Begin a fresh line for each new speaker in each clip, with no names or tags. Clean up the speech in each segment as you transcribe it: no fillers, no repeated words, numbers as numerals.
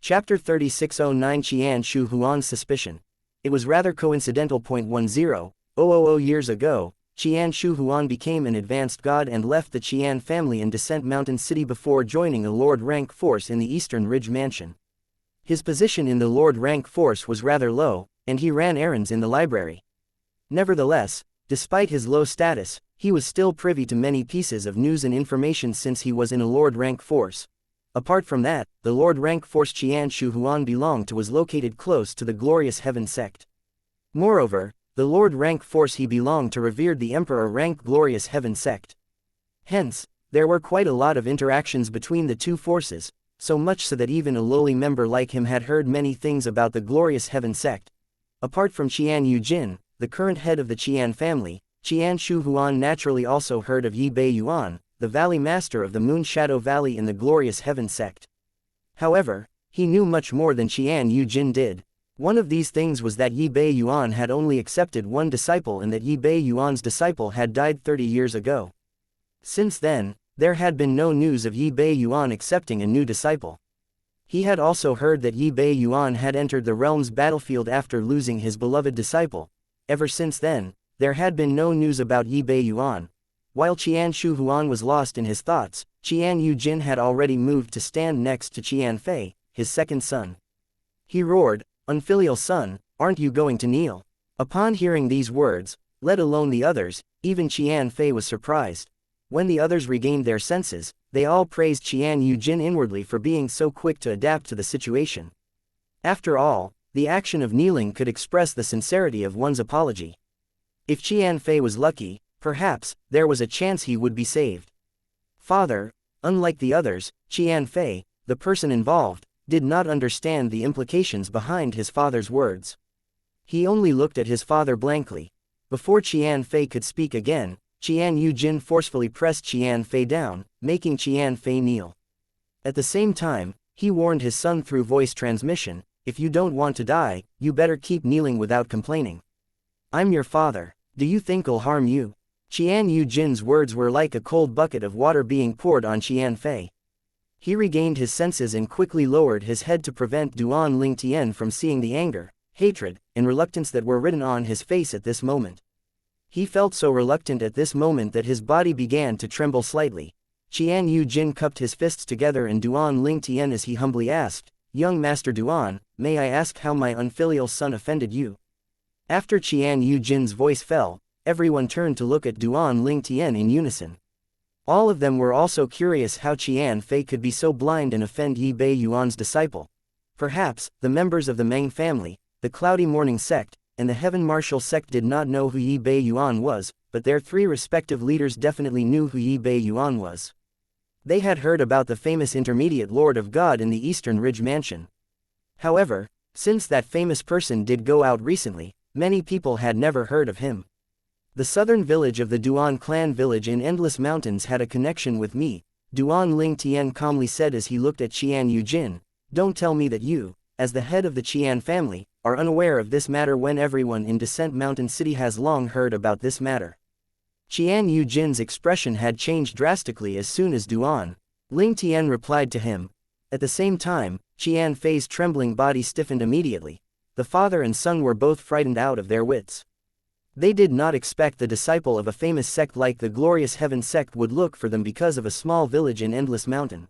Chapter 3609 Qianshu Huan's Suspicion. It was rather coincidental. 10,000 years ago, Qianshu Huan became an advanced god and left the Qian family in Descent Mountain City before joining a Lord rank force in the Eastern Ridge Mansion. His position in the Lord rank force was rather low, and he ran errands in the library. Nevertheless, despite his low status, he was still privy to many pieces of news and information since he was in a Lord rank force. Apart from that, the Lord rank force Qianshu Huan belonged to was located close to the Glorious Heaven sect. Moreover, the Lord rank force he belonged to revered the Emperor rank Glorious Heaven sect. Hence, there were quite a lot of interactions between the two forces, so much so that even a lowly member like him had heard many things about the Glorious Heaven sect. Apart from Qian Yujin, the current head of the Qian family, Qianshu Huan naturally also heard of Yi Bei Yuan, the Valley Master of the Moon Shadow Valley in the Glorious Heaven sect. However, he knew much more than Qian Yujin did. One of these things was that Yi Bei Yuan had only accepted one disciple and that Yi Bei Yuan's disciple had died 30 years ago. Since then, there had been no news of Yi Bei Yuan accepting a new disciple. He had also heard that Yi Bei Yuan had entered the realm's battlefield after losing his beloved disciple. Ever since then, there had been no news about Yi Bei Yuan. While Qianshu Huan was lost in his thoughts, Qian Yujin had already moved to stand next to Qian Fei, his second son. He roared, "Unfilial son, aren't you going to kneel?" Upon hearing these words, let alone the others, even Qian Fei was surprised. When the others regained their senses, they all praised Qian Yujin inwardly for being so quick to adapt to the situation. After all, the action of kneeling could express the sincerity of one's apology. If Qian Fei was lucky, perhaps, there was a chance he would be saved. Father, unlike the others, Qian Fei, the person involved, did not understand the implications behind his father's words. He only looked at his father blankly. Before Qian Fei could speak again, Qian Yujin forcefully pressed Qian Fei down, making Qian Fei kneel. At the same time, he warned his son through voice transmission, "If you don't want to die, you better keep kneeling without complaining. I'm your father. Do you think I'll harm you?" Qian Yujin's words were like a cold bucket of water being poured on Qian Fei. He regained his senses and quickly lowered his head to prevent Duan Lingtian from seeing the anger, hatred, and reluctance that were written on his face at this moment. He felt so reluctant at this moment that his body began to tremble slightly. Qian Yujin cupped his fists together and Duan Lingtian as he humbly asked, "Young Master Duan, may I ask how my unfilial son offended you?" After Qian Yujin's voice fell, everyone turned to look at Duan Lingtian in unison. All of them were also curious how Qian Fei could be so blind and offend Yi Bei Yuan's disciple. Perhaps, the members of the Meng family, the Cloudy Morning sect, and the Heaven Martial sect did not know who Yi Bei Yuan was, but their three respective leaders definitely knew who Yi Bei Yuan was. They had heard about the famous intermediate Lord of God in the Eastern Ridge Mansion. However, since that famous person did go out recently, many people had never heard of him. "The southern village of the Duan clan village in Endless Mountains had a connection with me," Duan Lingtian calmly said as he looked at Qian Yujin. "Don't tell me that you, as the head of the Qian family, are unaware of this matter when everyone in Descent Mountain City has long heard about this matter." Qian Yujin's expression had changed drastically as soon as Duan Lingtian replied to him. At the same time, Qian Fei's trembling body stiffened immediately. The father and son were both frightened out of their wits. They did not expect the disciple of a famous sect like the Glorious Heaven sect would look for them because of a small village in Endless Mountain.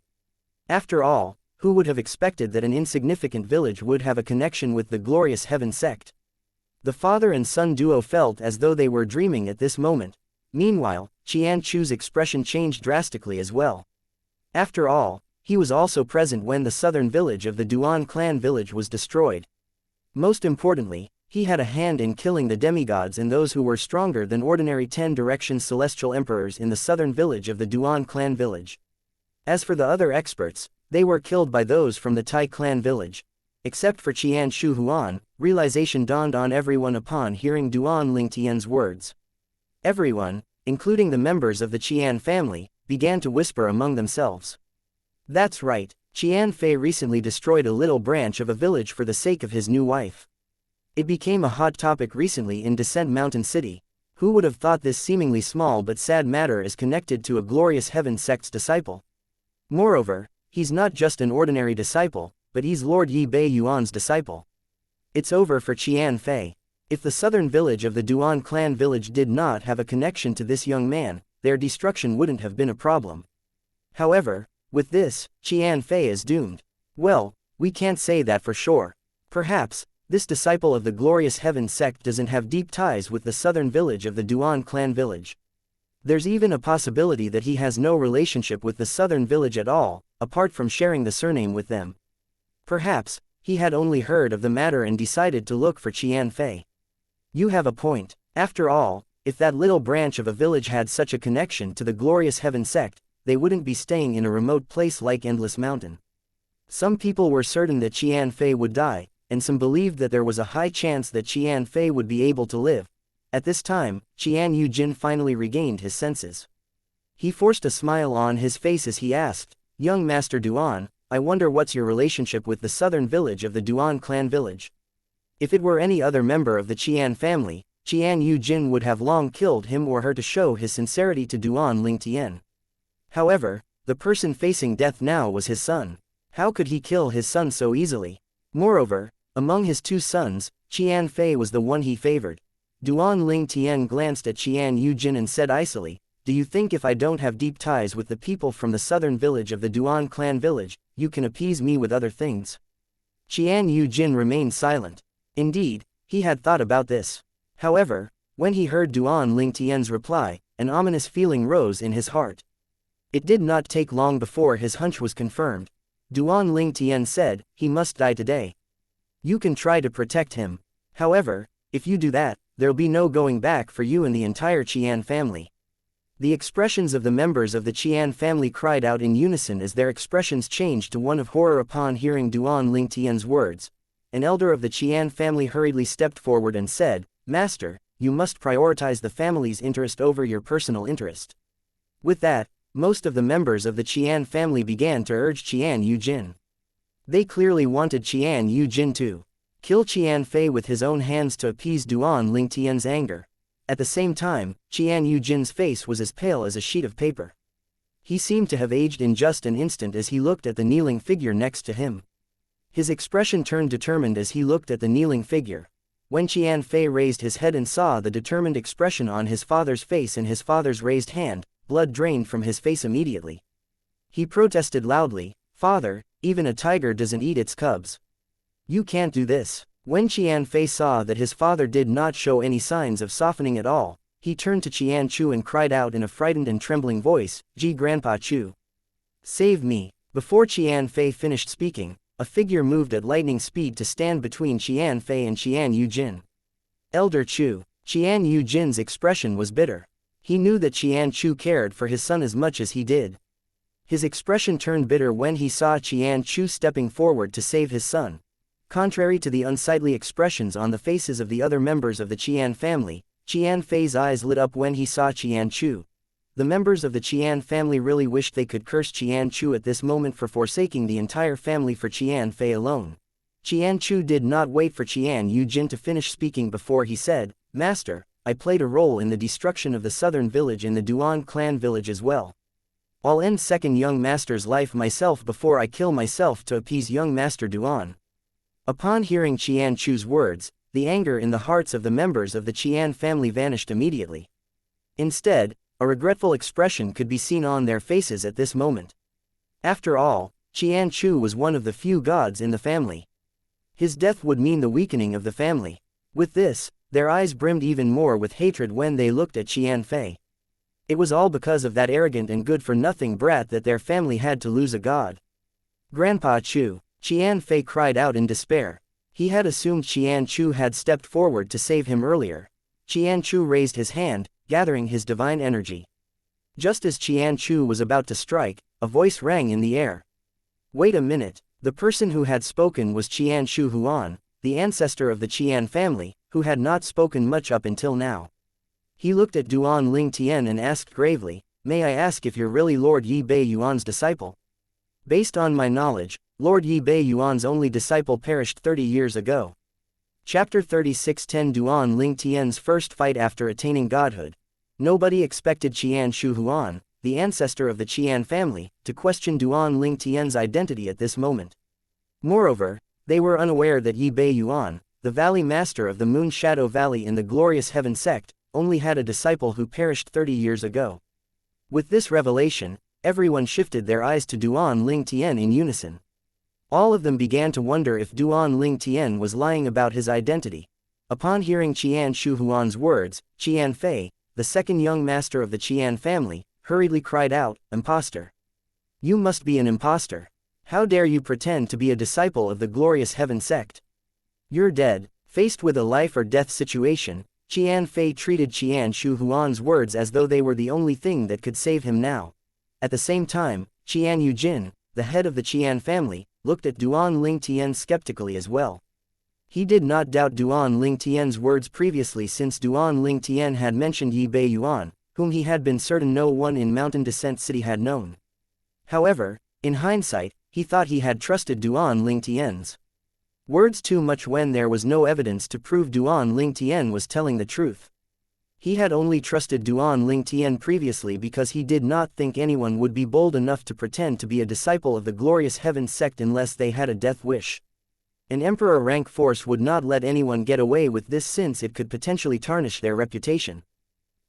After all, who would have expected that an insignificant village would have a connection with the Glorious Heaven sect? The father and son duo felt as though they were dreaming at this moment. Meanwhile, Qian Chu's expression changed drastically as well. After all, he was also present when the southern village of the Duan clan village was destroyed. Most importantly, he had a hand in killing the demigods and those who were stronger than ordinary 10-direction celestial emperors in the southern village of the Duan clan village. As for the other experts, they were killed by those from the Tai clan village. Except for Qianshu Huan, realization dawned on everyone upon hearing Duan Lingtian's words. Everyone, including the members of the Qian family, began to whisper among themselves. That's right, Qian Fei recently destroyed a little branch of a village for the sake of his new wife. It became a hot topic recently in Descent Mountain City. Who would have thought this seemingly small but sad matter is connected to a Glorious Heaven sect's disciple? Moreover, he's not just an ordinary disciple, but he's Lord Yi Bei Yuan's disciple. It's over for Qian Fei. If the southern village of the Duan clan village did not have a connection to this young man, their destruction wouldn't have been a problem. However, with this, Qian Fei is doomed. Well, we can't say that for sure. Perhaps, this disciple of the glorious heaven sect doesn't have deep ties with the southern village of the Duan clan village. There's even a possibility that he has no relationship with the southern village at all, apart from sharing the surname with them. Perhaps, he had only heard of the matter and decided to look for Qian Fei. You have a point. After all, if that little branch of a village had such a connection to the glorious heaven sect, they wouldn't be staying in a remote place like Endless Mountain. Some people were certain that Qian Fei would die, and some believed that there was a high chance that Qian Fei would be able to live. At this time, Qian Yujin finally regained his senses. He forced a smile on his face as he asked, "Young Master Duan, I wonder what's your relationship with the southern village of the Duan clan village?" If it were any other member of the Qian family, Qian Yujin would have long killed him or her to show his sincerity to Duan Lingtian. However, the person facing death now was his son. How could he kill his son so easily? Moreover, among his two sons, Qian Fei was the one he favored. Duan Lingtian glanced at Qian Yujin and said icily, "Do you think if I don't have deep ties with the people from the southern village of the Duan clan village, you can appease me with other things?" Qian Yujin remained silent. Indeed, he had thought about this. However, when he heard Duan Lingtian's reply, an ominous feeling rose in his heart. It did not take long before his hunch was confirmed. Duan Lingtian said, "He must die today. You can try to protect him. However, if you do that, there'll be no going back for you and the entire Qian family." The expressions of the members of the Qian family cried out in unison as their expressions changed to one of horror upon hearing Duan Lingtian's words. An elder of the Qian family hurriedly stepped forward and said, "Master, you must prioritize the family's interest over your personal interest." With that, most of the members of the Qian family began to urge Qian Yujin. They clearly wanted Qian Yujin to kill Qian Fei with his own hands to appease Duan Lingtian's anger. At the same time, Qian Yujin's face was as pale as a sheet of paper. He seemed to have aged in just an instant as he looked at the kneeling figure next to him. His expression turned determined as he looked at the kneeling figure. When Qian Fei raised his head and saw the determined expression on his father's face and his father's raised hand, blood drained from his face immediately. He protested loudly, "Father, even a tiger doesn't eat its cubs. You can't do this." When Qian Fei saw that his father did not show any signs of softening at all, he turned to Qian Chu and cried out in a frightened and trembling voice, "Ji Grandpa Chu, save me." Before Qian Fei finished speaking, a figure moved at lightning speed to stand between Qian Fei and Qian Yujin. Elder Chu. Qian Yujin's expression was bitter. He knew that Qian Chu cared for his son as much as he did. His expression turned bitter when he saw Qian Chu stepping forward to save his son. Contrary to the unsightly expressions on the faces of the other members of the Qian family, Qian Fei's eyes lit up when he saw Qian Chu. The members of the Qian family really wished they could curse Qian Chu at this moment for forsaking the entire family for Qian Fei alone. Qian Chu did not wait for Qian Yujin to finish speaking before he said, "Master, I played a role in the destruction of the southern village in the Duan clan village as well. I'll end second young master's life myself before I kill myself to appease young master Duan." Upon hearing Qian Chu's words, the anger in the hearts of the members of the Qian family vanished immediately. Instead, a regretful expression could be seen on their faces at this moment. After all, Qian Chu was one of the few gods in the family. His death would mean the weakening of the family. With this, their eyes brimmed even more with hatred when they looked at Qian Fei. It was all because of that arrogant and good-for-nothing brat that their family had to lose a god. "Grandpa Chu," Qian Fei cried out in despair. He had assumed Qian Chu had stepped forward to save him earlier. Qian Chu raised his hand, gathering his divine energy. Just as Qian Chu was about to strike, a voice rang in the air. Wait a minute. The person who had spoken was Qian Shu Huan, the ancestor of the Qian family, who had not spoken much up until now. He looked at Duan Lingtian and asked gravely, "May I ask if you're really Lord Yi Bei Yuan's disciple?" "Based on my knowledge, Lord Yi Bei Yuan's only disciple perished 30 years ago." Chapter 36:10 Duan Lingtian's first fight after attaining godhood. Nobody expected Qian Shu Huan, the ancestor of the Qian family, to question Duan Lingtian's identity at this moment. Moreover, they were unaware that Yi Bei Yuan, the valley master of the Moon Shadow Valley in the Glorious Heaven sect, only had a disciple who perished 30 years ago. With this revelation, everyone shifted their eyes to Duan Ling Tian in unison. All of them began to wonder if Duan Ling Tian was lying about his identity. Upon hearing Qian Shu Huan's words, Qian Fei, the second young master of the Qian family, hurriedly cried out, "Imposter! You must be an imposter! How dare you pretend to be a disciple of the Glorious Heaven sect? You're dead." Faced with a life or death situation, Qian Fei treated Qian Shu Huan's words as though they were the only thing that could save him now. At the same time, Qian Yujin, the head of the Qian family, looked at Duan Ling Tian skeptically as well. He did not doubt Duan Ling Tian's words previously, since Duan Ling Tian had mentioned Yi Bei Yuan, whom he had been certain no one in Mountain Descent City had known. However, in hindsight, he thought he had trusted Duan Ling Tian's words too much when there was no evidence to prove Duan Ling Tian was telling the truth. He had only trusted Duan Ling Tian previously because he did not think anyone would be bold enough to pretend to be a disciple of the Glorious Heaven sect unless they had a death wish. An emperor rank force would not let anyone get away with this, since it could potentially tarnish their reputation.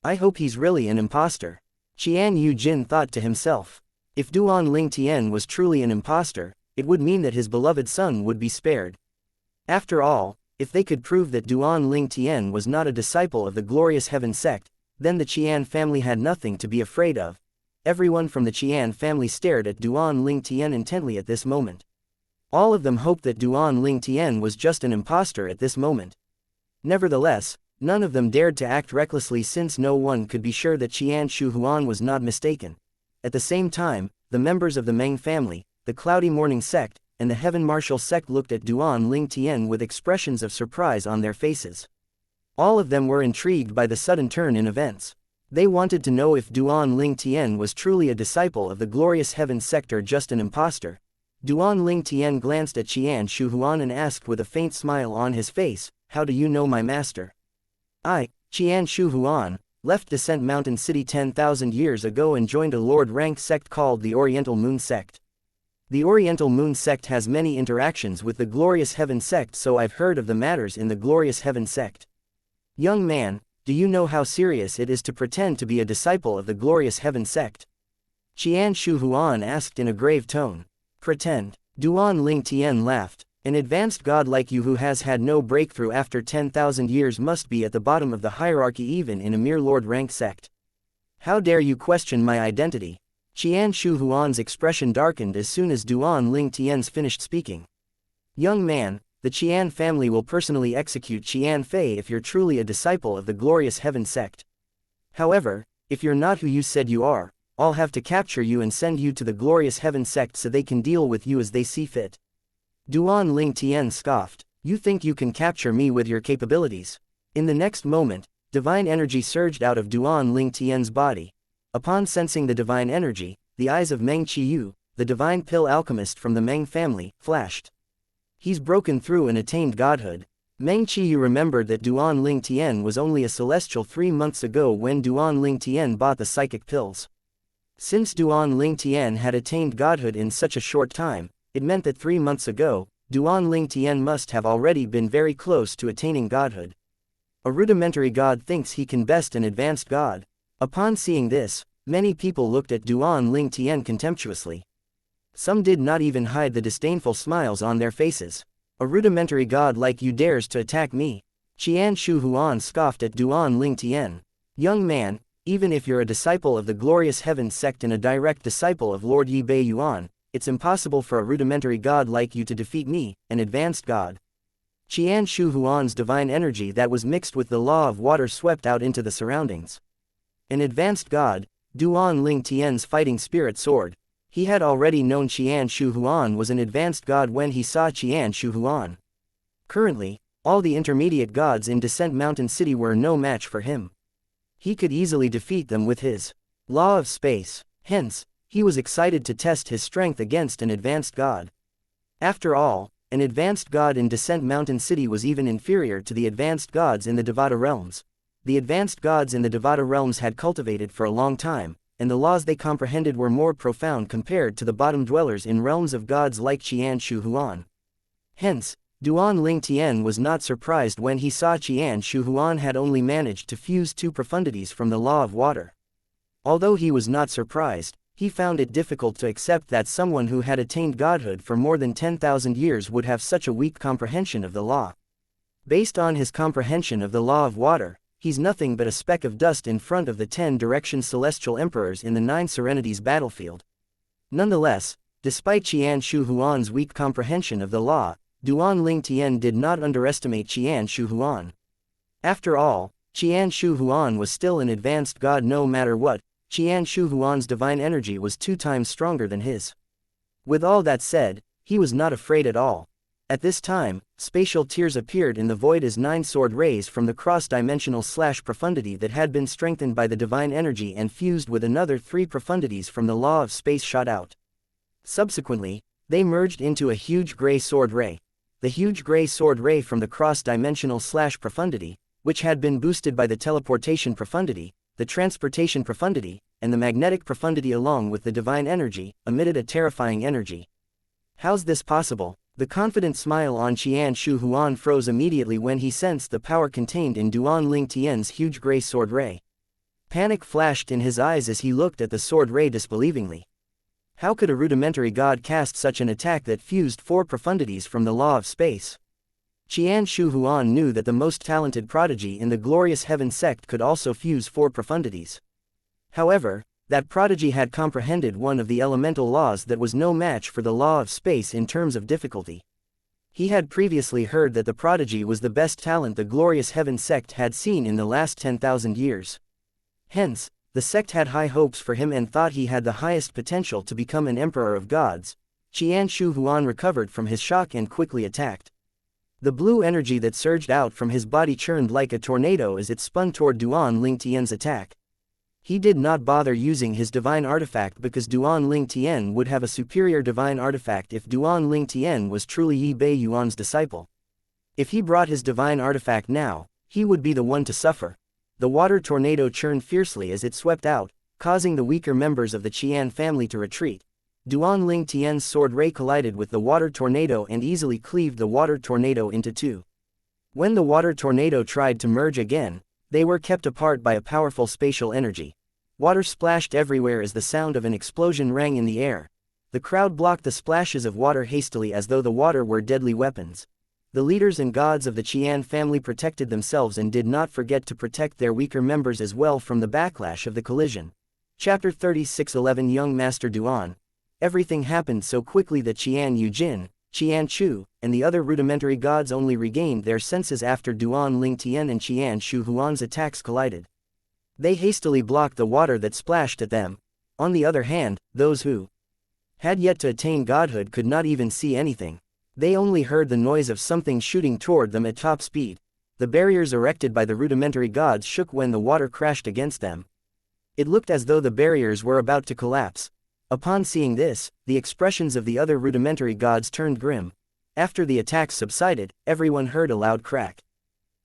I hope he's really an imposter, Qian Yujin thought to himself. If Duan Ling Tian was truly an imposter, it would mean that his beloved son would be spared. After all, if they could prove that Duan Ling Tian was not a disciple of the Glorious Heaven sect, then the Qian family had nothing to be afraid of. Everyone from the Qian family stared at Duan Ling Tian intently at this moment. All of them hoped that Duan Ling Tian was just an imposter at this moment. Nevertheless, none of them dared to act recklessly, since no one could be sure that Qian Shu Huan was not mistaken. At the same time, the members of the Meng family, the Cloudy Morning sect, and the Heaven Martial sect looked at Duan Ling Tian with expressions of surprise on their faces. All of them were intrigued by the sudden turn in events. They wanted to know if Duan Ling Tian was truly a disciple of the Glorious Heaven sect or just an imposter. Duan Ling Tian glanced at Qian Shu Huan and asked with a faint smile on his face, "How do you know my master?" "I, Qian Shu Huan, left Descent Mountain City 10,000 years ago and joined a Lord rank sect called the Oriental Moon sect. The Oriental Moon sect has many interactions with the Glorious Heaven sect, so I've heard of the matters in the Glorious Heaven sect." "Young man, do you know how serious it is to pretend to be a disciple of the Glorious Heaven sect?" Qian Shu Huan asked in a grave tone. "Pretend?" Duan Ling Tian laughed. "An advanced god like you who has had no breakthrough after 10,000 years must be at the bottom of the hierarchy even in a mere lord rank sect. How dare you question my identity?" Qian Shu Huan's expression darkened as soon as Duan Ling Tian's finished speaking. "Young man, the Qian family will personally execute Qian Fei if you're truly a disciple of the Glorious Heaven sect. However, if you're not who you said you are, I'll have to capture you and send you to the Glorious Heaven sect so they can deal with you as they see fit." Duan Ling Tian scoffed. "You think you can capture me with your capabilities?" In the next moment, divine energy surged out of Duan Ling Tian's body. Upon sensing the divine energy, the eyes of Meng Qiyu, the divine pill alchemist from the Meng family, flashed. "He's broken through and attained godhood." Meng Qiyu remembered that Duan Ling Tian was only a celestial 3 months ago when Duan Ling Tian bought the psychic pills. Since Duan Ling Tian had attained godhood in such a short time, it meant that 3 months ago, Duan Ling Tian must have already been very close to attaining godhood. A rudimentary god thinks he can best an advanced god. Upon seeing this, many people looked at Duan Ling Tian contemptuously. Some did not even hide the disdainful smiles on their faces. "A rudimentary god like you dares to attack me?" Qian Shu Huan scoffed at Duan Ling Tian. "Young man, even if you're a disciple of the Glorious Heaven sect and a direct disciple of Lord Yi Bei Yuan, it's impossible for a rudimentary god like you to defeat me, an advanced god." Qian Shu Huan's divine energy that was mixed with the law of water swept out into the surroundings. An advanced god, Duan Ling Tian's fighting spirit soared. He had already known Qian Shu Huan was an advanced god when he saw Qian Shu Huan. Currently, all the intermediate gods in Descent Mountain City were no match for him. He could easily defeat them with his law of space. Hence, he was excited to test his strength against an advanced god. After all, an advanced god in Descent Mountain City was even inferior to the advanced gods in the Devata realms. The advanced gods in the Devata realms had cultivated for a long time, and the laws they comprehended were more profound compared to the bottom dwellers in realms of gods like Qian Shu Huan. Hence, Duan Ling Tian was not surprised when he saw Xianxia Huan had only managed to fuse 2 profundities from the law of water. Although he was not surprised, he found it difficult to accept that someone who had attained godhood for more than 10,000 years would have such a weak comprehension of the law. Based on his comprehension of the law of water, he's nothing but a speck of dust in front of the 10 direction celestial emperors in the 9 serenities battlefield. Nonetheless, despite Xianxia Huan's weak comprehension of the law, Duan Ling Tian did not underestimate Xianxia Huan. After all, Xianxia Huan was still an advanced god no matter what. Xianxia Huan's divine energy was 2 times stronger than his. With all that said, he was not afraid at all. At this time, spatial tears appeared in the void as 9 sword rays from the cross-dimensional profundity that had been strengthened by the divine energy and fused with another 3 profundities from the law of space shot out. Subsequently, they merged into a huge gray sword ray. The huge gray sword ray from the cross-dimensional profundity, which had been boosted by the teleportation profundity, the transportation profundity, and the magnetic profundity along with the divine energy, emitted a terrifying energy. How's this possible? The confident smile on Xianxia Huan froze immediately when he sensed the power contained in Duan Ling Tian's huge gray sword ray. Panic flashed in his eyes as he looked at the sword ray disbelievingly. How could a rudimentary god cast such an attack that fused 4 profundities from the law of space? Xianxia Huan knew that the most talented prodigy in the glorious heaven sect could also fuse 4 profundities. However, that prodigy had comprehended one of the elemental laws that was no match for the law of space in terms of difficulty. He had previously heard that the prodigy was the best talent the glorious heaven sect had seen in the last 10,000 years. Hence, the sect had high hopes for him and thought he had the highest potential to become an emperor of gods. Xianxia Huan recovered from his shock and quickly attacked. The blue energy that surged out from his body churned like a tornado as it spun toward Duan Ling Tian's attack. He did not bother using his divine artifact because Duan Ling Tian would have a superior divine artifact if Duan Ling Tian was truly Yi Bei Yuan's disciple. If he brought his divine artifact now, he would be the one to suffer. The water tornado churned fiercely as it swept out, causing the weaker members of the Qian family to retreat. Duan Ling Tian's sword ray collided with the water tornado and easily cleaved the water tornado into 2. When the water tornado tried to merge again, they were kept apart by a powerful spatial energy. Water splashed everywhere as the sound of an explosion rang in the air. The crowd blocked the splashes of water hastily as though the water were deadly weapons. The leaders and gods of the Qian family protected themselves and did not forget to protect their weaker members as well from the backlash of the collision. Chapter 36:11 Young Master Duan. Everything happened so quickly that Qian Yujin, Qian Chu, and the other rudimentary gods only regained their senses after Duan Ling Tian and Xianxia Huan's attacks collided. They hastily blocked the water that splashed at them. On the other hand, those who had yet to attain godhood could not even see anything. They only heard the noise of something shooting toward them at top speed. The barriers erected by the rudimentary gods shook when the water crashed against them. It looked as though the barriers were about to collapse. Upon seeing this, the expressions of the other rudimentary gods turned grim. After the attacks subsided, everyone heard a loud crack.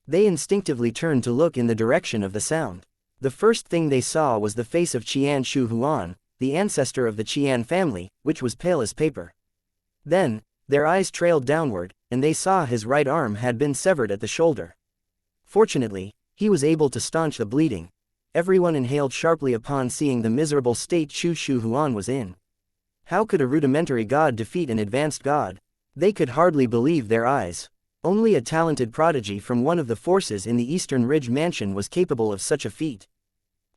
They instinctively turned to look in the direction of the sound. The first thing they saw was the face of Xianxia Huan, the ancestor of the Qian family, which was pale as paper. Then, their eyes trailed downward, and they saw his right arm had been severed at the shoulder. Fortunately, he was able to staunch the bleeding. Everyone inhaled sharply upon seeing the miserable state Xianxia Huan was in. How could a rudimentary god defeat an advanced god? They could hardly believe their eyes. Only a talented prodigy from one of the forces in the Eastern Ridge Mansion was capable of such a feat.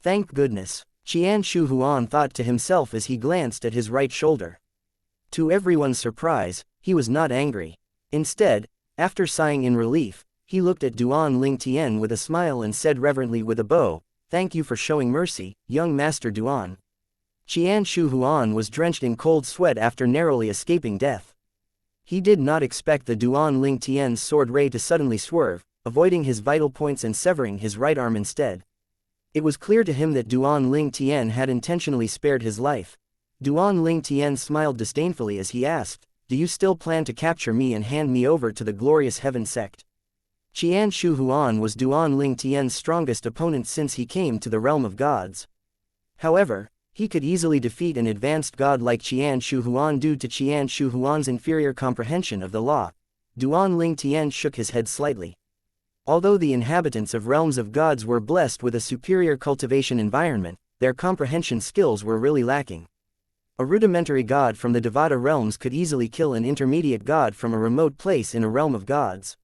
Thank goodness, Xianxia Huan thought to himself as he glanced at his right shoulder. To everyone's surprise, he was not angry. Instead, after sighing in relief, he looked at Duan Ling Tian with a smile and said reverently with a bow, "Thank you for showing mercy, young Master Duan." Xianxia Huan was drenched in cold sweat after narrowly escaping death. He did not expect the Duan Ling Tian's sword ray to suddenly swerve, avoiding his vital points and severing his right arm instead. It was clear to him that Duan Ling Tian had intentionally spared his life. Duan Ling Tian smiled disdainfully as he asked, "Do you still plan to capture me and hand me over to the glorious heaven sect?" Xianxia Huan was Duan Ling Tian's strongest opponent since he came to the realm of gods. However, he could easily defeat an advanced god like Xianxia Huan due to Xianxia Huan's inferior comprehension of the law. Duan Ling Tian shook his head slightly. Although the inhabitants of realms of gods were blessed with a superior cultivation environment, their comprehension skills were really lacking. A rudimentary god from the Devata realms could easily kill an intermediate god from a remote place in a realm of gods.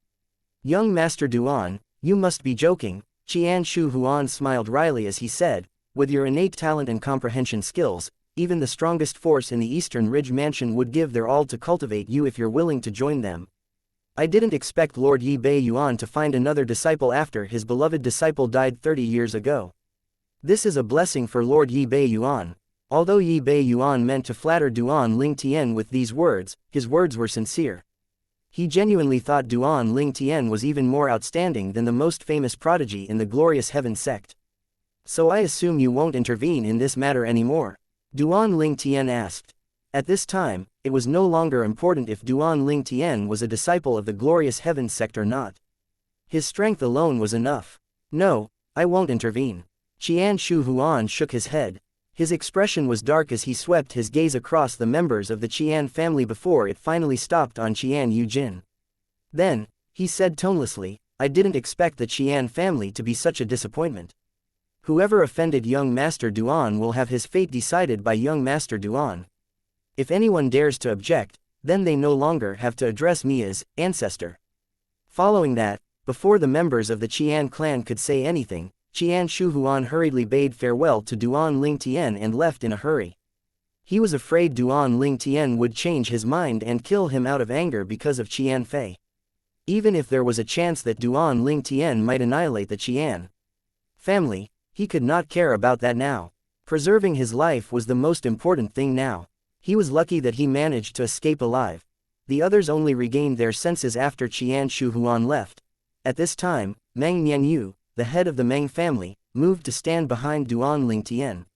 Young Master Duan, you must be joking, Qianshu Huan smiled wryly as he said, with your innate talent and comprehension skills, even the strongest force in the Eastern Ridge Mansion would give their all to cultivate you if you're willing to join them. I didn't expect Lord Yi Bei Yuan to find another disciple after his beloved disciple died 30 years ago. This is a blessing for Lord Yi Bei Yuan. Although Yi Bei Yuan meant to flatter Duan Ling Tian with these words, his words were sincere. He genuinely thought Duan Ling Tian was even more outstanding than the most famous prodigy in the glorious Heaven sect. So I assume you won't intervene in this matter anymore? Duan Ling Tian asked. At this time, it was no longer important if Duan Ling Tian was a disciple of the glorious Heaven sect or not. His strength alone was enough. No, I won't intervene. Qianshu Huan shook his head. His expression was dark as he swept his gaze across the members of the Qian family before it finally stopped on Qian Yujin. Then, he said tonelessly, I didn't expect the Qian family to be such a disappointment. Whoever offended young Master Duan will have his fate decided by young Master Duan. If anyone dares to object, then they no longer have to address me as ancestor. Following that, before the members of the Qian clan could say anything, Qianshu Huan hurriedly bade farewell to Duan Ling Tian and left in a hurry. He was afraid Duan Ling Tian would change his mind and kill him out of anger because of Qian Fei. Even if there was a chance that Duan Ling Tian might annihilate the Qian family, he could not care about that now. Preserving his life was the most important thing now. He was lucky that he managed to escape alive. The others only regained their senses after Qianshu Huan left. At this time, Meng Nianyu, the head of the Meng family, moved to stand behind Duan Ling Tian.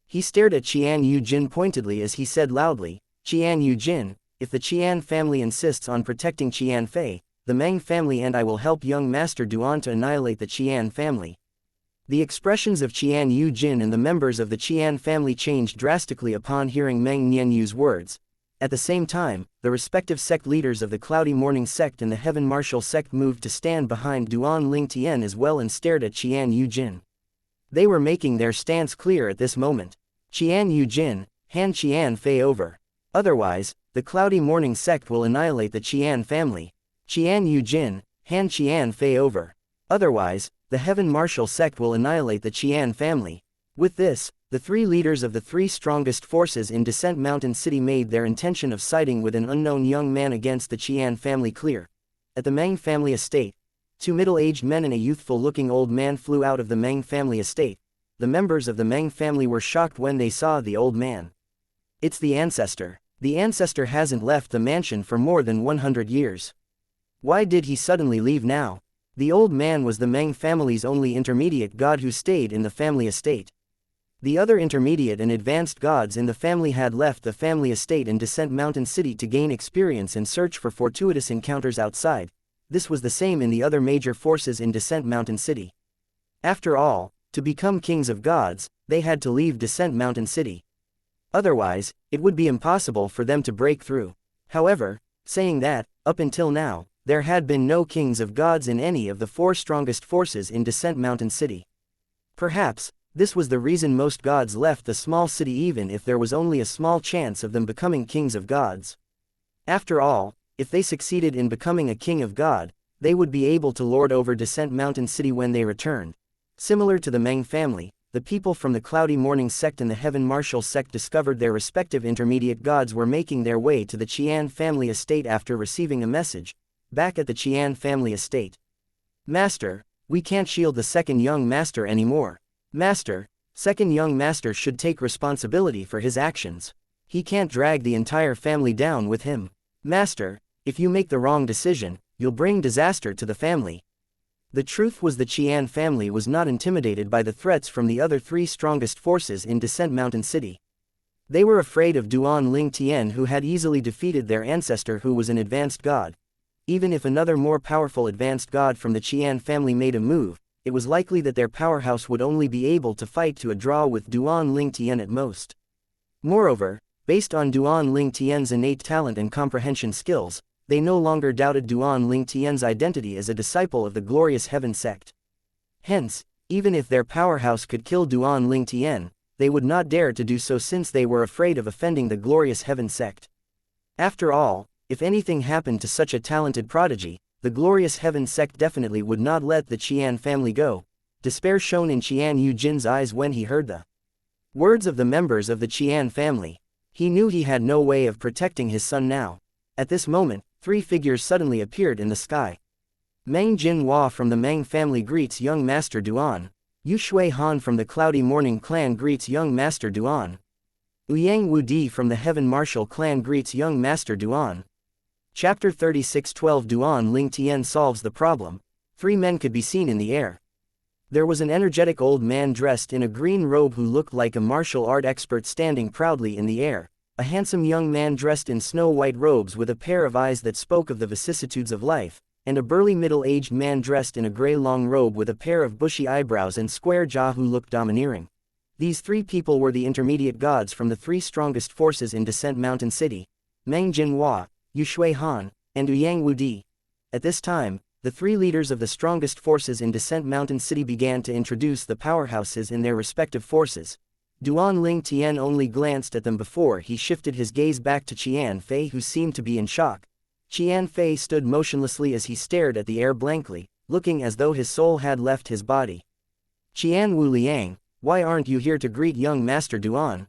He stared at Qian Yujin pointedly as he said loudly, Qian Yujin, if the Qian family insists on protecting Qian Fei, the Meng family and I will help young Master Duan to annihilate the Qian family. The expressions of Qian Yujin and the members of the Qian family changed drastically upon hearing Meng Nianyu's words. At the same time, the respective sect leaders of the Cloudy Morning sect and the Heaven Martial sect moved to stand behind Duan Ling Tian as well and stared at Qian Yujin. They were making their stance clear at this moment. Qian Yujin, hand Qian Fei over. Otherwise, the Cloudy Morning sect will annihilate the Qian family. Qian Yujin, hand Qian Fei over. Otherwise, the Heaven Martial sect will annihilate the Qian family. With this, the three leaders of the three strongest forces in Descent Mountain City made their intention of siding with an unknown young man against the Qian family clear. At the Meng family estate, two middle-aged men and a youthful-looking old man flew out of the Meng family estate. The members of the Meng family were shocked when they saw the old man. It's the ancestor. The ancestor hasn't left the mansion for more than 100 years. Why did he suddenly leave now? The old man was the Meng family's only intermediate god who stayed in the family estate. The other intermediate and advanced gods in the family had left the family estate in Descent Mountain City to gain experience and search for fortuitous encounters outside. This was the same in the other major forces in Descent Mountain City. After all, to become kings of gods, they had to leave Descent Mountain City. Otherwise, it would be impossible for them to break through. However, saying that, up until now, there had been no kings of gods in any of the four strongest forces in Descent Mountain City. Perhaps, this was the reason most gods left the small city even if there was only a small chance of them becoming kings of gods. After all, if they succeeded in becoming a king of god, they would be able to lord over Descent Mountain City when they returned. Similar to the Meng family, the people from the Cloudy Morning sect and the Heaven Martial sect discovered their respective intermediate gods were making their way to the Qian family estate after receiving a message. Back at the Qian family estate. Master, we can't shield the second young master anymore. Master, second young master should take responsibility for his actions. He can't drag the entire family down with him. Master, if you make the wrong decision, you'll bring disaster to the family. The truth was the Qian family was not intimidated by the threats from the other three strongest forces in Descent Mountain City. They were afraid of Duan Ling Tian who had easily defeated their ancestor who was an advanced god. Even if another more powerful advanced god from the Qian family made a move, it was likely that their powerhouse would only be able to fight to a draw with Duan Ling Tian at most. Moreover, based on Duan Ling Tian's innate talent and comprehension skills, they no longer doubted Duan Ling Tian's identity as a disciple of the glorious Heaven sect. Hence, even if their powerhouse could kill Duan Ling Tian, they would not dare to do so since they were afraid of offending the glorious Heaven sect. After all, if anything happened to such a talented prodigy, the glorious Heaven sect definitely would not let the Qian family go. Despair shone in Qian Yujin's eyes when he heard the words of the members of the Qian family. He knew he had no way of protecting his son now. At this moment, three figures suddenly appeared in the sky. Meng Jinhua from the Meng family greets young Master Duan. Yu Shui Han from the Cloudy Morning clan greets young Master Duan. Ouyang Wudi from the Heaven Martial clan greets young Master Duan. Chapter 36:12 Duan Ling Tian solves the problem. Three men could be seen in the air. There was an energetic old man dressed in a green robe who looked like a martial art expert standing proudly in the air, a handsome young man dressed in snow-white robes with a pair of eyes that spoke of the vicissitudes of life, and a burly middle-aged man dressed in a gray long robe with a pair of bushy eyebrows and square jaw who looked domineering. These three people were the intermediate gods from the three strongest forces in Descent Mountain City: Meng Jinhua, Yu Shui Han, and Ouyang Wudi. At this time, the three leaders of the strongest forces in Descent Mountain City began to introduce the powerhouses in their respective forces. Duan Ling Tian only glanced at them before he shifted his gaze back to Qian Fei, who seemed to be in shock. Qian Fei stood motionlessly as he stared at the air blankly, looking as though his soul had left his body. Qian Wu Liang, why aren't you here to greet young Master Duan?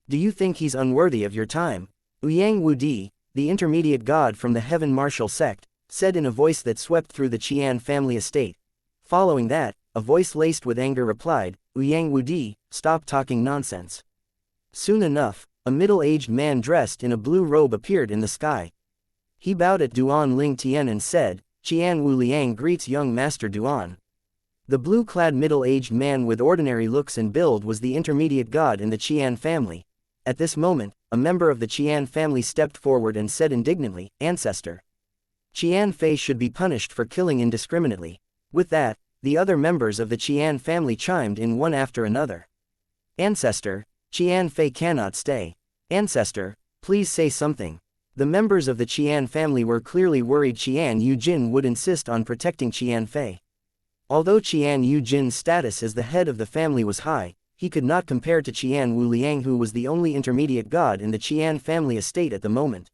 Do you think he's unworthy of your time? Ouyang Wudi, the intermediate god from the Heaven Martial sect, said in a voice that swept through the Qian family estate. Following that, a voice laced with anger replied, Ouyang Wudi, stop talking nonsense. Soon enough, a middle-aged man dressed in a blue robe appeared in the sky. He bowed at Duan Ling Tian and said, Qian Wu Liang greets young Master Duan. The blue-clad middle-aged man with ordinary looks and build was the intermediate god in the Qian family. At this moment, a member of the Qian family stepped forward and said indignantly, Ancestor. Qian Fei should be punished for killing indiscriminately. With that, the other members of the Qian family chimed in one after another. Ancestor, Qian Fei cannot stay. Ancestor, please say something. The members of the Qian family were clearly worried Qian Yujin would insist on protecting Qian Fei. Although Qian Yujin's status as the head of the family was high, he could not compare to Qian Wu Liang, who was the only intermediate god in the Qian family estate at the moment.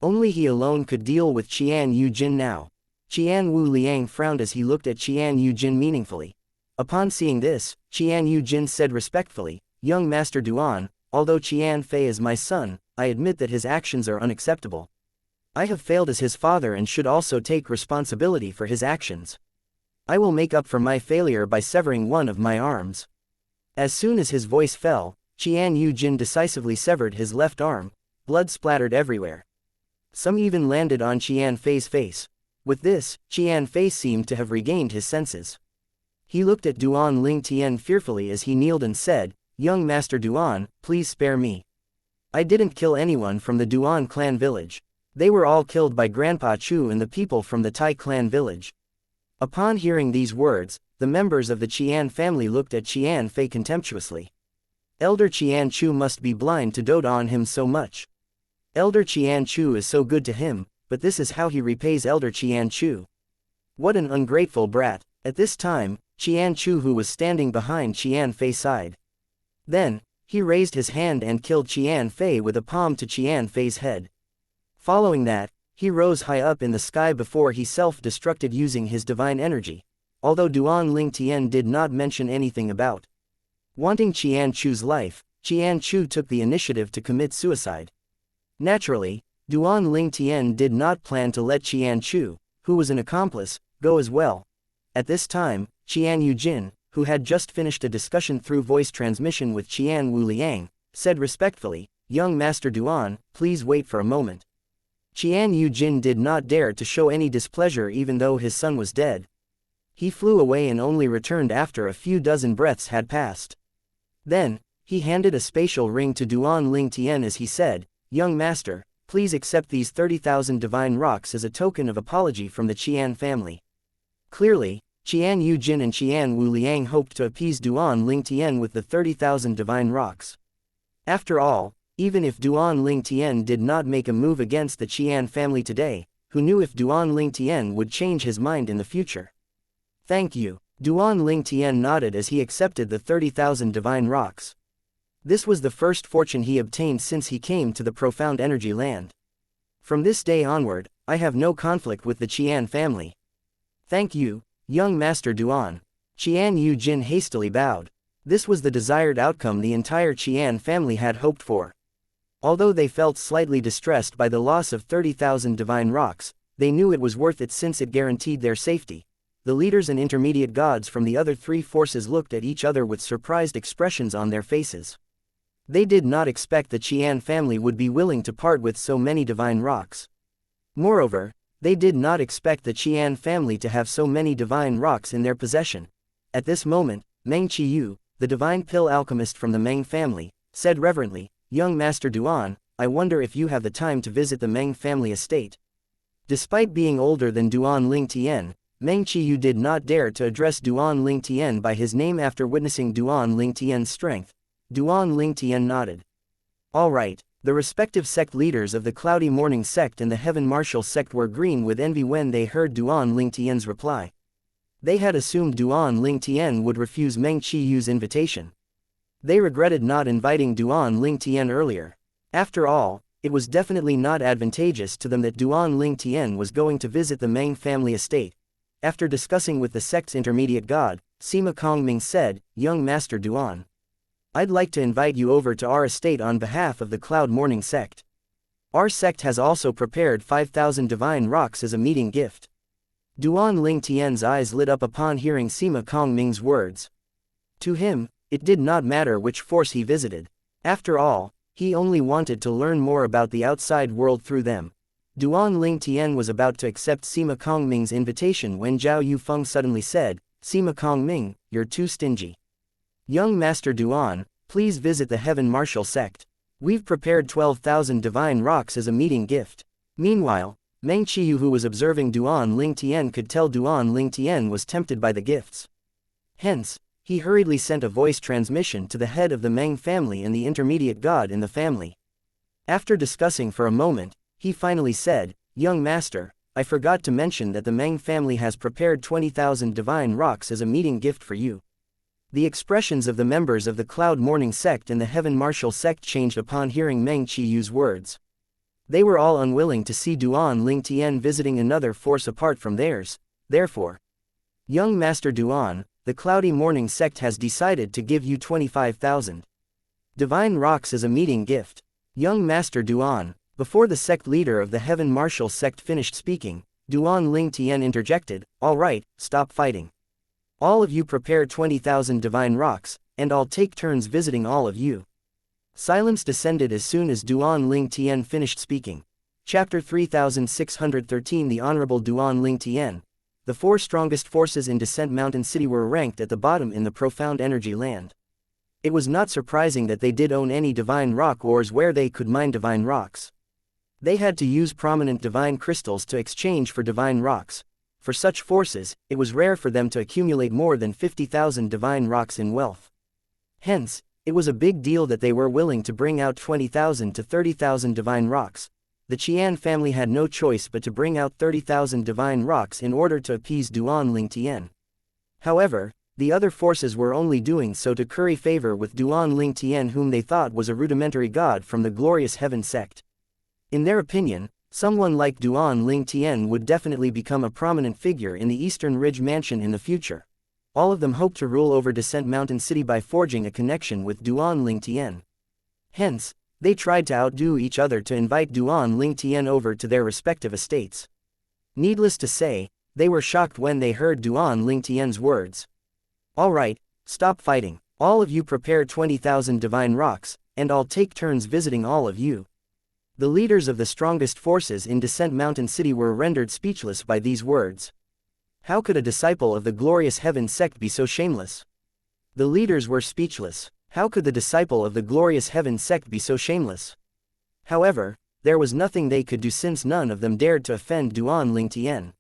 Only he alone could deal with Qian Yujin now. Qian Wu Liang frowned as he looked at Qian Yujin meaningfully. Upon seeing this, Qian Yujin said respectfully, Young Master Duan, although Qian Fei is my son, I admit that his actions are unacceptable. I have failed as his father and should also take responsibility for his actions. I will make up for my failure by severing one of my arms. As soon as his voice fell, Qian Yujin decisively severed his left arm. Blood splattered everywhere. Some even landed on Qian Fei's face. With this, Qian Fei seemed to have regained his senses. He looked at Duan Ling Tian fearfully as he kneeled and said, Young Master Duan, please spare me. I didn't kill anyone from the Duan clan village. They were all killed by Grandpa Chu and the people from the Tai clan village. Upon hearing these words, the members of the Qian family looked at Qian Fei contemptuously. Elder Qian Chu must be blind to dote on him so much. Elder Qian Chu is so good to him, but this is how he repays Elder Qian Chu. What an ungrateful brat. At this time, Qian Chu, who was standing behind Qian Fei, sighed. Then, he raised his hand and killed Qian Fei with a palm to Qian Fei's head. Following that, he rose high up in the sky before he self-destructed using his divine energy, although Duan Ling Tian did not mention anything about wanting Qian Chu's life. Qian Chu took the initiative to commit suicide. Naturally, Duan Ling Tian did not plan to let Qian Chu, who was an accomplice, go as well. At this time, Qian Yujin, who had just finished a discussion through voice transmission with Qian Wu Liang, said respectfully, Young Master Duan, please wait for a moment. Qian Yujin did not dare to show any displeasure even though his son was dead. He flew away and only returned after a few dozen breaths had passed. Then, he handed a spatial ring to Duan Ling Tian as he said, Young Master, please accept these 30,000 divine rocks as a token of apology from the Qian family. Clearly, Qian Yujin and Qian Wu Liang hoped to appease Duan Ling Tian with the 30,000 divine rocks. After all, even if Duan Ling Tian did not make a move against the Qian family today, who knew if Duan Ling Tian would change his mind in the future. Thank you. Duan Ling Tian nodded as he accepted the 30,000 divine rocks. This was the first fortune he obtained since he came to the profound energy land. From this day onward, I have no conflict with the Qian family. Thank you, young Master Duan. Qian Yu Jin hastily bowed. This was the desired outcome the entire Qian family had hoped for. Although they felt slightly distressed by the loss of 30,000 divine rocks, they knew it was worth it since it guaranteed their safety. The leaders and intermediate gods from the other three forces looked at each other with surprised expressions on their faces. They did not expect the Qian family would be willing to part with so many divine rocks. Moreover, they did not expect the Qian family to have so many divine rocks in their possession. At this moment, Meng Qiyu, the divine pill alchemist from the Meng family, said reverently, "Young Master Duan, I wonder if you have the time to visit the Meng family estate." Despite being older than Duan Ling Tian, Meng Qiyu did not dare to address Duan Ling Tian by his name after witnessing Duan Ling Tian's strength. Duan Ling Tian nodded. All right. The respective sect leaders of the Cloudy Morning sect and the Heaven Martial sect were green with envy when they heard Duan Ling Tian's reply. They had assumed Duan Ling Tian would refuse Meng Qiyu's invitation. They regretted not inviting Duan Ling Tian earlier. After all, it was definitely not advantageous to them that Duan Ling Tian was going to visit the Meng family estate. After discussing with the sect's intermediate god, Sima Kongming said, "Young Master Duan, I'd like to invite you over to our estate on behalf of the Cloud Morning sect. Our sect has also prepared 5,000 divine rocks as a meeting gift." Duan Ling Tian's eyes lit up upon hearing Sima Kongming's words. To him, it did not matter which force he visited. After all, he only wanted to learn more about the outside world through them. Duan Ling Tian was about to accept Sima Kongming's invitation when Zhao Yufeng suddenly said, "Sima Kongming, you're too stingy. Young Master Duan, please visit the Heaven Martial sect. We've prepared 12,000 divine rocks as a meeting gift." Meanwhile, Meng Qiyu, who was observing Duan Ling Tian, could tell Duan Ling Tian was tempted by the gifts. Hence, he hurriedly sent a voice transmission to the head of the Meng family and the intermediate god in the family. After discussing for a moment, he finally said, "Young Master, I forgot to mention that the Meng family has prepared 20,000 divine rocks as a meeting gift for you." The expressions of the members of the Cloud Morning sect and the Heaven Martial sect changed upon hearing Meng Qiyu's words. They were all unwilling to see Duan Ling Tian visiting another force apart from theirs. Therefore, "Young Master Duan, the Cloudy Morning sect has decided to give you 25,000 divine rocks as a meeting gift." Young Master Duan. Before the sect leader of the Heaven Martial sect finished speaking, Duan Ling Tian interjected, "All right, stop fighting. All of you prepare 20,000 divine rocks, and I'll take turns visiting all of you." Silence descended as soon as Duan Ling Tian finished speaking. Chapter 3613. The Honorable Duan Ling Tian. The four strongest forces in Descent Mountain City were ranked at the bottom in the profound energy land. It was not surprising that they did own any divine rock ores where they could mine divine rocks. They had to use prominent divine crystals to exchange for divine rocks. For such forces, it was rare for them to accumulate more than 50,000 divine rocks in wealth. Hence, it was a big deal that they were willing to bring out 20,000 to 30,000 divine rocks. The Qian family had no choice but to bring out 30,000 divine rocks in order to appease Duan Ling Tian. However, the other forces were only doing so to curry favor with Duan Ling Tian, whom they thought was a rudimentary god from the glorious Heaven sect. In their opinion, someone like Duan Ling Tian would definitely become a prominent figure in the Eastern Ridge Mansion in the future. All of them hoped to rule over Descent Mountain City by forging a connection with Duan Ling Tian. Hence, they tried to outdo each other to invite Duan Ling Tian over to their respective estates. Needless to say, they were shocked when they heard Duan Ling Tian's words. "All right, stop fighting. All of you prepare 20,000 divine rocks, and I'll take turns visiting all of you." The leaders of the strongest forces in Descent Mountain City were rendered speechless by these words. How could a disciple of the glorious Heaven sect be so shameless? The leaders were speechless. How could the disciple of the glorious Heaven sect be so shameless? However, there was nothing they could do since none of them dared to offend Duan Ling Tian.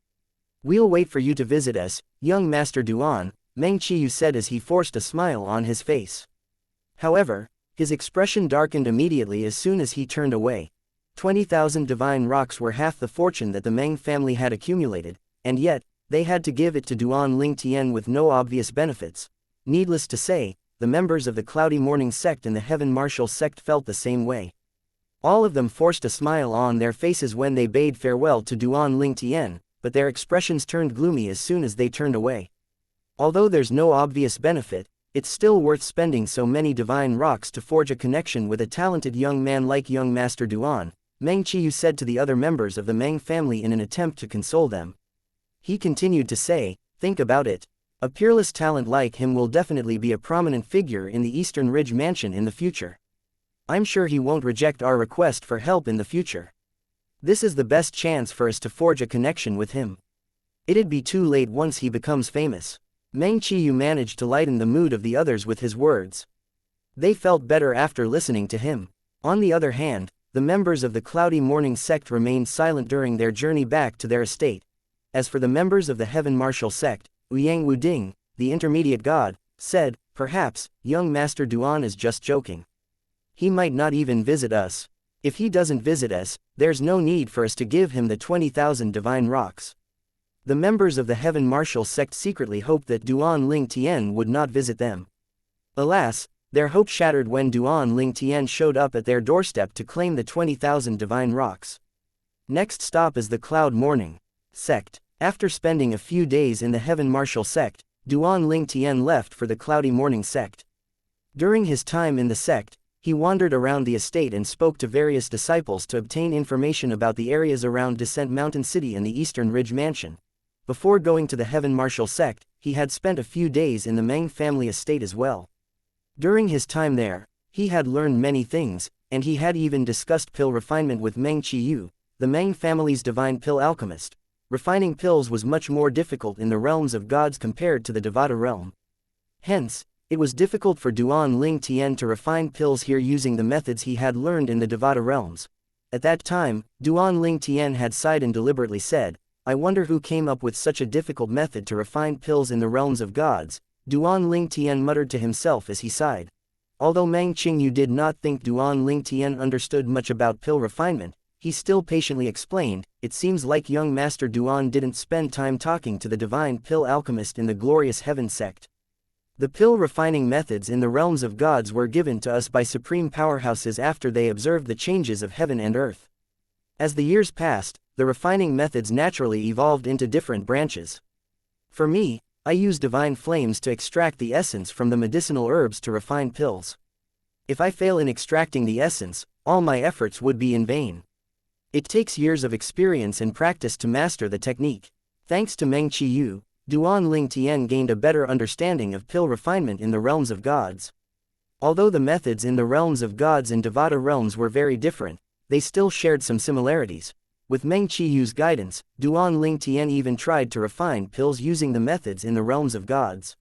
"We'll wait for you to visit us, young Master Duan," Meng Qiyu said as he forced a smile on his face. However, his expression darkened immediately as soon as he turned away. 20,000 divine rocks were half the fortune that the Meng family had accumulated, and yet, they had to give it to Duan Ling Tian with no obvious benefits. Needless to say, the members of the Cloudy Morning sect and the Heaven Martial sect felt the same way. All of them forced a smile on their faces when they bade farewell to Duan Ling Tian, but their expressions turned gloomy as soon as they turned away. Although there's no obvious benefit, it's still worth spending so many divine rocks to forge a connection with a talented young man like young Master Duan, Meng Qiyu said to the other members of the Meng family in an attempt to console them. He continued to say, think about it. A peerless talent like him will definitely be a prominent figure in the Eastern Ridge Mansion in the future. I'm sure he won't reject our request for help in the future. This is the best chance for us to forge a connection with him. It'd be too late once he becomes famous. Meng Qiyu managed to lighten the mood of the others with his words. They felt better after listening to him. On the other hand, the members of the Cloudy Morning sect remained silent during their journey back to their estate. As for the members of the Heaven Martial sect, Yang Wuding, the intermediate god, said, perhaps, young Master Duan is just joking. He might not even visit us. If he doesn't visit us, there's no need for us to give him the 20,000 divine rocks. The members of the Heaven Martial sect secretly hoped that Duan Ling Tian would not visit them. Alas, their hope shattered when Duan Ling Tian showed up at their doorstep to claim the 20,000 divine rocks. Next stop is the Cloud Morning sect. After spending a few days in the Heaven Martial sect, Duan Ling Tian left for the Cloudy Morning sect. During his time in the sect, he wandered around the estate and spoke to various disciples to obtain information about the areas around Descent Mountain City and the Eastern Ridge Mansion. Before going to the Heaven Martial sect, he had spent a few days in the Meng family estate as well. During his time there, he had learned many things, and he had even discussed pill refinement with Meng Qiyu, the Meng family's divine pill alchemist. Refining pills was much more difficult in the realms of gods compared to the Devata realm. Hence, it was difficult for Duan Ling Tian to refine pills here using the methods he had learned in the Devata realms. At that time, Duan Ling Tian had sighed and deliberately said, I wonder who came up with such a difficult method to refine pills in the realms of gods. Duan Ling Tian muttered to himself as he sighed. Although Meng Qingyu did not think Duan Ling Tian understood much about pill refinement, he still patiently explained, it seems like young Master Duan didn't spend time talking to the divine pill alchemist in the glorious heaven sect. The pill refining methods in the realms of gods were given to us by supreme powerhouses after they observed the changes of heaven and earth. As the years passed, the refining methods naturally evolved into different branches. For me, I use divine flames to extract the essence from the medicinal herbs to refine pills. If I fail in extracting the essence, all my efforts would be in vain. It takes years of experience and practice to master the technique. Thanks to Meng Qiyu, Duan Ling Tian gained a better understanding of pill refinement in the realms of gods. Although the methods in the realms of gods and Devata realms were very different, they still shared some similarities. With Meng Qiyu's guidance, Duan Ling Tian even tried to refine pills using the methods in the realms of gods.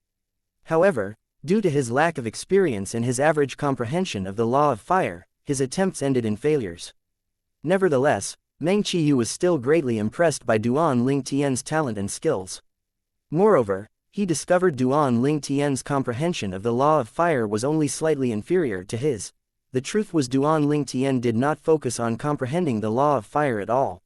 However, due to his lack of experience and his average comprehension of the law of fire, his attempts ended in failures. Nevertheless, Meng Qiyu was still greatly impressed by Duan Ling Tian's talent and skills. Moreover, he discovered Duan Ling Tian's comprehension of the law of fire was only slightly inferior to his. The truth was Duan Ling Tian did not focus on comprehending the law of fire at all.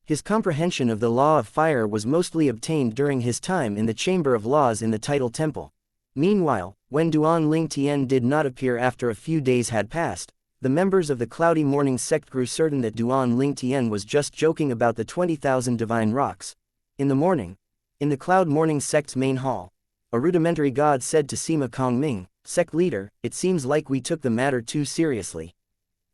His comprehension of the law of fire was mostly obtained during his time in the Chamber of Laws in the Tidal Temple. Meanwhile, when Duan Ling Tian did not appear after a few days had passed, the members of the Cloudy Morning sect grew certain that Duan Ling Tian was just joking about the 20,000 divine rocks. In the morning, in the Cloud Morning sect's main hall, a rudimentary god said to Sima Kongming, sect leader, it seems like we took the matter too seriously.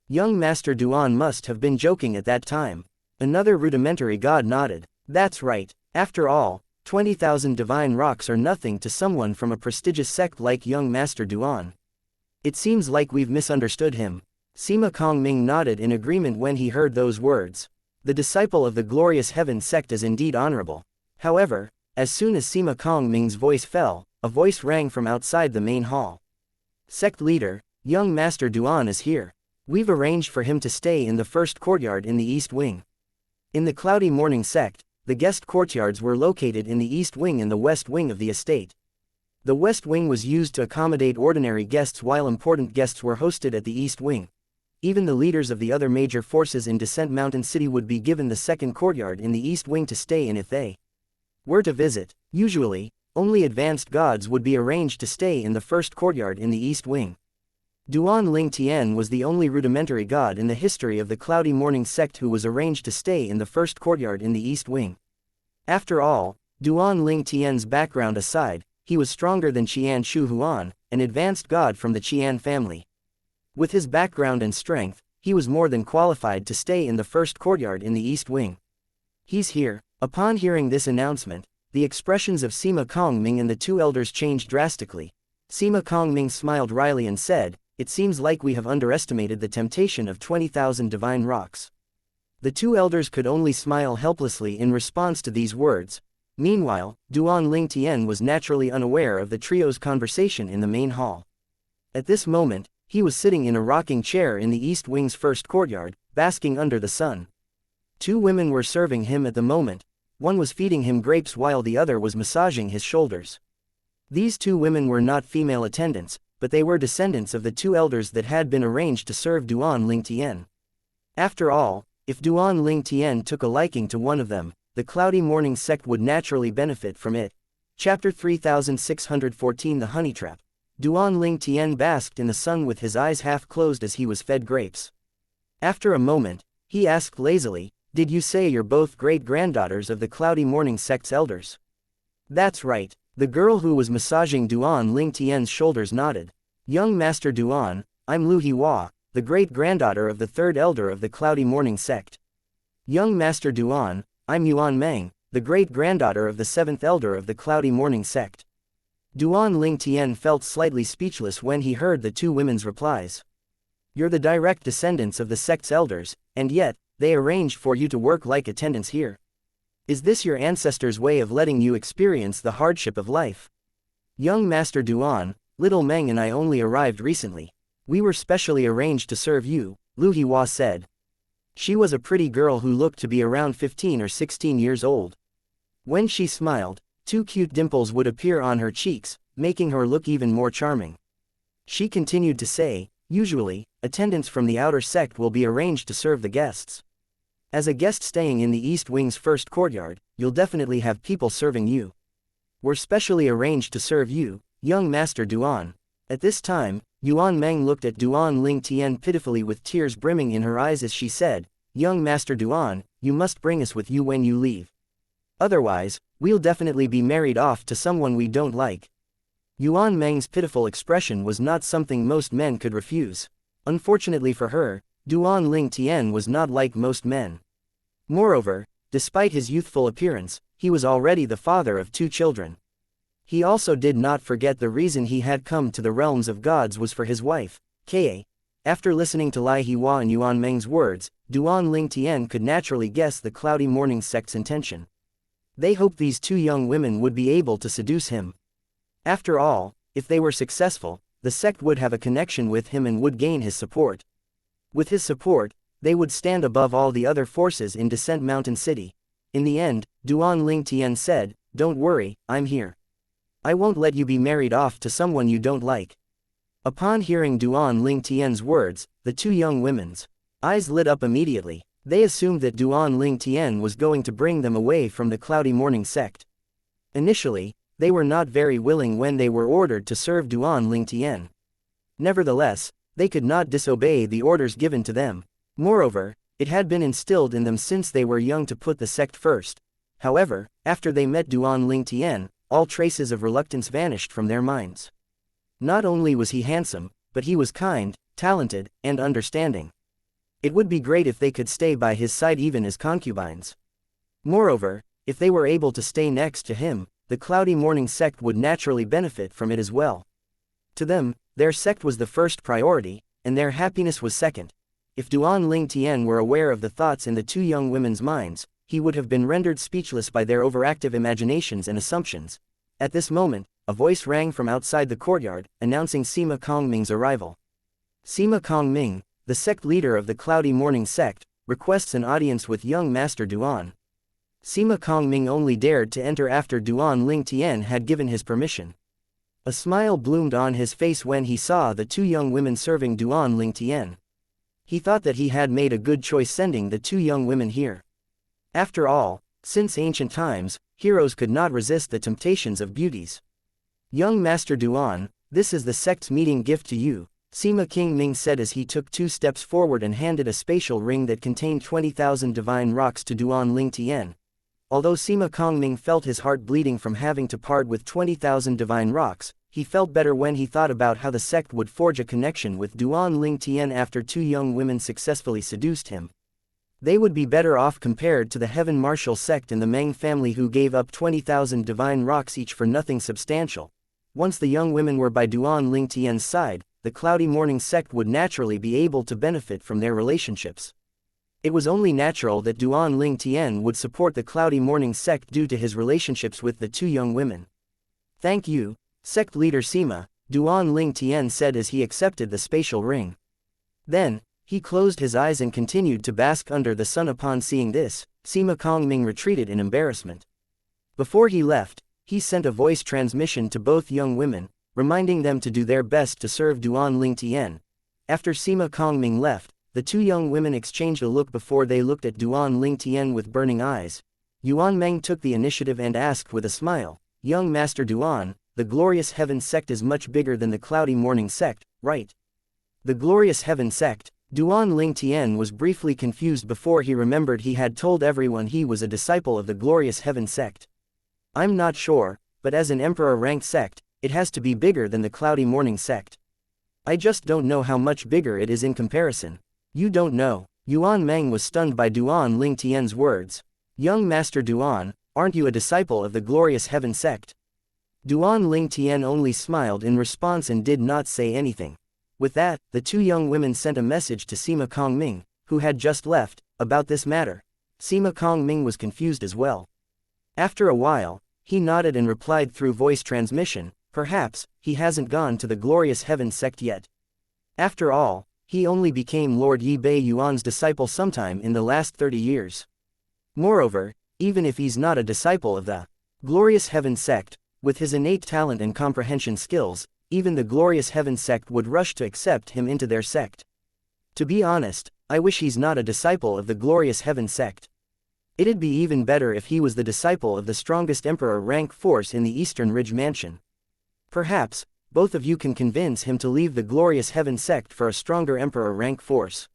Young Master Duan must have been joking at that time. Another rudimentary god nodded. That's right. After all, 20,000 divine rocks are nothing to someone from a prestigious sect like young Master Duan. It seems like we've misunderstood him. Sima Kongming nodded in agreement when he heard those words. The disciple of the glorious heaven sect is indeed honorable. However, as soon as Sima Kongming's voice fell, a voice rang from outside the main hall. Sect leader, young Master Duan is here. We've arranged for him to stay in the first courtyard in the east wing. In the Cloudy Morning sect, the guest courtyards were located in the east wing and the west wing of the estate. The west wing was used to accommodate ordinary guests while important guests were hosted at the east wing. even the leaders of the other major forces in Descent Mountain City would be given the second courtyard in the East Wing to stay in if they were to visit. Usually, only advanced gods would be arranged to stay in the first courtyard in the East Wing. Duan Ling Tian was the only rudimentary god in the history of the Cloudy Morning sect who was arranged to stay in the first courtyard in the East Wing. After all, Duan Ling Tian's background aside, he was stronger than Xianxia Huan, an advanced god from the Qian family. With his background and strength, he was more than qualified to stay in the first courtyard in the East Wing. He's here. Upon hearing this announcement, the expressions of Sima Kongming and the two elders changed drastically. Sima Kongming smiled wryly and said, "It seems like we have underestimated the temptation of 20,000 divine rocks." The two elders could only smile helplessly in response to these words. Meanwhile, Duan Ling Tian was naturally unaware of the trio's conversation in the main hall. At this moment, he was sitting in a rocking chair in the East Wing's first courtyard, basking under the sun. Two women were serving him at the moment. One was feeding him grapes while the other was massaging his shoulders. These two women were not female attendants, but they were descendants of the two elders that had been arranged to serve Duan Ling Tian. After all, if Duan Ling Tian took a liking to one of them, the Cloudy Morning sect would naturally benefit from it. Chapter 3614 The Honey Trap. Duan Ling Tian basked in the sun with his eyes half closed as he was fed grapes. After a moment, he asked lazily, "Did you say you're both great-granddaughters of the Cloudy Morning sect's elders?" "That's right." The girl who was massaging Duan Ling Tian's shoulders nodded. "Young Master Duan, I'm Lu Hihua, the great-granddaughter of the third elder of the Cloudy Morning sect." "Young Master Duan, I'm Yuan Meng, the great-granddaughter of the seventh elder of the Cloudy Morning sect." Duan Ling Tian felt slightly speechless when he heard the two women's replies. "You're the direct descendants of the sect's elders, and yet, they arranged for you to work like attendants here. Is this your ancestors' way of letting you experience the hardship of life?" "Young Master Duan, little Meng and I only arrived recently. We were specially arranged to serve you," Lu Hihua said. She was a pretty girl who looked to be around 15 or 16 years old. When she smiled, two cute dimples would appear on her cheeks, making her look even more charming. She continued to say, "Usually, attendants from the outer sect will be arranged to serve the guests. As a guest staying in the East Wing's first courtyard, you'll definitely have people serving you. We're specially arranged to serve you, young Master Duan." At this time, Yuan Meng looked at Duan Ling Tian pitifully with tears brimming in her eyes as she said, "Young Master Duan, you must bring us with you when you leave. Otherwise, we'll definitely be married off to someone we don't like." Yuan Meng's pitiful expression was not something most men could refuse. Unfortunately for her, Duan Ling Tian was not like most men. Moreover, despite his youthful appearance, he was already the father of two children. He also did not forget the reason he had come to the realms of gods was for his wife, Ka. After listening to Lai Hihua and Yuan Meng's words, Duan Ling Tian could naturally guess the Cloudy Morning sect's intention. They hoped these two young women would be able to seduce him. After all, if they were successful, the sect would have a connection with him and would gain his support. With his support, they would stand above all the other forces in Descent Mountain City. In the end, Duan Ling Tian said, "Don't worry, I'm here. I won't let you be married off to someone you don't like." Upon hearing Duan Ling Tian's words, the two young women's eyes lit up immediately. They assumed that Duan Ling Tian was going to bring them away from the Cloudy Morning sect. Initially, they were not very willing when they were ordered to serve Duan Ling Tian. Nevertheless, they could not disobey the orders given to them. Moreover, it had been instilled in them since they were young to put the sect first. However, after they met Duan Ling Tian, all traces of reluctance vanished from their minds. Not only was he handsome, but he was kind, talented, and understanding. It would be great if they could stay by his side even as concubines. Moreover, if they were able to stay next to him, the Cloudy Morning sect would naturally benefit from it as well. To them, their sect was the first priority, and their happiness was second. If Duan Ling Tian were aware of the thoughts in the two young women's minds, he would have been rendered speechless by their overactive imaginations and assumptions. At this moment, a voice rang from outside the courtyard, announcing Sima Kongming's arrival. Sima Kongming, the sect leader of the Cloudy Morning sect, requests an audience with young Master Duan. Sima Kongming only dared to enter after Duan Ling Tian had given his permission. A smile bloomed on his face when he saw the two young women serving Duan Ling Tian. He thought that he had made a good choice sending the two young women here. After all, since ancient times, heroes could not resist the temptations of beauties. Young Master Duan, this is the sect's meeting gift to you, Sima King Ming said as he took 2 steps forward and handed a spatial ring that contained 20,000 divine rocks to Duan Ling Tian. Although Sima Kongming felt his heart bleeding from having to part with 20,000 divine rocks, he felt better when he thought about how the sect would forge a connection with Duan Ling Tian after 2 young women successfully seduced him. They would be better off compared to the Heaven Martial sect in the Meng family who gave up 20,000 divine rocks each for nothing substantial. Once the young women were by Duan Ling Tian's side, the Cloudy Morning sect would naturally be able to benefit from their relationships. It was only natural that Duan Ling Tian would support the Cloudy Morning sect due to his relationships with the 2 young women. Thank you, sect leader Sima, Duan Ling Tian said as he accepted the spatial ring. Then, he closed his eyes and continued to bask under the sun. Upon seeing this, Sima Kongming retreated in embarrassment. Before he left, he sent a voice transmission to both young women, reminding them to do their best to serve Duan Ling Tian. After Sima Kongming left, the 2 young women exchanged a look before they looked at Duan Ling Tian with burning eyes. Yuan Meng took the initiative and asked with a smile, "Young Master Duan, the Glorious Heaven sect is much bigger than the Cloudy Morning sect, right?" The Glorious Heaven sect? Duan Ling Tian was briefly confused before he remembered he had told everyone he was a disciple of the Glorious Heaven sect. "I'm not sure, but as an emperor-ranked sect, it has to be bigger than the Cloudy Morning sect. I just don't know how much bigger it is in comparison." "You don't know?" Yuan Meng was stunned by Duan Ling Tian's words. "Young Master Duan, aren't you a disciple of the Glorious Heaven sect?" Duan Ling Tian only smiled in response and did not say anything. With that, the 2 young women sent a message to Sima Kongming, who had just left, about this matter. Sima Kongming was confused as well. After a while, he nodded and replied through voice transmission, "Perhaps, he hasn't gone to the Glorious Heaven sect yet. After all, he only became Lord Yi Bei Yuan's disciple sometime in the last 30 years. Moreover, even if he's not a disciple of the Glorious Heaven sect, with his innate talent and comprehension skills, even the Glorious Heaven sect would rush to accept him into their sect. To be honest, I wish he's not a disciple of the Glorious Heaven sect. It'd be even better if he was the disciple of the strongest emperor rank force in the Eastern Ridge Mansion. Perhaps, both of you can convince him to leave the Glorious Heaven sect for a stronger emperor rank force.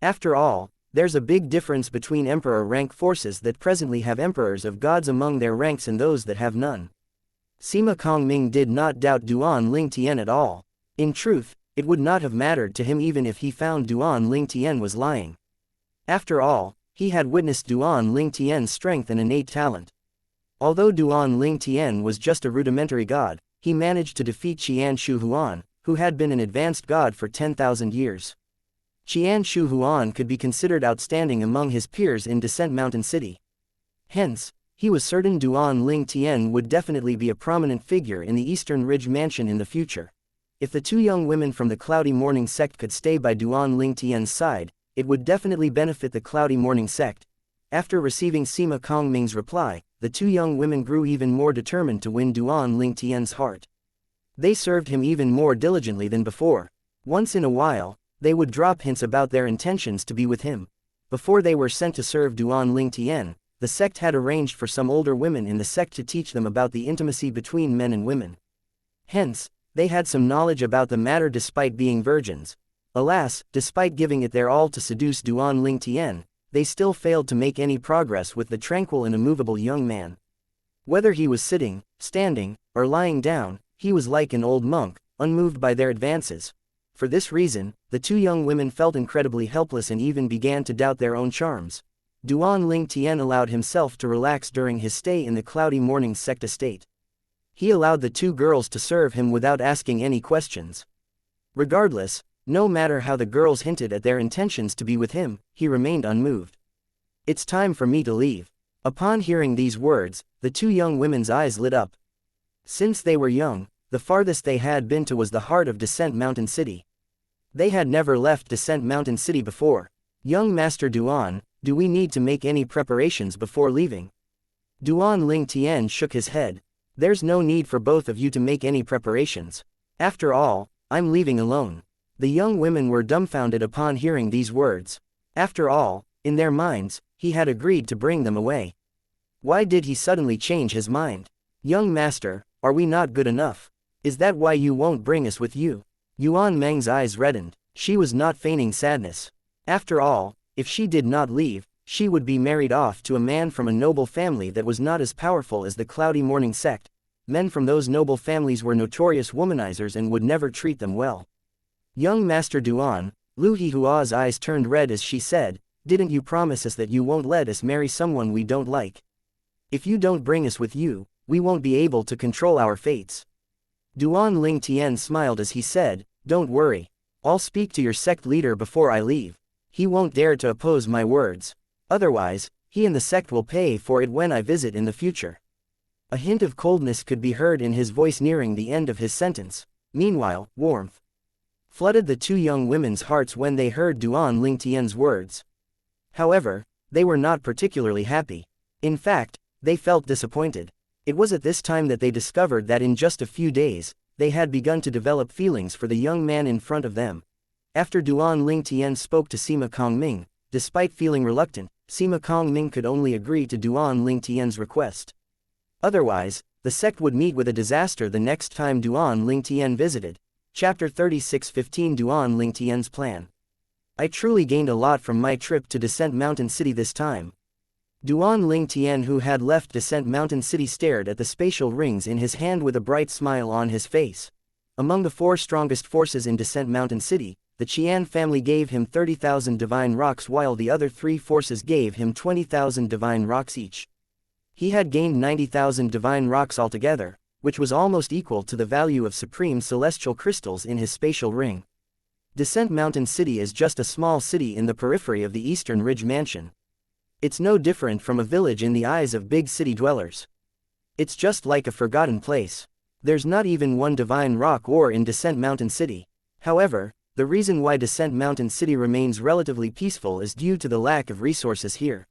After all, there's a big difference between emperor rank forces that presently have emperors of gods among their ranks and those that have none." Sima Kongming did not doubt Duan Ling Tian at all. In truth, it would not have mattered to him even if he found Duan Ling Tian was lying. After all, he had witnessed Duan Ling Tian's strength and innate talent. Although Duan Ling Tian was just a rudimentary god, he managed to defeat Qianshu Huan, who had been an advanced god for 10,000 years. Qianshu Huan could be considered outstanding among his peers in Descent Mountain City. Hence, he was certain Duan Ling Tian would definitely be a prominent figure in the Eastern Ridge Mansion in the future. If the 2 young women from the Cloudy Morning sect could stay by Duan Ling Tian's side, it would definitely benefit the Cloudy Morning sect. After receiving Sima Kongming's reply, the 2 young women grew even more determined to win Duan Ling Tian's heart. They served him even more diligently than before. Once in a while, they would drop hints about their intentions to be with him. Before they were sent to serve Duan Ling Tian, the sect had arranged for some older women in the sect to teach them about the intimacy between men and women. Hence, they had some knowledge about the matter despite being virgins. Alas, despite giving it their all to seduce Duan Ling Tian, they still failed to make any progress with the tranquil and immovable young man. Whether he was sitting, standing, or lying down, he was like an old monk, unmoved by their advances. For this reason, the 2 young women felt incredibly helpless and even began to doubt their own charms. Duan Ling Tian allowed himself to relax during his stay in the Cloudy Morning sect estate. He allowed the 2 girls to serve him without asking any questions. Regardless, no matter how the girls hinted at their intentions to be with him, he remained unmoved. "It's time for me to leave." Upon hearing these words, the 2 young women's eyes lit up. Since they were young, the farthest they had been to was the heart of Descent Mountain City. They had never left Descent Mountain City before. "Young Master Duan, do we need to make any preparations before leaving?" Duan Ling Tian shook his head. "There's no need for both of you to make any preparations. After all, I'm leaving alone. The young women were dumbfounded upon hearing these words. After all, in their minds, he had agreed to bring them away. Why did he suddenly change his mind? Young master, are we not good enough? Is that why you won't bring us with you? Yuan Meng's eyes reddened. She was not feigning sadness. After all, if she did not leave, she would be married off to a man from a noble family that was not as powerful as the Cloudy Morning sect. Men from those noble families were notorious womanizers and would never treat them well. Young Master Duan, Lu Hihua's eyes turned red as she said, "Didn't you promise us that you won't let us marry someone we don't like? If you don't bring us with you, we won't be able to control our fates." Duan Ling Tian smiled as he said, "Don't worry. I'll speak to your sect leader before I leave. He won't dare to oppose my words. Otherwise, he and the sect will pay for it when I visit in the future." A hint of coldness could be heard in his voice nearing the end of his sentence. Meanwhile, warmth flooded the two young women's hearts when they heard Duan Ling Tian's words. However, they were not particularly happy. In fact, they felt disappointed. It was at this time that they discovered that in just a few days, they had begun to develop feelings for the young man in front of them. After Duan Ling Tian spoke to Sima Kongming, despite feeling reluctant, Sima Kongming could only agree to Duan Ling Tian's request. Otherwise, the sect would meet with a disaster the next time Duan Ling Tian visited. Chapter 36:15 Duan Ling Tian's plan. I truly gained a lot from my trip to Descent Mountain City this time. Duan Ling Tian, who had left Descent Mountain City, stared at the spatial rings in his hand with a bright smile on his face. Among the 4 strongest forces in Descent Mountain City, the Qian family gave him 30,000 divine rocks while the other 3 forces gave him 20,000 divine rocks each. He had gained 90,000 divine rocks altogether, which was almost equal to the value of supreme celestial crystals in his spatial ring. Descent Mountain City is just a small city in the periphery of the Eastern Ridge Mansion. It's no different from a village in the eyes of big city dwellers. It's just like a forgotten place. There's not even one divine rock ore in Descent Mountain City. However, the reason why Descent Mountain City remains relatively peaceful is due to the lack of resources here.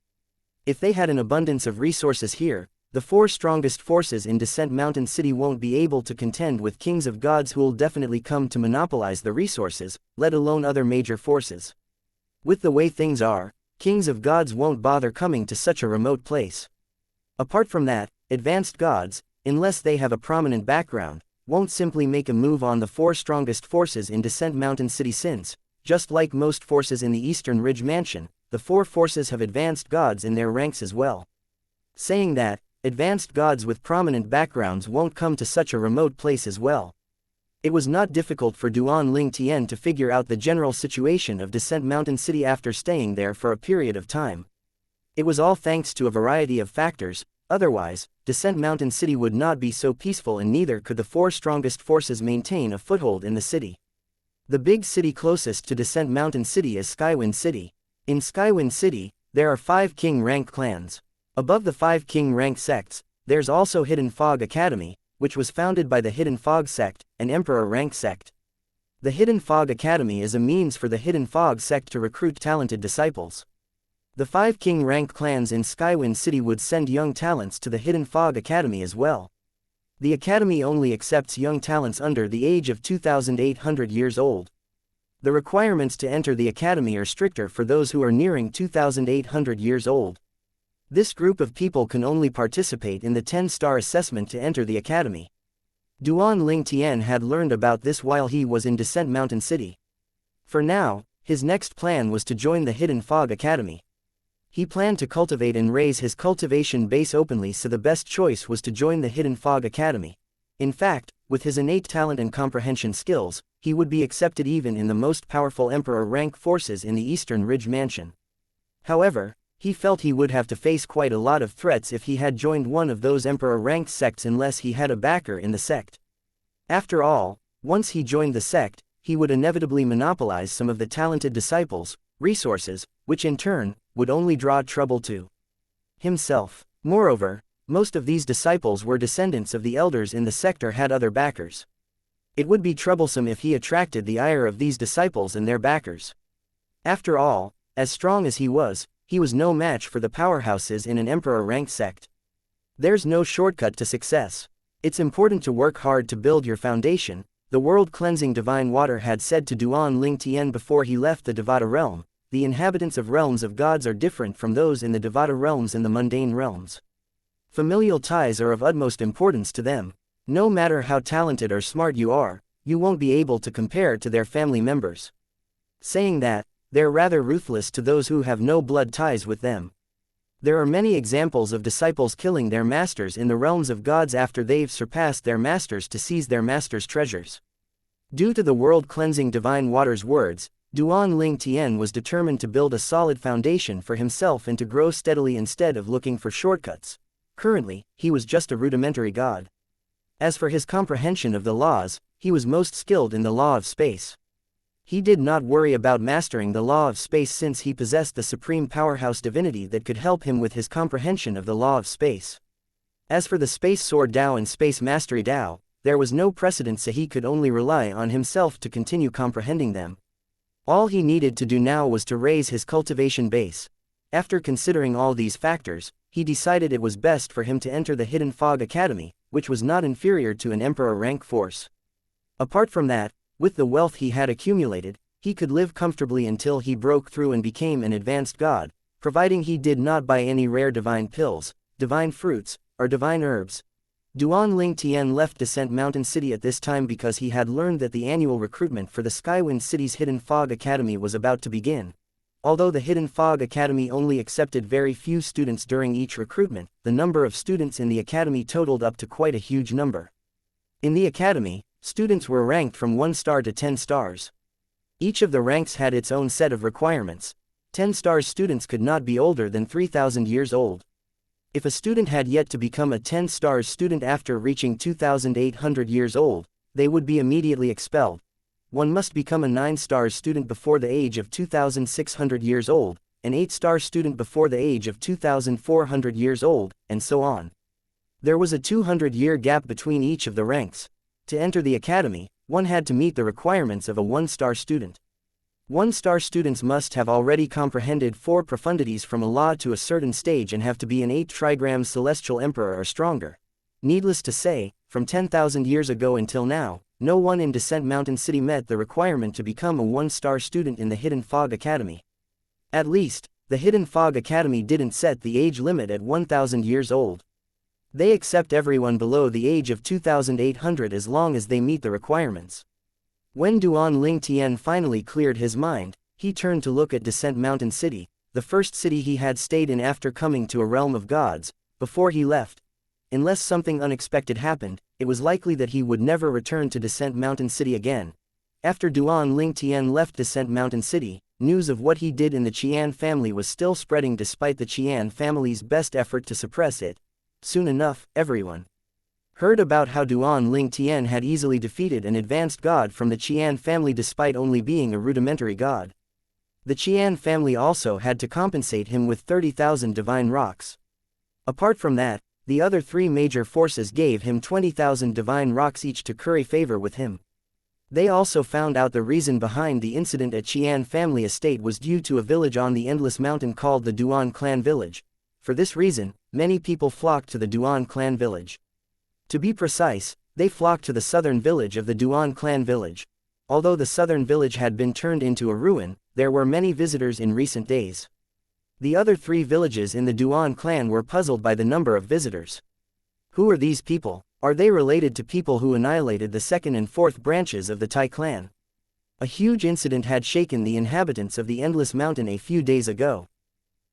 If they had an abundance of resources here, the 4 strongest forces in Descent Mountain City won't be able to contend with kings of gods who'll definitely come to monopolize the resources, let alone other major forces. With the way things are, kings of gods won't bother coming to such a remote place. Apart from that, advanced gods, unless they have a prominent background, won't simply make a move on the 4 strongest forces in Descent Mountain City since, just like most forces in the Eastern Ridge Mansion, the 4 forces have advanced gods in their ranks as well. Saying that, advanced gods with prominent backgrounds won't come to such a remote place as well. It was not difficult for Duan Ling Tian to figure out the general situation of Descent Mountain City after staying there for a period of time. It was all thanks to a variety of factors. Otherwise, Descent Mountain City would not be so peaceful, and neither could the 4 strongest forces maintain a foothold in the city. The big city closest to Descent Mountain City is Skywind City. In Skywind City, there are 5 king rank clans. Above the 5 king rank sects, there's also Hidden Fog Academy, which was founded by the Hidden Fog sect, an emperor rank sect. The Hidden Fog Academy is a means for the Hidden Fog sect to recruit talented disciples. The 5 king rank clans in Skywind City would send young talents to the Hidden Fog Academy as well. The academy only accepts young talents under the age of 2,800 years old. The requirements to enter the academy are stricter for those who are nearing 2,800 years old. This group of people can only participate in the 10-star assessment to enter the academy. Duan Ling Tian had learned about this while he was in Descent Mountain City. For now, his next plan was to join the Hidden Fog Academy. He planned to cultivate and raise his cultivation base openly, so the best choice was to join the Hidden Fog Academy. In fact, with his innate talent and comprehension skills, he would be accepted even in the most powerful emperor rank forces in the Eastern Ridge Mansion. However, he felt he would have to face quite a lot of threats if he had joined one of those emperor-ranked sects unless he had a backer in the sect. After all, once he joined the sect, he would inevitably monopolize some of the talented disciples' resources, which in turn, would only draw trouble to himself. Moreover, most of these disciples were descendants of the elders in the sect or had other backers. It would be troublesome if he attracted the ire of these disciples and their backers. After all, as strong as he was no match for the powerhouses in an emperor-ranked sect. There's no shortcut to success. It's important to work hard to build your foundation, the world-cleansing divine water had said to Duan Ling Tian before he left the Devata realm, the inhabitants of realms of gods are different from those in the Devata realms and the mundane realms. Familial ties are of utmost importance to them. No matter how talented or smart you are, you won't be able to compare to their family members. Saying that, they're rather ruthless to those who have no blood ties with them. There are many examples of disciples killing their masters in the realms of gods after they've surpassed their masters to seize their masters' treasures. Due to the world-cleansing divine water's words, Duan Ling Tian was determined to build a solid foundation for himself and to grow steadily instead of looking for shortcuts. Currently, he was just a rudimentary god. As for his comprehension of the laws, he was most skilled in the law of space. He did not worry about mastering the law of space since he possessed the supreme powerhouse divinity that could help him with his comprehension of the law of space. As for the space sword Dao and space mastery Dao, there was no precedent, so he could only rely on himself to continue comprehending them. All he needed to do now was to raise his cultivation base. After considering all these factors, he decided it was best for him to enter the Hidden Fog Academy, which was not inferior to an emperor rank force. Apart from that, with the wealth he had accumulated, he could live comfortably until he broke through and became an advanced god, providing he did not buy any rare divine pills, divine fruits, or divine herbs. Duan Ling Tian left Descent Mountain City at this time because he had learned that the annual recruitment for the Skywind City's Hidden Fog Academy was about to begin. Although the Hidden Fog Academy only accepted very few students during each recruitment, the number of students in the academy totaled up to quite a huge number. In the academy, students were ranked from 1 star to 10 stars. Each of the ranks had its own set of requirements. 10-star students could not be older than 3,000 years old. If a student had yet to become a 10-star student after reaching 2,800 years old, they would be immediately expelled. One must become a 9-star student before the age of 2,600 years old, an 8-star student before the age of 2,400 years old, and so on. There was a 200-year gap between each of the ranks. To enter the academy, one had to meet the requirements of a 1-star student. 1-star students must have already comprehended 4 profundities from a law to a certain stage and have to be an 8 trigrams celestial emperor or stronger. Needless to say, from 10,000 years ago until now, no one in Descent Mountain City met the requirement to become a 1-star student in the Hidden Fog Academy. At least, the Hidden Fog Academy didn't set the age limit at 1,000 years old. They accept everyone below the age of 2,800 as long as they meet the requirements. When Duan Ling Tian finally cleared his mind, he turned to look at Descent Mountain City, the first city he had stayed in after coming to a realm of gods. Before he left, unless something unexpected happened, it was likely that he would never return to Descent Mountain City again. After Duan Ling Tian left Descent Mountain City, news of what he did in the Qian family was still spreading despite the Qian family's best effort to suppress it. Soon enough, everyone heard about how Duan Ling Tian had easily defeated an advanced god from the Qian family despite only being a rudimentary god. The Qian family also had to compensate him with 30,000 divine rocks. Apart from that, the other 3 major forces gave him 20,000 divine rocks each to curry favor with him. They also found out the reason behind the incident at Qian family estate was due to a village on the Endless Mountain called the Duan Clan Village. For this reason, many people flocked to the Duan Clan Village. To be precise, they flocked to the southern village of the Duan Clan Village. Although the southern village had been turned into a ruin, there were many visitors in recent days. The other 3 villages in the Duan clan were puzzled by the number of visitors. Who are these people? Are they related to people who annihilated the 2nd and 4th branches of the Tai clan? A huge incident had shaken the inhabitants of the Endless Mountain a few days ago.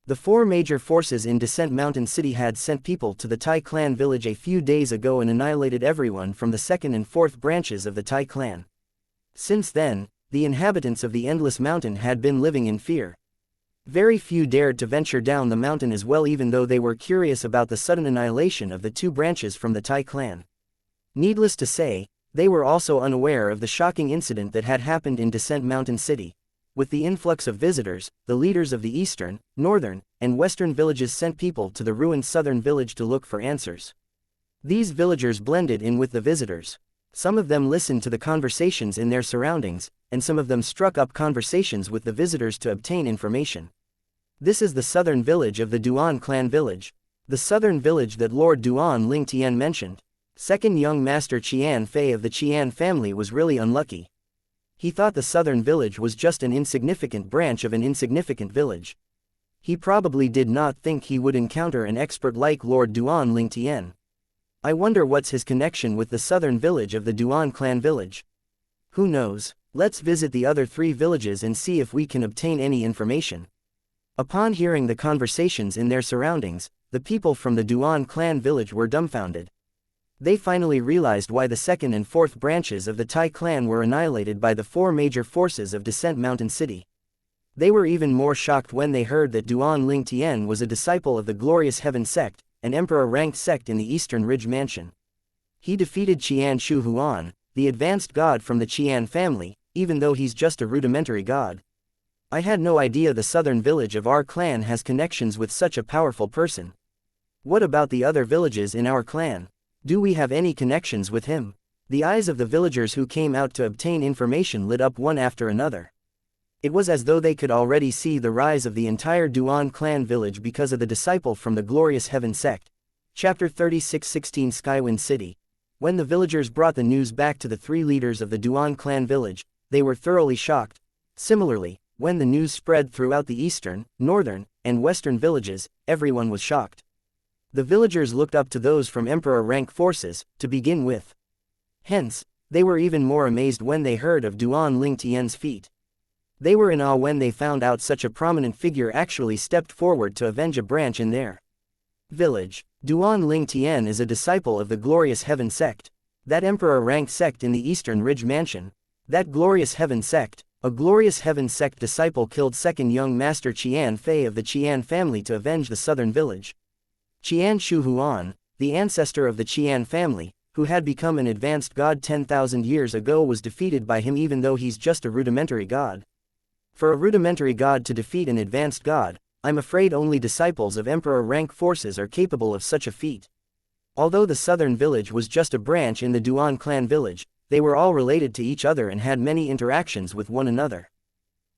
The 4 major forces in Descent Mountain City had sent people to the Tai clan village a few days ago and annihilated everyone from the 2nd and 4th branches of the Tai clan. Since then, the inhabitants of the Endless Mountain had been living in fear. Very few dared to venture down the mountain as well, even though they were curious about the sudden annihilation of the 2 branches from the Tai clan. Needless to say, they were also unaware of the shocking incident that had happened in Descent Mountain City. With the influx of visitors, the leaders of the eastern, northern, and western villages sent people to the ruined southern village to look for answers. These villagers blended in with the visitors. Some of them listened to the conversations in their surroundings, and some of them struck up conversations with the visitors to obtain information. This is the southern village of the Duan Clan Village. The southern village that Lord Duan Ling Tian mentioned. Second young master Qian Fei of the Qian family was really unlucky. He thought the southern village was just an insignificant branch of an insignificant village. He probably did not think he would encounter an expert like Lord Duan Lingtian. I wonder what's his connection with the southern village of the Duan clan village. Who knows? Let's visit the other 3 villages and see if we can obtain any information. Upon hearing the conversations in their surroundings, the people from the Duan clan village were dumbfounded. They finally realized why the 2nd and 4th branches of the Tai clan were annihilated by the 4 major forces of Descent Mountain City. They were even more shocked when they heard that Duan Lingtian was a disciple of the Glorious Heaven sect, an emperor-ranked sect in the Eastern Ridge Mansion. He defeated Xianxia Huan, the advanced god from the Qian family, even though he's just a rudimentary god. I had no idea the southern village of our clan has connections with such a powerful person. What about the other villages in our clan? Do we have any connections with him? The eyes of the villagers who came out to obtain information lit up one after another. It was as though they could already see the rise of the entire Duan clan village because of the disciple from the Glorious Heaven sect. Chapter 36:16 Skywind City. When the villagers brought the news back to the 3 leaders of the Duan clan village, they were thoroughly shocked. Similarly, when the news spread throughout the eastern, northern, and western villages, everyone was shocked. The villagers looked up to those from emperor-rank forces, to begin with. Hence, they were even more amazed when they heard of Duan Lingtian's feat. They were in awe when they found out such a prominent figure actually stepped forward to avenge a branch in their village. Duan Lingtian is a disciple of the Glorious Heaven sect. That emperor-ranked sect in the Eastern Ridge Mansion. That Glorious Heaven sect, a Glorious Heaven sect disciple killed 2nd young master Qian Fei of the Qian family to avenge the southern village. Xianxia Huan, the ancestor of the Qian family, who had become an advanced god 10,000 years ago, was defeated by him even though he's just a rudimentary god. For a rudimentary god to defeat an advanced god, I'm afraid only disciples of emperor-rank forces are capable of such a feat. Although the southern village was just a branch in the Duan clan village, they were all related to each other and had many interactions with one another.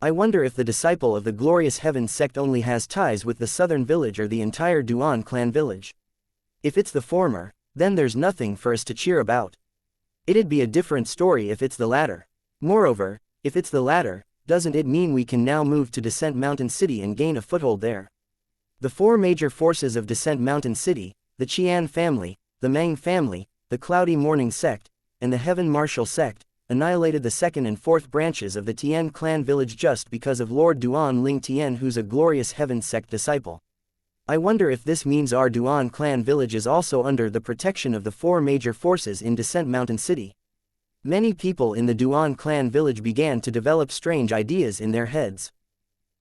I wonder if the disciple of the Glorious Heaven sect only has ties with the southern village or the entire Duan clan village. If it's the former, then there's nothing for us to cheer about. It'd be a different story if it's the latter. Moreover, if it's the latter, doesn't it mean we can now move to Descent Mountain City and gain a foothold there? The 4 major forces of Descent Mountain City, the Qian family, the Meng family, the Cloudy Morning sect, and the Heaven Martial sect, annihilated the 2nd and 4th branches of the Tian clan village just because of Lord Duan Lingtian, who's a Glorious Heaven sect disciple. I wonder if this means our Duan clan village is also under the protection of the 4 major forces in Descent Mountain City. Many people in the Duan clan village began to develop strange ideas in their heads.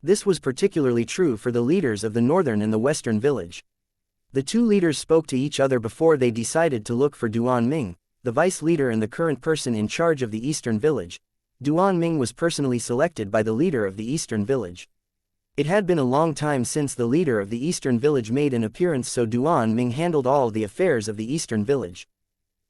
This was particularly true for the leaders of the northern and the western village. The 2 leaders spoke to each other before they decided to look for Duan Ming, the vice leader and the current person in charge of the eastern village. Duan Ming was personally selected by the leader of the eastern village. It had been a long time since the leader of the eastern village made an appearance, so Duan Ming handled all the affairs of the eastern village.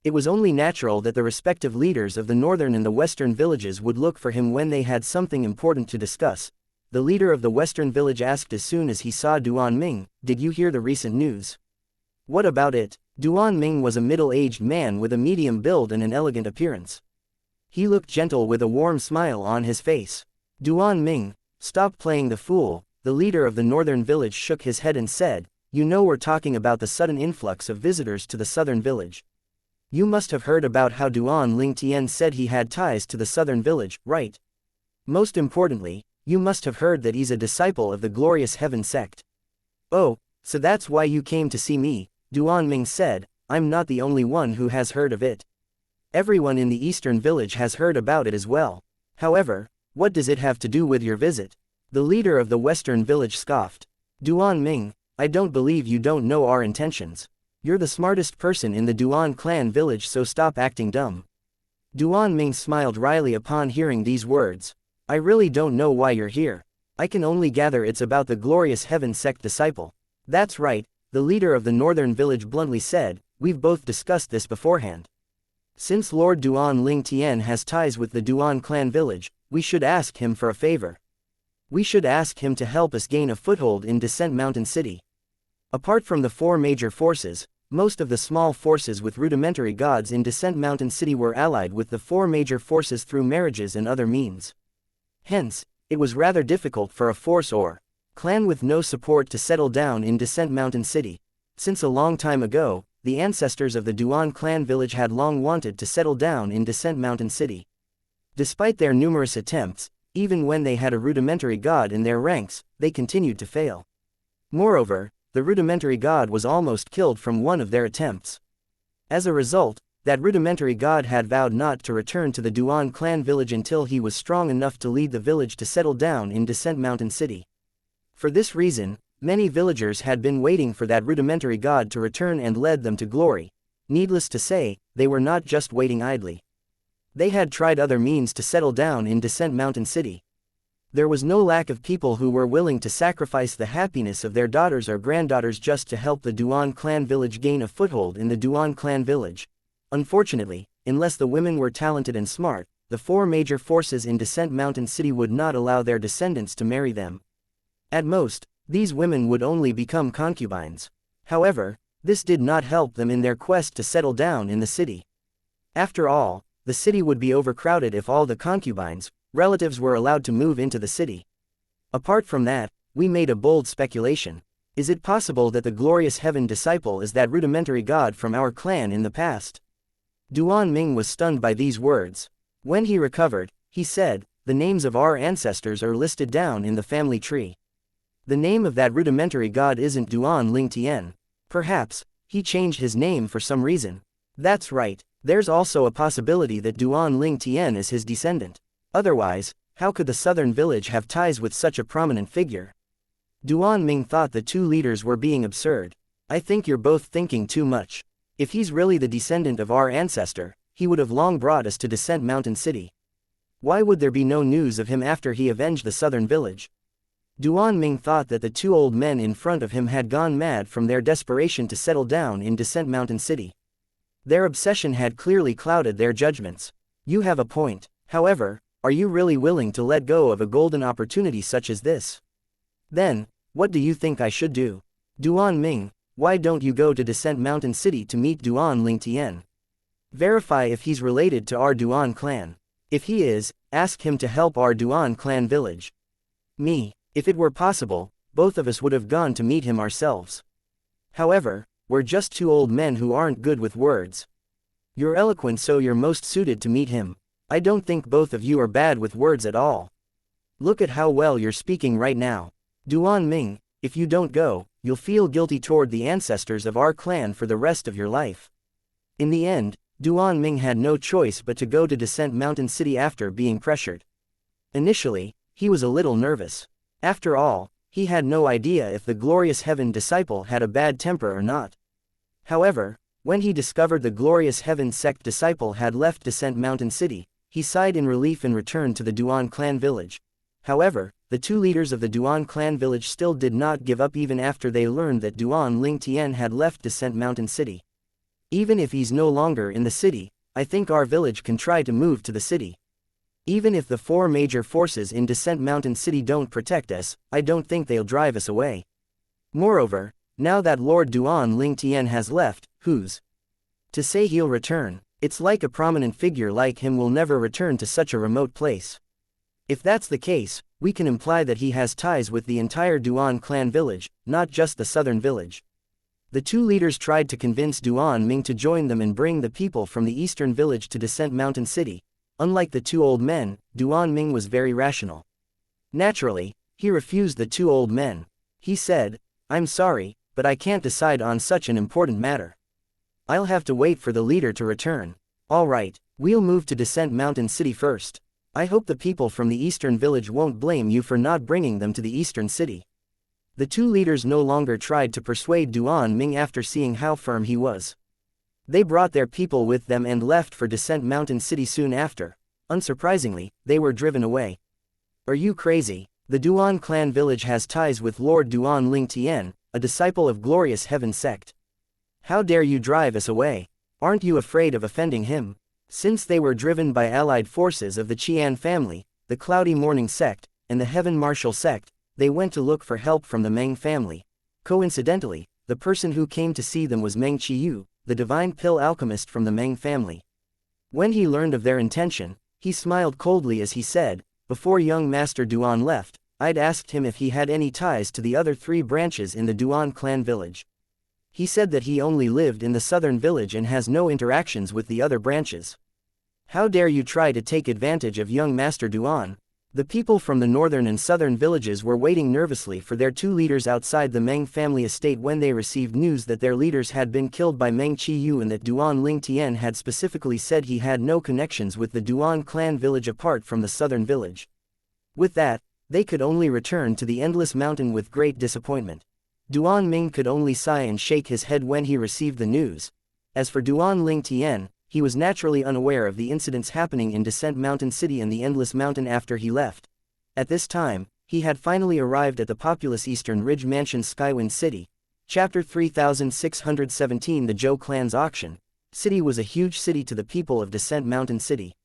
It was only natural that the respective leaders of the northern and the western villages would look for him when they had something important to discuss. The leader of the western village asked as soon as he saw Duan Ming, "Did you hear the recent news?" "What about it?" Duan Ming was a middle-aged man with a medium build and an elegant appearance. He looked gentle with a warm smile on his face. "Duan Ming, stop playing the fool." The leader of the northern village shook his head and said, "You know we're talking about the sudden influx of visitors to the southern village. You must have heard about how Duan Lingtian said he had ties to the southern village, right? Most importantly, you must have heard that he's a disciple of the Glorious Heaven sect." "Oh, so that's why you came to see me," Duan Ming said. "I'm not the only one who has heard of it. Everyone in the eastern village has heard about it as well. However, what does it have to do with your visit?" The leader of the western village scoffed. "Duan Ming, I don't believe you don't know our intentions. You're the smartest person in the Duan clan village, so stop acting dumb." Duan Ming smiled wryly upon hearing these words. "I really don't know why you're here. I can only gather it's about the Glorious Heaven sect disciple." "That's right," the leader of the northern village bluntly said, "we've both discussed this beforehand. Since Lord Duan Lingtian has ties with the Duan clan village, we should ask him for a favor. We should ask him to help us gain a foothold in Descent Mountain City. Apart from the 4 major forces, most of the small forces with rudimentary gods in Descent Mountain City were allied with the four major forces through marriages and other means. Hence, it was rather difficult for a force or clan with no support to settle down in Descent Mountain City, since a long time ago, the ancestors of the Duan clan village had long wanted to settle down in Descent Mountain City. Despite their numerous attempts, even when they had a rudimentary god in their ranks, they continued to fail. Moreover, the rudimentary god was almost killed from one of their attempts. As a result, that rudimentary god had vowed not to return to the Duan clan village until he was strong enough to lead the village to settle down in Descent Mountain City. For this reason, many villagers had been waiting for that rudimentary god to return and lead them to glory. Needless to say, they were not just waiting idly. They had tried other means to settle down in Descent Mountain City. There was no lack of people who were willing to sacrifice the happiness of their daughters or granddaughters just to help the Duan clan village gain a foothold in the Duan clan village. Unfortunately, unless the women were talented and smart, the four major forces in Descent Mountain City would not allow their descendants to marry them. At most, these women would only become concubines. However, this did not help them in their quest to settle down in the city. After all, the city would be overcrowded if all the concubines, relatives were allowed to move into the city. Apart from that, we made a bold speculation. Is it possible that the glorious heaven disciple is that rudimentary god from our clan in the past? Duan Ming was stunned by these words. When he recovered, he said, "The names of our ancestors are listed down in the family tree. The name of that rudimentary god isn't Duan Ling Tian. Perhaps, he changed his name for some reason. That's right, there's also a possibility that Duan Ling Tian is his descendant. Otherwise, how could the southern village have ties with such a prominent figure?" Duan Ming thought the two leaders were being absurd. "I think you're both thinking too much. If he's really the descendant of our ancestor, he would have long brought us to Descent Mountain City. Why would there be no news of him after he avenged the southern village?" Duan Ming thought that the two old men in front of him had gone mad from their desperation to settle down in Descent Mountain City. Their obsession had clearly clouded their judgments. You have a point. However, are you really willing to let go of a golden opportunity such as this? Then, what do you think I should do? Duan Ming, why don't you go to Descent Mountain City to meet Duan Ling Tian? Verify if he's related to our Duan clan. If he is, ask him to help our Duan clan village. Me. If it were possible, both of us would have gone to meet him ourselves. However, we're just two old men who aren't good with words. You're eloquent, so you're most suited to meet him. I don't think both of you are bad with words at all. Look at how well you're speaking right now. Duan Ming, if you don't go, you'll feel guilty toward the ancestors of our clan for the rest of your life." In the end, Duan Ming had no choice but to go to Descent Mountain City after being pressured. Initially, he was a little nervous. After all, he had no idea if the glorious heaven disciple had a bad temper or not. However, when he discovered the glorious heaven sect disciple had left Descent Mountain City, he sighed in relief and returned to the Duan clan village. However, the two leaders of the Duan clan village still did not give up even after they learned that Duan Ling Tian had left Descent Mountain City. "Even if he's no longer in the city, I think our village can try to move to the city. Even if the four major forces in Descent Mountain City don't protect us, I don't think they'll drive us away. Moreover, now that Lord Duan Ling Tian has left, who's to say he'll return? It's like a prominent figure like him will never return to such a remote place. If that's the case, we can imply that he has ties with the entire Duan clan village, not just the southern village." The two leaders tried to convince Duan Ming to join them and bring the people from the eastern village to Descent Mountain City. Unlike the two old men, Duan Ming was very rational. Naturally, he refused the two old men. He said, "I'm sorry, but I can't decide on such an important matter. I'll have to wait for the leader to return." "All right, we'll move to Descent Mountain City first. I hope the people from the eastern village won't blame you for not bringing them to the eastern city." The two leaders no longer tried to persuade Duan Ming after seeing how firm he was. They brought their people with them and left for Descent Mountain City soon after. Unsurprisingly, they were driven away. "Are you crazy? The Duan clan village has ties with Lord Duan Ling Tian, a disciple of Glorious Heaven sect. How dare you drive us away? Aren't you afraid of offending him?" Since they were driven by allied forces of the Qian family, the Cloudy Morning sect, and the Heaven Martial sect, they went to look for help from the Meng family. Coincidentally, the person who came to see them was Meng Qiyu, the divine pill alchemist from the Meng family. When he learned of their intention, he smiled coldly as he said, "Before young Master Duan left, I'd asked him if he had any ties to the other 3 branches in the Duan clan village. He said that he only lived in the southern village and has no interactions with the other branches. How dare you try to take advantage of young Master Duan?" The people from the northern and southern villages were waiting nervously for their 2 leaders outside the Meng family estate when they received news that their leaders had been killed by Meng Qiyu and that Duan Lingtian had specifically said he had no connections with the Duan clan village apart from the southern village. With that, they could only return to the Endless Mountain with great disappointment. Duan Ming could only sigh and shake his head when he received the news. As for Duan Lingtian, he was naturally unaware of the incidents happening in Descent Mountain City and the Endless Mountain after he left. At this time, he had finally arrived at the populous Eastern Ridge Mansion Skywind City. Chapter 3617 The Zhou Clan's Auction. City was a huge city to the people of Descent Mountain City.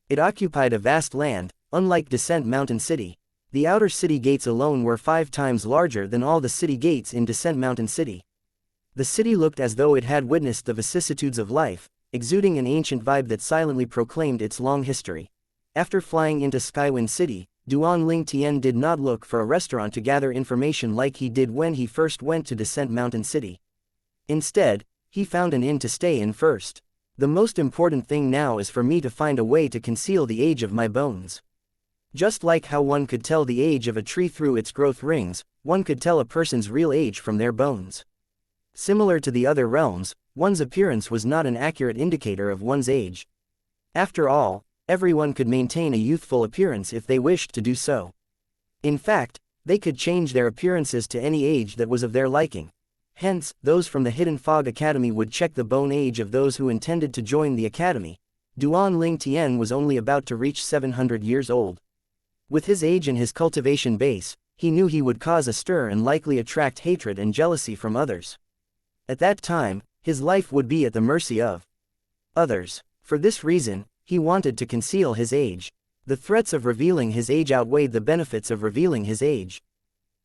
It occupied a vast land. Unlike Descent Mountain City, the outer city gates alone were 5 times larger than all the city gates in Descent Mountain City. The city looked as though it had witnessed the vicissitudes of life, exuding an ancient vibe that silently proclaimed its long history. After flying into Skywind City, Duan Lingtian did not look for a restaurant to gather information like he did when he first went to Descent Mountain City. Instead, he found an inn to stay in first. The most important thing now is for me to find a way to conceal the age of my bones. Just like how one could tell the age of a tree through its growth rings, one could tell a person's real age from their bones. Similar to the other realms, one's appearance was not an accurate indicator of one's age. After all, everyone could maintain a youthful appearance if they wished to do so. In fact, they could change their appearances to any age that was of their liking. Hence, those from the Hidden Fog Academy would check the bone age of those who intended to join the academy. Duan Lingtian was only about to reach 700 years old. With his age and his cultivation base, he knew he would cause a stir and likely attract hatred and jealousy from others. At that time, his life would be at the mercy of others. For this reason, he wanted to conceal his age. The threats of revealing his age outweighed the benefits of revealing his age.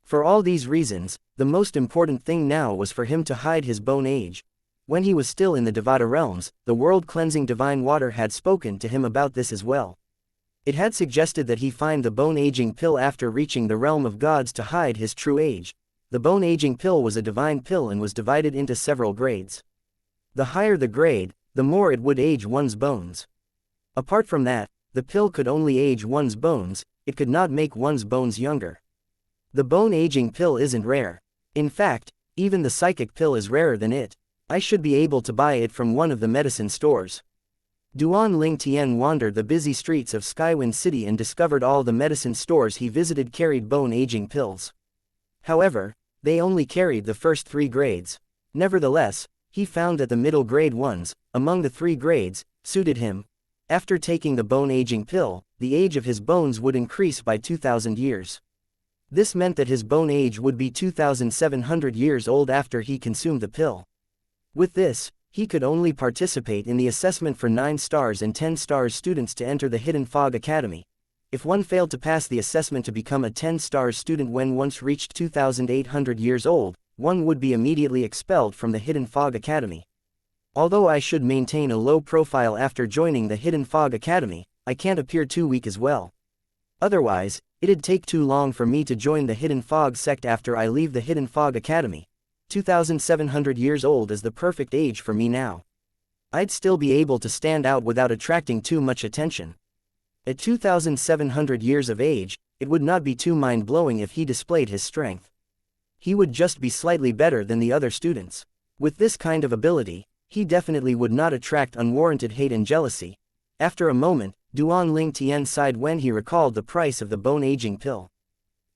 For all these reasons, the most important thing now was for him to hide his bone age. When he was still in the Devata realms, the world-cleansing divine water had spoken to him about this as well. It had suggested that he find the bone-aging pill after reaching the realm of gods to hide his true age. The bone-aging pill was a divine pill and was divided into several grades. The higher the grade, the more it would age one's bones. Apart from that, the pill could only age one's bones, it could not make one's bones younger. The bone-aging pill isn't rare. In fact, even the psychic pill is rarer than it. I should be able to buy it from one of the medicine stores. Duan Lingtian wandered the busy streets of Skywind City and discovered all the medicine stores he visited carried bone-aging pills. However, they only carried the first 3 grades. Nevertheless, he found that the middle grade ones, among the 3 grades, suited him. After taking the bone-aging pill, the age of his bones would increase by 2,000 years. This meant that his bone age would be 2,700 years old after he consumed the pill. With this, he could only participate in the assessment for 9 stars and 10 stars students to enter the Hidden Fog Academy. If one failed to pass the assessment to become a 10 stars student when once reached 2,800 years old, one would be immediately expelled from the Hidden Fog Academy. Although I should maintain a low profile after joining the Hidden Fog Academy, I can't appear too weak as well. Otherwise, it'd take too long for me to join the Hidden Fog sect after I leave the Hidden Fog Academy. 2,700 years old is the perfect age for me now. I'd still be able to stand out without attracting too much attention. At 2,700 years of age, it would not be too mind-blowing if he displayed his strength. He would just be slightly better than the other students. With this kind of ability, he definitely would not attract unwarranted hate and jealousy. After a moment, Duan Lingtian sighed when he recalled the price of the bone-aging pill.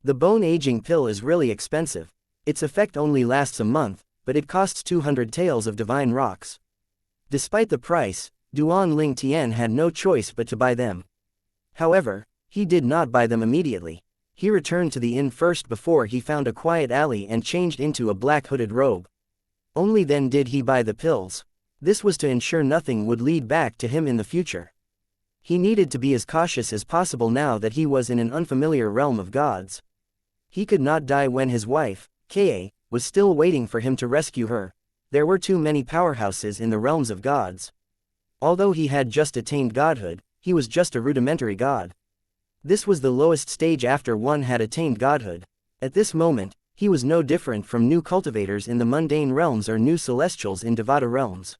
The bone-aging pill is really expensive. Its effect only lasts a month, but it costs 200 taels of divine rocks. Despite the price, Duan Lingtian had no choice but to buy them. However, he did not buy them immediately. He returned to the inn first before he found a quiet alley and changed into a black hooded robe. Only then did he buy the pills. This was to ensure nothing would lead back to him in the future. He needed to be as cautious as possible now that he was in an unfamiliar realm of gods. He could not die when his wife, Ka, was still waiting for him to rescue her. There were too many powerhouses in the realms of gods. Although he had just attained godhood, he was just a rudimentary god. This was the lowest stage after one had attained godhood. At this moment, he was no different from new cultivators in the mundane realms or new celestials in Devata realms.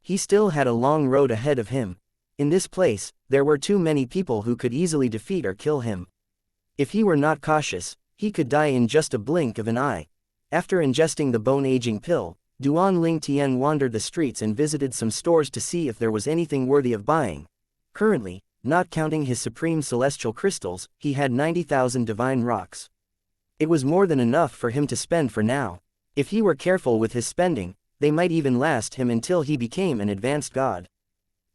He still had a long road ahead of him. In this place, there were too many people who could easily defeat or kill him. If he were not cautious, he could die in just a blink of an eye. After ingesting the bone-aging pill, Duan Ling Tian wandered the streets and visited some stores to see if there was anything worthy of buying. Currently, not counting his supreme celestial crystals, he had 90,000 divine rocks. It was more than enough for him to spend for now. If he were careful with his spending, they might even last him until he became an advanced god.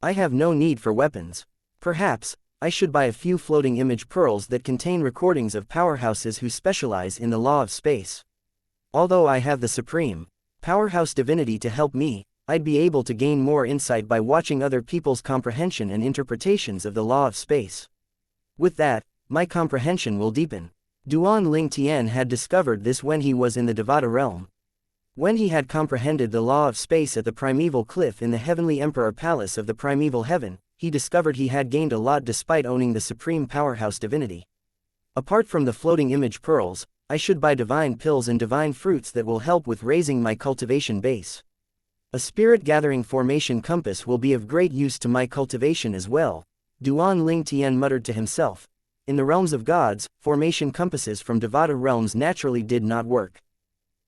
I have no need for weapons. Perhaps, I should buy a few floating image pearls that contain recordings of powerhouses who specialize in the law of space. Although I have the supreme powerhouse divinity to help me, I'd be able to gain more insight by watching other people's comprehension and interpretations of the law of space. With that, my comprehension will deepen. Duan Ling Tian had discovered this when he was in the Devata realm. When he had comprehended the law of space at the primeval cliff in the heavenly emperor palace of the primeval heaven, he discovered he had gained a lot despite owning the supreme powerhouse divinity. Apart from the floating image pearls, I should buy divine pills and divine fruits that will help with raising my cultivation base. A spirit-gathering formation compass will be of great use to my cultivation as well, Duan Ling Tian muttered to himself. In the realms of gods, formation compasses from Devata realms naturally did not work.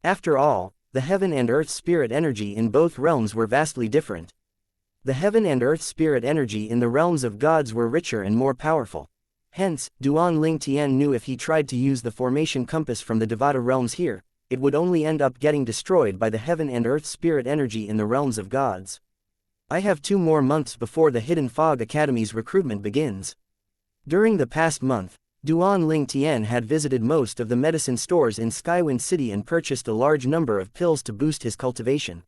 After all, the heaven and earth spirit energy in both realms were vastly different. The heaven and earth spirit energy in the realms of gods were richer and more powerful. Hence, Duan Ling Tian knew if he tried to use the formation compass from the Devata realms here, it would only end up getting destroyed by the heaven and earth spirit energy in the realms of gods. I have 2 more months before the Hidden Fog Academy's recruitment begins. During the past month, Duan Ling Tian had visited most of the medicine stores in Skywind City and purchased a large number of pills to boost his cultivation.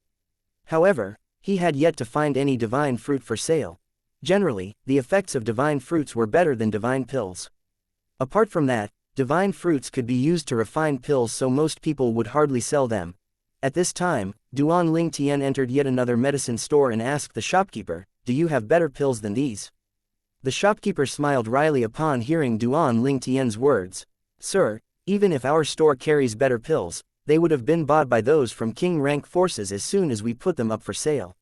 However, he had yet to find any divine fruit for sale. Generally, the effects of divine fruits were better than divine pills. Apart from that, divine fruits could be used to refine pills, so most people would hardly sell them. At this time, Duan Ling Tian entered yet another medicine store and asked the shopkeeper, "Do you have better pills than these?" The shopkeeper smiled wryly upon hearing Duan Ling Tian's words. "Sir, even if our store carries better pills, they would have been bought by those from king rank forces as soon as we put them up for sale.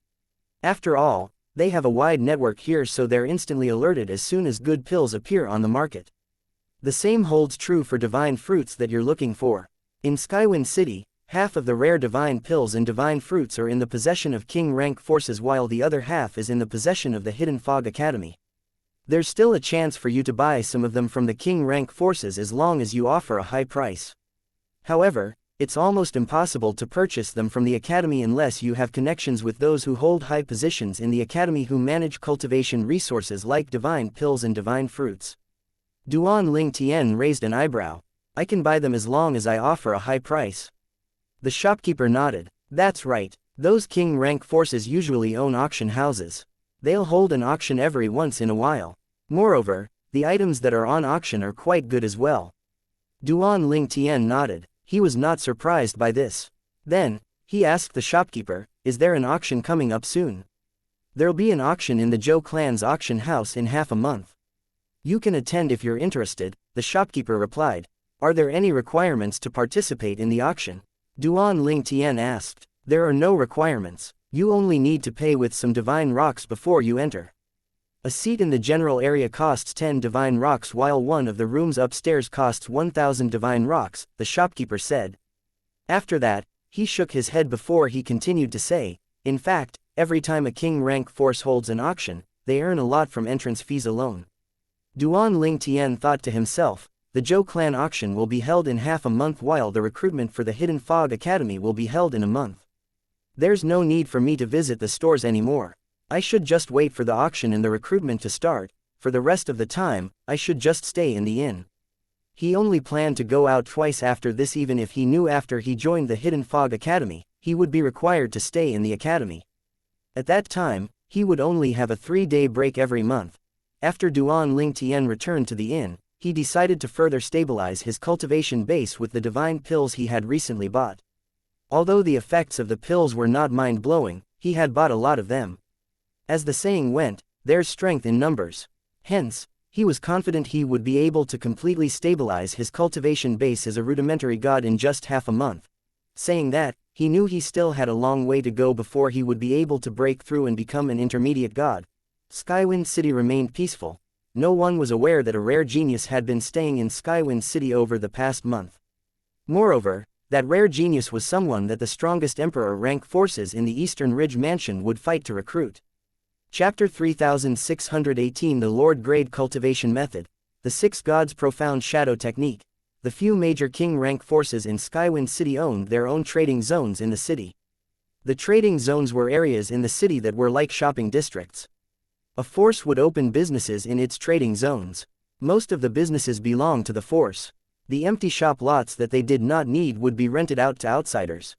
After all, they have a wide network here, so they're instantly alerted as soon as good pills appear on the market. The same holds true for divine fruits that you're looking for. In Skywind City, half of the rare divine pills and divine fruits are in the possession of king rank forces while the other half is in the possession of the Hidden Fog Academy. There's still a chance for you to buy some of them from the king rank forces as long as you offer a high price. However, it's almost impossible to purchase them from the academy unless you have connections with those who hold high positions in the academy who manage cultivation resources like divine pills and divine fruits." Duan Ling Tian raised an eyebrow. "I can buy them as long as I offer a high price." The shopkeeper nodded. "That's right, those king rank forces usually own auction houses. They'll hold an auction every once in a while. Moreover, the items that are on auction are quite good as well." Duan Ling Tian nodded. He was not surprised by this. Then, he asked the shopkeeper, "Is there an auction coming up soon?" "There'll be an auction in the Zhou clan's auction house in half a month. You can attend if you're interested," the shopkeeper replied. "Are there any requirements to participate in the auction?" Duan Ling Tian asked. "There are no requirements. You only need to pay with some divine rocks before you enter. A seat in the general area costs 10 divine rocks while one of the rooms upstairs costs 1,000 divine rocks, the shopkeeper said. After that, he shook his head before he continued to say, "In fact, every time a king rank force holds an auction, they earn a lot from entrance fees alone." Duan Ling Tian thought to himself, the Zhou clan auction will be held in half a month while the recruitment for the Hidden Fog Academy will be held in a month. There's no need for me to visit the stores anymore. I should just wait for the auction and the recruitment to start. For the rest of the time, I should just stay in the inn. He only planned to go out twice after this, even if he knew after he joined the Hidden Fog Academy, he would be required to stay in the academy. At that time, he would only have a 3-day break every month. After Duan Ling Tian returned to the inn, he decided to further stabilize his cultivation base with the divine pills he had recently bought. Although the effects of the pills were not mind-blowing, he had bought a lot of them. As the saying went, there's strength in numbers. Hence, he was confident he would be able to completely stabilize his cultivation base as a rudimentary god in just half a month. Saying that, he knew he still had a long way to go before he would be able to break through and become an intermediate god. Skywind City remained peaceful. No one was aware that a rare genius had been staying in Skywind City over the past month. Moreover, that rare genius was someone that the strongest Emperor rank forces in the Eastern Ridge Mansion would fight to recruit. Chapter 3618 The Lord Grade Cultivation Method. The Six Gods' Profound Shadow Technique. The few major king rank forces in Skywind City owned their own trading zones in the city. The trading zones were areas in the city that were like shopping districts. A force would open businesses in its trading zones. Most of the businesses belonged to the force. The empty shop lots that they did not need would be rented out to outsiders.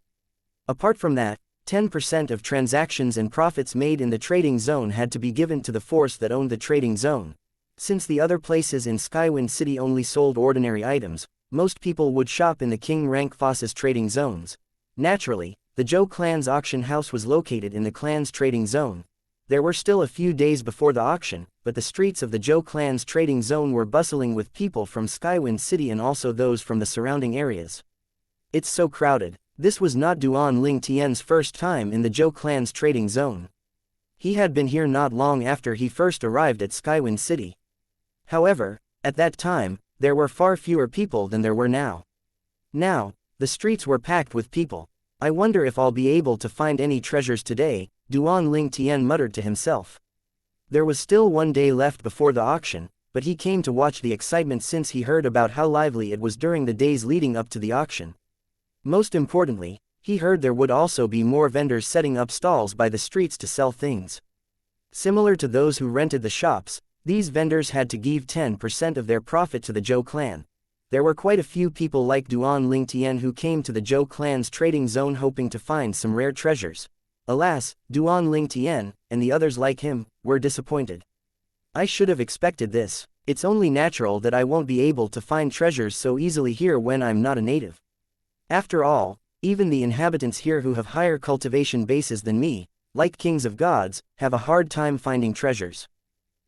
Apart from that, 10% of transactions and profits made in the trading zone had to be given to the force that owned the trading zone. Since the other places in Skywind City only sold ordinary items, most people would shop in the king rank forces trading zones. Naturally, the Zhou clan's auction house was located in the clan's trading zone. There were still a few days before the auction, but the streets of the Zhou clan's trading zone were bustling with people from Skywind City and also those from the surrounding areas. It's so crowded. This was not Duan Ling Tian's first time in the Zhou clan's trading zone. He had been here not long after he first arrived at Skywind City. However, at that time, there were far fewer people than there were now. Now, the streets were packed with people. I wonder if I'll be able to find any treasures today, Duan Ling Tian muttered to himself. There was still one day left before the auction, but he came to watch the excitement since he heard about how lively it was during the days leading up to the auction. Most importantly, he heard there would also be more vendors setting up stalls by the streets to sell things. Similar to those who rented the shops, these vendors had to give 10% of their profit to the Zhou clan. There were quite a few people like Duan Ling Tian who came to the Zhou clan's trading zone hoping to find some rare treasures. Alas, Duan Ling Tian, and the others like him, were disappointed. I should have expected this. It's only natural that I won't be able to find treasures so easily here when I'm not a native. After all, even the inhabitants here who have higher cultivation bases than me, like kings of gods, have a hard time finding treasures.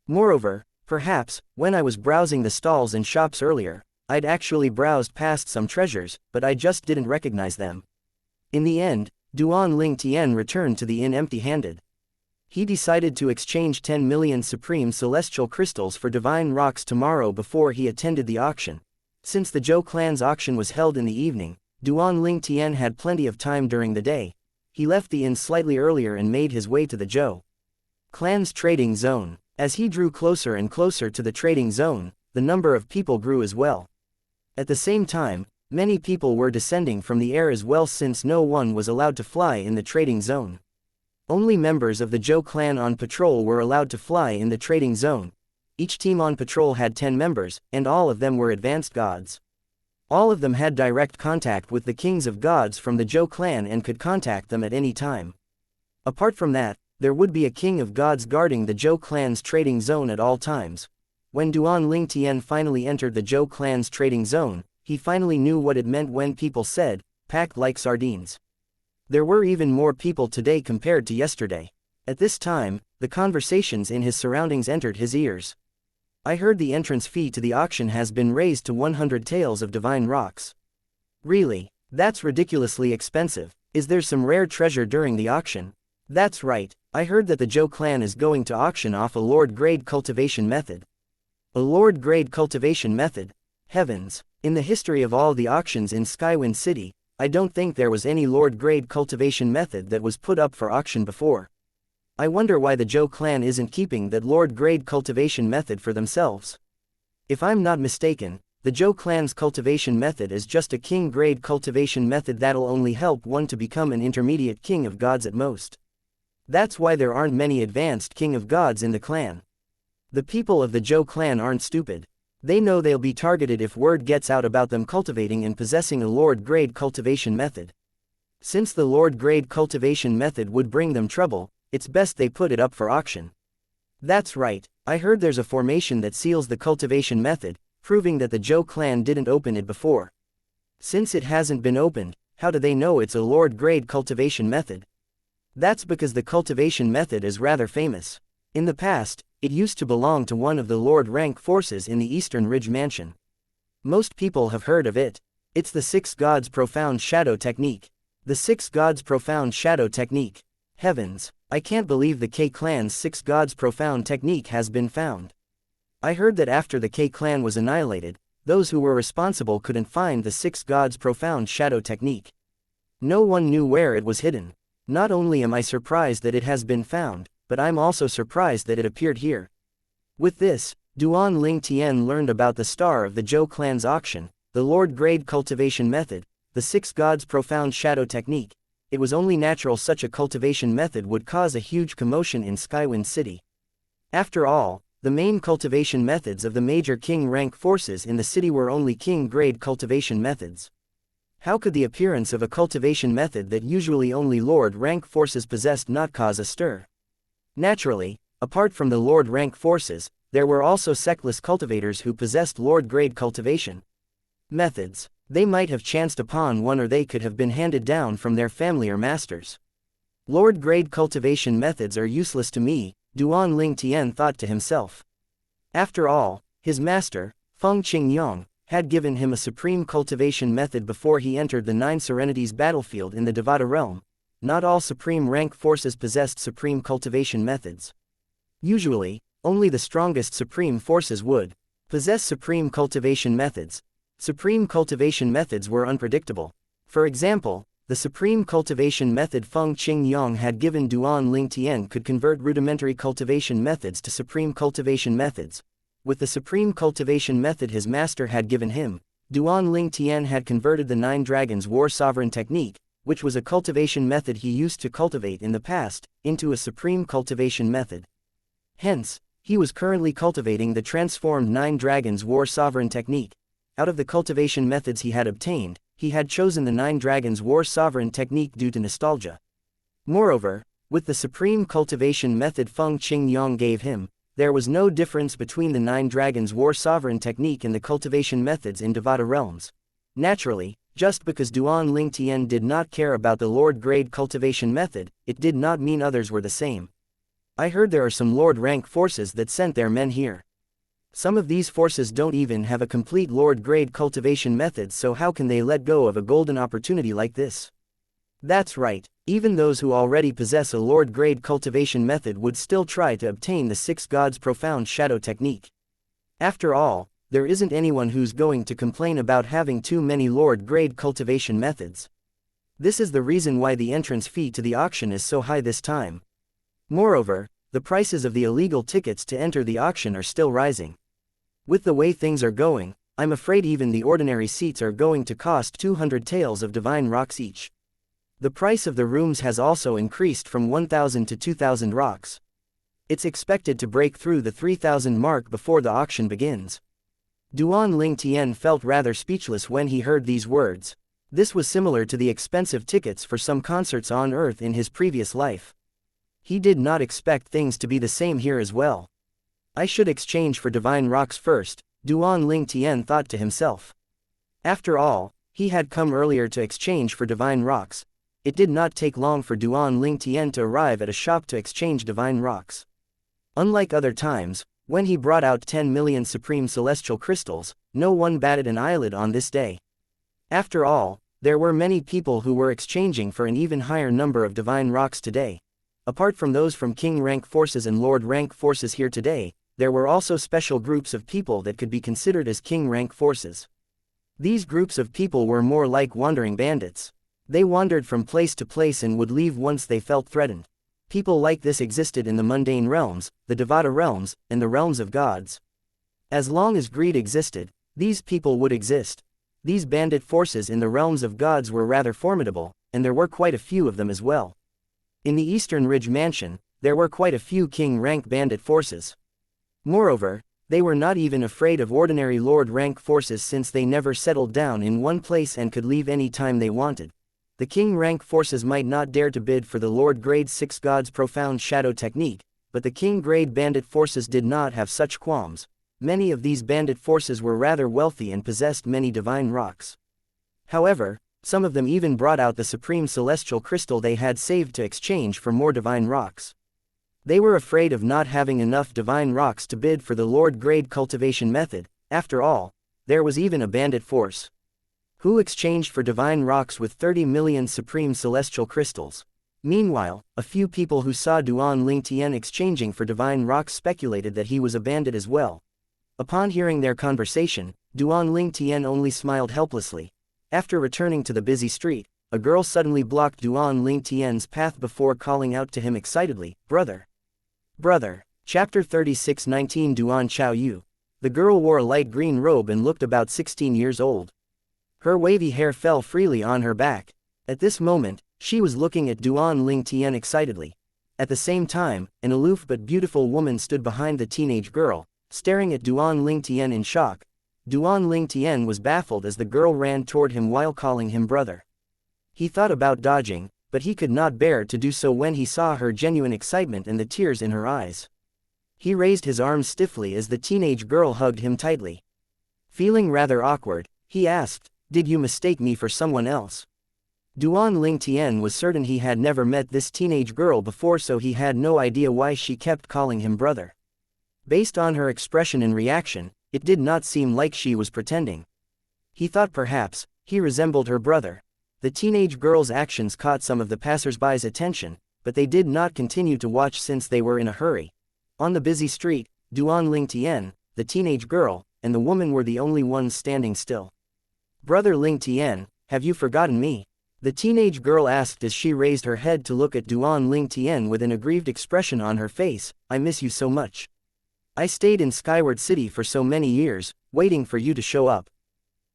Moreover, perhaps, when I was browsing the stalls and shops earlier, I'd actually browsed past some treasures, but I just didn't recognize them. In the end, Duan Ling Tian returned to the inn empty-handed. He decided to exchange 10 million supreme celestial crystals for divine rocks tomorrow before he attended the auction. Since the Zhou clan's auction was held in the evening, Duan Ling Tian had plenty of time during the day. He left the inn slightly earlier and made his way to the Zhou clan's trading zone. As he drew closer and closer to the trading zone, the number of people grew as well. At the same time, many people were descending from the air as well since no one was allowed to fly in the trading zone. Only members of the Zhou clan on patrol were allowed to fly in the trading zone. Each team on patrol had 10 members, and all of them were advanced gods. All of them had direct contact with the kings of gods from the Zhou clan and could contact them at any time. Apart from that, there would be a king of gods guarding the Zhou clan's trading zone at all times. When Duan Ling Tian finally entered the Zhou clan's trading zone, he finally knew what it meant when people said, packed like sardines. There were even more people today compared to yesterday. At this time, the conversations in his surroundings entered his ears. I heard the entrance fee to the auction has been raised to 100 taels of divine rocks. Really? That's ridiculously expensive. Is there some rare treasure during the auction? That's right, I heard that the Zhou clan is going to auction off a Lord-grade cultivation method. A Lord-grade cultivation method? Heavens! In the history of all the auctions in Skywind City, I don't think there was any Lord-grade cultivation method that was put up for auction before. I wonder why the Zhou clan isn't keeping that Lord-grade cultivation method for themselves. If I'm not mistaken, the Zhou clan's cultivation method is just a king-grade cultivation method that'll only help one to become an intermediate king of gods at most. That's why there aren't many advanced king of gods in the clan. The people of the Zhou clan aren't stupid. They know they'll be targeted if word gets out about them cultivating and possessing a Lord-grade cultivation method. Since the Lord-grade cultivation method would bring them trouble, it's best they put it up for auction. That's right, I heard there's a formation that seals the cultivation method, proving that the Zhou clan didn't open it before. Since it hasn't been opened, how do they know it's a Lord-grade cultivation method? That's because the cultivation method is rather famous. In the past, it used to belong to one of the Lord rank forces in the Eastern Ridge Mansion. Most people have heard of it. It's the Six Gods Profound Shadow Technique. The Six Gods Profound Shadow Technique. Heavens, I can't believe the K-Clan's Six Gods Profound Technique has been found. I heard that after the K-Clan was annihilated, those who were responsible couldn't find the Six Gods Profound Shadow Technique. No one knew where it was hidden. Not only am I surprised that it has been found, but I'm also surprised that it appeared here. With this, Duan Ling Tian learned about the star of the Zhou clan's auction, the Lord-grade cultivation method, the Six Gods Profound Shadow Technique. It was only natural such a cultivation method would cause a huge commotion in Skywind City. After all, the main cultivation methods of the major king rank forces in the city were only king-grade cultivation methods. How could the appearance of a cultivation method that usually only Lord rank forces possessed not cause a stir? Naturally, apart from the Lord rank forces, there were also sectless cultivators who possessed Lord-grade cultivation methods. They might have chanced upon one, or they could have been handed down from their family or masters. Lord-grade cultivation methods are useless to me, Duan Ling Tian thought to himself. After all, his master, Feng Qingyong, had given him a supreme cultivation method before he entered the Nine Serenities battlefield in the Devata realm. Not all supreme rank forces possessed supreme cultivation methods. Usually, only the strongest supreme forces would possess supreme cultivation methods. Supreme cultivation methods were unpredictable. For example, the supreme cultivation method Feng Qingyong had given Duan Ling Tian could convert rudimentary cultivation methods to supreme cultivation methods. With the supreme cultivation method his master had given him, Duan Ling Tian had converted the Nine Dragons War Sovereign Technique, which was a cultivation method he used to cultivate in the past, into a supreme cultivation method. Hence, he was currently cultivating the transformed Nine Dragons War Sovereign Technique. Out of the cultivation methods he had obtained, he had chosen the Nine Dragons War Sovereign Technique due to nostalgia. Moreover, with the supreme cultivation method Feng Qingyong gave him, there was no difference between the Nine Dragons War Sovereign Technique and the cultivation methods in Devata realms. Naturally, just because Duan Ling Tian did not care about the Lord-grade cultivation method, it did not mean others were the same. I heard there are some Lord-rank forces that sent their men here. Some of these forces don't even have a complete Lord-grade cultivation method, so how can they let go of a golden opportunity like this? That's right, even those who already possess a Lord-grade cultivation method would still try to obtain the Six Gods Profound Shadow Technique. After all, there isn't anyone who's going to complain about having too many Lord-grade cultivation methods. This is the reason why the entrance fee to the auction is so high this time. Moreover, the prices of the illegal tickets to enter the auction are still rising. With the way things are going, I'm afraid even the ordinary seats are going to cost 200 taels of divine rocks each. The price of the rooms has also increased from 1,000 to 2,000 rocks. It's expected to break through the 3,000 mark before the auction begins. Duan Ling Tian felt rather speechless when he heard these words. This was similar to the expensive tickets for some concerts on Earth in his previous life. He did not expect things to be the same here as well. I should exchange for divine rocks first, Duan Ling Tian thought to himself. After all, he had come earlier to exchange for divine rocks. It did not take long for Duan Ling Tian to arrive at a shop to exchange divine rocks. Unlike other times, when he brought out 10 million supreme celestial crystals, no one batted an eyelid on this day. After all, there were many people who were exchanging for an even higher number of divine rocks today. Apart from those from king rank forces and lord rank forces here today, there were also special groups of people that could be considered as king rank forces. These groups of people were more like wandering bandits. They wandered from place to place and would leave once they felt threatened. People like this existed in the mundane realms, the Devata realms, and the realms of gods. As long as greed existed, these people would exist. These bandit forces in the realms of gods were rather formidable, and there were quite a few of them as well. In the Eastern Ridge Mansion, there were quite a few king rank bandit forces. Moreover, they were not even afraid of ordinary lord rank forces since they never settled down in one place and could leave any time they wanted. The king rank forces might not dare to bid for the Lord grade 6 Gods Profound Shadow Technique, but the king grade bandit forces did not have such qualms. Many of these bandit forces were rather wealthy and possessed many divine rocks. However, Some of them even brought out the supreme celestial crystal they had saved to exchange for more divine rocks. They were afraid of not having enough divine rocks to bid for the Lord-grade cultivation method. After all, there was even a bandit force who exchanged for divine rocks with 30 million supreme celestial crystals. Meanwhile, a few people who saw Duan Lingtian exchanging for divine rocks speculated that he was a bandit as well. Upon hearing their conversation, Duan Lingtian only smiled helplessly. After returning to the busy street, a girl suddenly blocked Duan Lingtian's path before calling out to him excitedly, "Brother! Brother!" Chapter 36:19 Duan Chao Yu. The girl wore a light green robe and looked about 16 years old. Her wavy hair fell freely on her back. At this moment, she was looking at Duan Lingtian excitedly. At the same time, an aloof but beautiful woman stood behind the teenage girl, staring at Duan Lingtian in shock. Duan Lingtian was baffled as the girl ran toward him while calling him brother. He thought about dodging, but he could not bear to do so when he saw her genuine excitement and the tears in her eyes. He raised his arms stiffly as the teenage girl hugged him tightly. Feeling rather awkward, he asked, "Did you mistake me for someone else?" Duan Lingtian was certain he had never met this teenage girl before, so he had no idea why she kept calling him brother. Based on her expression and reaction, it did not seem like she was pretending. He thought perhaps he resembled her brother. The teenage girl's actions caught some of the passers-by's attention, but they did not continue to watch since they were in a hurry. On the busy street, Duan Lingtian, the teenage girl, and the woman were the only ones standing still. "Brother Lingtian, have you forgotten me?" the teenage girl asked as she raised her head to look at Duan Lingtian with an aggrieved expression on her face. "I miss you so much. I stayed in Skyward City for so many years, waiting for you to show up.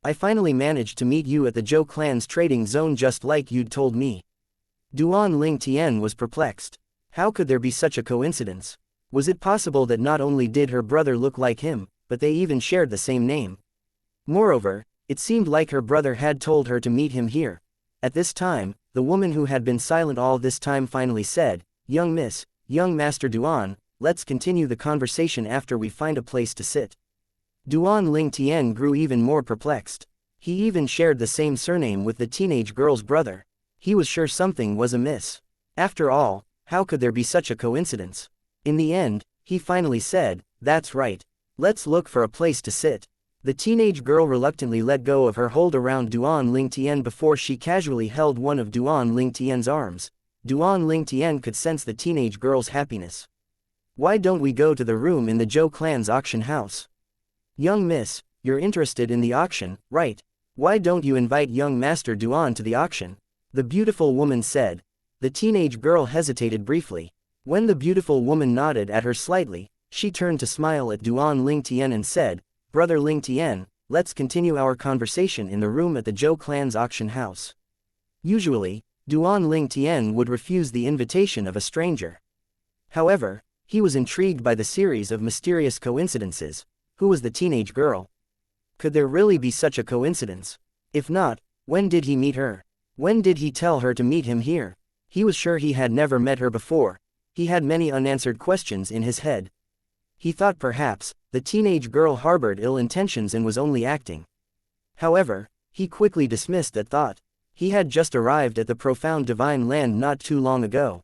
I finally managed to meet you at the Zhou clan's trading zone just like you'd told me." Duan Lingtian was perplexed. How could there be such a coincidence? Was it possible that not only did her brother look like him, but they even shared the same name? Moreover, it seemed like her brother had told her to meet him here. At this time, the woman who had been silent all this time finally said, "Young Miss, young Master Duan, let's continue the conversation after we find a place to sit." Duan Lingtian grew even more perplexed. He even shared the same surname with the teenage girl's brother. He was sure something was amiss. After all, how could there be such a coincidence? In the end, he finally said, "That's right. Let's look for a place to sit." The teenage girl reluctantly let go of her hold around Duan Lingtian before she casually held one of Duan Lingtian's arms. Duan Lingtian could sense the teenage girl's happiness. "Why don't we go to the room in the Zhou clan's auction house?" "Young miss, you're interested in the auction, right? Why don't you invite young Master Duan to the auction?" the beautiful woman said. The teenage girl hesitated briefly. When the beautiful woman nodded at her slightly, she turned to smile at Duan Lingtian and said, "Brother Lingtian, let's continue our conversation in the room at the Zhou clan's auction house." Usually, Duan Lingtian would refuse the invitation of a stranger. However, he was intrigued by the series of mysterious coincidences. Who was the teenage girl? Could there really be such a coincidence? If not, when did he meet her? When did he tell her to meet him here? He was sure he had never met her before. He had many unanswered questions in his head. He thought perhaps the teenage girl harbored ill intentions and was only acting. However, he quickly dismissed that thought. He had just arrived at the profound divine land not too long ago.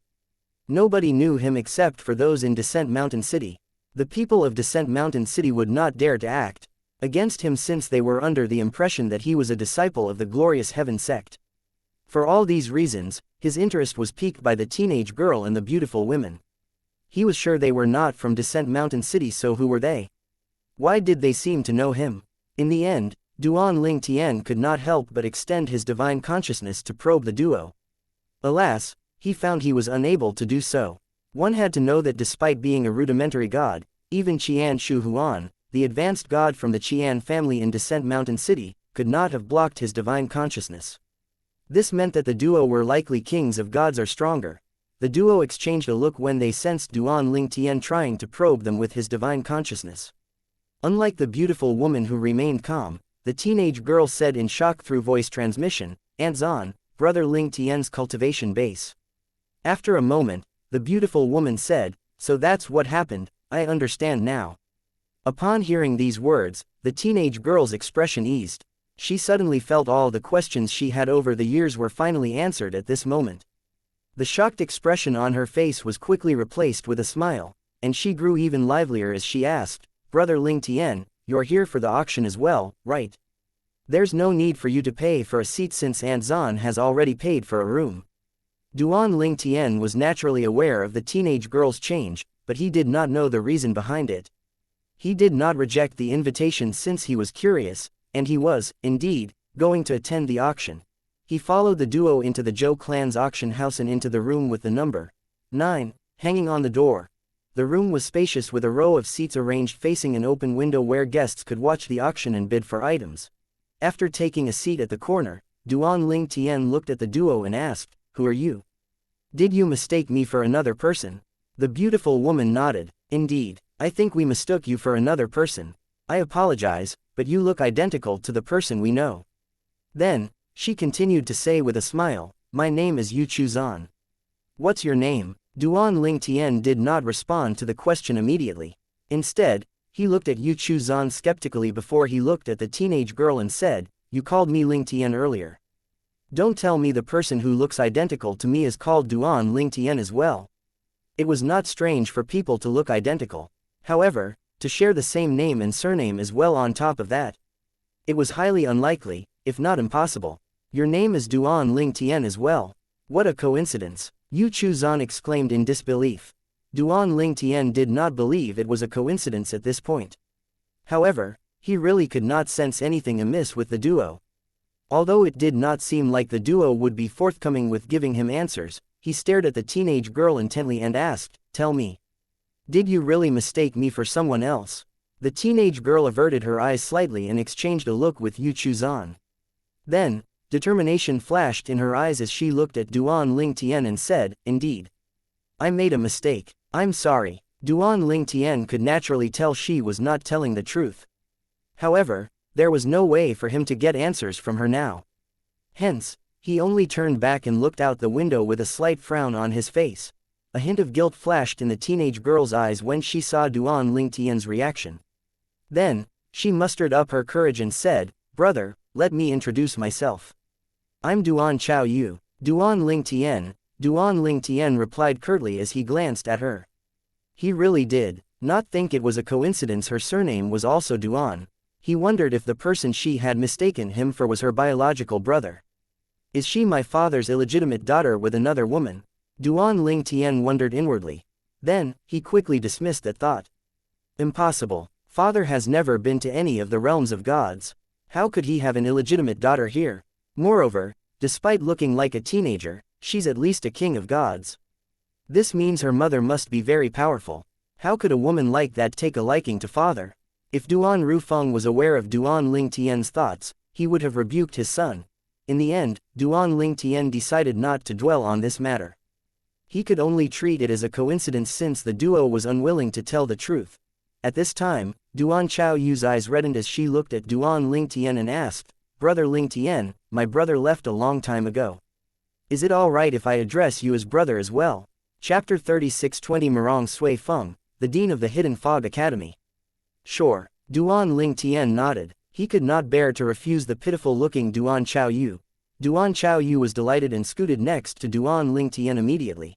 Nobody knew him except for those in Descent Mountain City. The people of Descent Mountain City would not dare to act against him since they were under the impression that he was a disciple of the glorious Heaven sect. For all these reasons, his interest was piqued by the teenage girl and the beautiful women. He was sure they were not from Descent Mountain City, so who were they? Why did they seem to know him? In the end, Duan Lingtian could not help but extend his divine consciousness to probe the duo. Alas, he found he was unable to do so. One had to know that despite being a rudimentary god, even Qian Huan, the advanced god from the Qian family in Descent Mountain City, could not have blocked his divine consciousness. This meant that the duo were likely kings of gods or stronger. The duo exchanged a look when they sensed Duan Lingtian trying to probe them with his divine consciousness. Unlike the beautiful woman who remained calm, the teenage girl said in shock through voice transmission, "Anzan, Brother Lingtian's cultivation base." After a moment, the beautiful woman said, "So that's what happened, I understand now." Upon hearing these words, the teenage girl's expression eased. She suddenly felt all the questions she had over the years were finally answered at this moment. The shocked expression on her face was quickly replaced with a smile, and she grew even livelier as she asked, "Brother Ling Tian, you're here for the auction as well, right? There's no need for you to pay for a seat since Aunt Zan has already paid for a room." Duan Ling Tian was naturally aware of the teenage girl's change, but he did not know the reason behind it. He did not reject the invitation since he was curious, and he was, indeed, going to attend the auction. He followed the duo into the Zhou clan's auction house and into the room with the number 9 hanging on the door. The room was spacious with a row of seats arranged facing an open window where guests could watch the auction and bid for items. After taking a seat at the corner, Duan Ling Tian looked at the duo and asked, "Who are you? Did you mistake me for another person?" The beautiful woman nodded. "Indeed, I think we mistook you for another person. I apologize, but you look identical to the person we know." Then, she continued to say with a smile, "My name is Yu Chuzan." "What's your name?" Duan Ling Tian did not respond to the question immediately. Instead, he looked at Yu Chuzan skeptically before he looked at the teenage girl and said, "You called me Ling Tian earlier. Don't tell me the person who looks identical to me is called Duan Ling Tian as well." It was not strange for people to look identical. However, to share the same name and surname as well on top of that. It was highly unlikely, if not impossible. "Your name is Duan Ling Tian as well. What a coincidence," Yu Chuzan exclaimed in disbelief. Duan Ling Tian did not believe it was a coincidence at this point. However, he really could not sense anything amiss with the duo. Although it did not seem like the duo would be forthcoming with giving him answers, he stared at the teenage girl intently and asked, "Tell me. Did you really mistake me for someone else?" The teenage girl averted her eyes slightly and exchanged a look with Yu Chuzan. Then, determination flashed in her eyes as she looked at Duan Ling Tian and said, "Indeed. I made a mistake. I'm sorry." Duan Ling Tian could naturally tell she was not telling the truth. However, there was no way for him to get answers from her now. Hence, he only turned back and looked out the window with a slight frown on his face. A hint of guilt flashed in the teenage girl's eyes when she saw Duan Ling Tian's reaction. Then, she mustered up her courage and said, "Brother, let me introduce myself. I'm Duan Chao Yu." "Duan Ling Tian," Duan Ling Tian replied curtly as he glanced at her. He really did not think it was a coincidence her surname was also Duan. He wondered if the person she had mistaken him for was her biological brother. "Is she my father's illegitimate daughter with another woman?" Duan Ling Tian wondered inwardly. Then, he quickly dismissed that thought. Impossible. Father has never been to any of the realms of gods. How could he have an illegitimate daughter here? Moreover, despite looking like a teenager, she's at least a king of gods. This means her mother must be very powerful. How could a woman like that take a liking to father? If Duan Rufeng was aware of Duan Ling Tian's thoughts, he would have rebuked his son. In the end, Duan Ling Tian decided not to dwell on this matter. He could only treat it as a coincidence since the duo was unwilling to tell the truth. At this time, Duan Chao Yu's eyes reddened as she looked at Duan Ling Tian and asked, "Brother Ling Tian, my brother left a long time ago. Is it all right if I address you as brother as well?" Chapter 36:20 Mirong Sui Feng, the Dean of the Hidden Fog Academy. "Sure." Duan Ling Tian nodded. He could not bear to refuse the pitiful-looking Duan Chao Yu. Duan Chao Yu was delighted and scooted next to Duan Ling Tian immediately.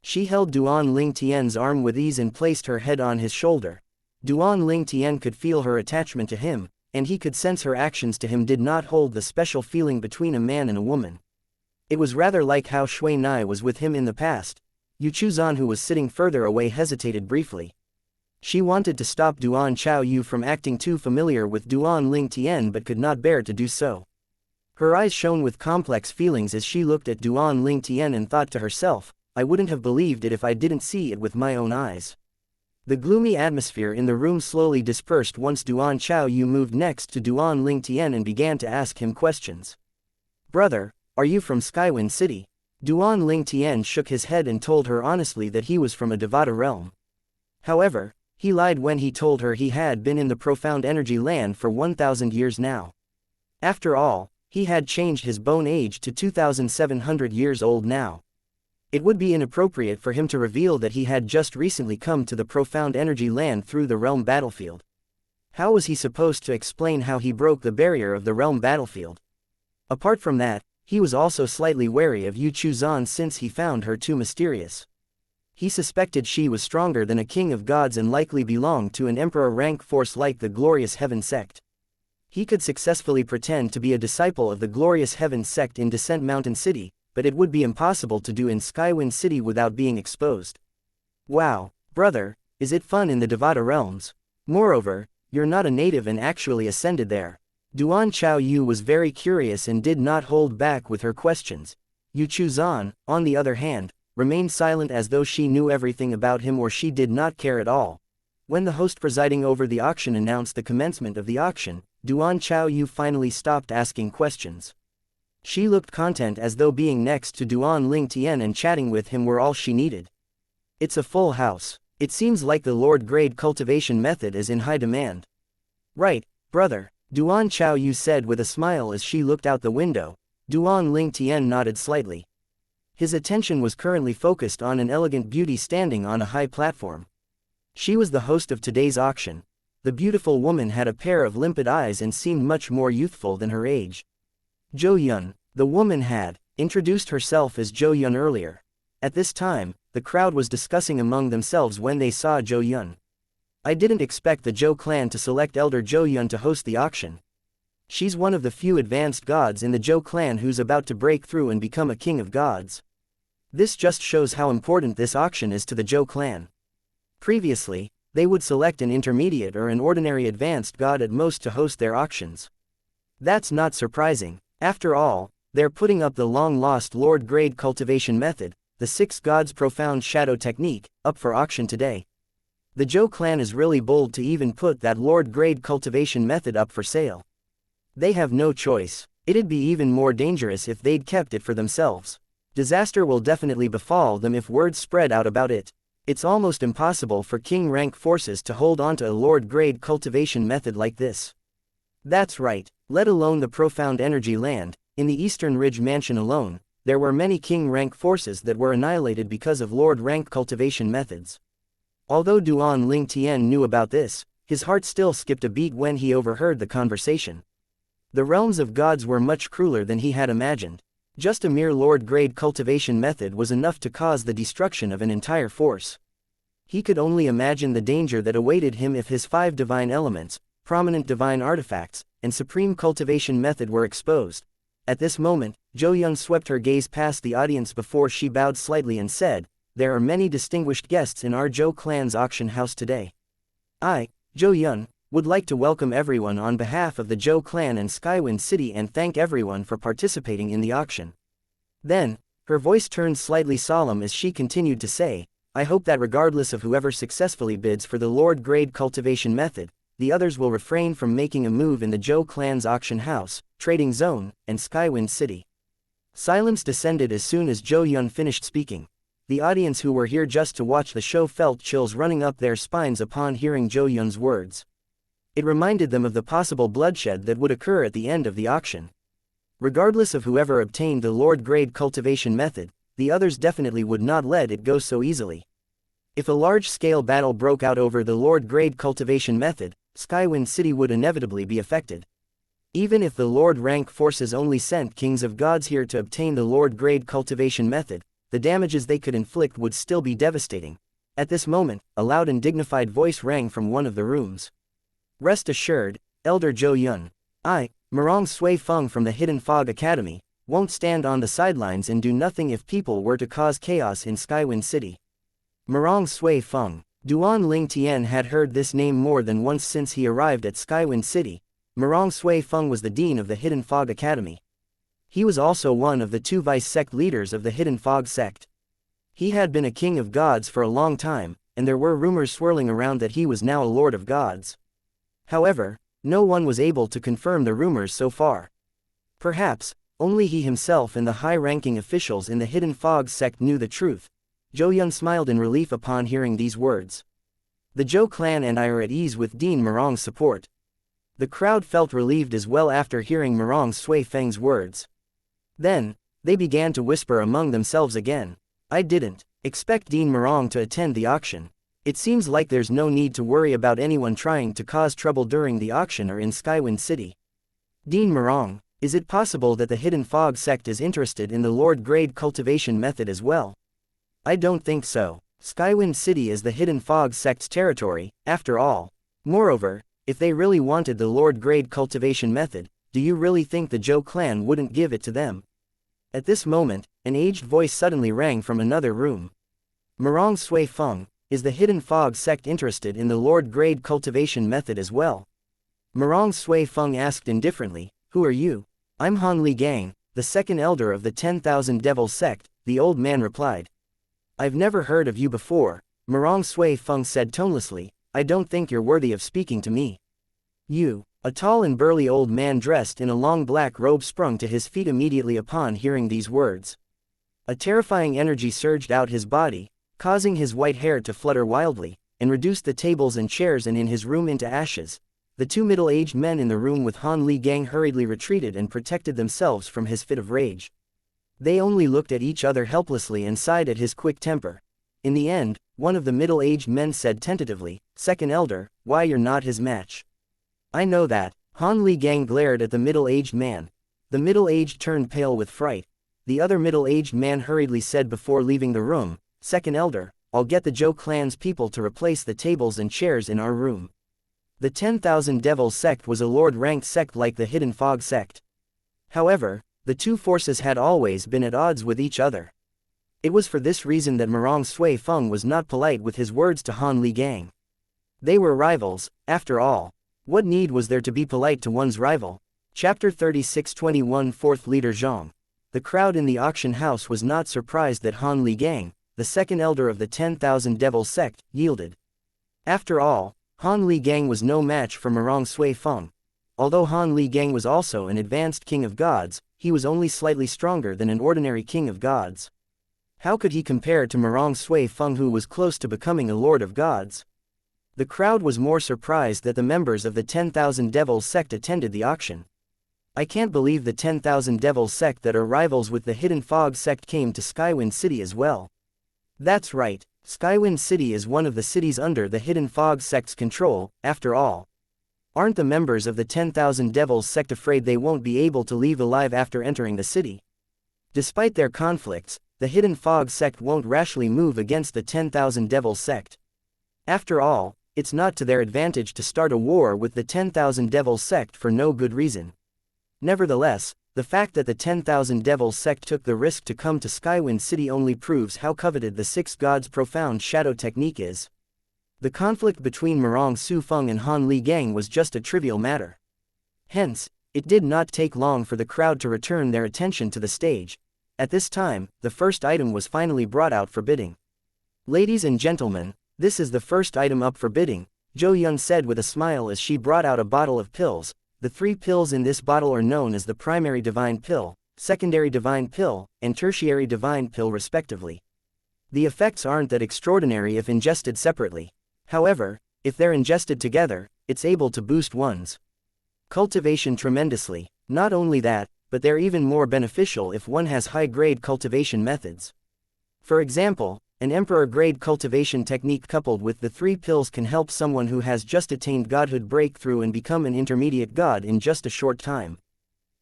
She held Duan Ling Tian's arm with ease and placed her head on his shoulder. Duan Ling Tian could feel her attachment to him, and he could sense her actions to him did not hold the special feeling between a man and a woman. It was rather like how Shui Nai was with him in the past. Yu Chuzan, who was sitting further away, hesitated briefly. She wanted to stop Duan Chao Yu from acting too familiar with Duan Ling Tian but could not bear to do so. Her eyes shone with complex feelings as she looked at Duan Ling Tian and thought to herself, "I wouldn't have believed it if I didn't see it with my own eyes." The gloomy atmosphere in the room slowly dispersed once Duan Chao Yu moved next to Duan Ling Tian and began to ask him questions. "Brother, are you from Skywind City?" Duan Ling Tian shook his head and told her honestly that he was from a Devata realm. However, he lied when he told her he had been in the profound energy land for 1,000 years now. After all, he had changed his bone age to 2,700 years old now. It would be inappropriate for him to reveal that he had just recently come to the profound energy land through the realm battlefield. How was he supposed to explain how he broke the barrier of the realm battlefield? Apart from that, he was also slightly wary of Yu Chuzan since he found her too mysterious. He suspected she was stronger than a king of gods and likely belonged to an emperor rank force like the Glorious Heaven sect. He could successfully pretend to be a disciple of the Glorious Heaven sect in Descent Mountain City, but it would be impossible to do in Skywind City without being exposed. Wow, brother, is it fun in the Devata realms? Moreover, you're not a native and actually ascended there. Duan Chao Yu was very curious and did not hold back with her questions. Yu Chuzan, on the other hand, remained silent as though she knew everything about him or she did not care at all. When the host presiding over the auction announced the commencement of the auction, Duan Chao Yu finally stopped asking questions. She looked content as though being next to Duan Ling Tian and chatting with him were all she needed. It's a full house. It seems like the Lord Grade cultivation method is in high demand. Right, brother, Duan Chao Yu said with a smile as she looked out the window. Duan Ling Tian nodded slightly. His attention was currently focused on an elegant beauty standing on a high platform. She was the host of today's auction. The beautiful woman had a pair of limpid eyes and seemed much more youthful than her age. Zhou Yun, the woman had introduced herself as Zhou Yun earlier. At this time, the crowd was discussing among themselves when they saw Zhou Yun. I didn't expect the Zhou clan to select Elder Zhou Yun to host the auction. She's one of the few advanced gods in the Zhou clan who's about to break through and become a king of gods. This just shows how important this auction is to the Zhou clan. Previously, they would select an intermediate or an ordinary advanced god at most to host their auctions. That's not surprising. After all, they're putting up the long-lost Lord Grade cultivation method, the Six Gods Profound Shadow technique, up for auction today. The Zhou clan is really bold to even put that Lord Grade cultivation method up for sale. They have no choice. It'd be even more dangerous if they'd kept it for themselves. Disaster will definitely befall them if word spread out about it. It's almost impossible for king rank forces to hold onto a Lord Grade cultivation method like this. That's right, let alone the profound energy land. In the Eastern Ridge Mansion alone, there were many king rank forces that were annihilated because of Lord rank cultivation methods. Although Duan Ling Tian knew about this, his heart still skipped a beat when he overheard the conversation. The realms of gods were much crueler than he had imagined. Just a mere Lord Grade cultivation method was enough to cause the destruction of an entire force. He could only imagine the danger that awaited him if his 5 divine elements, prominent divine artifacts, and supreme cultivation method were exposed. At this moment, Zhou Yun swept her gaze past the audience before she bowed slightly and said, "There are many distinguished guests in our Zhou clan's auction house today. I, Zhou Yun, would like to welcome everyone on behalf of the Zhou clan and Skywind City and thank everyone for participating in the auction." Then, her voice turned slightly solemn as she continued to say, "I hope that regardless of whoever successfully bids for the Lord Grade cultivation method, the others will refrain from making a move in the Zhou clan's auction house, trading zone, and Skywind City." Silence descended as soon as Zhou Yun finished speaking. The audience who were here just to watch the show felt chills running up their spines upon hearing Zhou Yun's words. It reminded them of the possible bloodshed that would occur at the end of the auction. Regardless of whoever obtained the Lord Grade cultivation method, the others definitely would not let it go so easily. If a large-scale battle broke out over the Lord Grade cultivation method, Skywind City would inevitably be affected. Even if the Lord rank forces only sent kings of gods here to obtain the Lord Grade cultivation method, the damages they could inflict would still be devastating. At this moment, a loud and dignified voice rang from one of the rooms. "Rest assured, Elder Zhou Yun, I, Murong Sui Feng from the Hidden Fog Academy, won't stand on the sidelines and do nothing if people were to cause chaos in Skywind City." Murong Sui Feng. Duan Ling Tian had heard this name more than once since he arrived at Skywind City. Murong Sui Feng was the dean of the Hidden Fog Academy. He was also one of the 2 vice sect leaders of the Hidden Fog sect. He had been a king of gods for a long time, and there were rumors swirling around that he was now a lord of gods. However, no one was able to confirm the rumors so far. Perhaps, only he himself and the high-ranking officials in the Hidden Fog sect knew the truth. Zhou Yun smiled in relief upon hearing these words. The Zhou clan and I are at ease with Dean Murong's support. The crowd felt relieved as well after hearing Murong Sui Feng's words. Then, they began to whisper among themselves again. "I didn't expect Dean Murong to attend the auction. It seems like there's no need to worry about anyone trying to cause trouble during the auction or in Skywind City. Dean Morong, is it possible that the Hidden Fog sect is interested in the Lord Grade cultivation method as well? I don't think so. Skywind City is the Hidden Fog sect's territory, after all. Moreover, if they really wanted the Lord Grade cultivation method, do you really think the Zhou clan wouldn't give it to them? At this moment, an aged voice suddenly rang from another room. Morong Sui Feng, is the Hidden Fog sect interested in the Lord Grade cultivation method as well? Morong Sui Feng asked indifferently, who are you? I'm Han Li Gang, the second elder of the 10,000 Devil sect, the old man replied. I've never heard of you before, Morong Sui Feng said tonelessly. I don't think you're worthy of speaking to me. You, a tall and burly old man dressed in a long black robe sprung to his feet immediately upon hearing these words. A terrifying energy surged out his body, causing his white hair to flutter wildly, and reduced the tables and chairs and in his room into ashes. The two middle-aged men in the room with Han Li Gang hurriedly retreated and protected themselves from his fit of rage. They only looked at each other helplessly and sighed at his quick temper. In the end, one of the middle-aged men said tentatively, Second Elder, why you're not his match. I know that. Han Li Gang glared at the middle-aged man. The middle-aged turned pale with fright. The other middle-aged man hurriedly said before leaving the room, Second Elder, I'll get the Zhou clan's people to replace the tables and chairs in our room. The 10,000 Devil sect was a lord-ranked sect like the Hidden Fog sect. However, the two forces had always been at odds with each other. It was for this reason that Morong Sui Feng was not polite with his words to Han Li Gang. They were rivals, after all. What need was there to be polite to one's rival? Chapter 36:21 Fourth Leader Zhang. The crowd in the auction house was not surprised that Han Li Gang, the second elder of the 10,000 Devil sect, yielded. After all, Han Li Gang was no match for Morong Sui Feng. Although Han Li Gang was also an advanced king of gods, he was only slightly stronger than an ordinary king of gods. How could he compare to Morong Sui Feng, who was close to becoming a lord of gods? The crowd was more surprised that the members of the 10,000 Devils sect attended the auction. I can't believe the 10,000 Devils sect that are rivals with the Hidden Fog sect came to Skywind City as well. That's right, Skywind City is one of the cities under the Hidden Fog sect's control, after all. Aren't the members of the 10,000 Devils sect afraid they won't be able to leave alive after entering the city? Despite their conflicts, the Hidden Fog sect won't rashly move against the 10,000 Devils sect. After all, it's not to their advantage to start a war with the 10,000 Devils sect for no good reason. Nevertheless, the fact that the 10,000 Devils sect took the risk to come to Skywind City only proves how coveted the Six Gods' profound shadow technique is. The conflict between Morong Sui Feng and Han Li Gang was just a trivial matter. Hence, it did not take long for the crowd to return their attention to the stage. At this time, the first item was finally brought out for bidding. Ladies and gentlemen, this is the first item up for bidding, Zhou Yun said with a smile as she brought out a bottle of pills. The three pills in this bottle are known as the primary divine pill, secondary divine pill, and tertiary divine pill respectively. The effects aren't that extraordinary if ingested separately. However, if they're ingested together, it's able to boost one's cultivation tremendously. Not only that, but they're even more beneficial if one has high-grade cultivation methods. For example, an emperor-grade cultivation technique coupled with the three pills can help someone who has just attained godhood break through and become an intermediate god in just a short time.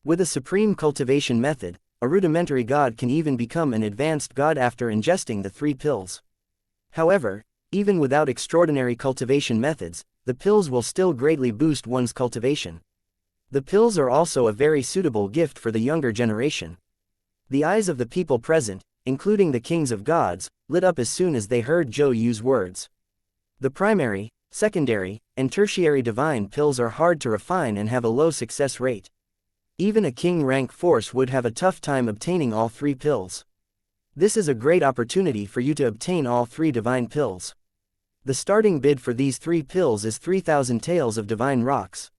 With a supreme cultivation method, a rudimentary god can even become an advanced god after ingesting the three pills. However, even without extraordinary cultivation methods, the pills will still greatly boost one's cultivation. The pills are also a very suitable gift for the younger generation. The eyes of the people present, including the kings of gods, lit up as soon as they heard Zhou Yu's words. The primary, secondary, and tertiary divine pills are hard to refine and have a low success rate. Even a king-rank force would have a tough time obtaining all three pills. This is a great opportunity for you to obtain all three divine pills. The starting bid for these three pills is 3,000 taels of divine rocks.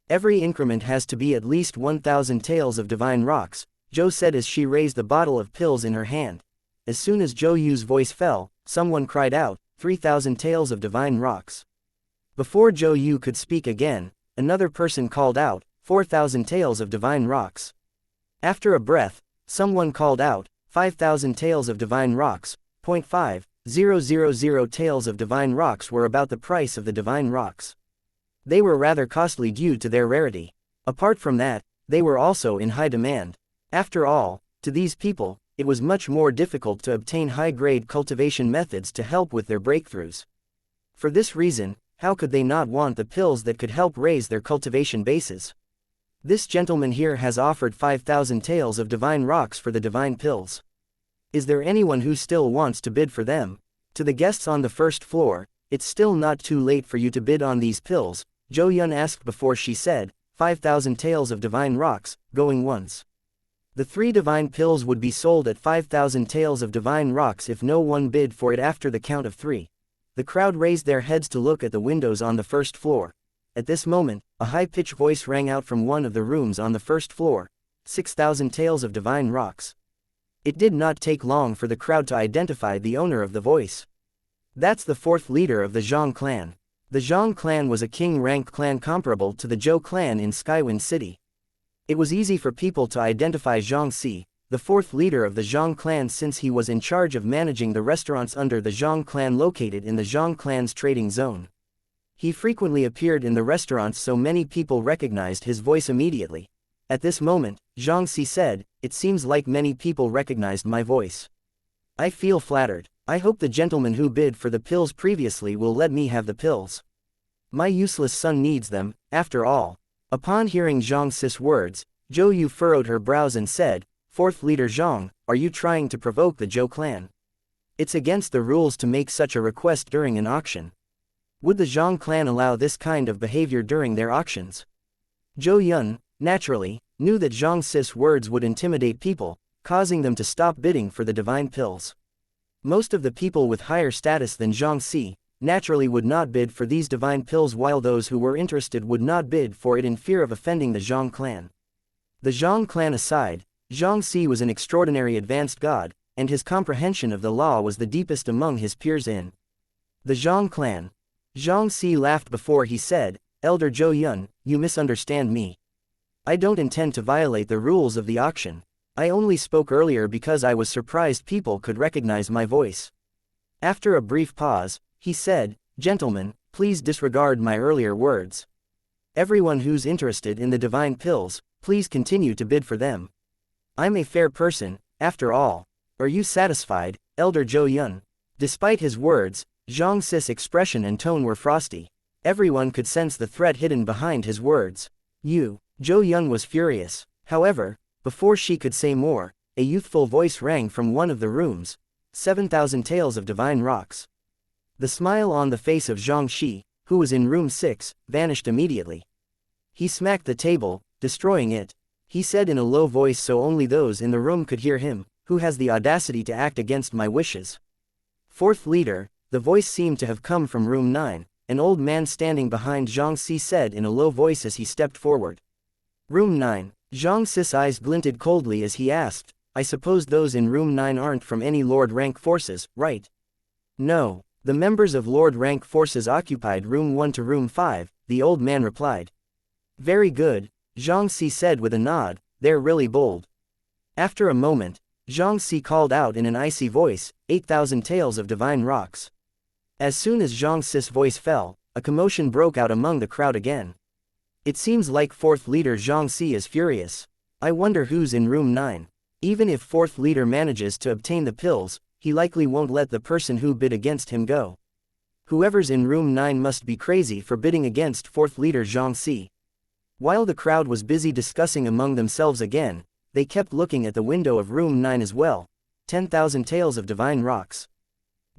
Every increment has to be at least 1,000 taels of divine rocks, Zhou said as she raised the bottle of pills in her hand. As soon as Zhou Yu's voice fell, someone cried out, 3,000 taels of divine rocks. Before Zhou Yu could speak again, another person called out, 4,000 taels of divine rocks. After a breath, someone called out, 5,000 taels of divine rocks. 5. 000 taels of divine rocks were about the price of the divine rocks. They were rather costly due to their rarity. Apart from that, they were also in high demand. After all, to these people, it was much more difficult to obtain high-grade cultivation methods to help with their breakthroughs. For this reason, how could they not want the pills that could help raise their cultivation bases? This gentleman here has offered 5,000 taels of divine rocks for the divine pills. Is there anyone who still wants to bid for them? To the guests on the first floor, it's still not too late for you to bid on these pills, Zhou Yun asked before she said, 5,000 taels of divine rocks, going once. The 3 divine pills would be sold at 5,000 taels of divine rocks if no one bid for it after the count of 3. The crowd raised their heads to look at the windows on the first floor. At this moment, a high-pitched voice rang out from one of the rooms on the first floor. 6,000 taels of divine rocks. It did not take long for the crowd to identify the owner of the voice. That's the 4th leader of the Zhang clan. The Zhang clan was a king-rank clan comparable to the Zhou clan in Skywind City. It was easy for people to identify Zhang Si, the 4th leader of the Zhang clan, since he was in charge of managing the restaurants under the Zhang clan located in the Zhang clan's trading zone. He frequently appeared in the restaurants, so many people recognized his voice immediately. At this moment, Zhang Si said, "It seems like many people recognized my voice. I feel flattered. I hope the gentleman who bid for the pills previously will let me have the pills. My useless son needs them, after all." Upon hearing Zhang Si's words, Zhou Yu furrowed her brows and said, "Fourth leader Zhang, are you trying to provoke the Zhou clan? It's against the rules to make such a request during an auction. Would the Zhang clan allow this kind of behavior during their auctions?" Zhou Yun, naturally, knew that Zhang Si's words would intimidate people, causing them to stop bidding for the divine pills. Most of the people with higher status than Zhang Si, naturally would not bid for these divine pills, while those who were interested would not bid for it in fear of offending the Zhang clan. The Zhang clan aside, Zhang Si was an extraordinary advanced god, and his comprehension of the law was the deepest among his peers in the Zhang clan. Zhang Si laughed before he said, "Elder Zhou Yun, you misunderstand me. I don't intend to violate the rules of the auction. I only spoke earlier because I was surprised people could recognize my voice." After a brief pause, he said, "Gentlemen, please disregard my earlier words. Everyone who's interested in the divine pills, please continue to bid for them. I'm a fair person, after all. Are you satisfied, Elder Zhou Yun?" Despite his words, Zhang Si's expression and tone were frosty. Everyone could sense the threat hidden behind his words. Zhou Yun was furious. However, before she could say more, a youthful voice rang from one of the rooms. 7,000 taels of divine rocks. The smile on the face of Zhang Shi, who was in room 6, vanished immediately. He smacked the table, destroying it. He said in a low voice so only those in the room could hear him, "Who has the audacity to act against my wishes?" Fourth leader, the voice seemed to have come from room 9, an old man standing behind Zhang Si said in a low voice as he stepped forward. Room 9, Zhang Si's eyes glinted coldly as he asked, "I suppose those in room 9 aren't from any Lord rank forces, right?" "No. The members of Lord rank forces occupied room 1 to room 5, the old man replied. "Very good," Zhang Si said with a nod, "they're really bold." After a moment, Zhang Si called out in an icy voice, 8,000 taels of divine rocks. As soon as Zhang Si's voice fell, a commotion broke out among the crowd again. It seems like fourth leader Zhang Si is furious. I wonder who's in room 9. Even if fourth leader manages to obtain the pills, he likely won't let the person who bid against him go. Whoever's in room 9 must be crazy for bidding against fourth leader Zhang Si. While the crowd was busy discussing among themselves again, they kept looking at the window of room 9 as well. 10,000 taels of divine rocks.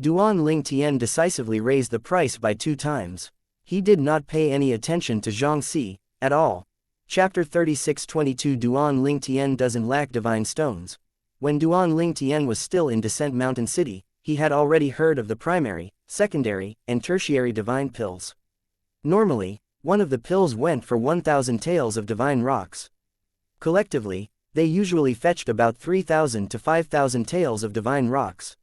Duan Ling Tian decisively raised the price by 2 times. He did not pay any attention to Zhang Si at all. Chapter 36:22 Duan Ling Tian doesn't lack divine stones. When Duan Ling Tian was still in Descent Mountain City, he had already heard of the primary, secondary, and tertiary divine pills. Normally, one of the pills went for 1,000 taels of divine rocks. Collectively, they usually fetched about 3,000 to 5,000 taels of divine rocks.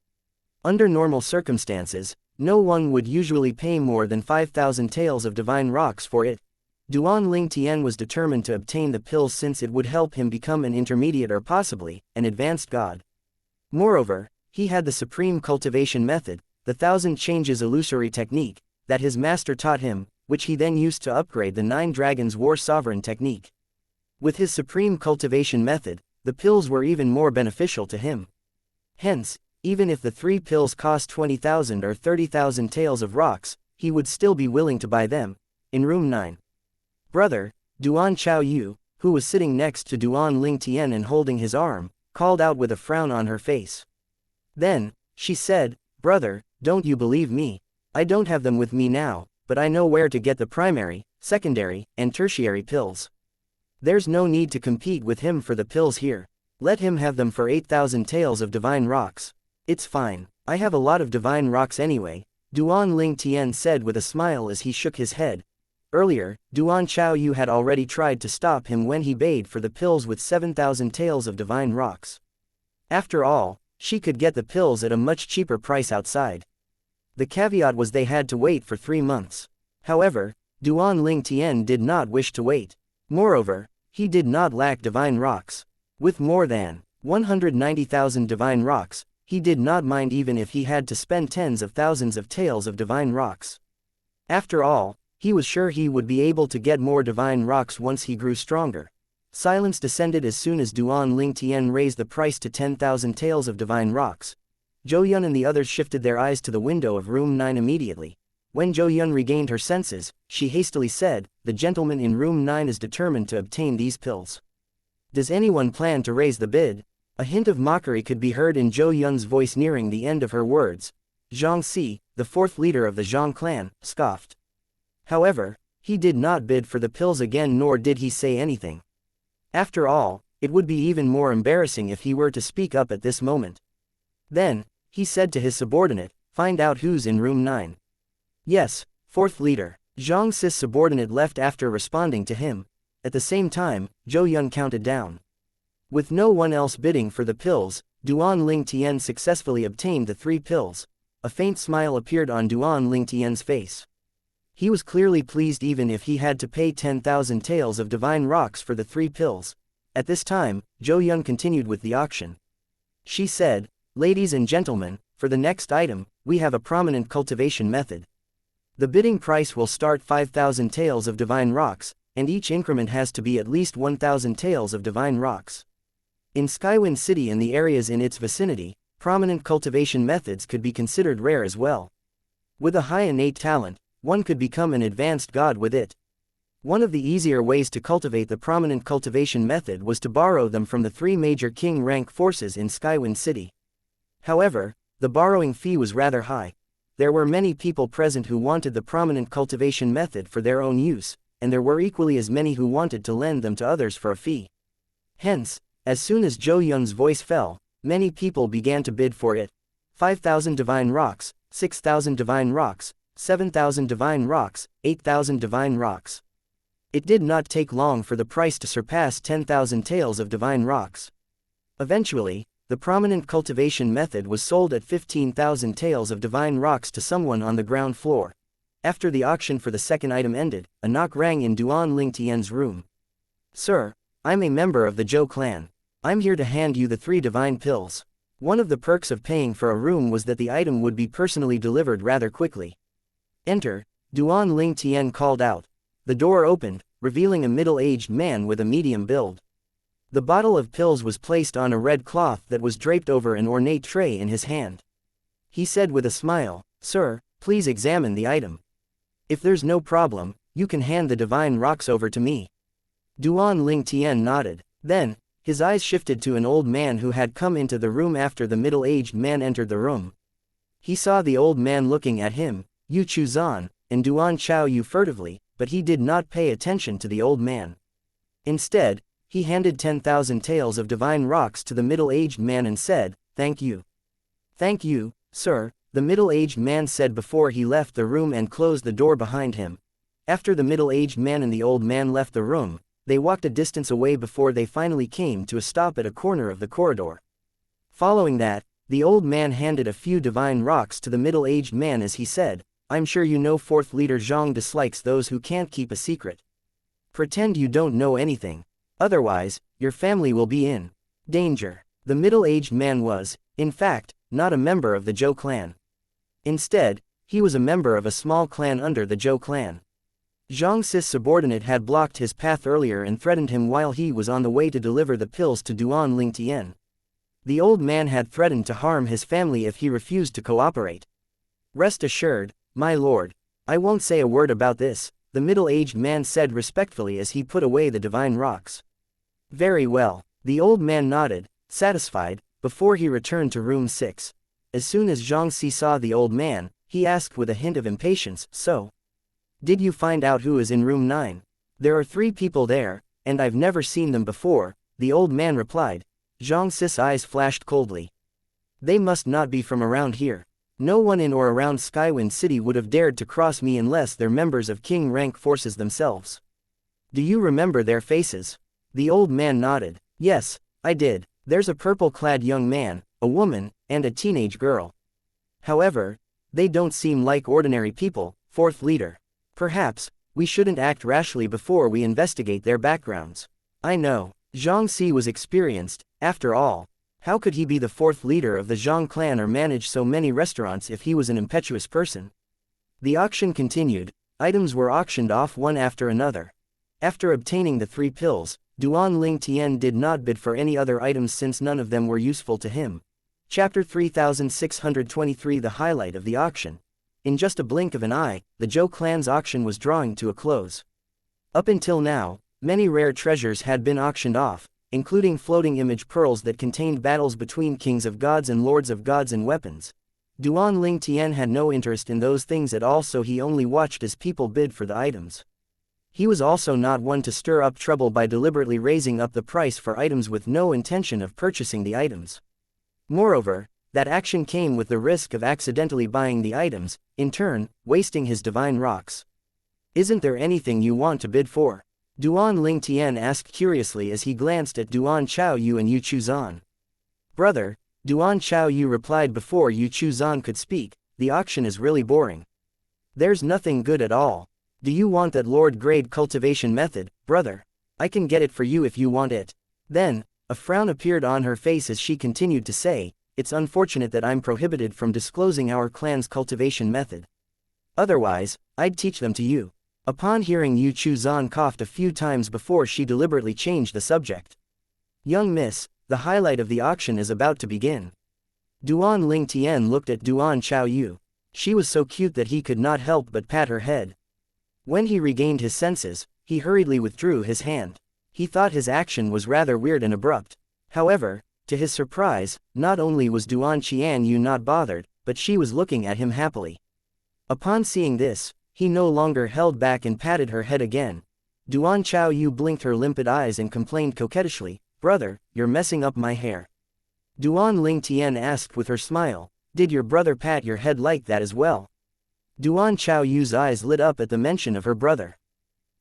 Under normal circumstances, no one would usually pay more than 5,000 taels of divine rocks for it. Duan Ling Tian was determined to obtain the pills since it would help him become an intermediate or possibly, an advanced god. Moreover, he had the supreme cultivation method, the thousand changes illusory technique, that his master taught him, which he then used to upgrade the 9 dragons war sovereign technique. With his supreme cultivation method, the pills were even more beneficial to him. Hence, even if the 3 pills cost 20,000 or 30,000 taels of rocks, he would still be willing to buy them. In room 9. Brother, Duan Chao Yu, who was sitting next to Duan Ling Tian and holding his arm, called out with a frown on her face. Then, she said, "Brother, don't you believe me? I don't have them with me now, but I know where to get the primary, secondary, and tertiary pills. There's no need to compete with him for the pills here. Let him have them for 8,000 taels of divine rocks. It's fine, I have a lot of divine rocks anyway," Duan Ling Tian said with a smile as he shook his head. Earlier, Duan Chao Yu had already tried to stop him when he bade for the pills with 7,000 taels of divine rocks. After all, she could get the pills at a much cheaper price outside. The caveat was they had to wait for 3 months. However, Duan Ling Tian did not wish to wait. Moreover, he did not lack divine rocks. With more than 190,000 divine rocks, he did not mind even if he had to spend tens of thousands of taels of divine rocks. After all, he was sure he would be able to get more divine rocks once he grew stronger. Silence descended as soon as Duan Ling Tian raised the price to 10,000 taels of divine rocks. Zhou Yun and the others shifted their eyes to the window of room 9 immediately. When Zhou Yun regained her senses, she hastily said, "The gentleman in room 9 is determined to obtain these pills. Does anyone plan to raise the bid?" A hint of mockery could be heard in Zhou Yun's voice nearing the end of her words. Xianxia, the 4th leader of the Zhang clan, scoffed. However, he did not bid for the pills again, nor did he say anything. After all, it would be even more embarrassing if he were to speak up at this moment. Then, he said to his subordinate, "Find out who's in room 9. "Yes, 4th leader." Zhang Si's subordinate left after responding to him. At the same time, Zhou Yun counted down. With no one else bidding for the pills, Duan Ling Tian successfully obtained the 3 pills. A faint smile appeared on Duan Ling Tian's face. He was clearly pleased even if he had to pay 10,000 taels of divine rocks for the 3 pills. At this time, Zhou Yun continued with the auction. She said, "Ladies and gentlemen, for the next item, we have a prominent cultivation method. The bidding price will start 5,000 taels of divine rocks, and each increment has to be at least 1,000 taels of divine rocks. In Skywind City and the areas in its vicinity, prominent cultivation methods could be considered rare as well. With a high innate talent, one could become an advanced god with it. One of the easier ways to cultivate the prominent cultivation method was to borrow them from the 3 major king rank forces in Skywind City. However, the borrowing fee was rather high. There were many people present who wanted the prominent cultivation method for their own use, and there were equally as many who wanted to lend them to others for a fee. Hence, as soon as Zhou Yun's voice fell, many people began to bid for it. 5,000 divine rocks, 6,000 divine rocks, 7,000 divine rocks, 8,000 divine rocks. It did not take long for the price to surpass 10,000 taels of divine rocks. Eventually, the prominent cultivation method was sold at 15,000 taels of divine rocks to someone on the ground floor. After the auction for the second item ended, a knock rang in Duan Ling Tian's room. "Sir, I'm a member of the Zhou clan. I'm here to hand you the 3 divine pills. One of the perks of paying for a room was that the item would be personally delivered rather quickly." "Enter," Duan Ling Tian called out. The door opened, revealing a middle-aged man with a medium build. The bottle of pills was placed on a red cloth that was draped over an ornate tray in his hand. He said with a smile, "Sir, please examine the item. If there's no problem, you can hand the divine rocks over to me." Duan Ling Tian nodded. Then, his eyes shifted to an old man who had come into the room after the middle-aged man entered the room. He saw the old man looking at him, Yu Chuzan, and Duan Chao Yu furtively, but he did not pay attention to the old man. Instead, he handed 10,000 taels of divine rocks to the middle-aged man and said, "Thank you." "Thank you, sir," the middle-aged man said before he left the room and closed the door behind him. After the middle-aged man and the old man left the room, they walked a distance away before they finally came to a stop at a corner of the corridor. Following that, the old man handed a few divine rocks to the middle-aged man as he said, "I'm sure you know 4th leader Zhang dislikes those who can't keep a secret. Pretend you don't know anything. Otherwise, your family will be in danger." The middle-aged man was, in fact, not a member of the Zhou clan. Instead, he was a member of a small clan under the Zhou clan. Xianxia's subordinate had blocked his path earlier and threatened him while he was on the way to deliver the pills to Duan Lingtian. The old man had threatened to harm his family if he refused to cooperate. "Rest assured, my lord, I won't say a word about this," the middle-aged man said respectfully as he put away the divine rocks. "Very well," the old man nodded, satisfied, before he returned to room 6. As soon as Xianxia saw the old man, he asked with a hint of impatience, "So? Did you find out who is in room 9? There are 3 people there, and I've never seen them before," the old man replied. Xianxia's eyes flashed coldly. "They must not be from around here. No one in or around Skywind City would have dared to cross me unless they're members of King rank forces themselves. Do you remember their faces?" The old man nodded. "Yes, I did. There's a purple-clad young man, a woman, and a teenage girl. However, they don't seem like ordinary people, fourth leader. Perhaps, we shouldn't act rashly before we investigate their backgrounds." "I know." Xianxia was experienced, after all. How could he be the 4th leader of the Zhang clan or manage so many restaurants if he was an impetuous person? The auction continued. Items were auctioned off one after another. After obtaining the 3 pills, Duan Lingtian did not bid for any other items since none of them were useful to him. Chapter 3623. The highlight of the auction. In just a blink of an eye, the Zhou clan's auction was drawing to a close. Up until now, many rare treasures had been auctioned off, including floating image pearls that contained battles between kings of gods and lords of gods and weapons. Duan Lingtian had no interest in those things at all, so he only watched as people bid for the items. He was also not one to stir up trouble by deliberately raising up the price for items with no intention of purchasing the items. Moreover, that action came with the risk of accidentally buying the items, in turn, wasting his divine rocks. "Isn't there anything you want to bid for?" Duan Lingtian asked curiously as he glanced at Duan Chaoyu and Yu Chuzan. "Brother," Duan Chaoyu replied before Yu Chuzan could speak, "the auction is really boring. There's nothing good at all. Do you want that Lord-grade cultivation method, brother? I can get it for you if you want it." Then, a frown appeared on her face as she continued to say, "It's unfortunate that I'm prohibited from disclosing our clan's cultivation method. Otherwise, I'd teach them to you." Upon hearing Yu Chuzan coughed a few times before she deliberately changed the subject. "Young miss, the highlight of the auction is about to begin." Duan Lingtian looked at Duan Chaoyu. She was so cute that he could not help but pat her head. When he regained his senses, he hurriedly withdrew his hand. He thought his action was rather weird and abrupt. However, to his surprise, not only was Duan Qianyu not bothered, but she was looking at him happily. Upon seeing this, he no longer held back and patted her head again. Duan Chaoyu blinked her limpid eyes and complained coquettishly, "Brother, you're messing up my hair." Duan Lingtian asked with her smile, "Did your brother pat your head like that as well?" Duan Chaoyu's eyes lit up at the mention of her brother.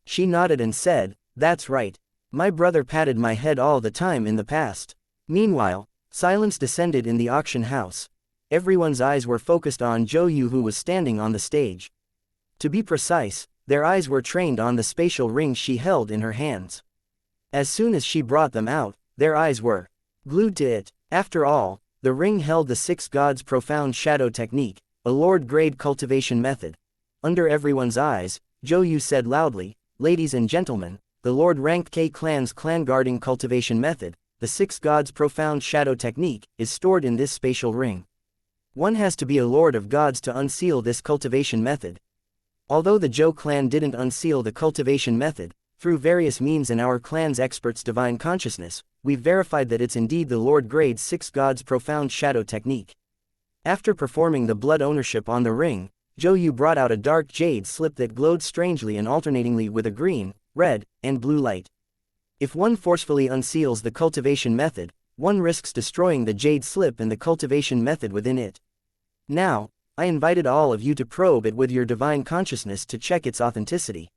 She nodded and said, "That's right. My brother patted my head all the time in the past." Meanwhile, silence descended in the auction house. Everyone's eyes were focused on Zhou Yu, who was standing on the stage. To be precise, their eyes were trained on the spatial rings she held in her hands. As soon as she brought them out, their eyes were glued to it. After all, the ring held the 6 gods' profound shadow technique, a lord-grade cultivation method. Under everyone's eyes, Zhou Yu said loudly, "Ladies and gentlemen, the Lord-ranked K clan's clan-guarding cultivation method, the 6 gods' profound shadow technique, is stored in this spatial ring. One has to be a lord of gods to unseal this cultivation method. Although the Zhou clan didn't unseal the cultivation method, through various means and our clan's experts' divine consciousness, we've verified that it's indeed the Lord-grade 6 gods' profound shadow technique." After performing the blood ownership on the ring, Zhou Yu brought out a dark jade slip that glowed strangely and alternatingly with a green, red, and blue light. If one forcefully unseals the cultivation method, one risks destroying the jade slip and the cultivation method within it. Now, I invited all of you to probe it with your divine consciousness to check its authenticity.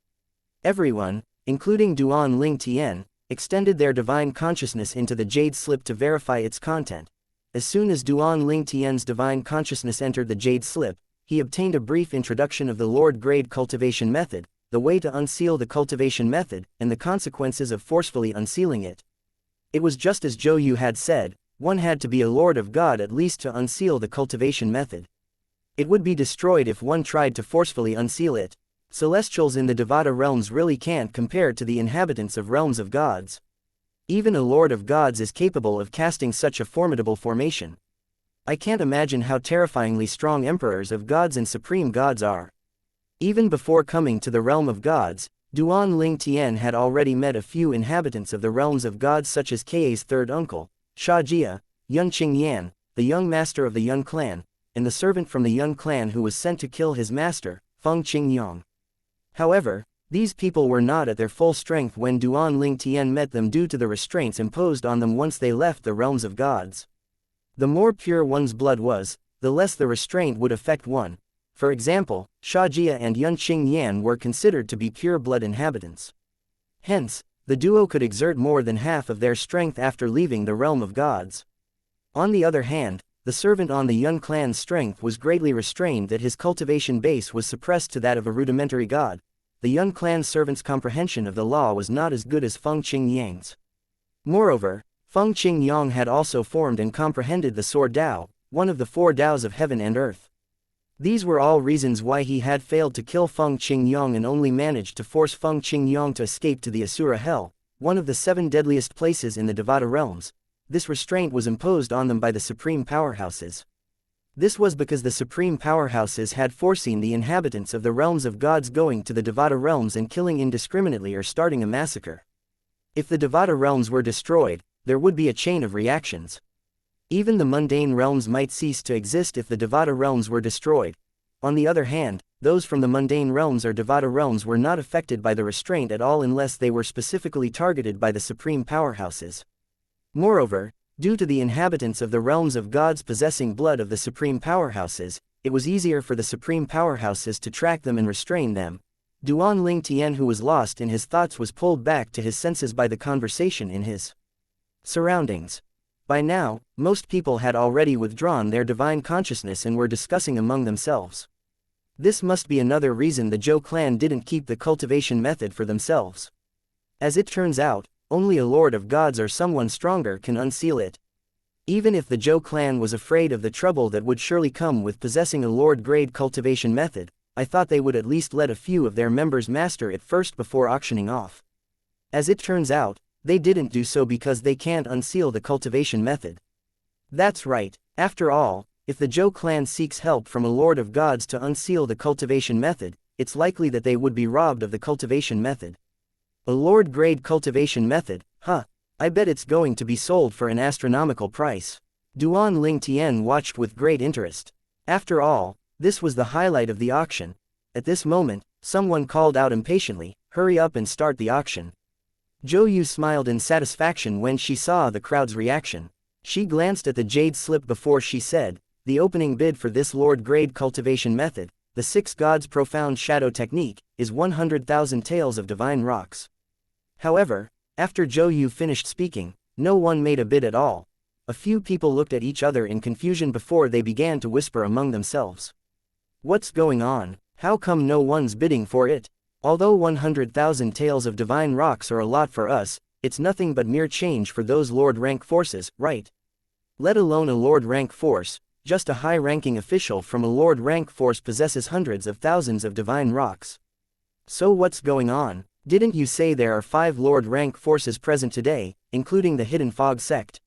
Everyone, including Duan Lingtian, extended their divine consciousness into the jade slip to verify its content. As soon as Duan Lingtian's divine consciousness entered the jade slip, he obtained a brief introduction of the Lord-grade cultivation method, the way to unseal the cultivation method, and the consequences of forcefully unsealing it. It was just as Zhou Yu had said, one had to be a Lord of God at least to unseal the cultivation method. It would be destroyed if one tried to forcefully unseal it. Celestials in the Devata realms really can't compare to the inhabitants of realms of gods. Even a lord of gods is capable of casting such a formidable formation. I can't imagine how terrifyingly strong emperors of gods and supreme gods are. Even before coming to the realm of gods, Duan Ling Tian had already met a few inhabitants of the realms of gods such as Kei's third uncle, Xia, Yun Qingyan, the young master of the Yun clan, and the servant from the Yun clan who was sent to kill his master, Feng Qingyang. However, these people were not at their full strength when Duan Ling Tian met them due to the restraints imposed on them once they left the realms of gods. The more pure one's blood was, the less the restraint would affect one. For example, Xia and Yun Qingyan were considered to be pure-blood inhabitants. Hence, the duo could exert more than half of their strength after leaving the realm of gods. On the other hand, the servant on the Yun clan's strength was greatly restrained that his cultivation base was suppressed to that of a rudimentary god. The Yun clan servant's comprehension of the law was not as good as Feng Qingyang's. Moreover, Feng Qingyang had also formed and comprehended the Sword Dao, one of the four Daos of heaven and earth. These were all reasons why he had failed to kill Feng Qingyang and only managed to force Feng Qingyang to escape to the Asura Hell, one of the 7 deadliest places in the Devata realms. This restraint was imposed on them by the supreme powerhouses. This was because the supreme powerhouses had foreseen the inhabitants of the realms of gods going to the Devata realms and killing indiscriminately or starting a massacre. If the Devata realms were destroyed, there would be a chain of reactions. Even the mundane realms might cease to exist if the Devata realms were destroyed. On the other hand, those from the mundane realms or Devata realms were not affected by the restraint at all unless they were specifically targeted by the supreme powerhouses. Moreover, due to the inhabitants of the realms of gods possessing blood of the supreme powerhouses, it was easier for the supreme powerhouses to track them and restrain them. Duan Ling Tian, who was lost in his thoughts, was pulled back to his senses by the conversation in his surroundings. By now, most people had already withdrawn their divine consciousness and were discussing among themselves. This must be another reason the Zhou clan didn't keep the cultivation method for themselves. As it turns out, only a lord of gods or someone stronger can unseal it. Even if the Zhou clan was afraid of the trouble that would surely come with possessing a lord-grade cultivation method, I thought they would at least let a few of their members master it first before auctioning off. As it turns out, they didn't do so because they can't unseal the cultivation method. That's right, after all, if the Zhou clan seeks help from a lord of gods to unseal the cultivation method, it's likely that they would be robbed of the cultivation method. A lord-grade cultivation method, huh? I bet it's going to be sold for an astronomical price. Duan Ling Tian watched with great interest. After all, this was the highlight of the auction. At this moment, someone called out impatiently, "Hurry up and start the auction." Zhou Yu smiled in satisfaction when she saw the crowd's reaction. She glanced at the jade slip before she said, "The opening bid for this lord-grade cultivation method, the 6 gods' profound shadow technique, is 100,000 taels of divine rocks." However, after Zhou Yu finished speaking, no one made a bid at all. A few people looked at each other in confusion before they began to whisper among themselves. What's going on? How come no one's bidding for it? Although 100,000 taels of divine rocks are a lot for us, it's nothing but mere change for those lord-rank forces, right? Let alone a lord-rank force, just a high-ranking official from a lord-rank force possesses hundreds of thousands of divine rocks. So what's going on? Didn't you say there are 5 lord-rank forces present today, including the Hidden Fog sect?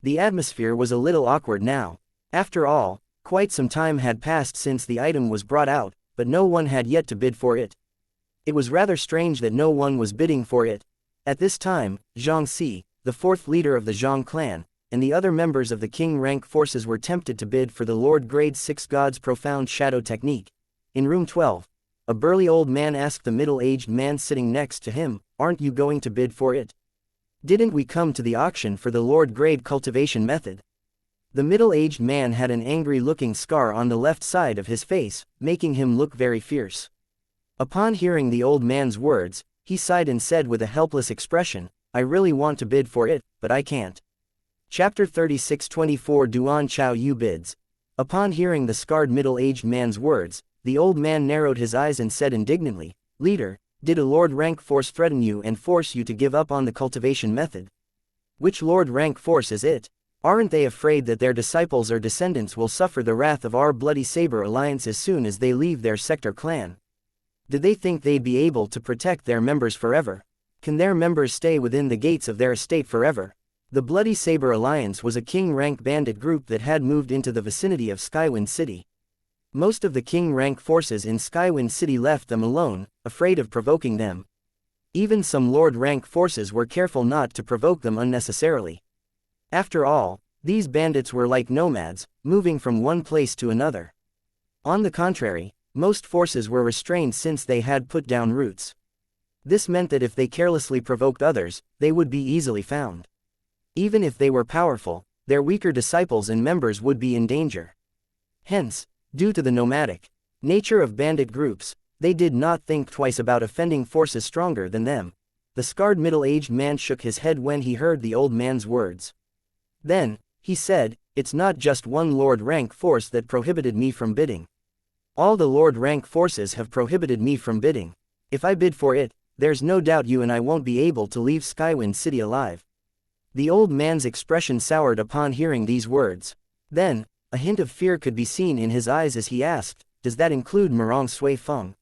The atmosphere was a little awkward now. After all, quite some time had passed since the item was brought out, but no one had yet to bid for it. It was rather strange that no one was bidding for it. At this time, Xianxia, the 4th leader of the Zhang clan, and the other members of the king-rank forces were tempted to bid for the Lord-grade 6 gods' profound shadow technique. In room 12, a burly old man asked the middle-aged man sitting next to him, "Aren't you going to bid for it? Didn't we come to the auction for the Lord-grade cultivation method?" The middle-aged man had an angry-looking scar on the left side of his face, making him look very fierce. Upon hearing the old man's words, he sighed and said with a helpless expression, "I really want to bid for it, but I can't." Chapter 36:24 Duan Chao Yu bids. Upon hearing the scarred middle-aged man's words, the old man narrowed his eyes and said indignantly, "Leader, did a lord-rank force threaten you and force you to give up on the cultivation method? Which lord-rank force is it? Aren't they afraid that their disciples or descendants will suffer the wrath of our Bloody Saber Alliance as soon as they leave their sect or clan? Did they think they'd be able to protect their members forever? Can their members stay within the gates of their estate forever? The Bloody Saber Alliance was a king-rank bandit group that had moved into the vicinity of Skywind City. Most of the king-rank forces in Skywind City left them alone, afraid of provoking them. Even some lord-rank forces were careful not to provoke them unnecessarily. After all, these bandits were like nomads, moving from one place to another. On the contrary, most forces were restrained since they had put down roots. This meant that if they carelessly provoked others, they would be easily found. Even if they were powerful, their weaker disciples and members would be in danger. Hence, due to the nomadic nature of bandit groups, they did not think twice about offending forces stronger than them. The scarred middle-aged man shook his head when he heard the old man's words. Then, he said, "It's not just one lord-rank force that prohibited me from bidding. All the lord-rank forces have prohibited me from bidding. If I bid for it, there's no doubt you and I won't be able to leave Skywind City alive." The old man's expression soured upon hearing these words. Then, a hint of fear could be seen in his eyes as he asked, "Does that include Murong Sui Feng?"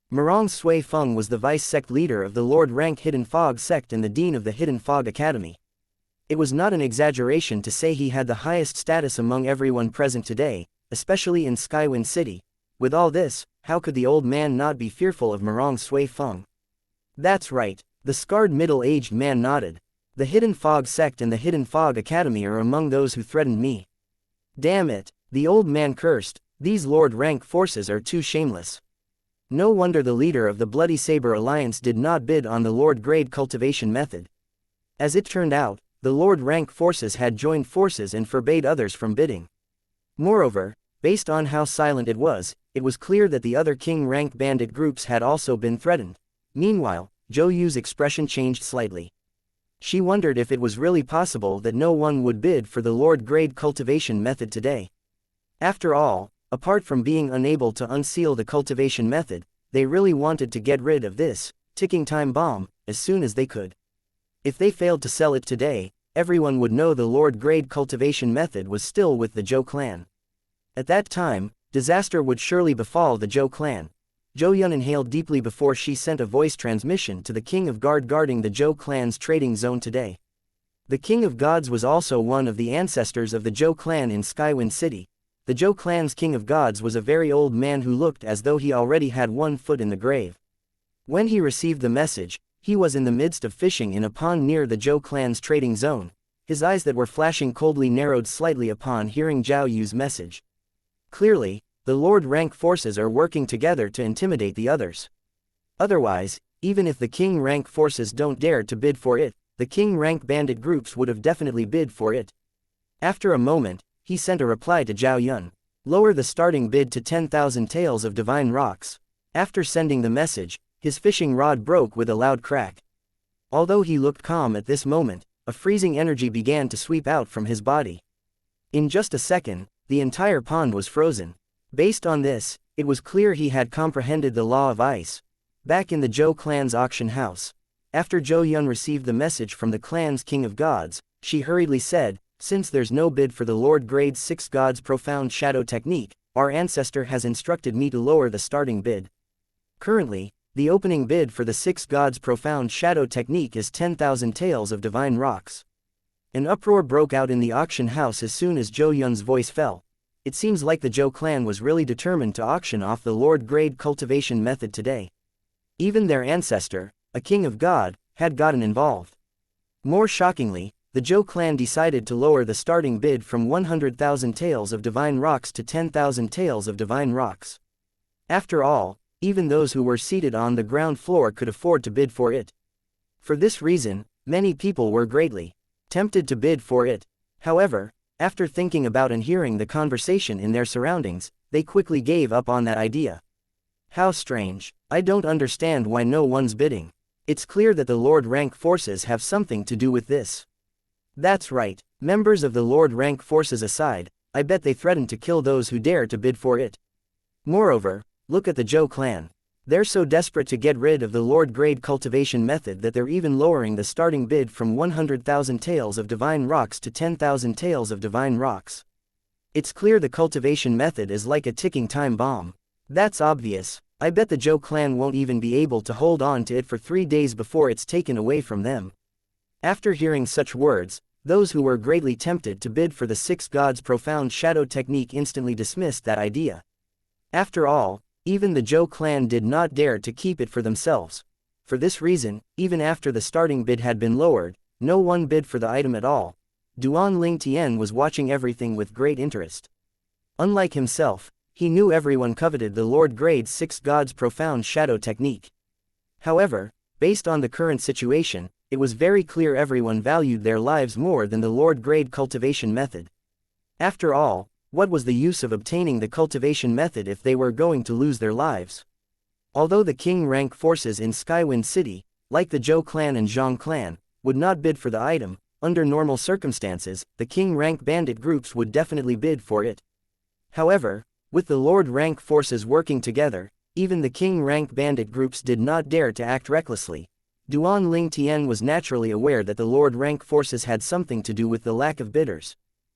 Murong Sui Feng was the vice-sect leader of the Lord-rank Hidden Fog sect and the dean of the Hidden Fog Academy. It was not an exaggeration to say he had the highest status among everyone present today, especially in Skywind City. With all this, how could the old man not be fearful of Murong Sui Feng? "That's right," the scarred middle-aged man nodded. "The Hidden Fog sect and the Hidden Fog Academy are among those who threatened me." "Damn it," the old man cursed, "these lord-rank forces are too shameless." No wonder the leader of the Bloody Saber Alliance did not bid on the Lord-grade cultivation method. As it turned out, the Lord-rank forces had joined forces and forbade others from bidding. Moreover, based on how silent it was clear that the other king-rank bandit groups had also been threatened. Meanwhile, Zhou Yu's expression changed slightly. She wondered if it was really possible that no one would bid for the Lord-grade cultivation method today. After all, apart from being unable to unseal the cultivation method, they really wanted to get rid of this ticking time bomb as soon as they could. If they failed to sell it today, everyone would know the Lord-grade cultivation method was still with the Zhou clan. At that time, disaster would surely befall the Zhou clan. Zhou Yun inhaled deeply before she sent a voice transmission to the King of Guard guarding the Zhou clan's trading zone today. The King of Gods was also one of the ancestors of the Zhou clan in Skywind City. The Zhou clan's King of Gods was a very old man who looked as though he already had one foot in the grave. When he received the message, he was in the midst of fishing in a pond near the Zhou clan's trading zone. His eyes that were flashing coldly narrowed slightly upon hearing Zhao Yu's message. Clearly, the Lord-rank forces are working together to intimidate the others. Otherwise, even if the king-rank forces don't dare to bid for it, the king-rank bandit groups would have definitely bid for it. After a moment, he sent a reply to Zhao Yun. "Lower the starting bid to 10,000 taels of divine rocks." After sending the message, his fishing rod broke with a loud crack. Although he looked calm at this moment, a freezing energy began to sweep out from his body. In just a second, the entire pond was frozen. Based on this, it was clear he had comprehended the law of ice. Back in the Zhou clan's auction house, after Zhou Yun received the message from the clan's King of Gods, she hurriedly said, "Since there's no bid for the Lord Grade 6 God's Profound Shadow Technique, our ancestor has instructed me to lower the starting bid. Currently, the opening bid for the 6 God's Profound Shadow Technique is 10,000 taels of divine rocks." An uproar broke out in the auction house as soon as Zhou Yun's voice fell. It seems like the Zhou clan was really determined to auction off the Lord-grade cultivation method today. Even their ancestor, a King of God, had gotten involved. More shockingly, the Zhou clan decided to lower the starting bid from 100,000 taels of divine rocks to 10,000 taels of divine rocks. After all, even those who were seated on the ground floor could afford to bid for it. For this reason, many people were greatly tempted to bid for it. However, after thinking about and hearing the conversation in their surroundings, they quickly gave up on that idea. How strange. I don't understand why no one's bidding. It's clear that the Lord-rank forces have something to do with this. That's right, members of the Lord-rank forces aside, I bet they threaten to kill those who dare to bid for it. Moreover, look at the Zhou clan. They're so desperate to get rid of the Lord grade cultivation method that they're even lowering the starting bid from 100,000 taels of divine rocks to 10,000 taels of divine rocks. It's clear the cultivation method is like a ticking time bomb. That's obvious. I bet the Zhou clan won't even be able to hold on to it for 3 days before it's taken away from them. After hearing such words, those who were greatly tempted to bid for the six gods' profound shadow technique instantly dismissed that idea. After all, even the Zhou clan did not dare to keep it for themselves. For this reason, even after the starting bid had been lowered, no one bid for the item at all. Duan Ling Tian was watching everything with great interest. Unlike himself, he knew everyone coveted the Lord Grade 6 God's profound shadow technique. However, based on the current situation, it was very clear everyone valued their lives more than the Lord Grade cultivation method. After all, what was the use of obtaining the cultivation method if they were going to lose their lives? Although the king rank forces in Skywind City, like the Zhou clan and Zhang clan, would not bid for the item, under normal circumstances, the king rank bandit groups would definitely bid for it. However, with the Lord rank forces working together, even the king rank bandit groups did not dare to act recklessly. Duan Ling Tian was naturally aware that the Lord rank forces had something to do with the lack of bidders.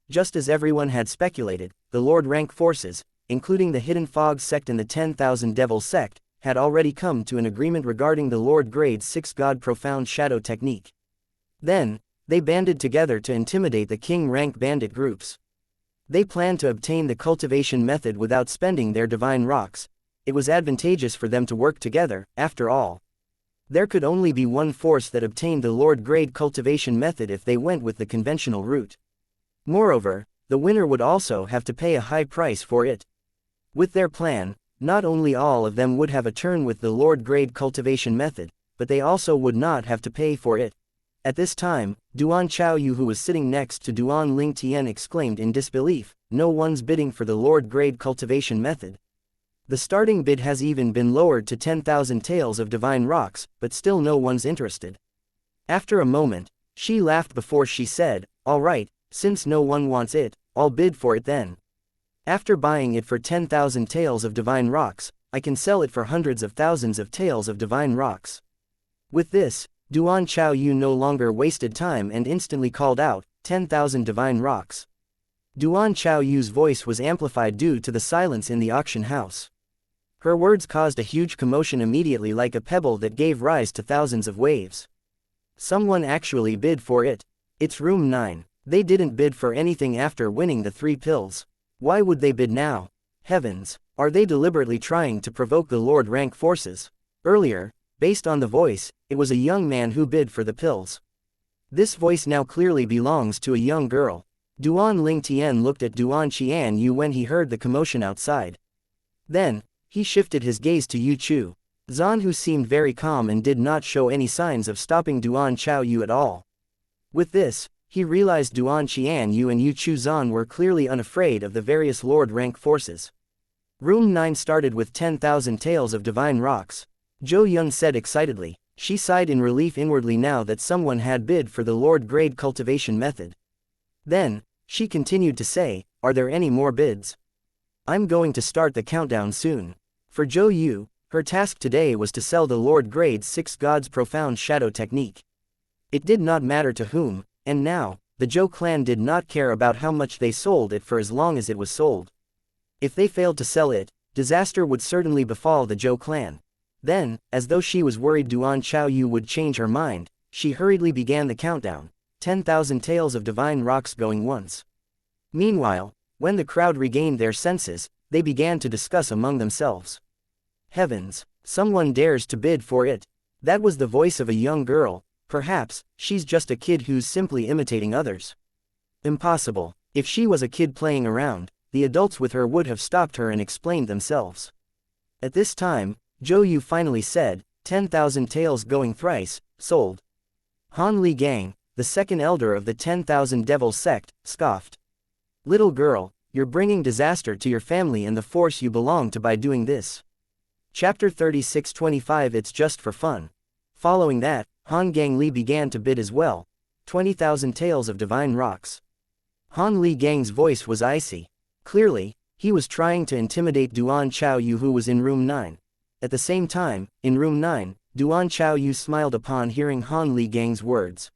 Just as everyone had speculated, the Lord rank forces, including the Hidden Fog sect and the 10,000 Devil sect, had already come to an agreement regarding the Lord Grade 6 God Profound Shadow technique. Then, they banded together to intimidate the king rank bandit groups. They planned to obtain the cultivation method without spending their divine rocks. It was advantageous for them to work together, after all. There could only be one force that obtained the Lord Grade cultivation method if they went with the conventional route. Moreover, the winner would also have to pay a high price for it. With their plan, not only all of them would have a turn with the Lord Grade cultivation method, but they also would not have to pay for it. At this time, Duan Chaoyu, who was sitting next to Duan Ling Tian, exclaimed in disbelief, "No one's bidding for the Lord Grade cultivation method. The starting bid has even been lowered to 10,000 taels of divine rocks, but still no one's interested." After a moment, she laughed before she said, "All right, since no one wants it, I'll bid for it then. After buying it for 10,000 taels of divine rocks, I can sell it for hundreds of thousands of taels of divine rocks." With this, Duan Chaoyu no longer wasted time and instantly called out, 10,000 divine rocks. Duan Chaoyu's voice was amplified due to the silence in the auction house. Her words caused a huge commotion immediately, like a pebble that gave rise to thousands of waves. Someone actually bid for it. It's room 9. They didn't bid for anything after winning the 3 pills. Why would they bid now? Heavens, are they deliberately trying to provoke the Lord rank forces? Earlier, based on the voice, it was a young man who bid for the pills. This voice now clearly belongs to a young girl. Duan Ling Tian looked at Duan Qianyu when he heard the commotion outside. Then, he shifted his gaze to Yu Chu Zan, who seemed very calm and did not show any signs of stopping Duan Chaoyu at all. With this, he realized Duan Qianyu and Yu Chu Zan were clearly unafraid of the various Lord rank forces. Room 9 started with 10,000 taels of divine rocks. Zhou Yun said excitedly. She sighed in relief inwardly now that someone had bid for the Lord Grade cultivation method. Then, she continued to say, "Are there any more bids? I'm going to start the countdown soon." For Zhou Yu, her task today was to sell the Lord Grade 6 God's profound shadow technique. It did not matter to whom, and now, the Zhou clan did not care about how much they sold it for as long as it was sold. If they failed to sell it, disaster would certainly befall the Zhou clan. Then, as though she was worried Duan Chaoyu would change her mind, she hurriedly began the countdown, 10,000 taels of divine rocks going once. Meanwhile, when the crowd regained their senses, they began to discuss among themselves. Heavens, someone dares to bid for it. That was the voice of a young girl. Perhaps, she's just a kid who's simply imitating others. Impossible. If she was a kid playing around, the adults with her would have stopped her and explained themselves. At this time, Zhou Yu finally said, 10,000 taels going thrice, sold. Han Li Gang, the second elder of the 10,000 Devil sect, scoffed. "Little girl, you're bringing disaster to your family and the force you belong to by doing this." Chapter 36:25 It's just for fun. Following that, Han Gang Li began to bid as well, 20,000 taels of divine rocks. Han Li Gang's voice was icy. Clearly, he was trying to intimidate Duan Chaoyu, who was in room 9. At the same time, in room 9, Duan Chaoyu smiled upon hearing Han Li Gang's words.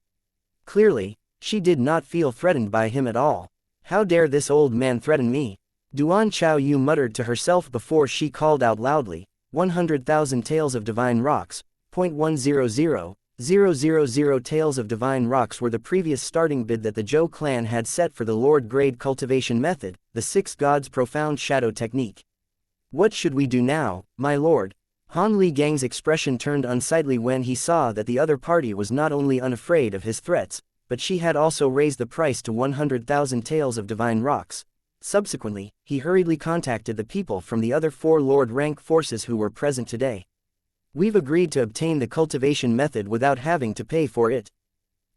Clearly, she did not feel threatened by him at all. How dare this old man threaten me? Duan Chaoyu muttered to herself before she called out loudly, 100,000 taels of divine rocks, 0.100,000 taels of divine rocks were the previous starting bid that the Zhou clan had set for the Lord Grade cultivation method, the Six Gods profound shadow technique. What should we do now, my lord? Han Li Gang's expression turned unsightly when he saw that the other party was not only unafraid of his threats, but she had also raised the price to 100,000 taels of divine rocks. Subsequently, he hurriedly contacted the people from the other 4 Lord rank forces who were present today. We've agreed to obtain the cultivation method without having to pay for it.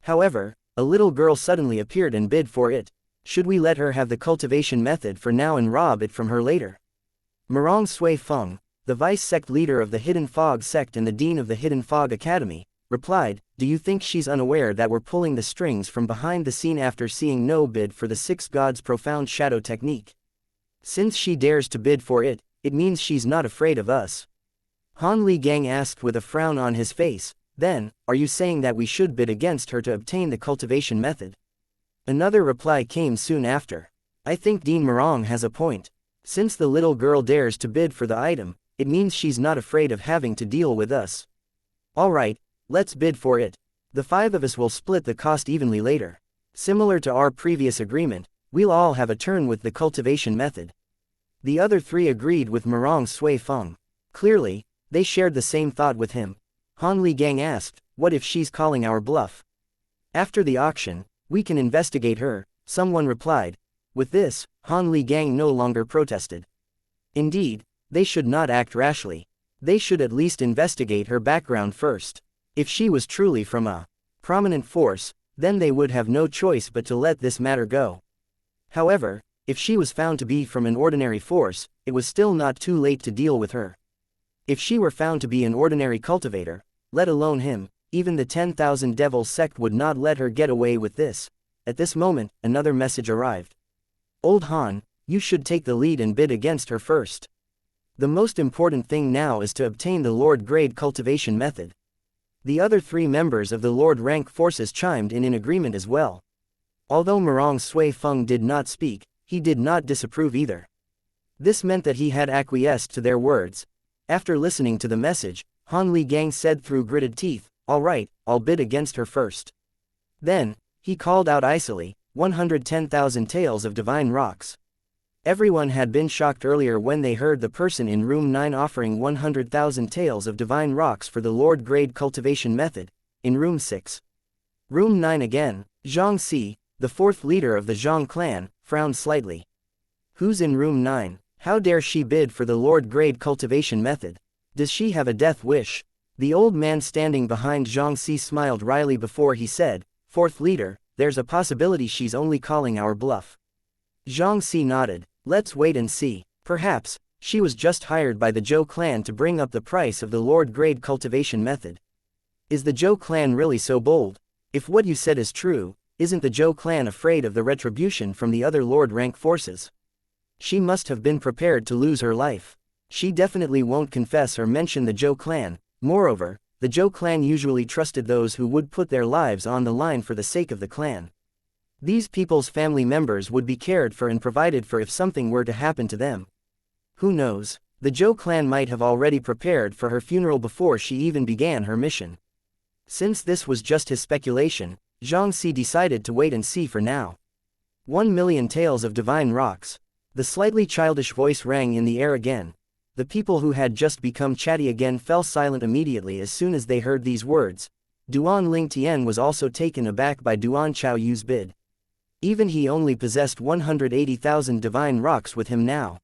However, a little girl suddenly appeared and bid for it. Should we let her have the cultivation method for now and rob it from her later? Murong Sui Feng, the vice-sect leader of the Hidden Fog sect and the dean of the Hidden Fog Academy, replied, "Do you think she's unaware that we're pulling the strings from behind the scene after seeing no bid for the Six Gods profound shadow technique? Since she dares to bid for it, it means she's not afraid of us." Han Li Gang asked with a frown on his face, "Then, are you saying that we should bid against her to obtain the cultivation method?" Another reply came soon after. "I think Dean Murong has a point. Since the little girl dares to bid for the item, it means she's not afraid of having to deal with us. Alright, let's bid for it. The 5 of us will split the cost evenly later. Similar to our previous agreement, we'll all have a turn with the cultivation method." The other 3 agreed with Murong Sui Feng. Clearly, they shared the same thought with him. Han Li Gang asked, "What if she's calling our bluff?" "After the auction, we can investigate her," someone replied. With this, Han Li Gang no longer protested. Indeed, they should not act rashly. They should at least investigate her background first. If she was truly from a prominent force, then they would have no choice but to let this matter go. However, if she was found to be from an ordinary force, it was still not too late to deal with her. If she were found to be an ordinary cultivator, let alone him, even the 10,000 Devil sect would not let her get away with this. At this moment, another message arrived. "Old Han, you should take the lead and bid against her first. The most important thing now is to obtain the Lord Grade cultivation method." The other 3 members of the Lord rank forces chimed in agreement as well. Although Murong Sui Feng did not speak, he did not disapprove either. This meant that he had acquiesced to their words. After listening to the message, Han Li Gang said through gritted teeth, "Alright, I'll bid against her first." Then, he called out icily, 110,000 taels of divine rocks. Everyone had been shocked earlier when they heard the person in room 9 offering 100,000 taels of divine rocks for the Lord Grade cultivation method. In room 6. Room 9 again, Xianxia, the 4th leader of the Zhang clan, frowned slightly. "Who's in room 9? How dare she bid for the Lord Grade cultivation method? Does she have a death wish?" The old man standing behind Xianxia smiled wryly before he said, "4th leader, there's a possibility she's only calling our bluff." Xianxia nodded. "Let's wait and see. Perhaps, she was just hired by the Zhou clan to bring up the price of the Lord Grade cultivation method." Is the Zhou clan really so bold? If what you said is true, isn't the Zhou clan afraid of the retribution from the other Lord rank forces? She must have been prepared to lose her life. She definitely won't confess or mention the Zhou clan. Moreover, the Zhou clan usually trusted those who would put their lives on the line for the sake of the clan. These people's family members would be cared for and provided for if something were to happen to them. Who knows? The Zhou clan might have already prepared for her funeral before she even began her mission. Since this was just his speculation, Xianxia decided to wait and see for now. 1,000,000 taels of divine rocks. The slightly childish voice rang in the air again. The people who had just become chatty again fell silent immediately as soon as they heard these words. Duan Lingtian was also taken aback by Duan Chaoyu's bid. Even he only possessed 180,000 divine rocks with him now.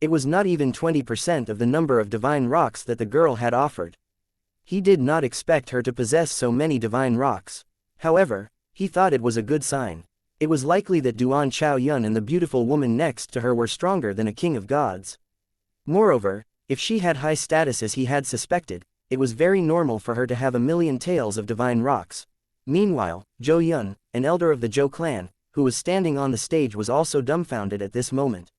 It was not even 20% of the number of divine rocks that the girl had offered. He did not expect her to possess so many divine rocks. However, he thought it was a good sign. It was likely that Duan Chaoyun and the beautiful woman next to her were stronger than a king of gods. Moreover, if she had high status as he had suspected, it was very normal for her to have 1,000,000 taels of divine rocks. Meanwhile, Zhou Yun, an elder of the Zhou clan, who was standing on the stage was also dumbfounded at this moment.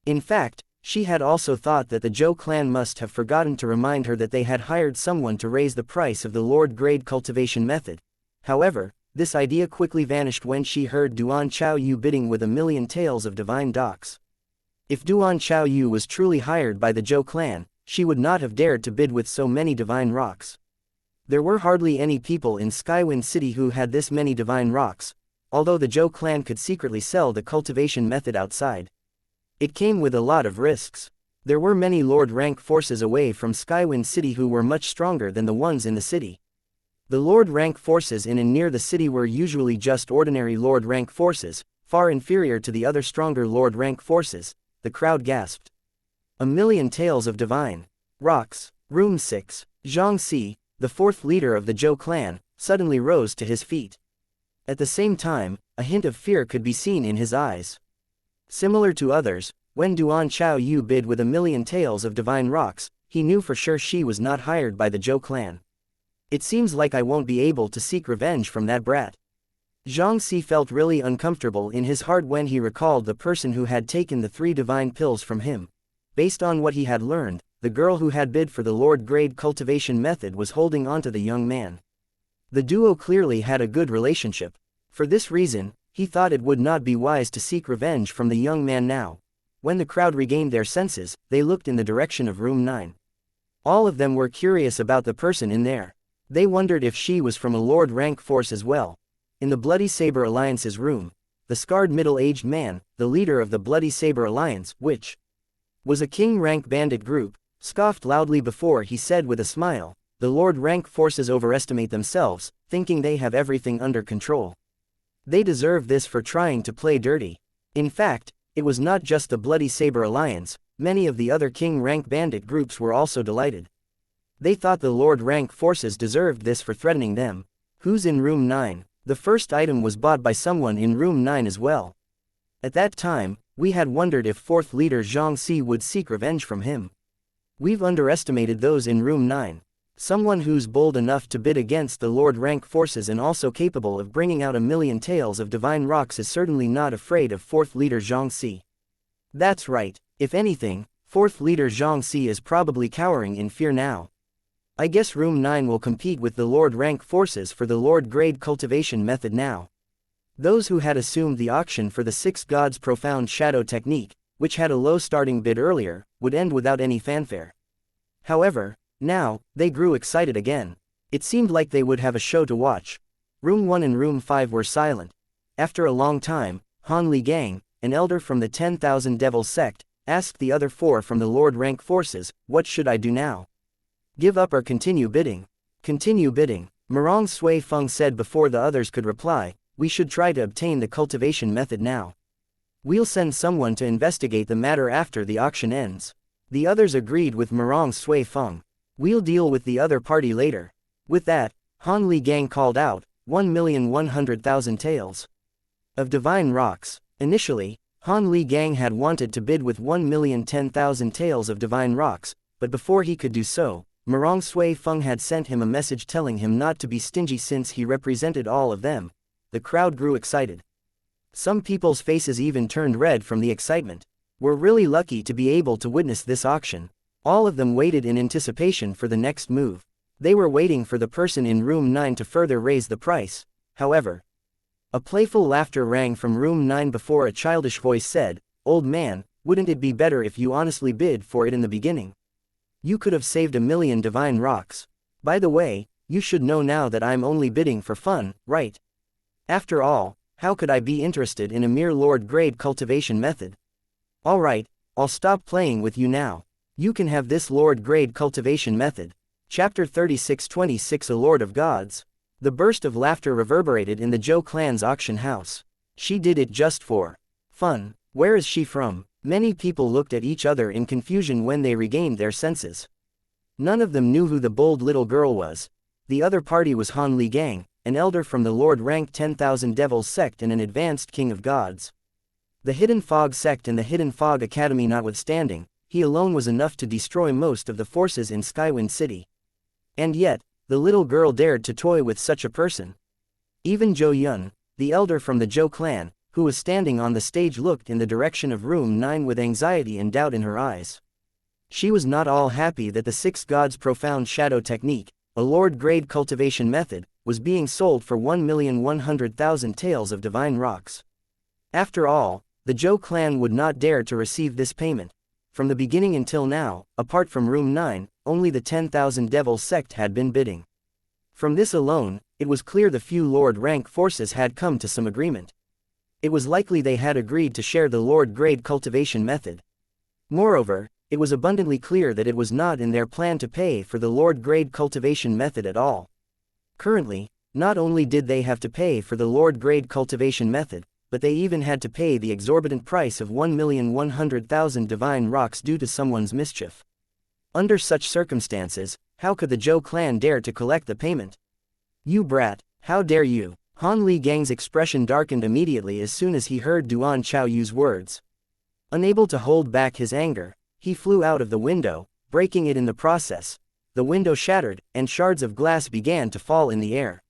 In fact, She had also thought that the Zhou clan must have forgotten to remind her that they had hired someone to raise the price of the Lord-grade cultivation method. However, this idea quickly vanished when she heard Duan Chaoyu bidding with 1,000,000 taels of divine docks. If Duan Chaoyu was truly hired by the Zhou clan, she would not have dared to bid with so many divine rocks. There were hardly any people in Skywind City who had this many divine rocks, although the Zhou clan could secretly sell the cultivation method outside. It came with a lot of risks. There were many Lord rank forces away from Skywind City who were much stronger than the ones in the city. The Lord rank forces in and near the city were usually just ordinary Lord rank forces, far inferior to the other stronger Lord rank forces. The crowd gasped. 1,000,000 taels of divine rocks. Room 6. Xianxia, the fourth leader of the Zhou clan, suddenly rose to his feet. At the same time, a hint of fear could be seen in his eyes. Similar to others, when Duan Chaoyu bid with 1,000,000 taels of divine rocks, he knew for sure she was not hired by the Zhou clan. It seems like I won't be able to seek revenge from that brat. Xianxia felt really uncomfortable in his heart when he recalled the person who had taken the 3 divine pills from him. Based on what he had learned, the girl who had bid for the Lord-grade cultivation method was holding onto the young man. The duo clearly had a good relationship. For this reason, he thought it would not be wise to seek revenge from the young man now. When the crowd regained their senses, they looked in the direction of room 9. All of them were curious about the person in there. They wondered if she was from a Lord rank force as well. In the Bloody Saber Alliance's room, the scarred middle-aged man, the leader of the Bloody Saber Alliance, which was a king rank bandit group, scoffed loudly before he said with a smile, "The Lord rank forces overestimate themselves, thinking they have everything under control. They deserve this for trying to play dirty." In fact, it was not just the Bloody Saber Alliance, many of the other king rank bandit groups were also delighted. They thought the Lord rank forces deserved this for threatening them. Who's in room 9? The first item was bought by someone in room 9 as well. At that time, we had wondered if 4th leader Xianxia would seek revenge from him. We've underestimated those in room 9. Someone who's bold enough to bid against the Lord rank forces and also capable of bringing out 1,000,000 taels of divine rocks is certainly not afraid of 4th leader Xianxia. That's right, if anything, 4th leader Xianxia is probably cowering in fear now. I guess room 9 will compete with the Lord rank forces for the Lord grade cultivation method now. Those who had assumed the auction for the 6 gods profound shadow technique, which had a low starting bid earlier, would end without any fanfare. However, now, they grew excited again. It seemed like they would have a show to watch. Room 1 and room 5 were silent. After a long time, Han Li Gang, an elder from the 10,000 Devil sect, asked the other 4 from the Lord rank forces, "What should I do now? Give up or continue bidding?" "Continue bidding," Murong Sui Feng said before the others could reply. "We should try to obtain the cultivation method now. We'll send someone to investigate the matter after the auction ends." The others agreed with Murong Sui Feng. "We'll deal with the other party later." With that, Han Li Gang called out, 1,100,000 taels of divine rocks. Initially, Han Li Gang had wanted to bid with 1,010,000 taels of divine rocks, but before he could do so, Murong Sui Feng had sent him a message telling him not to be stingy since he represented all of them. The crowd grew excited. Some people's faces even turned red from the excitement. We're really lucky to be able to witness this auction. All of them waited in anticipation for the next move. They were waiting for the person in room 9 to further raise the price. However, a playful laughter rang from room 9 before a childish voice said, "Old man, wouldn't it be better if you honestly bid for it in the beginning? You could have saved 1,000,000 divine rocks. By the way, you should know now that I'm only bidding for fun, right? After all, how could I be interested in a mere Lord grade cultivation method? Alright, I'll stop playing with you now. You can have this Lord grade cultivation method." Chapter 36:26 A Lord of Gods. The burst of laughter reverberated in the Zhou clan's auction house. "She did it just for fun. Where is she from?" Many people looked at each other in confusion when they regained their senses. None of them knew who the bold little girl was. The other party was Han Li Gang, an elder from the Lord ranked 10,000 Devil sect and an advanced king of gods. The Hidden Fog sect and the Hidden Fog Academy notwithstanding, he alone was enough to destroy most of the forces in Skywind City. And yet, the little girl dared to toy with such a person. Even Zhou Yun, the elder from the Zhou clan, who was standing on the stage, looked in the direction of room 9 with anxiety and doubt in her eyes. She was not all happy that the six gods' profound shadow technique, a lord-grade cultivation method, was being sold for 1,100,000 taels of divine rocks. After all, the Zhou clan would not dare to receive this payment. From the beginning until now, apart from room 9, only the 10,000 devil sect had been bidding. From this alone, it was clear the few lord-rank forces had come to some agreement. It was likely they had agreed to share the lord-grade cultivation method. Moreover, it was abundantly clear that it was not in their plan to pay for the lord-grade cultivation method at all. Currently, not only did they have to pay for the lord-grade cultivation method, but they even had to pay the exorbitant price of 1,100,000 divine rocks due to someone's mischief. Under such circumstances, how could the Zhou clan dare to collect the payment? "You brat, how dare you!" Han Li Gang's expression darkened immediately as soon as he heard Duan Chaoyu's words. Unable to hold back his anger, he flew out of the window, breaking it in the process. The window shattered, and shards of glass began to fall in the air.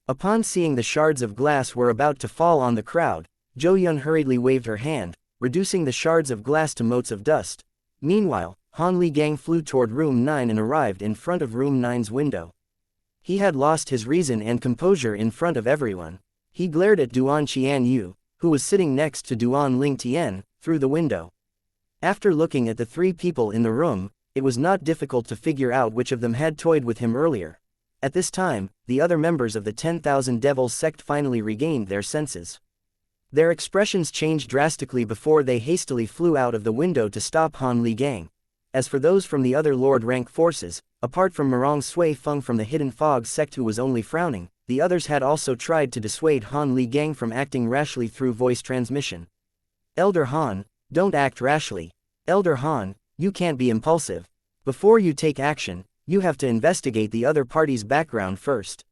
Upon seeing the shards of glass were about to fall on the crowd, Zhou Yun hurriedly waved her hand, reducing the shards of glass to motes of dust. Meanwhile, Han Li Gang flew toward room 9 and arrived in front of room 9's window. He had lost his reason and composure in front of everyone. He glared at Duan Qianyu, who was sitting next to Duan Ling Tian, through the window. After looking at the three people in the room, it was not difficult to figure out which of them had toyed with him earlier. At this time, the other members of the 10,000 Devils sect finally regained their senses. Their expressions changed drastically before they hastily flew out of the window to stop Han Li Gang. As for those from the other lord-rank forces, apart from Murong Sui Feng from the Hidden Fog sect who was only frowning, the others had also tried to dissuade Han Li Gang from acting rashly through voice transmission. "Elder Han, don't act rashly. Elder Han, you can't be impulsive. Before you take action, you have to investigate the other party's background first."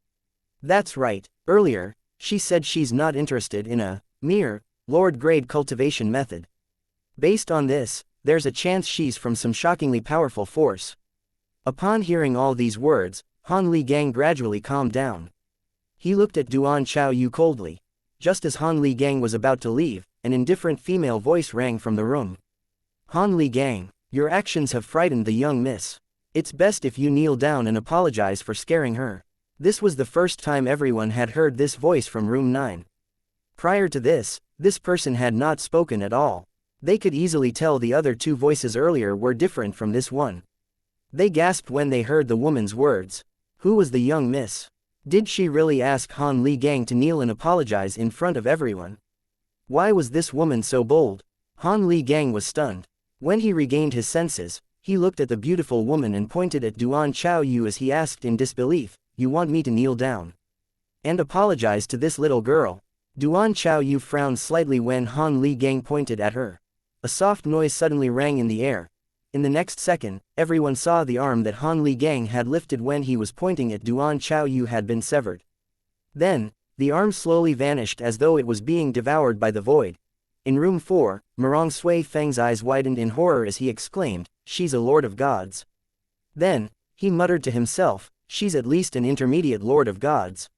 "That's right, earlier, she said she's not interested in a mere lord-grade cultivation method. Based on this, there's a chance she's from some shockingly powerful force." Upon hearing all these words, Han Li Gang gradually calmed down. He looked at Duan Chaoyu coldly. Just as Han Li Gang was about to leave, an indifferent female voice rang from the room. "Han Li Gang, your actions have frightened the young miss. It's best if you kneel down and apologize for scaring her." This was the first time everyone had heard this voice from room 9. Prior to this person had not spoken at all. They could easily tell the other two voices earlier were different from this one. They gasped when they heard the woman's words. Who was the young miss? Did she really ask Han Li Gang to kneel and apologize in front of everyone? Why was this woman so bold? Han Li Gang was stunned. When he regained his senses, he looked at the beautiful woman and pointed at Duan Chaoyu as he asked in disbelief, "You want me to kneel down and apologize to this little girl?" Duan Chaoyu frowned slightly when Han Li Gang pointed at her. A soft noise suddenly rang in the air. In the next second, everyone saw the arm that Han Li Gang had lifted when he was pointing at Duan Chaoyu had been severed. Then, the arm slowly vanished as though it was being devoured by the void. In room 4, Murong Sui Feng's eyes widened in horror as he exclaimed, "She's a lord of gods." Then, he muttered to himself, "She's at least an intermediate lord of gods.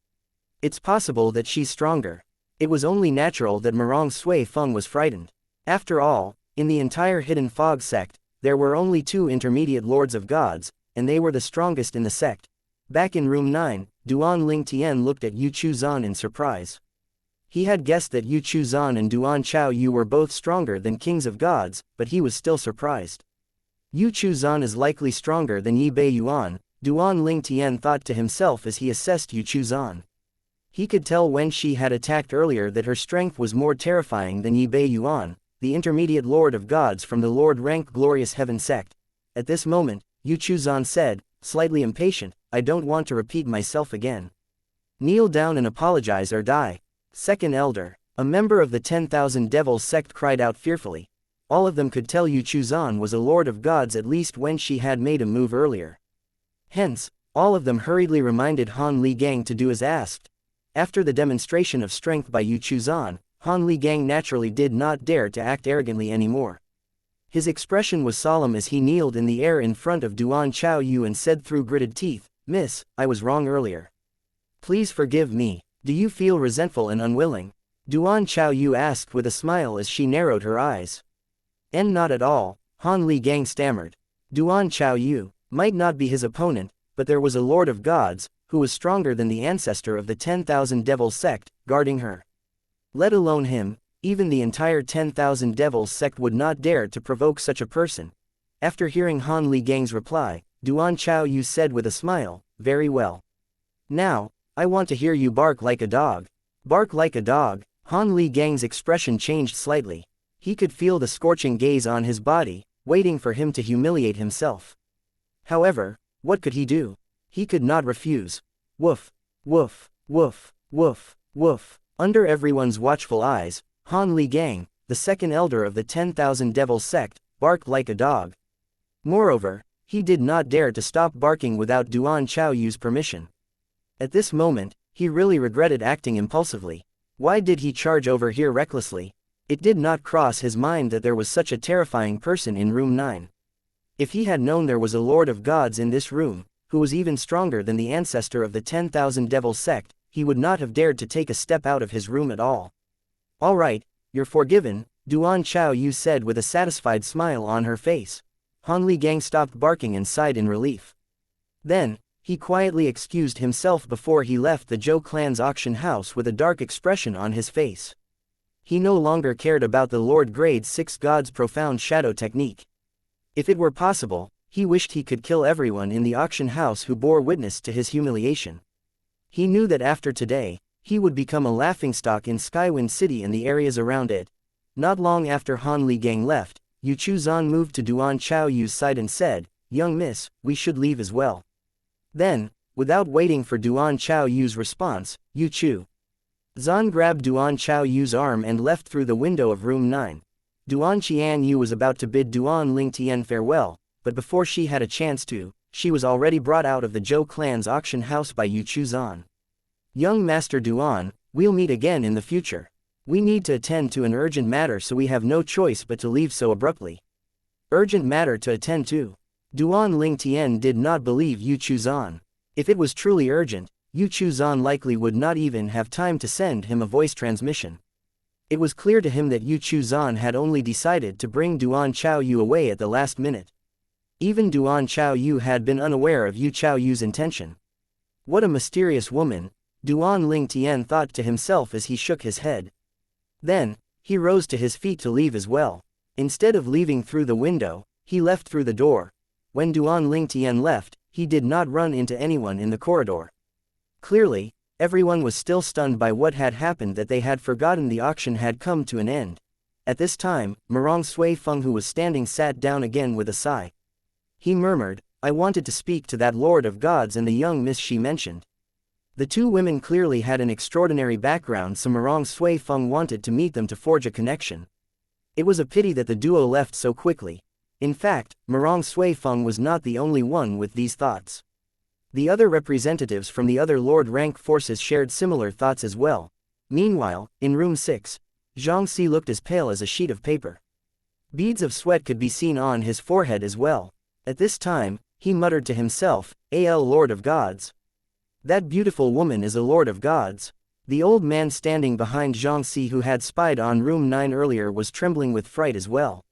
It's possible that she's stronger." It was only natural that Murong Sui Feng was frightened. After all, in the entire Hidden Fog sect, there were only 2 intermediate lords of gods, and they were the strongest in the sect. Back in room 9, Duan Ling Tian looked at Yu Chuzan in surprise. He had guessed that Yu Chuzan and Duan Chaoyu were both stronger than kings of gods, but he was still surprised. Yu Chuzan is likely stronger than Yi Bei Yuan, Duan Ling Tian thought to himself as he assessed Yu Chuzan. He could tell when she had attacked earlier that her strength was more terrifying than Yi Bei Yuan, the intermediate lord of gods from the lord-rank Glorious Heaven sect. At this moment, Yu Chuzan said, slightly impatient, "I don't want to repeat myself again. Kneel down and apologize or die." Second elder, a member of the 10,000 Devils sect, cried out fearfully. All of them could tell Yu Chuzan was a lord of gods at least when she had made a move earlier. Hence, all of them hurriedly reminded Han Li Gang to do as asked. After the demonstration of strength by Yu Chuzan, Han Li Gang naturally did not dare to act arrogantly anymore. His expression was solemn as he kneeled in the air in front of Duan Chaoyu and said through gritted teeth, "Miss, I was wrong earlier. Please forgive me. Do you feel resentful and unwilling?" Duan Chaoyu asked with a smile as she narrowed her eyes. And not at all, Han Li Gang stammered. Duan Chaoyu might not be his opponent, but there was a Lord of Gods, who was stronger than the ancestor of the 10,000 Devils sect, guarding her. Let alone him, even the entire 10,000 Devils sect would not dare to provoke such a person. After hearing Han Li Gang's reply, Duan Chaoyu said with a smile, very well. Now, I want to hear you bark like a dog. Bark like a dog. Han Li Gang's expression changed slightly. He could feel the scorching gaze on his body, waiting for him to humiliate himself. However, what could he do? He could not refuse. Woof, woof, woof, woof, woof. Under everyone's watchful eyes, Han Li Gang, the second elder of the 10,000 Devils sect, barked like a dog. Moreover, he did not dare to stop barking without Duan Chaoyu's permission. At this moment, he really regretted acting impulsively. Why did he charge over here recklessly? It did not cross his mind that there was such a terrifying person in room 9. If he had known there was a Lord of Gods in this room, who was even stronger than the ancestor of the 10,000 Devils sect, he would not have dared to take a step out of his room at all. All right, you're forgiven, Duan Chaoyu said with a satisfied smile on her face. Han Li Gang stopped barking and sighed in relief. Then, he quietly excused himself before he left the Zhou clan's auction house with a dark expression on his face. He no longer cared about the Lord Grade 6 God's profound shadow technique. If it were possible, he wished he could kill everyone in the auction house who bore witness to his humiliation. He knew that after today, he would become a laughingstock in Skywind City and the areas around it. Not long after Han Li Gang left, Yu Chu Zan moved to Duan Chaoyu's side and said, "Young miss, we should leave as well." Then, without waiting for Duan Chaoyu's response, Yu Chu Zan grabbed Duan Chaoyu's arm and left through the window of room 9. Duan Qianyu was about to bid Duan Lingtian farewell, but before she had a chance to, she was already brought out of the Zhou clan's auction house by Yu Chu Zan. "Young Master Duan, we'll meet again in the future. We need to attend to an urgent matter, so we have no choice but to leave so abruptly." Urgent matter to attend to? Duan Lingtian did not believe Yu Chu Zan. If it was truly urgent, Yu Chu Zan likely would not even have time to send him a voice transmission. It was clear to him that Yu Chu Zan had only decided to bring Duan Chaoyu away at the last minute. Even Duan Chaoyu had been unaware of Yu Chaoyu's intention. What a mysterious woman, Duan Lingtian thought to himself as he shook his head. Then, he rose to his feet to leave as well. Instead of leaving through the window, he left through the door. When Duan Lingtian left, he did not run into anyone in the corridor. Clearly, everyone was still stunned by what had happened, that they had forgotten the auction had come to an end. At this time, Murong Sui Feng, who was standing, sat down again with a sigh. He murmured, "I wanted to speak to that Lord of Gods and the young miss she mentioned." The two women clearly had an extraordinary background, so Murong Sui Feng wanted to meet them to forge a connection. It was a pity that the duo left so quickly. In fact, Murong Sui Feng was not the only one with these thoughts. The other representatives from the other Lord rank forces shared similar thoughts as well. Meanwhile, in room 6, Xianxia looked as pale as a sheet of paper. Beads of sweat could be seen on his forehead as well. At this time, he muttered to himself, "Al Lord of Gods. That beautiful woman is a Lord of Gods." The old man standing behind Xianxia, who had spied on room 9 earlier, was trembling with fright as well.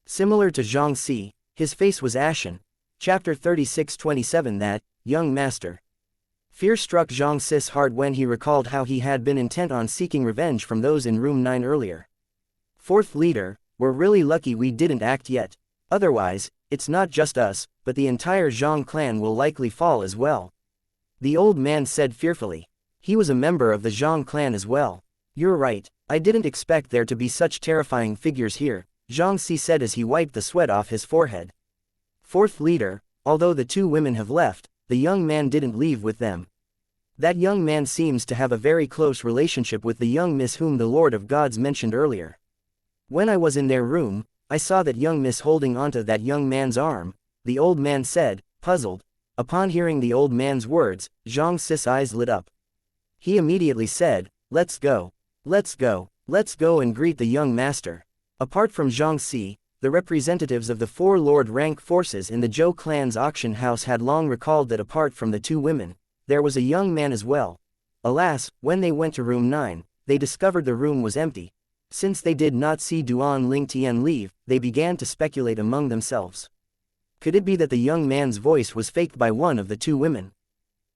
Similar to Xianxia, his face was ashen. Chapter 36:27. That young master. Fear struck Xianxia's heart when he recalled how he had been intent on seeking revenge from those in room 9 earlier. Fourth leader, we're really lucky we didn't act yet. Otherwise, it's not just us, but the entire Zhang clan will likely fall as well. The old man said fearfully. He was a member of the Zhang clan as well. You're right, I didn't expect there to be such terrifying figures here, Xianxia said as he wiped the sweat off his forehead. Fourth leader, although the two women have left, the young man didn't leave with them. That young man seems to have a very close relationship with the young miss whom the Lord of Gods mentioned earlier. When I was in their room, I saw that young miss holding onto that young man's arm, the old man said, puzzled. Upon hearing the old man's words, Xianxia's eyes lit up. He immediately said, "Let's go. Let's go. Let's go and greet the young master." Apart from Xianxia, the representatives of the 4 Lord rank forces in the Zhou clan's auction house had long recalled that apart from the two women, there was a young man as well. Alas, when they went to room 9, they discovered the room was empty. Since they did not see Duan Lingtian leave, they began to speculate among themselves. Could it be that the young man's voice was faked by one of the two women?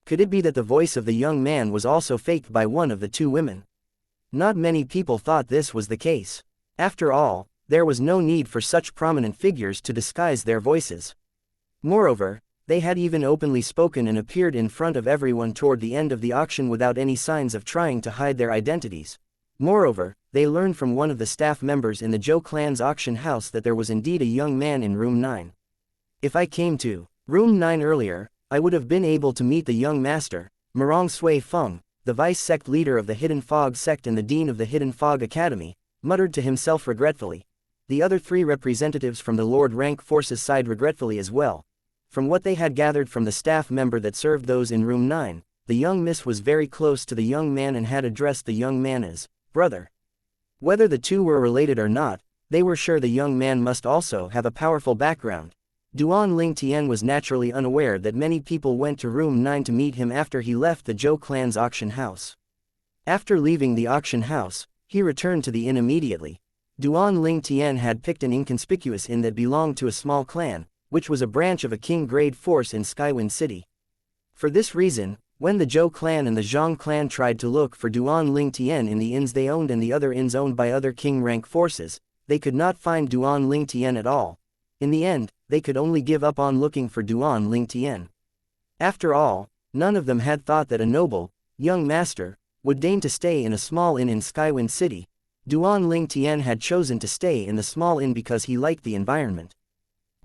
Could it be that the voice of the young man was also faked by one of the two women? Not many people thought this was the case. After all, there was no need for such prominent figures to disguise their voices. Moreover, they had even openly spoken and appeared in front of everyone toward the end of the auction without any signs of trying to hide their identities. Moreover, they learned from one of the staff members in the Zhou clan's auction house that there was indeed a young man in room 9. If I came to room 9 earlier, I would have been able to meet the young master, Mirong Sui Feng, the vice sect leader of the Hidden Fog sect and the dean of the Hidden Fog Academy, muttered to himself regretfully. The other 3 representatives from the Lord rank forces sighed regretfully as well. From what they had gathered from the staff member that served those in room 9, the young miss was very close to the young man and had addressed the young man as brother. Whether the two were related or not, they were sure the young man must also have a powerful background. Duan Lingtian was naturally unaware that many people went to room 9 to meet him after he left the Zhou clan's auction house. After leaving the auction house, he returned to the inn immediately. Duan Lingtian had picked an inconspicuous inn that belonged to a small clan, which was a branch of a king-grade force in Skywind City. For this reason, when the Zhou clan and the Zhang clan tried to look for Duan Lingtian in the inns they owned and the other inns owned by other king-rank forces, they could not find Duan Lingtian at all. In the end, they could only give up on looking for Duan Lingtian. After all, none of them had thought that a noble, young master, would deign to stay in a small inn in Skywind City. Duan Lingtian had chosen to stay in the small inn because he liked the environment.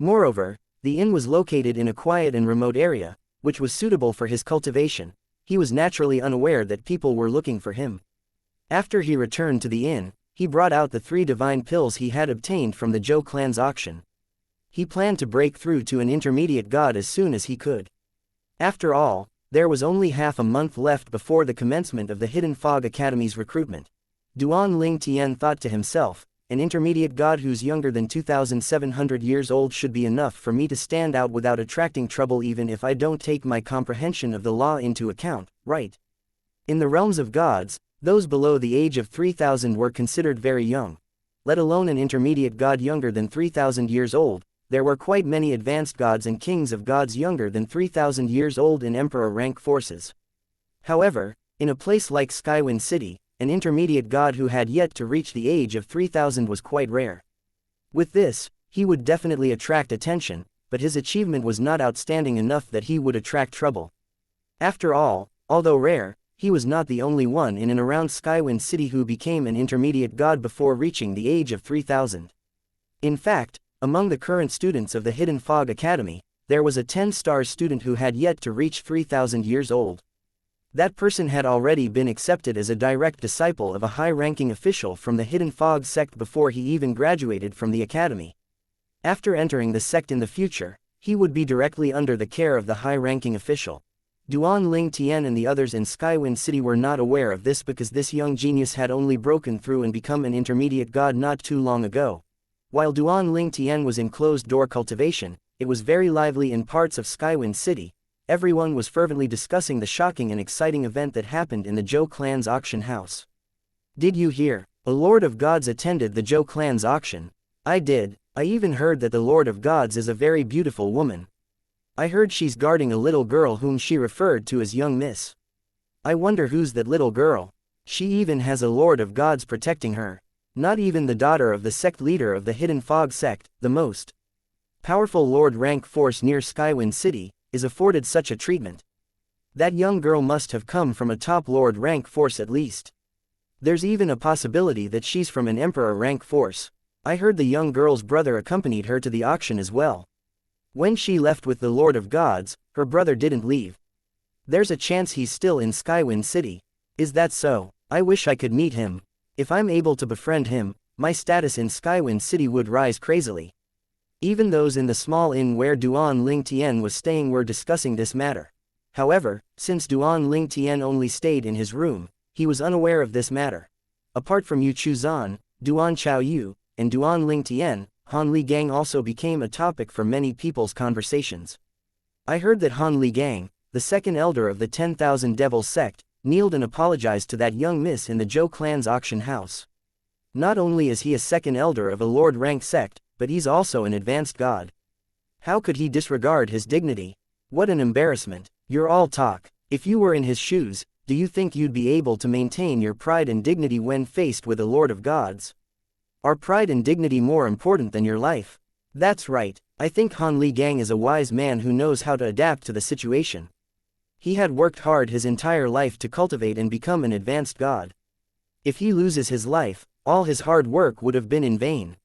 Moreover, the inn was located in a quiet and remote area, which was suitable for his cultivation. He was naturally unaware that people were looking for him. After he returned to the inn, he brought out the 3 divine pills he had obtained from the Zhou clan's auction. He planned to break through to an intermediate god as soon as he could. After all, there was only half a month left before the commencement of the Hidden Fog Academy's recruitment. Duan Lingtian thought to himself, an intermediate god who's younger than 2,700 years old should be enough for me to stand out without attracting trouble even if I don't take my comprehension of the law into account, right? In the realms of gods, those below the age of 3,000 were considered very young. Let alone an intermediate god younger than 3,000 years old, there were quite many advanced gods and kings of gods younger than 3,000 years old in emperor rank forces. However, in a place like Skywind City, an intermediate god who had yet to reach the age of 3,000 was quite rare. With this, he would definitely attract attention, but his achievement was not outstanding enough that he would attract trouble. After all, although rare, he was not the only one in and around Skywind City who became an intermediate god before reaching the age of 3,000. In fact, among the current students of the Hidden Fog Academy, there was a 10-star student who had yet to reach 3,000 years old. That person had already been accepted as a direct disciple of a high-ranking official from the Hidden Fog sect before he even graduated from the academy. After entering the sect in the future, he would be directly under the care of the high-ranking official. Duan Lingtian and the others in Skywind City were not aware of this because this young genius had only broken through and become an intermediate god not too long ago. While Duan Lingtian was in closed-door cultivation, it was very lively in parts of Skywind City. Everyone was fervently discussing the shocking and exciting event that happened in the Zhou clan's auction house. Did you hear? A Lord of Gods attended the Zhou clan's auction. I did. I even heard that the Lord of Gods is a very beautiful woman. I heard she's guarding a little girl whom she referred to as young miss. I wonder who's that little girl. She even has a Lord of Gods protecting her. Not even the daughter of the sect leader of the Hidden Fog sect, the most powerful Lord rank force near Skywind City, is afforded such a treatment. That young girl must have come from a top Lord rank force at least. There's even a possibility that she's from an Emperor rank force. I heard the young girl's brother accompanied her to the auction as well. When she left with the Lord of Gods, her brother didn't leave. There's a chance he's still in Skywind City. Is that so? I wish I could meet him. If I'm able to befriend him, my status in Skywind City would rise crazily. Even those in the small inn where Duan Lingtian was staying were discussing this matter. However, since Duan Lingtian only stayed in his room, he was unaware of this matter. Apart from Yu Chuzan, Duan Chaoyu, and Duan Lingtian, Han Li Gang also became a topic for many people's conversations. I heard that Han Li Gang, the second elder of the 10,000 Devil sect, kneeled and apologized to that young miss in the Zhou clan's auction house. Not only is he a second elder of a lord rank sect, but he's also an advanced god. How could he disregard his dignity? What an embarrassment. You're all talk. If you were in his shoes, do you think you'd be able to maintain your pride and dignity when faced with a lord of gods? Are pride and dignity more important than your life? That's right, I think Han Li Gang is a wise man who knows how to adapt to the situation. He had worked hard his entire life to cultivate and become an advanced god. If he loses his life, all his hard work would have been in vain.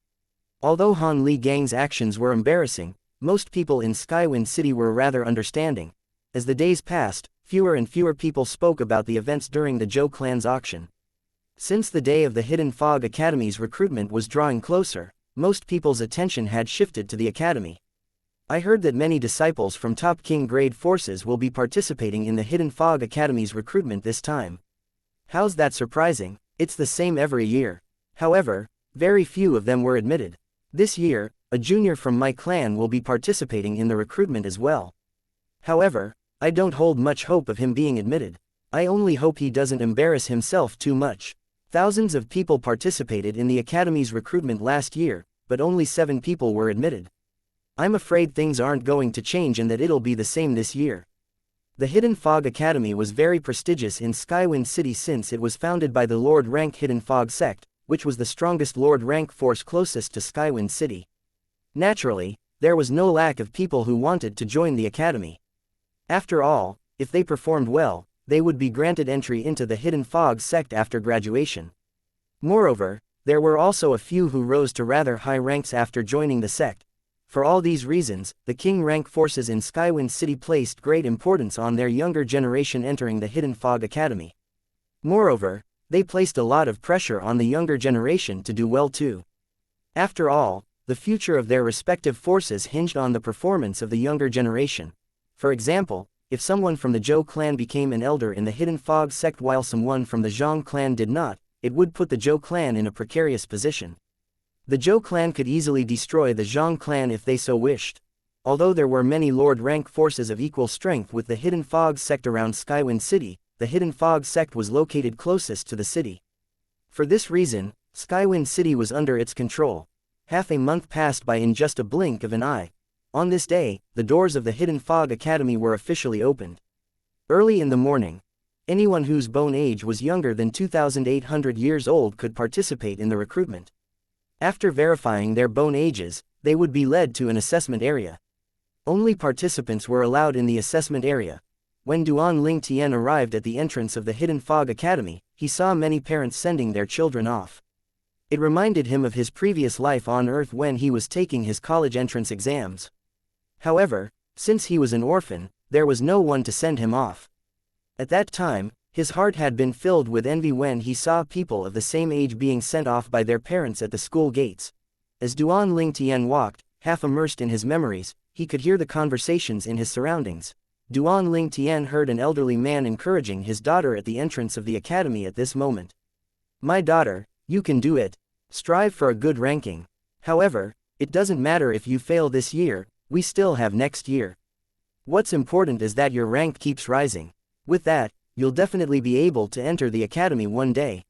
Although Han Li Gang's actions were embarrassing, most people in Skywind City were rather understanding. As the days passed, fewer and fewer people spoke about the events during the Zhou clan's auction. Since the day of the Hidden Fog Academy's recruitment was drawing closer, most people's attention had shifted to the academy. I heard that many disciples from top king grade forces will be participating in the Hidden Fog Academy's recruitment this time. How's that surprising? It's the same every year. However, very few of them were admitted. This year, a junior from my clan will be participating in the recruitment as well. However, I don't hold much hope of him being admitted. I only hope he doesn't embarrass himself too much. Thousands of people participated in the academy's recruitment last year, but only 7 people were admitted. I'm afraid things aren't going to change and that it'll be the same this year. The Hidden Fog Academy was very prestigious in Skywind City since it was founded by the Lord Rank Hidden Fog sect, which was the strongest Lord Rank force closest to Skywind City. Naturally, there was no lack of people who wanted to join the academy. After all, if they performed well, they would be granted entry into the Hidden Fog sect after graduation. Moreover, there were also a few who rose to rather high ranks after joining the sect. For all these reasons, the king rank forces in Skywind City placed great importance on their younger generation entering the Hidden Fog Academy. Moreover, they placed a lot of pressure on the younger generation to do well too. After all, the future of their respective forces hinged on the performance of the younger generation. For example, if someone from the Zhou clan became an elder in the Hidden Fog sect while someone from the Zhang clan did not, it would put the Zhou clan in a precarious position. The Zhou clan could easily destroy the Zhang clan if they so wished. Although there were many Lord rank forces of equal strength with the Hidden Fog sect around Skywind City, the Hidden Fog sect was located closest to the city. For this reason, Skywind City was under its control. Half a month passed by in just a blink of an eye. On this day, the doors of the Hidden Fog Academy were officially opened. Early in the morning, anyone whose bone age was younger than 2,800 years old could participate in the recruitment. After verifying their bone ages, they would be led to an assessment area. Only participants were allowed in the assessment area. When Duan Ling Tian arrived at the entrance of the Hidden Fog Academy, he saw many parents sending their children off. It reminded him of his previous life on Earth when he was taking his college entrance exams. However, since he was an orphan, there was no one to send him off. At that time, his heart had been filled with envy when he saw people of the same age being sent off by their parents at the school gates. As Duan Ling Tian walked, half immersed in his memories, he could hear the conversations in his surroundings. Duan Ling Tian heard an elderly man encouraging his daughter at the entrance of the academy at this moment. "My daughter, you can do it. Strive for a good ranking. However, it doesn't matter if you fail this year, we still have next year. What's important is that your rank keeps rising. With that, you'll definitely be able to enter the academy one day.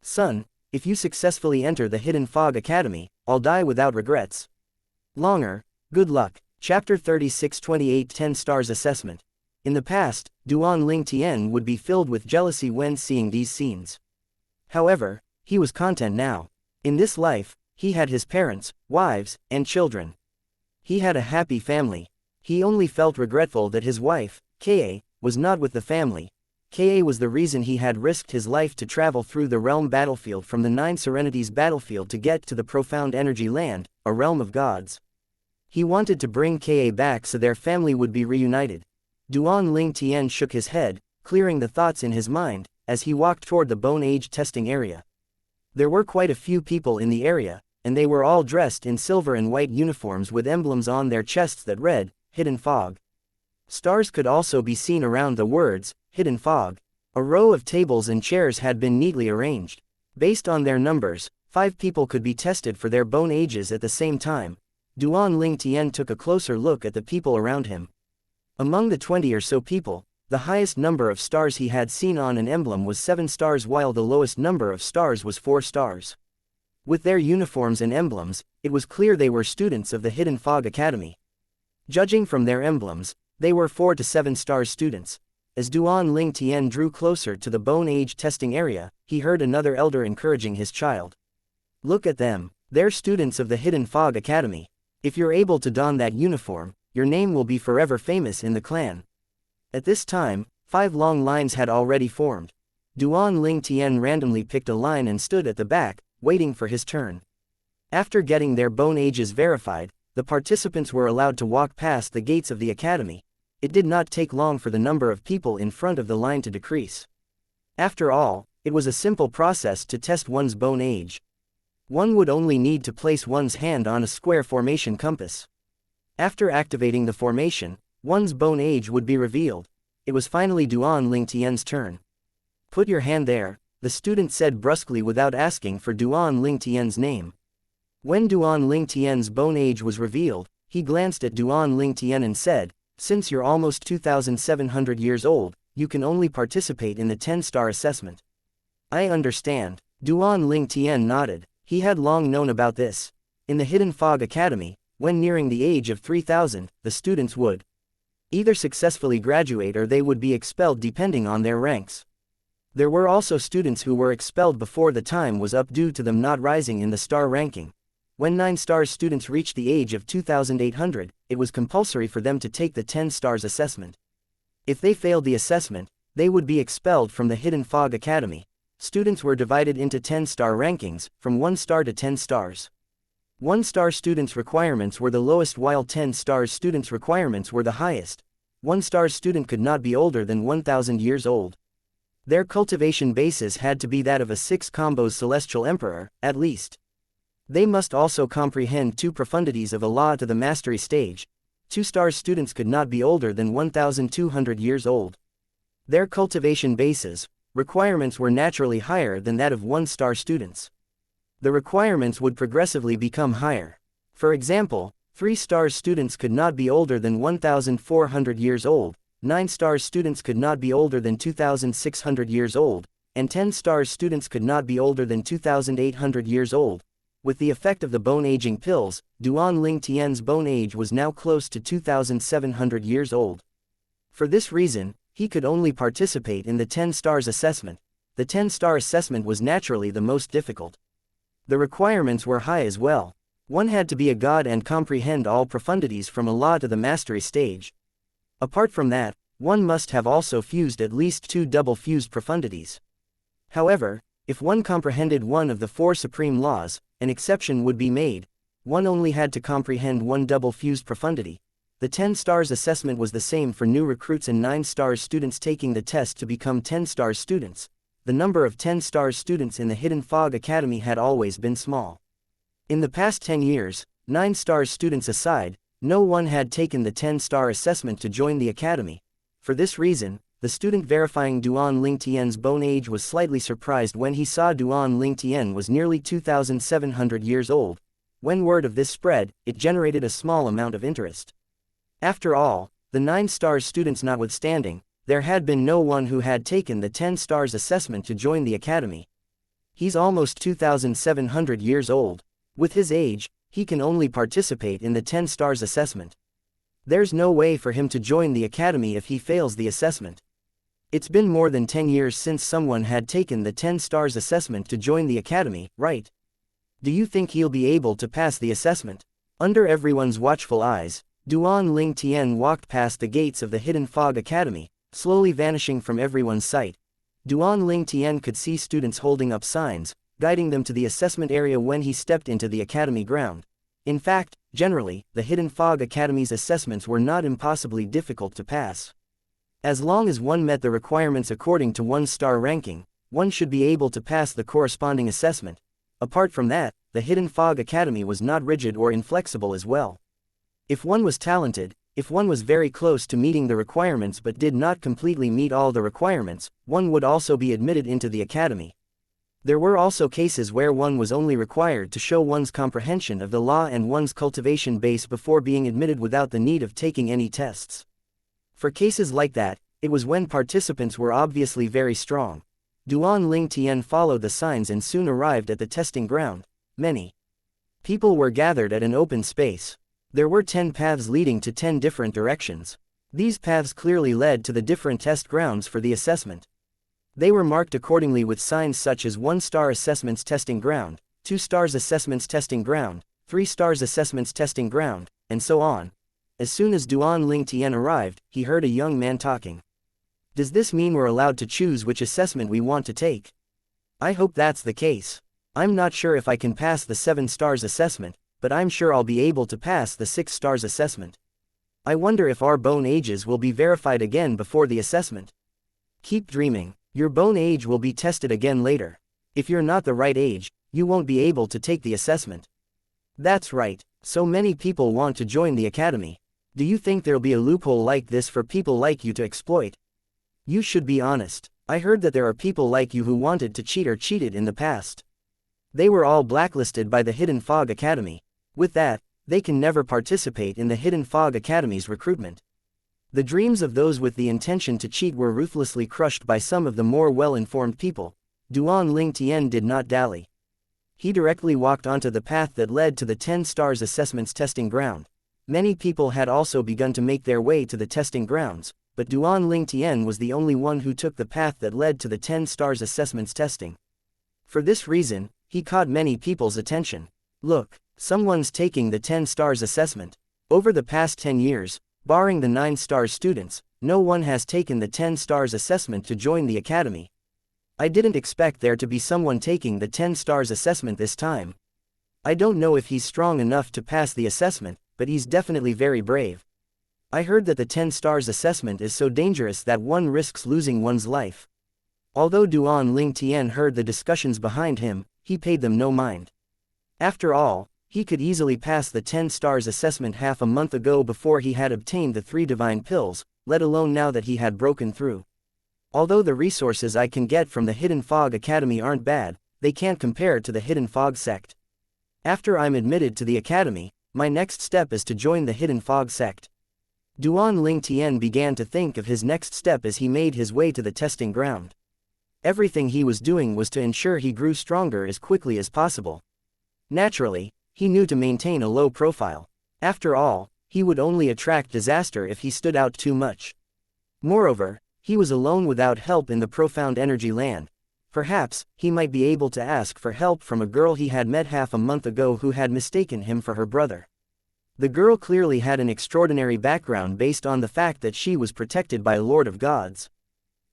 Son, if you successfully enter the Hidden Fog Academy, I'll die without regrets. Longer, good luck." Chapter 36-28 10 Stars Assessment. In the past, Duan Ling Tian would be filled with jealousy when seeing these scenes. However, he was content now. In this life, he had his parents, wives, and children. He had a happy family. He only felt regretful that his wife, Ka, was not with the family. Ka was the reason he had risked his life to travel through the realm battlefield from the 9 Serenities battlefield to get to the Profound Energy Land, a realm of gods. He wanted to bring Ka back so their family would be reunited. Duan Ling Tian shook his head, clearing the thoughts in his mind, as he walked toward the bone age testing area. There were quite a few people in the area, and they were all dressed in silver and white uniforms with emblems on their chests that read, Hidden Fog. Stars could also be seen around the words, Hidden Fog. A row of tables and chairs had been neatly arranged. Based on their numbers, 5 people could be tested for their bone ages at the same time. Duan Ling Tian took a closer look at the people around him. Among the 20 or so people, The highest number of stars he had seen on an emblem was 7 stars, while the lowest number of stars was 4 stars. With their uniforms and emblems, it was clear they were students of the Hidden Fog Academy. Judging from their emblems, they were 4 to 7 stars students. As Duan Ling Tian drew closer to the Bone Age testing area, he heard another elder encouraging his child. "Look at them, they're students of the Hidden Fog Academy. If you're able to don that uniform, your name will be forever famous in the clan." At this time, 5 long lines had already formed. Duan Ling Tian randomly picked a line and stood at the back, waiting for his turn. After getting their bone ages verified, the participants were allowed to walk past the gates of the academy. It did not take long for the number of people in front of the line to decrease. After all, it was a simple process to test one's bone age. One would only need to place one's hand on a square formation compass. After activating the formation, one's bone age would be revealed. It was finally Duan Ling Tian's turn. "Put your hand there," the student said brusquely without asking for Duan Ling Tian's name. When Duan Ling Tian's bone age was revealed, he glanced at Duan Ling Tian and said, "Since you're almost 2,700 years old, you can only participate in the 10-star assessment." "I understand." Duan Ling Tian nodded. He had long known about this. In the Hidden Fog Academy, when nearing the age of 3,000, the students would either successfully graduate or they would be expelled depending on their ranks. There were also students who were expelled before the time was up due to them not rising in the star ranking. When 9 stars students reached the age of 2,800, it was compulsory for them to take the 10 stars assessment. If they failed the assessment, they would be expelled from the Hidden Fog Academy. Students were divided into 10-star rankings, from 1 star to 10 stars. 1-star students' requirements were the lowest while 10-star students' requirements were the highest. 1-star student could not be older than 1,000 years old. Their cultivation basis had to be that of a 6 combos celestial emperor, at least. They must also comprehend 2 profundities of a law to the mastery stage. 2-star students could not be older than 1,200 years old. Their cultivation bases, requirements were naturally higher than that of 1-star students. The requirements would progressively become higher. For example, 3-star students could not be older than 1,400 years old, 9-star students could not be older than 2,600 years old, and 10-star students could not be older than 2,800 years old. With the effect of the bone aging pills, Duan Ling Tian's bone age was now close to 2,700 years old. For this reason, he could only participate in the 10 stars assessment. The 10-star assessment was naturally the most difficult. The requirements were high as well. One had to be a god and comprehend all profundities from a law to the mastery stage. Apart from that, one must have also fused at least 2 double-fused profundities. However, if one comprehended one of the 4 supreme laws, an exception would be made. One only had to comprehend 1 double-fused profundity. The 10 stars assessment was the same for new recruits and 9 stars students taking the test to become 10 stars students. The number of 10 stars students in the Hidden Fog Academy had always been small. In the past 10 years, 9 stars students aside, no one had taken the 10-star assessment to join the academy. For this reason, the student verifying Duan Ling Tian's bone age was slightly surprised when he saw Duan Ling Tian was nearly 2,700 years old. When word of this spread, it generated a small amount of interest. After all, the 9 stars students notwithstanding, there had been no one who had taken the 10 stars assessment to join the academy. He's almost 2,700 years old. With his age, he can only participate in the 10 stars assessment. There's no way for him to join the academy if he fails the assessment. It's been more than 10 years since someone had taken the 10 stars assessment to join the academy, right? Do you think he'll be able to pass the assessment? Under everyone's watchful eyes, Duan Ling Tian walked past the gates of the Hidden Fog Academy, slowly vanishing from everyone's sight. Duan Ling Tian could see students holding up signs, guiding them to the assessment area when he stepped into the academy ground. In fact, generally, the Hidden Fog Academy's assessments were not impossibly difficult to pass. As long as one met the requirements according to one's star ranking, one should be able to pass the corresponding assessment. Apart from that, the Hidden Fog Academy was not rigid or inflexible as well. If one was talented, if one was very close to meeting the requirements but did not completely meet all the requirements, one would also be admitted into the academy. There were also cases where one was only required to show one's comprehension of the law and one's cultivation base before being admitted without the need of taking any tests. For cases like that, It was when participants were obviously very strong. Duan Ling Tian followed the signs and soon arrived at the testing ground. Many people were gathered at an open space. There were 10 paths leading to 10 different directions. These paths clearly led to the different test grounds for the assessment. They were marked accordingly with signs such as 1 star assessments testing ground, 2 stars assessments testing ground, 3 stars assessments testing ground, and so on. As soon as Duan Ling Tian arrived, he heard a young man talking. Does this mean we're allowed to choose which assessment we want to take? I hope that's the case. I'm not sure if I can pass the 7 stars assessment, but I'm sure I'll be able to pass the 6 stars assessment. I wonder if our bone ages will be verified again before the assessment. Keep dreaming. Your bone age will be tested again later. If you're not the right age, you won't be able to take the assessment. That's right. So many people want to join the academy. Do you think there'll be a loophole like this for people like you to exploit? You should be honest. I heard that there are people like you who wanted to cheat or cheated in the past. They were all blacklisted by the Hidden Fog Academy. With that, they can never participate in the Hidden Fog Academy's recruitment. The dreams of those with the intention to cheat were ruthlessly crushed by some of the more well-informed people. Duan Ling Tian did not dally. He directly walked onto the path that led to the 10 stars assessments testing ground. Many people had also begun to make their way to the testing grounds, but Duan Ling Tian was the only one who took the path that led to the 10 stars assessments testing. For this reason, he caught many people's attention. Look, someone's taking the 10 stars assessment. Over the past 10 years, barring the 9 stars students, no one has taken the 10 stars assessment to join the academy. I didn't expect there to be someone taking the 10 stars assessment this time. I don't know if he's strong enough to pass the assessment, but he's definitely very brave. I heard that the 10 stars assessment is so dangerous that one risks losing one's life. Although Duan Ling Tian heard the discussions behind him, he paid them no mind. After all, he could easily pass the 10 stars assessment half a month ago before he had obtained the 3 divine pills, let alone now that he had broken through. Although the resources I can get from the Hidden Fog Academy aren't bad, they can't compare to the Hidden Fog sect. After I'm admitted to the academy, my next step is to join the Hidden Fog sect. Duan Ling Tian began to think of his next step as he made his way to the testing ground. Everything he was doing was to ensure he grew stronger as quickly as possible. Naturally, he knew to maintain a low profile. After all, he would only attract disaster if he stood out too much. Moreover, he was alone without help in the profound energy land. Perhaps, he might be able to ask for help from a girl he had met half a month ago who had mistaken him for her brother. The girl clearly had an extraordinary background based on the fact that she was protected by a Lord of Gods.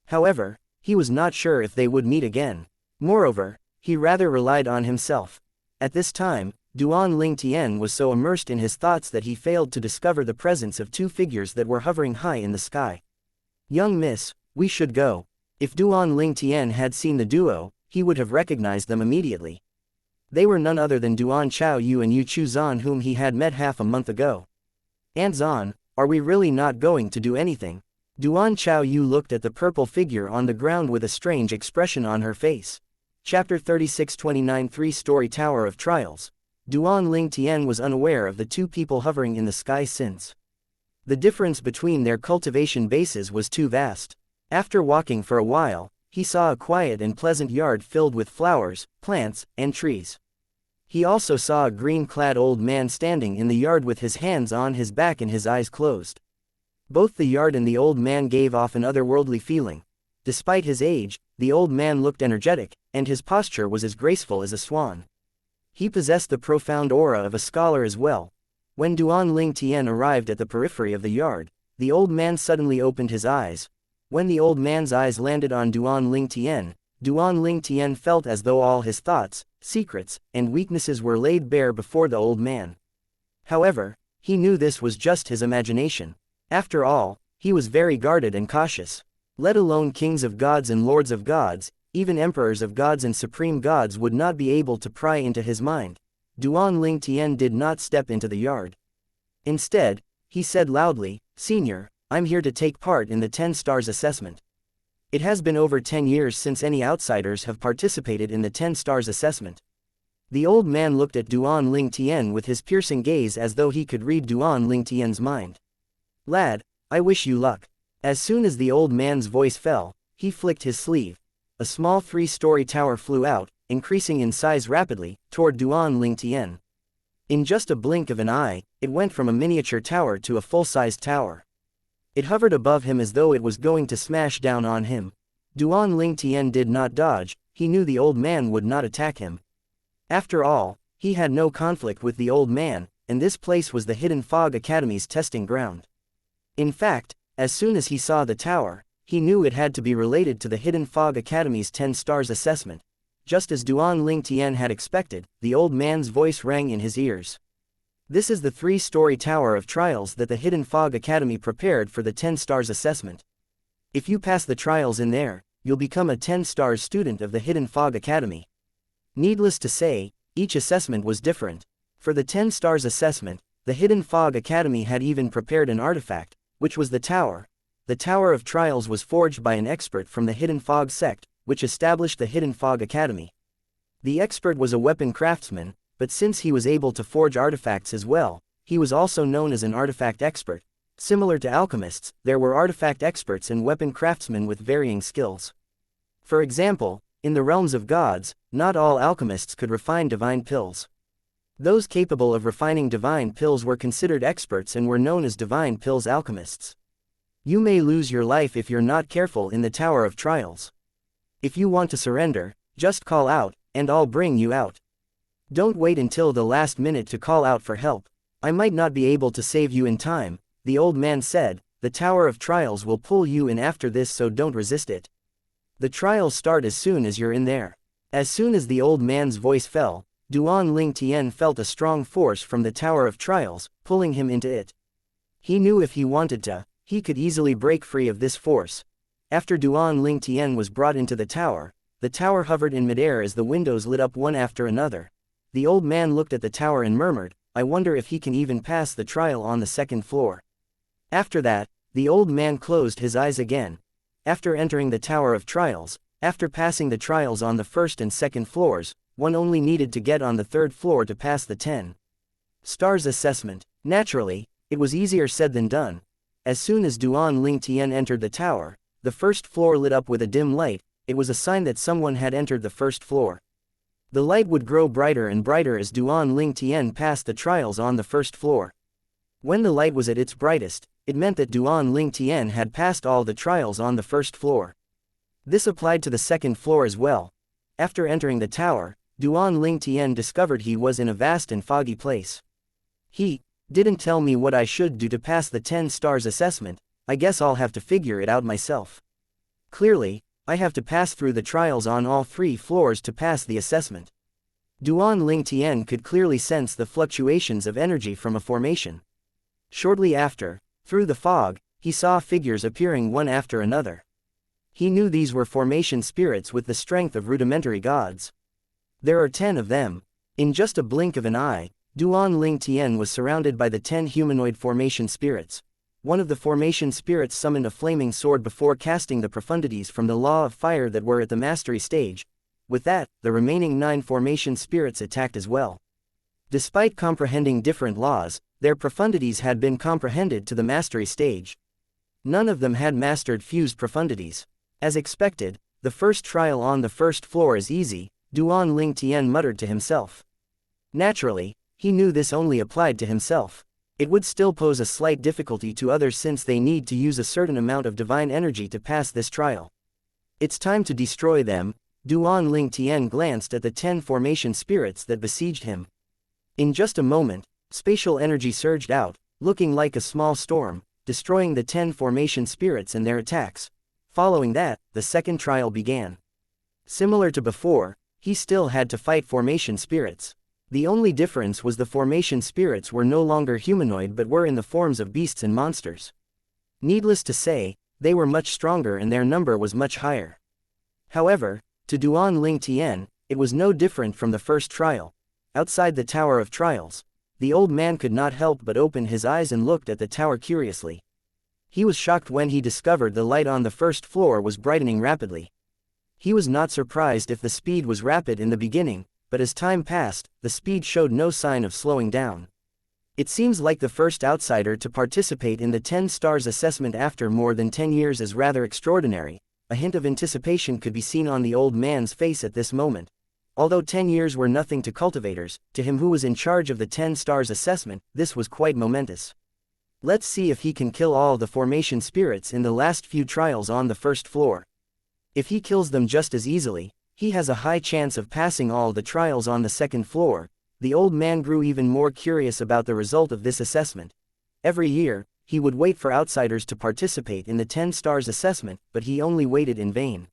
However, he was not sure if they would meet again. Moreover, he rather relied on himself. At this time, Duan Ling Tian was so immersed in his thoughts that he failed to discover the presence of 2 figures that were hovering high in the sky. Young miss, we should go. If Duan Ling Tian had seen the duo, he would have recognized them immediately. They were none other than Duan Chao Yu and Yu Chu Zan, whom he had met half a month ago. And Zan, are we really not going to do anything? Duan Chao Yu looked at the purple figure on the ground with a strange expression on her face. Chapter 36-29 3-Story Tower of Trials. Duan Ling Tian was unaware of the 2 people hovering in the sky since the difference between their cultivation bases was too vast. After walking for a while, he saw a quiet and pleasant yard filled with flowers, plants, and trees. He also saw a green-clad old man standing in the yard with his hands on his back and his eyes closed. Both the yard and the old man gave off an otherworldly feeling. Despite his age, the old man looked energetic, and his posture was as graceful as a swan. He possessed the profound aura of a scholar as well. When Duan Ling Tian arrived at the periphery of the yard, the old man suddenly opened his eyes. When the old man's eyes landed on Duan Ling Tian felt as though all his thoughts, secrets, and weaknesses were laid bare before the old man. However, he knew this was just his imagination. After all, he was very guarded and cautious. Let alone kings of gods and lords of gods, even emperors of gods and supreme gods would not be able to pry into his mind. Duan Ling Tian did not step into the yard. Instead, he said loudly, "Senior, I'm here to take part in the 10 stars assessment." It has been over 10 years since any outsiders have participated in the 10 stars assessment. The old man looked at Duan Ling Tian with his piercing gaze as though he could read Duan Ling Tian's mind. "Lad, I wish you luck. As soon as the old man's voice fell, he flicked his sleeve. A small 3-story tower flew out, increasing in size rapidly, toward Duan-Ling-Tian. In just a blink of an eye, it went from a miniature tower to a full-sized tower. It hovered above him as though it was going to smash down on him. Duan-Ling-Tian did not dodge, he knew the old man would not attack him. After all, he had no conflict with the old man, and this place was the Hidden Fog Academy's testing ground. In fact, as soon as he saw the tower, he knew it had to be related to the Hidden Fog Academy's 10 stars assessment. Just as Duan-Ling-Tian had expected, the old man's voice rang in his ears. This is the 3-story tower of trials that the Hidden Fog Academy prepared for the 10 stars assessment. If you pass the trials in there, you'll become a 10 stars student of the Hidden Fog Academy. Needless to say, each assessment was different. For the 10 stars assessment, the Hidden Fog Academy had even prepared an artifact, which was the tower. The Tower of Trials was forged by an expert from the Hidden Fog sect, which established the Hidden Fog Academy. The expert was a weapon craftsman, but since he was able to forge artifacts as well, he was also known as an artifact expert. Similar to alchemists, there were artifact experts and weapon craftsmen with varying skills. For example, in the realms of gods, not all alchemists could refine divine pills. Those capable of refining divine pills were considered experts and were known as divine pills alchemists. You may lose your life if you're not careful in the Tower of Trials. If you want to surrender, just call out, and I'll bring you out. Don't wait until the last minute to call out for help. I might not be able to save you in time, the old man said. The Tower of Trials will pull you in after this, so don't resist it. The trials start as soon as you're in there. As soon as the old man's voice fell, Duan-Ling-Tian felt a strong force from the Tower of Trials, pulling him into it. He knew if he wanted to, he could easily break free of this force. After Duan-Ling-Tian was brought into the tower hovered in midair as the windows lit up one after another. The old man looked at the tower and murmured, "I wonder if he can even pass the trial on the 2nd floor." After that, the old man closed his eyes again. After entering the Tower of Trials, after passing the trials on the 1st and 2nd floors, one only needed to get on the 3rd floor to pass the 10 stars assessment. Naturally, it was easier said than done. As soon as Duan-Ling-Tian entered the tower, the 1st floor lit up with a dim light. It was a sign that someone had entered the 1st floor. The light would grow brighter and brighter as Duan-Ling-Tian passed the trials on the 1st floor. When the light was at its brightest, it meant that Duan-Ling-Tian had passed all the trials on the 1st floor. This applied to the 2nd floor as well. After entering the tower, Duan-Ling-Tian discovered he was in a vast and foggy place. He didn't tell me what I should do to pass the 10 stars assessment. I guess I'll have to figure it out myself. Clearly, I have to pass through the trials on all 3 floors to pass the assessment. Duan-Ling-Tian could clearly sense the fluctuations of energy from a formation. Shortly after, through the fog, he saw figures appearing one after another. He knew these were formation spirits with the strength of rudimentary gods. There are 10 of them. In just a blink of an eye, Duan-Ling-Tian was surrounded by the 10 humanoid formation spirits. One of the formation spirits summoned a flaming sword before casting the profundities from the law of fire that were at the mastery stage. With that, the remaining 9 formation spirits attacked as well. Despite comprehending different laws, their profundities had been comprehended to the mastery stage. None of them had mastered fused profundities. As expected, the first trial on the 1st floor is easy, Duan-Ling-Tian muttered to himself. Naturally, he knew this only applied to himself. It would still pose a slight difficulty to others since they need to use a certain amount of divine energy to pass this trial. It's time to destroy them. Duan-Ling-Tian glanced at the 10 formation spirits that besieged him. In just a moment, spatial energy surged out, looking like a small storm, destroying the 10 formation spirits and their attacks. Following that, the 2nd trial began. Similar to before, he still had to fight formation spirits. The only difference was the formation spirits were no longer humanoid but were in the forms of beasts and monsters. Needless to say, they were much stronger and their number was much higher. However, to Duan-Ling-Tian, it was no different from the first trial. Outside the Tower of Trials, the old man could not help but open his eyes and looked at the tower curiously. He was shocked when he discovered the light on the 1st floor was brightening rapidly. He was not surprised if the speed was rapid in the beginning, but as time passed, the speed showed no sign of slowing down. It seems like the first outsider to participate in the 10 stars assessment after more than 10 years is rather extraordinary. A hint of anticipation could be seen on the old man's face at this moment. Although 10 years were nothing to cultivators, to him who was in charge of the 10 stars assessment, this was quite momentous. Let's see if he can kill all the formation spirits in the last few trials on the first floor. If he kills them just as easily, he has a high chance of passing all the trials on the second floor. The old man grew even more curious about the result of this assessment. Every year, he would wait for outsiders to participate in the 10 stars assessment, but he only waited in vain.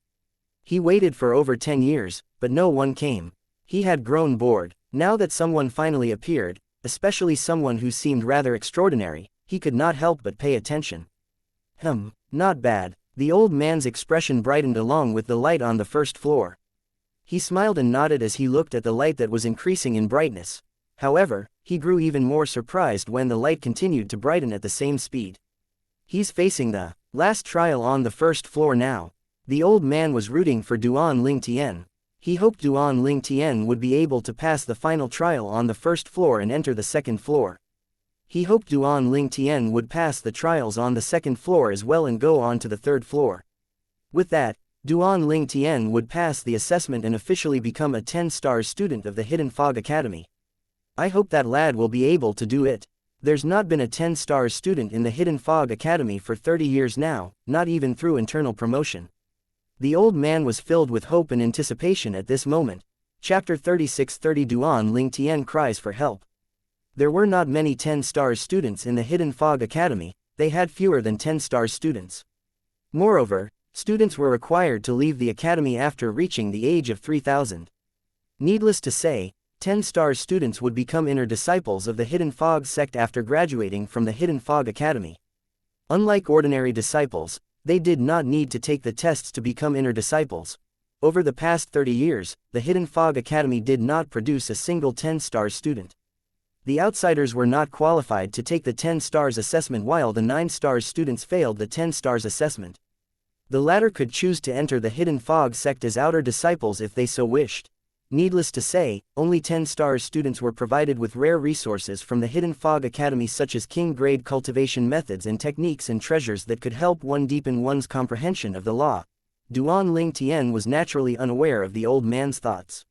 He waited for over 10 years, but no one came. He had grown bored. Now that someone finally appeared, especially someone who seemed rather extraordinary, he could not help but pay attention. Not bad. The old man's expression brightened along with the light on the first floor. He smiled and nodded as he looked at the light that was increasing in brightness. However, he grew even more surprised when the light continued to brighten at the same speed. He's facing the last trial on the first floor now. The old man was rooting for Duan Ling Tian. He hoped Duan Ling Tian would be able to pass the final trial on the first floor and enter the second floor. He hoped Duan Ling Tian would pass the trials on the second floor as well and go on to the third floor. With that, Duan Ling Tian would pass the assessment and officially become a 10-star student of the Hidden Fog Academy. I hope that lad will be able to do it. There's not been a 10-star student in the Hidden Fog Academy for 30 years now, not even through internal promotion. The old man was filled with hope and anticipation at this moment. Chapter 36:30 Duan Ling Tian cries for help. There were not many 10-star students in the Hidden Fog Academy, they had fewer than 10-star students. Moreover, students were required to leave the academy after reaching the age of 3,000. Needless to say, 10-star students would become inner disciples of the Hidden Fog sect after graduating from the Hidden Fog Academy. Unlike ordinary disciples, they did not need to take the tests to become inner disciples. Over the past 30 years, the Hidden Fog Academy did not produce a single 10-star student. The outsiders were not qualified to take the 10 stars assessment while the 9 stars students failed the 10 stars assessment. The latter could choose to enter the Hidden Fog sect as outer disciples if they so wished. Needless to say, only 10 stars students were provided with rare resources from the Hidden Fog Academy such as king-grade cultivation methods and techniques and treasures that could help one deepen one's comprehension of the law. Duan Ling Tian was naturally unaware of the old man's thoughts.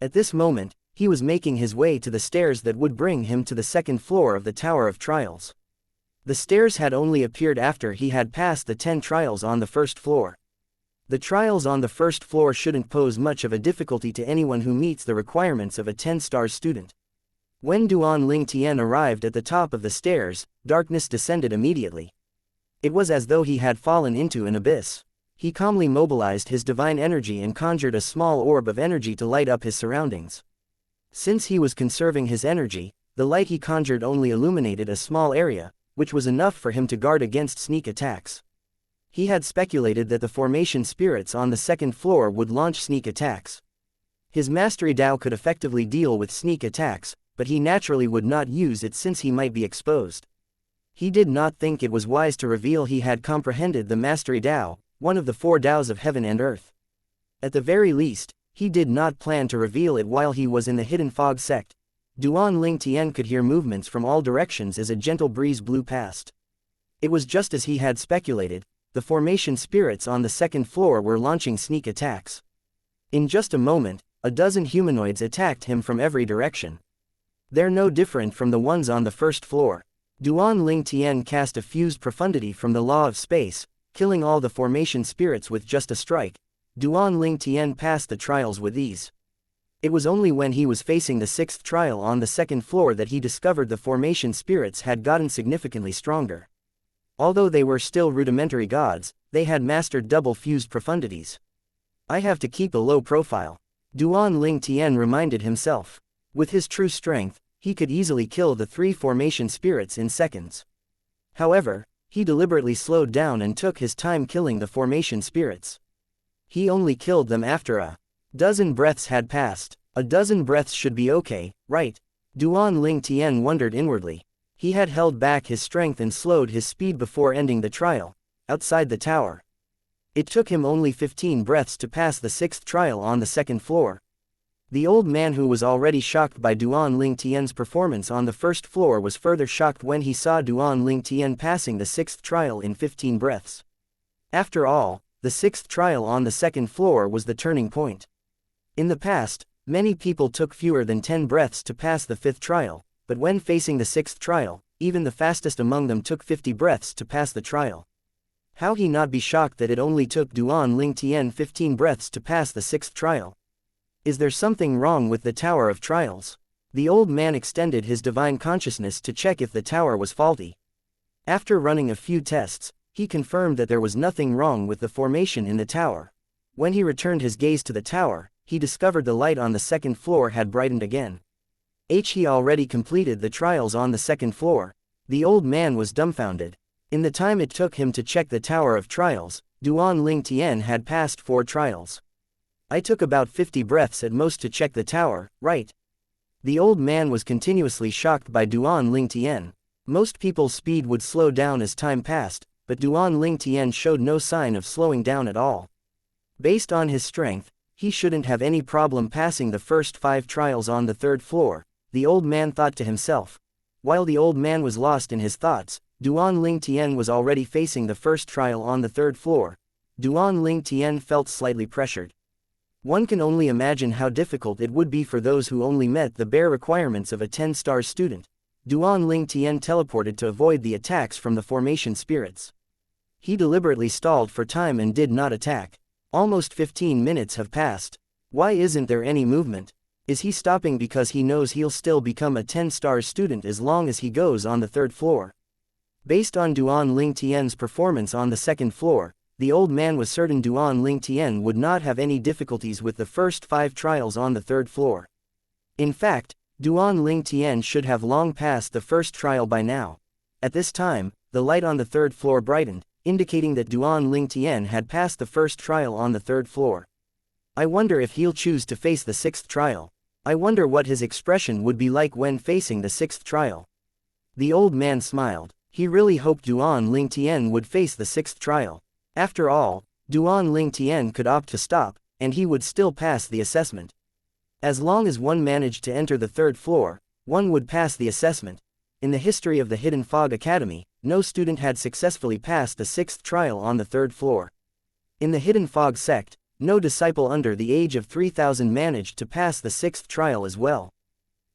At this moment, he was making his way to the stairs that would bring him to the second floor of the Tower of Trials. The stairs had only appeared after he had passed the 10 trials on the first floor. The trials on the first floor shouldn't pose much of a difficulty to anyone who meets the requirements of a 10-star student. When Duan Ling Tian arrived at the top of the stairs, darkness descended immediately. It was as though he had fallen into an abyss. He calmly mobilized his divine energy and conjured a small orb of energy to light up his surroundings. Since he was conserving his energy, the light he conjured only illuminated a small area, which was enough for him to guard against sneak attacks. He had speculated that the formation spirits on the second floor would launch sneak attacks. His mastery Dao could effectively deal with sneak attacks, but he naturally would not use it since he might be exposed. He did not think it was wise to reveal he had comprehended the mastery Dao, one of the 4 Daos of heaven and earth. At the very least, he did not plan to reveal it while he was in the Hidden Fog sect. Duan Ling Tian could hear movements from all directions as a gentle breeze blew past. It was just as he had speculated, the formation spirits on the second floor were launching sneak attacks. In just a moment, a dozen humanoids attacked him from every direction. They're no different from the ones on the first floor. Duan Ling Tian cast a fused profundity from the law of space, killing all the formation spirits with just a strike. Duan Ling Tian passed the trials with ease. It was only when he was facing the 6th trial on the second floor that he discovered the formation spirits had gotten significantly stronger. Although they were still rudimentary gods, they had mastered double fused profundities. I have to keep a low profile. Duan Ling Tian reminded himself. With his true strength, he could easily kill the 3 formation spirits in seconds. However, he deliberately slowed down and took his time killing the formation spirits. He only killed them after a dozen breaths had passed. A dozen breaths should be okay, right? Duan Ling Tian wondered inwardly. He had held back his strength and slowed his speed before ending the trial, outside the tower. It took him only 15 breaths to pass the 6th trial on the second floor. The old man, who was already shocked by Duan Ling Tian's performance on the first floor, was further shocked when he saw Duan Ling Tian passing the 6th trial in 15 breaths. After all, the 6th trial on the 2nd floor was the turning point. In the past, many people took fewer than 10 breaths to pass the 5th trial, but when facing the 6th trial, even the fastest among them took 50 breaths to pass the trial. How he not be shocked that it only took Duan Ling Tian 15 breaths to pass the 6th trial? Is there something wrong with the Tower of Trials? The old man extended his divine consciousness to check if the tower was faulty. After running a few tests, he confirmed that there was nothing wrong with the formation in the tower. When he returned his gaze to the tower, he discovered the light on the 2nd floor had brightened again. He already completed the trials on the 2nd floor. The old man was dumbfounded. In the time it took him to check the Tower of Trials, Duan Ling Tian had passed 4 trials. I took about 50 breaths at most to check the tower, right? The old man was continuously shocked by Duan Ling Tian. Most people's speed would slow down as time passed, but Duan Ling Tian showed no sign of slowing down at all. Based on his strength, he shouldn't have any problem passing the first 5 trials on the 3rd floor, the old man thought to himself. While the old man was lost in his thoughts, Duan Ling Tian was already facing the first trial on the 3rd floor. Duan Ling Tian felt slightly pressured. One can only imagine how difficult it would be for those who only met the bare requirements of a 10-star student. Duan Ling Tian teleported to avoid the attacks from the formation spirits. He deliberately stalled for time and did not attack. Almost 15 minutes have passed. Why isn't there any movement? Is he stopping because he knows he'll still become a 10-star student as long as he goes on the 3rd floor? Based on Duan Ling Tian's performance on the 2nd floor, the old man was certain Duan Ling Tian would not have any difficulties with the first 5 trials on the 3rd floor. In fact, Duan Ling Tian should have long passed the first trial by now. At this time, the light on the 3rd floor brightened, indicating that Duan Ling Tian had passed the first trial on the 3rd floor. I wonder if he'll choose to face the 6th trial. I wonder what his expression would be like when facing the 6th trial. The old man smiled. He really hoped Duan Ling Tian would face the 6th trial. After all, Duan Ling Tian could opt to stop, and he would still pass the assessment. As long as one managed to enter the 3rd floor, one would pass the assessment. In the history of the Hidden Fog Academy, no student had successfully passed the 6th trial on the 3rd floor. In the Hidden Fog sect, no disciple under the age of 3000 managed to pass the 6th trial as well.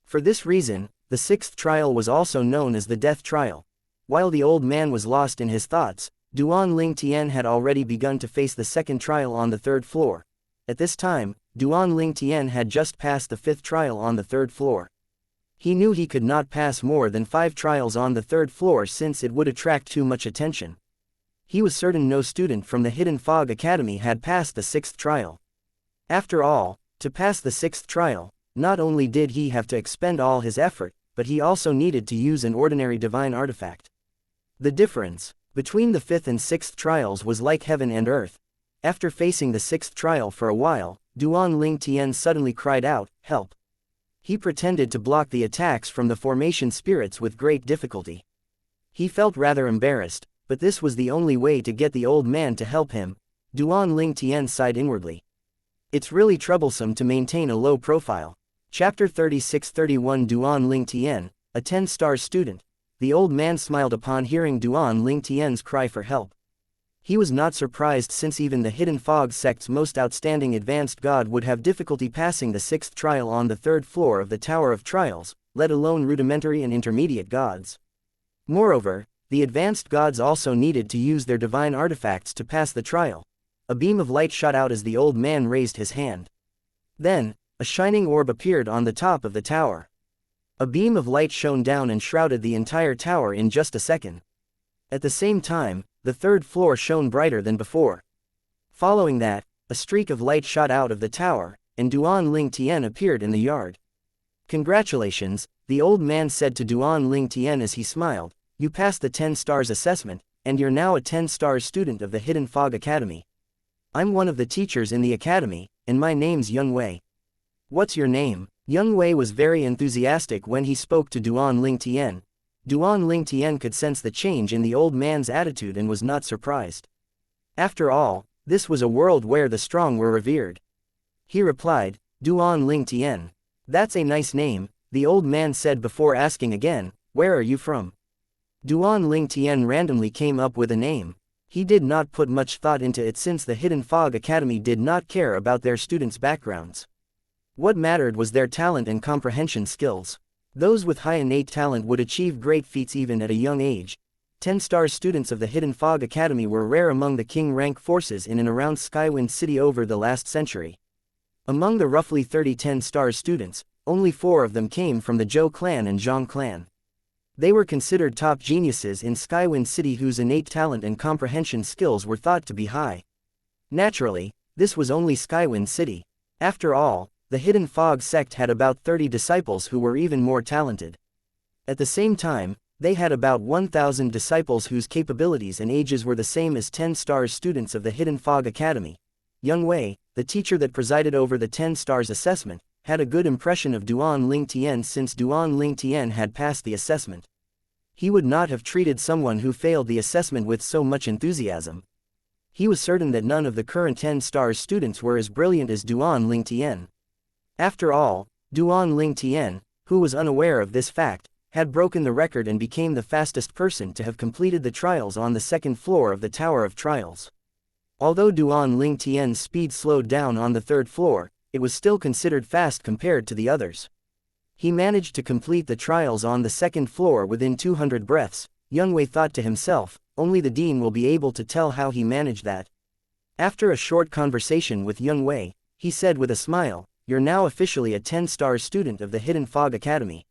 For this reason, the 6th trial was also known as the Death Trial. While the old man was lost in his thoughts, Duan Ling Tian had already begun to face the 2nd trial on the 3rd floor. At this time, Duan Ling Tian had just passed the 5th trial on the 3rd floor. He knew he could not pass more than 5 trials on the 3rd floor since it would attract too much attention. He was certain no student from the Hidden Fog Academy had passed the 6th trial. After all, to pass the 6th trial, not only did he have to expend all his effort, but he also needed to use an ordinary divine artifact. The difference between the 5th and 6th trials was like heaven and earth. After facing the 6th trial for a while, Duan Ling Tian suddenly cried out, "Help!" He pretended to block the attacks from the formation spirits with great difficulty. He felt rather embarrassed, but this was the only way to get the old man to help him. Duan Ling Tian sighed inwardly. It's really troublesome to maintain a low profile. Chapter 36-31 Duan Ling Tian, a 10-star student. The old man smiled upon hearing Duan Ling Tian's cry for help. He was not surprised, since even the Hidden Fog sect's most outstanding advanced god would have difficulty passing the 6th trial on the 3rd floor of the Tower of Trials, let alone rudimentary and intermediate gods. Moreover, the advanced gods also needed to use their divine artifacts to pass the trial. A beam of light shot out as the old man raised his hand. Then, a shining orb appeared on the top of the tower. A beam of light shone down and shrouded the entire tower in just a second. At the same time, the 3rd floor shone brighter than before. Following that, a streak of light shot out of the tower, and Duan Ling Tian appeared in the yard. "Congratulations," the old man said to Duan Ling Tian as he smiled. "You passed the 10 stars assessment, and you're now a 10-star student of the Hidden Fog Academy. I'm one of the teachers in the academy, and my name's Young Wei." "What's your name?" Young Wei was very enthusiastic when he spoke to Duan Ling Tian. Duan Ling Tian could sense the change in the old man's attitude and was not surprised. After all, this was a world where the strong were revered. He replied, Duan Ling Tian. That's a nice name, the old man said before asking again, where are you from? Duan Ling Tian randomly came up with a name. He did not put much thought into it since the Hidden Fog Academy did not care about their students' backgrounds. What mattered was their talent and comprehension skills. Those with high innate talent would achieve great feats even at a young age. 10-star students of the Hidden Fog Academy were rare among the king rank forces in and around Skywind City over the last century. Among the roughly 30 10-star students, only 4 of them came from the Zhou clan and Zhang clan. They were considered top geniuses in Skywind City whose innate talent and comprehension skills were thought to be high. Naturally, this was only Skywind City. After all, the Hidden Fog sect had about 30 disciples who were even more talented. At the same time, they had about 1,000 disciples whose capabilities and ages were the same as 10-star students of the Hidden Fog Academy. Young Wei, the teacher that presided over the 10 stars assessment, had a good impression of Duan Ling Tian since Duan Ling Tian had passed the assessment. He would not have treated someone who failed the assessment with so much enthusiasm. He was certain that none of the current 10 stars students were as brilliant as Duan Ling Tian. After all, Duan Ling Tian, who was unaware of this fact, had broken the record and became the fastest person to have completed the trials on the second floor of the Tower of Trials. Although Duan Ling Tian's speed slowed down on the third floor, it was still considered fast compared to the others. He managed to complete the trials on the second floor within 200 breaths. Young Wei thought to himself, only the dean will be able to tell how he managed that. After a short conversation with Young Wei, he said with a smile, "You're now officially a 10-star student of the Hidden Fog Academy.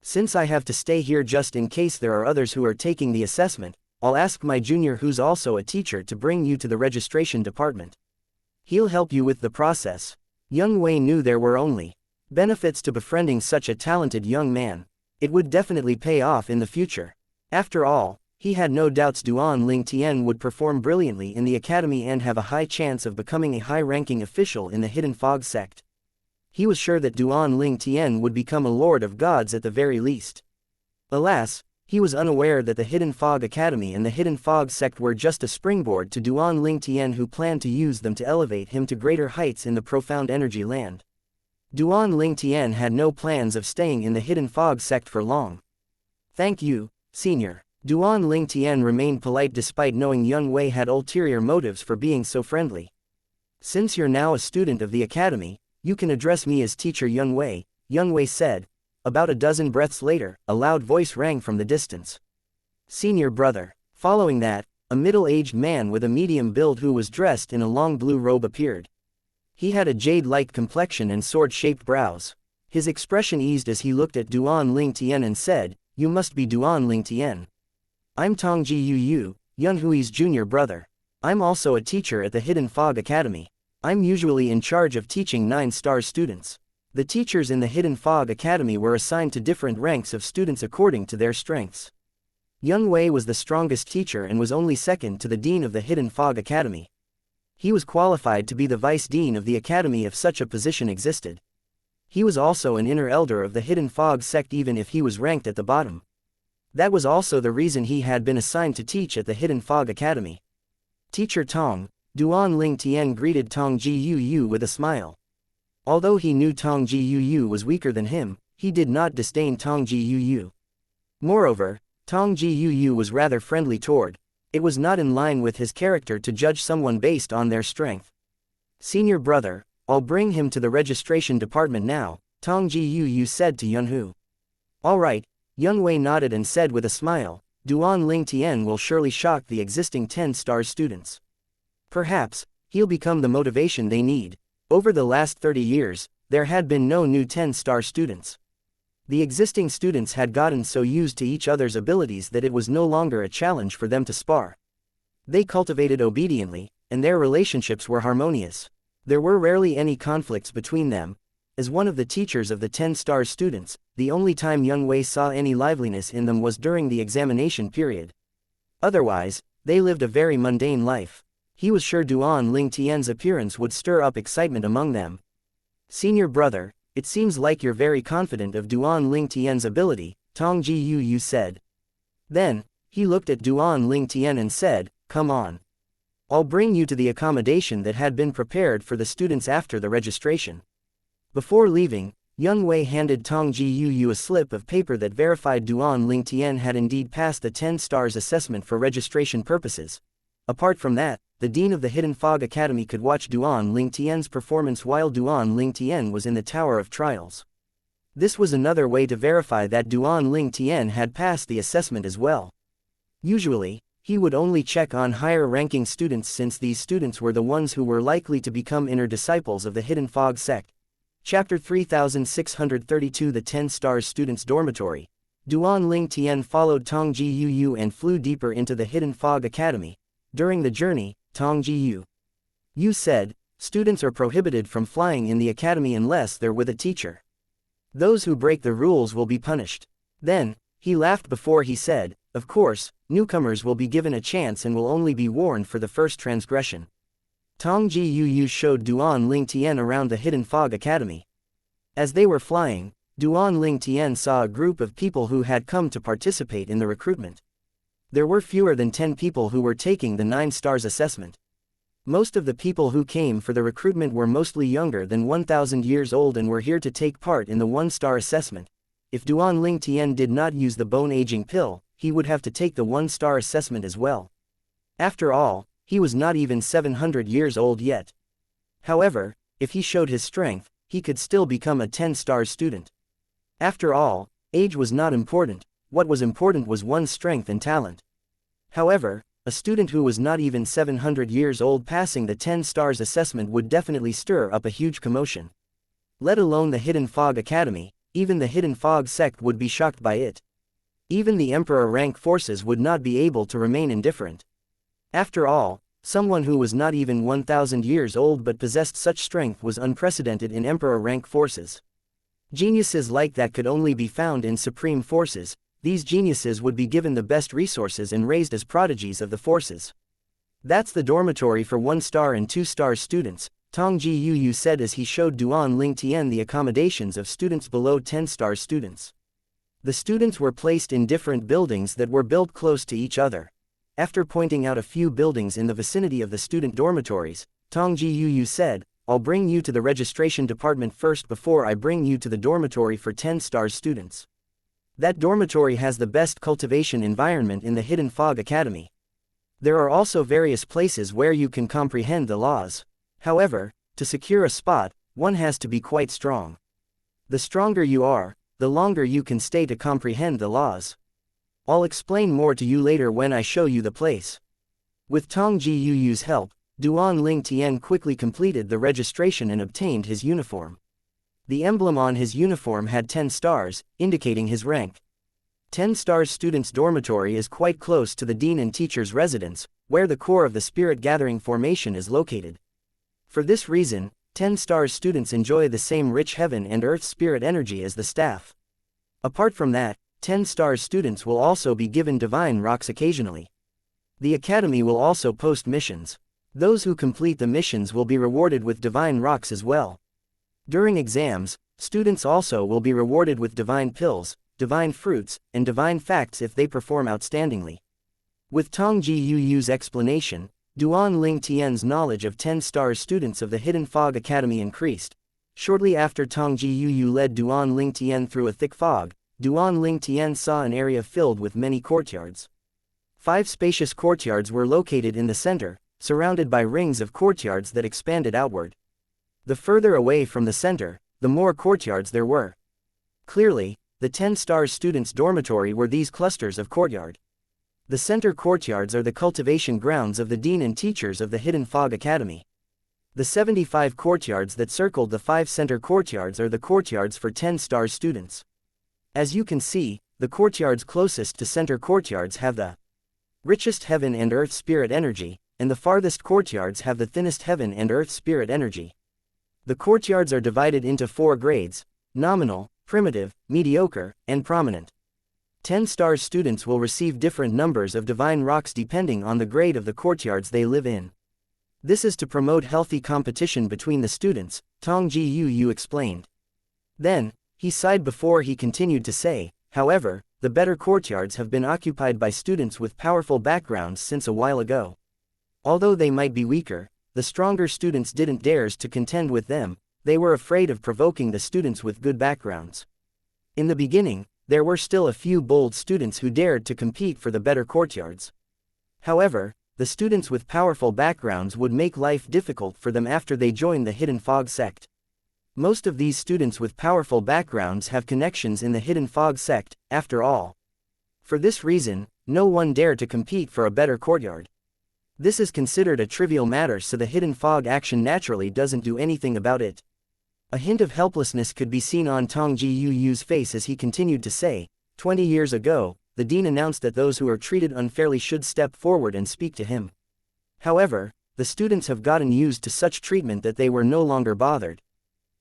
Since I have to stay here just in case there are others who are taking the assessment, I'll ask my junior who's also a teacher to bring you to the registration department. He'll help you with the process." Young Wei knew there were only benefits to befriending such a talented young man. It would definitely pay off in the future. After all, he had no doubts Duan Ling Tian would perform brilliantly in the academy and have a high chance of becoming a high-ranking official in the Hidden Fog sect. He was sure that Duan Ling Tian would become a Lord of Gods at the very least. Alas, he was unaware that the Hidden Fog Academy and the Hidden Fog sect were just a springboard to Duan Ling Tian, who planned to use them to elevate him to greater heights in the Profound Energy Land. Duan Ling Tian had no plans of staying in the Hidden Fog sect for long. "Thank you, Senior." Duan Ling Tian remained polite despite knowing Young Wei had ulterior motives for being so friendly. "Since you're now a student of the academy, you can address me as Teacher Young Wei said. About a dozen breaths later, a loud voice rang from the distance. "Senior brother." Following that, a middle-aged man with a medium build who was dressed in a long blue robe appeared. He had a jade-like complexion and sword-shaped brows. His expression eased as he looked at Duan Ling Tian and said, "You must be Duan Ling Tian. I'm Tongji Yu, Yun Hui's junior brother. I'm also a teacher at the Hidden Fog Academy. I'm usually in charge of teaching 9-star students." The teachers in the Hidden Fog Academy were assigned to different ranks of students according to their strengths. Young Wei was the strongest teacher and was only second to the dean of the Hidden Fog Academy. He was qualified to be the vice dean of the academy if such a position existed. He was also an inner elder of the Hidden Fog sect even if he was ranked at the bottom. That was also the reason he had been assigned to teach at the Hidden Fog Academy. "Teacher Tong," Duan Ling Tian greeted Tongji Yu with a smile. Although he knew Tongji Yu was weaker than him, he did not disdain Tongji Yu. Moreover, Tongji Yu was rather friendly toward. It was not in line with his character to judge someone based on their strength. "Senior brother, I'll bring him to the registration department now," Tongji Yu said to Yunhu. "All right," Young Wei nodded and said with a smile, "Duan Ling Tian will surely shock the existing 10-star students. Perhaps, he'll become the motivation they need." Over the last 30 years, there had been no new 10-star students. The existing students had gotten so used to each other's abilities that it was no longer a challenge for them to spar. They cultivated obediently, and their relationships were harmonious. There were rarely any conflicts between them. As one of the teachers of the 10-star students, the only time Young Wei saw any liveliness in them was during the examination period. Otherwise, they lived a very mundane life. He was sure Duan Ling Tian's appearance would stir up excitement among them. "Senior brother, it seems like you're very confident of Duan Ling Tian's ability," Tongji Yu said. Then, he looked at Duan Ling Tian and said, "Come on. I'll bring you to the accommodation that had been prepared for the students after the registration." Before leaving, Young Wei handed Tong Jiyu a slip of paper that verified Duan Lingtian had indeed passed the 10 stars assessment for registration purposes. Apart from that, the Dean of the Hidden Fog Academy could watch Duan Lingtian's performance while Duan Lingtian was in the Tower of Trials. This was another way to verify that Duan Lingtian had passed the assessment as well. Usually, he would only check on higher-ranking students since these students were the ones who were likely to become inner disciples of the Hidden Fog sect. Chapter 3632 The 10 Stars Students' Dormitory. Duan Lingtian followed Tong Jiyu and flew deeper into the Hidden Fog Academy. During the journey, Tong Jiyu said, "Students are prohibited from flying in the academy unless they're with a teacher. Those who break the rules will be punished." Then, he laughed before he said, "Of course, newcomers will be given a chance and will only be warned for the first transgression." Tong Jiyu showed Duan Lingtian around the Hidden Fog Academy. As they were flying, Duan Lingtian saw a group of people who had come to participate in the recruitment. There were fewer than 10 people who were taking the 9 stars assessment. Most of the people who came for the recruitment were mostly younger than 1,000 years old and were here to take part in the 1-star assessment. If Duan Lingtian did not use the bone aging pill, he would have to take the 1-star assessment as well. After all, he was not even 700 years old yet. However, if he showed his strength, he could still become a 10-star student. After all, age was not important. What was important was one's strength and talent. However, a student who was not even 700 years old passing the 10 stars assessment would definitely stir up a huge commotion. Let alone the Hidden Fog Academy, even the Hidden Fog sect would be shocked by it. Even the Emperor rank forces would not be able to remain indifferent. After all, someone who was not even 1,000 years old but possessed such strength was unprecedented in Emperor rank forces. Geniuses like that could only be found in supreme forces. These geniuses would be given the best resources and raised as prodigies of the forces. "That's the dormitory for 1-star and 2-star students," Tong Jiyu said as he showed Duan Lingtian the accommodations of students below 10-star students. The students were placed in different buildings that were built close to each other. After pointing out a few buildings in the vicinity of the student dormitories, Tong Jiyu said, "I'll bring you to the registration department first before I bring you to the dormitory for 10-star students. That dormitory has the best cultivation environment in the Hidden Fog Academy. There are also various places where you can comprehend the laws. However, to secure a spot, one has to be quite strong. The stronger you are, the longer you can stay to comprehend the laws. I'll explain more to you later when I show you the place." With Tong Jiyu's help, Duan Lingtian quickly completed the registration and obtained his uniform. The emblem on his uniform had 10 stars, indicating his rank. 10 stars students' dormitory is quite close to the dean and teacher's residence, where the core of the spirit gathering formation is located. For this reason, 10 stars students enjoy the same rich heaven and earth spirit energy as the staff. Apart from that, 10 stars students will also be given divine rocks occasionally. The academy will also post missions. Those who complete the missions will be rewarded with divine rocks as well. During exams, students also will be rewarded with divine pills, divine fruits, and divine facts if they perform outstandingly. With Tong Jiyu's explanation, Duan Lingtian's knowledge of 10 stars students of the Hidden Fog Academy increased. Shortly after Tong Jiyu led Duan Lingtian through a thick fog, Duan Lingtian saw an area filled with many courtyards. 5 spacious courtyards were located in the center, surrounded by rings of courtyards that expanded outward. The further away from the center, the more courtyards there were. Clearly, the 10 stars students' dormitory were these clusters of courtyard. The center courtyards are the cultivation grounds of the dean and teachers of the Hidden Fog Academy. The 75 courtyards that circled the 5 center courtyards are the courtyards for 10 stars students. As you can see, the courtyards closest to center courtyards have the richest heaven and earth spirit energy, and the farthest courtyards have the thinnest heaven and earth spirit energy. The courtyards are divided into 4 grades: nominal, primitive, mediocre, and prominent. 10 stars students will receive different numbers of divine rocks depending on the grade of the courtyards they live in. This is to promote healthy competition between the students, Tong Jiyu explained. Then, he sighed before he continued to say, "However, the better courtyards have been occupied by students with powerful backgrounds since a while ago. Although they might be weaker, the stronger students didn't dare to contend with them, they were afraid of provoking the students with good backgrounds. In the beginning, there were still a few bold students who dared to compete for the better courtyards. However, the students with powerful backgrounds would make life difficult for them after they joined the Hidden Fog sect. Most of these students with powerful backgrounds have connections in the Hidden Fog sect, after all. For this reason, no one dared to compete for a better courtyard. This is considered a trivial matter, so the Hidden Fog action naturally doesn't do anything about it. A hint of helplessness could be seen on Tong Jiyuyu's face as he continued to say, 20 years ago, the dean announced that those who are treated unfairly should step forward and speak to him. However, the students have gotten used to such treatment that they were no longer bothered.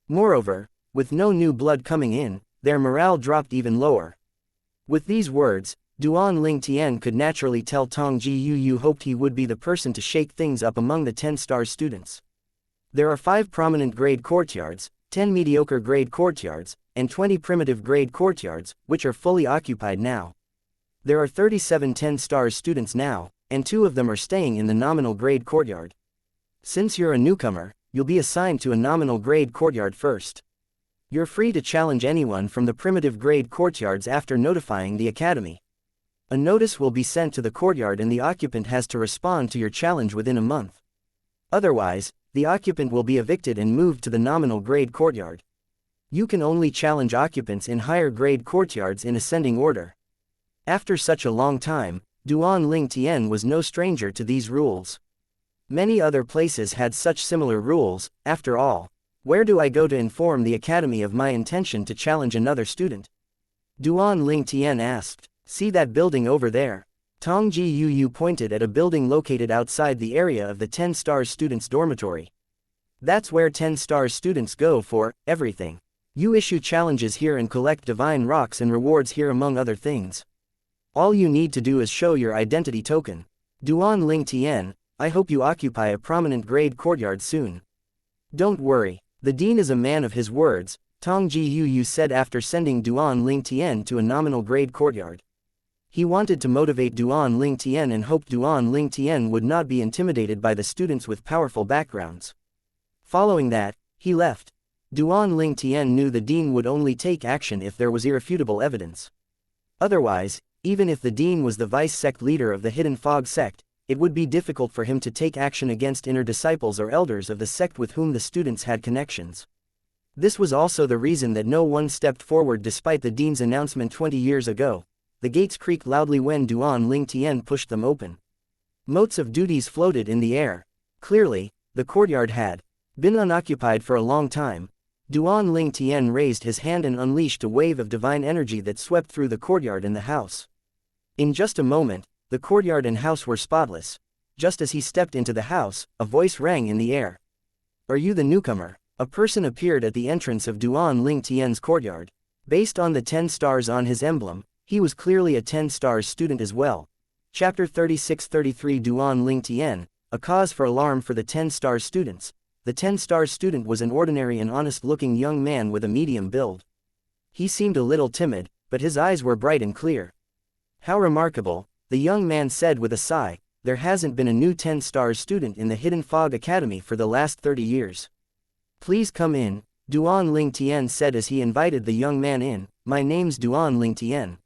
Moreover, with no new blood coming in, their morale dropped even lower. With these words, Duan Ling Tian could naturally tell Tong Jiyuyu hoped he would be the person to shake things up among the 10-star students. There are 5 prominent grade courtyards, 10 mediocre grade courtyards, and 20 primitive grade courtyards, which are fully occupied now. There are 37 10-star students now, and 2 of them are staying in the nominal grade courtyard. Since you're a newcomer, you'll be assigned to a nominal grade courtyard first. You're free to challenge anyone from the primitive grade courtyards after notifying the academy. A notice will be sent to the courtyard and the occupant has to respond to your challenge within a month. Otherwise, the occupant will be evicted and moved to the nominal grade courtyard. You can only challenge occupants in higher grade courtyards in ascending order. After such a long time, Duan Ling Tian was no stranger to these rules. Many other places had such similar rules. After all, where do I go to inform the academy of my intention to challenge another student? Duan Ling Tian asked. See that building over there? Tong Jiyuyu pointed at a building located outside the area of the 10-star students' dormitory. That's where 10-star students go for everything. You issue challenges here and collect divine rocks and rewards here among other things. All you need to do is show your identity token. Duan Ling Tian, I hope you occupy a prominent grade courtyard soon. Don't worry, the dean is a man of his words, Tong Jiyuyu said after sending Duan Ling Tian to a nominal grade courtyard. He wanted to motivate Duan Ling Tian and hoped Duan Ling Tian would not be intimidated by the students with powerful backgrounds. Following that, he left. Duan Ling Tian knew the dean would only take action if there was irrefutable evidence. Otherwise, even if the dean was the vice-sect leader of the Hidden Fog sect, it would be difficult for him to take action against inner disciples or elders of the sect with whom the students had connections. This was also the reason that no one stepped forward despite the dean's announcement 20 years ago. The gates creaked loudly when Duan Ling Tian pushed them open. Motes of duties floated in the air. Clearly, the courtyard had been unoccupied for a long time. Duan Ling Tian raised his hand and unleashed a wave of divine energy that swept through the courtyard and the house. In just a moment, the courtyard and house were spotless. Just as he stepped into the house, a voice rang in the air. Are you the newcomer? A person appeared at the entrance of Duan Ling Tian's courtyard. Based on the 10 stars on his emblem, he was clearly a 10-star student as well. Chapter 36-33 Duan Ling Tian, a cause for alarm for the 10-star students. The 10-star student was an ordinary and honest-looking young man with a medium build. He seemed a little timid, but his eyes were bright and clear. How remarkable, the young man said with a sigh, there hasn't been a new 10-star student in the Hidden Fog Academy for the last 30 years. Please come in, Duan Ling Tian said as he invited the young man in. My name's Duan Ling Tian.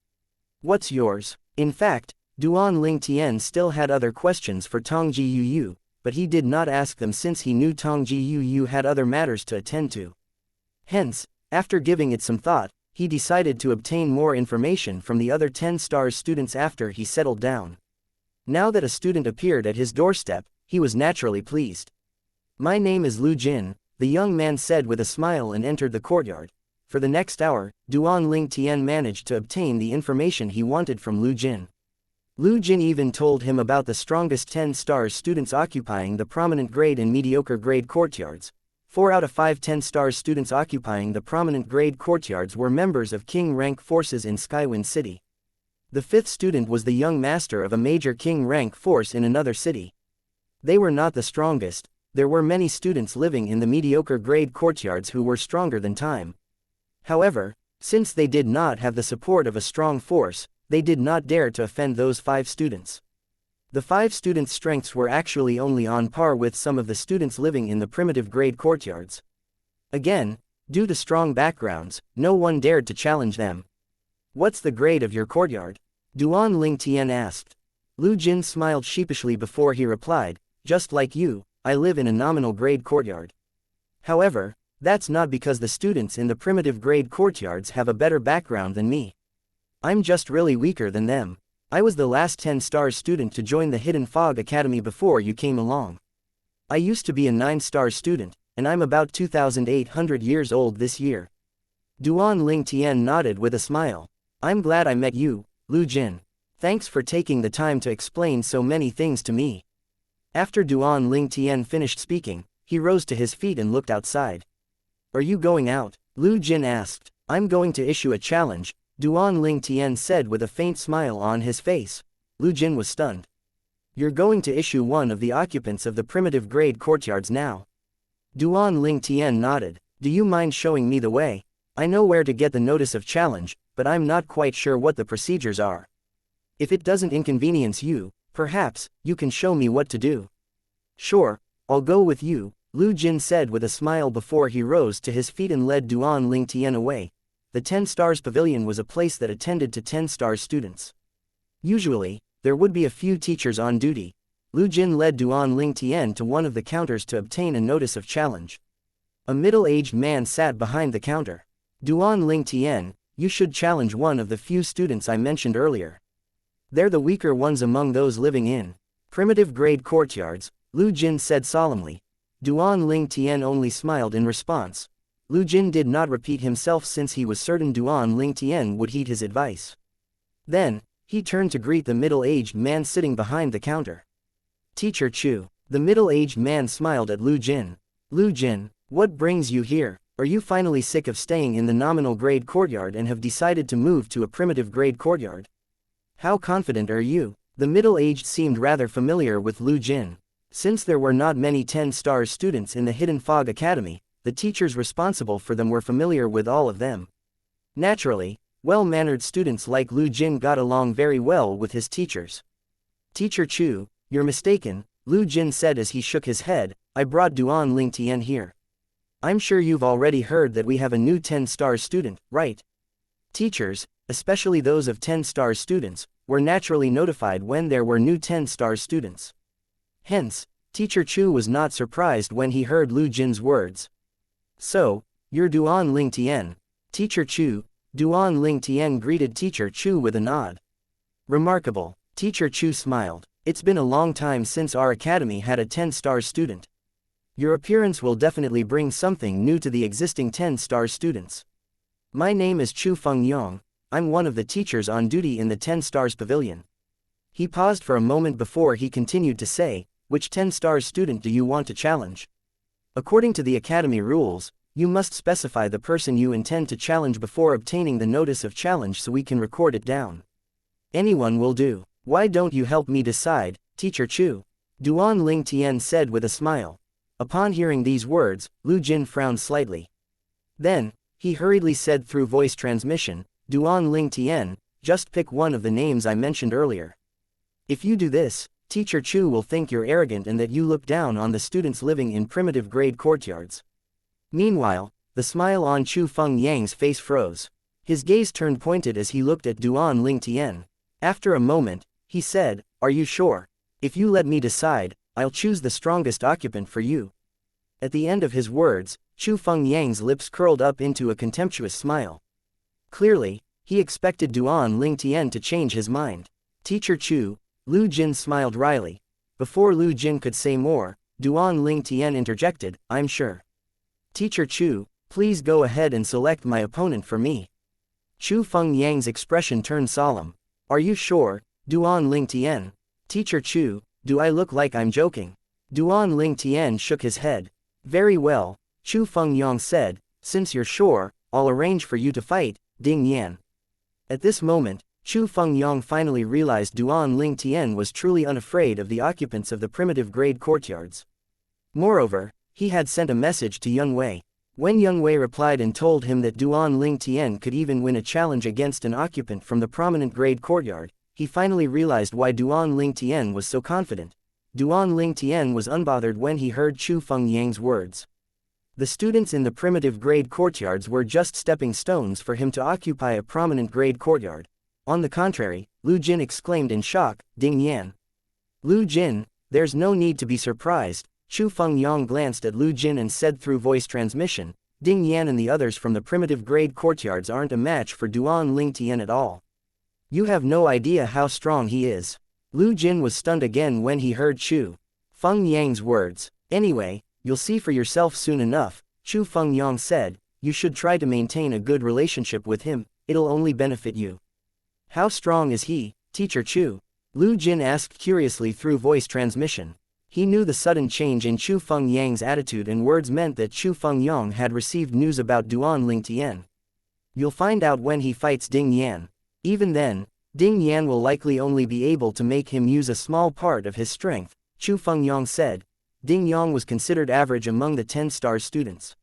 What's yours? In fact, Duan Ling Tian still had other questions for Tong Jiyuyu, but he did not ask them since he knew Tong Jiyuyu had other matters to attend to. Hence, after giving it some thought, he decided to obtain more information from the other 10-star students after he settled down. Now that a student appeared at his doorstep, he was naturally pleased. My name is Lu Jin, the young man said with a smile and entered the courtyard. For the next hour, Duan Ling Tian managed to obtain the information he wanted from Lu Jin. Lu Jin even told him about the strongest 10-star students occupying the prominent grade and mediocre grade courtyards. 4 out of 5 10-star students occupying the prominent grade courtyards were members of King rank forces in Skywind City. The 5th student was the young master of a major King rank force in another city. They were not the strongest. There were many students living in the mediocre grade courtyards who were stronger than time. However, since they did not have the support of a strong force, they did not dare to offend those 5 students. The 5 students' strengths were actually only on par with some of the students living in the primitive grade courtyards. Again, due to strong backgrounds, no one dared to challenge them. What's the grade of your courtyard? Duan Lingtian asked. Lu Jin smiled sheepishly before he replied, just like you, I live in a nominal grade courtyard. However, that's not because the students in the primitive grade courtyards have a better background than me. I'm just really weaker than them. I was the last 10 stars student to join the Hidden Fog Academy before you came along. I used to be a 9 stars student, and I'm about 2,800 years old this year. Duan Lingtian nodded with a smile. I'm glad I met you, Lu Jin. Thanks for taking the time to explain so many things to me. After Duan Lingtian finished speaking, he rose to his feet and looked outside. Are you going out? Lu Jin asked. I'm going to issue a challenge, Duan Lingtian said with a faint smile on his face. Lu Jin was stunned. You're going to issue one of the occupants of the primitive grade courtyards now? Duan Lingtian nodded. Do you mind showing me the way? I know where to get the notice of challenge, but I'm not quite sure what the procedures are. If it doesn't inconvenience you, perhaps you can show me what to do. Sure, I'll go with you, Lu Jin said with a smile before he rose to his feet and led Duan Lingtian away. The 10 Stars Pavilion was a place that attended to 10 Stars students. Usually, there would be a few teachers on duty. Lu Jin led Duan Lingtian to one of the counters to obtain a notice of challenge. A middle-aged man sat behind the counter. Duan Lingtian, you should challenge one of the few students I mentioned earlier. They're the weaker ones among those living in primitive grade courtyards, Lu Jin said solemnly. Duan Lingtian only smiled in response. Lu Jin did not repeat himself since he was certain Duan Lingtian would heed his advice. Then, he turned to greet the middle-aged man sitting behind the counter. Teacher Chu. The middle-aged man smiled at Lu Jin. Lu Jin, what brings you here? Are you finally sick of staying in the nominal grade courtyard and have decided to move to a primitive grade courtyard? How confident are you? The middle-aged seemed rather familiar with Lu Jin. Since there were not many 10 stars students in the Hidden Fog Academy, the teachers responsible for them were familiar with all of them. Naturally, well-mannered students like Lu Jin got along very well with his teachers. Teacher Chu, you're mistaken, Lu Jin said as he shook his head. I brought Duan Lingtian here. I'm sure you've already heard that we have a new 10-star student, right? Teachers, especially those of 10-star students, were naturally notified when there were new 10-star students. Hence, Teacher Chu was not surprised when he heard Lu Jin's words. So, you're Duan Lingtian. Teacher Chu. Duan Lingtian greeted Teacher Chu with a nod. Remarkable, Teacher Chu smiled. It's been a long time since our academy had a 10-star student. Your appearance will definitely bring something new to the existing 10-star students. My name is Chu Fengyong. I'm one of the teachers on duty in the 10 Stars Pavilion. He paused for a moment before he continued to say, which 10 stars student do you want to challenge? According to the academy rules, you must specify the person you intend to challenge before obtaining the notice of challenge so we can record it down. Anyone will do. Why don't you help me decide, Teacher Chu? Duan Lingtian said with a smile. Upon hearing these words, Lu Jin frowned slightly. Then, he hurriedly said through voice transmission, Duan Lingtian, just pick one of the names I mentioned earlier. If you do this, Teacher Chu will think you're arrogant and that you look down on the students living in primitive grade courtyards. Meanwhile, the smile on Chu Fengyang's face froze. His gaze turned pointed as he looked at Duan Lingtian. After a moment, he said, Are you sure? If you let me decide, I'll choose the strongest occupant for you. At the end of his words, Chu Fengyang's lips curled up into a contemptuous smile. Clearly, he expected Duan Lingtian to change his mind. Teacher Chu, Lu Jin smiled wryly. Before Lu Jin could say more, Duan Lingtian interjected, I'm sure. Teacher Chu, please go ahead and select my opponent for me. Chu Fengyang's expression turned solemn. Are you sure, Duan Lingtian? Teacher Chu, do I look like I'm joking? Duan Lingtian shook his head. Very well, Chu Fengyang said, since you're sure, I'll arrange for you to fight, Ding Yan. At this moment, Chu Fengyang finally realized Duan Lingtian was truly unafraid of the occupants of the primitive grade courtyards. Moreover, he had sent a message to Young Wei. When Young Wei replied and told him that Duan Lingtian could even win a challenge against an occupant from the prominent grade courtyard, he finally realized why Duan Lingtian was so confident. Duan Lingtian was unbothered when he heard Chu Fengyang's words. The students in the primitive grade courtyards were just stepping stones for him to occupy a prominent grade courtyard. On the contrary, Lu Jin exclaimed in shock, Ding Yan. Lu Jin, there's no need to be surprised. Chu Fengyang glanced at Lu Jin and said through voice transmission, Ding Yan and the others from the primitive grade courtyards aren't a match for Duan Ling Tian at all. You have no idea how strong he is. Lu Jin was stunned again when he heard Chu Fengyang's words. Anyway, you'll see for yourself soon enough, Chu Fengyang said. You should try to maintain a good relationship with him, it'll only benefit you. How strong is he, Teacher Chu? Lu Jin asked curiously through voice transmission. He knew the sudden change in Chu Fengyang's attitude and words meant that Chu Fengyang had received news about Duan Ling Tian. You'll find out when he fights Ding Yan. Even then, Ding Yan will likely only be able to make him use a small part of his strength, Chu Fengyang said. Ding Yang was considered average among the 10-star students.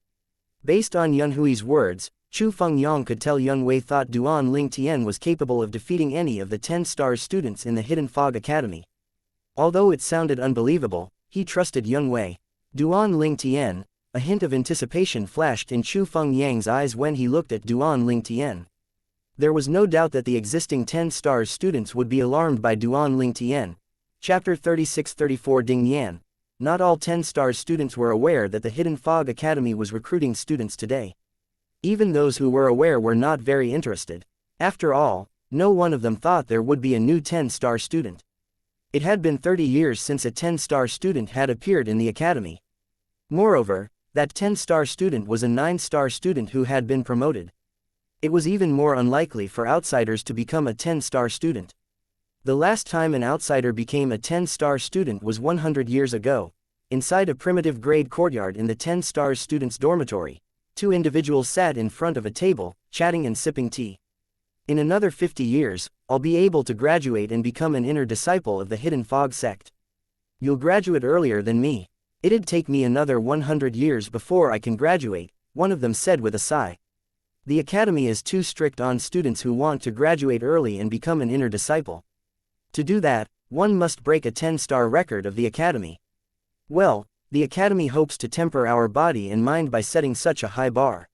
Based on Yun Hui's words, Chu Fengyang could tell Yun Wei thought Duan Ling Tian was capable of defeating any of the 10-star students in the Hidden Fog Academy. Although it sounded unbelievable, he trusted Yun Wei. Duan Ling Tian, a hint of anticipation flashed in Chu Fengyang's eyes when he looked at Duan Ling Tian. There was no doubt that the existing 10-star students would be alarmed by Duan Ling Tian. Chapter 36-34 Ding Yan. Not all 10-star students were aware that the Hidden Fog Academy was recruiting students today. Even those who were aware were not very interested. After all, no one of them thought there would be a new 10-star student. It had been 30 years since a 10-star student had appeared in the academy. Moreover, that 10-star student was a 9-star student who had been promoted. It was even more unlikely for outsiders to become a 10-star student. The last time an outsider became a 10-star student was 100 years ago, inside a primitive grade courtyard in the 10-star students' dormitory. Two individuals sat in front of a table, chatting and sipping tea. In another 50 years, I'll be able to graduate and become an inner disciple of the Hidden Fog sect. You'll graduate earlier than me. It'd take me another 100 years before I can graduate, one of them said with a sigh. The academy is too strict on students who want to graduate early and become an inner disciple. To do that, one must break a 10-star record of the academy. Well, the academy hopes to temper our body and mind by setting such a high bar.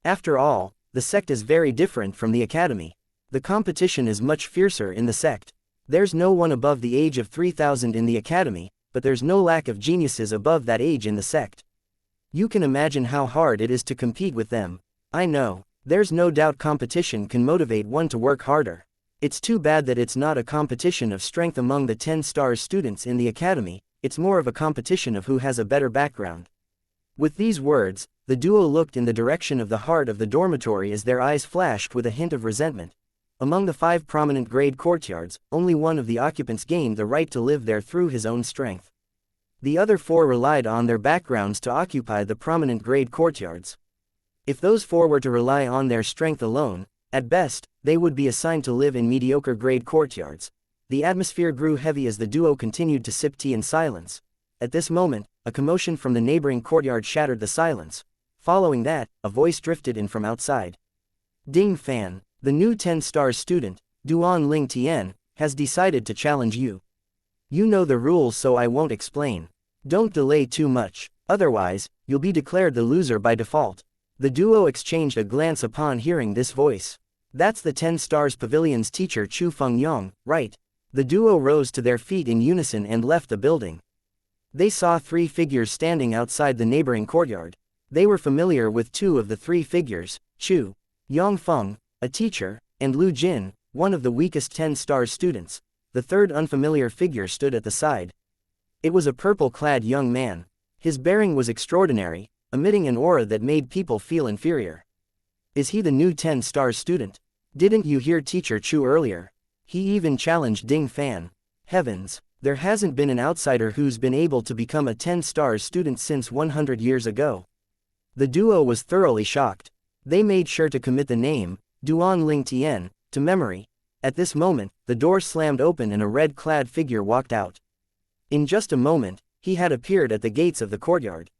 After all, the sect is very different from the academy. The competition is much fiercer in the sect. There's no one above the age of 3000 in the academy, but there's no lack of geniuses above that age in the sect. You can imagine how hard it is to compete with them. I know, there's no doubt competition can motivate one to work harder. It's too bad that it's not a competition of strength among the 10-star students in the academy, it's more of a competition of who has a better background. With these words, the duo looked in the direction of the heart of the dormitory as their eyes flashed with a hint of resentment. Among the 5 prominent grade courtyards, only one of the occupants gained the right to live there through his own strength. The other 4 relied on their backgrounds to occupy the prominent grade courtyards. If those 4 were to rely on their strength alone, at best, they would be assigned to live in mediocre grade courtyards. The atmosphere grew heavy as the duo continued to sip tea in silence. At this moment, a commotion from the neighboring courtyard shattered the silence. Following that, a voice drifted in from outside. Ding Fan, the new 10-star student, Duan Ling Tian, has decided to challenge you. You know the rules, so I won't explain. Don't delay too much, otherwise, you'll be declared the loser by default. The duo exchanged a glance upon hearing this voice. That's the 10 Stars Pavilion's teacher Chu Fengyang, right? The duo rose to their feet in unison and left the building. They saw 3 figures standing outside the neighboring courtyard. They were familiar with 2 of the 3 figures, Chu Yongfeng, a teacher, and Lu Jin, one of the weakest 10-star students. The third unfamiliar figure stood at the side. It was a purple-clad young man. His bearing was extraordinary, emitting an aura that made people feel inferior. Is he the new 10-star student? Didn't you hear Teacher Chu earlier? He even challenged Ding Fan. Heavens, there hasn't been an outsider who's been able to become a 10-star student since 100 years ago. The duo was thoroughly shocked. They made sure to commit the name, Duan Ling Tian, to memory. At this moment, the door slammed open and a red-clad figure walked out. In just a moment, he had appeared at the gates of the courtyard.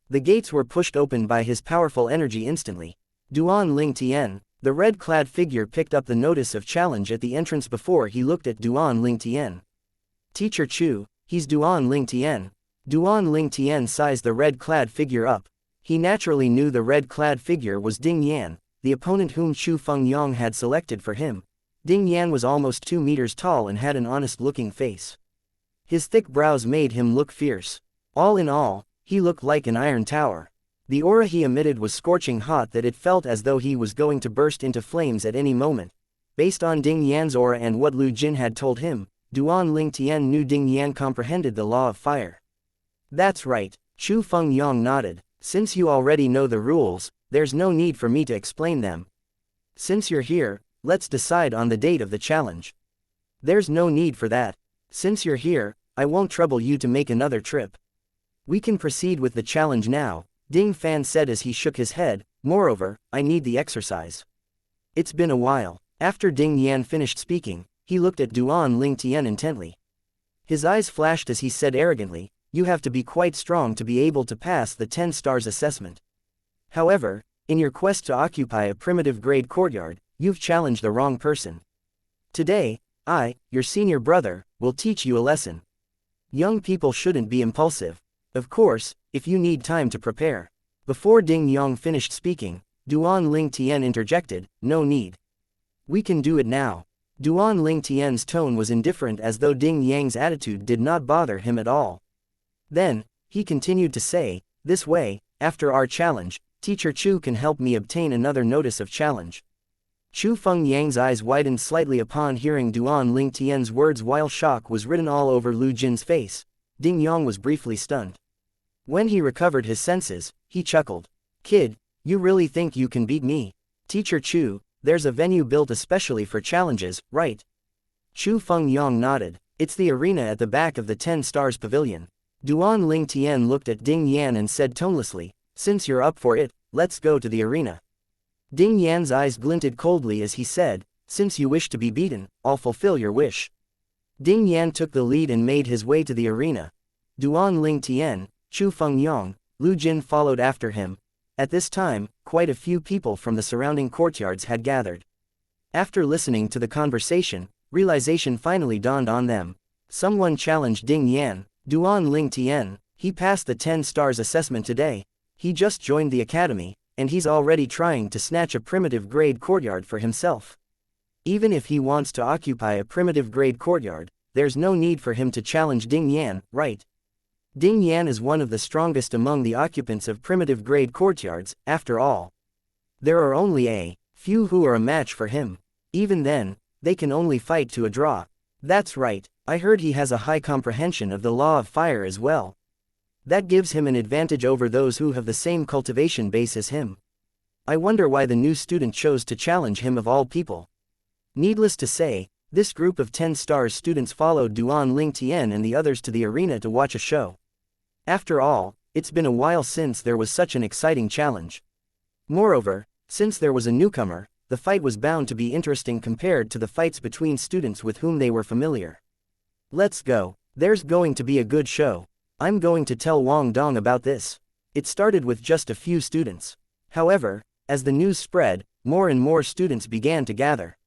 The gates were pushed open by his powerful energy instantly. Duan Ling Tian, the red-clad figure picked up the notice of challenge at the entrance before he looked at Duan Ling Tian. Teacher Chu, he's Duan Ling Tian. Duan Ling Tian sized the red-clad figure up. He naturally knew the red-clad figure was Ding Yan, the opponent whom Chu Fengyang had selected for him. Ding Yan was almost 2 meters tall and had an honest-looking face. His thick brows made him look fierce. All in all, he looked like an iron tower. The aura he emitted was scorching hot that it felt as though he was going to burst into flames at any moment. Based on Ding Yan's aura and what Lu Jin had told him, Duan Ling Tian knew Ding Yan comprehended the law of fire. That's right, Chu Fengyang nodded. Since you already know the rules, there's no need for me to explain them. Since you're here, let's decide on the date of the challenge. There's no need for that. Since you're here, I won't trouble you to make another trip. We can proceed with the challenge now, Ding Fan said as he shook his head. Moreover, I need the exercise. It's been a while. After Ding Yan finished speaking, he looked at Duan Ling Tian intently. His eyes flashed as he said arrogantly, you have to be quite strong to be able to pass the 10 stars assessment. However, in your quest to occupy a primitive grade courtyard, you've challenged the wrong person. Today, I, your senior brother, will teach you a lesson. Young people shouldn't be impulsive. Of course, if you need time to prepare. Before Ding Yang finished speaking, Duan Ling Tian interjected, no need. We can do it now. Duan Ling Tian's tone was indifferent as though Ding Yang's attitude did not bother him at all. Then, he continued to say, this way, after our challenge, Teacher Chu can help me obtain another notice of challenge. Chu Fengyang's eyes widened slightly upon hearing Duan Ling Tian's words while shock was written all over Lu Jin's face. Ding Yang was briefly stunned. When he recovered his senses, he chuckled. Kid, you really think you can beat me? Teacher Chu, there's a venue built especially for challenges, right? Chu Fengyang nodded. It's the arena at the back of the 10 Stars Pavilion. Duan Ling Tian looked at Ding Yan and said tonelessly, since you're up for it, let's go to the arena. Ding Yan's eyes glinted coldly as he said, since you wish to be beaten, I'll fulfill your wish. Ding Yan took the lead and made his way to the arena. Duan Ling Tian, Chu Fengyang, Lu Jin followed after him. At this time, quite a few people from the surrounding courtyards had gathered. After listening to the conversation, realization finally dawned on them. Someone challenged Ding Yan. Duan Ling Tian, he passed the 10 stars assessment today. He just joined the academy, and he's already trying to snatch a primitive grade courtyard for himself. Even if he wants to occupy a primitive grade courtyard, there's no need for him to challenge Ding Yan, right? Ding Yan is one of the strongest among the occupants of primitive grade courtyards, after all. There are only a few who are a match for him. Even then, they can only fight to a draw. That's right, I heard he has a high comprehension of the law of fire as well. That gives him an advantage over those who have the same cultivation base as him. I wonder why the new student chose to challenge him of all people. Needless to say, this group of 10 stars students followed Duan Ling Tian and the others to the arena to watch a show. After all, it's been a while since there was such an exciting challenge. Moreover, since there was a newcomer, the fight was bound to be interesting compared to the fights between students with whom they were familiar. Let's go. There's going to be a good show. I'm going to tell Wang Dong about this. It started with just a few students. However, as the news spread, more and more students began to gather.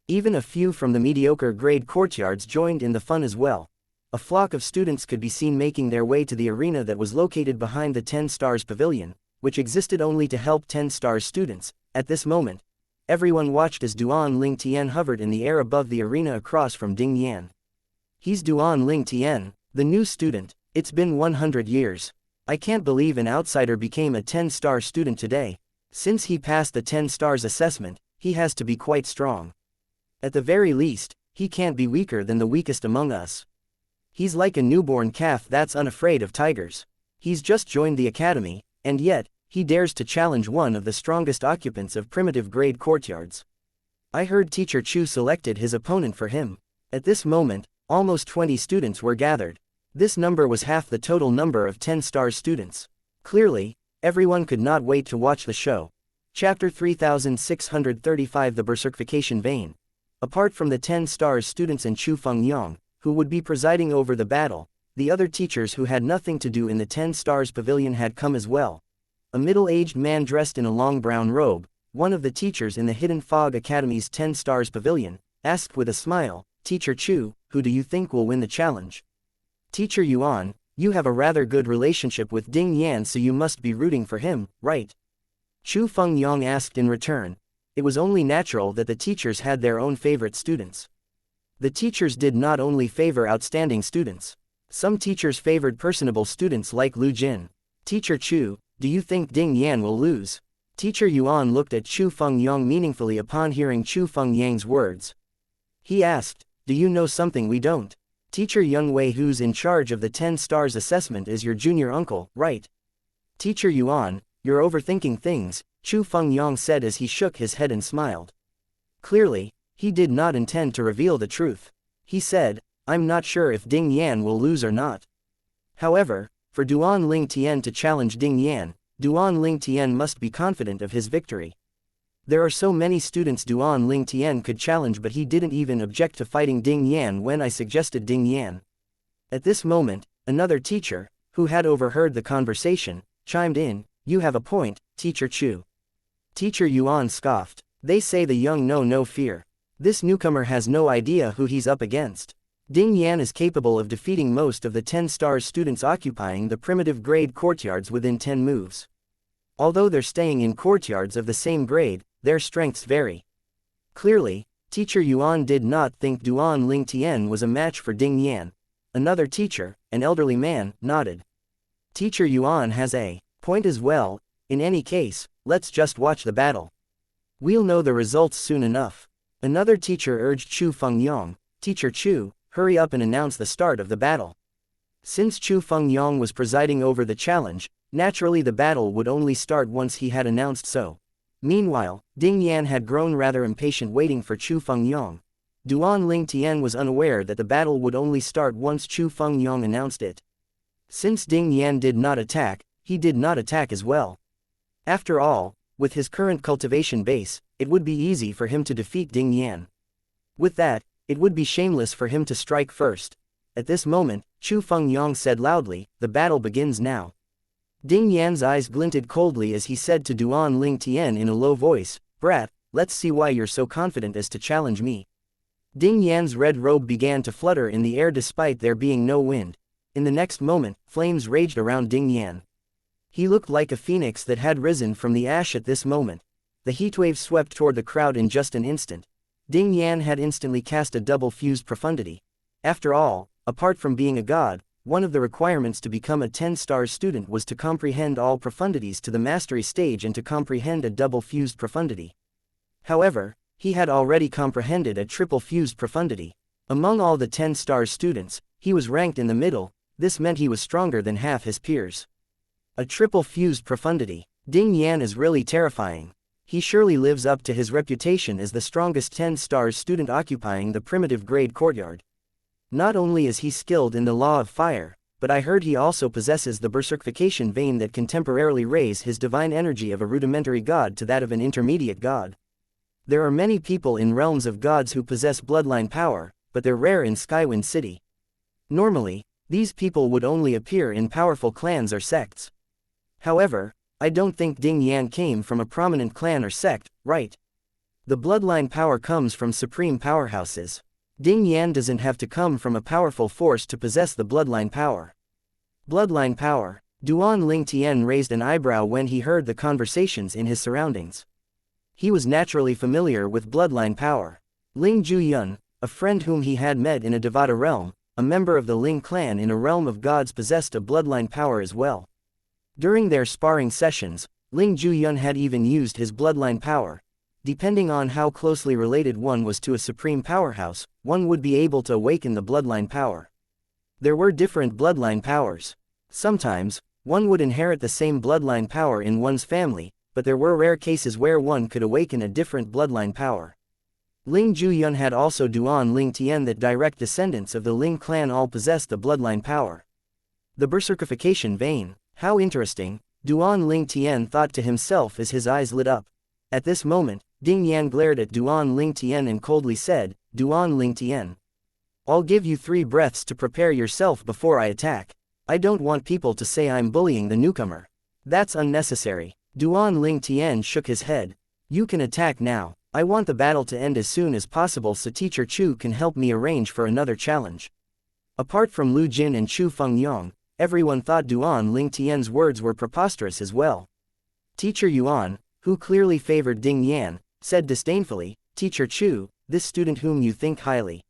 Even a few from the mediocre grade courtyards joined in the fun as well. A flock of students could be seen making their way to the arena that was located behind the 10 Stars Pavilion, which existed only to help 10 Stars students. At this moment, everyone watched as Duan Ling Tian hovered in the air above the arena across from Ding Yan. He's Duan Ling Tian, the new student. It's been 100 years. I can't believe an outsider became a 10-star student today. Since he passed the 10 stars assessment, he has to be quite strong. At the very least, he can't be weaker than the weakest among us. He's like a newborn calf that's unafraid of tigers. He's just joined the academy, and yet, he dares to challenge one of the strongest occupants of primitive grade courtyards. I heard Teacher Chu selected his opponent for him. At this moment, almost 20 students were gathered. This number was half the total number of 10 stars students. Clearly, everyone could not wait to watch the show. Chapter 3635 The Berserkification Vein. Apart from the 10 stars students and Chu Fengyang, who would be presiding over the battle, the other teachers who had nothing to do in the 10 stars pavilion had come as well. A middle-aged man dressed in a long brown robe, one of the teachers in the Hidden Fog Academy's 10 stars pavilion, asked with a smile, Teacher Chu, who do you think will win the challenge? Teacher Yuan, You have a rather good relationship with Ding Yan, so you must be rooting for him, right? Chu Fengyang asked in return. It was only natural that the teachers had their own favorite students. The teachers did not only favor outstanding students. Some teachers favored personable students like Lu Jin. Teacher Chu, do you think Ding Yan will lose? Teacher Yuan looked at Chu Fengyang meaningfully upon hearing Chu Fengyang's words. He asked, do you know something we don't? Teacher Young Wei, who's in charge of the 10 stars assessment, is your junior uncle, right? Teacher Yuan, you're overthinking things, Chu Fengyang said as he shook his head and smiled. Clearly, he did not intend to reveal the truth. He said, I'm not sure if Ding Yan will lose or not. However, for Duan Ling Tian to challenge Ding Yan, Duan Ling Tian must be confident of his victory. There are so many students Duan Ling Tian could challenge, but he didn't even object to fighting Ding Yan when I suggested Ding Yan. At this moment, another teacher, who had overheard the conversation, chimed in, you have a point, Teacher Chu. Teacher Yuan scoffed. They say the young know no fear. This newcomer has no idea who he's up against. Ding Yan is capable of defeating most of the 10 stars students occupying the primitive grade courtyards within 10 moves. Although they're staying in courtyards of the same grade, their strengths vary. Clearly, Teacher Yuan did not think Duan Ling Tian was a match for Ding Yan. Another teacher, an elderly man, nodded. Teacher Yuan has a point as well. In any case, let's just watch the battle. We'll know the results soon enough. Another teacher urged Chu Fengyang, Teacher Chu, hurry up and announce the start of the battle. Since Chu Fengyang was presiding over the challenge, naturally the battle would only start once he had announced so. Meanwhile, Ding Yan had grown rather impatient waiting for Chu Fengyang. Duan Ling Tian was unaware that the battle would only start once Chu Fengyang announced it. Since Ding Yan did not attack, he did not attack as well. After all, with his current cultivation base, it would be easy for him to defeat Ding Yan. With that, it would be shameless for him to strike first. At this moment, Chu Fengyang said loudly, the battle begins now. Ding Yan's eyes glinted coldly as he said to Duan Ling Tian in a low voice, brat, let's see why you're so confident as to challenge me. Ding Yan's red robe began to flutter in the air despite there being no wind. In the next moment, flames raged around Ding Yan. He looked like a phoenix that had risen from the ash at this moment. The heatwave swept toward the crowd in just an instant. Ding Yan had instantly cast a double-fused profundity. After all, apart from being a god, one of the requirements to become a 10-star student was to comprehend all profundities to the mastery stage and to comprehend a double-fused profundity. However, he had already comprehended a triple-fused profundity. Among all the 10-star students, he was ranked in the middle. This meant he was stronger than half his peers. A triple-fused profundity. Ding Yan is really terrifying. He surely lives up to his reputation as the strongest 10-star student occupying the primitive grade courtyard. Not only is he skilled in the law of fire, but I heard he also possesses the berserkification vein that can temporarily raise his divine energy of a rudimentary god to that of an intermediate god. There are many people in realms of gods who possess bloodline power, but they're rare in Skywind City. Normally, these people would only appear in powerful clans or sects. However, I don't think Ding Yan came from a prominent clan or sect, right? The bloodline power comes from supreme powerhouses. Ding Yan doesn't have to come from a powerful force to possess the bloodline power. Bloodline power. Duan Ling Tian raised an eyebrow when he heard the conversations in his surroundings. He was naturally familiar with bloodline power. Ling Juyun, a friend whom he had met in a Devata realm, a member of the Ling clan in a realm of gods, possessed a bloodline power as well. During their sparring sessions, Ling Juyun had even used his bloodline power. Depending on how closely related one was to a supreme powerhouse, one would be able to awaken the bloodline power. There were different bloodline powers. Sometimes, one would inherit the same bloodline power in one's family, but there were rare cases where one could awaken a different bloodline power. Ling Juyun had also Duan Ling Tian, that direct descendants of the Ling clan all possessed the bloodline power. The berserkification vein. How interesting, Duan Ling Tian thought to himself as his eyes lit up. At this moment, Ding Yan glared at Duan Ling Tian and coldly said, Duan Ling Tian, I'll give you 3 breaths to prepare yourself before I attack. I don't want people to say I'm bullying the newcomer. That's unnecessary. Duan Ling Tian shook his head. You can attack now. I want the battle to end as soon as possible so Teacher Chu can help me arrange for another challenge. Apart from Lu Jin and Chu Fengyang, everyone thought Duan Ling Tian's words were preposterous as well. Teacher Yuan, who clearly favored Ding Yan, said disdainfully, "Teacher Chu, this student whom you think highly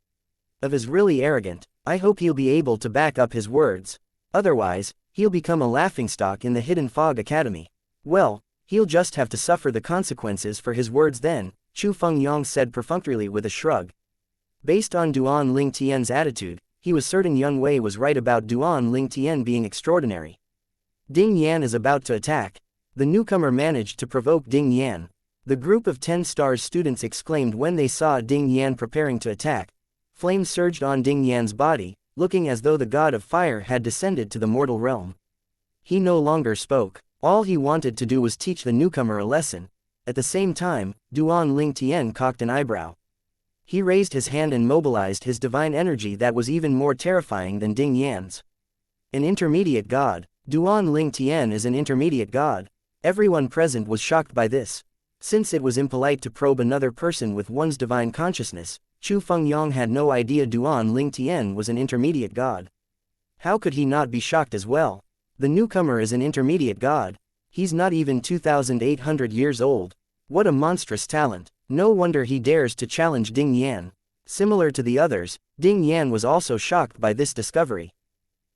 of is really arrogant. I hope he'll be able to back up his words. Otherwise, he'll become a laughingstock in the Hidden Fog Academy. Well, he'll just have to suffer the consequences for his words then," Chu Fengyang said perfunctorily with a shrug. Based on Duan Ling Tian's attitude, he was certain Young Wei was right about Duan Ling Tian being extraordinary. Ding Yan is about to attack. The newcomer managed to provoke Ding Yan. The group of 10 stars students exclaimed when they saw Ding Yan preparing to attack. Flames surged on Ding Yan's body, looking as though the god of fire had descended to the mortal realm. He no longer spoke. All he wanted to do was teach the newcomer a lesson. At the same time, Duan Ling Tian cocked an eyebrow. He raised his hand and mobilized his divine energy that was even more terrifying than Ding Yan's. An intermediate god. Duan Ling Tian is an intermediate god. Everyone present was shocked by this. Since it was impolite to probe another person with one's divine consciousness, Chu Fengyang had no idea Duan Ling Tian was an intermediate god. How could he not be shocked as well? The newcomer is an intermediate god. He's not even 2,800 years old. What a monstrous talent. No wonder he dares to challenge Ding Yan. Similar to the others, Ding Yan was also shocked by this discovery.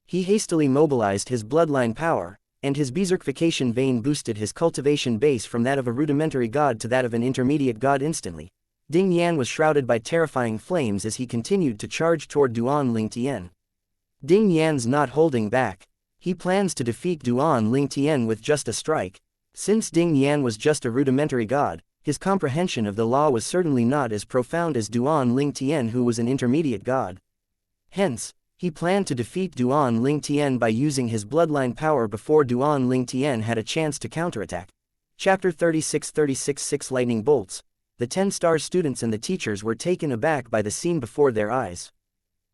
He hastily mobilized his bloodline power, and his berserkification vein boosted his cultivation base from that of a rudimentary god to that of an intermediate god instantly. Ding Yan was shrouded by terrifying flames as he continued to charge toward Duan Ling Tian. Ding Yan's not holding back. He plans to defeat Duan Ling Tian with just a strike. Since Ding Yan was just a rudimentary god, his comprehension of the law was certainly not as profound as Duan Ling Tian, who was an intermediate god. Hence, he planned to defeat Duan Ling Tian by using his bloodline power before Duan Ling Tian had a chance to counterattack. Chapter 36 6 Lightning Bolts. The 10-star students and the teachers were taken aback by the scene before their eyes.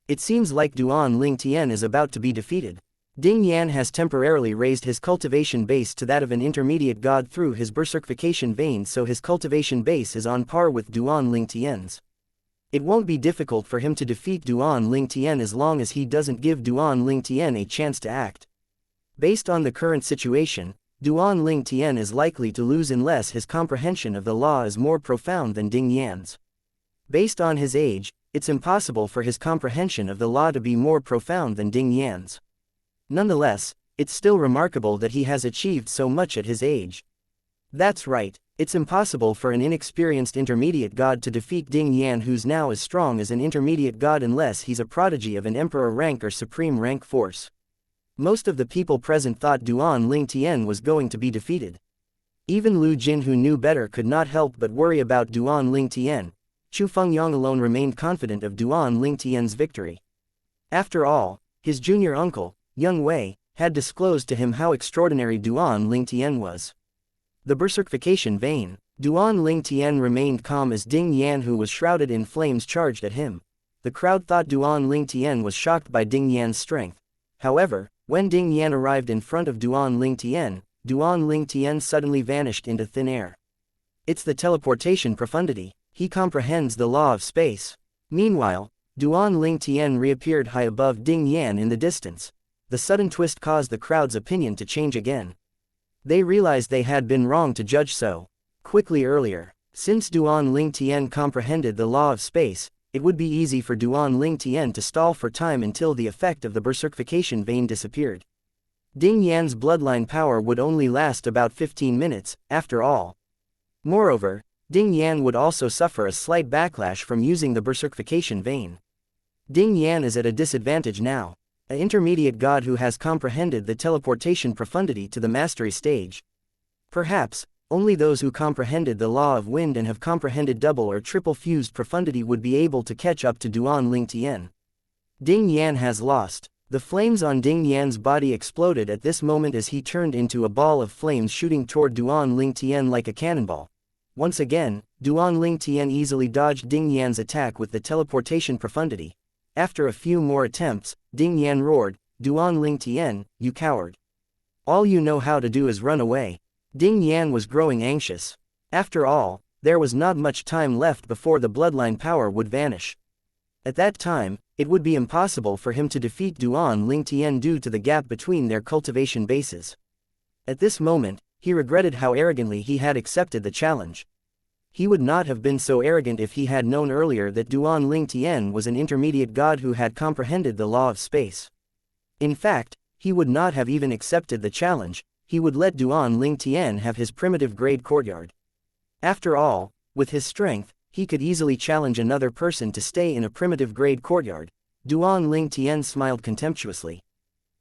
It seems like Duan Ling Tian is about to be defeated. Ding Yan has temporarily raised his cultivation base to that of an intermediate god through his berserkification vein, so his cultivation base is on par with Duan Ling Tian's. It won't be difficult for him to defeat Duan Ling Tian as long as he doesn't give Duan Ling Tian a chance to act. Based on the current situation, Duan Ling Tian is likely to lose unless his comprehension of the law is more profound than Ding Yan's. Based on his age, it's impossible for his comprehension of the law to be more profound than Ding Yan's. Nonetheless, it's still remarkable that he has achieved so much at his age. That's right, it's impossible for an inexperienced intermediate god to defeat Ding Yan, who's now as strong as an intermediate god, unless he's a prodigy of an emperor rank or supreme rank force. Most of the people present thought Duan Ling Tian was going to be defeated. Even Lu Jin, who knew better, could not help but worry about Duan Ling Tian. Chu Fengyang alone remained confident of Duan Ling Tian's victory. After all, his junior uncle, Young Wei, had disclosed to him how extraordinary Duan Ling Tian was. The berserkification vein. Duan Ling Tian remained calm as Ding Yan, who was shrouded in flames, charged at him. The crowd thought Duan Ling Tian was shocked by Ding Yan's strength. However, when Ding Yan arrived in front of Duan Ling Tian suddenly vanished into thin air. It's the teleportation profundity. He comprehends the law of space. Meanwhile, Duan Ling Tian reappeared high above Ding Yan in the distance. The sudden twist caused the crowd's opinion to change again. They realized they had been wrong to judge so quickly earlier. Since Duan Ling Tian comprehended the law of space, it would be easy for Duan Ling Tian to stall for time until the effect of the berserkification vein disappeared. Ding Yan's bloodline power would only last about 15 minutes, after all. Moreover, Ding Yan would also suffer a slight backlash from using the berserkification vein. Ding Yan is at a disadvantage now. An intermediate god who has comprehended the teleportation profundity to the mastery stage. Perhaps, only those who comprehended the law of wind and have comprehended double or triple fused profundity would be able to catch up to Duan Ling Tian. Ding Yan has lost. The flames on Ding Yan's body exploded at this moment as he turned into a ball of flames shooting toward Duan Ling Tian like a cannonball. Once again, Duan Ling Tian easily dodged Ding Yan's attack with the teleportation profundity. After a few more attempts, Ding Yan roared, "Duan Ling Tian, you coward. All you know how to do is run away." Ding Yan was growing anxious. After all, there was not much time left before the bloodline power would vanish. At that time, It would be impossible for him to defeat Duan Lingtian due to the gap between their cultivation bases. At this moment, he regretted how arrogantly he had accepted the challenge. He would not have been so arrogant if he had known earlier that Duan Lingtian was an intermediate god who had comprehended the law of space. In fact, he would not have even accepted the challenge. He would let Duan Lingtian have his primitive grade courtyard. After all, with his strength, he could easily challenge another person to stay in a primitive grade courtyard. Duan Lingtian smiled contemptuously.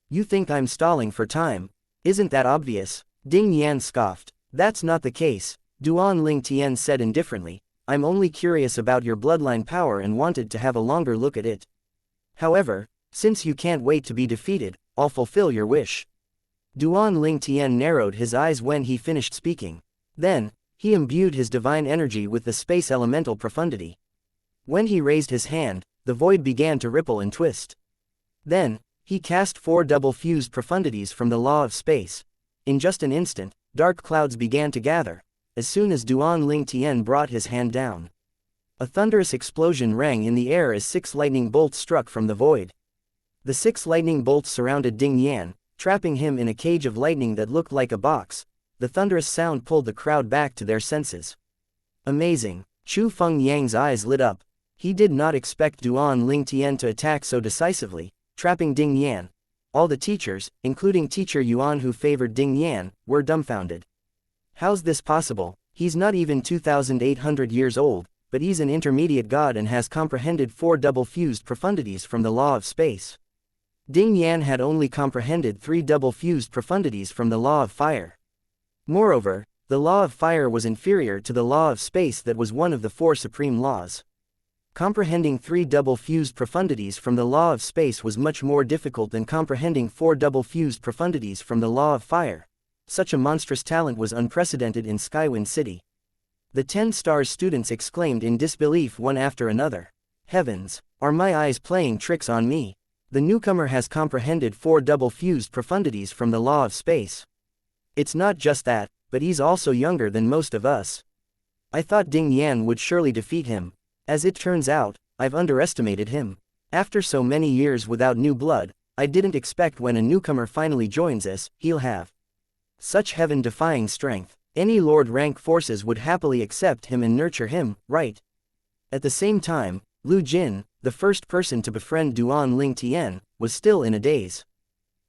You think I'm stalling for time? Isn't that obvious? Ding Yan scoffed. That's not the case, Duan Lingtian said indifferently. I'm only curious about your bloodline power and wanted to have a longer look at it. However, since you can't wait to be defeated, I'll fulfill your wish. Duan Lingtian narrowed his eyes when he finished speaking. Then, he imbued his divine energy with the space elemental profundity. When he raised his hand, the void began to ripple and twist. Then, he cast 4 double-fused profundities from the law of space. In just an instant, dark clouds began to gather, as soon as Duan Lingtian brought his hand down. A thunderous explosion rang in the air as 6 lightning bolts struck from the void. The 6 lightning bolts surrounded Ding Yan, trapping him in a cage of lightning that looked like a box. The thunderous sound pulled the crowd back to their senses. Amazing! Chu Fengyang's eyes lit up. He did not expect Duan Lingtian to attack so decisively, trapping Ding Yan. All the teachers, including Teacher Yuan who favored Ding Yan, were dumbfounded. How's this possible? He's not even 2,800 years old, but he's an intermediate god and has comprehended 4 double-fused profundities from the law of space. Ding Yan had only comprehended 3 double-fused profundities from the law of fire. Moreover, the law of fire was inferior to the law of space that was one of the 4 supreme laws. Comprehending 3 double-fused profundities from the law of space was much more difficult than comprehending 4 double-fused profundities from the law of fire. Such a monstrous talent was unprecedented in Skywind City. The 10 Stars students exclaimed in disbelief one after another. Heavens, are my eyes playing tricks on me? The newcomer has comprehended 4 double-fused profundities from the law of space. It's not just that, but he's also younger than most of us. I thought Ding Yan would surely defeat him. As it turns out, I've underestimated him. After so many years without new blood, I didn't expect when a newcomer finally joins us, he'll have such heaven-defying strength. Any Lord rank forces would happily accept him and nurture him, right? At the same time, Lu Jin, the first person to befriend Duan Lingtian, was still in a daze.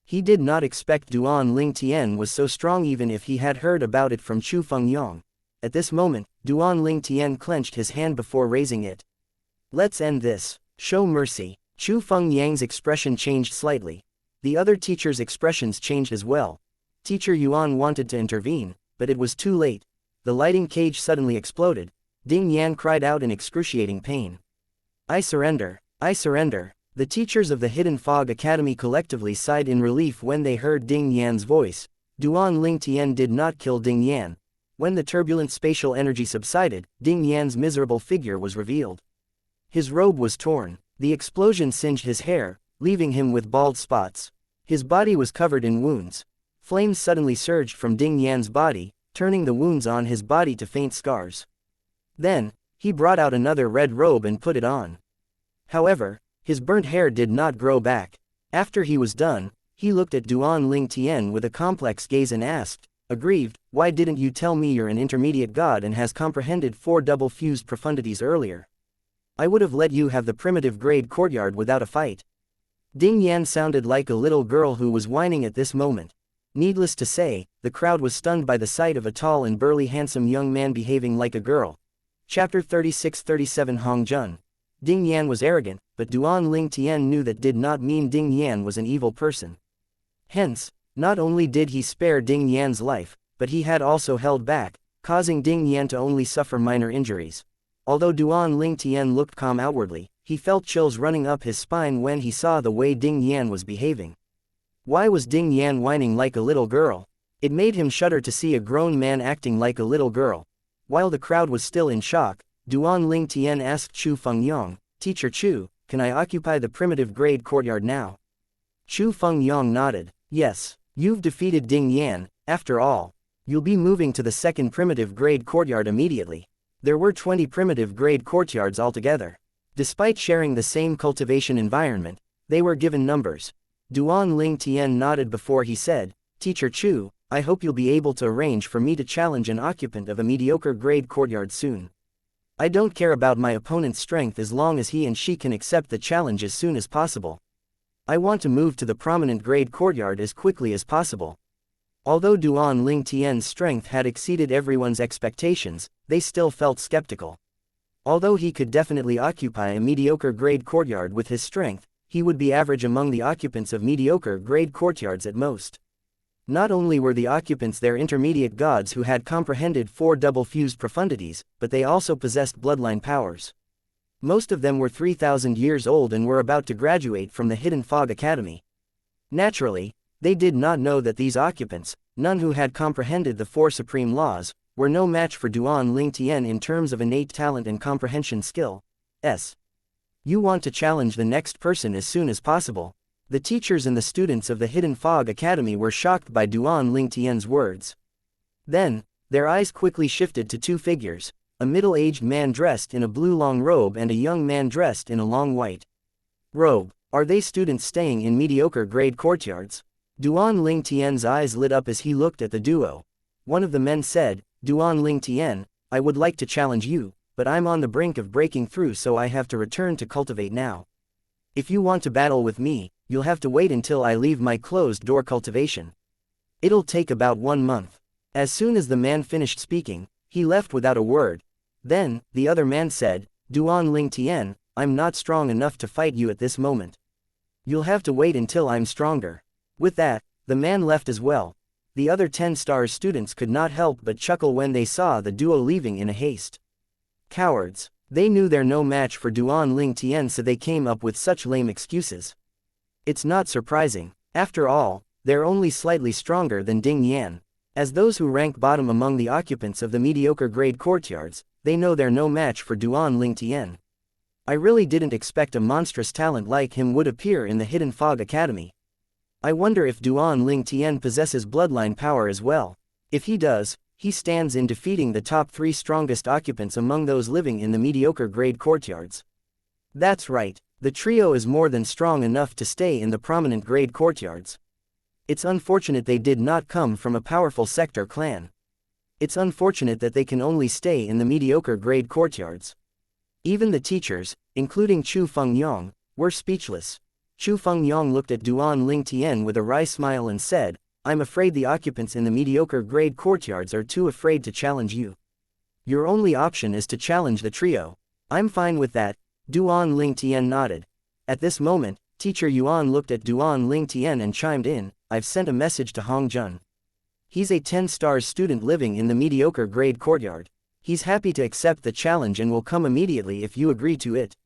He did not expect Duan Lingtian was so strong even if he had heard about it from Chu Fengyang. At this moment, Duan Lingtian clenched his hand before raising it. Let's end this. Show mercy. Chu Fengyang's expression changed slightly. The other teachers' expressions changed as well. Teacher Yuan wanted to intervene, but it was too late. The lighting cage suddenly exploded. Ding Yan cried out in excruciating pain. I surrender. I surrender. The teachers of the Hidden Fog Academy collectively sighed in relief when they heard Ding Yan's voice. Duan Lingtian did not kill Ding Yan. When the turbulent spatial energy subsided, Ding Yan's miserable figure was revealed. His robe was torn. The explosion singed his hair, leaving him with bald spots. His body was covered in wounds. Flames suddenly surged from Ding Yan's body, turning the wounds on his body to faint scars. Then, he brought out another red robe and put it on. However, his burnt hair did not grow back. After he was done, he looked at Duan Lingtian with a complex gaze and asked, aggrieved, why didn't you tell me you're an intermediate god and has comprehended 4 double-fused profundities earlier? I would have let you have the primitive grade courtyard without a fight. Ding Yan sounded like a little girl who was whining at this moment. Needless to say, the crowd was stunned by the sight of a tall and burly handsome young man behaving like a girl. Chapter 36-37 Hong Jun. Ding Yan was arrogant, but Duan Lingtian knew that did not mean Ding Yan was an evil person. Hence, not only did he spare Ding Yan's life, but he had also held back, causing Ding Yan to only suffer minor injuries. Although Duan Lingtian looked calm outwardly, he felt chills running up his spine when he saw the way Ding Yan was behaving. Why was Ding Yan whining like a little girl? It made him shudder to see a grown man acting like a little girl. While the crowd was still in shock, Duan Lingtian asked Chu Fengyang, Teacher Chu, can I occupy the primitive grade courtyard now? Chu Fengyang nodded. Yes, you've defeated Ding Yan, after all. You'll be moving to the second primitive grade courtyard immediately. There were 20 primitive grade courtyards altogether. Despite sharing the same cultivation environment, they were given numbers. Duan Ling Tian nodded before he said, "Teacher Chu, I hope you'll be able to arrange for me to challenge an occupant of a mediocre grade courtyard soon. I don't care about my opponent's strength as long as he and she can accept the challenge as soon as possible. I want to move to the prominent grade courtyard as quickly as possible." Although Duan Ling Tian's strength had exceeded everyone's expectations, they still felt skeptical. Although he could definitely occupy a mediocre grade courtyard with his strength, he would be average among the occupants of mediocre grade courtyards at most. Not only were the occupants there intermediate gods who had comprehended 4 double-fused profundities, but they also possessed bloodline powers. Most of them were 3,000 years old and were about to graduate from the Hidden Fog Academy. Naturally, they did not know that these occupants, none who had comprehended the 4 supreme laws, were no match for Duan Ling Tian in terms of innate talent and comprehension skill. You want to challenge the next person as soon as possible. The teachers and the students of the Hidden Fog Academy were shocked by Duan Ling Tian's words. Then, their eyes quickly shifted to 2 figures, a middle-aged man dressed in a blue long robe and a young man dressed in a long white robe. Are they students staying in mediocre grade courtyards? Duan Ling Tian's eyes lit up as he looked at the duo. One of the men said, "Duan Ling Tian, I would like to challenge you, but I'm on the brink of breaking through, so I have to return to cultivate now. If you want to battle with me, you'll have to wait until I leave my closed-door cultivation. It'll take about 1 month." As soon as the man finished speaking, he left without a word. Then, the other man said, "Duan Ling Tian, I'm not strong enough to fight you at this moment. You'll have to wait until I'm stronger." With that, the man left as well. The other 10 stars students could not help but chuckle when they saw the duo leaving in a haste. Cowards. They knew they're no match for Duan Ling Tian, so they came up with such lame excuses. It's not surprising. After all, they're only slightly stronger than Ding Yan. As those who rank bottom among the occupants of the mediocre grade courtyards, they know they're no match for Duan Ling Tian. I really didn't expect a monstrous talent like him would appear in the Hidden Fog Academy. I wonder if Duan Ling Tian possesses bloodline power as well. If he does, he stands in defeating the top 3 strongest occupants among those living in the mediocre grade courtyards. That's right, the trio is more than strong enough to stay in the prominent grade courtyards. It's unfortunate they did not come from a powerful sector clan. It's unfortunate that they can only stay in the mediocre grade courtyards. Even the teachers, including Chu Fengyong, were speechless. Chu Fengyong looked at Duan Ling Tian with a wry smile and said, "I'm afraid the occupants in the mediocre grade courtyards are too afraid to challenge you. Your only option is to challenge the trio." "I'm fine with that," Duan Ling Tian nodded. At this moment, Teacher Yuan looked at Duan Ling Tian and chimed in, "I've sent a message to Hong Jun. He's a 10 stars student living in the mediocre grade courtyard. He's happy to accept the challenge and will come immediately if you agree to it.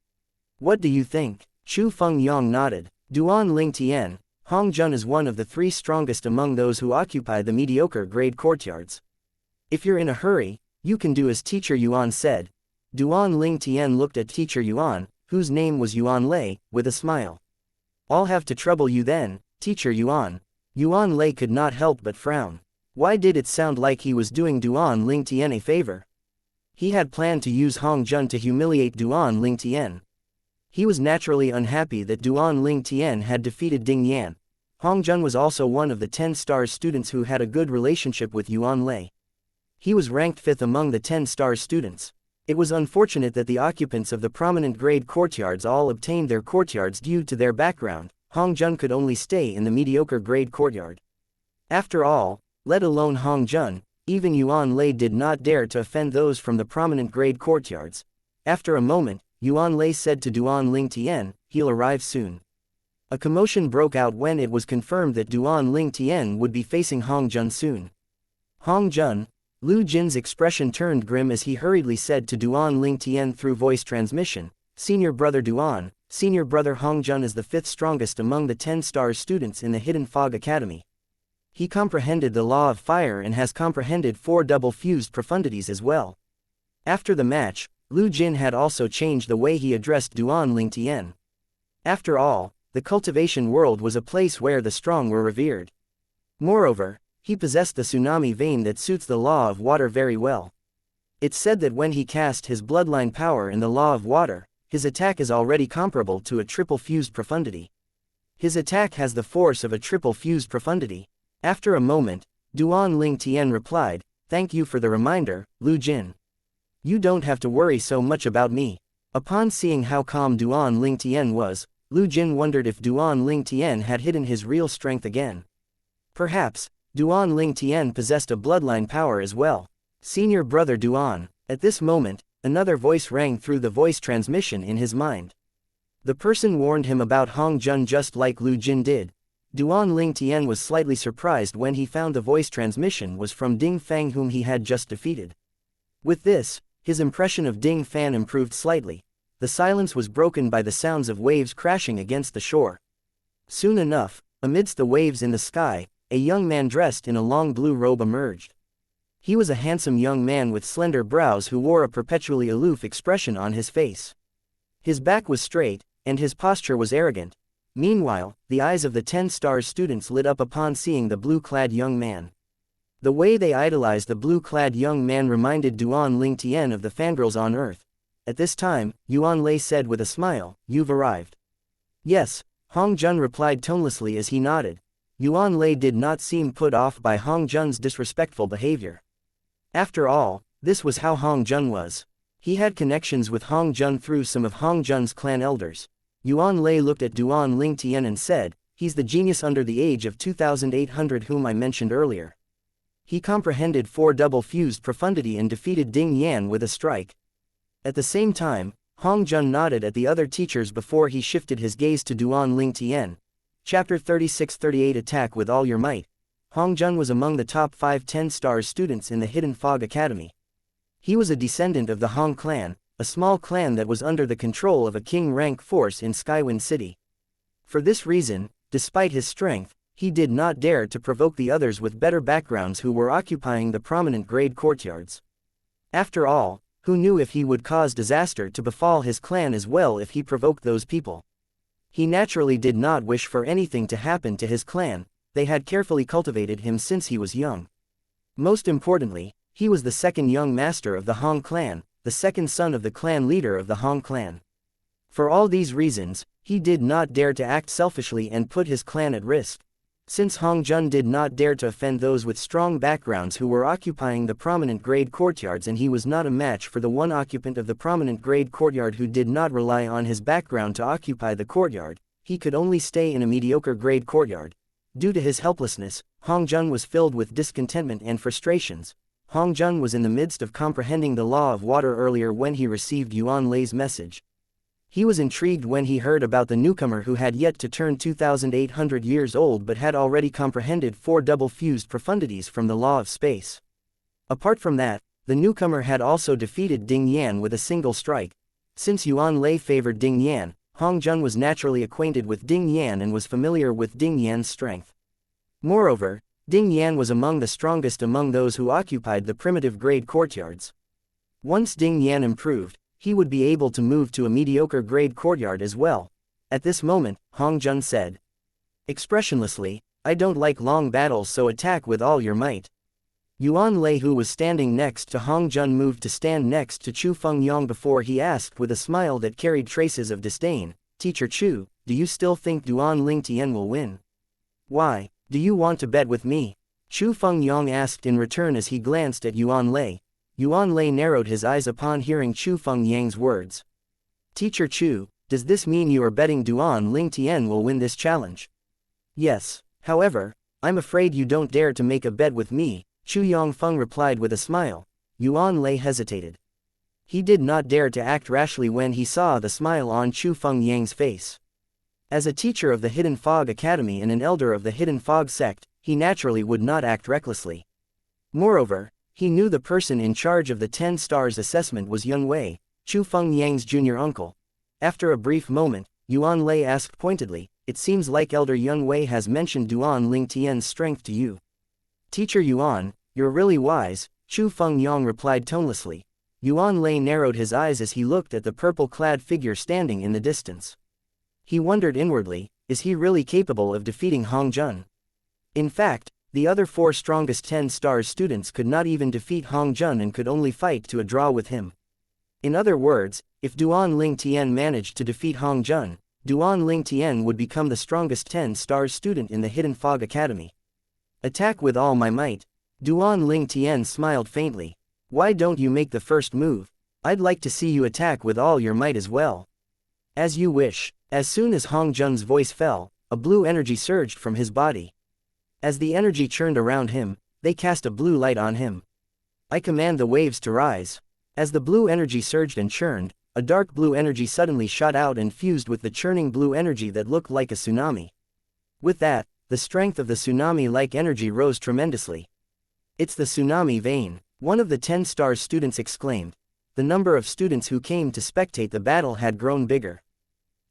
What do you think?" Chu Fengyong nodded. Duan Ling Tian, Hong Jun is one of the 3 strongest among those who occupy the mediocre grade courtyards. If you're in a hurry, you can do as Teacher Yuan said. Duan Ling Tian looked at Teacher Yuan, whose name was Yuan Lei, with a smile. "I'll have to trouble you then, Teacher Yuan." Yuan Lei could not help but frown. Why did it sound like he was doing Duan Ling Tian a favor? He had planned to use Hong Jun to humiliate Duan Ling Tian. He was naturally unhappy that Duan Ling Tian had defeated Ding Yan. Hong Jun was also one of the 10 stars students who had a good relationship with Yuan Lei. He was ranked 5th among the 10 stars students. It was unfortunate that the occupants of the prominent grade courtyards all obtained their courtyards due to their background. Hong Jun could only stay in the mediocre grade courtyard. After all, let alone Hong Jun, even Yuan Lei did not dare to offend those from the prominent grade courtyards. After a moment, Yuan Lei said to Duan Ling Tian, "He'll arrive soon." A commotion broke out when it was confirmed that Duan Ling Tian would be facing Hong Jun soon. "Hong Jun?" Lu Jin's expression turned grim as he hurriedly said to Duan Ling Tian through voice transmission, "Senior brother Duan, senior brother Hong Jun is the 5th strongest among the 10 stars students in the Hidden Fog Academy. He comprehended the law of fire and has comprehended 4 double-fused profundities as well." After the match, Lu Jin had also changed the way he addressed Duan Ling Tian. After all, the cultivation world was a place where the strong were revered. Moreover, he possessed the tsunami vein that suits the law of water very well. It's said that when he cast his bloodline power in the law of water, his attack is already comparable to a triple fused profundity. His attack has the force of a triple fused profundity. After a moment, Duan Ling Tian replied, "Thank you for the reminder, Lu Jin. You don't have to worry so much about me." Upon seeing how calm Duan Ling Tian was, Lu Jin wondered if Duan Ling Tian had hidden his real strength again. Perhaps, Duan Ling Tian possessed a bloodline power as well. Senior brother Duan. At this moment, another voice rang through the voice transmission in his mind. The person warned him about Hong Jun just like Lu Jin did. Duan Ling Tian was slightly surprised when he found the voice transmission was from Ding Fang, whom he had just defeated. With this, his impression of Ding Fan improved slightly. The silence was broken by the sounds of waves crashing against the shore. Soon enough, amidst the waves in the sky, a young man dressed in a long blue robe emerged. He was a handsome young man with slender brows who wore a perpetually aloof expression on his face. His back was straight, and his posture was arrogant. Meanwhile, the eyes of the 10 stars students lit up upon seeing the blue-clad young man. The way they idolized the blue-clad young man reminded Duan Ling Tian of the fangirls on Earth. At this time, Yuan Lei said with a smile, "You've arrived." "Yes," Hong Jun replied tonelessly as he nodded. Yuan Lei did not seem put off by Hong Jun's disrespectful behavior. After all, this was how Hong Jun was. He had connections with Hong Jun through some of Hong Jun's clan elders. Yuan Lei looked at Duan Ling Tian and said, "He's the genius under the age of 2800 whom I mentioned earlier. He comprehended 4 double-fused profundity and defeated Ding Yan with a strike." At the same time, Hong Jun nodded at the other teachers before he shifted his gaze to Duan Ling Tian. Chapter 36-38 Attack with all your might. Hong Jun was among the top 5 10 stars students in the Hidden Fog Academy. He was a descendant of the Hong clan, a small clan that was under the control of a king-rank force in Skywind City. For this reason, despite his strength, he did not dare to provoke the others with better backgrounds who were occupying the prominent grade courtyards. After all, who knew if he would cause disaster to befall his clan as well if he provoked those people? He naturally did not wish for anything to happen to his clan. They had carefully cultivated him since he was young. Most importantly, he was the second young master of the Hong clan, the second son of the clan leader of the Hong clan. For all these reasons, he did not dare to act selfishly and put his clan at risk. Since Hong Jun did not dare to offend those with strong backgrounds who were occupying the prominent grade courtyards, and he was not a match for the one occupant of the prominent grade courtyard who did not rely on his background to occupy the courtyard, he could only stay in a mediocre grade courtyard. Due to his helplessness, Hong Jun was filled with discontentment and frustrations. Hong Jun was in the midst of comprehending the law of water earlier when he received Yuan Lei's message. He was intrigued when he heard about the newcomer who had yet to turn 2800 years old but had already comprehended 4 double-fused profundities from the law of space. Apart from that, the newcomer had also defeated Ding Yan with a single strike. Since Yuan Lei favored Ding Yan, Hong Jun was naturally acquainted with Ding Yan and was familiar with Ding Yan's strength. Moreover, Ding Yan was among the strongest among those who occupied the primitive grade courtyards. Once Ding Yan improved, he would be able to move to a mediocre grade courtyard as well. At this moment, Hong Jun said expressionlessly, "I don't like long battles, so attack with all your might." Yuan Lei, who was standing next to Hong Jun, moved to stand next to Chu Fengyang before he asked with a smile that carried traces of disdain, "Teacher Chu, do you still think Duan Ling Tian will win? Why, do you want to bet with me?" Chu Fengyang asked in return as he glanced at Yuan Lei. Yuan Lei narrowed his eyes upon hearing Chu Fengyang's words. "Teacher Chu, does this mean you are betting Duan Ling Tian will win this challenge?" "Yes. However, I'm afraid you don't dare to make a bet with me," Chu Yongfeng replied with a smile. Yuan Lei hesitated. He did not dare to act rashly when he saw the smile on Chu Fengyang's face. As a teacher of the Hidden Fog Academy and an elder of the Hidden Fog sect, he naturally would not act recklessly. Moreover, he knew the person in charge of the 10 stars assessment was Young Wei, Chu Fengyang's junior uncle. After a brief moment, Yuan Lei asked pointedly, "It seems like Elder Young Wei has mentioned Duan Ling Tian's strength to you." "Teacher Yuan, you're really wise," Chu Fengyang replied tonelessly. Yuan Lei narrowed his eyes as he looked at the purple-clad figure standing in the distance. He wondered inwardly, is he really capable of defeating Hong Jun? In fact, the other 4 strongest 10 stars students could not even defeat Hong Jun and could only fight to a draw with him. In other words, if Duan Ling Tian managed to defeat Hong Jun, Duan Ling Tian would become the strongest 10-star student in the Hidden Fog Academy. Attack with all my might. Duan Ling Tian smiled faintly. Why don't you make the first move? I'd like to see you attack with all your might as well. As you wish. As soon as Hong Jun's voice fell, a blue energy surged from his body. As the energy churned around him, they cast a blue light on him. I command the waves to rise. As the blue energy surged and churned, a dark blue energy suddenly shot out and fused with the churning blue energy that looked like a tsunami. With that, the strength of the tsunami-like energy rose tremendously. It's the tsunami vein, one of the 10-star students exclaimed. The number of students who came to spectate the battle had grown bigger.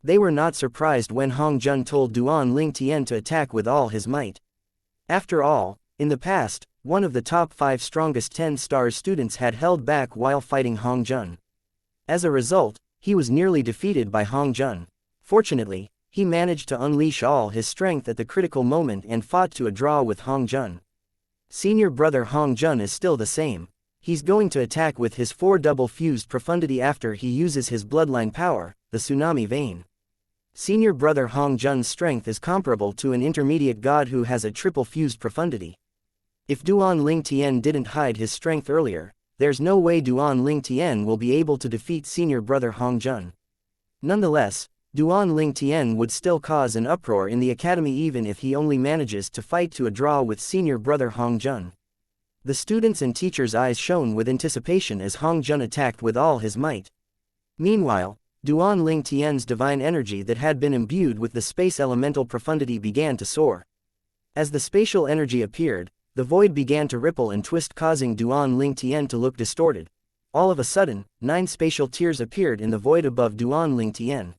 They were not surprised when Hong Jun told Duan Ling Tian to attack with all his might. After all, in the past, one of the top 5 strongest 10-star students had held back while fighting Hong Jun. As a result, he was nearly defeated by Hong Jun. Fortunately, he managed to unleash all his strength at the critical moment and fought to a draw with Hong Jun. Senior brother Hong Jun is still the same. He's going to attack with his 4 double-fused profundity after he uses his bloodline power, the tsunami vein. Senior brother Hong Jun's strength is comparable to an intermediate god who has a triple-fused profundity. If Duan Ling Tian didn't hide his strength earlier, there's no way Duan Ling Tian will be able to defeat senior brother Hong Jun. Nonetheless, Duan Ling Tian would still cause an uproar in the academy even if he only manages to fight to a draw with senior brother Hong Jun. The students' and teachers' eyes shone with anticipation as Hong Jun attacked with all his might. Meanwhile, Duan Ling Tian's divine energy that had been imbued with the space elemental profundity began to soar. As the spatial energy appeared, the void began to ripple and twist, causing Duan Ling Tian to look distorted. All of a sudden, 9 spatial tiers appeared in the void above Duan Ling Tian.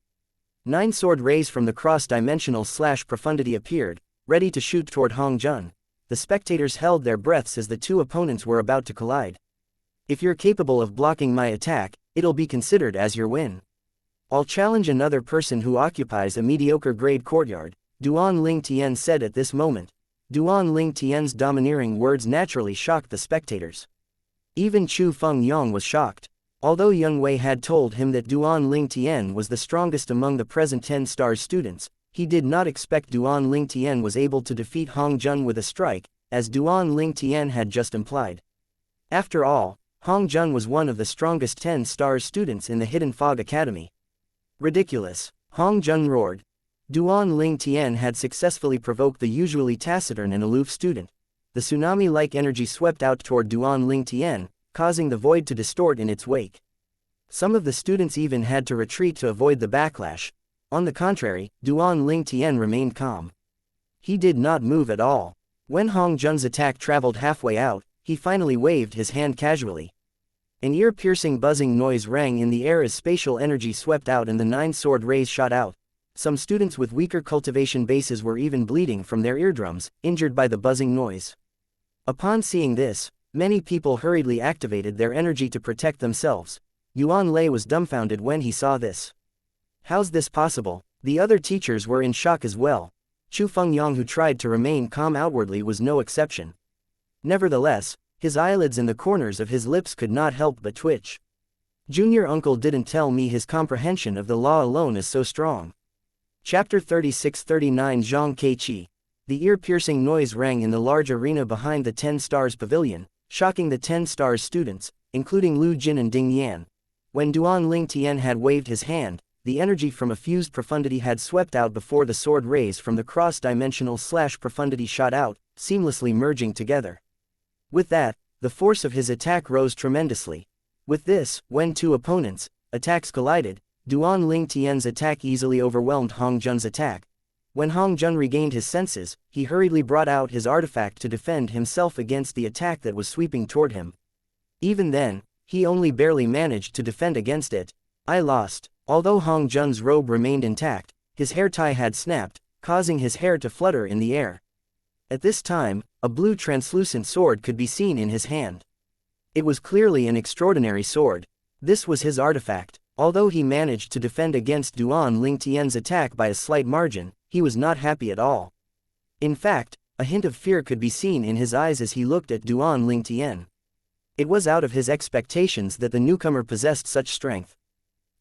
9 sword rays from the cross-dimensional profundity appeared, ready to shoot toward Hong Jun. The spectators held their breaths as the 2 opponents were about to collide. If you're capable of blocking my attack, it'll be considered as your win. I'll challenge another person who occupies a mediocre grade courtyard, Duan Ling Tian said at this moment. Duan Ling Tian's domineering words naturally shocked the spectators. Even Chu Feng Yong was shocked. Although Yun Wei had told him that Duan Ling Tian was the strongest among the present 10-star students, he did not expect Duan Ling Tian was able to defeat Hong Jun with a strike, as Duan Ling Tian had just implied. After all, Hong Jun was one of the strongest 10-star students in the Hidden Fog Academy. Ridiculous, Hong Jun roared. Duan Ling Tian had successfully provoked the usually taciturn and aloof student. The tsunami-like energy swept out toward Duan Ling Tian, causing the void to distort in its wake. Some of the students even had to retreat to avoid the backlash. On the contrary, Duan Ling Tian remained calm. He did not move at all. When Hong Jun's attack traveled halfway out, he finally waved his hand casually. An ear-piercing buzzing noise rang in the air as spatial energy swept out and the 9 sword rays shot out. Some students with weaker cultivation bases were even bleeding from their eardrums, injured by the buzzing noise. Upon seeing this, many people hurriedly activated their energy to protect themselves. Yuan Lei was dumbfounded when he saw this. How's this possible? The other teachers were in shock as well. Chu Fengyang, who tried to remain calm outwardly, was no exception. Nevertheless, his eyelids and the corners of his lips could not help but twitch. Junior uncle didn't tell me his comprehension of the law alone is so strong. Chapter 36-39 Zhang Keiqi. The ear-piercing noise rang in the large arena behind the 10 Stars Pavilion, shocking the 10 Stars students, including Lu Jin and Ding Yan. When Duan Ling Tian had waved his hand, the energy from a fused profundity had swept out before the sword rays from the cross-dimensional profundity shot out, seamlessly merging together. With that, the force of his attack rose tremendously. With this, when 2 opponents' attacks collided, Duan Ling Tian's attack easily overwhelmed Hong Jun's attack. When Hong Jun regained his senses, he hurriedly brought out his artifact to defend himself against the attack that was sweeping toward him. Even then, he only barely managed to defend against it. I lost. Although Hong Jun's robe remained intact, his hair tie had snapped, causing his hair to flutter in the air. At this time, a blue translucent sword could be seen in his hand. It was clearly an extraordinary sword. This was his artifact. Although he managed to defend against Duan Ling Tian's attack by a slight margin, he was not happy at all. In fact, a hint of fear could be seen in his eyes as he looked at Duan Ling Tian. It was out of his expectations that the newcomer possessed such strength.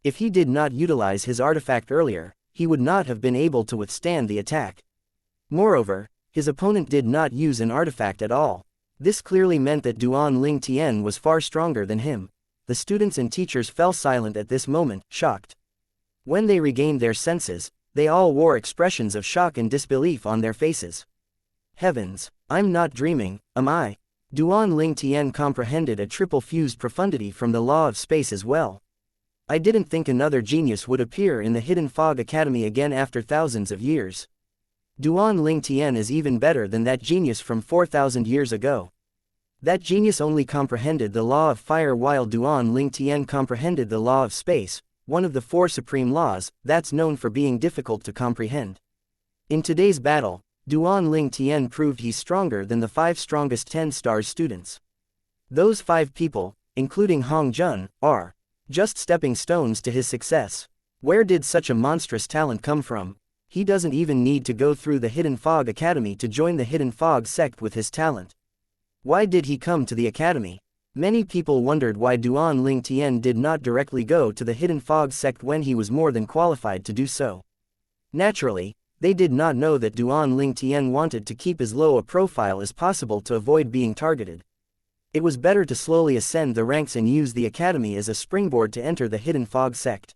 If he did not utilize his artifact earlier, he would not have been able to withstand the attack. Moreover, his opponent did not use an artifact at all. This clearly meant that Duan Ling Tian was far stronger than him. The students and teachers fell silent at this moment, shocked. When they regained their senses, they all wore expressions of shock and disbelief on their faces. Heavens, I'm not dreaming, am I? Duan Ling Tian comprehended a triple-fused profundity from the law of space as well. I didn't think another genius would appear in the Hidden Fog Academy again after thousands of years. Duan Ling Tian is even better than that genius from 4,000 years ago. That genius only comprehended the law of fire while Duan Ling Tian comprehended the law of space, one of the four supreme laws, that's known for being difficult to comprehend. In today's battle, Duan Ling Tian proved he's stronger than the 5 strongest 10 stars students. Those 5 people, including Hong Jun, are just stepping stones to his success. Where did such a monstrous talent come from? He doesn't even need to go through the Hidden Fog Academy to join the Hidden Fog sect with his talent. Why did he come to the academy? Many people wondered why Duan Ling Tian did not directly go to the Hidden Fog sect when he was more than qualified to do so. Naturally, they did not know that Duan Ling Tian wanted to keep as low a profile as possible to avoid being targeted. It was better to slowly ascend the ranks and use the academy as a springboard to enter the Hidden Fog sect.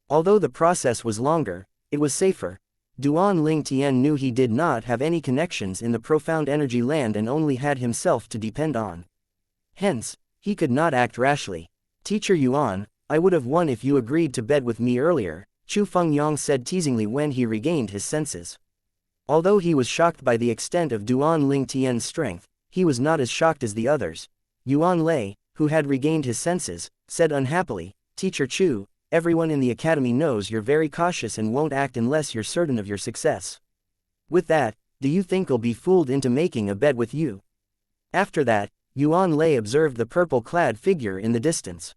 Although the process was longer, it was safer. Duan Ling Tian knew he did not have any connections in the profound energy land and only had himself to depend on. Hence, he could not act rashly. Teacher Yuan, I would have won if you agreed to bet with me earlier, Chu Fengyang said teasingly when he regained his senses. Although he was shocked by the extent of Duan Ling Tian's strength, he was not as shocked as the others. Yuan Lei, who had regained his senses, said unhappily, Teacher Chu, everyone in the academy knows you're very cautious and won't act unless you're certain of your success. With that, do you think I'll be fooled into making a bet with you? After that, Yuan Lei observed the purple-clad figure in the distance.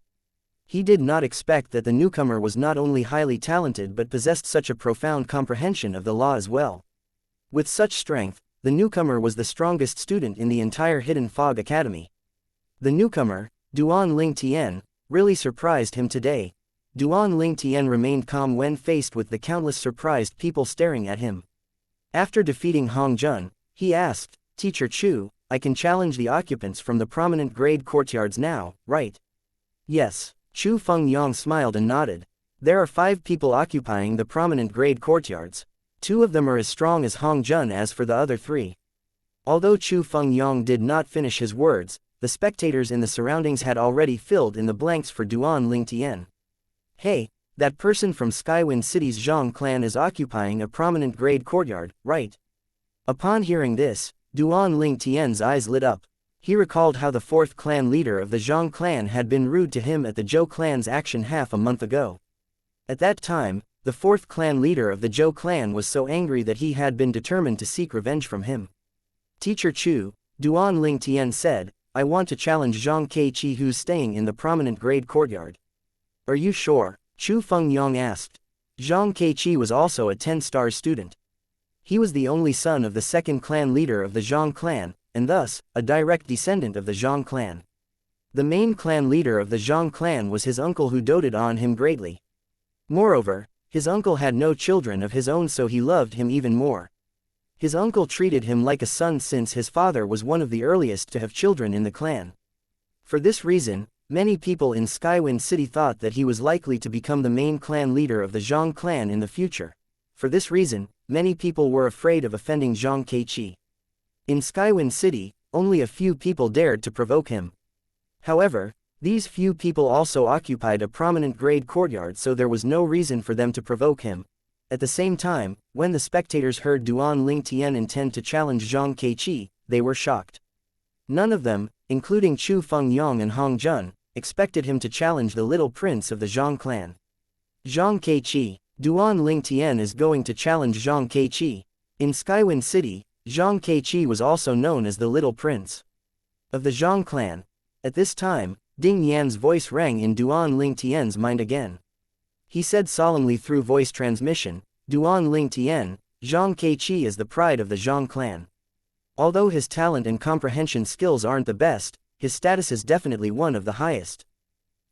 He did not expect that the newcomer was not only highly talented but possessed such a profound comprehension of the law as well. With such strength, the newcomer was the strongest student in the entire Hidden Fog Academy. The newcomer, Duan Ling Tian, really surprised him today. Duan Ling Tian remained calm when faced with the countless surprised people staring at him. After defeating Hong Jun, he asked, Teacher Chu, I can challenge the occupants from the prominent grade courtyards now, right? Yes. Chu Fengyang smiled and nodded. There are 5 people occupying the prominent grade courtyards. 2 of them are as strong as Hong Jun as for the other 3. Although Chu Fengyang did not finish his words, the spectators in the surroundings had already filled in the blanks for Duan Ling Tian. Hey, that person from Skywind City's Zhang clan is occupying a prominent grade courtyard, right? Upon hearing this, Duan Ling Tian's eyes lit up. He recalled how the 4th clan leader of the Zhang clan had been rude to him at the Zhou clan's action half a month ago. At that time, the 4th clan leader of the Zhou clan was so angry that he had been determined to seek revenge from him. Teacher Chu, Duan Ling Tian said, I want to challenge Zhang Keiqi who's staying in the prominent grade courtyard. Are you sure? Chu Fengyang asked. Zhang Keiqi was also a 10-star student. He was the only son of the 2nd clan leader of the Zhang clan, and thus, a direct descendant of the Zhang clan. The main clan leader of the Zhang clan was his uncle who doted on him greatly. Moreover, his uncle had no children of his own so he loved him even more. His uncle treated him like a son since his father was one of the earliest to have children in the clan. For this reason, many people in Skywind City thought that he was likely to become the main clan leader of the Zhang clan in the future. For this reason, many people were afraid of offending Zhang Keiqi. In Skywind City, only a few people dared to provoke him. However, these few people also occupied a prominent grade courtyard so there was no reason for them to provoke him. At the same time, when the spectators heard Duan Ling Tian intend to challenge Zhang Keiqi, they were shocked. None of them, including Chu Fengyang and Hong Jun, expected him to challenge the little prince of the Zhang clan. Zhang Keiqi, Duan Ling Tian is going to challenge Zhang Keiqi. In Skywind City, Zhang Keiqi was also known as the Little Prince of the Zhang clan. At this time, Ding Yan's voice rang in Duan Ling Tian's mind again. He said solemnly through voice transmission, Duan Ling Tian, Zhang Keiqi is the pride of the Zhang clan. Although his talent and comprehension skills aren't the best, his status is definitely one of the highest.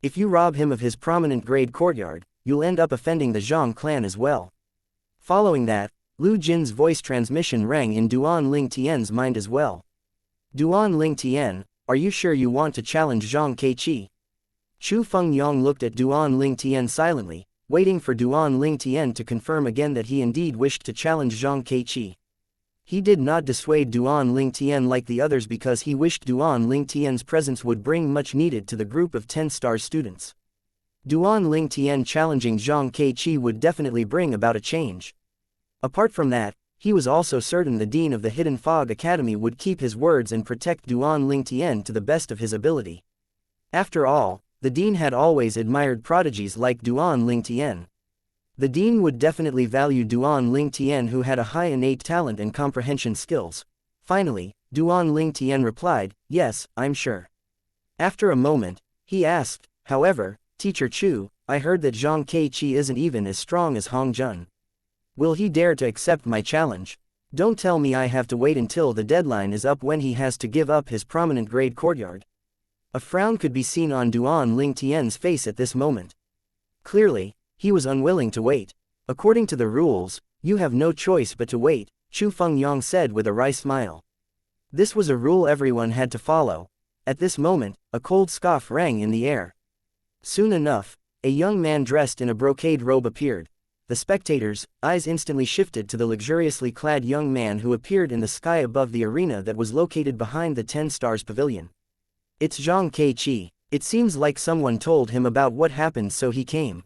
If you rob him of his prominent grade courtyard, you'll end up offending the Zhang clan as well. Following that, Lu Jin's voice transmission rang in Duan Ling Tian's mind as well. Duan Ling Tian, are you sure you want to challenge Zhang Keiqi? Chu Fengyang looked at Duan Ling Tian silently, waiting for Duan Ling Tian to confirm again that he indeed wished to challenge Zhang Keiqi. He did not dissuade Duan Ling Tian like the others because he wished Duan Ling Tian's presence would bring much needed to the group of 10-star students. Duan Ling Tian challenging Zhang Keiqi would definitely bring about a change. Apart from that, he was also certain the Dean of the Hidden Fog Academy would keep his words and protect Duan Ling Tian to the best of his ability. After all, the Dean had always admired prodigies like Duan Ling Tian. The Dean would definitely value Duan Ling Tian, who had a high innate talent and comprehension skills. Finally, Duan Ling Tian replied, "Yes, I'm sure." After a moment, he asked, "However, Teacher Chu, I heard that Zhang Keiqi isn't even as strong as Hong Jun. Will he dare to accept my challenge? Don't tell me I have to wait until the deadline is up when he has to give up his prominent grade courtyard." A frown could be seen on Duan Ling Tian's face at this moment. Clearly, he was unwilling to wait. "According to the rules, you have no choice but to wait," Chu Fengyang said with a wry smile. This was a rule everyone had to follow. At this moment, a cold scoff rang in the air. Soon enough, a young man dressed in a brocade robe appeared. The spectators' eyes instantly shifted to the luxuriously clad young man who appeared in the sky above the arena that was located behind the 10 Stars Pavilion. It's Zhang Keiqi. It seems like someone told him about what happened, so he came.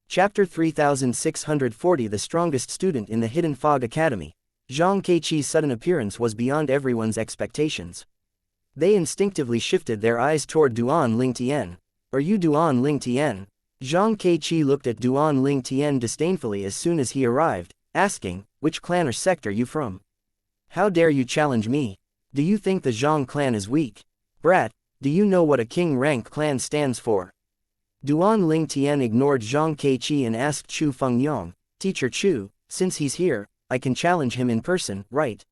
Chapter 3640. The strongest student in the Hidden Fog Academy. Zhang Keiqi's sudden appearance was beyond everyone's expectations. They instinctively shifted their eyes toward Duan Ling Tian. "Are you Duan Ling Tian?" Zhang Keiqi looked at Duan Ling Tian disdainfully as soon as he arrived, asking, "Which clan or sect are you from? How dare you challenge me? Do you think the Zhang clan is weak? Brat, do you know what a king rank clan stands for?" Duan Ling Tian ignored Zhang Keiqi and asked Chu Fengyang, "Teacher Chu, since he's here, I can challenge him in person, right?"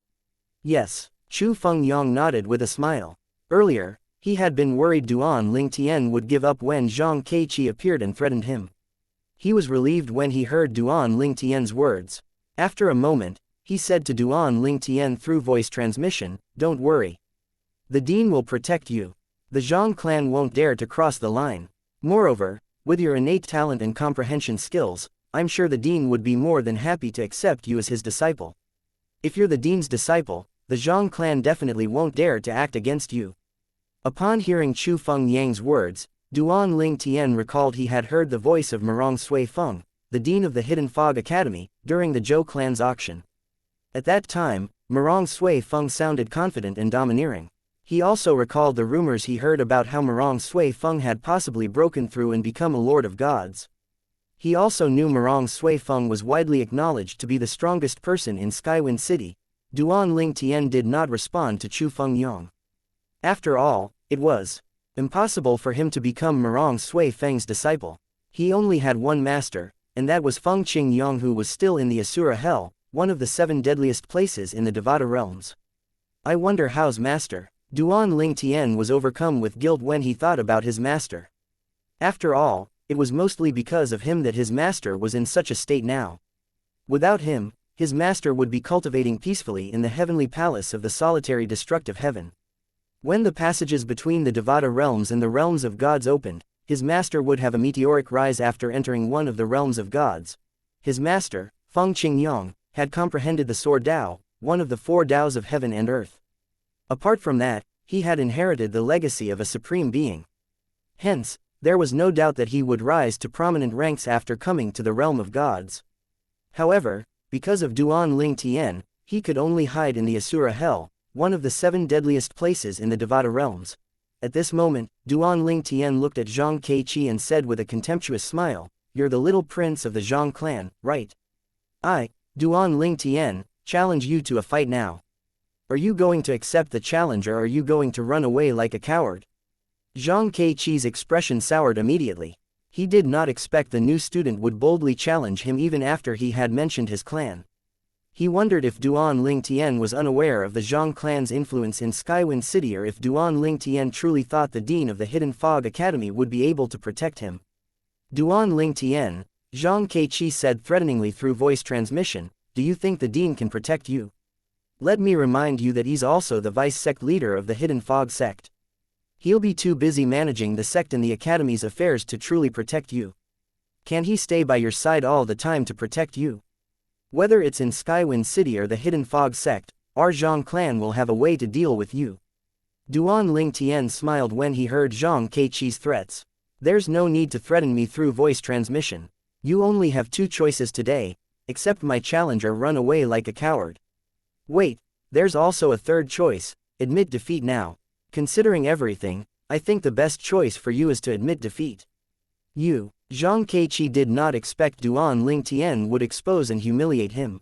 "Yes." Chu Fengyang nodded with a smile. Earlier, he had been worried Duan Ling Tian would give up when Zhang Keiqi appeared and threatened him. He was relieved when he heard Duan Ling Tian's words. After a moment, he said to Duan Ling Tian through voice transmission, "Don't worry. The Dean will protect you. The Zhang clan won't dare to cross the line. Moreover, with your innate talent and comprehension skills, I'm sure the Dean would be more than happy to accept you as his disciple. If you're the Dean's disciple, the Zhang clan definitely won't dare to act against you." Upon hearing Chu Fengyang's words, Duan Ling Tian recalled he had heard the voice of Murong Sui Feng, the Dean of the Hidden Fog Academy, during the Zhou clan's auction. At that time, Murong Sui Feng sounded confident and domineering. He also recalled the rumors he heard about how Murong Sui Feng had possibly broken through and become a Lord of Gods. He also knew Murong Sui Feng was widely acknowledged to be the strongest person in Skywind City. Duan Ling Tian did not respond to Chu Fengyang. After all, it was impossible for him to become Murong Sui Feng's disciple. He only had one master, and that was Feng Qingyang, who was still in the Asura Hell, one of the 7 deadliest places in the Devata realms. I wonder how's master. Duan Ling Tian was overcome with guilt when he thought about his master. After all, it was mostly because of him that his master was in such a state now. Without him, his master would be cultivating peacefully in the heavenly palace of the solitary destructive heaven. When the passages between the Devata realms and the realms of gods opened, his master would have a meteoric rise after entering one of the realms of gods. His master, Feng Qingyang, had comprehended the Sword Tao, one of the 4 Taos of heaven and earth. Apart from that, he had inherited the legacy of a supreme being. Hence, there was no doubt that he would rise to prominent ranks after coming to the realm of gods. However, because of Duan Ling Tian, he could only hide in the Asura Hell, one of the 7 deadliest places in the Devata realms. At this moment, Duan Ling Tian looked at Zhang Keiqi and said with a contemptuous smile, "You're the little prince of the Zhang clan, right? I, Duan Ling Tian, challenge you to a fight now. Are you going to accept the challenge, or are you going to run away like a coward?" Zhang Keiqi's expression soured immediately. He did not expect the new student would boldly challenge him even after he had mentioned his clan. He wondered if Duan Ling Tian was unaware of the Zhang clan's influence in Skywind City, or if Duan Ling Tian truly thought the dean of the Hidden Fog Academy would be able to protect him. Duan Ling Tian, Zhang Keiqi said threateningly through voice transmission, do you think the dean can protect you? Let me remind you that he's also the vice sect leader of the Hidden Fog sect. He'll be too busy managing the sect and the academy's affairs to truly protect you. Can he stay by your side all the time to protect you? Whether it's in Skywind City or the Hidden Fog sect, our Zhang clan will have a way to deal with you. Duan Ling Tian smiled when he heard Zhang Keiqi's threats. There's no need to threaten me through voice transmission. You only have two choices today: accept my challenge or run away like a coward. Wait, there's also a third choice: admit defeat now. Considering everything, I think the best choice for you is to admit defeat. Zhang Keiqi did not expect Duan Ling Tian would expose and humiliate him.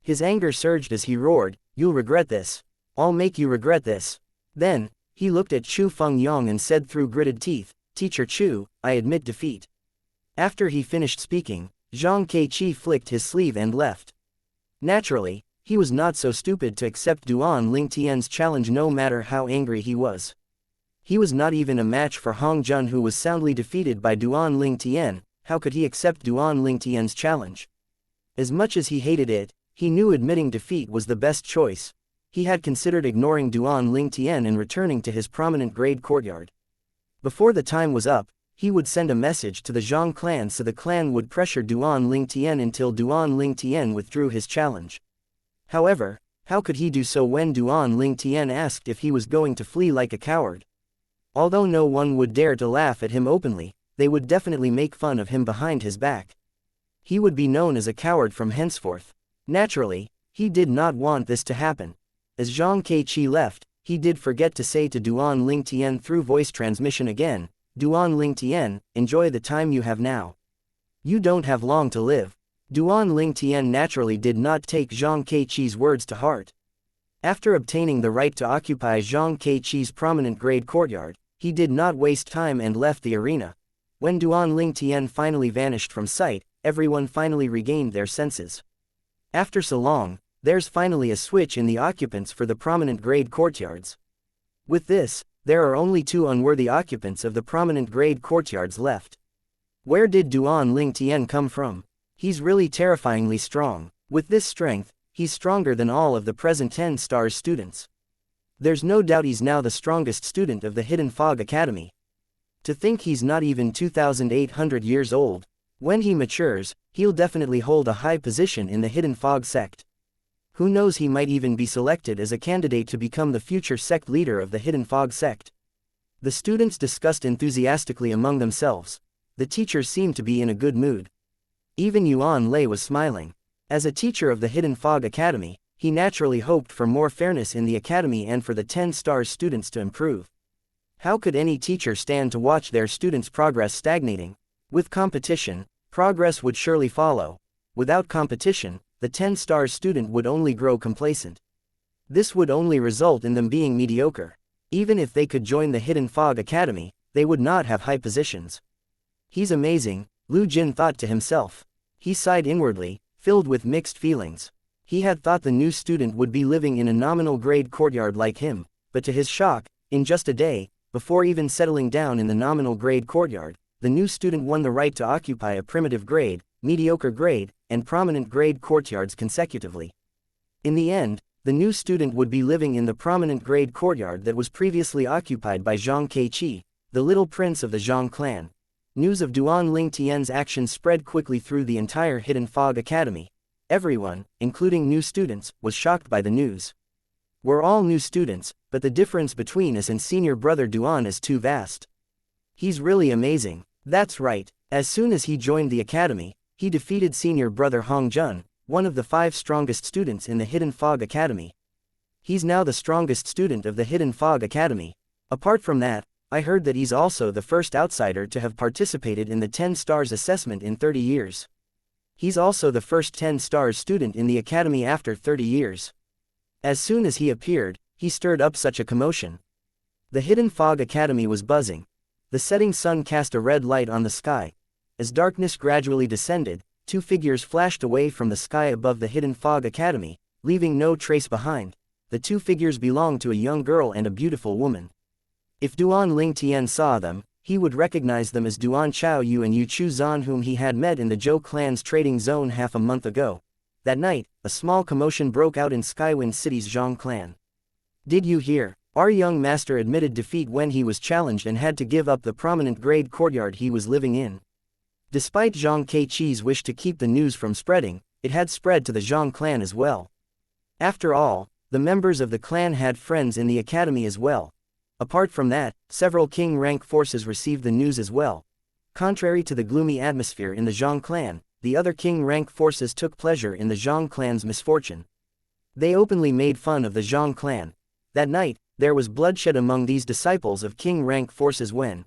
His anger surged as he roared, you'll regret this. I'll make you regret this. Then, he looked at Chu Fengyang and said through gritted teeth, Teacher Chu, I admit defeat. After he finished speaking, Zhang Keiqi flicked his sleeve and left. Naturally, he was not so stupid to accept Duan Ling Tian's challenge no matter how angry he was. He was not even a match for Hong Jun, who was soundly defeated by Duan Ling Tian. How could he accept Duan Ling Tian's challenge? As much as he hated it, he knew admitting defeat was the best choice. He had considered ignoring Duan Ling Tian and returning to his prominent grade courtyard. Before the time was up, he would send a message to the Zhang clan so the clan would pressure Duan Ling Tian until Duan Ling Tian withdrew his challenge. However, how could he do so when Duan Ling Tian asked if he was going to flee like a coward? Although no one would dare to laugh at him openly, they would definitely make fun of him behind his back. He would be known as a coward from henceforth. Naturally, he did not want this to happen. As Zhang Keiqi left, he did forget to say to Duan Ling Tian through voice transmission again, Duan Ling Tian, enjoy the time you have now. You don't have long to live. Duan Ling Tian naturally did not take Zhang Keiqi's words to heart. After obtaining the right to occupy Zhang Keiqi's prominent grade courtyard, he did not waste time and left the arena. When Duan Ling Tian finally vanished from sight, everyone finally regained their senses. After so long, there's finally a switch in the occupants for the prominent grade courtyards. With this, there are only two unworthy occupants of the prominent grade courtyards left. Where did Duan Ling Tian come from? He's really terrifyingly strong. With this strength, he's stronger than all of the present 10 stars students. There's no doubt he's now the strongest student of the Hidden Fog Academy. To think he's not even 2,800 years old. When he matures, he'll definitely hold a high position in the Hidden Fog sect. Who knows, he might even be selected as a candidate to become the future sect leader of the Hidden Fog sect. The students discussed enthusiastically among themselves. The teachers seemed to be in a good mood. Even Yuan Lei was smiling. As a teacher of the Hidden Fog Academy, he naturally hoped for more fairness in the academy and for the 10 stars students to improve. How could any teacher stand to watch their students' progress stagnating? With competition, progress would surely follow. Without competition, the 10 stars student would only grow complacent. This would only result in them being mediocre. Even if they could join the Hidden Fog Academy, they would not have high positions. He's amazing, Lu Jin thought to himself. He sighed inwardly, filled with mixed feelings. He had thought the new student would be living in a nominal grade courtyard like him, but to his shock, in just a day, before even settling down in the nominal grade courtyard, the new student won the right to occupy a primitive grade, mediocre grade, and prominent grade courtyards consecutively. In the end, the new student would be living in the prominent grade courtyard that was previously occupied by Zhang Keiqi, the little prince of the Zhang clan. News of Duan Ling Tian's actions spread quickly through the entire Hidden Fog Academy. Everyone, including new students, was shocked by the news. We're all new students, but the difference between us and senior brother Duan is too vast. He's really amazing. That's right, as soon as he joined the academy, he defeated senior brother Hong Jun, one of the 5 strongest students in the Hidden Fog Academy. He's now the strongest student of the Hidden Fog Academy. Apart from that, I heard that he's also the first outsider to have participated in the 10 stars assessment in 30 years. He's also the first 10 stars student in the academy after 30 years. As soon as he appeared, he stirred up such a commotion. The Hidden Fog Academy was buzzing. The setting sun cast a red light on the sky. As darkness gradually descended, two figures flashed away from the sky above the Hidden Fog Academy, leaving no trace behind. The two figures belonged to a young girl and a beautiful woman. If Duan Ling Tian saw them, he would recognize them as Duan Chao Yu and Yu Chu Zan, whom he had met in the Zhou clan's trading zone half a month ago. That night, a small commotion broke out in Skywind City's Zhang clan. Did you hear? Our young master admitted defeat when he was challenged and had to give up the prominent grade courtyard he was living in. Despite Zhang Keiqi's wish to keep the news from spreading, it had spread to the Zhang clan as well. After all, the members of the clan had friends in the academy as well. Apart from that, several king rank forces received the news as well. Contrary to the gloomy atmosphere in the Zhang clan, the other king rank forces took pleasure in the Zhang clan's misfortune. They openly made fun of the Zhang clan. That night, there was bloodshed among these disciples of king rank forces when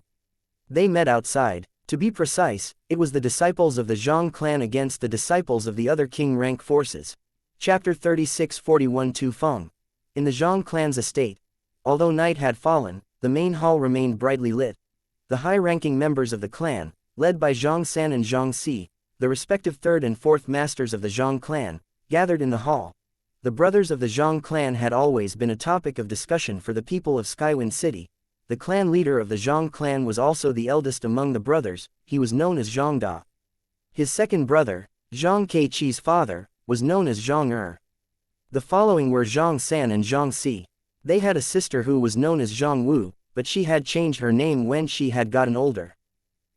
they met outside. To be precise, it was the disciples of the Zhang clan against the disciples of the other king rank forces. Chapter 36-41 Tu Feng. In the Zhang clan's estate, although night had fallen, the main hall remained brightly lit. The high-ranking members of the clan, led by Zhang San and Zhang Si, the respective third and fourth masters of the Zhang clan, gathered in the hall. The brothers of the Zhang clan had always been a topic of discussion for the people of Skywind City. The clan leader of the Zhang clan was also the eldest among the brothers. He was known as Zhang Da. His second brother, Zhang Keiqi's father, was known as Zhang Er. The following were Zhang San and Zhang Si. They had a sister who was known as Zhang Wu, but she had changed her name when she had gotten older.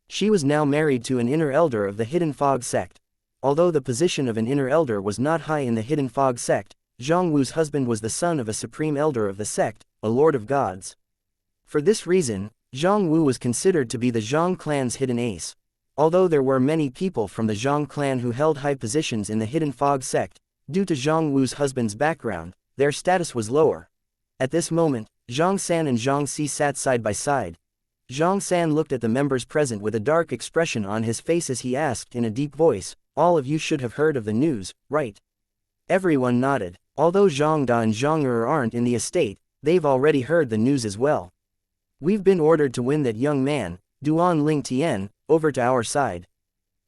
She was now married to an inner elder of the Hidden Fog sect. Although the position of an inner elder was not high in the Hidden Fog sect, Zhang Wu's husband was the son of a supreme elder of the sect, a lord of gods. For this reason, Zhang Wu was considered to be the Zhang clan's hidden ace. Although there were many people from the Zhang clan who held high positions in the Hidden Fog sect, due to Zhang Wu's husband's background, their status was lower. At this moment, Zhang San and Zhang Si sat side by side. Zhang San looked at the members present with a dark expression on his face as he asked in a deep voice, "All of you should have heard of the news, right?" Everyone nodded. Although Zhang Da and Zhang Er aren't in the estate, they've already heard the news as well. We've been ordered to win that young man, Duan Ling Tian, over to our side.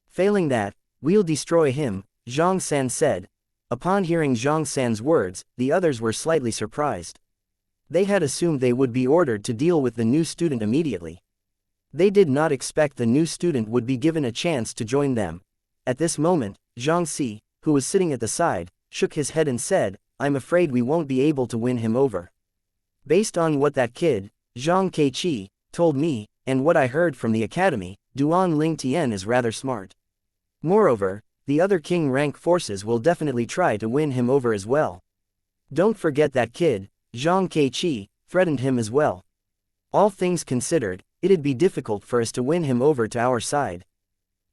Failing that, we'll destroy him, Zhang San said. Upon hearing Zhang San's words, the others were slightly surprised. They had assumed they would be ordered to deal with the new student immediately. They did not expect the new student would be given a chance to join them. At this moment, Zhang Si, who was sitting at the side, shook his head and said, "I'm afraid we won't be able to win him over. Based on what that kid, Zhang Keiqi, told me, and what I heard from the academy, Duan Ling Tian is rather smart. Moreover, the other king rank forces will definitely try to win him over as well. Don't forget that kid, Zhang Keiqi, threatened him as well. All things considered, it'd be difficult for us to win him over to our side."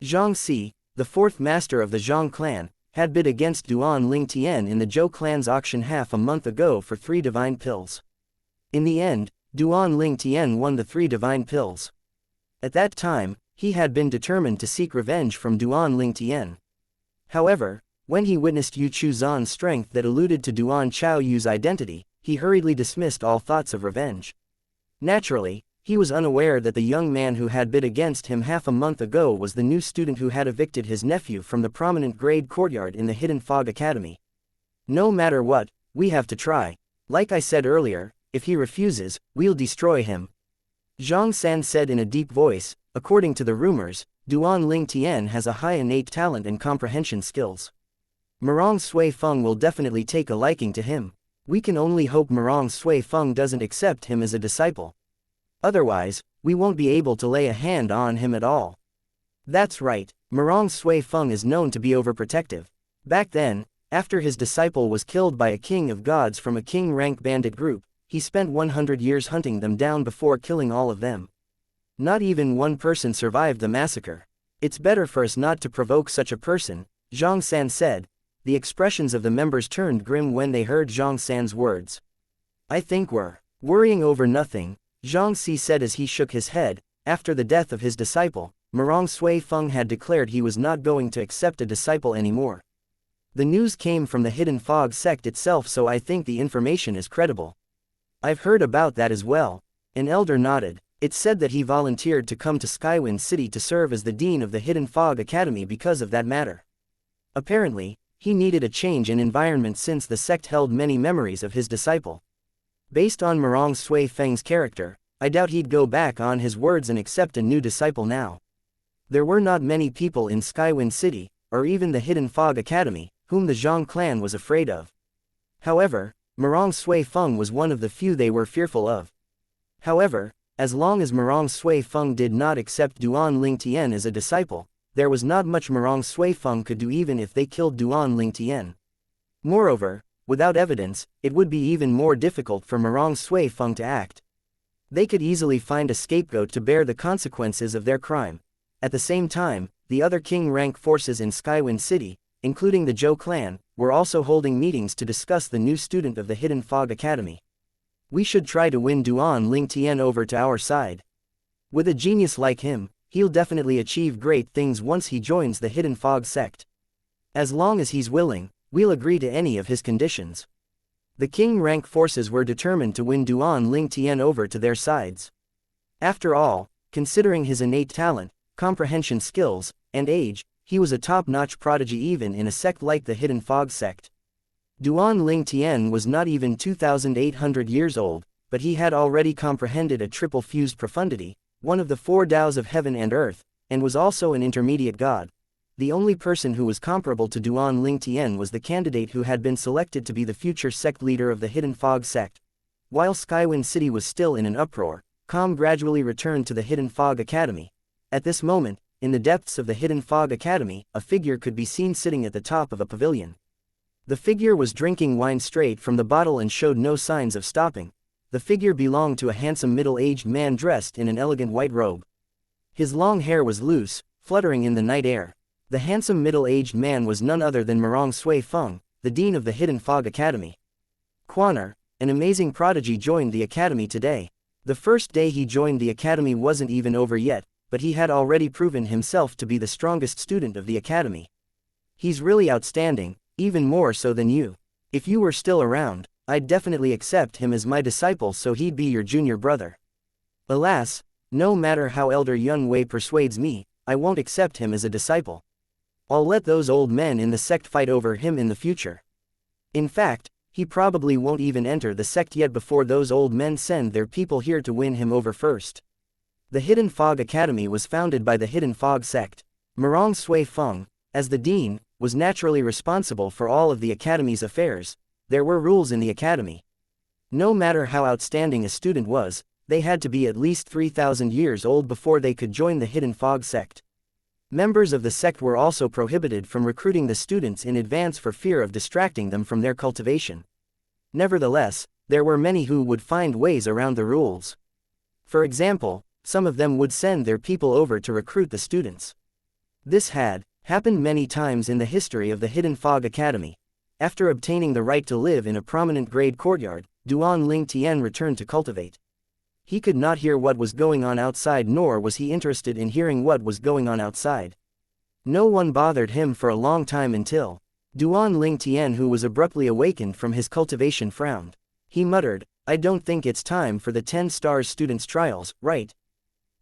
Zhang Si, the fourth master of the Zhang clan, had bid against Duan Ling Tian in the Zhou clan's auction half a month ago for 3 divine pills. In the end, Duan Ling Tian won the 3 divine pills. At that time, he had been determined to seek revenge from Duan Ling Tian. However, when he witnessed Yu Chu Zan's strength that alluded to Duan Chao Yu's identity, he hurriedly dismissed all thoughts of revenge. Naturally, he was unaware that the young man who had bid against him half a month ago was the new student who had evicted his nephew from the prominent grade courtyard in the Hidden Fog Academy. "No matter what, we have to try. Like I said earlier, if he refuses, we'll destroy him," Zhang San said in a deep voice. According to the rumors, Duan Ling Tian has a high innate talent and comprehension skills. Murong Sui Feng will definitely take a liking to him. We can only hope Murong Sui Feng doesn't accept him as a disciple. Otherwise, we won't be able to lay a hand on him at all. That's right, Murong Sui Feng is known to be overprotective. Back then, after his disciple was killed by a king of gods from a king-rank bandit group, he spent 100 years hunting them down before killing all of them. Not even one person survived the massacre. It's better for us not to provoke such a person, Zhang San said. The expressions of the members turned grim when they heard Zhang San's words. "I think we're worrying over nothing," Zhang Si said as he shook his head. After the death of his disciple, Murong Sui Feng had declared he was not going to accept a disciple anymore. The news came from the Hidden Fog sect itself, so I think the information is credible. "I've heard about that as well," an elder nodded. "It's said that he volunteered to come to Skywind City to serve as the dean of the Hidden Fog Academy because of that matter." Apparently, he needed a change in environment since the sect held many memories of his disciple. Based on Murong Sui Feng's character, I doubt he'd go back on his words and accept a new disciple now. There were not many people in Skywind City, or even the Hidden Fog Academy, whom the Zhang clan was afraid of. However, Murong Sui Feng was one of the few they were fearful of. However, as long as Murong Sui Feng did not accept Duan Lingtian as a disciple, there was not much Murong Sui Feng could do even if they killed Duan Lingtian. Moreover, without evidence, it would be even more difficult for Murong Sui Feng to act. They could easily find a scapegoat to bear the consequences of their crime. At the same time, the other king rank forces in Skywind City, including the Zhou clan, were also holding meetings to discuss the new student of the Hidden Fog Academy. We should try to win Duan Lingtian over to our side. With a genius like him, he'll definitely achieve great things once he joins the Hidden Fog sect. As long as he's willing, we'll agree to any of his conditions. The king rank forces were determined to win Duan Lingtian over to their sides. After all, considering his innate talent, comprehension skills, and age, he was a top-notch prodigy even in a sect like the Hidden Fog sect. Duan Lingtian was not even 2,800 years old, but he had already comprehended a triple-fused profundity, one of the four Taoes of heaven and earth, and was also an intermediate god. The only person who was comparable to Duan Lingtian was the candidate who had been selected to be the future sect leader of the Hidden Fog sect. While Skywind City was still in an uproar, calm gradually returned to the Hidden Fog Academy. At this moment, in the depths of the Hidden Fog Academy, a figure could be seen sitting at the top of a pavilion. The figure was drinking wine straight from the bottle and showed no signs of stopping. The figure belonged to a handsome middle-aged man dressed in an elegant white robe. His long hair was loose, fluttering in the night air. The handsome middle-aged man was none other than Murong Sui Feng, the dean of the Hidden Fog Academy. Quaner, an amazing prodigy, joined the academy today. The first day he joined the academy wasn't even over yet, but he had already proven himself to be the strongest student of the academy. He's really outstanding, even more so than you. If you were still around, I'd definitely accept him as my disciple so he'd be your junior brother. Alas, no matter how Elder Yun Wei persuades me, I won't accept him as a disciple. I'll let those old men in the sect fight over him in the future. In fact, he probably won't even enter the sect yet before those old men send their people here to win him over first. The Hidden Fog Academy was founded by the Hidden Fog sect. Murong Sui Feng, as the dean, was naturally responsible for all of the academy's affairs. There were rules in the academy. No matter how outstanding a student was, they had to be at least 3,000 years old before they could join the Hidden Fog sect. Members of the sect were also prohibited from recruiting the students in advance for fear of distracting them from their cultivation. Nevertheless, there were many who would find ways around the rules. For example, some of them would send their people over to recruit the students. This had happened many times in the history of the Hidden Fog Academy. After obtaining the right to live in a prominent grade courtyard, Duan Lingtian returned to cultivate. He could not hear what was going on outside, nor was he interested in hearing what was going on outside. No one bothered him for a long time until Duan Lingtian, who was abruptly awakened from his cultivation, frowned. He muttered, "I don't think it's time for the 10 stars students' trials, right?"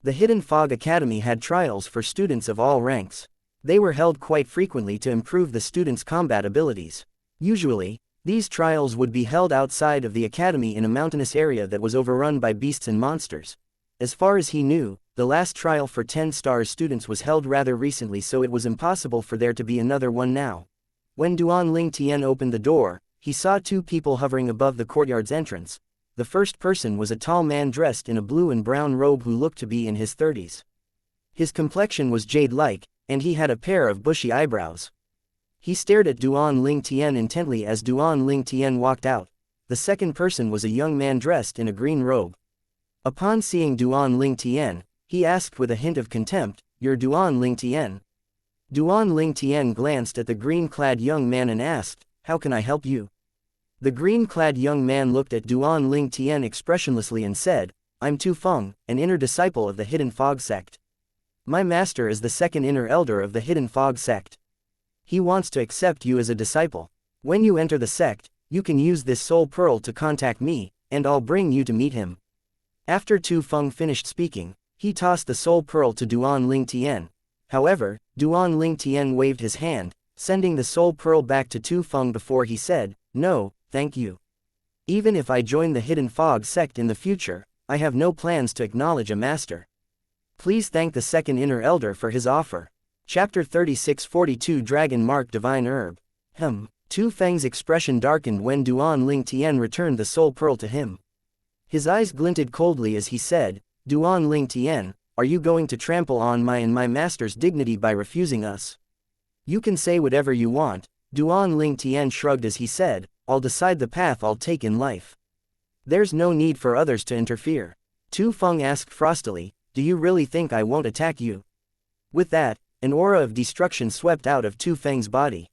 The Hidden Fog Academy had trials for students of all ranks. They were held quite frequently to improve the students' combat abilities. Usually, these trials would be held outside of the academy in a mountainous area that was overrun by beasts and monsters. As far as he knew, the last trial for 10 stars students was held rather recently, so it was impossible for there to be another one now. When Duan Lingtian opened the door, he saw two people hovering above the courtyard's entrance. The first person was a tall man dressed in a blue and brown robe who looked to be in his 30s. His complexion was jade-like, and he had a pair of bushy eyebrows. He stared at Duan Lingtian intently as Duan Lingtian walked out. The second person was a young man dressed in a green robe. Upon seeing Duan Lingtian, he asked with a hint of contempt, "You're Duan Lingtian?" Duan Lingtian glanced at the green-clad young man and asked, "How can I help you?" The green-clad young man looked at Duan Lingtian expressionlessly and said, "I'm Tu Feng, an inner disciple of the Hidden Fog sect. My master is the second inner elder of the Hidden Fog sect. He wants to accept you as a disciple. When you enter the sect, you can use this soul pearl to contact me, and I'll bring you to meet him." After Tu Feng finished speaking, he tossed the soul pearl to Duan Lingtian. However, Duan Lingtian waved his hand, sending the soul pearl back to Tu Feng before he said, "No, thank you. Even if I join the Hidden Fog sect in the future, I have no plans to acknowledge a master. Please thank the second inner elder for his offer." Chapter 3642 Dragon Mark Divine Herb. Tu Feng's expression darkened when Duan Ling Tian returned the soul pearl to him. His eyes glinted coldly as he said, "Duan Ling Tian, are you going to trample on my and my master's dignity by refusing us?" "You can say whatever you want," Duan Ling Tian shrugged as he said, "I'll decide the path I'll take in life. There's no need for others to interfere." Tu Feng asked frostily, "Do you really think I won't attack you?" With that, an aura of destruction swept out of Tu Feng's body.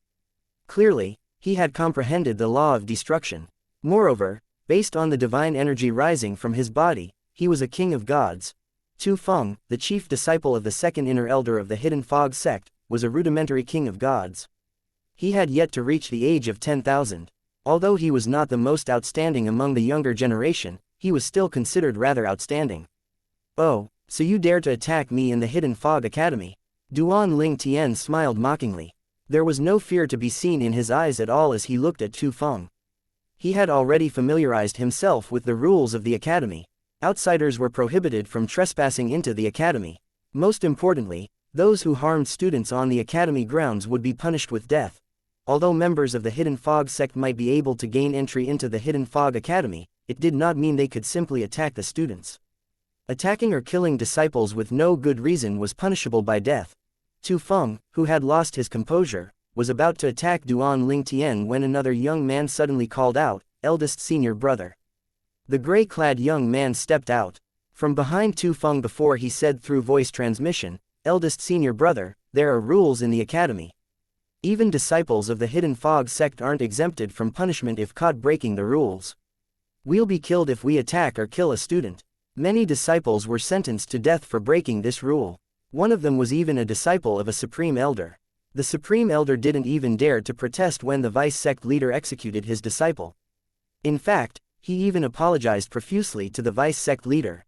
Clearly, he had comprehended the law of destruction. Moreover, based on the divine energy rising from his body, he was a king of gods. Tu Feng, the chief disciple of the second inner elder of the Hidden Fog sect, was a rudimentary king of gods. He had yet to reach the age of 10,000. Although he was not the most outstanding among the younger generation, he was still considered rather outstanding. "Oh, so you dare to attack me in the Hidden Fog Academy?" Duan Ling Tian smiled mockingly. There was no fear to be seen in his eyes at all as he looked at Tu Feng. He had already familiarized himself with the rules of the academy. Outsiders were prohibited from trespassing into the academy. Most importantly, those who harmed students on the academy grounds would be punished with death. Although members of the Hidden Fog sect might be able to gain entry into the Hidden Fog Academy, it did not mean they could simply attack the students. Attacking or killing disciples with no good reason was punishable by death. Tu Feng, who had lost his composure, was about to attack Duan Ling Tian when another young man suddenly called out, "Eldest senior brother." The gray-clad young man stepped out from behind Tu Feng before he said through voice transmission, "Eldest senior brother, there are rules in the academy. Even disciples of the Hidden Fog sect aren't exempted from punishment if caught breaking the rules. We'll be killed if we attack or kill a student." Many disciples were sentenced to death for breaking this rule. One of them was even a disciple of a supreme elder. The supreme elder didn't even dare to protest when the vice sect leader executed his disciple. In fact, he even apologized profusely to the vice sect leader.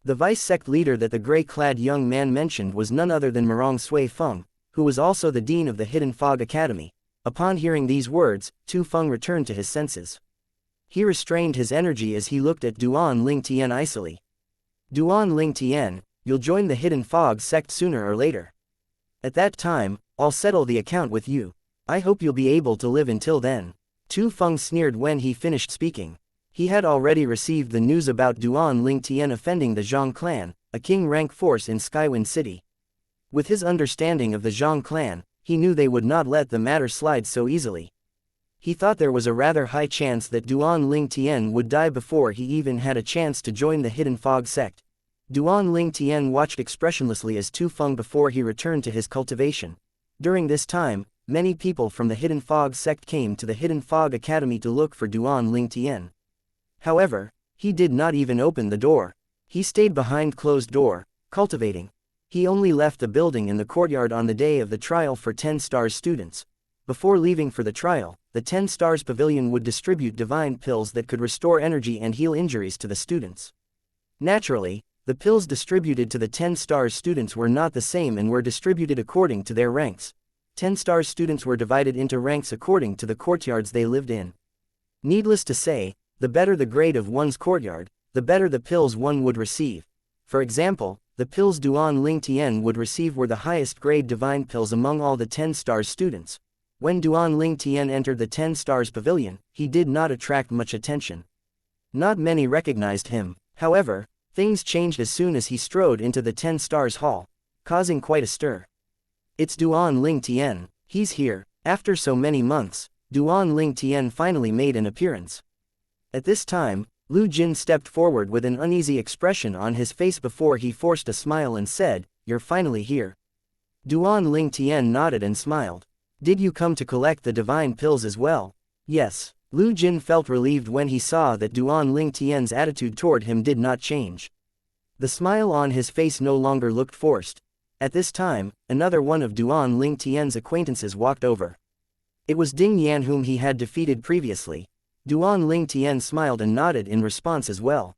The vice sect leader that the gray-clad young man mentioned was none other than Mirong Sui Feng, who was also the dean of the Hidden Fog Academy. Upon hearing these words, Tu Feng returned to his senses. He restrained his energy as he looked at Duan Ling Tian icily. "Duan Ling Tian, you'll join the Hidden Fog sect sooner or later. At that time, I'll settle the account with you. I hope you'll be able to live until then." Tu Feng sneered when he finished speaking. He had already received the news about Duan Ling Tian offending the Zhang clan, a king-rank force in Skywind City. With his understanding of the Zhang clan, he knew they would not let the matter slide so easily. He thought there was a rather high chance that Duan Ling Tian would die before he even had a chance to join the Hidden Fog sect. Duan Ling Tian watched expressionlessly as Tu Feng before he returned to his cultivation. During this time, many people from the Hidden Fog sect came to the Hidden Fog Academy to look for Duan Ling Tian. However, he did not even open the door. He stayed behind closed door, cultivating. He only left the building in the courtyard on the day of the trial for 10 stars students. Before leaving for the trial, the 10 stars pavilion would distribute divine pills that could restore energy and heal injuries to the students. Naturally, the pills distributed to the 10 stars students were not the same and were distributed according to their ranks. 10 stars students were divided into ranks according to the courtyards they lived in. Needless to say, the better the grade of one's courtyard, the better the pills one would receive. For example, the pills Duan Ling Tian would receive were the highest grade divine pills among all the 10 stars students. When Duan Ling Tian entered the 10 stars pavilion, he did not attract much attention. Not many recognized him. However, things changed as soon as he strode into the 10 stars hall, causing quite a stir. "It's Duan Ling Tian, he's here." After so many months, Duan Ling Tian finally made an appearance. At this time, Lu Jin stepped forward with an uneasy expression on his face before he forced a smile and said, "You're finally here." Duan Ling Tian nodded and smiled. "Did you come to collect the divine pills as well?" "Yes." Lu Jin felt relieved when he saw that Duan Ling Tian's attitude toward him did not change. The smile on his face no longer looked forced. At this time, another one of Duan Ling Tian's acquaintances walked over. It was Ding Yan whom he had defeated previously. Duan Ling Tian smiled and nodded in response as well.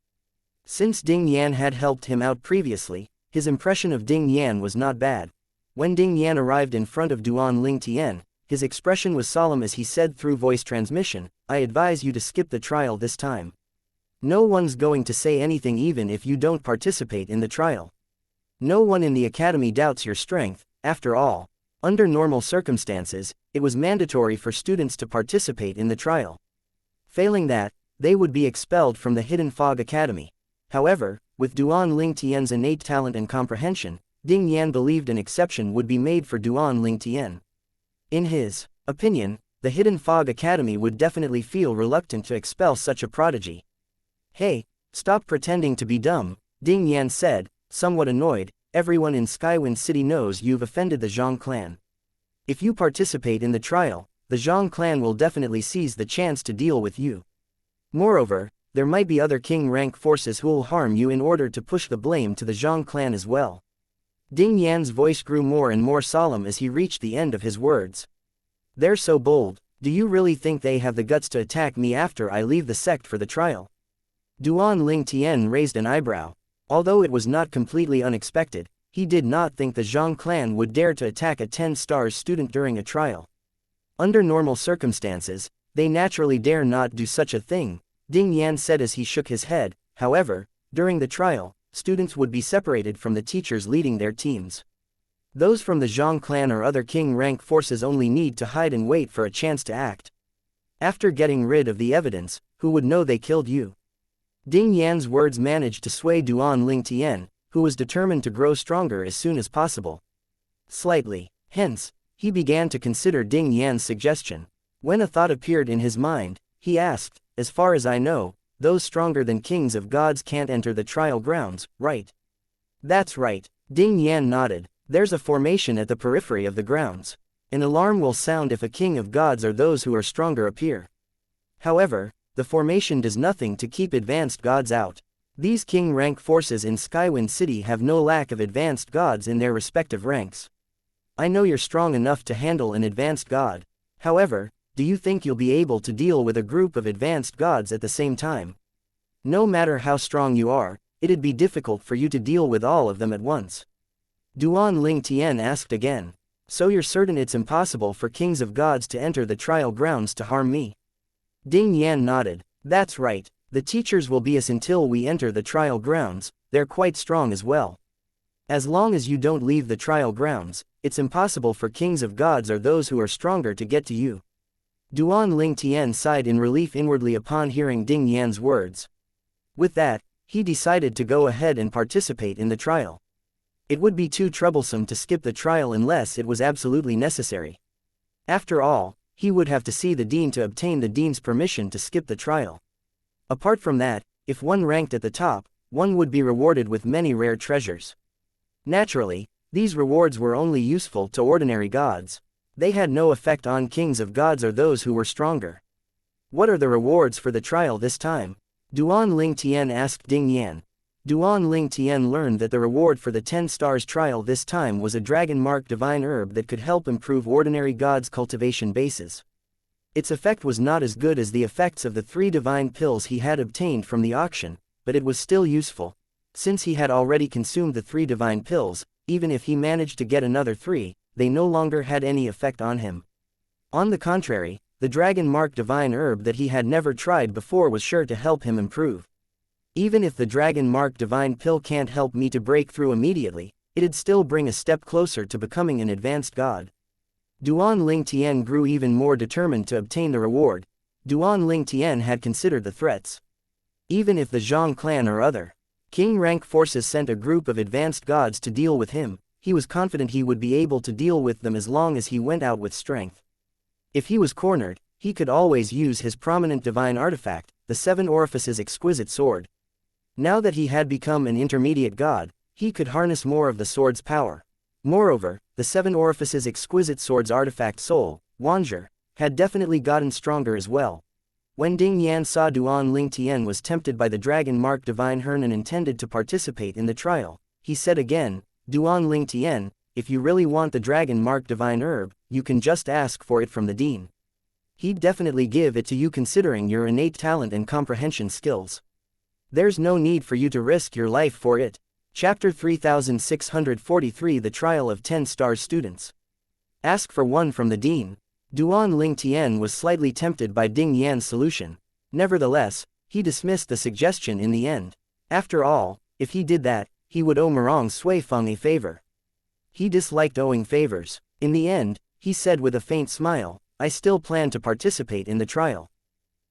Since Ding Yan had helped him out previously, his impression of Ding Yan was not bad. When Ding Yan arrived in front of Duan Ling Tian, His expression was solemn as he said through voice transmission, "I advise you to skip the trial this time. No one's going to say anything even if you don't participate in the trial. No one in the academy doubts your strength, after all." Under normal circumstances, it was mandatory for students to participate in the trial. Failing that, they would be expelled from the Hidden Fog Academy. However, with Duan Ling Tian's innate talent and comprehension, Ding Yan believed an exception would be made for Duan Ling Tian. In his opinion, the Hidden Fog Academy would definitely feel reluctant to expel such a prodigy. "Hey, stop pretending to be dumb," Ding Yan said, somewhat annoyed. "Everyone in Skywind City knows you've offended the Zhang clan. If you participate in the trial, the Zhang clan will definitely seize the chance to deal with you. Moreover, there might be other king rank forces who'll harm you in order to push the blame to the Zhang clan as well." Ding Yan's voice grew more and more solemn as he reached the end of his words. "They're so bold. Do you really think they have the guts to attack me after I leave the sect for the trial?" Duan Ling Tian raised an eyebrow. Although it was not completely unexpected, he did not think the Zhang clan would dare to attack a 10 stars student during a trial. Under normal circumstances, they naturally dare not do such a thing, Ding Yan said as he shook his head. However, during the trial, students would be separated from the teachers leading their teams. Those from the Zhang clan or other king rank forces only need to hide and wait for a chance to act. After getting rid of the evidence, who would know they killed you? Ding Yan's words managed to sway Duan Ling Tian, who was determined to grow stronger as soon as possible. Slightly, hence, he began to consider Ding Yan's suggestion. When a thought appeared in his mind, he asked, "As far as I know, those stronger than kings of gods can't enter the trial grounds, right?" "That's right," Ding Yan nodded. "There's a formation at the periphery of the grounds. An alarm will sound if a king of gods or those who are stronger appear. However, the formation does nothing to keep advanced gods out. These king rank forces in Skywind City have no lack of advanced gods in their respective ranks. I know you're strong enough to handle an advanced god. However, do you think you'll be able to deal with a group of advanced gods at the same time? No matter how strong you are, it'd be difficult for you to deal with all of them at once." Duan Ling Tian asked again. "So you're certain it's impossible for kings of gods to enter the trial grounds to harm me?" Ding Yan nodded. "That's right. The teachers will be us until we enter the trial grounds. They're quite strong as well. As long as you don't leave the trial grounds, it's impossible for kings of gods or those who are stronger to get to you." Duan Ling Tian sighed in relief inwardly upon hearing Ding Yan's words. With that, he decided to go ahead and participate in the trial. It would be too troublesome to skip the trial unless it was absolutely necessary. After all, he would have to see the dean to obtain the dean's permission to skip the trial. Apart from that, if one ranked at the top, one would be rewarded with many rare treasures. Naturally, these rewards were only useful to ordinary gods. They had no effect on kings of gods or those who were stronger. "What are the rewards for the trial this time?" Duan Ling Tian asked Ding Yan. Duan Ling Tian learned that the reward for the 10 stars trial this time was a dragon-mark divine herb that could help improve ordinary gods' cultivation bases. Its effect was not as good as the effects of the 3 divine pills he had obtained from the auction, but it was still useful. Since he had already consumed the 3 divine pills, even if he managed to get another 3, they no longer had any effect on him. On the contrary, the dragon-mark divine herb that he had never tried before was sure to help him improve. Even if the dragon-mark divine pill can't help me to break through immediately, it'd still bring a step closer to becoming an advanced god. Duan Ling Tian grew even more determined to obtain the reward. Duan Ling Tian had considered the threats. Even if the Zhang clan or other king rank forces sent a group of advanced gods to deal with him, he was confident he would be able to deal with them as long as he went out with strength. If he was cornered, he could always use his prominent divine artifact, the 7 Orifices exquisite sword. Now that he had become an intermediate god, he could harness more of the sword's power. Moreover, the 7 Orifices exquisite sword's artifact soul, Wanzher, had definitely gotten stronger as well. When Ding Yan saw Duan Ling Tian was tempted by the dragon-mark divine herb and intended to participate in the trial, he said again, "Duan Ling Tian, if you really want the dragon-mark divine herb, you can just ask for it from the dean. He'd definitely give it to you considering your innate talent and comprehension skills. There's no need for you to risk your life for it." Chapter 3643 The Trial of 10 Stars Students. Ask for one from the dean. Duan Lingtian was slightly tempted by Ding Yan's solution. Nevertheless, he dismissed the suggestion in the end. After all, if he did that, he would owe Murong Sui Feng a favor. He disliked owing favors. In the end, he said with a faint smile, I still plan to participate in the trial.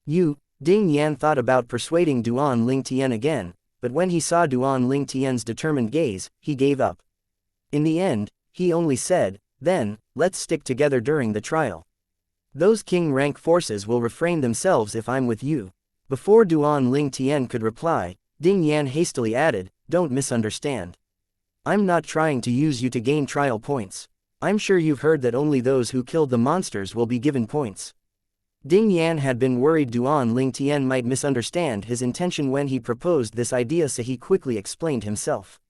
Ding Yan thought about persuading Duan Lingtian again, but when he saw Duan Lingtian's determined gaze, he gave up. In the end, he only said, then, let's stick together during the trial. Those king rank forces will refrain themselves if I'm with you. Before Duan Lingtian could reply, Ding Yan hastily added, don't misunderstand. I'm not trying to use you to gain trial points. I'm sure you've heard that only those who killed the monsters will be given points. Ding Yan had been worried Duan Lingtian might misunderstand his intention when he proposed this idea, so he quickly explained himself.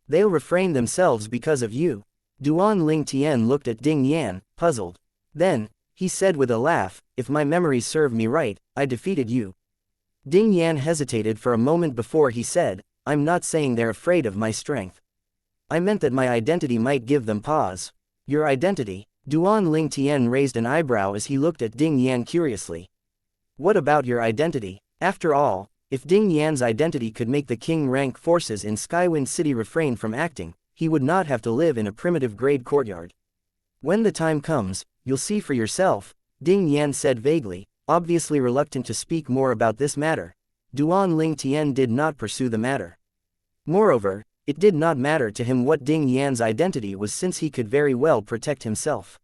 They'll refrain themselves because of you. Duan Lingtian looked at Ding Yan, puzzled. Then, he said with a laugh, if my memories serve me right, I defeated you. Ding Yan hesitated for a moment before he said, I'm not saying they're afraid of my strength. I meant that my identity might give them pause. Your identity? Duan Lingtian raised an eyebrow as he looked at Ding Yan curiously. What about your identity? After all, if Ding Yan's identity could make the king rank forces in Skywind City refrain from acting, he would not have to live in a primitive grade courtyard. When the time comes, you'll see for yourself, Ding Yan said vaguely, obviously reluctant to speak more about this matter. Duan Lingtian did not pursue the matter. Moreover, it did not matter to him what Ding Yan's identity was, since he could very well protect himself.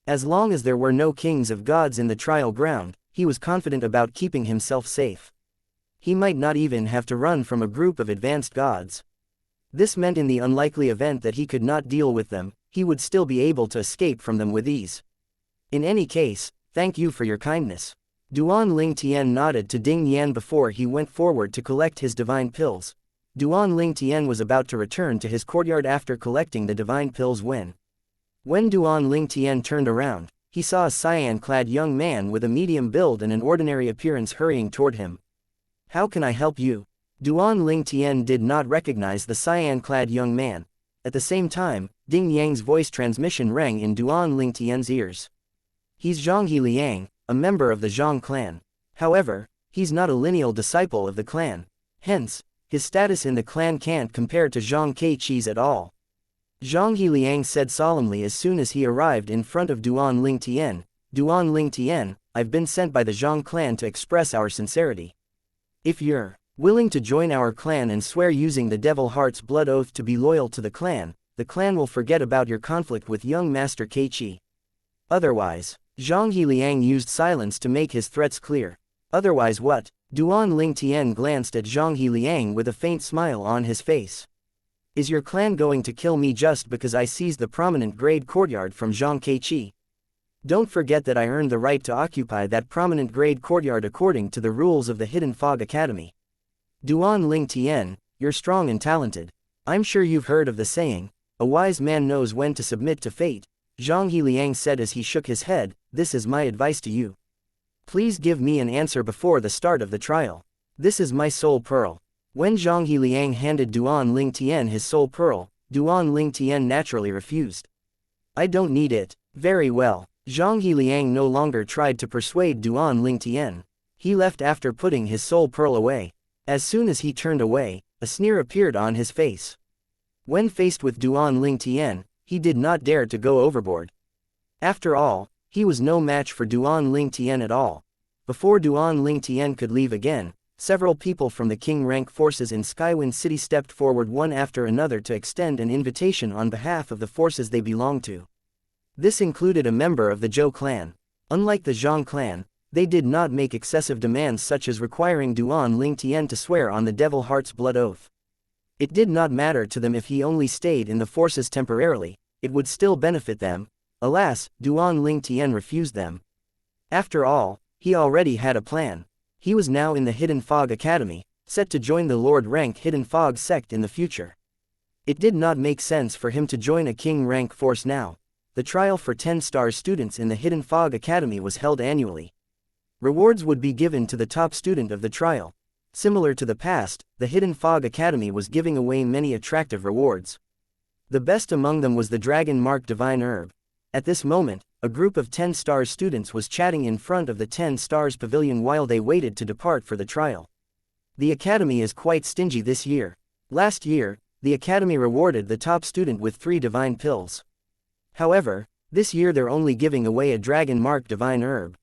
As long as there were no kings of gods in the trial ground, he was confident about keeping himself safe. He might not even have to run from a group of advanced gods. This meant in the unlikely event that he could not deal with them, he would still be able to escape from them with ease. In any case, thank you for your kindness. Duan Lingtian nodded to Ding Yan before he went forward to collect his divine pills. Duan Lingtian was about to return to his courtyard after collecting the divine pills when Duan Lingtian turned around, he saw a cyan-clad young man with a medium build and an ordinary appearance hurrying toward him. How can I help you? Duan Lingtian did not recognize the cyan-clad young man. At the same time, Ding Yang's voice transmission rang in Duan Lingtian's ears. He's Zhanghe Liang, a member of the Zhang clan. However, he's not a lineal disciple of the clan. Hence, his status in the clan can't compare to Zhang Keiqi's at all. Zhanghe Liang said solemnly as soon as he arrived in front of Duan Lingtian. Duan Lingtian, I've been sent by the Zhang clan to express our sincerity. If you're willing to join our clan and swear using the Devil Heart's blood oath to be loyal to the clan will forget about your conflict with young Master Keiqi. Otherwise, Zhanghe Liang used silence to make his threats clear. Otherwise what? Duan Lingtian glanced at Zhanghe Liang with a faint smile on his face. Is your clan going to kill me just because I seized the prominent grade courtyard from Zhang Keiqi? Don't forget that I earned the right to occupy that prominent grade courtyard according to the rules of the Hidden Fog Academy. Duan Lingtian, you're strong and talented. I'm sure you've heard of the saying, a wise man knows when to submit to fate. Zhanghe Liang said as he shook his head, this is my advice to you. Please give me an answer before the start of the trial. This is my soul pearl. When Zhanghe Liang handed Duan Lingtian his soul pearl, Duan Lingtian naturally refused. I don't need it. Very well. Zhanghe Liang no longer tried to persuade Duan Lingtian. He left after putting his soul pearl away. As soon as he turned away, a sneer appeared on his face. When faced with Duan Lingtian, he did not dare to go overboard. After all, he was no match for Duan Lingtian at all. Before Duan Lingtian could leave again, several people from the king rank forces in Skywind City stepped forward one after another to extend an invitation on behalf of the forces they belonged to. This included a member of the Zhou clan. Unlike the Zhang clan, they did not make excessive demands such as requiring Duan Lingtian to swear on the Devil Heart's blood oath. It did not matter to them if he only stayed in the forces temporarily, it would still benefit them. Alas, Duan Lingtian refused them. After all, he already had a plan. He was now in the Hidden Fog Academy, set to join the Lord rank Hidden Fog sect in the future. It did not make sense for him to join a king rank force now. The trial for 10-star students in the Hidden Fog Academy was held annually. Rewards would be given to the top student of the trial. Similar to the past, the Hidden Fog Academy was giving away many attractive rewards. The best among them was the dragon-marked divine herb. At this moment, a group of 10 stars students was chatting in front of the 10 stars pavilion while they waited to depart for the trial. The academy is quite stingy this year. Last year, the academy rewarded the top student with 3 divine pills. However, this year they're only giving away a dragon-marked divine herb.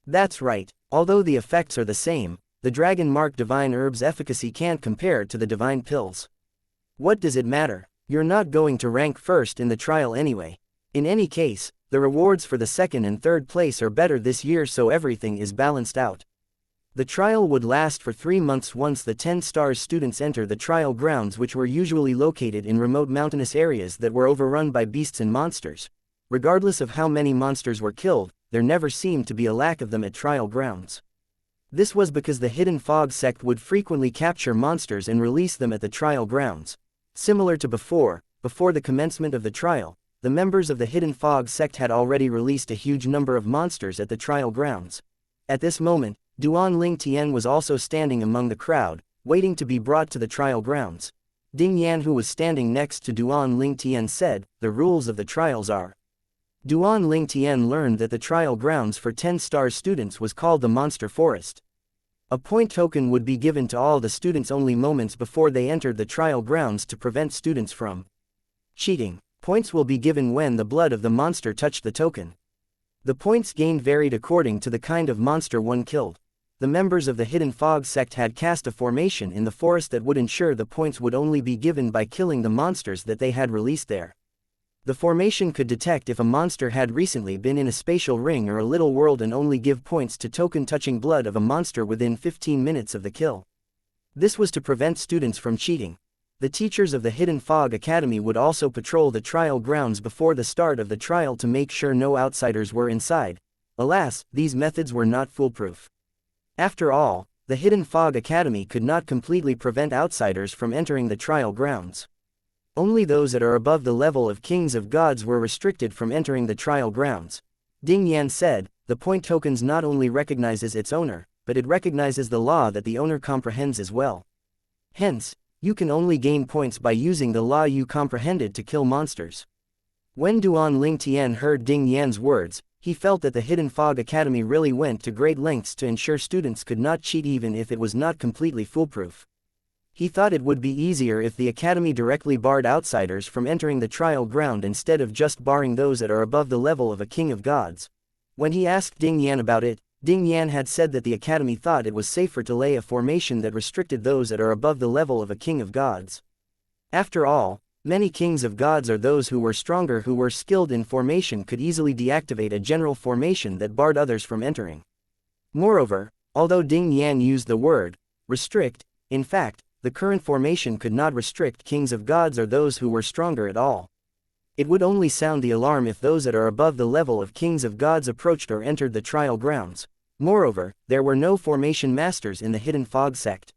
That's right, although the effects are the same, the dragon-marked divine herb's efficacy can't compare to the divine pills. What does it matter? You're not going to rank first in the trial anyway. In any case, the rewards for the second and third place are better this year, so everything is balanced out. The trial would last for 3 months. Once the 10 stars students enter the trial grounds, which were usually located in remote mountainous areas that were overrun by beasts and monsters. Regardless of how many monsters were killed, there never seemed to be a lack of them at trial grounds. This was because the Hidden Fog sect would frequently capture monsters and release them at the trial grounds. Similar to before the commencement of the trial, the members of the Hidden Fog sect had already released a huge number of monsters at the trial grounds. At this moment, Duan Ling Tian was also standing among the crowd, waiting to be brought to the trial grounds. Ding Yan, who was standing next to Duan Ling Tian, said, "The rules of the trials are." Duan Ling Tian learned that the trial grounds for 10 stars students was called the Monster Forest. A point token would be given to all the students only moments before they entered the trial grounds to prevent students from cheating. Points will be given when the blood of the monster touched the token. The points gained varied according to the kind of monster one killed. The members of the Hidden Fog sect had cast a formation in the forest that would ensure the points would only be given by killing the monsters that they had released there. The formation could detect if a monster had recently been in a spatial ring or a little world and only give points to token touching blood of a monster within 15 minutes of the kill. This was to prevent students from cheating. The teachers of the Hidden Fog Academy would also patrol the trial grounds before the start of the trial to make sure no outsiders were inside. Alas, these methods were not foolproof. After all, the Hidden Fog Academy could not completely prevent outsiders from entering the trial grounds. Only those that are above the level of kings of gods were restricted from entering the trial grounds. Ding Yan said, "The point tokens not only recognizes its owner, but it recognizes the law that the owner comprehends as well. Hence, you can only gain points by using the law you comprehended to kill monsters." When Duan Ling Tian heard Ding Yan's words, he felt that the Hidden Fog Academy really went to great lengths to ensure students could not cheat even if it was not completely foolproof. He thought it would be easier if the academy directly barred outsiders from entering the trial ground instead of just barring those that are above the level of a king of gods. When he asked Ding Yan about it, Ding Yan had said that the academy thought it was safer to lay a formation that restricted those that are above the level of a king of gods. After all, many kings of gods or those who were stronger who were skilled in formation could easily deactivate a general formation that barred others from entering. Moreover, although Ding Yan used the word restrict, in fact, the current formation could not restrict kings of gods or those who were stronger at all. It would only sound the alarm if those that are above the level of kings of gods approached or entered the trial grounds. Moreover, there were no formation masters in the Hidden Fog sect.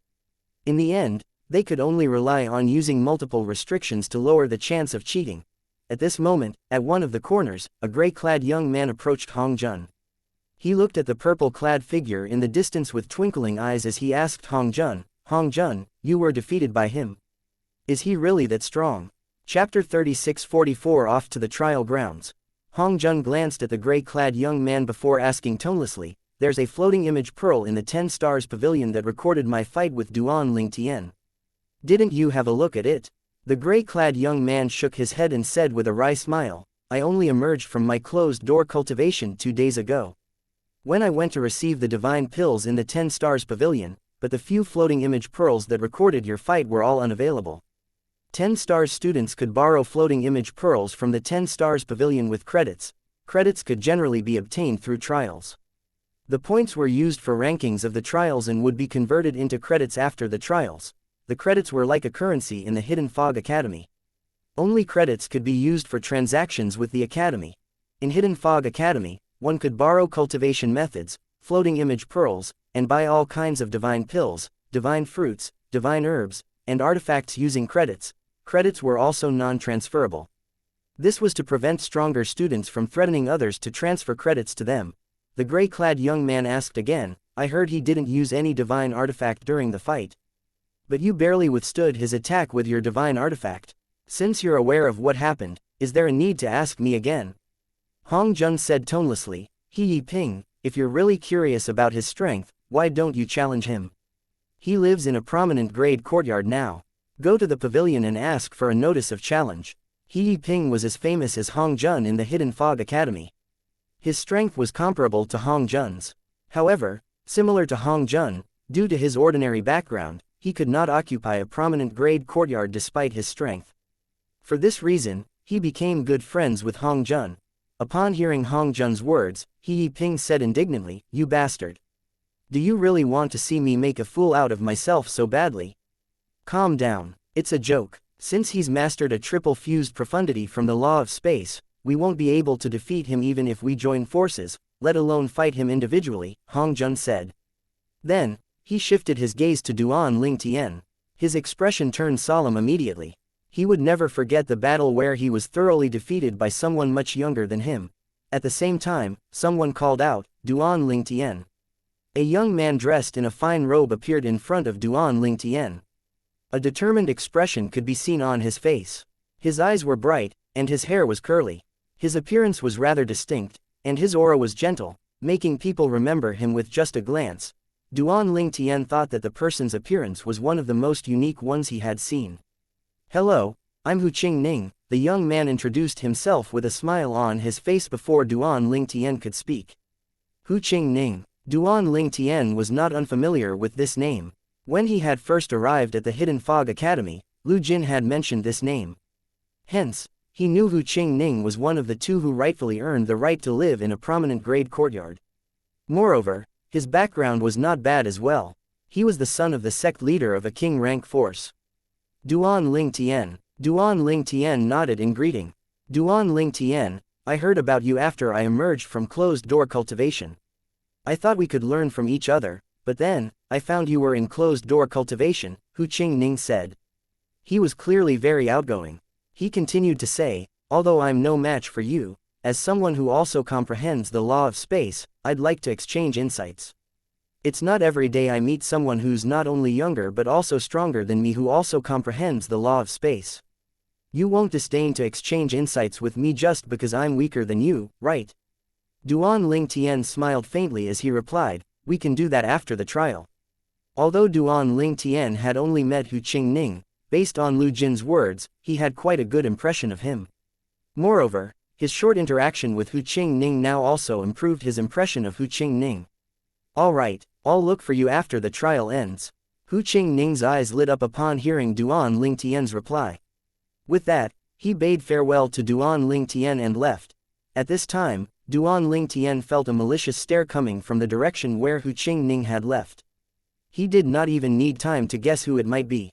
In the end, they could only rely on using multiple restrictions to lower the chance of cheating. At this moment, at one of the corners, a gray-clad young man approached Hong Jun. He looked at the purple-clad figure in the distance with twinkling eyes as he asked Hong Jun, "Hong Jun, you were defeated by him. Is he really that strong?" Chapter 36:44 Off to the trial grounds. Hong Jun glanced at the gray-clad young man before asking tonelessly, "There's a floating image pearl in the 10 stars pavilion that recorded my fight with Duan Ling Tian. Didn't you have a look at it?" The gray-clad young man shook his head and said with a wry smile, "I only emerged from my closed-door cultivation 2 days ago. When I went to receive the divine pills in the 10 stars pavilion, but the few floating image pearls that recorded your fight were all unavailable. 10 stars students could borrow floating image pearls from the 10 stars pavilion with credits. Credits could generally be obtained through trials. The points were used for rankings of the trials and would be converted into credits after the trials. The credits were like a currency in the Hidden Fog Academy. Only credits could be used for transactions with the academy. In Hidden Fog Academy, one could borrow cultivation methods, floating image pearls, and buy all kinds of divine pills, divine fruits, divine herbs, and artifacts using credits. Credits were also non-transferable. This was to prevent stronger students from threatening others to transfer credits to them. The gray-clad young man asked again, "I heard he didn't use any divine artifact during the fight. But you barely withstood his attack with your divine artifact. Since you're aware of what happened, is there a need to ask me again?" Hong Jun said tonelessly. He Yiping, if you're really curious about his strength, why don't you challenge him? He lives in a prominent grade courtyard now. Go to the pavilion and ask for a notice of challenge. He Yiping was as famous as Hong Jun in the Hidden Fog Academy. His strength was comparable to Hong Jun's. However, similar to Hong Jun, due to his ordinary background, he could not occupy a prominent grade courtyard despite his strength. For this reason, he became good friends with Hong Jun. Upon hearing Hong Jun's words, He Yiping said indignantly, "You bastard. Do you really want to see me make a fool out of myself so badly? Calm down, it's a joke. Since he's mastered a triple fused profundity from the law of space, we won't be able to defeat him even if we join forces, let alone fight him individually," Hong Jun said. Then, he shifted his gaze to Duan Ling Tian. His expression turned solemn immediately. He would never forget the battle where he was thoroughly defeated by someone much younger than him. At the same time, someone called out, "Duan Ling Tian." A young man dressed in a fine robe appeared in front of Duan Ling Tian. A determined expression could be seen on his face. His eyes were bright, and his hair was curly. His appearance was rather distinct, and his aura was gentle, making people remember him with just a glance. Duan Ling Tian thought that the person's appearance was one of the most unique ones he had seen. "Hello, I'm Hu Qingning," the young man introduced himself with a smile on his face before Duan Ling Tian could speak. Hu Qingning. Duan Ling Tian was not unfamiliar with this name. When he had first arrived at the Hidden Fog Academy, Lu Jin had mentioned this name. Hence, he knew Hu Qingning was one of the two who rightfully earned the right to live in a prominent grade courtyard. Moreover, his background was not bad as well. He was the son of the sect leader of a king rank force. Duan Ling Tian. Duan Ling Tian nodded in greeting. "Duan Ling Tian, I heard about you after I emerged from closed-door cultivation. I thought we could learn from each other, but then, I found you were in closed-door cultivation," Hu Qingning said. He was clearly very outgoing. He continued to say, "Although I'm no match for you, as someone who also comprehends the law of space, I'd like to exchange insights. It's not every day I meet someone who's not only younger but also stronger than me who also comprehends the law of space. You won't disdain to exchange insights with me just because I'm weaker than you, right?" Duan Ling Tian smiled faintly as he replied, "We can do that after the trial." Although Duan Ling Tian had only met Hu Qingning, based on Lu Jin's words, he had quite a good impression of him. Moreover, his short interaction with Hu Qingning now also improved his impression of Hu Qingning. "All right, I'll look for you after the trial ends." Hu Qingning's eyes lit up upon hearing Duan Ling Tian's reply. With that, he bade farewell to Duan Ling Tian and left. At this time, Duan Ling Tian felt a malicious stare coming from the direction where Hu Qingning had left. He did not even need time to guess who it might be.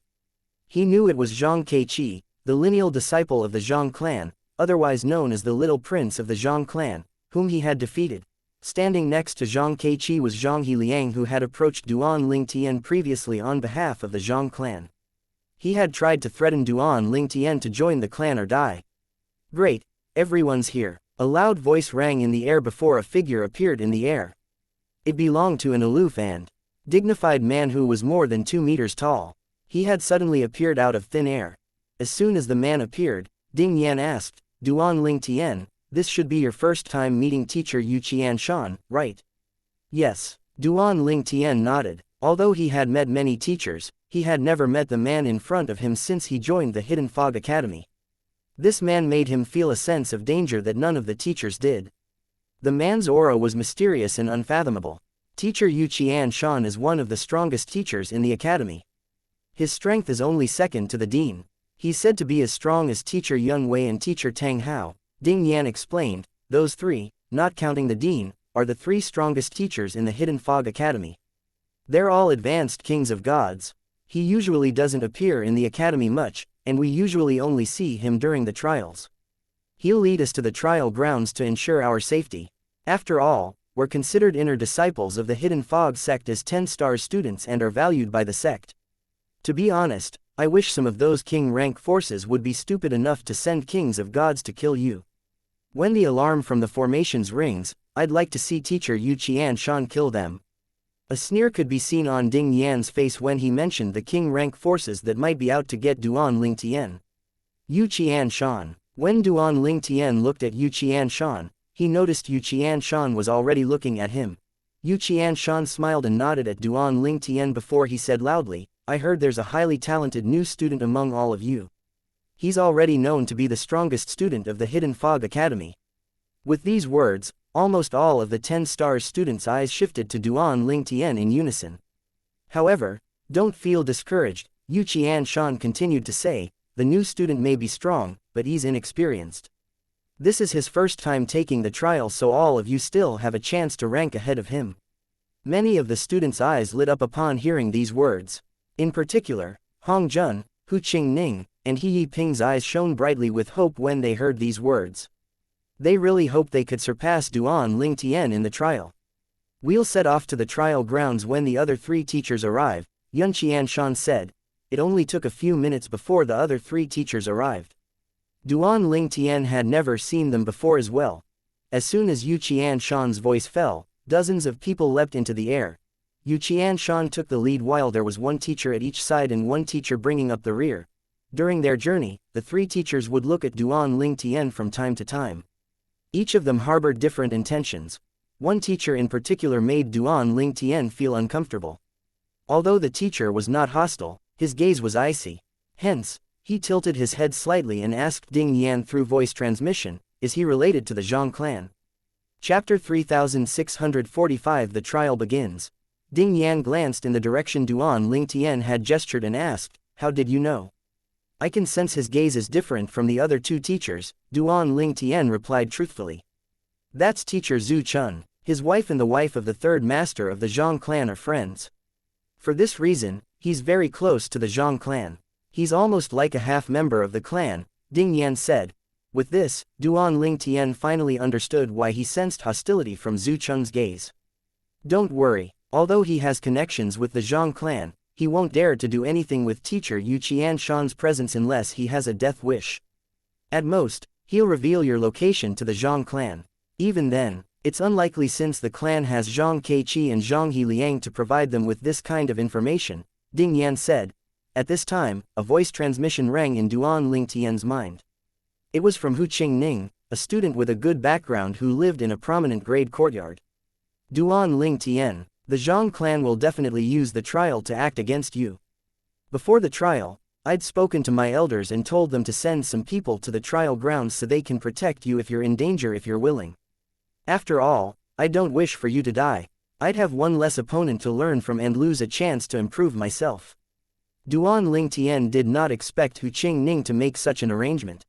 He knew it was Zhang Keiqi, the lineal disciple of the Zhang clan, otherwise known as the Little Prince of the Zhang clan, whom he had defeated. Standing next to Zhang Keiqi was Zhang Hiliang, who had approached Duan Ling Tian previously on behalf of the Zhang clan. He had tried to threaten Duan Ling Tian to join the clan or die. "Great, everyone's here." A loud voice rang in the air before a figure appeared in the air. It belonged to an aloof and dignified man who was more than 2 meters tall. He had suddenly appeared out of thin air. As soon as the man appeared, Ding Yan asked, "Duan Ling Tian, this should be your first time meeting teacher Yu Qianshan, right?" "Yes." Duan Ling Tian nodded. Although he had met many teachers, he had never met the man in front of him since he joined the Hidden Fog Academy. This man made him feel a sense of danger that none of the teachers did. The man's aura was mysterious and unfathomable. Teacher Yu Qianshan is one of the strongest teachers in the academy. His strength is only second to the dean. He's said to be as strong as Teacher Yun Wei and Teacher Tang Hao, Ding Yan explained. Those three, not counting the dean, are the 3 strongest teachers in the Hidden Fog Academy. They're all advanced kings of gods. He usually doesn't appear in the academy much, and we usually only see him during the trials. He'll lead us to the trial grounds to ensure our safety. After all, we're considered inner disciples of the Hidden Fog sect as 10-star students and are valued by the sect. To be honest, I wish some of those king rank forces would be stupid enough to send kings of gods to kill you. When the alarm from the formations rings, I'd like to see teacher Yu Qianshan kill them." A sneer could be seen on Ding Yan's face when he mentioned the king rank forces that might be out to get Duan Ling Tian. Yu Qianshan. When Duan Ling Tian looked at Yu Qianshan, he noticed Yu Qianshan was already looking at him. Yu Qianshan smiled and nodded at Duan Lingtian before he said loudly, "I heard there's a highly talented new student among all of you. He's already known to be the strongest student of the Hidden Fog Academy." With these words, almost all of the 10 stars students' eyes shifted to Duan Lingtian in unison. However, don't feel discouraged, Yu Qianshan continued to say, "The new student may be strong, but he's inexperienced. This is his first time taking the trial, so all of you still have a chance to rank ahead of him." Many of the students' eyes lit up upon hearing these words. In particular, Hong Jun, Hu Qingning, and He Yiping's eyes shone brightly with hope when they heard these words. They really hoped they could surpass Duan Lingtian in the trial. "We'll set off to the trial grounds when the other 3 teachers arrive," Yun Qianshan said. It only took a few minutes before the other 3 teachers arrived. Duan Lingtian had never seen them before as well. As soon as Yu Qianshan's voice fell, dozens of people leapt into the air. Yu Qianshan took the lead while there was 1 teacher at each side and 1 teacher bringing up the rear. During their journey, the 3 teachers would look at Duan Lingtian from time to time. Each of them harbored different intentions. One teacher in particular made Duan Lingtian feel uncomfortable. Although the teacher was not hostile, his gaze was icy. Hence, he tilted his head slightly and asked Ding Yan through voice transmission, "Is he related to the Zhang clan?" Chapter 3645 The trial begins. Ding Yan glanced in the direction Duan Lingtian had gestured and asked, "How did you know?" "I can sense his gaze is different from the other 2 teachers," Duan Lingtian replied truthfully. "That's teacher Zhu Chun. His wife and the wife of the 3rd master of the Zhang clan are friends. For this reason, he's very close to the Zhang clan. He's almost like a half-member of the clan," Ding Yan said. With this, Duan Lingtian finally understood why he sensed hostility from Zhu Chun's gaze. "Don't worry, although he has connections with the Zhang clan, he won't dare to do anything with teacher Yu Qianshan's presence unless he has a death wish. At most, he'll reveal your location to the Zhang clan. Even then, it's unlikely since the clan has Zhang Keiqi and Zhang Heliang to provide them with this kind of information," Ding Yan said. At this time, a voice transmission rang in Duan Lingtian's mind. It was from Hu Qingning, a student with a good background who lived in a prominent grade courtyard. "Duan Lingtian, the Zhang clan will definitely use the trial to act against you. Before the trial, I'd spoken to my elders and told them to send some people to the trial grounds so they can protect you if you're in danger if you're willing. After all, I don't wish for you to die. I'd have one less opponent to learn from and lose a chance to improve myself." Duan Lingtian did not expect Hu Qingning to make such an arrangement.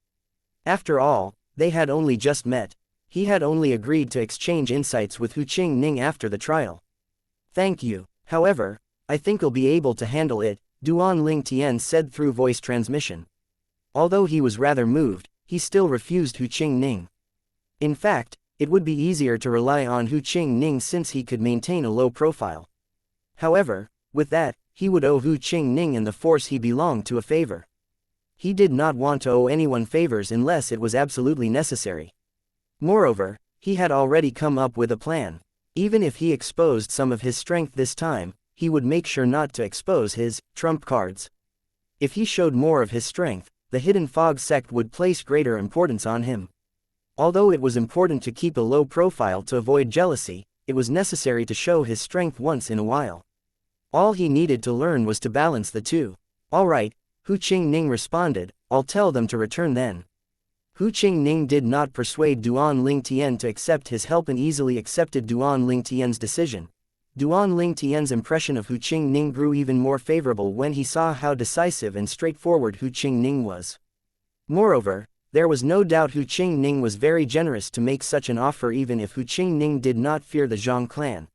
After all, they had only just met. He had only agreed to exchange insights with Hu Qingning after the trial. "Thank you. However, I think I'll be able to handle it," Duan Lingtian said through voice transmission. Although he was rather moved, he still refused Hu Qingning. In fact, it would be easier to rely on Hu Qingning since he could maintain a low profile. However, with that, he would owe Hu Qingning and the force he belonged to a favor. He did not want to owe anyone favors unless it was absolutely necessary. Moreover, he had already come up with a plan. Even if he exposed some of his strength this time, he would make sure not to expose his trump cards. If he showed more of his strength, the Hidden Fog sect would place greater importance on him. Although it was important to keep a low profile to avoid jealousy, it was necessary to show his strength once in a while. All he needed to learn was to balance the two. "All right," Hu Qingning responded, "I'll tell them to return then." Hu Qingning did not persuade Duan Lingtian to accept his help and easily accepted Duan Lingtian's decision. Duan Lingtian's impression of Hu Qingning grew even more favorable when he saw how decisive and straightforward Hu Qingning was. Moreover, there was no doubt Hu Qingning was very generous to make such an offer even if Hu Qingning did not fear the Zhang clan.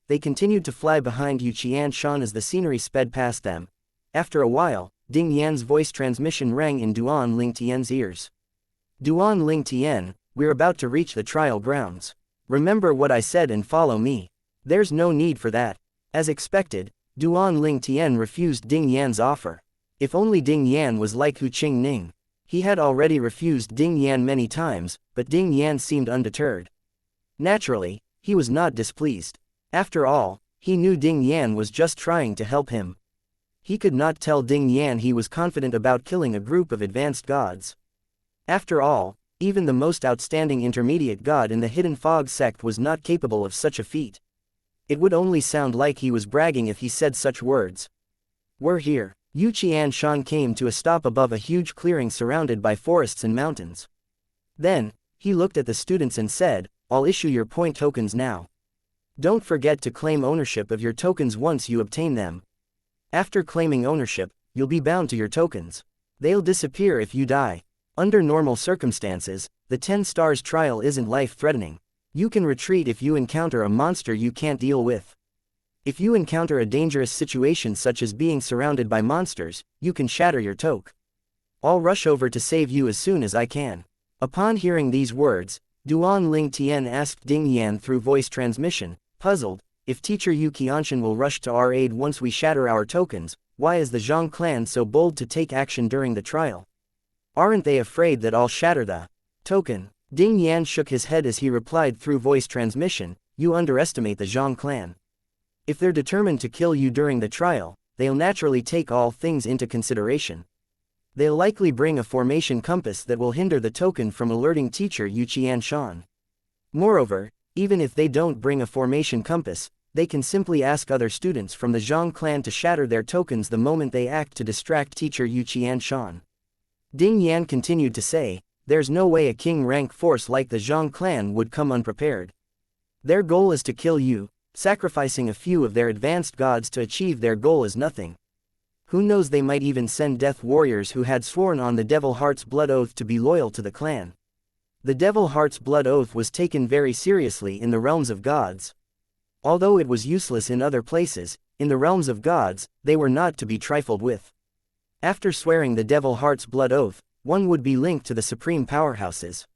They continued to fly behind Yu Qianshan as the scenery sped past them. After a while, Ding Yan's voice transmission rang in Duan Lingtian's ears. "Duan Lingtian, we're about to reach the trial grounds. Remember what I said and follow me." "There's no need for that." As expected, Duan Lingtian refused Ding Yan's offer. If only Ding Yan was like Hu Qingning. He had already refused Ding Yan many times, but Ding Yan seemed undeterred. Naturally, he was not displeased. After all, he knew Ding Yan was just trying to help him. He could not tell Ding Yan he was confident about killing a group of advanced gods. After all, Even the most outstanding intermediate god in the Hidden Fog sect was not capable of such a feat. It would only sound like he was bragging if he said such words. We're here. Xianxia came to a stop above a huge clearing surrounded by forests and mountains. Then, he looked at the students and said, I'll issue your point tokens now. Don't forget to claim ownership of your tokens once you obtain them. After claiming ownership, you'll be bound to your tokens. They'll disappear if you die. Under normal circumstances, the 10 stars trial isn't life-threatening. You can retreat if you encounter a monster you can't deal with. If you encounter a dangerous situation such as being surrounded by monsters, you can shatter your toke. I'll rush over to save you as soon as I can. Upon hearing these words, Duan Ling Tian asked Ding Yan through voice transmission, puzzled, if teacher Yu Qianshan will rush to our aid once we shatter our tokens, why is the Zhang clan so bold to take action during the trial? Aren't they afraid that I'll shatter the token? Ding Yan shook his head as he replied through voice transmission, you underestimate the Zhang clan. If they're determined to kill you during the trial, they'll naturally take all things into consideration. They'll likely bring a formation compass that will hinder the token from alerting teacher Yu Qianshan. Moreover, even if they don't bring a formation compass, they can simply ask other students from the Zhang clan to shatter their tokens the moment they act to distract teacher Yu Qianshan. Ding Yan continued to say, there's no way a king-rank force like the Zhang clan would come unprepared. Their goal is to kill you, sacrificing a few of their advanced gods to achieve their goal is nothing. Who knows, they might even send death warriors who had sworn on the Devil Heart's blood oath to be loyal to the clan. The Devil Heart's blood oath was taken very seriously in the realms of gods. Although it was useless in other places, in the realms of gods, they were not to be trifled with. After swearing the Devil Heart's blood oath, one would be linked to the supreme powerhouses.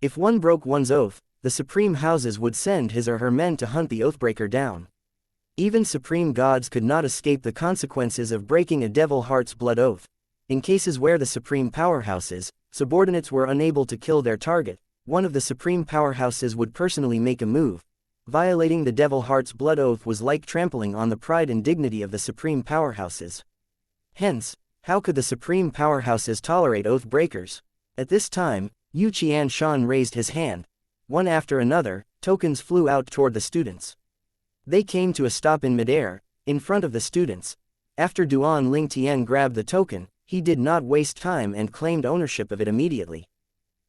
If one broke one's oath, the supreme houses would send his or her men to hunt the oathbreaker down. Even supreme gods could not escape the consequences of breaking a Devil Heart's blood oath. In cases where the supreme powerhouses, subordinates were unable to kill their target, one of the supreme powerhouses would personally make a move. Violating the Devil Heart's blood oath was like trampling on the pride and dignity of the supreme powerhouses. Hence, how could the supreme powerhouses tolerate oath breakers? At this time, Yu Qianshan raised his hand. One after another, tokens flew out toward the students. They came to a stop in midair, in front of the students. After Duan Ling Tian grabbed the token, he did not waste time and claimed ownership of it immediately.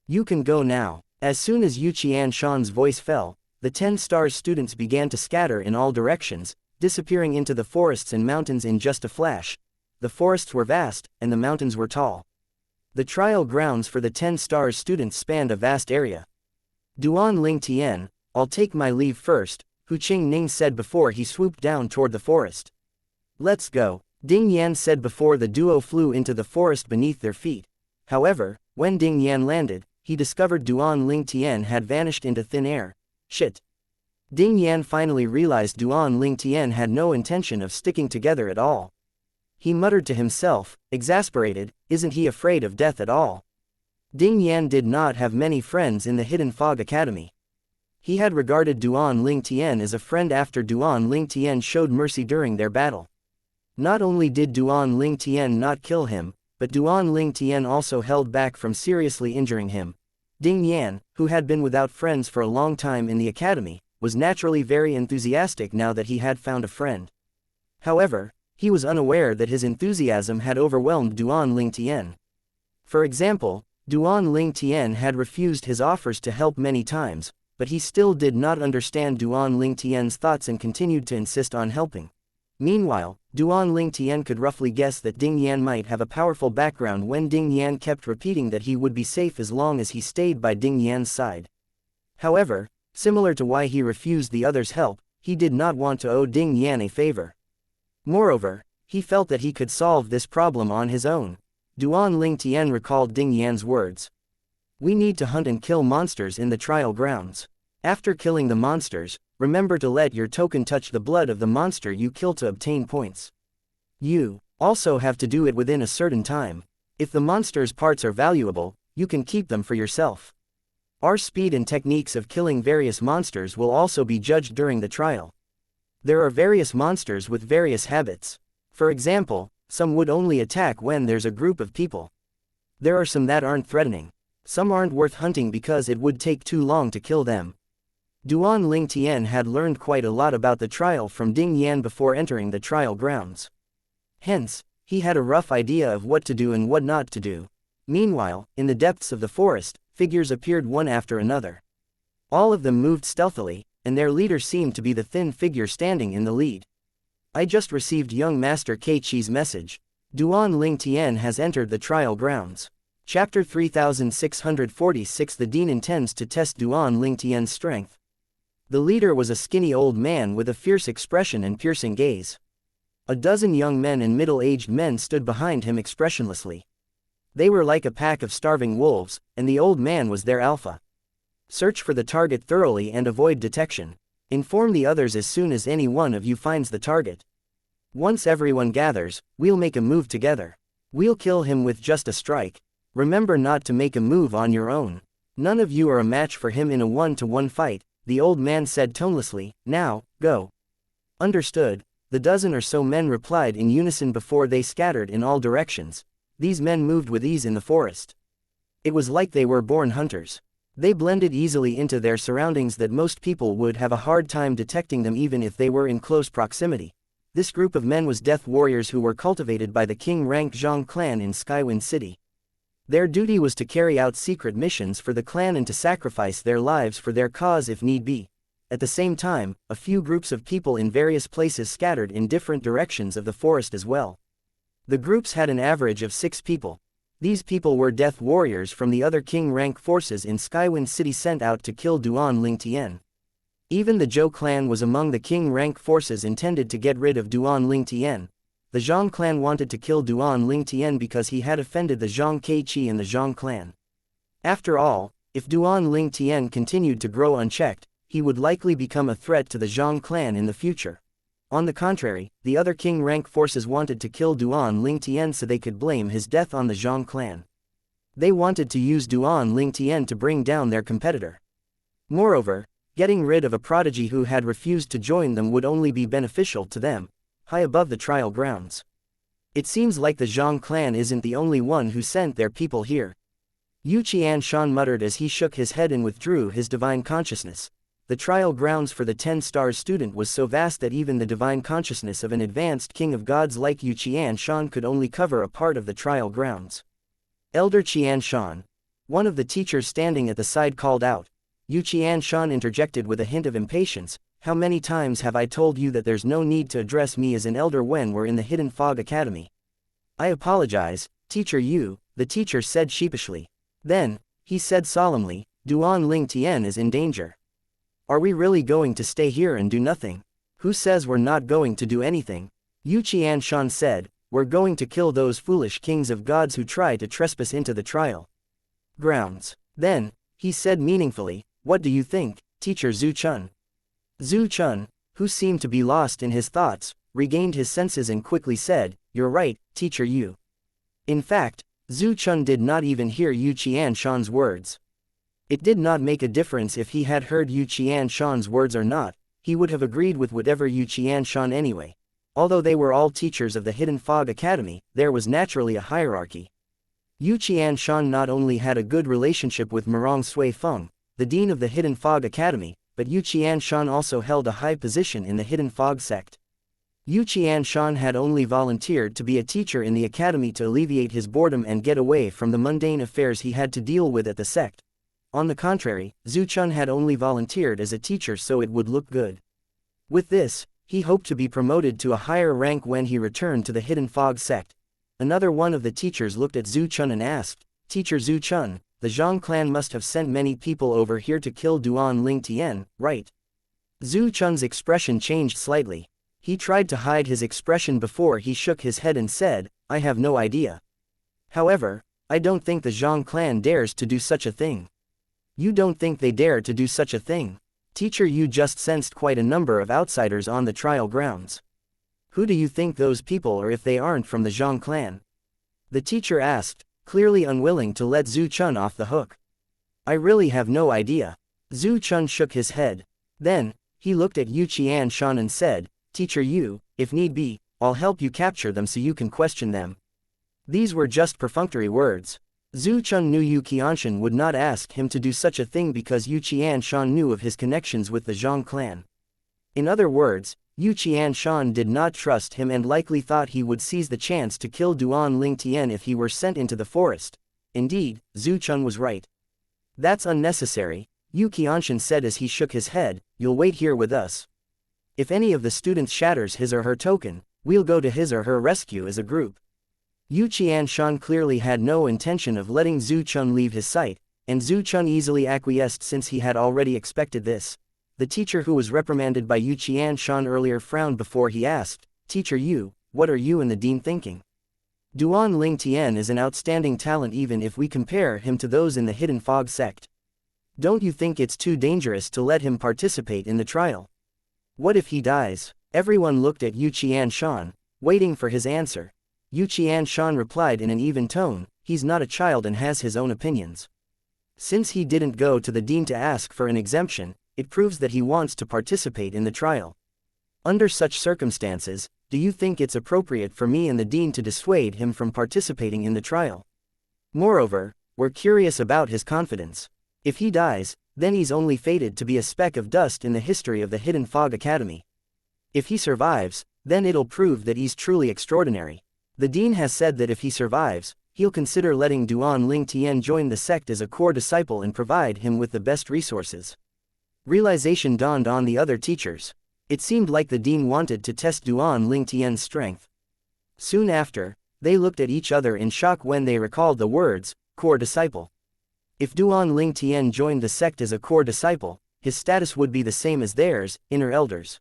You can go now. As soon as Yu Qianshan's voice fell, the 10 stars students began to scatter in all directions, disappearing into the forests and mountains in just a flash. The forests were vast, and the mountains were tall. The trial grounds for the 10 stars students spanned a vast area. Duan Ling Tian, I'll take my leave first, Hu Qingning said before he swooped down toward the forest. Let's go, Ding Yan said before the duo flew into the forest beneath their feet. However, when Ding Yan landed, he discovered Duan Ling Tian had vanished into thin air. Shit. Ding Yan finally realized Duan Ling Tian had no intention of sticking together at all. He muttered to himself, exasperated, isn't he afraid of death at all? Ding Yan did not have many friends in the Hidden Fog Academy. He had regarded Duan Ling Tian as a friend after Duan Ling Tian showed mercy during their battle. Not only did Duan Ling Tian not kill him, but Duan Ling Tian also held back from seriously injuring him. Ding Yan, who had been without friends for a long time in the academy, was naturally very enthusiastic now that he had found a friend. However, he was unaware that his enthusiasm had overwhelmed Duan Ling Tian. For example, Duan Ling Tian had refused his offers to help many times, but he still did not understand Duan Ling Tian's thoughts and continued to insist on helping. Meanwhile, Duan Ling Tian could roughly guess that Ding Yan might have a powerful background when Ding Yan kept repeating that he would be safe as long as he stayed by Ding Yan's side. However, similar to why he refused the others' help, he did not want to owe Ding Yan a favor. Moreover, he felt that he could solve this problem on his own. Duan Ling Tian recalled Ding Yan's words. We need to hunt and kill monsters in the trial grounds. After killing the monsters, remember to let your token touch the blood of the monster you kill to obtain points. You also have to do it within a certain time. If the monster's parts are valuable, you can keep them for yourself. Our speed and techniques of killing various monsters will also be judged during the trial. There are various monsters with various habits. For example, some would only attack when there's a group of people. There are some that aren't threatening. Some aren't worth hunting because it would take too long to kill them. Duan Ling Tian had learned quite a lot about the trial from Ding Yan before entering the trial grounds. Hence, he had a rough idea of what to do and what not to do. Meanwhile, in the depths of the forest, figures appeared one after another. All of them moved stealthily, and their leader seemed to be the thin figure standing in the lead. I just received young Master Keichi's message. Duan Ling Tian has entered the trial grounds. Chapter 3646. The Dean intends to test Duan Ling Tian's strength. The leader was a skinny old man with a fierce expression and piercing gaze. A dozen young men and middle-aged men stood behind him expressionlessly. They were like a pack of starving wolves, and the old man was their alpha. Search for the target thoroughly and avoid detection. Inform the others as soon as any one of you finds the target. Once everyone gathers, we'll make a move together. We'll kill him with just a strike. Remember not to make a move on your own. None of you are a match for him in a one-to-one fight, the old man said tonelessly. Now, go. Understood, the dozen or so men replied in unison before they scattered in all directions. These men moved with ease in the forest. It was like they were born hunters. They blended easily into their surroundings that most people would have a hard time detecting them even if they were in close proximity. This group of men was death warriors who were cultivated by the king-rank Zhang clan in Skywind City. Their duty was to carry out secret missions for the clan and to sacrifice their lives for their cause if need be. At the same time, a few groups of people in various places scattered in different directions of the forest as well. The groups had an average of 6 people. These people were death warriors from the other king-rank forces in Skywind City sent out to kill Duan Ling Tian. Even the Zhou clan was among the king-rank forces intended to get rid of Duan Ling Tian. The Zhang clan wanted to kill Duan Ling Tian because he had offended the Zhang Keichi and the Zhang clan. After all, if Duan Ling Tian continued to grow unchecked, he would likely become a threat to the Zhang clan in the future. On the contrary, the other king-rank forces wanted to kill Duan Ling Tian so they could blame his death on the Zhang clan. They wanted to use Duan Ling Tian to bring down their competitor. Moreover, getting rid of a prodigy who had refused to join them would only be beneficial to them. High above the trial grounds. It seems like the Zhang clan isn't the only one who sent their people here. Yu Qianshan muttered as he shook his head and withdrew his divine consciousness. The trial grounds for the 10-star student was so vast that even the divine consciousness of an advanced king of gods like Yu Qianshan could only cover a part of the trial grounds. Elder Qianshan, one of the teachers standing at the side, called out. Yu Qianshan interjected with a hint of impatience. How many times have I told you that there's no need to address me as an elder when we're in the Hidden Fog Academy? I apologize, Teacher Yu, the teacher said sheepishly. Then, he said solemnly, Duan Ling Tian is in danger. Are we really going to stay here and do nothing? Who says we're not going to do anything? Yu Qianshan said, we're going to kill those foolish kings of gods who try to trespass into the trial grounds. Then, he said meaningfully, what do you think, Teacher Zhu Chun? Zhu Chun, who seemed to be lost in his thoughts, regained his senses and quickly said, you're right, Teacher Yu. In fact, Zhu Chun did not even hear Yu Qianshan's words. It did not make a difference if he had heard Yu Qianshan's words or not, he would have agreed with whatever Yu Qianshan anyway. Although they were all teachers of the Hidden Fog Academy, there was naturally a hierarchy. Yu Qianshan not only had a good relationship with Murong Sui Feng, the dean of the Hidden Fog Academy, but Yu Qianshan also held a high position in the Hidden Fog sect. Yu Qianshan had only volunteered to be a teacher in the academy to alleviate his boredom and get away from the mundane affairs he had to deal with at the sect. On the contrary, Zhu Chun had only volunteered as a teacher so it would look good. With this, he hoped to be promoted to a higher rank when he returned to the Hidden Fog sect. Another one of the teachers looked at Zhu Chun and asked, Teacher Zhu Chun, the Zhang clan must have sent many people over here to kill Duan Ling Tian, right? Zhu Chun's expression changed slightly. He tried to hide his expression before he shook his head and said, I have no idea. However, I don't think the Zhang clan dares to do such a thing. You don't think they dare to do such a thing? Teacher Yu just sensed quite a number of outsiders on the trial grounds. Who do you think those people are if they aren't from the Zhang clan? The teacher asked, clearly unwilling to let Zhu Chun off the hook. I really have no idea. Zhu Chun shook his head. Then, he looked at Yu Qianshan and said, Teacher Yu, if need be, I'll help you capture them so you can question them. These were just perfunctory words. Zhu Chun knew Yu Qianshan would not ask him to do such a thing because Yu Qianshan knew of his connections with the Zhang clan. In other words, Yu Qianshan did not trust him and likely thought he would seize the chance to kill Duan Lingtian if he were sent into the forest. Indeed, Zhu Chun was right. That's unnecessary, Yu Qianshan said as he shook his head, you'll wait here with us. If any of the students shatters his or her token, we'll go to his or her rescue as a group. Yu Qianshan clearly had no intention of letting Zhu Chun leave his sight, and Zhu Chun easily acquiesced since he had already expected this. The teacher who was reprimanded by Yu Qianshan earlier frowned before he asked, Teacher Yu, what are you and the dean thinking? Duan Lingtian is an outstanding talent even if we compare him to those in the Hidden Fog sect. Don't you think it's too dangerous to let him participate in the trial? What if he dies? Everyone looked at Yu Qianshan, waiting for his answer. Yu Qianshan replied in an even tone, he's not a child and has his own opinions. Since he didn't go to the dean to ask for an exemption, it proves that he wants to participate in the trial. Under such circumstances, do you think it's appropriate for me and the dean to dissuade him from participating in the trial? Moreover, we're curious about his confidence. If he dies, then he's only fated to be a speck of dust in the history of the Hidden Fog Academy. If he survives, then it'll prove that he's truly extraordinary. The dean has said that if he survives, he'll consider letting Duan Lingtian join the sect as a core disciple and provide him with the best resources. Realization dawned on the other teachers. It seemed like the dean wanted to test Duan Lingtian's strength. Soon after, they looked at each other in shock when they recalled the words, core disciple. If Duan Lingtian joined the sect as a core disciple, his status would be the same as theirs, inner elders.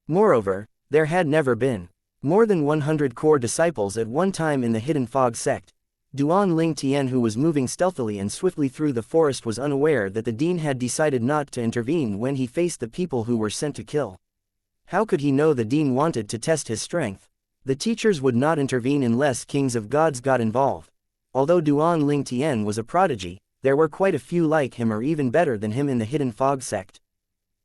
Moreover, there had never been more than 100 core disciples at one time in the Hidden Fog sect. Duan Lingtian, who was moving stealthily and swiftly through the forest, was unaware that the dean had decided not to intervene when he faced the people who were sent to kill. How could he know the dean wanted to test his strength? The teachers would not intervene unless kings of gods got involved. Although Duan Lingtian was a prodigy, there were quite a few like him or even better than him in the Hidden Fog sect.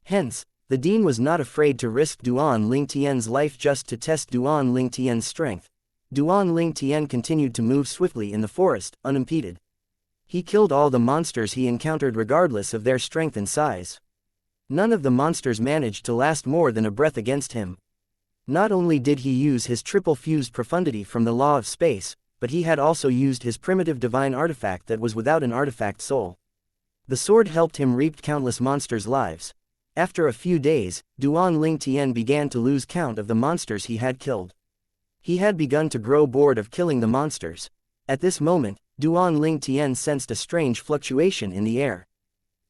Hence, the dean was not afraid to risk Duan Lingtian's life just to test Duan Lingtian's strength. Duan Lingtian continued to move swiftly in the forest, unimpeded. He killed all the monsters he encountered regardless of their strength and size. None of the monsters managed to last more than a breath against him. Not only did he use his triple fused profundity from the law of space, but he had also used his primitive divine artifact that was without an artifact soul. The sword helped him reap countless monsters' lives. After a few days, Duan Lingtian began to lose count of the monsters he had killed. He had begun to grow bored of killing the monsters. At this moment, Duan Lingtian sensed a strange fluctuation in the air.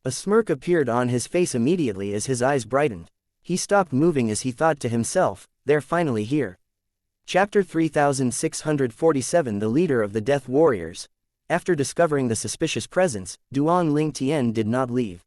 A smirk appeared on his face immediately as his eyes brightened. He stopped moving as he thought to himself, they're finally here. Chapter 3647. The leader of the Death Warriors. After discovering the suspicious presence, Duan Lingtian did not leave.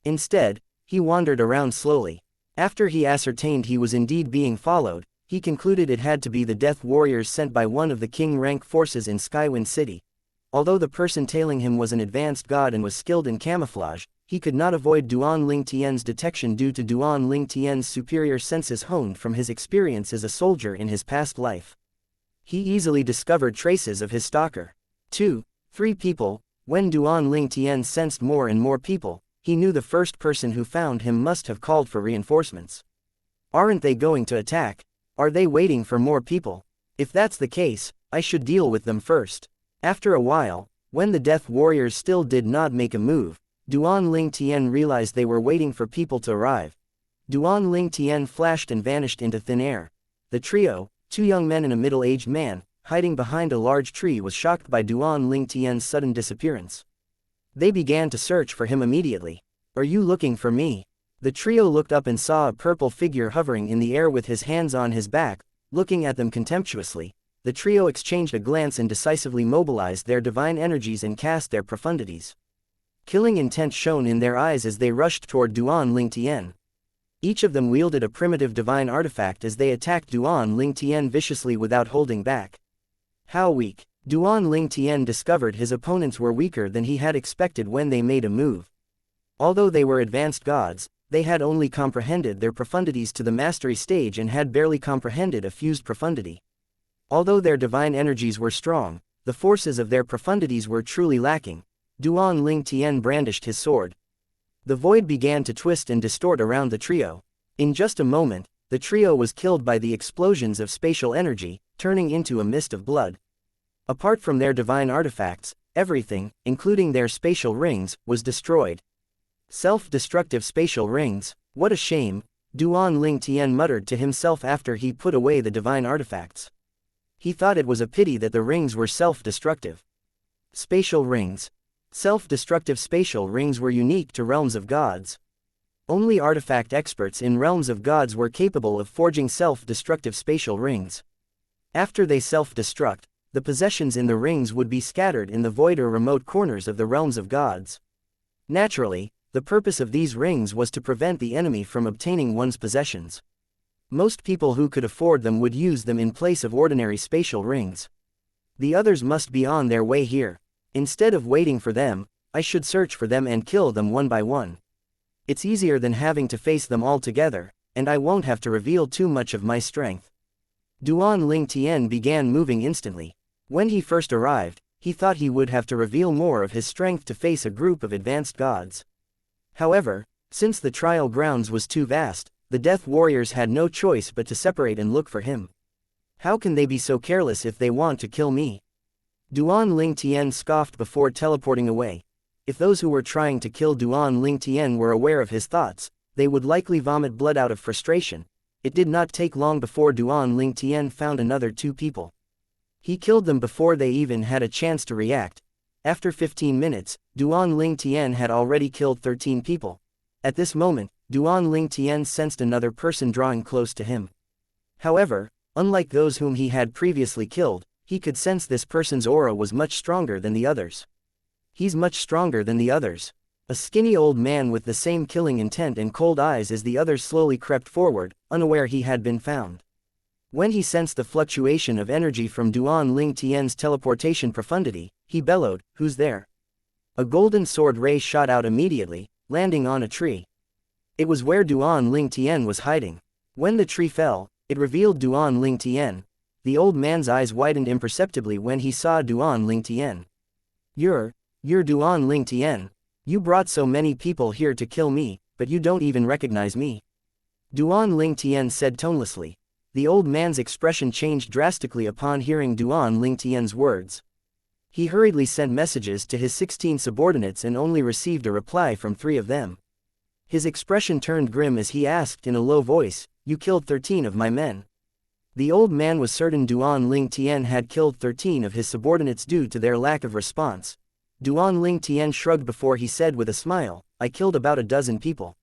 Instead, he wandered around slowly. After he ascertained he was indeed being followed, he concluded it had to be the Death Warriors sent by one of the king-rank forces in Skywind City. Although the person tailing him was an advanced god and was skilled in camouflage, he could not avoid Duan Lingtian's detection due to Duan Lingtian's superior senses honed from his experience as a soldier in his past life. He easily discovered traces of his stalker. 2, 3 people. When Duan Lingtian sensed more and more people, he knew the first person who found him must have called for reinforcements. Aren't they going to attack? Are they waiting for more people? If that's the case, I should deal with them first. After a while, when the Death Warriors still did not make a move, Duan Lingtian realized they were waiting for people to arrive. Duan Lingtian flashed and vanished into thin air. The trio, 2 young men and a middle-aged man, hiding behind a large tree, was shocked by Duan Lingtian's sudden disappearance. They began to search for him immediately. Are you looking for me? The trio looked up and saw a purple figure hovering in the air with his hands on his back, looking at them contemptuously. The trio exchanged a glance and decisively mobilized their divine energies and cast their profundities. Killing intent shone in their eyes as they rushed toward Duan Lingtian. Each of them wielded a primitive divine artifact as they attacked Duan Lingtian viciously without holding back. How weak! Duan Lingtian discovered his opponents were weaker than he had expected when they made a move. Although they were advanced gods, they had only comprehended their profundities to the mastery stage and had barely comprehended a fused profundity. Although their divine energies were strong, the forces of their profundities were truly lacking. Duan Ling Tian brandished his sword. The void began to twist and distort around the trio. In just a moment, the trio was killed by the explosions of spatial energy, turning into a mist of blood. Apart from their divine artifacts, everything, including their spatial rings, was destroyed. Self-destructive spatial rings, what a shame, Duan Ling Tian muttered to himself after he put away the divine artifacts. He thought it was a pity that the rings were self-destructive. Spatial rings. Self-destructive spatial rings were unique to realms of gods. Only artifact experts in realms of gods were capable of forging self-destructive spatial rings. After they self-destruct, the possessions in the rings would be scattered in the void or remote corners of the realms of gods. Naturally, the purpose of these rings was to prevent the enemy from obtaining one's possessions. Most people who could afford them would use them in place of ordinary spatial rings. The others must be on their way here. Instead of waiting for them, I should search for them and kill them one by one. It's easier than having to face them all together, and I won't have to reveal too much of my strength. Duan Ling Tian began moving instantly. When he first arrived, he thought he would have to reveal more of his strength to face a group of advanced gods. However, since the trial grounds was too vast, the Death Warriors had no choice but to separate and look for him. How can they be so careless if they want to kill me? Duan Ling Tian scoffed before teleporting away. If those who were trying to kill Duan Ling Tian were aware of his thoughts, they would likely vomit blood out of frustration. It did not take long before Duan Ling Tian found another 2 people. He killed them before they even had a chance to react. After 15 minutes, Duan Ling Tian had already killed 13 people. At this moment, Duan Ling Tian sensed another person drawing close to him. However, unlike those whom he had previously killed, he could sense this person's aura was much stronger than the others. He's much stronger than the others. A skinny old man with the same killing intent and cold eyes as the others slowly crept forward, unaware he had been found. When he sensed the fluctuation of energy from Duan Ling Tian's teleportation profundity, he bellowed, "Who's there?" A golden sword ray shot out immediately, landing on a tree. It was where Duan Ling Tian was hiding. When the tree fell, it revealed Duan Ling Tian. The old man's eyes widened imperceptibly when he saw Duan Ling Tian. You're Duan Ling Tian. You brought so many people here to kill me, but you don't even recognize me. Duan Ling Tian said tonelessly. The old man's expression changed drastically upon hearing Duan Ling Tian's words. He hurriedly sent messages to his 16 subordinates and only received a reply from 3 of them. His expression turned grim as he asked in a low voice, "You killed 13 of my men." The old man was certain Duan Ling Tian had killed 13 of his subordinates due to their lack of response. Duan Ling Tian shrugged before he said with a smile, "I killed about a dozen people.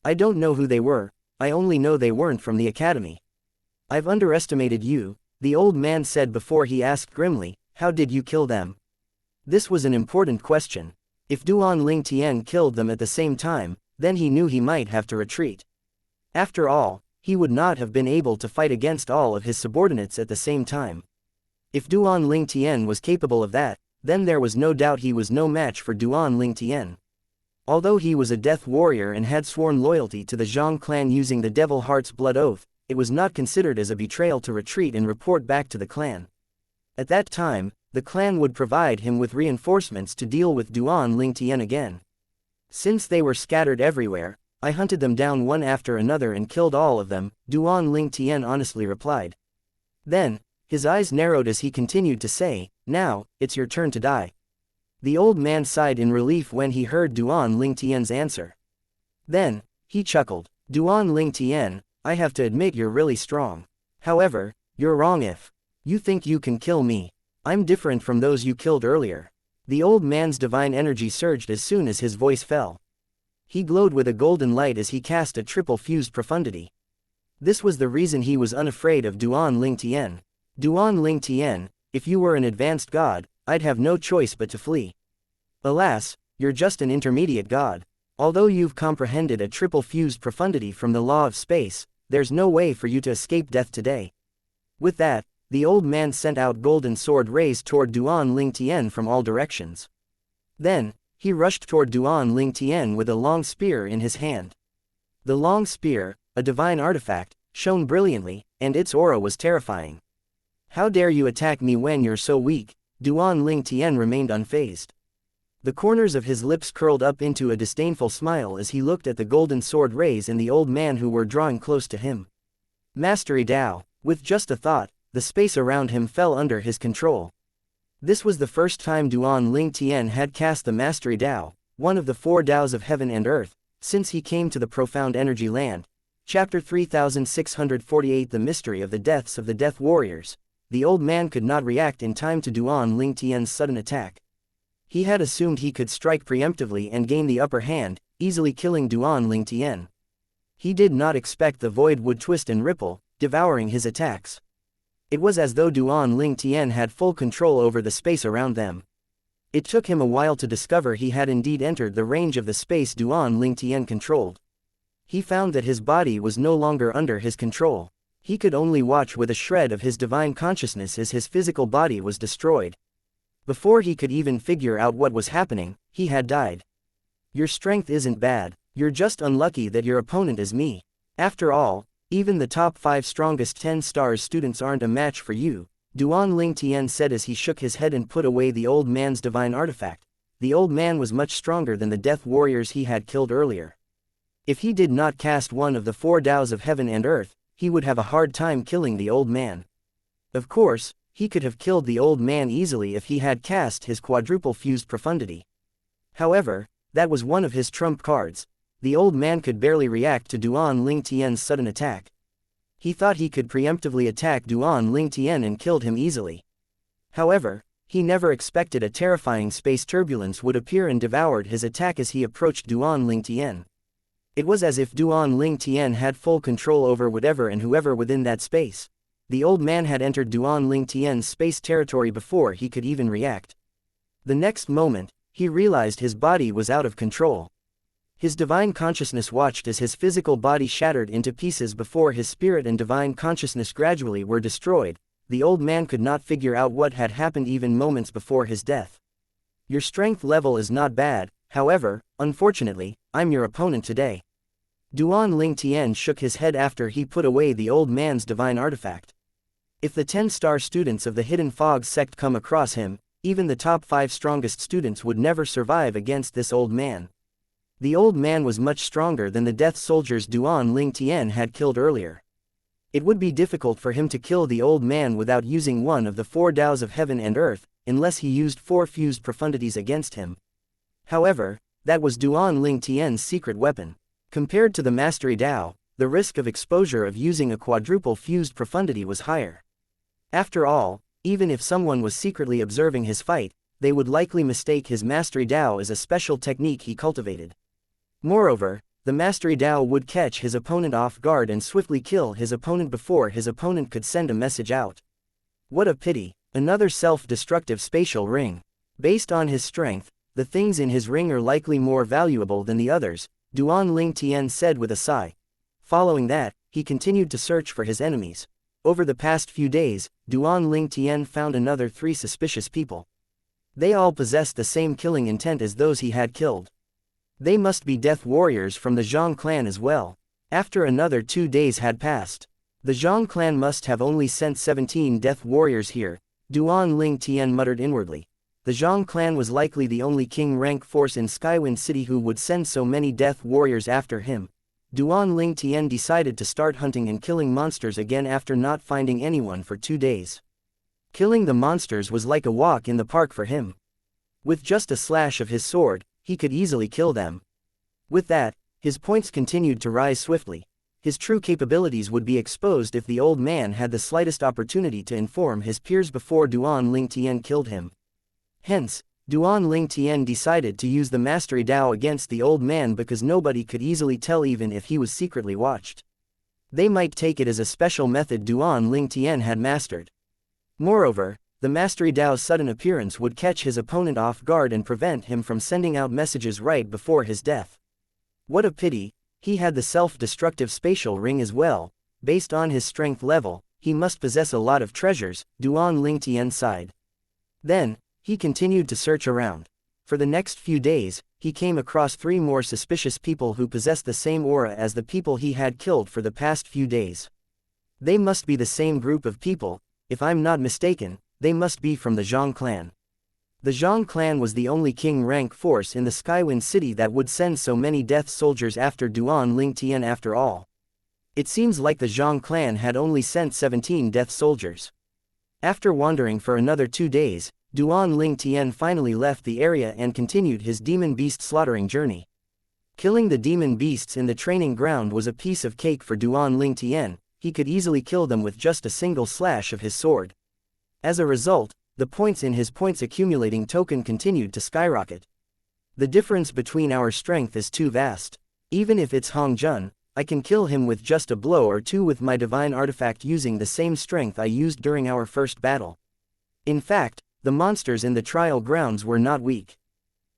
I don't know who they were, I only know they weren't from the academy." "I've underestimated you," the old man said before he asked grimly, "How did you kill them?" This was an important question. If Duan Ling Tian killed them at the same time, then he knew he might have to retreat. After all, he would not have been able to fight against all of his subordinates at the same time. If Duan Ling Tian was capable of that, then there was no doubt he was no match for Duan Ling Tian. Although he was a death warrior and had sworn loyalty to the Zhang clan using the Devil Heart's blood oath, it was not considered as a betrayal to retreat and report back to the clan. At that time, the clan would provide him with reinforcements to deal with Duan Ling Tian again. Since they were scattered everywhere, I hunted them down one after another and killed all of them, Duan Ling Tian honestly replied. Then, his eyes narrowed as he continued to say, "Now, it's your turn to die." The old man sighed in relief when he heard Duan Ling Tian's answer. Then, he chuckled, "Duan Ling Tian, I have to admit you're really strong. However, you're wrong if you think you can kill me. I'm different from those you killed earlier." The old man's divine energy surged as soon as his voice fell. He glowed with a golden light as he cast a triple fused profundity. This was the reason he was unafraid of Duan Ling Tian. "Duan Ling Tian, if you were an advanced god, I'd have no choice but to flee. Alas, you're just an intermediate god. Although you've comprehended a triple fused profundity from the law of space, there's no way for you to escape death today." With that, the old man sent out golden sword rays toward Duan Ling Tian from all directions. Then, he rushed toward Duan Ling Tian with a long spear in his hand. The long spear, a divine artifact, shone brilliantly, and its aura was terrifying. "How dare you attack me when you're so weak?" Duan Ling Tian remained unfazed. The corners of his lips curled up into a disdainful smile as he looked at the golden sword rays and the old man who were drawing close to him. Mastery Dao. With just a thought, the space around him fell under his control. This was the first time Duan Ling Tian had cast the Mastery Dao, one of the 4 Daos of heaven and earth, since he came to the profound energy land. Chapter 3648 The Mystery of the Deaths of the Death Warriors. The old man could not react in time to Duan Ling Tian's sudden attack. He had assumed he could strike preemptively and gain the upper hand, easily killing Duan Ling Tian. He did not expect the void would twist and ripple, devouring his attacks. It was as though Duan Ling Tian had full control over the space around them. It took him a while to discover he had indeed entered the range of the space Duan Ling Tian controlled. He found that his body was no longer under his control. He could only watch with a shred of his divine consciousness as his physical body was destroyed. Before he could even figure out what was happening, he had died. Your strength isn't bad, you're just unlucky that your opponent is me. After all, even the top 5 strongest 10 stars students aren't a match for you, Duan Ling Tian said as he shook his head and put away the old man's divine artifact. The old man was much stronger than the death warriors he had killed earlier. If he did not cast one of the 4 Daos of heaven and earth, he would have a hard time killing the old man. Of course, he could have killed the old man easily if he had cast his quadruple fused profundity. However, that was one of his trump cards. The old man could barely react to Duan Ling Tian's sudden attack. He thought he could preemptively attack Duan Ling Tian and killed him easily. However, he never expected a terrifying space turbulence would appear and devoured his attack as he approached Duan Ling Tian. It was as if Duan Ling Tian had full control over whatever and whoever within that space. The old man had entered Duan Ling Tian's space territory before he could even react. The next moment, he realized his body was out of control. His divine consciousness watched as his physical body shattered into pieces before his spirit and divine consciousness gradually were destroyed. The old man could not figure out what had happened even moments before his death. Your strength level is not bad, however, unfortunately, I'm your opponent today. Duan Ling Tian shook his head after he put away the old man's divine artifact. If the 10-star students of the Hidden Fog sect come across him, even the top 5 strongest students would never survive against this old man. The old man was much stronger than the death soldiers Duan Ling Tian had killed earlier. It would be difficult for him to kill the old man without using one of the 4 Daos of heaven and earth, unless he used 4 fused profundities against him. However, that was Duan Ling Tian's secret weapon. Compared to the Mastery Dao, the risk of exposure of using a quadruple fused profundity was higher. After all, even if someone was secretly observing his fight, they would likely mistake his Mastery Dao as a special technique he cultivated. Moreover, the Mastery Dao would catch his opponent off guard and swiftly kill his opponent before his opponent could send a message out. What a pity, another self-destructive spatial ring. Based on his strength, the things in his ring are likely more valuable than the others, Duan Ling Tian said with a sigh. Following that, he continued to search for his enemies. Over the past few days, Duan Ling Tian found another 3 suspicious people. They all possessed the same killing intent as those he had killed. They must be death warriors from the Zhang clan as well. After another 2 days had passed, the Zhang clan must have only sent 17 death warriors here, Duan Ling Tian muttered inwardly. The Zhang clan was likely the only king-rank force in Skywind City who would send so many death warriors after him. Duan Ling Tian decided to start hunting and killing monsters again after not finding anyone for 2 days. Killing the monsters was like a walk in the park for him. With just a slash of his sword, he could easily kill them. With that, his points continued to rise swiftly. His true capabilities would be exposed if the old man had the slightest opportunity to inform his peers before Duan Ling Tian killed him. Hence, Duan Ling Tian decided to use the Mastery Dao against the old man because nobody could easily tell even if he was secretly watched. They might take it as a special method Duan Ling Tian had mastered. Moreover, the Mastery Dao's sudden appearance would catch his opponent off guard and prevent him from sending out messages right before his death. What a pity, he had the self-destructive spatial ring as well. Based on his strength level, he must possess a lot of treasures, Duan Ling Tian sighed. Then, he continued to search around. For the next few days, he came across 3 more suspicious people who possessed the same aura as the people he had killed for the past few days. They must be the same group of people. If I'm not mistaken, they must be from the Zhang clan. The Zhang clan was the only king-rank force in the Skywind City that would send so many death soldiers after Duan Lingtian after all. It seems like the Zhang clan had only sent 17 death soldiers. After wandering for another 2 days, Duan Lingtian finally left the area and continued his demon beast slaughtering journey. Killing the demon beasts in the training ground was a piece of cake for Duan Lingtian. He could easily kill them with just a single slash of his sword. As a result, the points in his points accumulating token continued to skyrocket. The difference between our strength is too vast. Even if it's Hong Jun, I can kill him with just a blow or two with my divine artifact using the same strength I used during our first battle. In fact, the monsters in the trial grounds were not weak.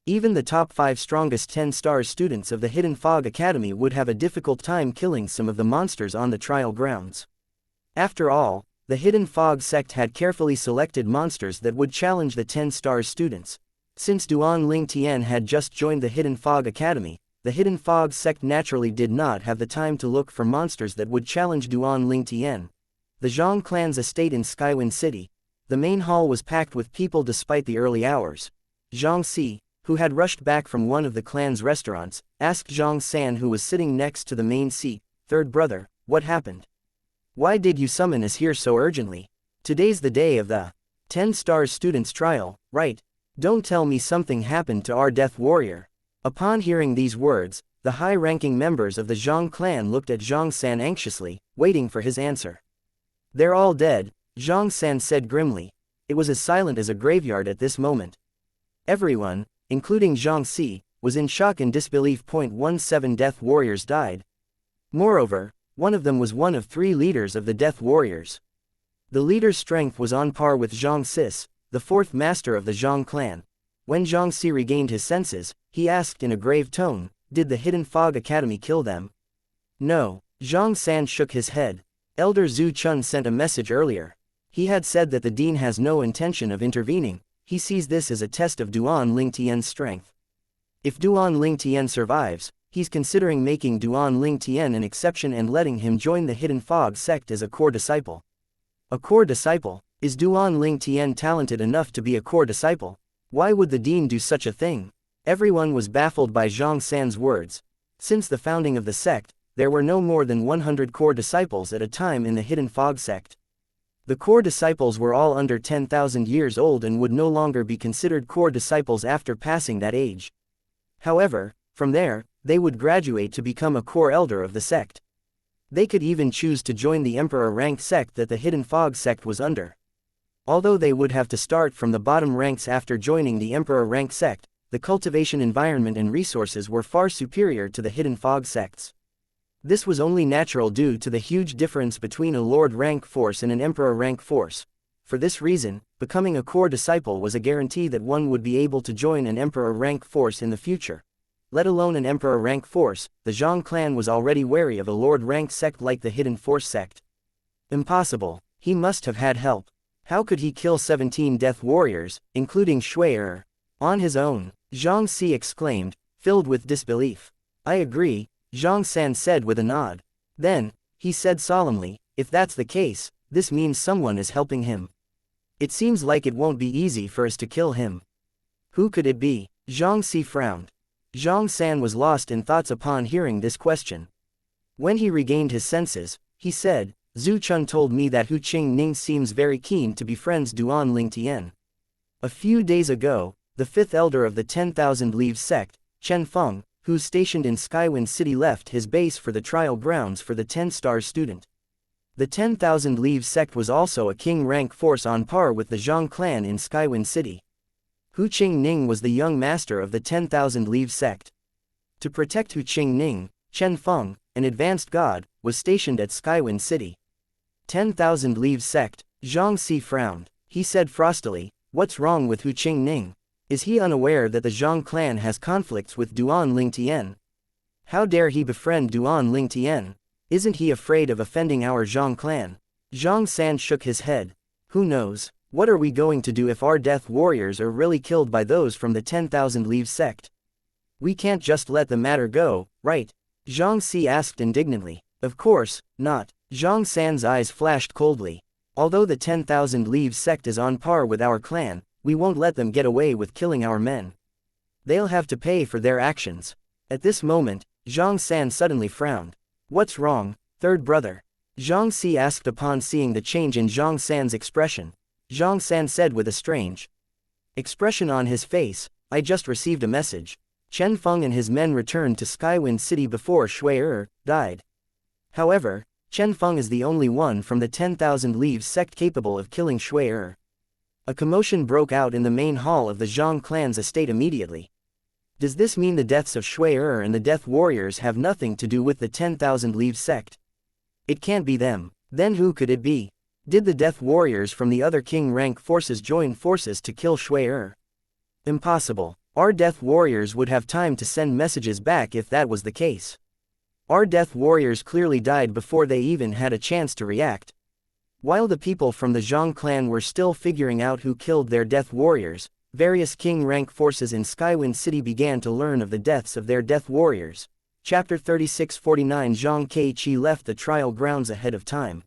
Even the top 5 strongest 10-star students of the Hidden Fog Academy would have a difficult time killing some of the monsters on the trial grounds. After all, the Hidden Fog sect had carefully selected monsters that would challenge the 10-star students. Since Duan Lingtian had just joined the Hidden Fog Academy, the Hidden Fog sect naturally did not have the time to look for monsters that would challenge Duan Lingtian. The Zhang clan's estate in Skywind City. The main hall was packed with people despite the early hours. Zhang Si, who had rushed back from one of the clan's restaurants, asked Zhang San, who was sitting next to the main seat, "Third brother, what happened? Why did you summon us here so urgently? Today's the day of the 10-star students' trial, right? Don't tell me something happened to our death warrior." Upon hearing these words, the high-ranking members of the Zhang clan looked at Zhang San anxiously, waiting for his answer. "They're all dead," Zhang San said grimly. It was as silent as a graveyard at this moment. Everyone, including Zhang Si, was in shock and disbelief. 17 death warriors died. Moreover, one of them was one of 3 leaders of the death warriors. The leader's strength was on par with Zhang Sis, the 4th master of the Zhang clan. When Zhang Si regained his senses, he asked in a grave tone, "Did the Hidden Fog Academy kill them?" "No." Zhang San shook his head. Elder Zhu Chun sent a message earlier. He had said that the dean has no intention of intervening. He sees this as a test of Duan Lingtian's strength. If Duan Lingtian survives, he's considering making Duan Lingtian an exception and letting him join the Hidden Fog sect as a core disciple. A core disciple? Is Duan Lingtian talented enough to be a core disciple? Why would the dean do such a thing? Everyone was baffled by Zhang San's words. Since the founding of the sect, there were no more than 100 core disciples at a time in the Hidden Fog sect. The core disciples were all under 10,000 years old and would no longer be considered core disciples after passing that age. However, from there, they would graduate to become a core elder of the sect. They could even choose to join the emperor rank sect that the Hidden Fog sect was under. Although they would have to start from the bottom ranks after joining the emperor rank sect, the cultivation environment and resources were far superior to the Hidden Fog sects. This was only natural due to the huge difference between a lord rank force and an emperor rank force. For this reason, becoming a core disciple was a guarantee that one would be able to join an emperor rank force in the future. Let alone an emperor rank force, the Zhang clan was already wary of a lord rank sect like the Hidden Force sect. Impossible. He must have had help. How could he kill 17 death warriors, including Shui Er, on his own? Zhang Si exclaimed, filled with disbelief. "I agree," Zhang San said with a nod. Then, he said solemnly, "If that's the case, this means someone is helping him. It seems like it won't be easy for us to kill him. Who could it be?" Zhang Si frowned. Zhang San was lost in thoughts upon hearing this question. When he regained his senses, he said, "Zhu Chun told me that Hu Qingning seems very keen to befriend Duan Lingtian. A few days ago, the 5th elder of the 10,000 Leaves sect, Chen Feng, who's stationed in Skywind City, left his base for the trial grounds for the 10-star student. The 10,000 Leaves sect was also a king rank force on par with the Zhang clan in Skywind City. Hu Qingning was the young master of the 10,000 Leaves sect. To protect Hu Qingning, Chen Feng, an advanced god, was stationed at Skywind City. 10,000 Leaves sect. Zhang Si frowned. He said frostily, "What's wrong with Hu Qingning? Is he unaware that the Zhang clan has conflicts with Duan Lingtian? How dare he befriend Duan Lingtian? Isn't he afraid of offending our Zhang clan?" Zhang San shook his head. "Who knows? What are we going to do if our death warriors are really killed by those from the 10,000 Leaves sect? We can't just let the matter go, right?" Zhang Si asked indignantly. "Of course not." Zhang San's eyes flashed coldly. Although the 10,000 Leaves sect is on par with our clan, we won't let them get away with killing our men. They'll have to pay for their actions. At this moment, Zhang San suddenly frowned. What's wrong, third brother? Zhang Si asked upon seeing the change in Zhang San's expression. Zhang San said with a strange expression on his face, I just received a message. Chen Feng and his men returned to Skywind City before Shui died. However, Chen Feng is the only one from the 10,000 Leaves sect capable of killing Shui. A commotion broke out in the main hall of the Zhang clan's estate immediately. Does this mean the deaths of Shui and the Death Warriors have nothing to do with the 10,000 Leaves sect? It can't be them. Then who could it be? Did the Death Warriors from the other king rank forces join forces to kill Shui? Impossible. Our Death Warriors would have time to send messages back if that was the case. Our Death Warriors clearly died before they even had a chance to react. While the people from the Zhang clan were still figuring out who killed their Death Warriors, various king rank forces in Skywind City began to learn of the deaths of their Death Warriors. Chapter 3649 Zhang Keiqi left the trial grounds ahead of time.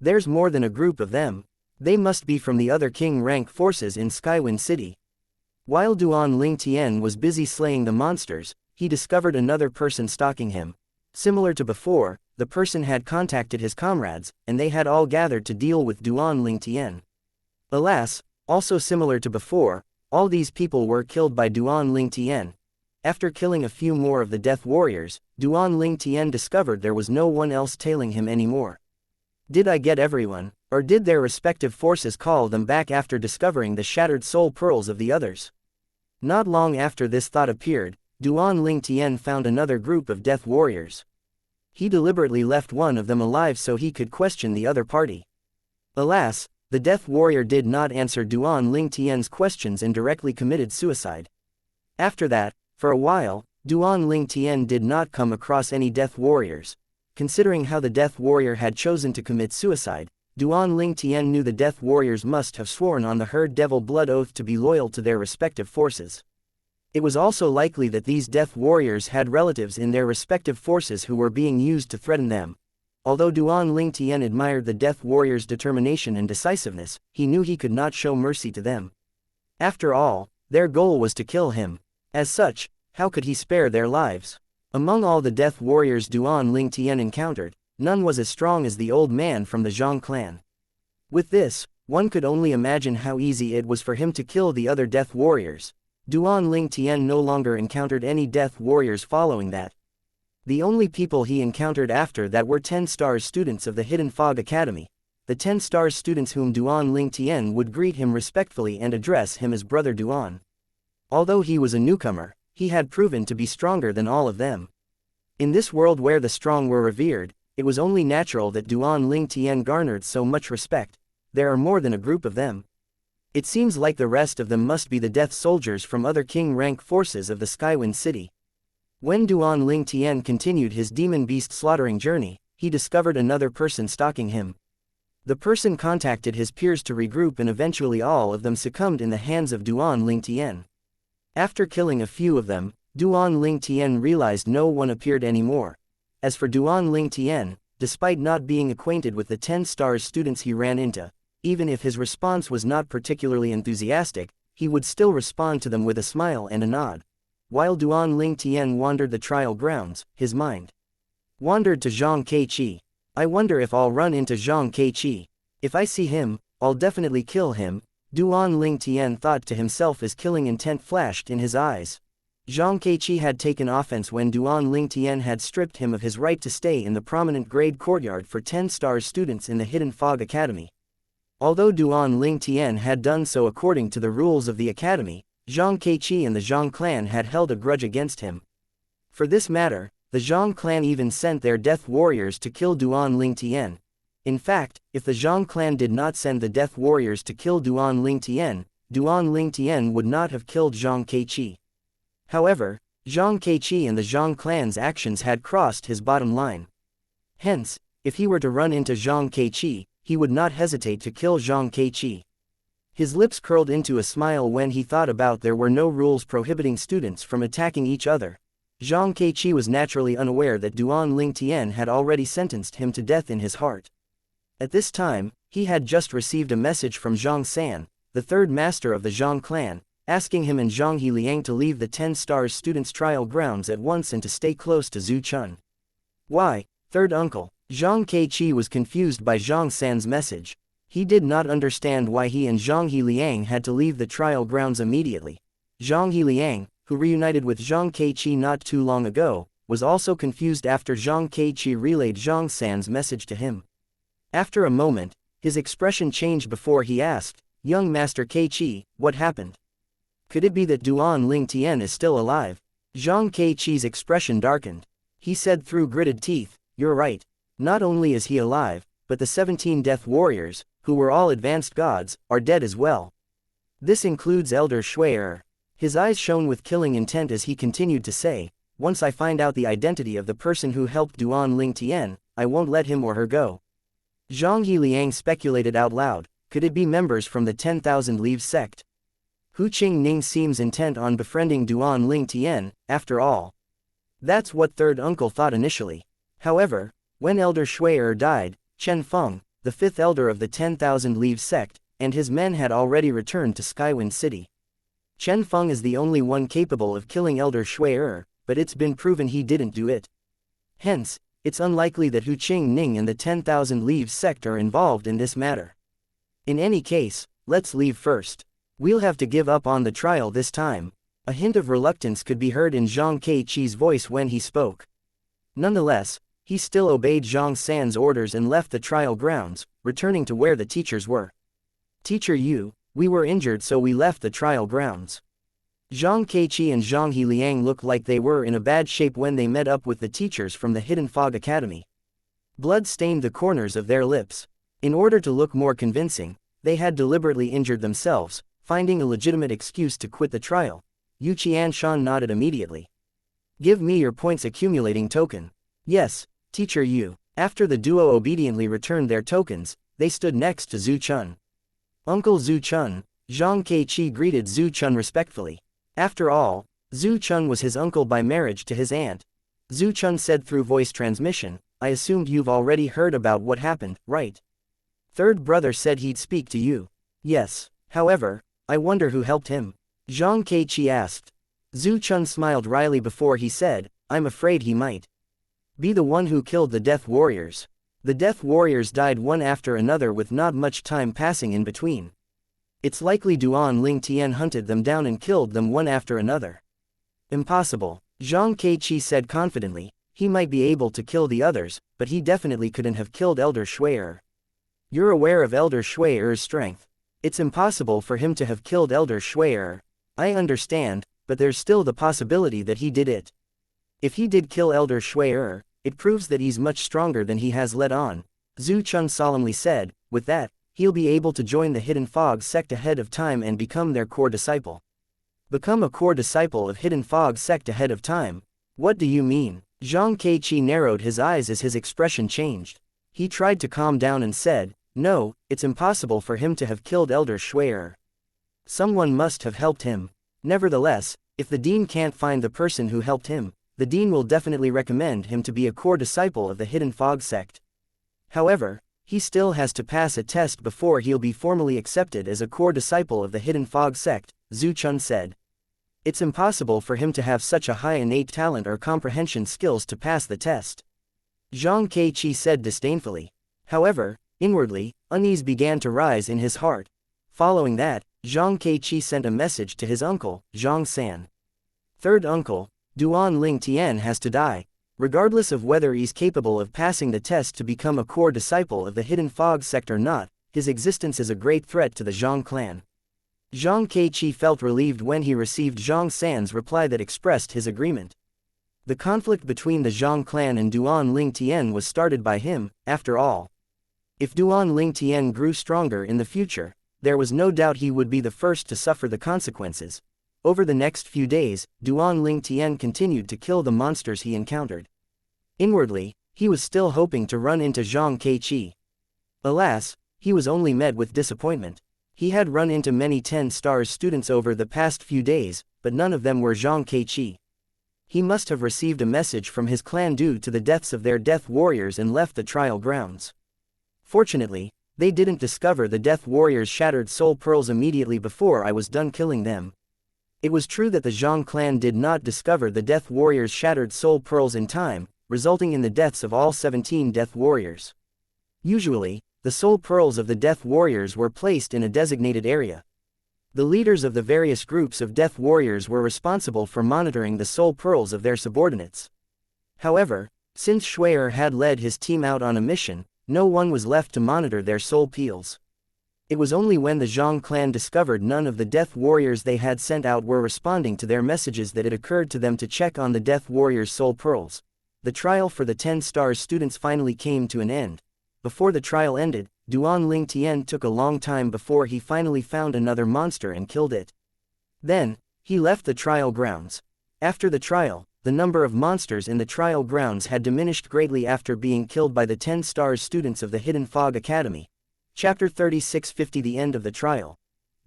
There's more than a group of them. They must be from the other king rank forces in Skywind City. While Duan Lingtian was busy slaying the monsters, he discovered another person stalking him. Similar to before, the person had contacted his comrades, and they had all gathered to deal with Duan Lingtian. Alas, also similar to before, all these people were killed by Duan Lingtian. After killing a few more of the Death Warriors, Duan Lingtian discovered there was no one else tailing him anymore. Did I get everyone, or did their respective forces call them back after discovering the shattered soul pearls of the others? Not long after this thought appeared, Duan Lingtian found another group of Death Warriors. He deliberately left one of them alive so he could question the other party. Alas, the Death Warrior did not answer Duan Lingtian's questions and directly committed suicide. After that, for a while, Duan Lingtian did not come across any Death Warriors. Considering how the Death Warrior had chosen to commit suicide, Duan Lingtian knew the Death Warriors must have sworn on the herd devil blood oath to be loyal to their respective forces. It was also likely that these Death Warriors had relatives in their respective forces who were being used to threaten them. Although Duan Lingtian admired the Death Warriors' determination and decisiveness, he knew he could not show mercy to them. After all, their goal was to kill him. As such, how could he spare their lives? Among all the Death Warriors Duan Lingtian encountered, none was as strong as the old man from the Zhang clan. With this, one could only imagine how easy it was for him to kill the other Death Warriors. Duan Lingtian no longer encountered any Death Warriors following that. The only people he encountered after that were 10 Stars students of the Hidden Fog Academy. The 10 Stars students whom Duan Lingtian would greet him respectfully and address him as Brother Duan. Although he was a newcomer, he had proven to be stronger than all of them. In this world where the strong were revered, it was only natural that Duan Lingtian garnered so much respect. There are more than a group of them. It seems like the rest of them must be the Death Soldiers from other king rank forces of the Skywind City. When Duan Lingtian continued his demon beast slaughtering journey, he discovered another person stalking him. The person contacted his peers to regroup and eventually all of them succumbed in the hands of Duan Lingtian. After killing a few of them, Duan Lingtian realized no one appeared anymore. As for Duan Lingtian, despite not being acquainted with the 10 Stars students he ran into, even if his response was not particularly enthusiastic, he would still respond to them with a smile and a nod. While Duan Lingtian wandered the trial grounds, his mind wandered to Zhang Keiqi. I wonder if I'll run into Zhang Keiqi. If I see him, I'll definitely kill him, Duan Lingtian thought to himself as killing intent flashed in his eyes. Zhang Keiqi had taken offense when Duan Lingtian had stripped him of his right to stay in the prominent grade courtyard for 10 Stars students in the Hidden Fog Academy. Although Duan Lingtian had done so according to the rules of the academy, Zhang Keiqi and the Zhang clan had held a grudge against him. For this matter, the Zhang clan even sent their Death Warriors to kill Duan Lingtian. In fact, if the Zhang clan did not send the Death Warriors to kill Duan Lingtian, Duan Lingtian would not have killed Zhang Keiqi. However, Zhang Keiqi and the Zhang clan's actions had crossed his bottom line. Hence, if he were to run into Zhang Keiqi, he would not hesitate to kill Zhang Keiqi. His lips curled into a smile when he thought about there were no rules prohibiting students from attacking each other. Zhang Keiqi was naturally unaware that Duan Lingtian had already sentenced him to death in his heart. At this time, He had just received a message from Zhang San, the third master of the Zhang clan, asking him and Zhang Hiliang to leave the 10 Stars students' trial grounds at once and to stay close to Zhu Chun. Why, third uncle? Zhang Keiqi was confused by Zhang San's message. He did not understand why he and Zhang Hiliang had to leave the trial grounds immediately. Zhang Hiliang, who reunited with Zhang Keiqi not too long ago, was also confused after Zhang Keiqi relayed Zhang San's message to him. After a moment, his expression changed before he asked, "Young Master Keiqi, what happened? Could it be that Duan Ling Tian is still alive?" Zhang Keiqi's expression darkened. He said through gritted teeth, "You're right. Not only is he alive, but the 17 death warriors, who were all advanced gods, are dead as well. This includes Elder Shui. His eyes shone with killing intent as he continued to say, "Once I find out the identity of the person who helped Duan Ling Tian, I won't let him or her go." Zhang Hiliang speculated out loud, could it be members from the 10,000 Leaves sect? Hu Qingning seems intent on befriending Duan Ling Tian, after all. That's what third uncle thought initially. However, when Elder Shui died, Chen Feng, the fifth elder of the 10,000 Leaves sect, and his men had already returned to Skywind City. Chen Feng is the only one capable of killing Elder Shui, but it's been proven he didn't do it. Hence, it's unlikely that Hu Qingning and the 10,000 Leaves sect are involved in this matter. In any case, let's leave first. We'll have to give up on the trial this time. A hint of reluctance could be heard in Zhang Keiqi's voice when he spoke. Nonetheless, he still obeyed Zhang San's orders and left the trial grounds, returning to where the teachers were. "Teacher Yu, we were injured so we left the trial grounds." Zhang Keiqi and Zhang Hiliang looked like they were in a bad shape when they met up with the teachers from the Hidden Fog Academy. Blood stained the corners of their lips. In order to look more convincing, they had deliberately injured themselves, finding a legitimate excuse to quit the trial. Yu Qianshan nodded immediately. "Give me your points accumulating token." "Yes, Teacher Yu." After the duo obediently returned their tokens, they stood next to Zhu Chun. "Uncle Zhu Chun," Zhang Keiqi greeted Zhu Chun respectfully. After all, Zhu Chun was his uncle by marriage to his aunt. Zhu Chun said through voice transmission, "I assumed you've already heard about what happened, right? Third brother said he'd speak to you." "Yes. However, I wonder who helped him?" Zhang Keiqi asked. Zhu Chun smiled wryly before he said, "I'm afraid he might be the one who killed the Death Warriors. The Death Warriors died one after another with not much time passing in between. It's likely Duan Ling Tian hunted them down and killed them one after another." "Impossible," Zhang Keiqi said confidently. "He might be able to kill the others, but he definitely couldn't have killed Elder Shui. You're aware of Elder Shui's strength. It's impossible for him to have killed Elder Shui. I understand, but there's still the possibility that he did it. If he did kill Elder Shui, it proves that he's much stronger than he has let on," Zhu Chun solemnly said. "With that, he'll be able to join the Hidden Fog sect ahead of time and become their core disciple." "Become a core disciple of Hidden Fog sect ahead of time? What do you mean?" Zhang Keiqi narrowed his eyes as his expression changed. He tried to calm down and said, "No, it's impossible for him to have killed Elder Shui. Someone must have helped him. Nevertheless, if the dean can't find the person who helped him, the dean will definitely recommend him to be a core disciple of the Hidden Fog sect. However, he still has to pass a test before he'll be formally accepted as a core disciple of the Hidden Fog sect," Zhu Chun said. "It's impossible for him to have such a high innate talent or comprehension skills to pass the test," Zhang Keiqi said disdainfully. However, inwardly, unease began to rise in his heart. Following that, Zhang Keiqi sent a message to his uncle, Zhang San. "Third uncle, Duan Ling Tian has to die. Regardless of whether he's capable of passing the test to become a core disciple of the Hidden Fog sect or not, his existence is a great threat to the Zhang clan." Zhang Keiqi felt relieved when he received Zhang San's reply that expressed his agreement. The conflict between the Zhang clan and Duan Ling Tian was started by him, after all. If Duan Ling Tian grew stronger in the future, there was no doubt he would be the first to suffer the consequences. Over the next few days, Duan Ling Tian continued to kill the monsters he encountered. Inwardly, he was still hoping to run into Zhang Keiqi. Alas, he was only met with disappointment. He had run into many 10 Stars students over the past few days, but none of them were Zhang Keiqi. He must have received a message from his clan due to the deaths of their death warriors and left the trial grounds. Fortunately, They didn't discover the Death Warrior's shattered soul pearls immediately before I was done killing them. It was true that the Zhang clan did not discover the Death Warrior's shattered soul pearls in time, resulting in the deaths of all 17 Death Warriors. Usually, the soul pearls of the Death Warriors were placed in a designated area. The leaders of the various groups of Death Warriors were responsible for monitoring the soul pearls of their subordinates. However, since Shui'er had led his team out on a mission, no one was left to monitor their soul pearls. It was only when the Zhang clan discovered none of the Death Warriors they had sent out were responding to their messages that it occurred to them to check on the Death Warriors' soul pearls. The trial for the 10 stars students finally came to an end. Before the trial ended, Duan Lingtian took a long time before he finally found another monster and killed it. Then, he left the trial grounds. After the trial, the number of monsters in the trial grounds had diminished greatly after being killed by the 10 stars students of the Hidden Fog Academy. Chapter 3650 The End of the Trial.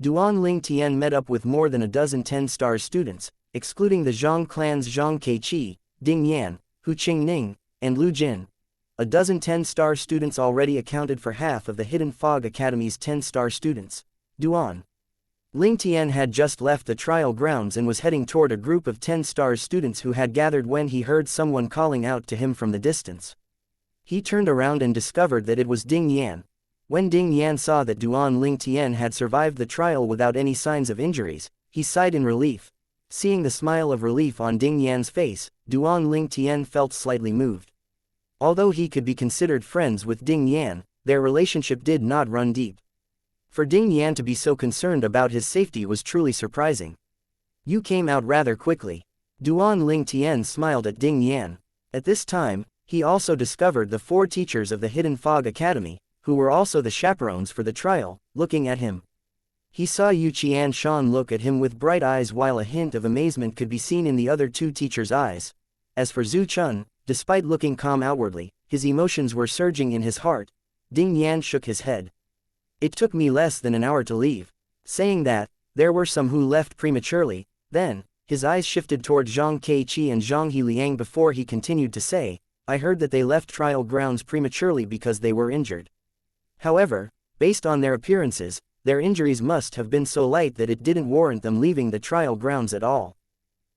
Duan Lingtian met up with more than a dozen 10 stars students, excluding the Zhang clan's Zhang Keiqi, Ding Yan, Hu Qingning, and Lu Jin. A dozen 10-star students already accounted for half of the Hidden Fog Academy's 10-star students. Duan Lingtian had just left the trial grounds and was heading toward a group of 10-star students who had gathered when he heard someone calling out to him from the distance. He turned around and discovered that it was Ding Yan. When Ding Yan saw that Duan Lingtian had survived the trial without any signs of injuries, he sighed in relief. Seeing the smile of relief on Ding Yan's face, Duan Lingtian felt slightly moved. Although he could be considered friends with Ding Yan, their relationship did not run deep. For Ding Yan to be so concerned about his safety was truly surprising. You came out rather quickly. Duan Lingtian smiled at Ding Yan. At this time, he also discovered the 4 teachers of the Hidden Fog Academy, who were also the chaperones for the trial, looking at him. He saw Yu Qianshan look at him with bright eyes while a hint of amazement could be seen in the other 2 teachers' eyes. As for Zhu Chun, despite looking calm outwardly, his emotions were surging in his heart. Ding Yan shook his head. It took me less than an hour to leave. Saying that, there were some who left prematurely. Then, his eyes shifted toward Zhang Keiqi and Zhang Hiliang before he continued to say, I heard that they left trial grounds prematurely because they were injured. However, based on their appearances, their injuries must have been so light that it didn't warrant them leaving the trial grounds at all.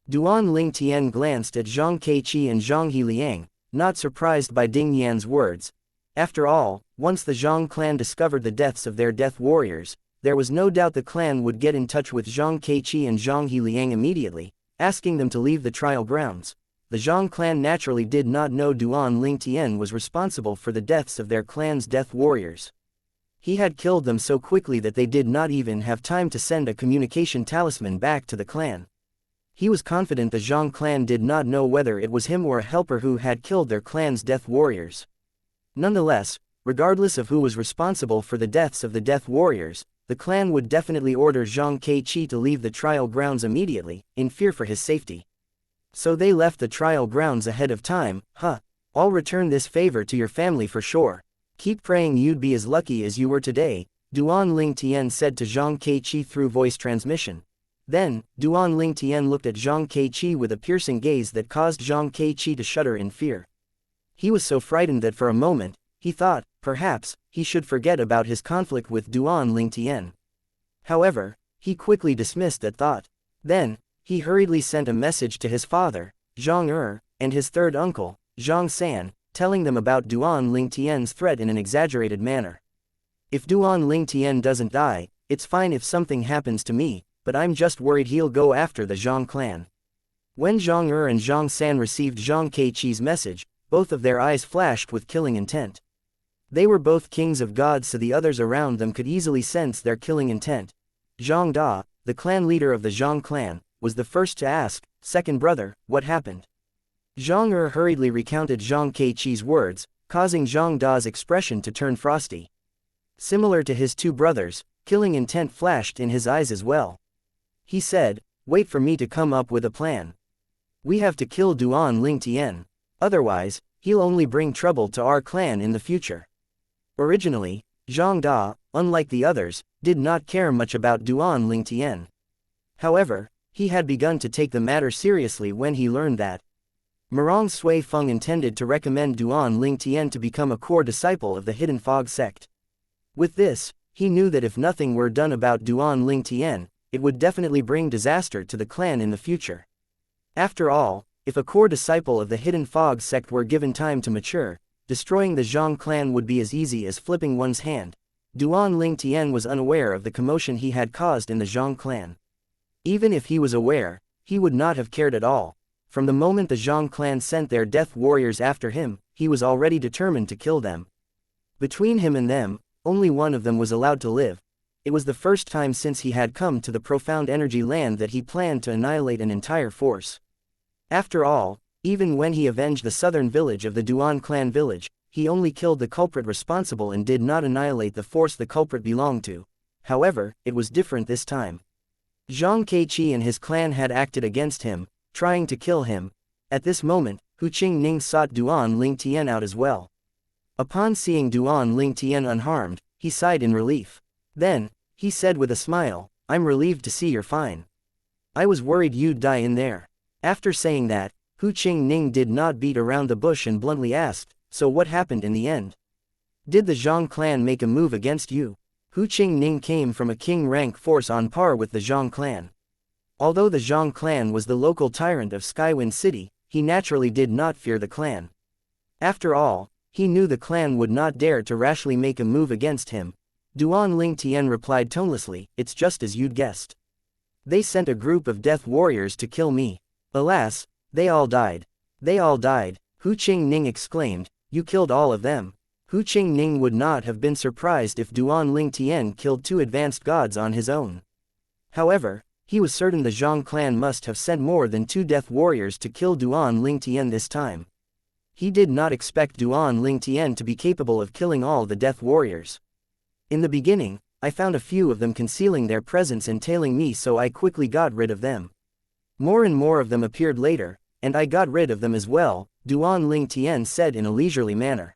Duan Lingtian glanced at Zhang Keiqi and Zhang Hiliang, not surprised by Ding Yan's words. After all, once the Zhang clan discovered the deaths of their Death Warriors, there was no doubt the clan would get in touch with Zhang Keiqi and Zhang Hiliang immediately, asking them to leave the trial grounds. The Zhang clan naturally did not know Duan Lingtian was responsible for the deaths of their clan's Death Warriors. He had killed them so quickly that they did not even have time to send a communication talisman back to the clan. He was confident the Zhang clan did not know whether it was him or a helper who had killed their clan's Death Warriors. Nonetheless, regardless of who was responsible for the deaths of the Death Warriors, the clan would definitely order Zhang Keiqi to leave the trial grounds immediately, in fear for his safety. So they left the trial grounds ahead of time. I'll return this favor to your family for sure. Keep praying you'd be as lucky as you were today, Duan Lingtian said to Zhang Keiqi through voice transmission. Then, Duan Lingtian looked at Zhang Keiqi with a piercing gaze that caused Zhang Keiqi to shudder in fear. He was so frightened that for a moment, he thought, perhaps, he should forget about his conflict with Duan Lingtian. However, he quickly dismissed that thought. Then, he hurriedly sent a message to his father, Zhang and his third uncle, Zhang San, telling them about Duan Lingtian's threat in an exaggerated manner. If Duan Lingtian doesn't die, it's fine if something happens to me, but I'm just worried he'll go after the Zhang clan. When Zhang and Zhang San received Zhang Keiqi's message, both of their eyes flashed with killing intent. They were both kings of gods, so the others around them could easily sense their killing intent. Zhang Da, the clan leader of the Zhang clan, was the first to ask, "Second brother, what happened?" Zhang hurriedly recounted Zhang Keiqi's words, causing Zhang Da's expression to turn frosty. Similar to his 2 brothers, killing intent flashed in his eyes as well. He said, "Wait for me to come up with a plan. We have to kill Duan Lingtian. Otherwise, he'll only bring trouble to our clan in the future." Originally, Zhang Da, unlike the others, did not care much about Duan Lingtian. However, he had begun to take the matter seriously when he learned that Murong Sui Feng intended to recommend Duan Lingtian to become a core disciple of the Hidden Fog sect. With this, he knew that if nothing were done about Duan Ling Tian, it would definitely bring disaster to the clan in the future. After all, if a core disciple of the Hidden Fog sect were given time to mature, destroying the Zhang clan would be as easy as flipping one's hand. Duan Ling Tian was unaware of the commotion he had caused in the Zhang clan. Even if he was aware, he would not have cared at all. From the moment the Zhang clan sent their death warriors after him, he was already determined to kill them. Between him and them, only one of them was allowed to live. It was the first time since he had come to the profound energy land that he planned to annihilate an entire force. After all, even when he avenged the southern village of the Duan clan village, he only killed the culprit responsible and did not annihilate the force the culprit belonged to. However, it was different this time. Zhang Keiqi and his clan had acted against him, trying to kill him. At this moment, Hu Qingning sought Duan Ling Tian out as well. Upon seeing Duan Ling Tian unharmed, he sighed in relief. Then, he said with a smile, "I'm relieved to see you're fine. I was worried you'd die in there." After saying that, Hu Qingning did not beat around the bush and bluntly asked, "So what happened in the end? Did the Zhang clan make a move against you?" Hu Qingning came from a king-rank force on par with the Zhang clan. Although the Zhang clan was the local tyrant of Skywind City, he naturally did not fear the clan. After all, he knew the clan would not dare to rashly make a move against him. Duan Ling Tian replied tonelessly, "It's just as you'd guessed. They sent a group of death warriors to kill me. Alas, they all died." "They all died," Hu Qingning exclaimed, "you killed all of them." Hu Qingning would not have been surprised if Duan Ling Tian killed 2 advanced gods on his own. However, he was certain the Zhang clan must have sent more than 2 death warriors to kill Duan Ling Tian this time. He did not expect Duan Ling Tian to be capable of killing all the death warriors. "In the beginning, I found a few of them concealing their presence and tailing me, so I quickly got rid of them. More and more of them appeared later, and I got rid of them as well," Duan Ling Tian said in a leisurely manner.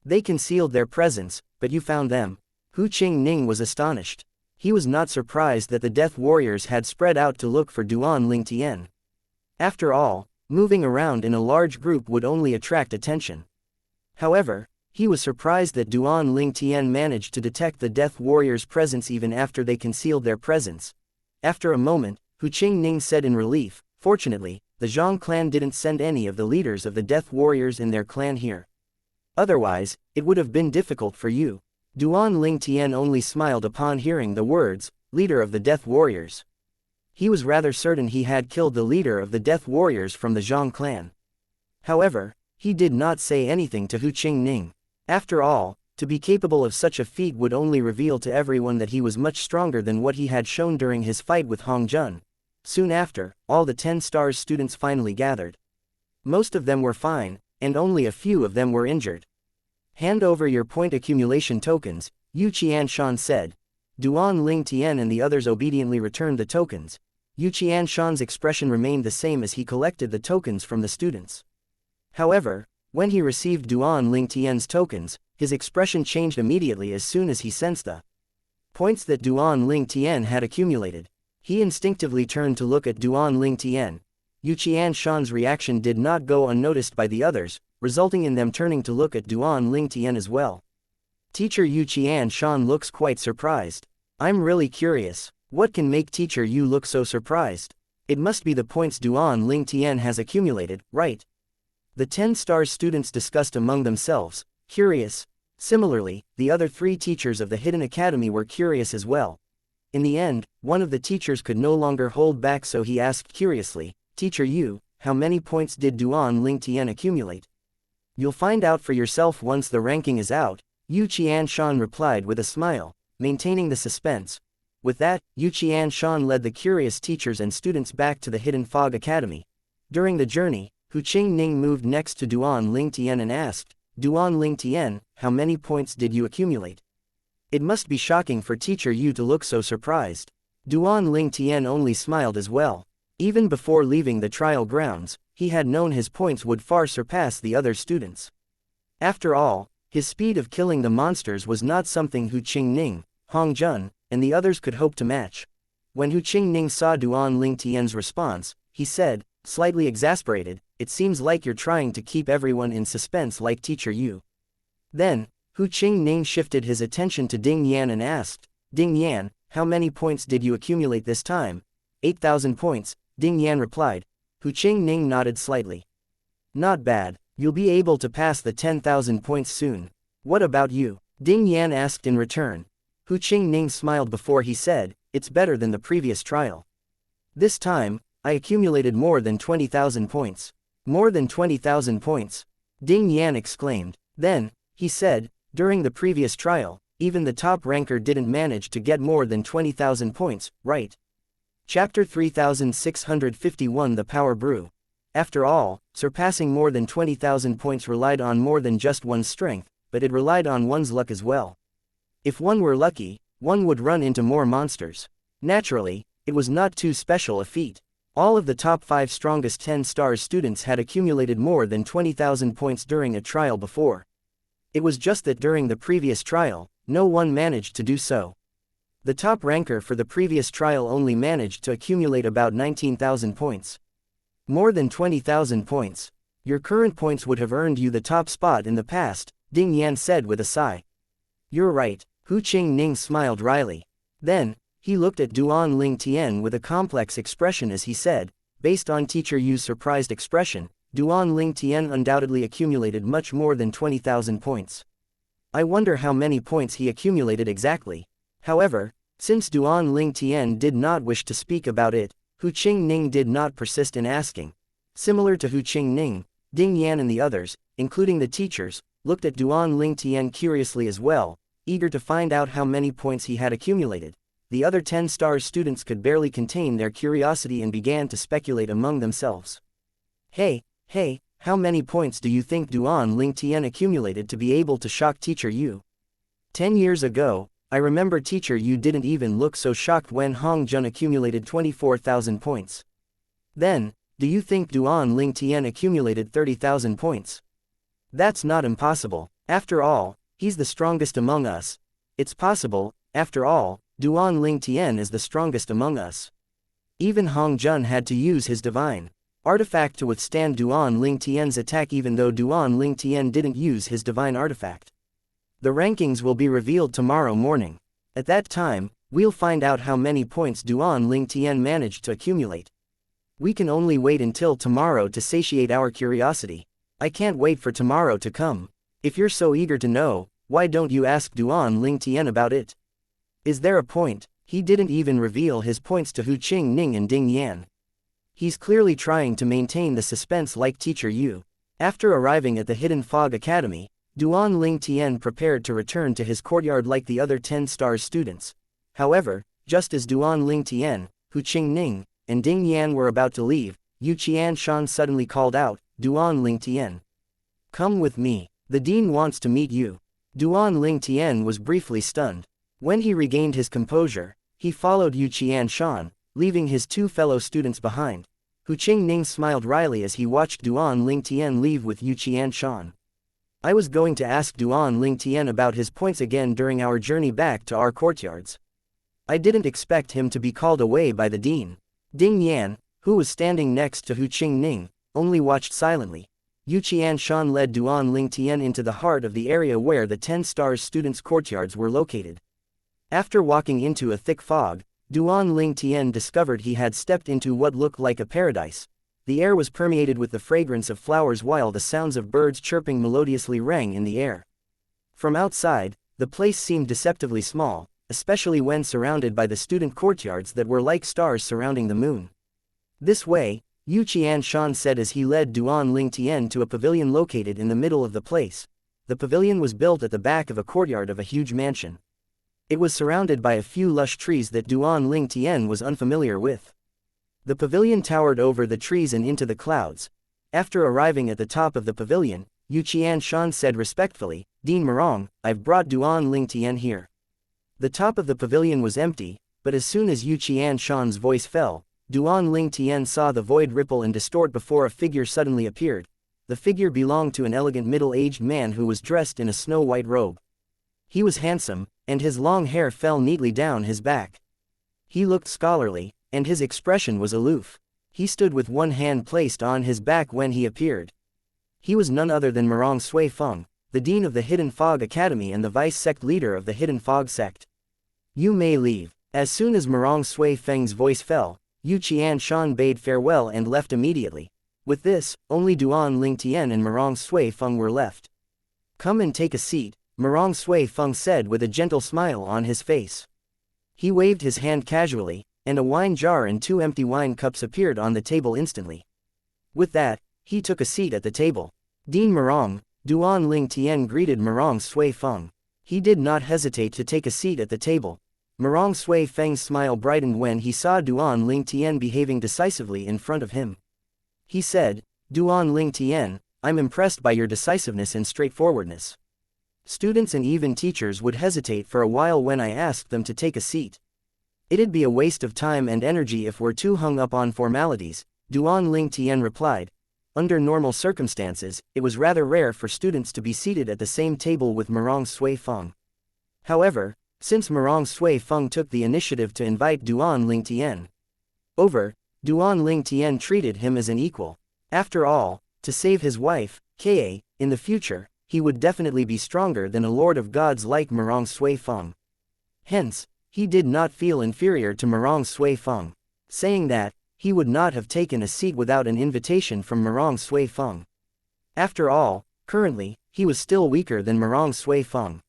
"They concealed their presence, but you found them." Hu Qingning was astonished. He was not surprised that the death warriors had spread out to look for Duan Ling Tian. After all, moving around in a large group would only attract attention. However, he was surprised that Duan Ling Tian managed to detect the death warriors' presence even after they concealed their presence. After a moment, Hu Qingning said in relief, "Fortunately, the Zhang clan didn't send any of the leaders of the death warriors in their clan here. Otherwise, it would have been difficult for you." Duan Ling Tian only smiled upon hearing the words, "leader of the death warriors." He was rather certain he had killed the leader of the death warriors from the Zhang clan. However, he did not say anything to Hu Qingning. After all, to be capable of such a feat would only reveal to everyone that he was much stronger than what he had shown during his fight with Hong Jun. Soon after, all the 10 stars students finally gathered. Most of them were fine, and only a few of them were injured. "Hand over your point accumulation tokens," Yu Qianshan said. Duan Ling Tian and the others obediently returned the tokens. Yu Qianshan's expression remained the same as he collected the tokens from the students. However, when he received Duan Ling Tian's tokens, his expression changed immediately as soon as he sensed the points that Duan Ling Tian had accumulated. He instinctively turned to look at Duan Ling Tian. Yu Qianshan's reaction did not go unnoticed by the others, resulting in them turning to look at Duan Ling Tian as well. Teacher Yu Qianshan looks quite surprised. "I'm really curious. What can make Teacher Yu look so surprised? It must be the points Duan Ling Tian has accumulated, right?" The 10 stars students discussed among themselves, curious. Similarly, the other 3 teachers of the Hidden Academy were curious as well. In the end, one of the teachers could no longer hold back, so he asked curiously, "Teacher Yu, how many points did Duan Ling Tian accumulate?" "You'll find out for yourself once the ranking is out," Yu Qianshan replied with a smile, maintaining the suspense. With that, Yu Qianshan led the curious teachers and students back to the Hidden Fog Academy. During the journey, Hu Qingning moved next to Duan Ling Tian and asked, "Duan Ling Tian, how many points did you accumulate? It must be shocking for Teacher Yu to look so surprised." Duan Ling Tian only smiled as well. Even before leaving the trial grounds, he had known his points would far surpass the other students. After all, his speed of killing the monsters was not something Hu Qingning, Hong Jun, and the others could hope to match. When Hu Qingning saw Duan Ling Tian's response, he said, slightly exasperated, "It seems like you're trying to keep everyone in suspense like Teacher Yu." Then, Hu Qingning shifted his attention to Ding Yan and asked, Ding Yan, how many points did you accumulate this time? 8,000 points, Ding Yan replied. Hu Qingning nodded slightly. Not bad, you'll be able to pass the 10,000 points soon. What about you? Ding Yan asked in return. Hu Qingning smiled before he said, it's better than the previous trial. This time, I accumulated more than 20,000 points. More than 20,000 points. Ding Yan exclaimed. Then, he said, during the previous trial, even the top ranker didn't manage to get more than 20,000 points, right? Chapter 3651 The Power Brew. After all, surpassing more than 20,000 points relied on more than just one's strength, but it relied on one's luck as well. If one were lucky, one would run into more monsters. Naturally, it was not too special a feat. All of the top 5 strongest 10 stars students had accumulated more than 20,000 points during a trial before. It was just that during the previous trial, no one managed to do so. The top ranker for the previous trial only managed to accumulate about 19,000 points. More than 20,000 points. Your current points would have earned you the top spot in the past, Ding Yan said with a sigh. You're right, Hu Qingning smiled wryly. Then, he looked at Duan Ling Tian with a complex expression as he said, based on Teacher Yu's surprised expression, Duan Ling Tian undoubtedly accumulated much more than 20,000 points. I wonder how many points he accumulated exactly. However, since Duan Ling Tian did not wish to speak about it, Hu Qingning did not persist in asking. Similar to Hu Qingning, Ding Yan and the others, including the teachers, looked at Duan Ling Tian curiously as well, eager to find out how many points he had accumulated. The other 10 stars students could barely contain their curiosity and began to speculate among themselves. Hey, how many points do you think Duan Ling Tian accumulated to be able to shock Teacher Yu? 10 years ago, I remember Teacher Yu didn't even look so shocked when Hong Jun accumulated 24,000 points. Then, do you think Duan Ling Tian accumulated 30,000 points? That's not impossible. After all, he's the strongest among us. It's possible, after all, Duan Ling Tian is the strongest among us. Even Hong Jun had to use his divine artifact to withstand Duan Ling Tian's attack even though Duan Ling Tian didn't use his divine artifact. The rankings will be revealed tomorrow morning. At that time, we'll find out how many points Duan Ling Tian managed to accumulate. We can only wait until tomorrow to satiate our curiosity. I can't wait for tomorrow to come. If you're so eager to know, why don't you ask Duan Ling Tian about it? Is there a point? He didn't even reveal his points to Hu Qingning and Ding Yan. He's clearly trying to maintain the suspense like Teacher Yu. After arriving at the Hidden Fog Academy, Duan Ling Tian prepared to return to his courtyard like the other 10 stars students. However, just as Duan Ling Tian, Hu Qingning, and Ding Yan were about to leave, Yu Qianshan suddenly called out, Duan Ling Tian. Come with me. The dean wants to meet you. Duan Ling Tian was briefly stunned. When he regained his composure, he followed Yu Qianshan, leaving his 2 fellow students behind. Hu Qingning smiled wryly as he watched Duan Ling Tian leave with Yu Qianshan. I was going to ask Duan Ling Tian about his points again during our journey back to our courtyards. I didn't expect him to be called away by the dean. Ding Yan, who was standing next to Hu Qingning, only watched silently. Yu Qianshan led Duan Ling Tian into the heart of the area where the 10 stars students' courtyards were located. After walking into a thick fog, Duan Ling Tian discovered he had stepped into what looked like a paradise. The air was permeated with the fragrance of flowers while the sounds of birds chirping melodiously rang in the air. From outside, the place seemed deceptively small, especially when surrounded by the student courtyards that were like stars surrounding the moon. This way, Yu Qianshan said as he led Duan Ling Tian to a pavilion located in the middle of the place. The pavilion was built at the back of a courtyard of a huge mansion. It was surrounded by a few lush trees that Duan Ling Tian was unfamiliar with. The pavilion towered over the trees and into the clouds. After arriving at the top of the pavilion, Yu Qianshan said respectfully, Dean Morong, I've brought Duan Ling Tian here. The top of the pavilion was empty, but as soon as Yu Qianshan's voice fell, Duan Ling Tian saw the void ripple and distort before a figure suddenly appeared. The figure belonged to an elegant middle-aged man who was dressed in a snow-white robe. He was handsome, and his long hair fell neatly down his back. He looked scholarly, and his expression was aloof. He stood with one hand placed on his back when he appeared. He was none other than Morong Sui Feng, the dean of the Hidden Fog Academy and the vice-sect leader of the Hidden Fog sect. You may leave. As soon as Murong Sui Feng's voice fell, Yu Qianshan bade farewell and left immediately. With this, only Duan Lingtian and Murong Sui Feng were left. Come and take a seat, Murong Sui Feng said with a gentle smile on his face. He waved his hand casually, and a wine jar and 2 empty wine cups appeared on the table instantly. With that, he took a seat at the table. Dean Murong, Duan Lingtian greeted Murong Sui Feng. He did not hesitate to take a seat at the table. Murong Sui Feng's smile brightened when he saw Duan Lingtian behaving decisively in front of him. He said, Duan Lingtian, I'm impressed by your decisiveness and straightforwardness. Students and even teachers would hesitate for a while when I asked them to take a seat. It'd be a waste of time and energy if we're too hung up on formalities, Duan Lingtian replied. Under normal circumstances, it was rather rare for students to be seated at the same table with Murong Sui Feng. However, since Murong Sui Feng took the initiative to invite Duan Lingtian over, Duan Lingtian treated him as an equal. After all, to save his wife, Ka, in the future, he would definitely be stronger than a lord of gods like Murong Sui Feng. Hence, he did not feel inferior to Murong Sui Feng. Saying that, he would not have taken a seat without an invitation from Murong Sui Feng. After all, currently, he was still weaker than Murong Sui Feng.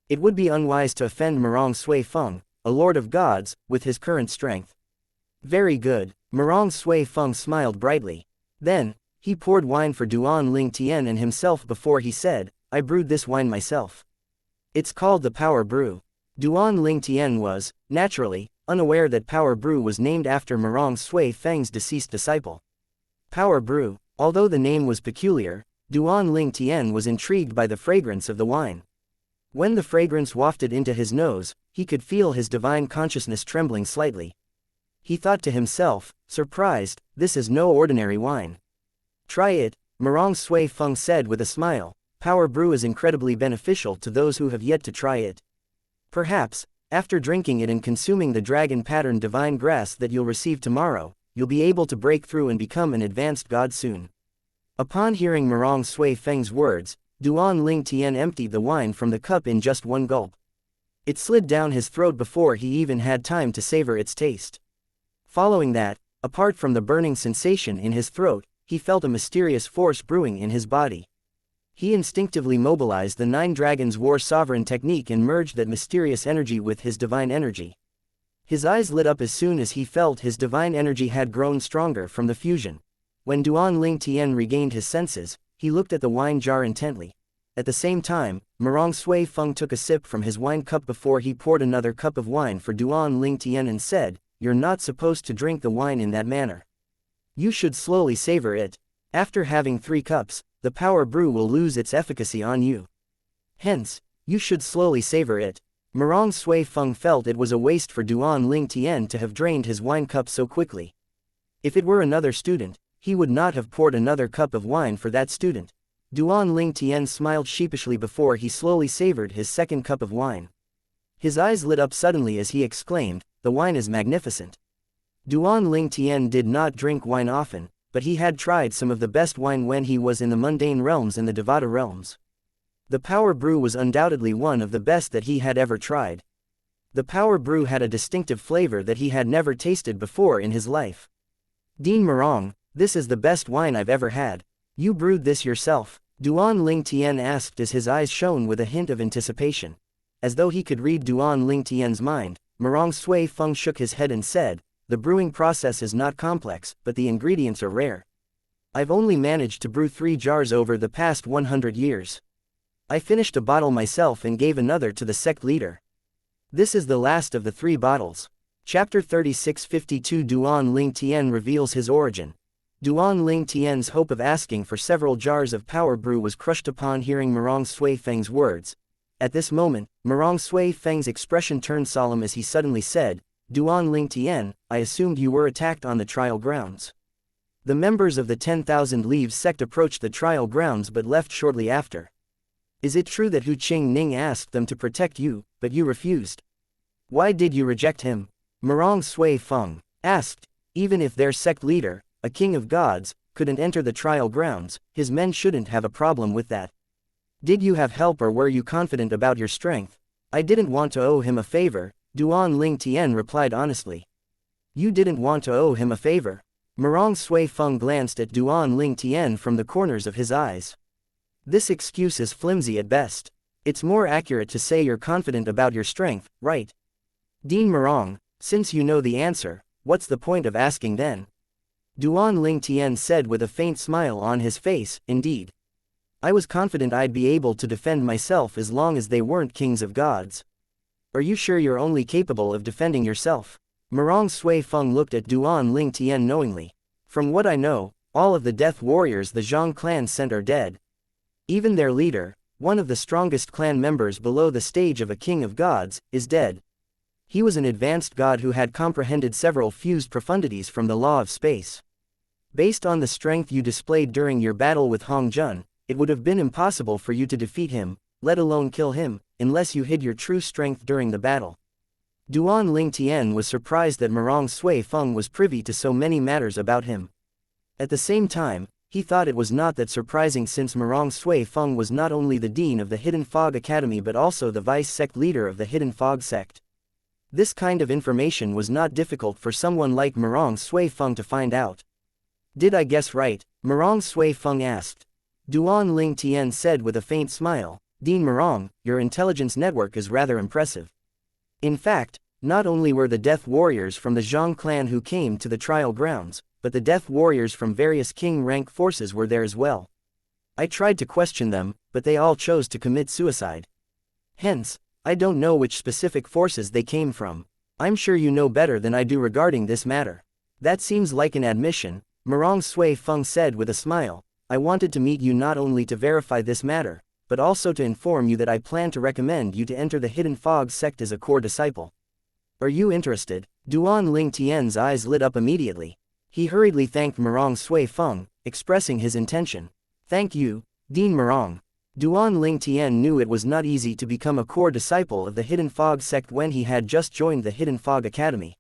It would be unwise to offend Murong Sui Feng, a lord of gods, with his current strength. Very good, Murong Sui Feng smiled brightly. Then, he poured wine for Duan Lingtian and himself before he said, I brewed this wine myself. It's called the Power Brew. Duan Lingtian was, naturally, unaware that Power Brew was named after Murong Sui Feng's deceased disciple. Power Brew, although the name was peculiar, Duan Lingtian was intrigued by the fragrance of the wine. When the fragrance wafted into his nose, he could feel his divine consciousness trembling slightly. He thought to himself, surprised, this is no ordinary wine. Try it, Murong Sui Feng said with a smile. Power Brew is incredibly beneficial to those who have yet to try it. Perhaps, after drinking it and consuming the dragon-patterned divine grass that you'll receive tomorrow, you'll be able to break through and become an advanced god soon. Upon hearing Murong Sui Feng's words, Duan Lingtian emptied the wine from the cup in just one gulp. It slid down his throat before he even had time to savor its taste. Following that, apart from the burning sensation in his throat, he felt a mysterious force brewing in his body. He instinctively mobilized the 9 Dragons War Sovereign technique and merged that mysterious energy with his divine energy. His eyes lit up as soon as he felt his divine energy had grown stronger from the fusion. When Duan Lingtian regained his senses, he looked at the wine jar intently. At the same time, Murong Sui Feng took a sip from his wine cup before he poured another cup of wine for Duan Lingtian and said, You're not supposed to drink the wine in that manner. You should slowly savor it. After having 3 cups, the Power Brew will lose its efficacy on you. Hence, you should slowly savor it. Murong Sui Feng felt it was a waste for Duan Lingtian to have drained his wine cup so quickly. If it were another student, he would not have poured another cup of wine for that student. Duan Lingtian smiled sheepishly before he slowly savored his second cup of wine. His eyes lit up suddenly as he exclaimed, The wine is magnificent. Duan Lingtian did not drink wine often, but he had tried some of the best wine when he was in the mundane realms and the Devata realms. The Power Brew was undoubtedly one of the best that he had ever tried. The Power Brew had a distinctive flavor that he had never tasted before in his life. Dean Murong, this is the best wine I've ever had. You brewed this yourself? Duan Lingtian asked as his eyes shone with a hint of anticipation. As though he could read Duan Lingtian's mind, Murong Sui Feng shook his head and said, The brewing process is not complex, but the ingredients are rare. I've only managed to brew 3 jars over the past 100 years. I finished a bottle myself and gave another to the sect leader. This is the last of the 3 bottles. Chapter 3652 Duan Lingtian reveals his origin. Duan Lingtian's hope of asking for several jars of Power Brew was crushed upon hearing Murong Sui Feng's words. At this moment, Murong Sui Feng's expression turned solemn as he suddenly said, Duan Lingtian, I assumed you were attacked on the trial grounds. The members of the 10,000 Leaves sect approached the trial grounds but left shortly after. Is it true that Hu Qingning asked them to protect you, but you refused? Why did you reject him? Murong Sui Feng asked. Even if their sect leader, a king of gods, couldn't enter the trial grounds, his men shouldn't have a problem with that. Did you have help or were you confident about your strength? I didn't want to owe him a favor, Duan Ling Tian replied honestly. You didn't want to owe him a favor. Murong Sui Feng glanced at Duan Ling Tian from the corners of his eyes. This excuse is flimsy at best. It's more accurate to say you're confident about your strength, right? Dean Murong, since you know the answer, what's the point of asking then? Duan Ling Tian said with a faint smile on his face, indeed. I was confident I'd be able to defend myself as long as they weren't kings of gods. Are you sure you're only capable of defending yourself? Murong Sui Feng looked at Duan Ling Tian knowingly. From what I know, all of the death warriors the Zhang clan sent are dead. Even their leader, one of the strongest clan members below the stage of a king of gods, is dead. He was an advanced god who had comprehended several fused profundities from the law of space. Based on the strength you displayed during your battle with Hong Jun, it would have been impossible for you to defeat him, let alone kill him, unless you hid your true strength during the battle. Duan Ling Tian was surprised that Murong Sui Feng was privy to so many matters about him. At the same time, he thought it was not that surprising since Murong Sui Feng was not only the dean of the Hidden Fog Academy but also the vice-sect leader of the Hidden Fog sect. This kind of information was not difficult for someone like Murong Sui Feng to find out. Did I guess right? Murong Sui Feng asked. Duan Ling Tian said with a faint smile, Dean Murong, your intelligence network is rather impressive. In fact, not only were the death warriors from the Zhang clan who came to the trial grounds, but the death warriors from various king-rank forces were there as well. I tried to question them, but they all chose to commit suicide. Hence, I don't know which specific forces they came from. I'm sure you know better than I do regarding this matter. That seems like an admission, Murong Sui Feng said with a smile. I wanted to meet you not only to verify this matter, but also to inform you that I plan to recommend you to enter the Hidden Fog sect as a core disciple. Are you interested? Duan Ling Tian's eyes lit up immediately. He hurriedly thanked Murong Sui Feng, expressing his intention. Thank you, Dean Murong. Duan Ling Tian knew it was not easy to become a core disciple of the Hidden Fog sect when he had just joined the Hidden Fog Academy.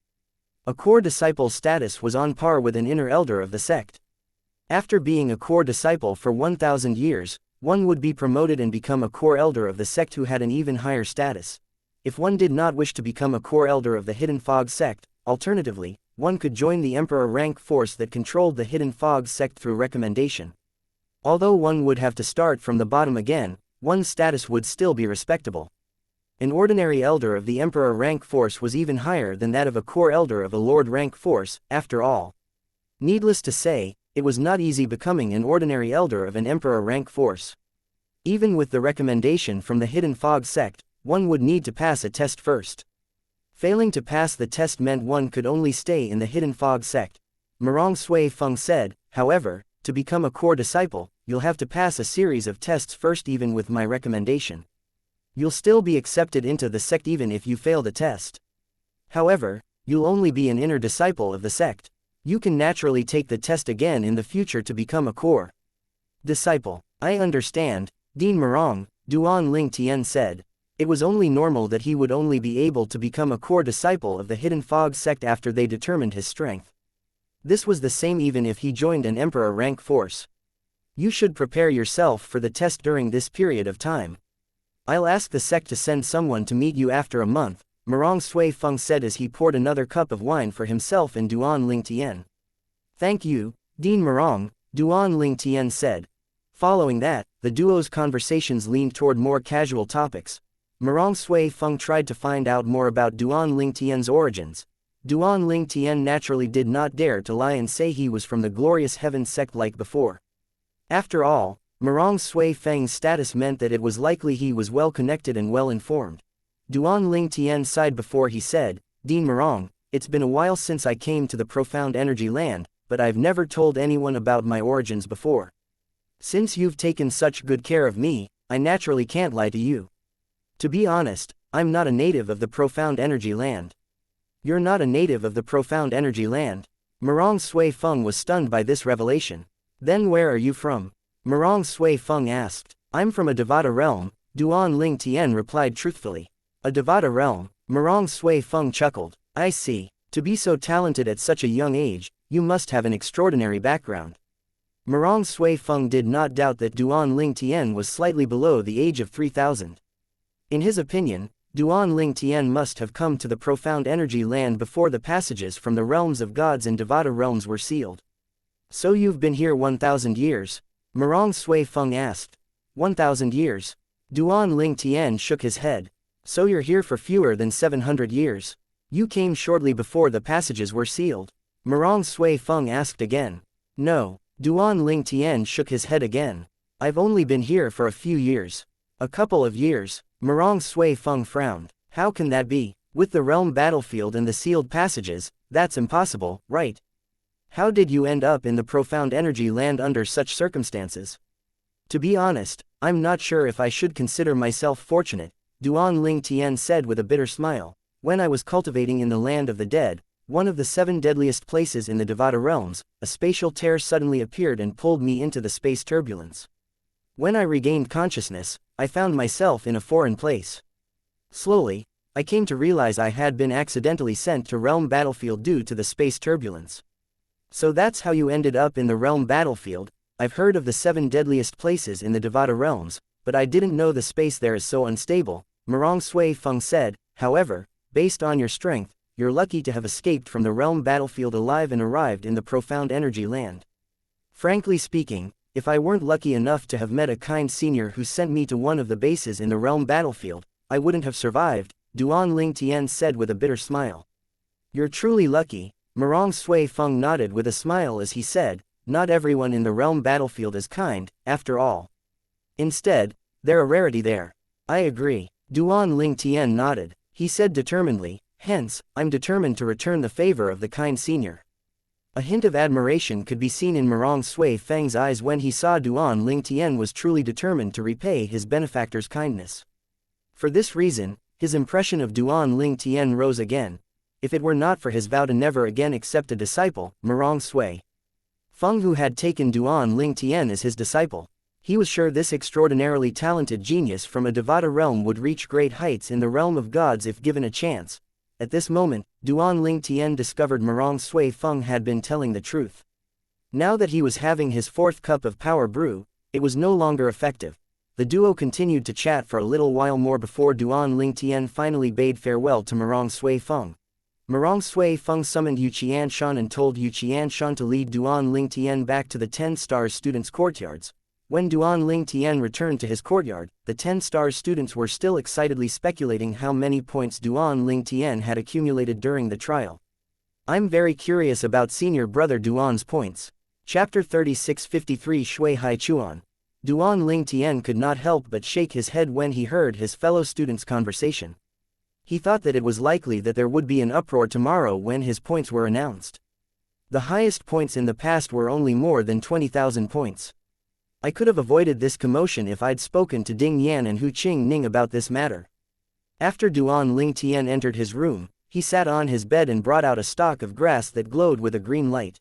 A core disciple's status was on par with an inner elder of the sect. After being a core disciple for 1,000 years, one would be promoted and become a core elder of the sect who had an even higher status. If one did not wish to become a core elder of the Hidden Fog sect, alternatively, one could join the Emperor rank force that controlled the Hidden Fog sect through recommendation. Although one would have to start from the bottom again, one's status would still be respectable. An ordinary elder of the Emperor rank force was even higher than that of a core elder of a Lord rank force, after all. Needless to say, it was not easy becoming an ordinary elder of an Emperor rank force. Even with the recommendation from the Hidden Fog sect, one would need to pass a test first. Failing to pass the test meant one could only stay in the Hidden Fog sect. Murong Sui Feng said, however, to become a core disciple, you'll have to pass a series of tests first even with my recommendation. You'll still be accepted into the sect even if you fail the test. However, you'll only be an inner disciple of the sect. You can naturally take the test again in the future to become a core disciple. I understand, Dean Murong, Duan Ling Tian said. It was only normal that he would only be able to become a core disciple of the Hidden Fog sect after they determined his strength. This was the same even if he joined an Emperor rank force. You should prepare yourself for the test during this period of time. I'll ask the sect to send someone to meet you after a month, Murong Sui Feng said as he poured another cup of wine for himself and Duan Ling Tian. Thank you, Dean Murong, Duan Ling Tian said. Following that, the duo's conversations leaned toward more casual topics. Murong Sui Feng tried to find out more about Duan Ling Tian's origins. Duan Ling Tian naturally did not dare to lie and say he was from the glorious heaven sect like before. After all, Murong Sui Feng's status meant that it was likely he was well connected and well informed. Duan Ling Tian sighed before he said, Dean Murong, it's been a while since I came to the Profound Energy Land, but I've never told anyone about my origins before. Since you've taken such good care of me, I naturally can't lie to you. To be honest, I'm not a native of the Profound Energy Land. You're not a native of the Profound Energy Land? Murong Sui Feng was stunned by this revelation. Then where are you from? Murong Sui Feng asked. I'm from a Devata realm, Duan Ling Tian replied truthfully. A Devata realm, Murong Sui Feng chuckled. I see. To be so talented at such a young age, you must have an extraordinary background. Murong Sui Feng did not doubt that Duan Ling Tian was slightly below the age of 3000. In his opinion, Duan Ling Tian must have come to the profound energy land before the passages from the realms of gods and Devata realms were sealed. So you've been here 1000 years? Murong Sui Feng asked. 1000 years? Duan Ling Tian shook his head. So you're here for fewer than 700 years? You came shortly before the passages were sealed. Murong Sui Feng asked again. No. Duan Ling Tian shook his head again. I've only been here for a few years. A couple of years. Murong Sui Feng frowned. How can that be? With the realm battlefield and the sealed passages, that's impossible, right? How did you end up in the profound energy land under such circumstances? To be honest, I'm not sure if I should consider myself fortunate, Duan Ling Tian said with a bitter smile. When I was cultivating in the land of the dead, one of the 7 deadliest places in the Devata realms, a spatial tear suddenly appeared and pulled me into the space turbulence. When I regained consciousness, I found myself in a foreign place. Slowly, I came to realize I had been accidentally sent to realm battlefield due to the space turbulence. So that's how you ended up in the realm battlefield. I've heard of the 7 deadliest places in the Devata realms, but I didn't know the space there is so unstable, Murong Sui Feng said. However, based on your strength, you're lucky to have escaped from the realm battlefield alive and arrived in the profound energy land. Frankly speaking, if I weren't lucky enough to have met a kind senior who sent me to one of the bases in the realm battlefield, I wouldn't have survived, Duan Ling Tian said with a bitter smile. You're truly lucky, Murong Sui Feng nodded with a smile as he said, not everyone in the realm battlefield is kind, after all. Instead, they're a rarity there. I agree. Duan Ling Tian nodded. He said determinedly, hence, I'm determined to return the favor of the kind senior. A hint of admiration could be seen in Murong Sui Feng's eyes when he saw Duan Ling Tian was truly determined to repay his benefactor's kindness. For this reason, his impression of Duan Ling Tian rose again. If it were not for his vow to never again accept a disciple, Murong Sui Feng, who had taken Duan Ling Tian as his disciple, he was sure this extraordinarily talented genius from a Devata realm would reach great heights in the realm of gods if given a chance. At this moment, Duan Ling Tian discovered Murong Sui Feng had been telling the truth. Now that he was having his 4th cup of power brew, it was no longer effective. The duo continued to chat for a little while more before Duan Ling Tian finally bade farewell to Murong Sui Feng. Murong Sui Feng summoned Xianxia and told Xianxia to lead Duan Ling Tian back to the 10 Stars students' courtyards. When Duan Ling Tian returned to his courtyard, the 10 Stars students were still excitedly speculating how many points Duan Ling Tian had accumulated during the trial. I'm very curious about senior brother Duan's points. Chapter 3653 Shui Hai Chuan. Duan Ling Tian could not help but shake his head when he heard his fellow students' conversation. He thought that it was likely that there would be an uproar tomorrow when his points were announced. The highest points in the past were only more than 20,000 points. I could have avoided this commotion if I'd spoken to Ding Yan and Hu Qing Ning about this matter. After Duan Ling Tian entered his room, he sat on his bed and brought out a stalk of grass that glowed with a green light.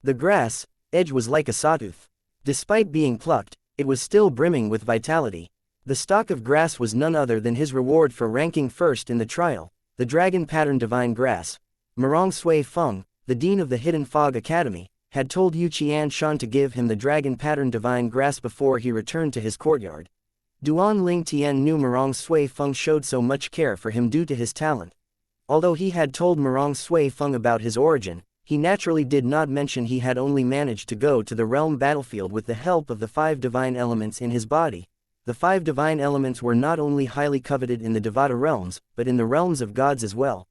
The grass edge was like a sawtooth. Despite being plucked, it was still brimming with vitality. The stalk of grass was none other than his reward for ranking first in the trial, the dragon pattern divine grass. Murong Sui Feng, the dean of the Hidden Fog Academy, had told Xianxia to give him the dragon pattern divine grass before he returned to his courtyard. Duan Ling Tian knew Murong Sui Feng showed so much care for him due to his talent. Although he had told Murong Sui Feng about his origin, he naturally did not mention he had only managed to go to the realm battlefield with the help of the 5 divine elements in his body. The 5 divine elements were not only highly coveted in the Devata realms, but in the realms of gods as well.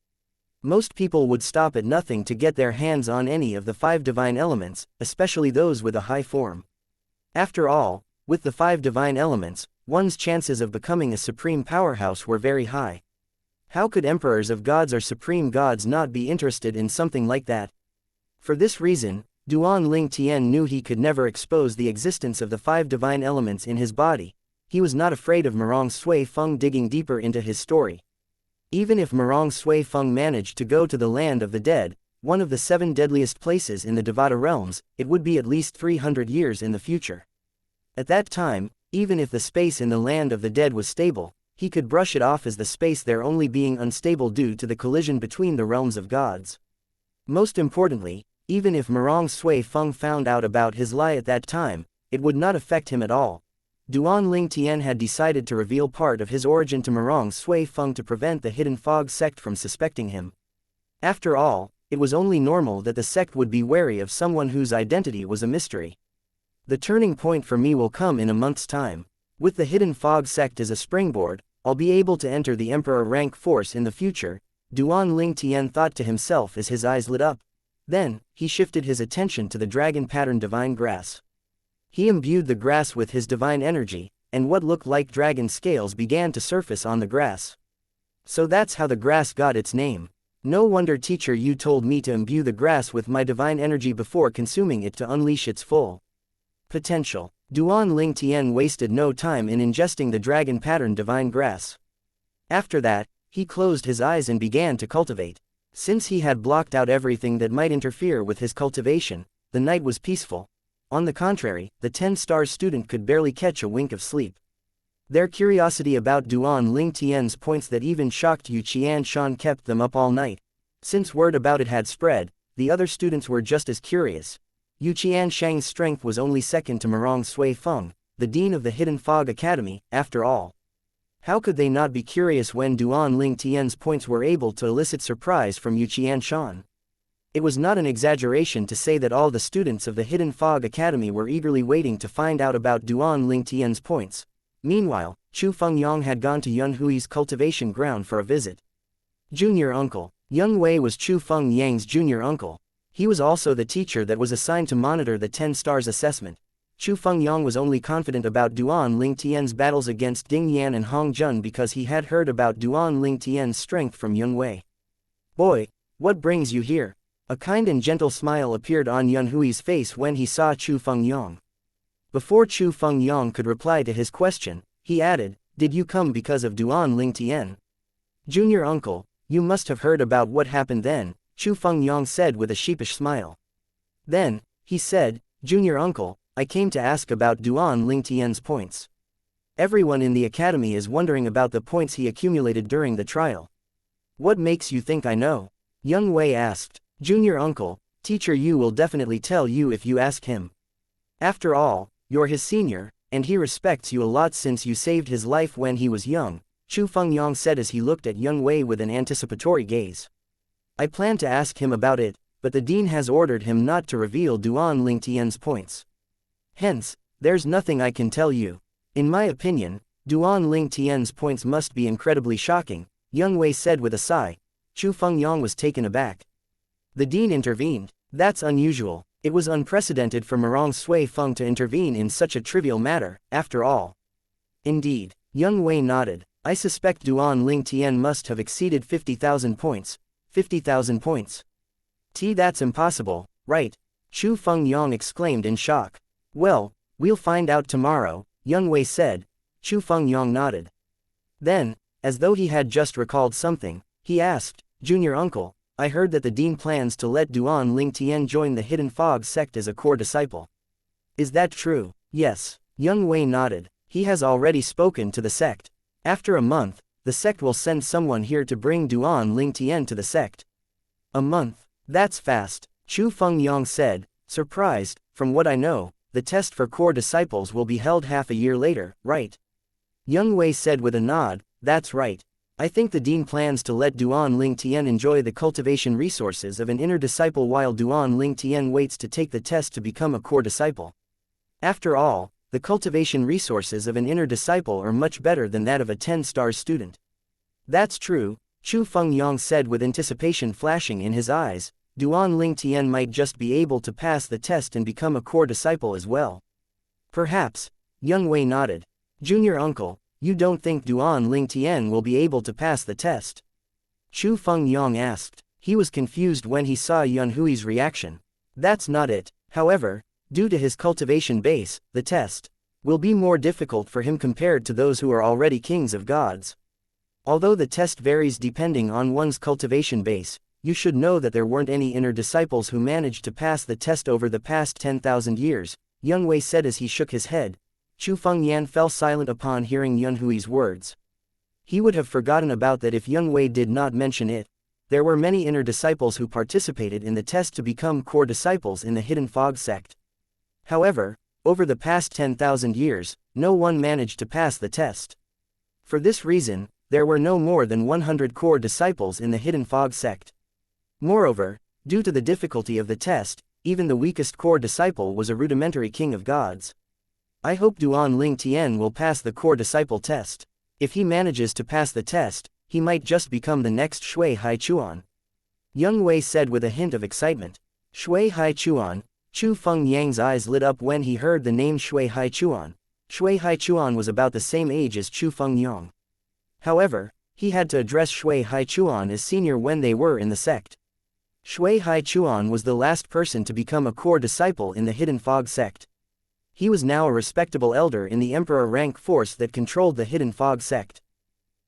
Most people would stop at nothing to get their hands on any of the 5 divine elements, especially those with a high form. After all, with the 5 divine elements, one's chances of becoming a supreme powerhouse were very high. How could emperors of gods or supreme gods not be interested in something like that? For this reason, Duan Ling Tian knew he could never expose the existence of the 5 divine elements in his body. He was not afraid of Murong Sui Feng digging deeper into his story. Even if Murong Sui Feng managed to go to the land of the dead, one of the 7 deadliest places in the Devata realms, it would be at least 300 years in the future. At that time, even if the space in the land of the dead was stable, he could brush it off as the space there only being unstable due to the collision between the realms of gods. Most importantly, Even if Murong Sui Feng found out about his lie at that time, it would not affect him at all. Duan Ling Tian had decided to reveal part of his origin to Murong Sui Feng to prevent the Hidden Fog sect from suspecting him. After all, it was only normal that the sect would be wary of someone whose identity was a mystery. The turning point for me will come in a month's time. With the Hidden Fog sect as a springboard, I'll be able to enter the Emperor rank force in the future, Duan Ling Tian thought to himself as his eyes lit up. Then, he shifted his attention to the dragon pattern divine grass. He imbued the grass with his divine energy, and what looked like dragon scales began to surface on the grass. So that's how the grass got its name. No wonder teacher you told me to imbue the grass with my divine energy before consuming it to unleash its full potential. Duan Ling Tian wasted no time in ingesting the dragon pattern divine grass. After that, he closed his eyes and began to cultivate. Since he had blocked out everything that might interfere with his cultivation, the night was peaceful. On the contrary, the 10-star student could barely catch a wink of sleep. Their curiosity about Duan Ling Tian's points that even shocked Yu Qianshan kept them up all night. Since word about it had spread, the other students were just as curious. Yu Qianshang's strength was only second to Murong Sui Feng, the dean of the Hidden Fog Academy, after all. How could they not be curious when Duan Ling Tian's points were able to elicit surprise from Yu Qianshan? It was not an exaggeration to say that all the students of the Hidden Fog Academy were eagerly waiting to find out about Duan Ling Tian's points. Meanwhile, Chu Fengyang had gone to Yun Hui's cultivation ground for a visit. Junior uncle. Young Wei was Chu Fengyang's junior uncle. He was also the teacher that was assigned to monitor the 10 stars assessment. Chu Fengyang was only confident about Duan Ling Tian's battles against Ding Yan and Hong Jun because he had heard about Duan Ling Tian's strength from Young Wei. Boy, what brings you here? A kind and gentle smile appeared on Yun Hui's face when he saw Chu Fengyang. Before Chu Fengyang could reply to his question, he added, "Did you come because of Duan Ling Tian?" "Junior uncle, you must have heard about what happened then," Chu Fengyang said with a sheepish smile. Then, he said, "Junior uncle, I came to ask about Duan Ling Tian's points. Everyone in the academy is wondering about the points he accumulated during the trial." "What makes you think I know?" Young Wei asked. "Junior uncle, teacher Yu will definitely tell you if you ask him. After all, you're his senior, and he respects you a lot since you saved his life when he was young," Chu Fengyang said as he looked at Young Wei with an anticipatory gaze. "I plan to ask him about it, but the dean has ordered him not to reveal Duan Ling Tian's points. Hence, there's nothing I can tell you. In my opinion, Duan Ling Tian's points must be incredibly shocking," Young Wei said with a sigh. Chu Fengyang was taken aback. The dean intervened. That's unusual. It was unprecedented for Murong Sui Feng to intervene in such a trivial matter, after all. Indeed, Young Wei nodded. "I suspect Duan Ling Tian must have exceeded 50,000 points. 50,000 points? That's impossible, right?" Chu Fengyang exclaimed in shock. "Well, we'll find out tomorrow," Young Wei said. Chu Fengyang nodded. Then, as though he had just recalled something, he asked, "Junior uncle, I heard that the dean plans to let Duan Ling Tian join the Hidden Fog sect as a core disciple. Is that true?" "Yes," Young Wei nodded. "He has already spoken to the sect. After a month, the sect will send someone here to bring Duan Ling Tian to the sect." "A month? That's fast," Chu Fengyang said, surprised. "From what I know, the test for core disciples will be held half a year later, right?" Young Wei said with a nod, "That's right. I think the dean plans to let Duan Ling Tian enjoy the cultivation resources of an inner disciple while Duan Ling Tian waits to take the test to become a core disciple. After all, the cultivation resources of an inner disciple are much better than that of a 10-star student." "That's true," Chu Fengyang said with anticipation flashing in his eyes. "Duan Ling Tian might just be able to pass the test and become a core disciple as well." "Perhaps," Young Wei nodded. "Junior uncle, you don't think Duan Ling Tian will be able to pass the test?" Chu Fengyang asked. He was confused when he saw Yun Hui's reaction. "That's not it. However, due to his cultivation base, the test will be more difficult for him compared to those who are already kings of gods. Although the test varies depending on one's cultivation base, you should know that there weren't any inner disciples who managed to pass the test over the past 10,000 years, Young Wei said as he shook his head. Chu Fengyang fell silent upon hearing Yun Hui's words. He would have forgotten about that if Young Wei did not mention it. there were many inner disciples who participated in the test to become core disciples in the Hidden Fog sect. However, over the past 10,000 years, no one managed to pass the test. For this reason, there were no more than 100 core disciples in the Hidden Fog sect. Moreover, due to the difficulty of the test, even the weakest core disciple was a rudimentary king of gods. I hope Duan Ling Tian will pass the core disciple test. If he manages to pass the test, he might just become the next Shui Hai Chuan. Young Wei said with a hint of excitement. Shui Hai Chuan. Chu Feng Yang's eyes lit up when he heard the name Shui Hai Chuan. Shui Hai Chuan was about the same age as Chu Feng Yang. However, he had to address Shui Hai Chuan as senior when they were in the sect. Shui Hai Chuan was the last person to become a core disciple in the Hidden Fog sect. He was now a respectable elder in the emperor rank force that controlled the Hidden Fog sect.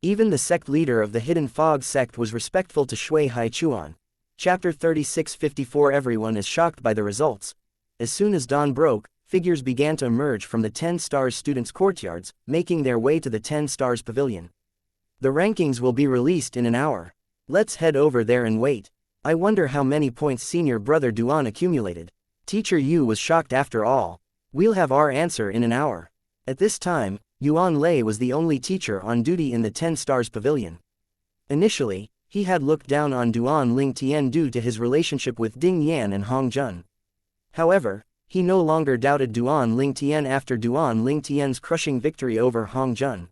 Even the sect leader of the Hidden Fog sect was respectful to Shui Hai Chuan. Chapter 3654. Everyone is shocked by the results. As soon as dawn broke, figures began to emerge from the 10 Stars students' courtyards, making their way to the 10 Stars pavilion. The rankings will be released in an hour. Let's head over there and wait. I wonder how many points senior brother Duan accumulated. Teacher Yu was shocked after all. We'll have our answer in an hour. At this time, Yuan Lei was the only teacher on duty in the 10 Stars pavilion. Initially, he had looked down on Duan Ling Tian due to his relationship with Ding Yan and Hong Jun. However, he no longer doubted Duan Ling Tian after Duan Ling Tian's crushing victory over Hong Jun.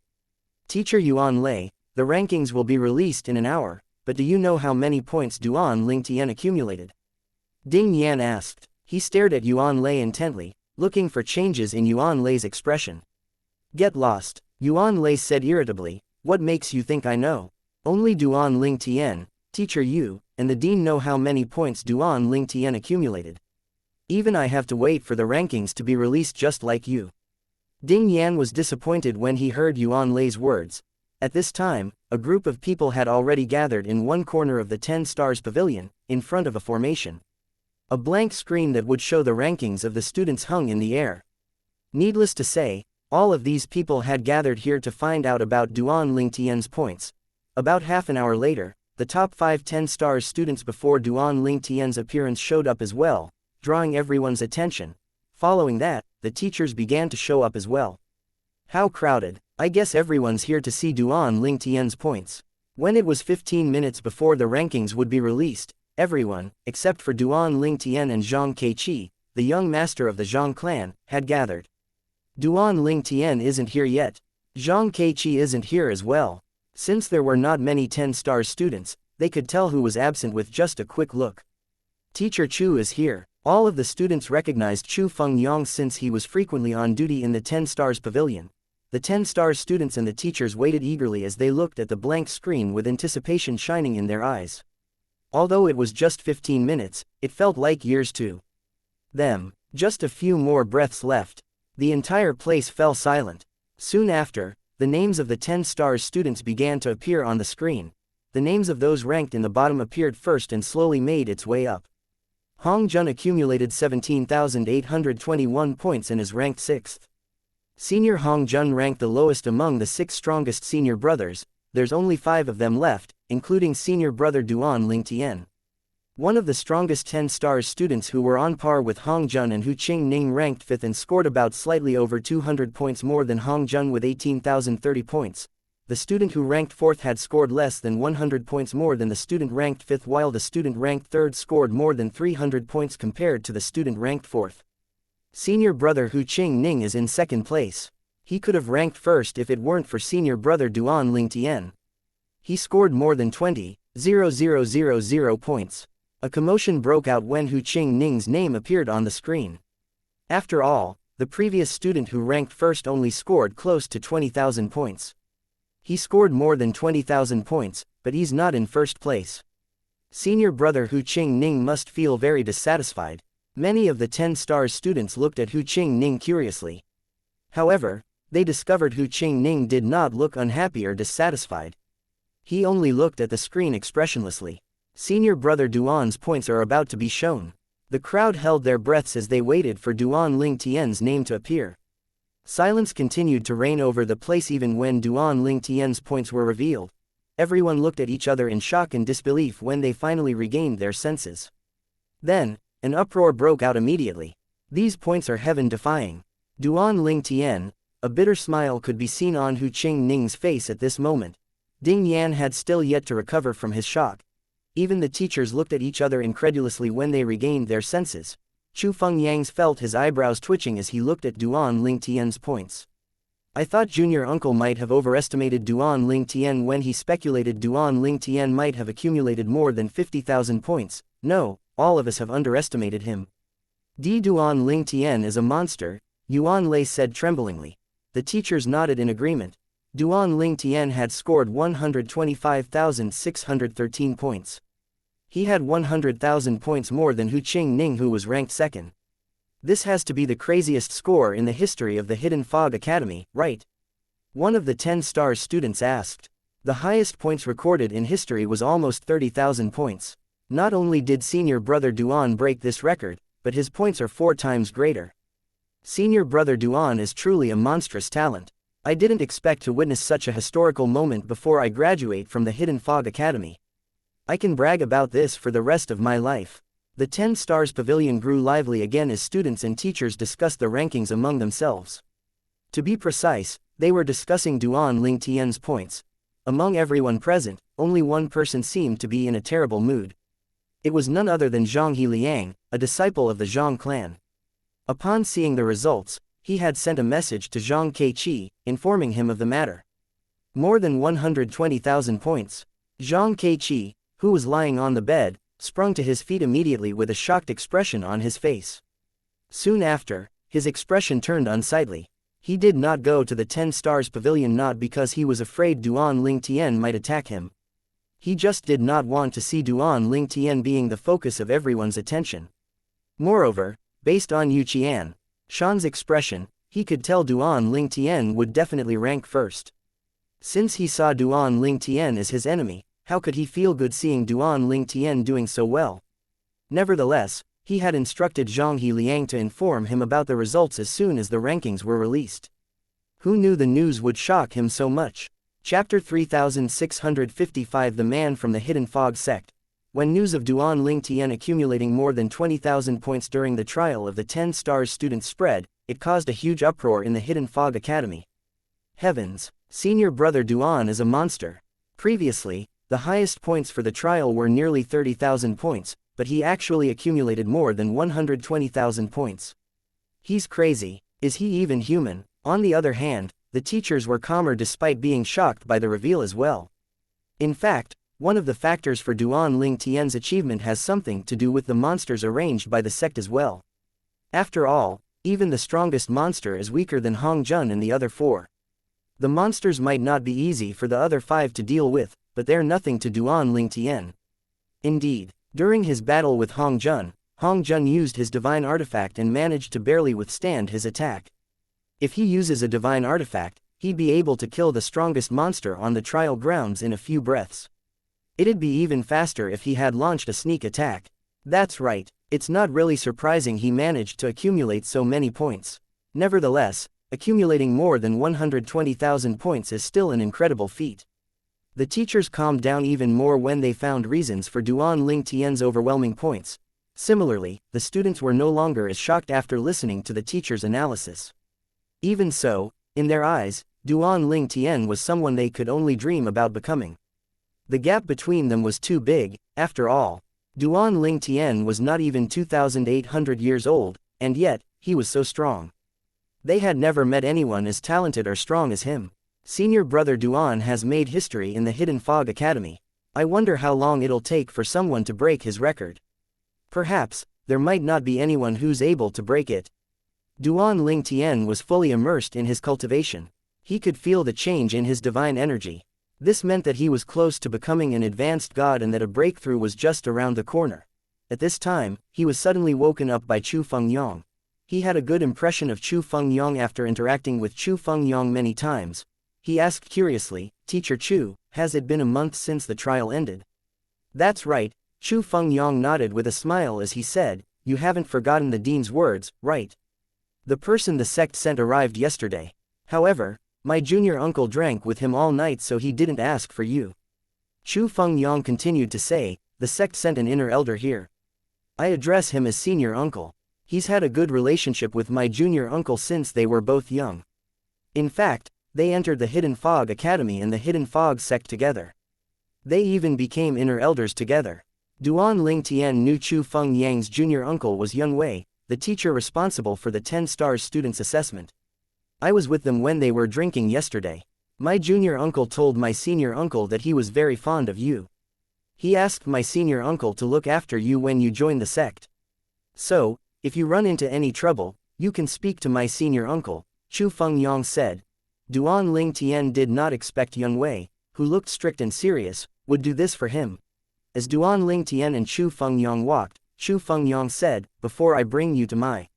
Teacher Yuan Lei, the rankings will be released in an hour, but do you know how many points Duan Ling Tian accumulated? Ding Yan asked. He stared at Yuan Lei intently, looking for changes in Yuan Lei's expression. Get lost, Yuan Lei said irritably. What makes you think I know? Only Duan Ling Tian, Teacher Yu, and the dean know how many points Duan Ling Tian accumulated. Even I have to wait for the rankings to be released just like you. Ding Yan was disappointed when he heard Yuan Lei's words. At this time, a group of people had already gathered in one corner of the 10 Stars pavilion, in front of a formation. A blank screen that would show the rankings of the students hung in the air. Needless to say, all of these people had gathered here to find out about Duan Ling Tian's points. About half an hour later, the top 5 10 Stars students before Duan Ling Tian's appearance showed up as well, drawing everyone's attention. Following that, the teachers began to show up as well. How crowded. I guess everyone's here to see Duan Ling Tian's points. When it was 15 minutes before the rankings would be released, everyone, except for Duan Ling Tian and Zhang Keiqi, the young master of the Zhang clan, had gathered. Duan Ling Tian isn't here yet. Zhang Keiqi isn't here as well. Since there were not many 10 Stars students, they could tell who was absent with just a quick look. Teacher Chu is here. All of the students recognized Chu Feng Yang since he was frequently on duty in the 10 Stars pavilion. The 10 Stars students and the teachers waited eagerly as they looked at the blank screen with anticipation shining in their eyes. Although it was just 15 minutes, it felt like years to them. Just a few more breaths left. The entire place fell silent. Soon after, the names of the 10 Stars students began to appear on the screen. The names of those ranked in the bottom appeared first and slowly made its way up. Hong Jun accumulated 17,821 points and is ranked 6th. Senior Hong Jun ranked the lowest among the 6 strongest senior brothers. There's only 5 of them left, including senior brother Duan Ling Tian. One of the strongest 10 Stars students who were on par with Hong Jun and Hu Qingning ranked 5th and scored about slightly over 200 points more than Hong Jun with 18,030 points. The student who ranked 4th had scored less than 100 points more than the student ranked 5th, while the student ranked 3rd scored more than 300 points compared to the student ranked 4th. Senior brother Hu Qingning is in 2nd place. He could have ranked 1st if it weren't for senior brother Duan Ling Tian. He scored more than 20,000 points. A commotion broke out when Hu Qingning's name appeared on the screen. After all, the previous student who ranked 1st only scored close to 20,000 points. He scored more than 20,000 points, but he's not in 1st place. Senior brother Hu Qingning must feel very dissatisfied. Many of the 10 Stars students looked at Hu Qingning curiously. However, they discovered Hu Qingning did not look unhappy or dissatisfied. He only looked at the screen expressionlessly. Senior brother Duan's points are about to be shown. The crowd held their breaths as they waited for Duan Ling Tian's name to appear. Silence continued to reign over the place even when Duan Ling Tian's points were revealed. Everyone looked at each other in shock and disbelief when they finally regained their senses. Then, an uproar broke out immediately. These points are heaven-defying. Duan Ling Tian, a bitter smile could be seen on Hu Qingning's face at this moment. Ding Yan had still yet to recover from his shock. Even the teachers looked at each other incredulously when they regained their senses. Chu Fengyang felt his eyebrows twitching as he looked at Duan Ling Tian's points. I thought Junior Uncle might have overestimated Duan Ling Tian when he speculated Duan Ling Tian might have accumulated more than 50,000 points. No, all of us have underestimated him. Duan Ling Tian is a monster, Yuan Lei said tremblingly. The teachers nodded in agreement. Duan Ling Tian had scored 125,613 points. He had 100,000 points more than Hu Qingning, who was ranked second. This has to be the craziest score in the history of the Hidden Fog Academy, right? One of the 10 stars students asked. The highest points recorded in history was almost 30,000 points. Not only did senior brother Duan break this record, but his points are 4 times greater. Senior brother Duan is truly a monstrous talent. I didn't expect to witness such a historical moment before I graduate from the Hidden Fog Academy. I can brag about this for the rest of my life. The 10 Stars Pavilion grew lively again as students and teachers discussed the rankings among themselves. To be precise, they were discussing Duan Ling Tian's points. Among everyone present, only one person seemed to be in a terrible mood. It was none other than Zhang Hiliang, a disciple of the Zhang clan. Upon seeing the results, he had sent a message to Zhang Keiqi, informing him of the matter. More than 120,000 points. Zhang Keiqi, who was lying on the bed, sprung to his feet immediately with a shocked expression on his face. Soon after, his expression turned unsightly. He did not go to the 10 Stars Pavilion not because he was afraid Duan Ling Tian might attack him. He just did not want to see Duan Ling Tian being the focus of everyone's attention. Moreover, based on Yu Qianshan's expression, he could tell Duan Ling Tian would definitely rank first. Since he saw Duan Ling Tian as his enemy, how could he feel good seeing Duan Ling Tian doing so well? Nevertheless, he had instructed Zhang Hiliang to inform him about the results as soon as the rankings were released. Who knew the news would shock him so much? Chapter 3655 The Man from the Hidden Fog Sect. When news of Duan Ling Tian accumulating more than 20,000 points during the trial of the 10 Stars students spread, it caused a huge uproar in the Hidden Fog Academy. Heavens! Senior brother Duan is a monster. Previously, the highest points for the trial were nearly 30,000 points, but he actually accumulated more than 120,000 points. He's crazy. Is he even human? On the other hand, the teachers were calmer despite being shocked by the reveal as well. In fact, one of the factors for Duan Ling Tian's achievement has something to do with the monsters arranged by the sect as well. After all, even the strongest monster is weaker than Hong Jun and the other 4. The monsters might not be easy for the other 5 to deal with, but they're nothing to Duan Ling Tian. Indeed, during his battle with Hong Jun used his divine artifact and managed to barely withstand his attack. If he uses a divine artifact, he'd be able to kill the strongest monster on the trial grounds in a few breaths. It'd be even faster if he had launched a sneak attack. That's right, it's not really surprising he managed to accumulate so many points. Nevertheless, accumulating more than 120,000 points is still an incredible feat. The teachers calmed down even more when they found reasons for Duan Ling Tian's overwhelming points. Similarly, the students were no longer as shocked after listening to the teacher's analysis. Even so, in their eyes, Duan Ling Tian was someone they could only dream about becoming. The gap between them was too big. After all, Duan Ling Tian was not even 2,800 years old, and yet, he was so strong. They had never met anyone as talented or strong as him. Senior brother Duan has made history in the Hidden Fog Academy. I wonder how long it'll take for someone to break his record. Perhaps, there might not be anyone who's able to break it. Duan Ling Tian was fully immersed in his cultivation. He could feel the change in his divine energy. This meant that he was close to becoming an advanced god and that a breakthrough was just around the corner. At this time, he was suddenly woken up by Chu Fengyang. He had a good impression of Chu Fengyang after interacting with Chu Fengyang many times. He asked curiously, "Teacher Chu, has it been a month since the trial ended?" "That's right," Chu Fengyang nodded with a smile as he said, "You haven't forgotten the dean's words, right? The person the sect sent arrived yesterday. However, my junior uncle drank with him all night so he didn't ask for you." Chu Fengyang continued to say, the sect sent an inner elder here. I address him as senior uncle. He's had a good relationship with my junior uncle since they were both young. In fact, they entered the Hidden Fog Academy and the Hidden Fog sect together. They even became inner elders together. Duan Ling Tian knew Chu Fengyang's junior uncle was Young Wei, the teacher responsible for the 10 stars students assessment. I was with them when they were drinking yesterday. My junior uncle told my senior uncle that he was very fond of you. He asked my senior uncle to look after you when you join the sect. So, if you run into any trouble, you can speak to my senior uncle, Chu Fengyang said. Duan Ling Tian did not expect Young Wei, who looked strict and serious, would do this for him. As Duan Ling Tian and Chu Fengyang walked, Chu Fengyang said, before I bring you to my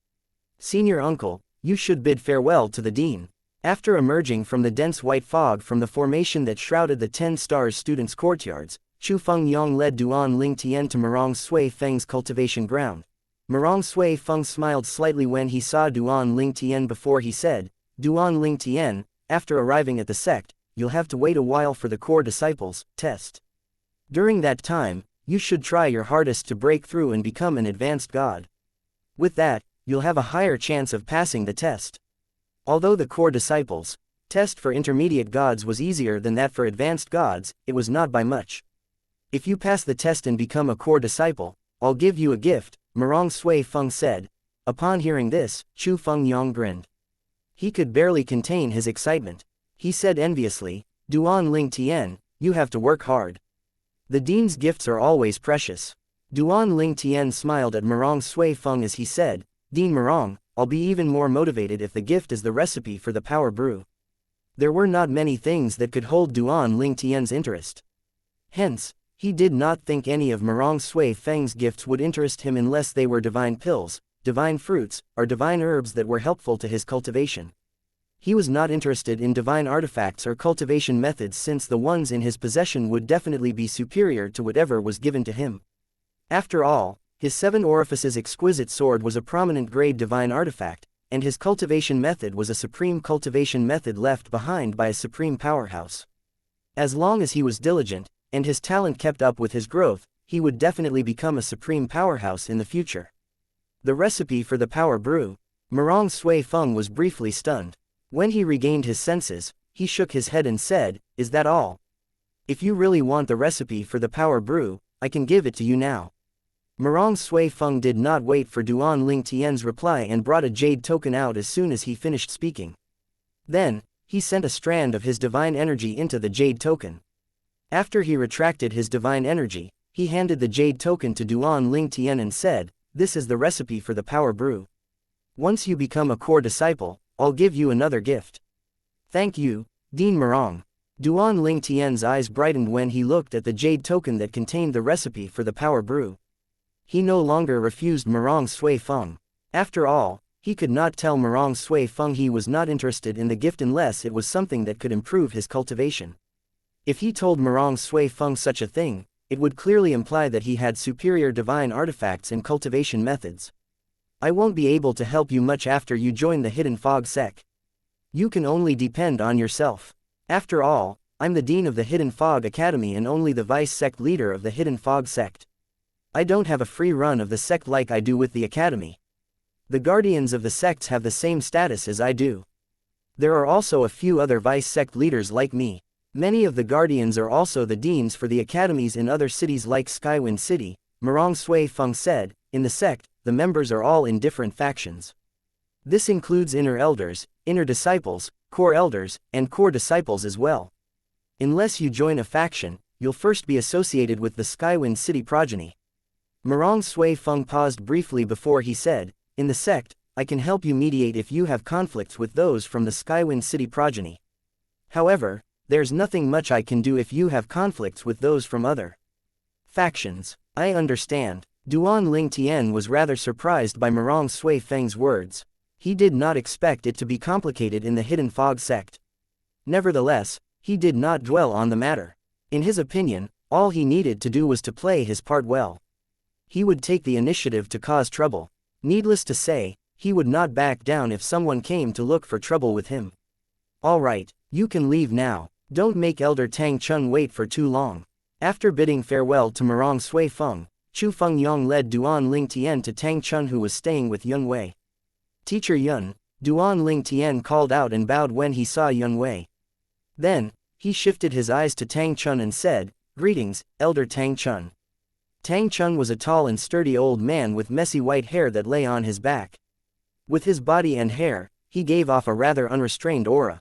senior uncle, you should bid farewell to the dean. After emerging from the dense white fog from the formation that shrouded the 10 stars students' courtyards, Chu Fengyang led Duan Ling Tian to Marong Sui Feng's cultivation ground. Marong Sui Feng smiled slightly when he saw Duan Ling Tian before he said, Duan Ling Tian, after arriving at the sect, you'll have to wait a while for the core disciples test. During that time, you should try your hardest to break through and become an advanced god. With that, you'll have a higher chance of passing the test. Although the core disciples test for intermediate gods was easier than that for advanced gods, it was not by much. If you pass the test and become a core disciple, I'll give you a gift, Marong Sui Feng said. Upon hearing this, Chu Fengyang grinned. He could barely contain his excitement. He said enviously, Duan Ling Tian, you have to work hard. The dean's gifts are always precious. Duan Ling Tian smiled at Marong Sui Feng as he said, Dean Marong, I'll be even more motivated if the gift is the recipe for the power brew. There were not many things that could hold Duan Ling Tian's interest. Hence, he did not think any of Marong Sui Feng's gifts would interest him unless they were divine pills, divine fruits, or divine herbs that were helpful to his cultivation. He was not interested in divine artifacts or cultivation methods since the ones in his possession would definitely be superior to whatever was given to him. After all, his 7 orifices exquisite sword was a prominent grade divine artifact, and his cultivation method was a supreme cultivation method left behind by a supreme powerhouse. As long as he was diligent, and his talent kept up with his growth, he would definitely become a supreme powerhouse in the future. The recipe for the power brew. Marong Sui Feng was briefly stunned. When he regained his senses, he shook his head and said, Is that all? If you really want the recipe for the power brew, I can give it to you now. Marong Sui Feng did not wait for Duan Ling Tian's reply and brought a jade token out as soon as he finished speaking. Then, he sent a strand of his divine energy into the jade token. After he retracted his divine energy, he handed the jade token to Duan Ling Tian and said, This is the recipe for the power brew. Once you become a core disciple, I'll give you another gift. Thank you, Dean Marong. Duan Ling Tian's eyes brightened when he looked at the jade token that contained the recipe for the power brew. He no longer refused Marong Sui Feng. After all, he could not tell Marong Sui Feng he was not interested in the gift unless it was something that could improve his cultivation. If he told Marong Sui Feng such a thing, it would clearly imply that he had superior divine artifacts and cultivation methods. I won't be able to help you much after you join the Hidden Fog sect. You can only depend on yourself. After all, I'm the Dean of the Hidden Fog Academy and only the Vice Sect Leader of the Hidden Fog sect. I don't have a free run of the sect like I do with the Academy. The Guardians of the sects have the same status as I do. There are also a few other Vice Sect Leaders like me. Many of the Guardians are also the Deans for the Academies in other cities like Skywind City, Marong Sui Feng said. In the sect, the members are all in different factions. This includes inner elders, inner disciples, core elders, and core disciples as well. Unless you join a faction, you'll first be associated with the Skywind City progeny. Marong Sui Feng paused briefly before he said, In the sect, I can help you mediate if you have conflicts with those from the Skywind City progeny. However, there's nothing much I can do if you have conflicts with those from other factions. I understand. Duan Ling Tian was rather surprised by Marong Sui Feng's words. He did not expect it to be complicated in the Hidden Fog sect. Nevertheless, he did not dwell on the matter. In his opinion, all he needed to do was to play his part well. He would take the initiative to cause trouble. Needless to say, he would not back down if someone came to look for trouble with him. All right, you can leave now. Don't make Elder Tang Chun wait for too long. After bidding farewell to Murong Sui Feng, Chu Fengyang led Duan Ling Tian to Tang Chun, who was staying with Yun Wei. "Teacher Yun," Duan Ling Tian called out and bowed when he saw Yun Wei. Then, he shifted his eyes to Tang Chun and said, "Greetings, Elder Tang Chun." Tang Chun was a tall and sturdy old man with messy white hair that lay on his back. With his body and hair, he gave off a rather unrestrained aura.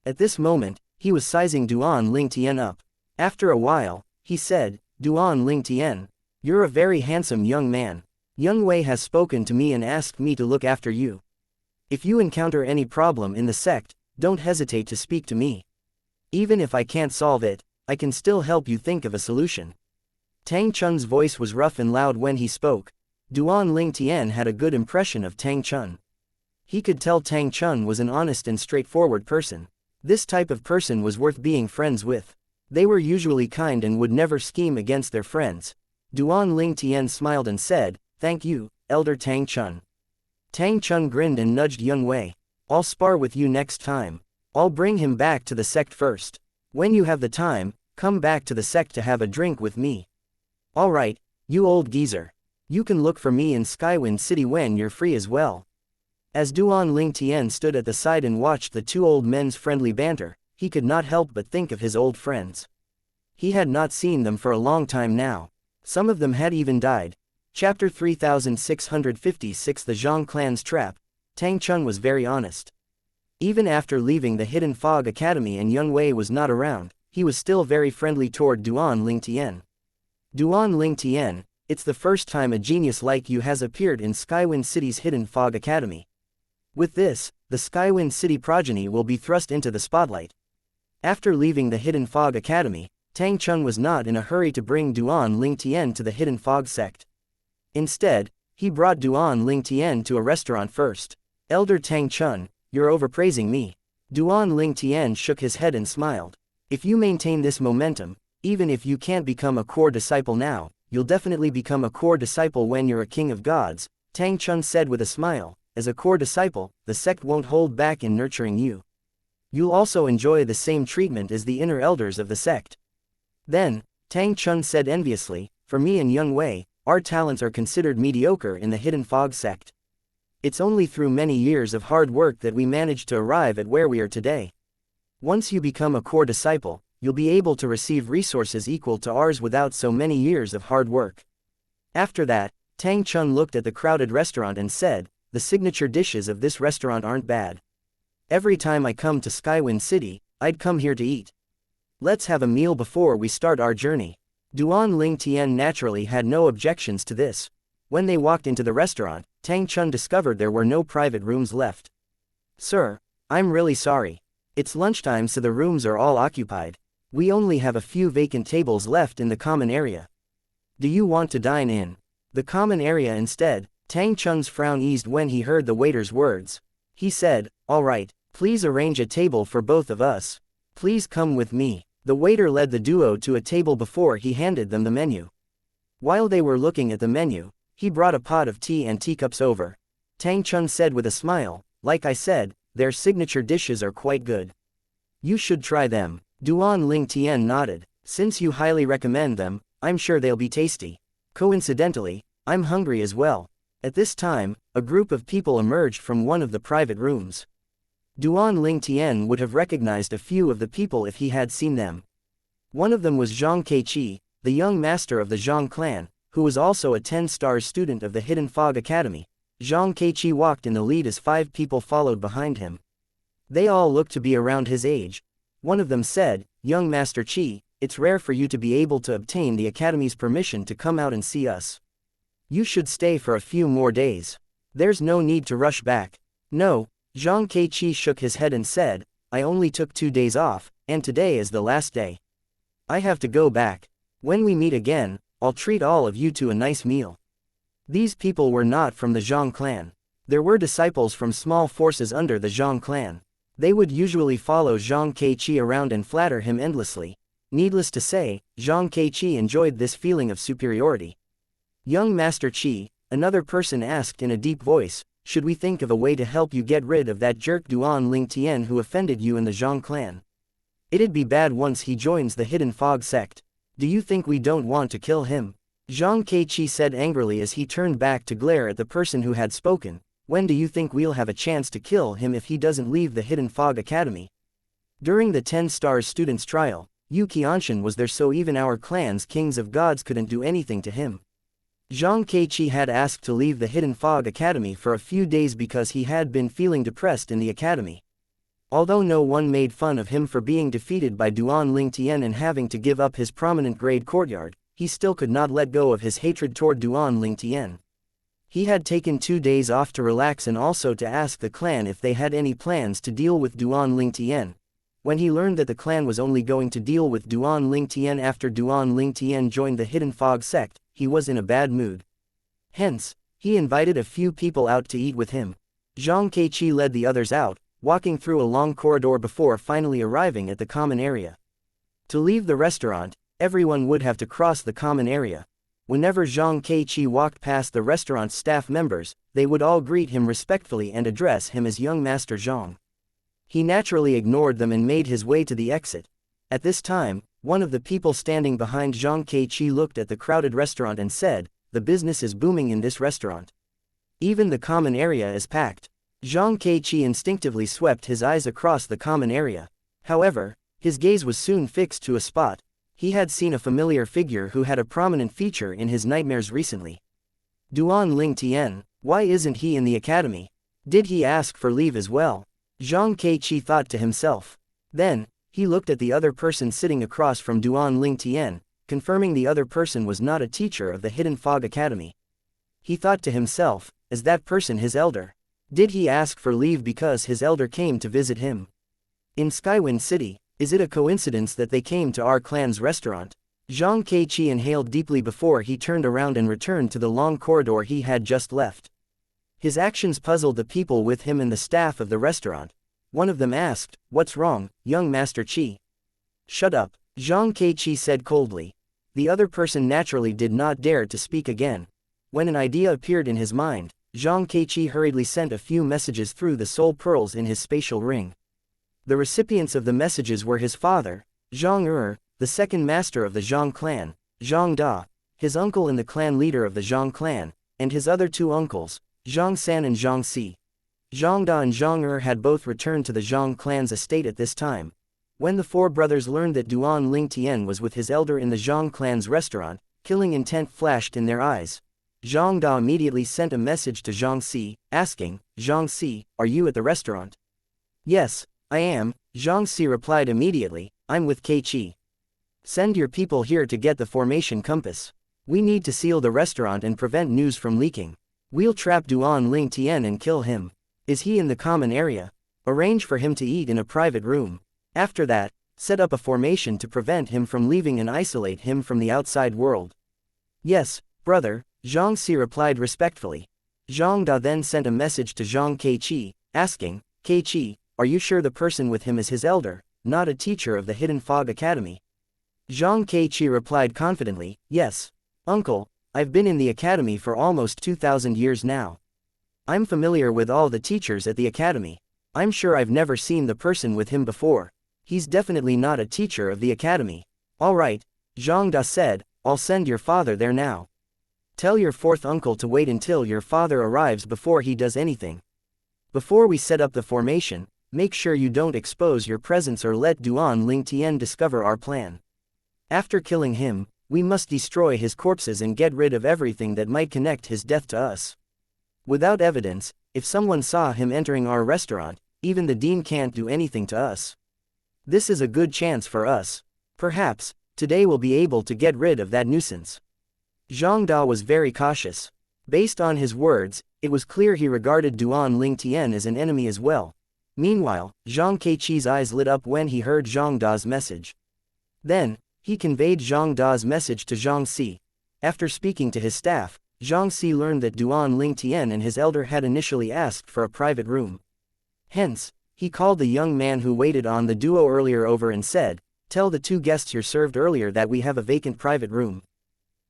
At this moment, he was sizing Duan Ling Tian up. After a while, he said, "Duan Ling Tian, you're a very handsome young man. Yun Wei has spoken to me and asked me to look after you. If you encounter any problem in the sect, don't hesitate to speak to me. Even if I can't solve it, I can still help you think of a solution." Tang Chun's voice was rough and loud when he spoke. Duan Ling Tian had a good impression of Tang Chun. He could tell Tang Chun was an honest and straightforward person. This type of person was worth being friends with. They were usually kind and would never scheme against their friends. Duan Ling Tian smiled and said, "Thank you, Elder Tang Chun." Tang Chun grinned and nudged Yun Wei. "I'll spar with you next time. I'll bring him back to the sect first. When you have the time, come back to the sect to have a drink with me." "Alright, you old geezer. You can look for me in Skywind City when you're free as well." As Duan Ling Tian stood at the side and watched the two old men's friendly banter, he could not help but think of his old friends. He had not seen them for a long time now. Some of them had even died. Chapter 3656, The Zhang Clan's Trap. Tang Chun was very honest. Even after leaving the Hidden Fog Academy and Yun Wei was not around, he was still very friendly toward Duan Ling Tian. "Duan Ling Tian, it's the first time a genius like you has appeared in Skywind City's Hidden Fog Academy. With this, the Skywind City progeny will be thrust into the spotlight." After leaving the Hidden Fog Academy, Tang Chun was not in a hurry to bring Duan Ling Tian to the Hidden Fog sect. Instead, he brought Duan Ling Tian to a restaurant first. "Elder Tang Chun, you're overpraising me." Duan Ling Tian shook his head and smiled. "If you maintain this momentum, even if you can't become a core disciple now, you'll definitely become a core disciple when you're a king of gods," Tang Chun said with a smile. "As a core disciple, the sect won't hold back in nurturing you. You'll also enjoy the same treatment as the inner elders of the sect." Then, Tang Chun said enviously, "For me and Yun Wei, our talents are considered mediocre in the Hidden Fog sect. It's only through many years of hard work that we managed to arrive at where we are today. Once you become a core disciple, you'll be able to receive resources equal to ours without so many years of hard work." After that, Tang Chun looked at the crowded restaurant and said, "The signature dishes of this restaurant aren't bad. Every time I come to Skywind City, I'd come here to eat. Let's have a meal before we start our journey." Duan Ling Tian naturally had no objections to this. When they walked into the restaurant, Tang Chun discovered there were no private rooms left. "Sir, I'm really sorry. It's lunchtime, so the rooms are all occupied. We only have a few vacant tables left in the common area. Do you want to dine in the common area instead?" Tang Chun's frown eased when he heard the waiter's words. He said, "All right, please arrange a table for both of us. Please come with me." The waiter led the duo to a table before he handed them the menu. While they were looking at the menu, he brought a pot of tea and teacups over. Tang Chun said with a smile, "Like I said, their signature dishes are quite good. You should try them." Duan Ling Tian nodded. "Since you highly recommend them, I'm sure they'll be tasty. Coincidentally, I'm hungry as well." At this time, a group of people emerged from one of the private rooms. Duan Ling Tian would have recognized a few of the people if he had seen them. One of them was Zhang Keiqi, the young master of the Zhang clan, who was also a 10-star student of the Hidden Fog Academy. Zhang Keiqi walked in the lead as 5 people followed behind him. They all looked to be around his age. One of them said, "Young Master Qi, it's rare for you to be able to obtain the Academy's permission to come out and see us. You should stay for a few more days. There's no need to rush back." "No," Zhang Keiqi shook his head and said, "I only took 2 days off, and today is the last day. I have to go back. When we meet again, I'll treat all of you to a nice meal." These people were not from the Zhang clan. There were disciples from small forces under the Zhang clan. They would usually follow Zhang Keiqi around and flatter him endlessly. Needless to say, Zhang Keiqi enjoyed this feeling of superiority. "Young Master Qi," another person asked in a deep voice, "should we think of a way to help you get rid of that jerk Duan Ling Tian who offended you in the Zhang clan? It'd be bad once he joins the Hidden Fog sect." Do you think we don't want to kill him? Zhang Keiqi said angrily as he turned back to glare at the person who had spoken. When do you think we'll have a chance to kill him if he doesn't leave the Hidden Fog Academy? During the 10 Stars students' trial, Yu Qianshan was there, so even our clan's kings of gods couldn't do anything to him. Zhang Keiqi had asked to leave the Hidden Fog Academy for a few days because he had been feeling depressed in the academy. Although no one made fun of him for being defeated by Duan Lingtian and having to give up his prominent grade courtyard, he still could not let go of his hatred toward Duan Lingtian. He had taken 2 days off to relax and also to ask the clan if they had any plans to deal with Duan Lingtian. When he learned that the clan was only going to deal with Duan Lingtian after Duan Lingtian joined the Hidden Fog sect, he was in a bad mood. Hence, he invited a few people out to eat with him. Zhang Keiqi led the others out, walking through a long corridor before finally arriving at the common area. To leave the restaurant, everyone would have to cross the common area. Whenever Zhang Keiqi walked past the restaurant's staff members, they would all greet him respectfully and address him as young Master Zhang. He naturally ignored them and made his way to the exit. At this time, one of the people standing behind Zhang Keiqi looked at the crowded restaurant and said, "The business is booming in this restaurant. Even the common area is packed." Zhang Keiqi instinctively swept his eyes across the common area. However, his gaze was soon fixed to a spot. He had seen a familiar figure who had a prominent feature in his nightmares recently. Duan Lingtian, why isn't he in the academy? Did he ask for leave as well? Zhang Keiqi thought to himself. Then, he looked at the other person sitting across from Duan Lingtian, confirming the other person was not a teacher of the Hidden Fog Academy. He thought to himself, is that person his elder? Did he ask for leave because his elder came to visit him? In Skywind City, is it a coincidence that they came to our clan's restaurant? Zhang Keiqi inhaled deeply before he turned around and returned to the long corridor he had just left. His actions puzzled the people with him and the staff of the restaurant. One of them asked, "What's wrong, young Master Qi?" "Shut up," Zhang Keiqi said coldly. The other person naturally did not dare to speak again. When an idea appeared in his mind, Zhang Keiqi hurriedly sent a few messages through the soul pearls in his spatial ring. The recipients of the messages were his father, Zhang the second master of the Zhang clan, Zhang Da, his uncle and the clan leader of the Zhang clan, and his other 2 uncles, Zhang San and Zhang Si. Zhang Da and Zhang had both returned to the Zhang clan's estate at this time. When the 4 brothers learned that Duan Lingtian was with his elder in the Zhang clan's restaurant, killing intent flashed in their eyes. Zhang Da immediately sent a message to Zhang Si, asking, "Zhang Si, are you at the restaurant?" "Yes, I am," Zhang Si replied immediately, "I'm with Keiqi. Send your people here to get the formation compass. We need to seal the restaurant and prevent news from leaking. We'll trap Duan Lingtian and kill him. Is he in the common area? Arrange for him to eat in a private room. After that, set up a formation to prevent him from leaving and isolate him from the outside world." "Yes, brother," Zhang Si replied respectfully. Zhang Da then sent a message to Zhang Keiqi, asking, "Keiqi, are you sure the person with him is his elder, not a teacher of the Hidden Fog Academy?" Zhang Keiqi replied confidently, "Yes, uncle, I've been in the academy for almost 2,000 years now. I'm familiar with all the teachers at the academy. I'm sure I've never seen the person with him before. He's definitely not a teacher of the academy." "All right," Zhang Da said, "I'll send your father there now. Tell your 4th uncle to wait until your father arrives before he does anything. Before we set up the formation, make sure you don't expose your presence or let Duan Lingtian discover our plan. After killing him, we must destroy his corpses and get rid of everything that might connect his death to us. Without evidence, if someone saw him entering our restaurant, even the dean can't do anything to us. This is a good chance for us. Perhaps, today we'll be able to get rid of that nuisance." Zhang Da was very cautious. Based on his words, it was clear he regarded Duan Lingtian as an enemy as well. Meanwhile, Zhang Keiqi's eyes lit up when he heard Zhang Da's message. Then, he conveyed Zhang Da's message to Zhang Si. After speaking to his staff, Zhang Si learned that Duan Lingtian and his elder had initially asked for a private room. Hence, he called the young man who waited on the duo earlier over and said, "Tell the 2 guests here served earlier that we have a vacant private room.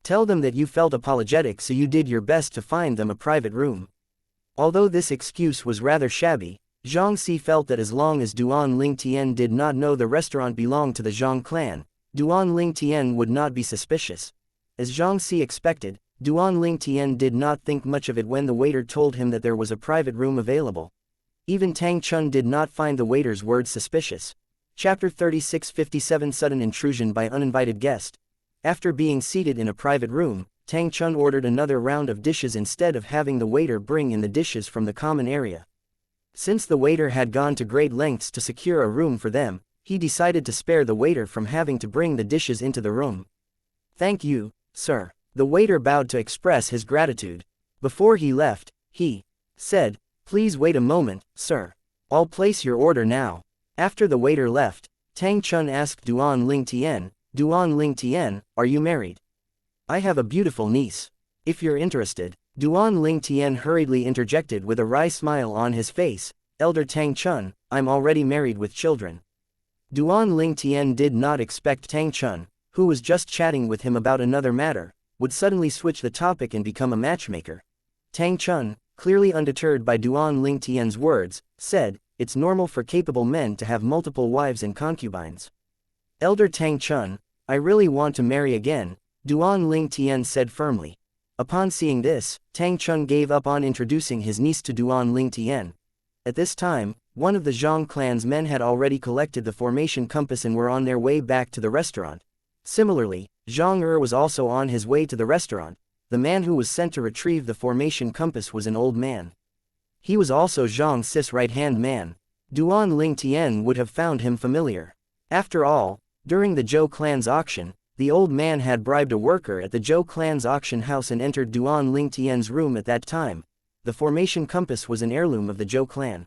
Tell them that you felt apologetic so you did your best to find them a private room." Although this excuse was rather shabby, Zhang Si felt that as long as Duan Lingtian did not know the restaurant belonged to the Zhang clan, Duan Lingtian would not be suspicious. As Xianxia expected, Duan Lingtian did not think much of it when the waiter told him that there was a private room available. Even Tang Chun did not find the waiter's words suspicious. Chapter 3657 Sudden Intrusion by Uninvited Guest. After being seated in a private room, Tang Chun ordered another round of dishes instead of having the waiter bring in the dishes from the common area. Since the waiter had gone to great lengths to secure a room for them, he decided to spare the waiter from having to bring the dishes into the room. "Thank you, sir." The waiter bowed to express his gratitude. Before he left, he said, "Please wait a moment, sir. I'll place your order now." After the waiter left, Tang Chun asked Duan Lingtian, "Duan Lingtian, are you married? I have a beautiful niece. If you're interested." Duan Lingtian hurriedly interjected with a wry smile on his face, "Elder Tang Chun, I'm already married with children." Duan Lingtian did not expect Tang Chun, who was just chatting with him about another matter, would suddenly switch the topic and become a matchmaker. Tang Chun, clearly undeterred by Duan Lingtian's words, said, "It's normal for capable men to have multiple wives and concubines." "Elder Tang Chun, I really want to marry again," Duan Lingtian said firmly. Upon seeing this, Tang Chun gave up on introducing his niece to Duan Lingtian. At this time, one of the Zhang clan's men had already collected the formation compass and were on their way back to the restaurant. Similarly, Zhang was also on his way to the restaurant. The man who was sent to retrieve the formation compass was an old man. He was also Zhang Si's right-hand man. Duan Lingtian would have found him familiar. After all, during the Zhou clan's auction, the old man had bribed a worker at the Zhou clan's auction house and entered Duan Lingtian's room at that time. The formation compass was an heirloom of the Zhou clan.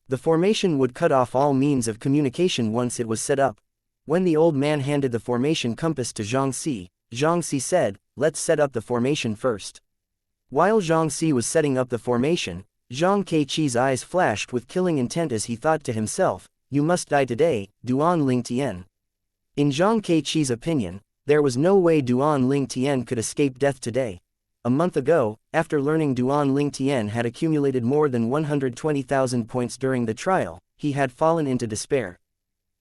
The formation would cut off all means of communication once it was set up. When the old man handed the formation compass to Xianxia said, "Let's set up the formation first." While Xianxia was setting up the formation, Zhang Keiqi's eyes flashed with killing intent as he thought to himself, "You must die today, Duan Lingtian." In Zhang Keiqi's opinion, there was no way Duan Lingtian could escape death today. A month ago, after learning Duan Lingtian had accumulated more than 120,000 points during the trial, he had fallen into despair.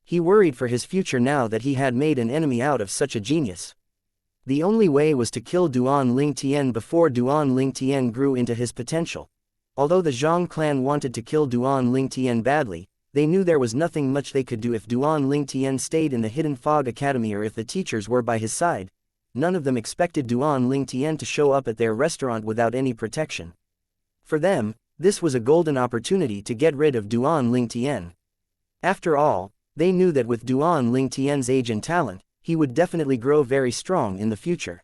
He worried for his future now that he had made an enemy out of such a genius. The only way was to kill Duan Lingtian before Duan Lingtian grew into his potential. Although the Zhang clan wanted to kill Duan Lingtian badly, they knew there was nothing much they could do if Duan Lingtian stayed in the Hidden Fog Academy or if the teachers were by his side. None of them expected Duan Lingtian to show up at their restaurant without any protection. For them, this was a golden opportunity to get rid of Duan Lingtian. After all, they knew that with Duan Lingtian's age and talent, he would definitely grow very strong in the future.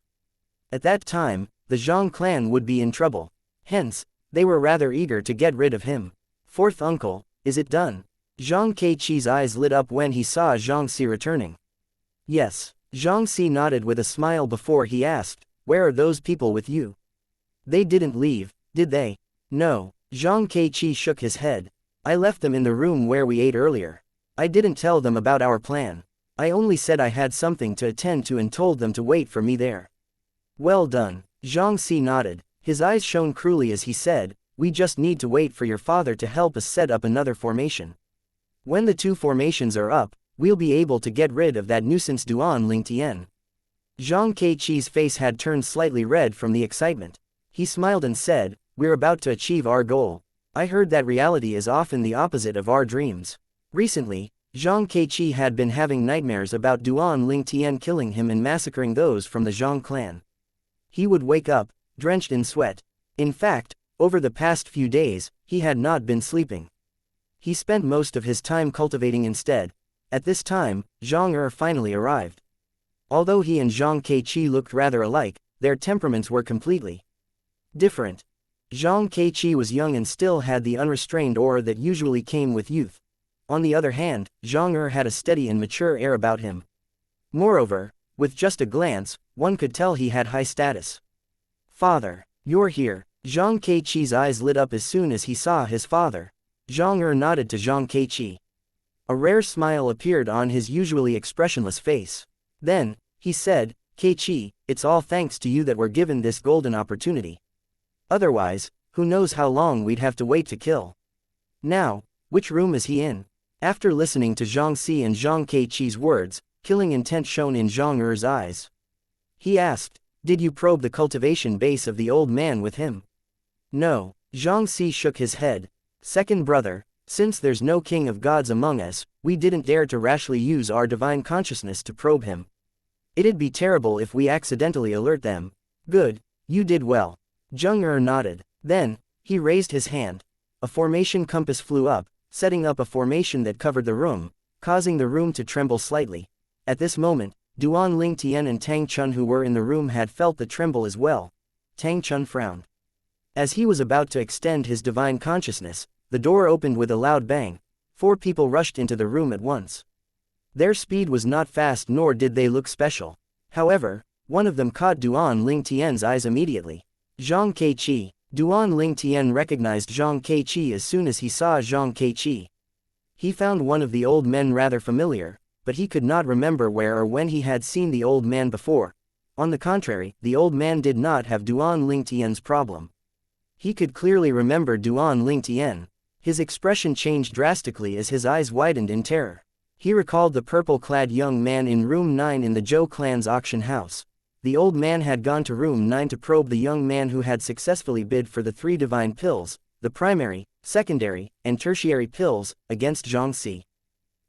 At that time, the Zhang clan would be in trouble. Hence, they were rather eager to get rid of him. "Fourth uncle, is it done?" Zhang Keiqi's eyes lit up when he saw Xianxia returning. "Yes." Xianxia nodded with a smile before he asked, "Where are those people with you? They didn't leave, did they?" "No." Zhang Keiqi shook his head. "I left them in the room where we ate earlier. I didn't tell them about our plan. I only said I had something to attend to and told them to wait for me there." "Well done." Xianxia nodded. His eyes shone cruelly as he said, "We just need to wait for your father to help us set up another formation. When the two formations are up, we'll be able to get rid of that nuisance Duan Lingtian." Zhang Keiqi's face had turned slightly red from the excitement. He smiled and said, "We're about to achieve our goal. I heard that reality is often the opposite of our dreams." Recently, Zhang Keiqi had been having nightmares about Duan Lingtian killing him and massacring those from the Zhang clan. He would wake up, drenched in sweat. In fact, over the past few days, he had not been sleeping. He spent most of his time cultivating instead. At this time, Zhang finally arrived. Although he and Zhang Keiqi looked rather alike, their temperaments were completely different. Zhang Keiqi was young and still had the unrestrained aura that usually came with youth. On the other hand, Zhang had a steady and mature air about him. Moreover, with just a glance, one could tell he had high status. "Father, you're here." Zhang Keiqi's eyes lit up as soon as he saw his father. Zhang nodded to Zhang Keiqi. A rare smile appeared on his usually expressionless face. Then, he said, "Keiqi, it's all thanks to you that we're given this golden opportunity. Otherwise, who knows how long we'd have to wait to kill." "Now, which room is he in?" After listening to Xianxia and Zhang Keiqi's words, killing intent shown in Zhang Er's eyes. He asked, "Did you probe the cultivation base of the old man with him?" "No." Zhang Si shook his head. "Second brother, since there's no king of gods among us, we didn't dare to rashly use our divine consciousness to probe him. It'd be terrible if we accidentally alert them." "Good, you did well." Zhang Er nodded. Then, he raised his hand. A formation compass flew up, setting up a formation that covered the room, causing the room to tremble slightly. At this moment, Duan Ling Tian and Tang Chun who were in the room had felt the tremble as well. Tang Chun frowned. As he was about to extend his divine consciousness, the door opened with a loud bang. 4 people rushed into the room at once. Their speed was not fast nor did they look special. However, one of them caught Duan Ling Tian's eyes immediately. Zhang Keiqi. Duan Ling Tian recognized Zhang Keiqi as soon as he saw Zhang Keiqi. He found one of the old men rather familiar, but he could not remember where or when he had seen the old man before. On the contrary, the old man did not have Duan Ling Tian's problem. He could clearly remember Duan Ling Tian. His expression changed drastically as his eyes widened in terror. He recalled the purple-clad young man in room 9 in the Zhou clan's auction house. The old man had gone to room 9 to probe the young man who had successfully bid for the 3 divine pills, the primary, secondary, and tertiary pills, against Zhang Si.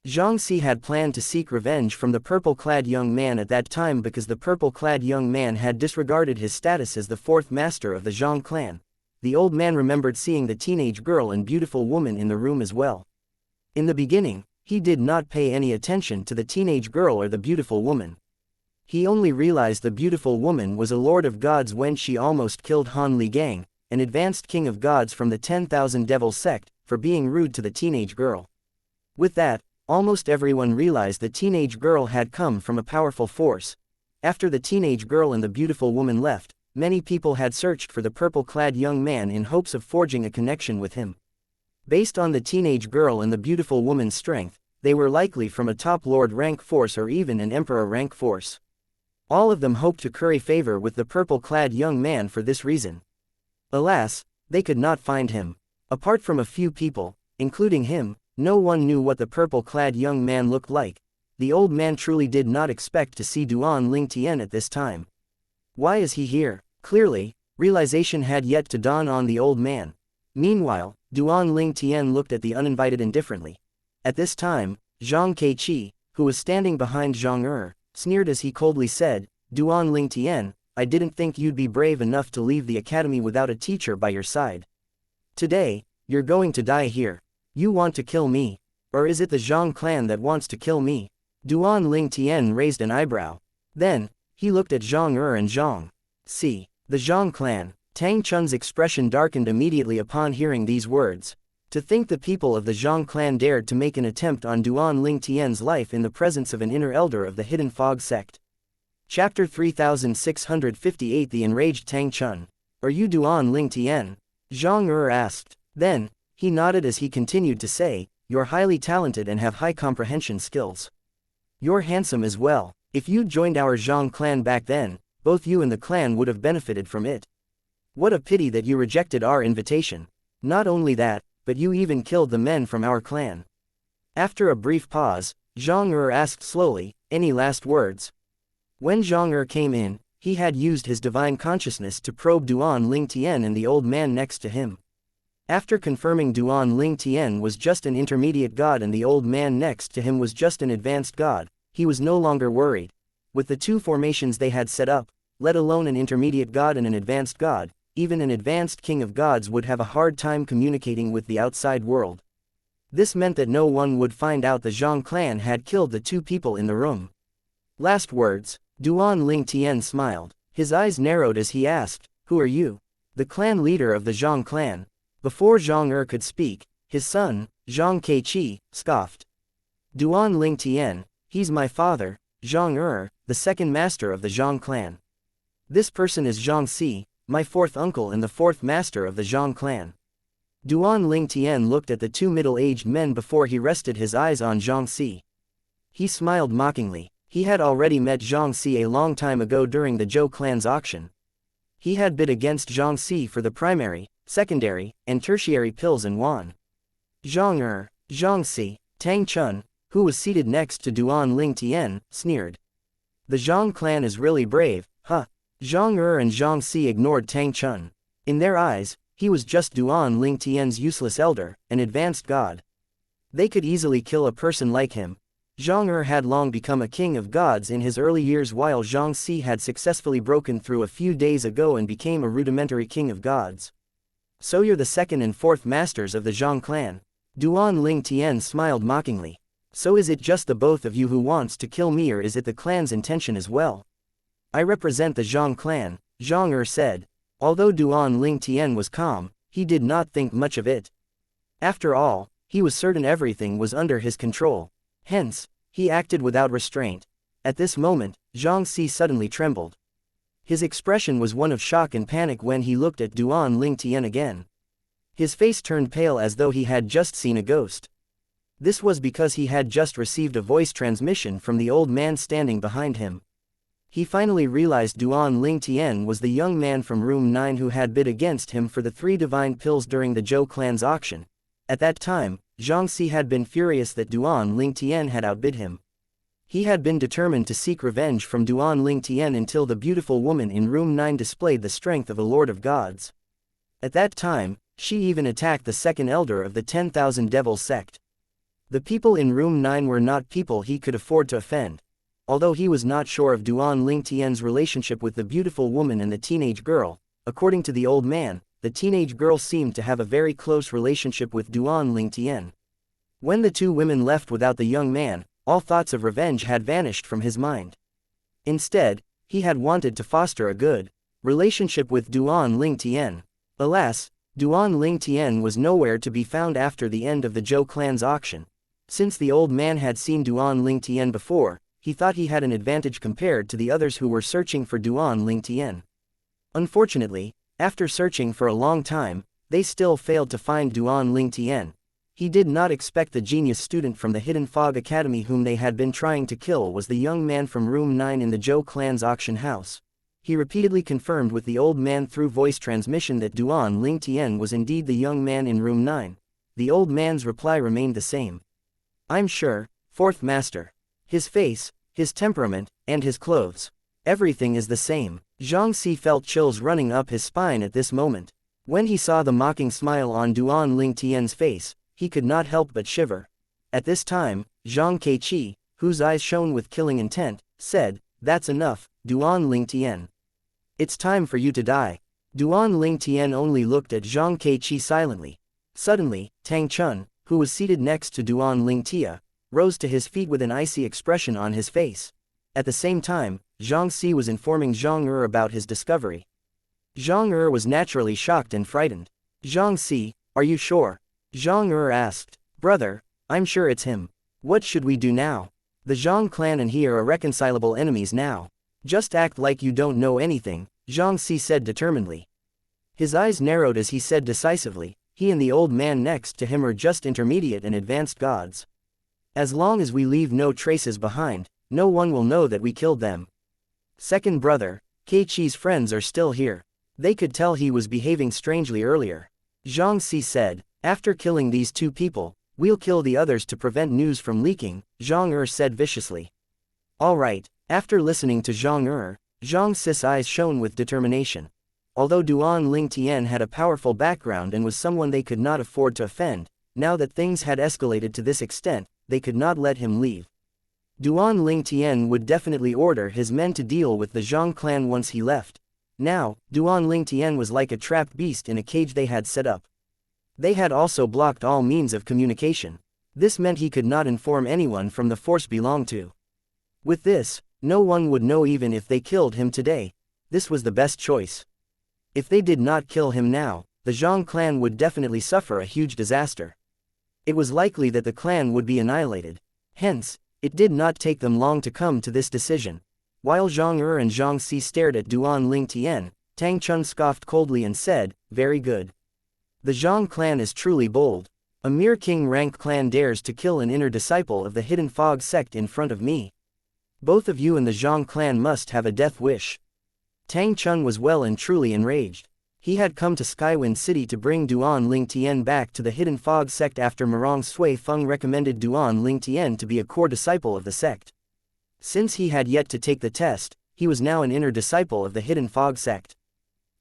Zhang Si had planned to seek revenge from the purple-clad young man at that time because the purple-clad young man had disregarded his status as the 4th master of the Zhang clan. The old man remembered seeing the teenage girl and beautiful woman in the room as well. In the beginning, he did not pay any attention to the teenage girl or the beautiful woman. He only realized the beautiful woman was a lord of gods when she almost killed Han Li Gang, an advanced king of gods from the 10,000 Devil sect, for being rude to the teenage girl. With that, almost everyone realized the teenage girl had come from a powerful force. After the teenage girl and the beautiful woman left, many people had searched for the purple-clad young man in hopes of forging a connection with him. Based on the teenage girl and the beautiful woman's strength, they were likely from a top lord rank force or even an emperor rank force. All of them hoped to curry favor with the purple-clad young man for this reason. Alas, they could not find him. Apart from a few people, including him, no one knew what the purple-clad young man looked like. The old man truly did not expect to see Duan Ling Tian at this time. Why is he here? Clearly, realization had yet to dawn on the old man. Meanwhile, Duan Ling Tian looked at the uninvited indifferently. At this time, Zhang Keiqi, who was standing behind Zhang Er, sneered as he coldly said, "Duan Ling Tian, I didn't think you'd be brave enough to leave the academy without a teacher by your side. Today, you're going to die here. You want to kill me? Or is it the Zhang clan that wants to kill me?" Duan Ling Tian raised an eyebrow. Then, he looked at Zhang Er and Zhang Si. The Zhang clan. Tang Chun's expression darkened immediately upon hearing these words. To think the people of the Zhang clan dared to make an attempt on Duan Ling Tian's life in the presence of an inner elder of the Hidden Fog sect. Chapter 3658 The Enraged Tang Chun. "Are you Duan Ling Tian?" Zhang Er asked. Then, he nodded as he continued to say, "You're highly talented and have high comprehension skills. You're handsome as well. If you'd joined our Zhang clan back then, both you and the clan would have benefited from it. What a pity that you rejected our invitation. Not only that, but you even killed the men from our clan." After a brief pause, Zhang Er asked slowly, "Any last words?" When Zhang Er came in, he had used his divine consciousness to probe Duan Ling Tian and the old man next to him. After confirming Duan Ling Tian was just an intermediate god and the old man next to him was just an advanced god, he was no longer worried. With the 2 formations they had set up, let alone an intermediate god and an advanced god, even an advanced king of gods would have a hard time communicating with the outside world. This meant that no one would find out the Zhang clan had killed the 2 people in the room. Last words. Duan Ling Tian smiled. His eyes narrowed as he asked, "Who are you?" "The clan leader of the Zhang clan." Before Zhang Er could speak, his son, Zhang Keiqi, scoffed. "Duan Ling Tian, he's my father, Zhang Er, the 2nd master of the Zhang clan. This person is Zhang Si, my 4th uncle and the 4th master of the Zhang clan." Duan Ling Tian looked at the 2 middle-aged men before he rested his eyes on Zhang Si. He smiled mockingly. He had already met Zhang Si a long time ago during the Zhou clan's auction. He had bid against Zhang Si for the primary, secondary, and tertiary pills and won. Zhang Er, Zhang Si, Tang Chun, who was seated next to Duan Ling Tian, sneered. The Zhang clan is really brave, huh? Zhang Er and Zhang Si ignored Tang Chun. In their eyes, he was just Duan Ling Tian's useless elder, an advanced god. They could easily kill a person like him. Zhang Er had long become a king of gods in his early years, while Zhang Si had successfully broken through a few days ago and became a rudimentary king of gods. So you're the second and fourth masters of the Zhang clan. Duan Ling Tian smiled mockingly. So is it just the both of you who wants to kill me, or is it the clan's intention as well? I represent the Zhang clan, Zhang Er said. Although Duan Ling Tian was calm, he did not think much of it. After all, he was certain everything was under his control. Hence, he acted without restraint. At this moment, Zhang Si suddenly trembled. His expression was one of shock and panic when he looked at Duan Ling Tian again. His face turned pale as though he had just seen a ghost. This was because he had just received a voice transmission from the old man standing behind him. He finally realized Duan Ling Tian was the young man from room 9 who had bid against him for the 3 divine pills during the Zhou clan's auction. At that time, Zhang Si had been furious that Duan Ling Tian had outbid him. He had been determined to seek revenge from Duan Ling Tian until the beautiful woman in room 9 displayed the strength of a lord of gods. At that time, she even attacked the second elder of the 10,000 devil sect. The people in room 9 were not people he could afford to offend. Although he was not sure of Duan Ling Tian's relationship with the beautiful woman and the teenage girl, according to the old man, the teenage girl seemed to have a very close relationship with Duan Ling Tian. When the two women left without the young man, all thoughts of revenge had vanished from his mind. Instead, he had wanted to foster a good relationship with Duan Ling Tian. Alas, Duan Ling Tian was nowhere to be found after the end of the Zhou clan's auction. Since the old man had seen Duan Ling Tian before, he thought he had an advantage compared to the others who were searching for Duan Ling Tian. Unfortunately, after searching for a long time, they still failed to find Duan Ling Tian. He did not expect the genius student from the Hidden Fog Academy whom they had been trying to kill was the young man from room 9 in the Zhou clan's auction house. He repeatedly confirmed with the old man through voice transmission that Duan Ling Tian was indeed the young man in room 9. The old man's reply remained the same. I'm sure, fourth master. His face, his temperament, and his clothes. Everything is the same. Zhang Si felt chills running up his spine at this moment. When he saw the mocking smile on Duan Ling Tian's face, he could not help but shiver. At this time, Zhang Keiqi, whose eyes shone with killing intent, said, "That's enough, Duan Ling Tian. It's time for you to die." Duan Ling Tian only looked at Zhang Keiqi silently. Suddenly, Tang Chun, who was seated next to Duan Ling Tia, rose to his feet with an icy expression on his face. At the same time, Zhang Si was informing Zhang Er about his discovery. Zhang Er was naturally shocked and frightened. "Zhang Si, are you sure?" Zhang Er asked. "Brother, I'm sure it's him. What should we do now? The Zhang clan and he are irreconcilable enemies now. Just act like you don't know anything," Zhang Si said determinedly. His eyes narrowed as he said decisively, "He and the old man next to him are just intermediate and advanced gods. As long as we leave no traces behind, no one will know that we killed them. Second brother, Keiichi's friends are still here. They could tell he was behaving strangely earlier." Zhang Si said, "After killing these two people, we'll kill the others to prevent news from leaking," Zhang Er said viciously. "All right." After listening to Zhang Er, Zhang Si's eyes shone with determination. Although Duan Ling Tian had a powerful background and was someone they could not afford to offend, now that things had escalated to this extent, they could not let him leave. Duan Ling Tian would definitely order his men to deal with the Zhang clan once he left. Now, Duan Ling Tian was like a trapped beast in a cage they had set up. They had also blocked all means of communication. This meant he could not inform anyone from the force belonged to. With this, no one would know even if they killed him today. This was the best choice. If they did not kill him now, the Zhang clan would definitely suffer a huge disaster. It was likely that the clan would be annihilated. Hence, it did not take them long to come to this decision. While Zhang Er and Zhang Si stared at Duan Ling Tian, Tang Chun scoffed coldly and said, "Very good. The Zhang clan is truly bold. A mere king-rank clan dares to kill an inner disciple of the Hidden Fog sect in front of me. Both of you and the Zhang clan must have a death wish." Tang Chun was well and truly enraged. He had come to Skywind City to bring Duan Ling Tian back to the Hidden Fog sect after Marong Sui Feng recommended Duan Ling Tian to be a core disciple of the sect. Since he had yet to take the test, he was now an inner disciple of the Hidden Fog sect.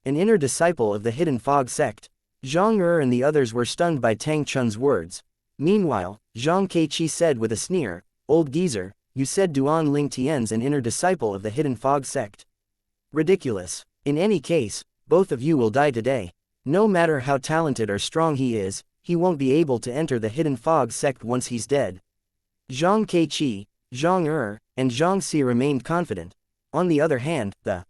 An inner disciple of the Hidden Fog sect. Zhang Er and the others were stunned by Tang Chun's words. Meanwhile, Zhang Keiqi said with a sneer, "Old geezer, you said Duan Ling Tian's an inner disciple of the Hidden Fog sect. Ridiculous. In any case, both of you will die today. No matter how talented or strong he is, he won't be able to enter the Hidden Fog sect once he's dead." Zhang Keiqi, Zhang Er, and Zhang Si remained confident. On the other hand, the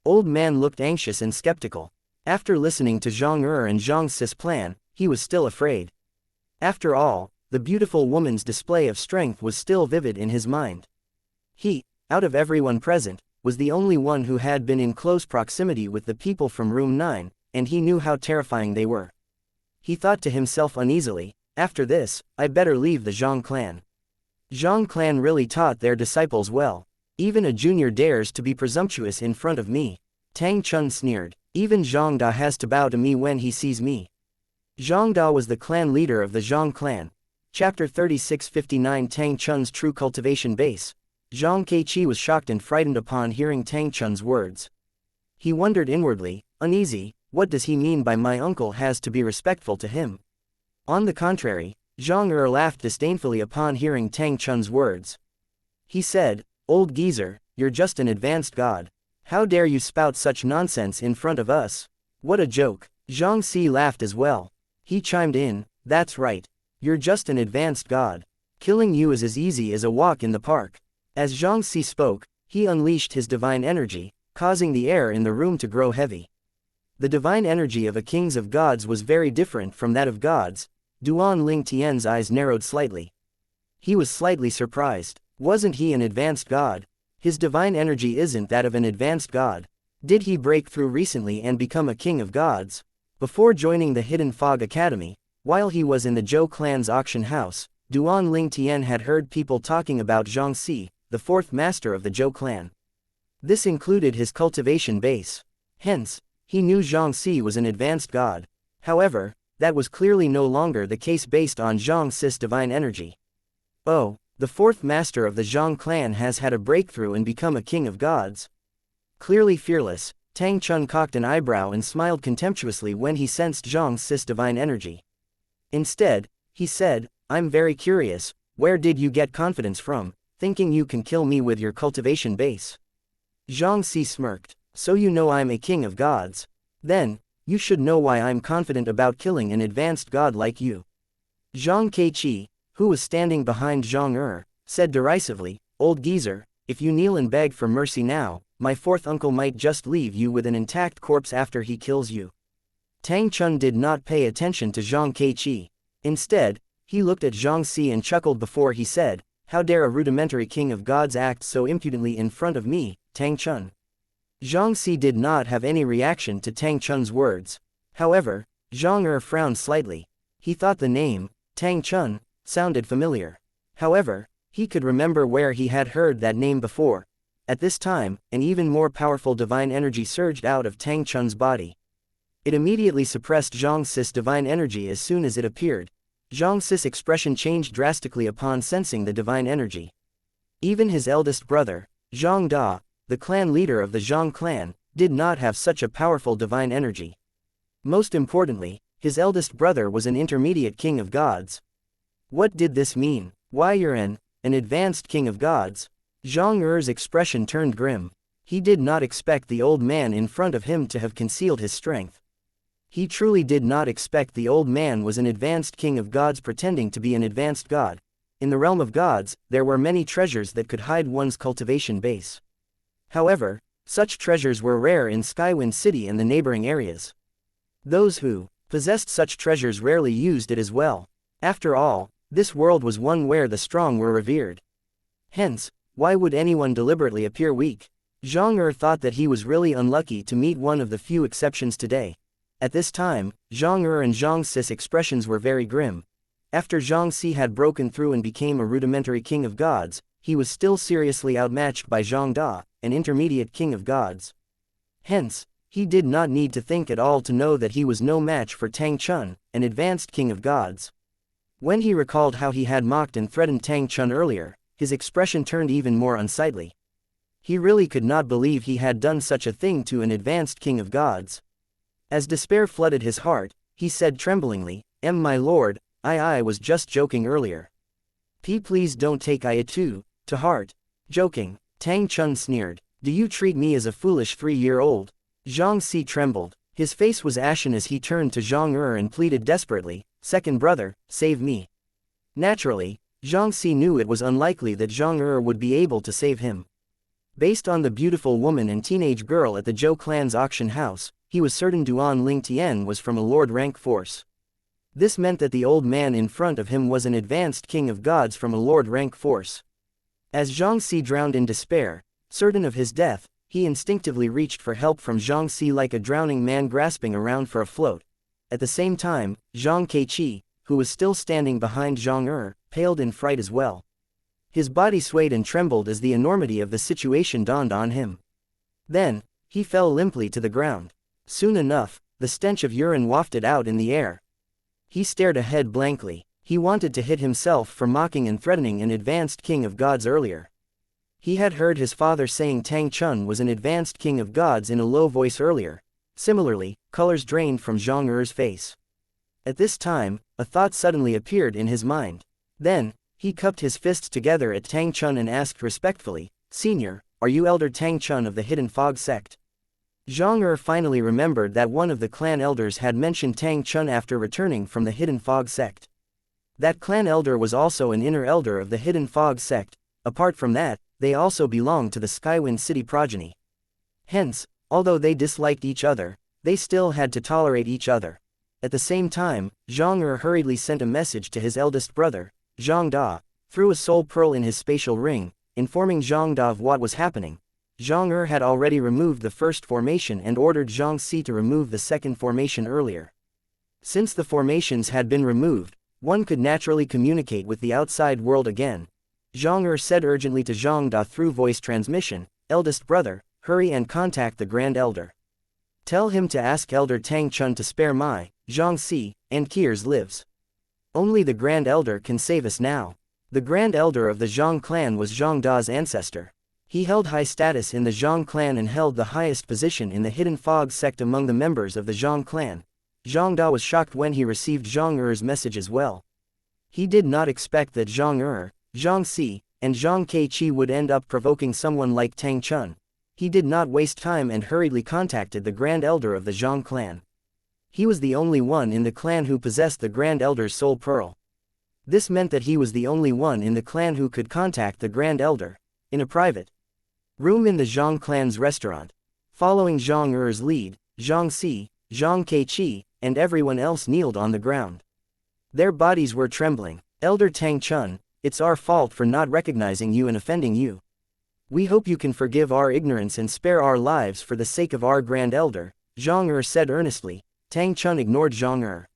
old man looked anxious and skeptical. After listening to Zhang Er and Zhang Si's plan, he was still afraid. After all, the beautiful woman's display of strength was still vivid in his mind. He, out of everyone present, was the only one who had been in close proximity with the people from Room 9, and he knew how terrifying they were. He thought to himself uneasily, after this, I better leave the Zhang clan. Zhang clan really taught their disciples well. Even a junior dares to be presumptuous in front of me. Tang Chun sneered. Even Zhang Da has to bow to me when he sees me. Zhang Da was the clan leader of the Zhang clan. Chapter 3659 Tang Chun's True Cultivation Base. Zhang Keiqi was shocked and frightened upon hearing Tang Chun's words. He wondered inwardly, uneasy, what does he mean by my uncle has to be respectful to him? On the contrary, Zhang Er laughed disdainfully upon hearing Tang Chun's words. He said, "Old geezer, you're just an advanced god. How dare you spout such nonsense in front of us? What a joke." Zhang Si laughed as well. He chimed in, "That's right. You're just an advanced god. Killing you is as easy as a walk in the park." As Zhang Si spoke, he unleashed his divine energy, causing the air in the room to grow heavy. The divine energy of a king of gods was very different from that of gods. Duan Ling Tian's eyes narrowed slightly. He was slightly surprised. Wasn't he an advanced god? His divine energy isn't that of an advanced god. Did he break through recently and become a king of gods? Before joining the Hidden Fog Academy, while he was in the Zhou clan's auction house, Duan Ling Tian had heard people talking about Zhang Si, the fourth master of the Zhou clan. This included his cultivation base. Hence, he knew Zhang Si was an advanced god. However, that was clearly no longer the case based on Zhang Si's divine energy. Oh, the fourth master of the Zhang clan has had a breakthrough and become a king of gods. Clearly fearless, Tang Chun cocked an eyebrow and smiled contemptuously when he sensed Zhang Si's divine energy. Instead, he said, "I'm very curious, where did you get confidence from, thinking you can kill me with your cultivation base?" Zhang Si smirked. "So you know I'm a king of gods. Then, you should know why I'm confident about killing an advanced god like you." Zhang Keiqi, who was standing behind Zhang Er, said derisively, "Old geezer, if you kneel and beg for mercy now, my fourth uncle might just leave you with an intact corpse after he kills you." Tang Chun did not pay attention to Zhang Keiqi. Instead, he looked at Zhang Si and chuckled before he said, "How dare a rudimentary king of gods act so impudently in front of me, Tang Chun?" Zhang Si did not have any reaction to Tang Chun's words. However, Zhang Er frowned slightly. He thought the name, Tang Chun, sounded familiar. However, he could remember where he had heard that name before. At this time, an even more powerful divine energy surged out of Tang Chun's body. It immediately suppressed Zhang Si's divine energy as soon as it appeared. Zhang Si's expression changed drastically upon sensing the divine energy. Even his eldest brother, Zhang Da, the clan leader of the Zhang clan, did not have such a powerful divine energy. Most importantly, his eldest brother was an intermediate king of gods. What did this mean? Why you're an advanced king of gods? Zhang Er's expression turned grim. He did not expect the old man in front of him to have concealed his strength. He truly did not expect the old man was an advanced king of gods pretending to be an advanced god. In the realm of gods, there were many treasures that could hide one's cultivation base. However, such treasures were rare in Skywind City and the neighboring areas. Those who possessed such treasures rarely used it as well. After all, this world was one where the strong were revered. Hence, why would anyone deliberately appear weak? Zhang Er thought that he was really unlucky to meet one of the few exceptions today. At this time, Zhang Er and Zhang Si's expressions were very grim. After Zhang Si had broken through and became a rudimentary king of gods, he was still seriously outmatched by Zhang Da, an intermediate king of gods. Hence, He did not need to think at all to know that he was no match for Tang Chun, an advanced king of gods. When he recalled how he had mocked and threatened Tang Chun earlier, his expression turned even more unsightly. He really could not believe he had done such a thing to an advanced king of gods. As despair flooded his heart, he said tremblingly, My lord, I was just joking earlier. Please don't take it to heart. Joking. Tang Chun sneered. Do you treat me as a foolish 3-year-old? Xianxia trembled. His face was ashen as he turned to Zhang and pleaded desperately, Second brother, save me. Naturally, Xianxia knew it was unlikely that Zhang would be able to save him. Based on the beautiful woman and teenage girl at the Zhou clan's auction house, he was certain Duan Ling Tian was from a lord rank force. This meant that the old man in front of him was an advanced king of gods from a lord rank force. As Xianxia drowned in despair, certain of his death, he instinctively reached for help from Xianxia like a drowning man grasping around for a float. At the same time, Zhang Keiqi, who was still standing behind Zhang paled in fright as well. His body swayed and trembled as the enormity of the situation dawned on him. Then, he fell limply to the ground. Soon enough, the stench of urine wafted out in the air. He stared ahead blankly. He wanted to hit himself for mocking and threatening an advanced king of gods earlier. He had heard his father saying Tang Chun was an advanced king of gods in a low voice earlier. Similarly, colors drained from Zhang face. At this time, a thought suddenly appeared in his mind. Then, he cupped his fists together at Tang Chun and asked respectfully, Senior, are you Elder Tang Chun of the Hidden Fog sect? Zhang finally remembered that one of the clan elders had mentioned Tang Chun after returning from the Hidden Fog sect. That clan elder was also an inner elder of the Hidden Fog sect. Apart from that, they also belonged to the Skywind City progeny. Hence, although they disliked each other, they still had to tolerate each other. At the same time, Zhang hurriedly sent a message to his eldest brother, Zhang Da, threw a soul pearl in his spatial ring, informing Zhang Da of what was happening. Zhang had already removed the first formation and ordered Xianxia to remove the second formation earlier. Since the formations had been removed, one could naturally communicate with the outside world again. Zhang said urgently to Zhang Da through voice transmission, Eldest brother, hurry and contact the Grand Elder. Tell him to ask Elder Tang Chun to spare my, Xianxia, and Kiers lives. Only the Grand Elder can save us now. The Grand Elder of the Zhang clan was Zhang Da's ancestor. He held high status in the Zhang clan and held the highest position in the Hidden Fog sect among the members of the Zhang clan. Zhang Da was shocked when he received Zhang message as well. He did not expect that Zhang Xianxia, and Zhang Keiqi would end up provoking someone like Tang Chun. He did not waste time and hurriedly contacted the Grand Elder of the Zhang clan. He was the only one in the clan who possessed the Grand Elder's soul pearl. This meant that he was the only one in the clan who could contact the Grand Elder, in a private room in the Zhang clan's restaurant. Following Zhang lead, Xianxia, Zhang Keiqi, and everyone else kneeled on the ground. Their bodies were trembling. Elder Tang Chun, it's our fault for not recognizing you and offending you. We hope you can forgive our ignorance and spare our lives for the sake of our Grand Elder, Zhang said earnestly. Tang Chun ignored Zhang.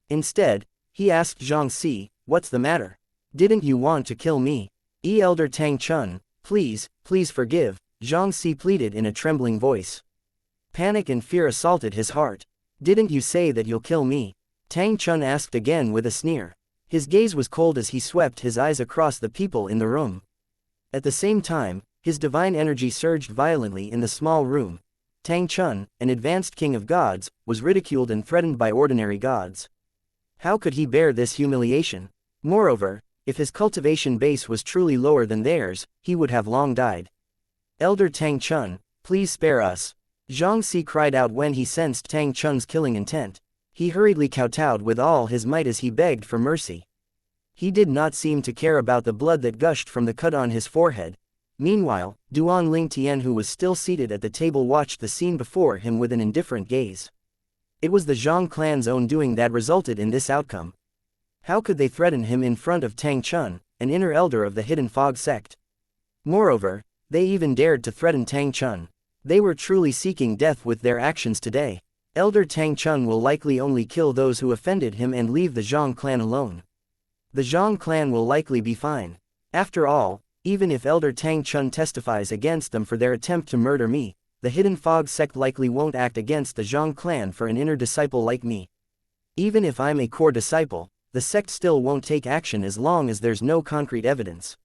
Instead, he asked Xianxia, what's the matter? Didn't you want to kill me? Elder Tang Chun, please forgive, Xianxia pleaded in a trembling voice. Panic and fear assaulted his heart. Didn't you say that you'll kill me? Tang Chun asked again with a sneer. His gaze was cold as he swept his eyes across the people in the room. At the same time, his divine energy surged violently in the small room. Tang Chun, an advanced king of gods, was ridiculed and threatened by ordinary gods. How could he bear this humiliation? Moreover, if his cultivation base was truly lower than theirs, he would have long died. Elder Tang Chun, please spare us. Xianxia cried out when he sensed Tang Chun's killing intent. He hurriedly kowtowed with all his might as he begged for mercy. He did not seem to care about the blood that gushed from the cut on his forehead. Meanwhile, Duan Ling Tian, who was still seated at the table, watched the scene before him with an indifferent gaze. It was the Zhang clan's own doing that resulted in this outcome. How could they threaten him in front of Tang Chun, an inner elder of the Hidden Fog sect? Moreover, they even dared to threaten Tang Chun. They were truly seeking death with their actions today. Elder Tang Chun will likely only kill those who offended him and leave the Zhang clan alone. The Zhang clan will likely be fine. After all, even if Elder Tang Chun testifies against them for their attempt to murder me, the Hidden Fog sect likely won't act against the Zhang clan for an inner disciple like me. Even if I'm a core disciple, the sect still won't take action as long as there's no concrete evidence.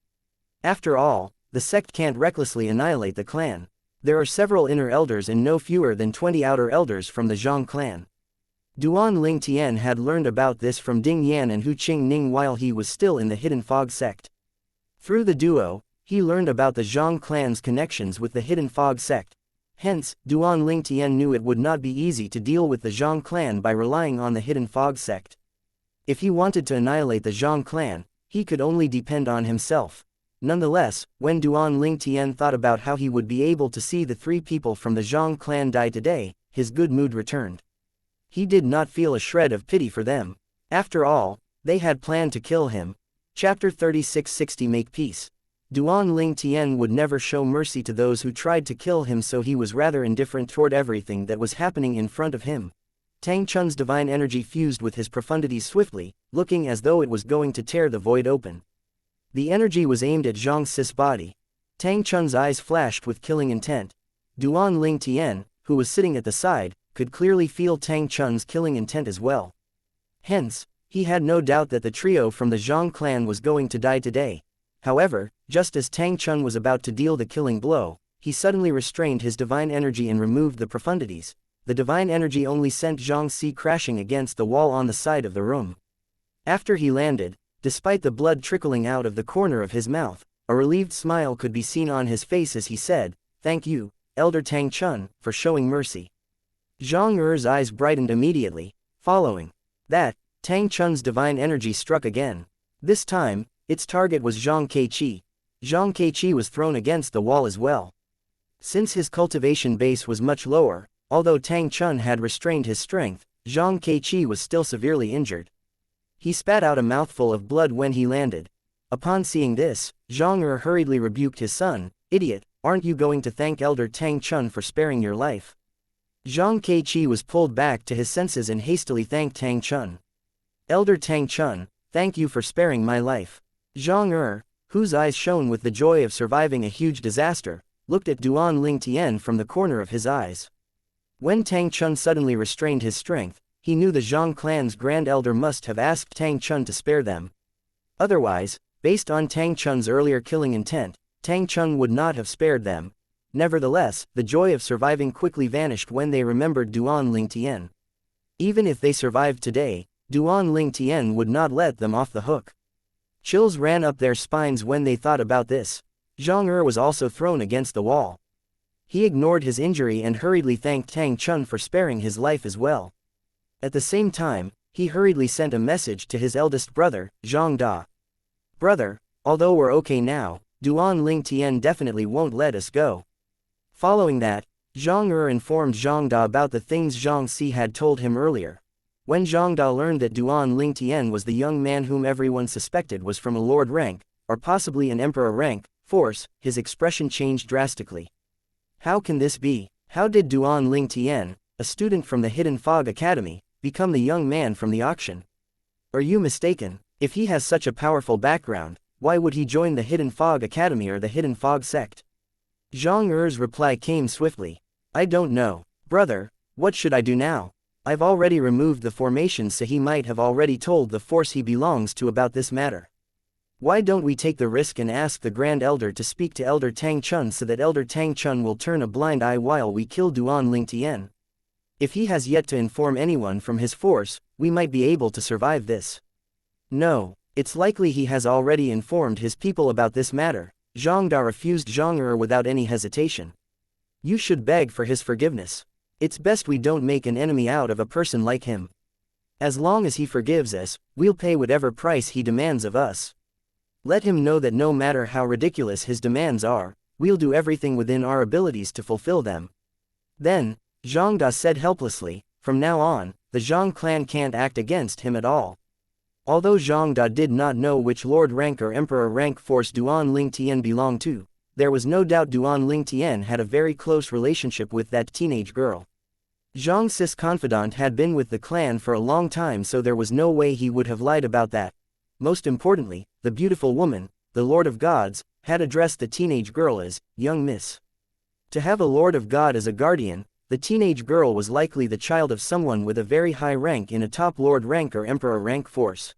After all, the sect can't recklessly annihilate the clan. There are several inner elders and no fewer than 20 outer elders from the Zhang clan. Duan Ling Tian had learned about this from Ding Yan and Hu Qing Ning while he was still in the Hidden Fog sect. Through the duo, he learned about the Zhang clan's connections with the Hidden Fog sect. Hence, Duan Ling Tian knew it would not be easy to deal with the Zhang clan by relying on the Hidden Fog sect. If he wanted to annihilate the Zhang clan, he could only depend on himself. Nonetheless, when Duan Ling Tian thought about how he would be able to see the 3 people from the Zhang clan die today, his good mood returned. He did not feel a shred of pity for them. After all, they had planned to kill him. Chapter 3660 Make Peace. Duan Ling Tian would never show mercy to those who tried to kill him, so he was rather indifferent toward everything that was happening in front of him. Tang Chun's divine energy fused with his profundities swiftly, looking as though it was going to tear the void open. The energy was aimed at Zhang Si's body. Tang Chun's eyes flashed with killing intent. Duan Ling Tian, who was sitting at the side, could clearly feel Tang Chun's killing intent as well. Hence, he had no doubt that the trio from the Zhang clan was going to die today. However, just as Tang Chun was about to deal the killing blow, he suddenly restrained his divine energy and removed the profundities. The divine energy only sent Zhang Si crashing against the wall on the side of the room. After he landed, despite the blood trickling out of the corner of his mouth, a relieved smile could be seen on his face as he said, "Thank you, Elder Tang Chun, for showing mercy." Zhang Er's eyes brightened immediately. Following that, Tang Chun's divine energy struck again. This time, its target was Zhang Keiqi. Zhang Keiqi was thrown against the wall as well. Since his cultivation base was much lower, although Tang Chun had restrained his strength, Zhang Keiqi was still severely injured. He spat out a mouthful of blood when he landed. Upon seeing this, Zhang Er hurriedly rebuked his son, "Idiot, aren't you going to thank Elder Tang Chun for sparing your life?" Zhang Keiqi was pulled back to his senses and hastily thanked Tang Chun. "Elder Tang Chun, thank you for sparing my life." Zhang Er, whose eyes shone with the joy of surviving a huge disaster, looked at Duan Ling Tian from the corner of his eyes. When Tang Chun suddenly restrained his strength, he knew the Zhang clan's Grand Elder must have asked Tang Chun to spare them. Otherwise, based on Tang Chun's earlier killing intent, Tang Chun would not have spared them. Nevertheless, the joy of surviving quickly vanished when they remembered Duan Ling Tian. Even if they survived today, Duan Ling Tian would not let them off the hook. Chills ran up their spines when they thought about this. Zhang Er was also thrown against the wall. He ignored his injury and hurriedly thanked Tang Chun for sparing his life as well. At the same time, he hurriedly sent a message to his eldest brother, Zhang Da. "Brother, although we're okay now, Duan Ling Tian definitely won't let us go." Following that, Zhang Er informed Zhang Da about the things Zhang Si had told him earlier. When Zhang Da learned that Duan Ling Tian was the young man whom everyone suspected was from a lord rank, or possibly an emperor rank, force, his expression changed drastically. How can this be? How did Duan Ling Tian, a student from the Hidden Fog Academy, become the young man from the auction? Are you mistaken? If he has such a powerful background, why would he join the Hidden Fog Academy or the Hidden Fog sect? Zhang Er's reply came swiftly. "I don't know. Brother, what should I do now? I've already removed the formations, so he might have already told the force he belongs to about this matter. Why don't we take the risk and ask the Grand Elder to speak to Elder Tang Chun so that Elder Tang Chun will turn a blind eye while we kill Duan Ling Tian? If he has yet to inform anyone from his force, we might be able to survive this." "No, it's likely he has already informed his people about this matter." Zhang Da refused Zhang Er without any hesitation. "You should beg for his forgiveness. It's best we don't make an enemy out of a person like him. As long as he forgives us, we'll pay whatever price he demands of us. Let him know that no matter how ridiculous his demands are, we'll do everything within our abilities to fulfill them." Then, Zhang Da said helplessly, "From now on, the Zhang clan can't act against him at all." Although Zhang Da did not know which lord rank or emperor rank force Duan Ling Tian belonged to, there was no doubt Duan Ling Tian had a very close relationship with that teenage girl. Zhang Si's confidant had been with the clan for a long time, so there was no way he would have lied about that. Most importantly, the beautiful woman, the Lord of Gods, had addressed the teenage girl as, "Young Miss." To have a Lord of God as a guardian, the teenage girl was likely the child of someone with a very high rank in a top lord rank or emperor rank force.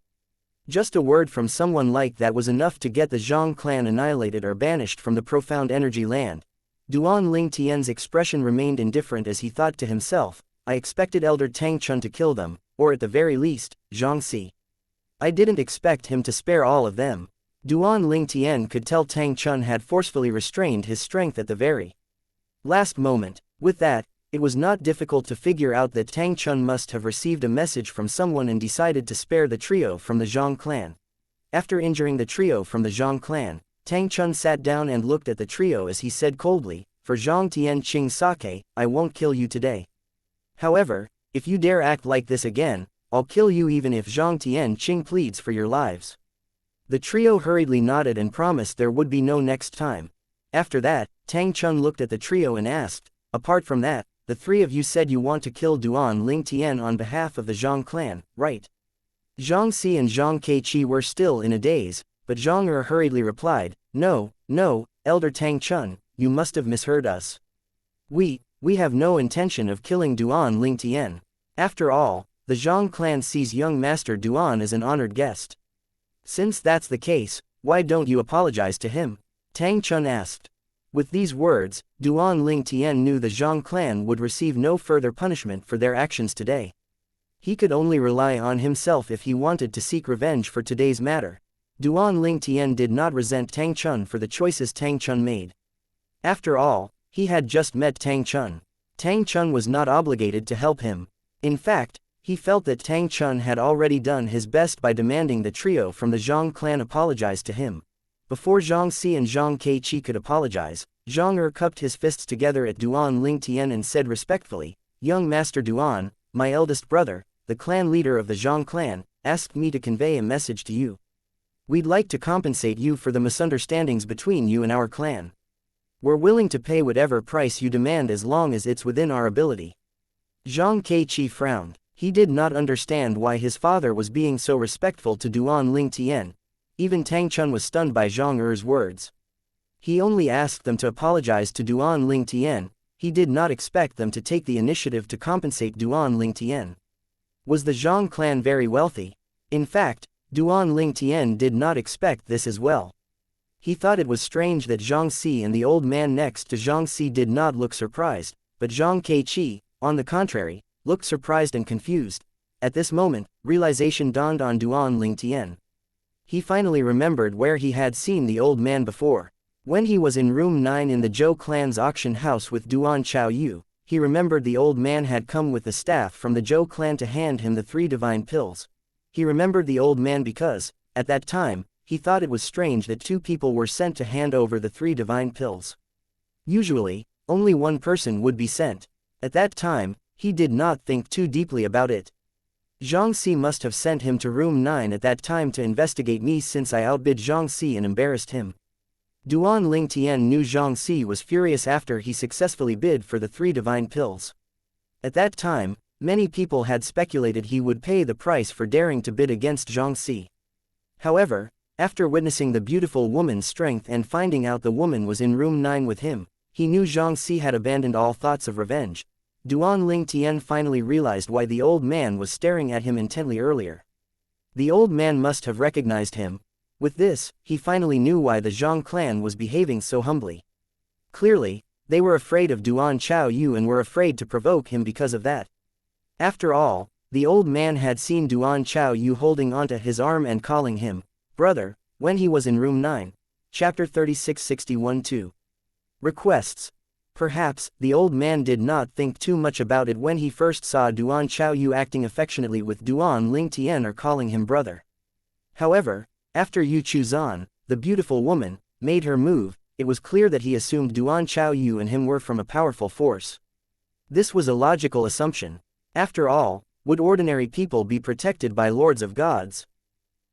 Just a word from someone like that was enough to get the Zhang clan annihilated or banished from the profound energy land. Duan Lingtian's expression remained indifferent as he thought to himself, I expected Elder Tang Chun to kill them, or at the very least, Xianxia. I didn't expect him to spare all of them. Duan Lingtian could tell Tang Chun had forcefully restrained his strength at the very last moment. With that, it was not difficult to figure out that Tang Chun must have received a message from someone and decided to spare the trio from the Zhang clan. After injuring the trio from the Zhang clan, Tang Chun sat down and looked at the trio as he said coldly, for Zhang Tian Qing Sake, I won't kill you today. However, if you dare act like this again, I'll kill you even if Zhang Tian Qing pleads for your lives. The trio hurriedly nodded and promised there would be no next time. After that, Tang Chun looked at the trio and asked, apart from that, the three of you said you want to kill Duan Lingtian on behalf of the Zhang clan, right? Zhang Si and Zhang Keiqi were still in a daze, but Zhang Er hurriedly replied, No, Elder Tang Chun, you must have misheard us. We have no intention of killing Duan Lingtian. After all, the Zhang clan sees young Master Duan as an honored guest. Since that's the case, why don't you apologize to him? Tang Chun asked. With these words, Duan Lingtian knew the Zhang clan would receive no further punishment for their actions today. He could only rely on himself if he wanted to seek revenge for today's matter. Duan Lingtian did not resent Tang Chun for the choices Tang Chun made. After all, he had just met Tang Chun. Tang Chun was not obligated to help him. In fact, he felt that Tang Chun had already done his best by demanding the trio from the Zhang clan apologize to him. Before Zhang Si and Zhang Keiqi could apologize, Zhang Er cupped his fists together at Duan Lingtian and said respectfully, Young Master Duan, my eldest brother, the clan leader of the Zhang clan, asked me to convey a message to you. We'd like to compensate you for the misunderstandings between you and our clan. We're willing to pay whatever price you demand as long as it's within our ability. Zhang Keiqi frowned. He did not understand why his father was being so respectful to Duan Lingtian. Even Tang Chun was stunned by Zhang Er's words. He only asked them to apologize to Duan Lingtian. He did not expect them to take the initiative to compensate Duan Lingtian. Was the Zhang clan very wealthy? In fact, Duan Lingtian did not expect this as well. He thought it was strange that Zhang Si and the old man next to Zhang Si did not look surprised, but Zhang Keiqi, on the contrary, looked surprised and confused. At this moment, realization dawned on Duan Lingtian. He finally remembered where he had seen the old man before. When he was in room 9 in the Zhou clan's auction house with Duan Chaoyu, he remembered the old man had come with the staff from the Zhou clan to hand him the 3 divine pills. He remembered the old man because, at that time, he thought it was strange that 2 people were sent to hand over the 3 divine pills. Usually, only one person would be sent. At that time, he did not think too deeply about it. Zhang Si must have sent him to room 9 at that time to investigate me since I outbid Zhang Si and embarrassed him. Duan Lingtian knew Zhang Si was furious after he successfully bid for the 3 divine pills. At that time, many people had speculated he would pay the price for daring to bid against Zhang Si. However, after witnessing the beautiful woman's strength and finding out the woman was in room 9 with him, he knew Zhang Si had abandoned all thoughts of revenge. Duan Lingtian finally realized why the old man was staring at him intently earlier. The old man must have recognized him. With this, he finally knew why the Zhang clan was behaving so humbly. Clearly, they were afraid of Duan Chaoyu and were afraid to provoke him because of that. After all, the old man had seen Duan Chaoyu holding onto his arm and calling him brother when he was in room 9. Chapter 3661-2. Requests. Perhaps, the old man did not think too much about it when he first saw Duan Chaoyu acting affectionately with Duan Lingtian or calling him brother. However, after Yu Chuzan, the beautiful woman, made her move, it was clear that he assumed Duan Chaoyu and him were from a powerful force. This was a logical assumption. After all, would ordinary people be protected by lords of gods?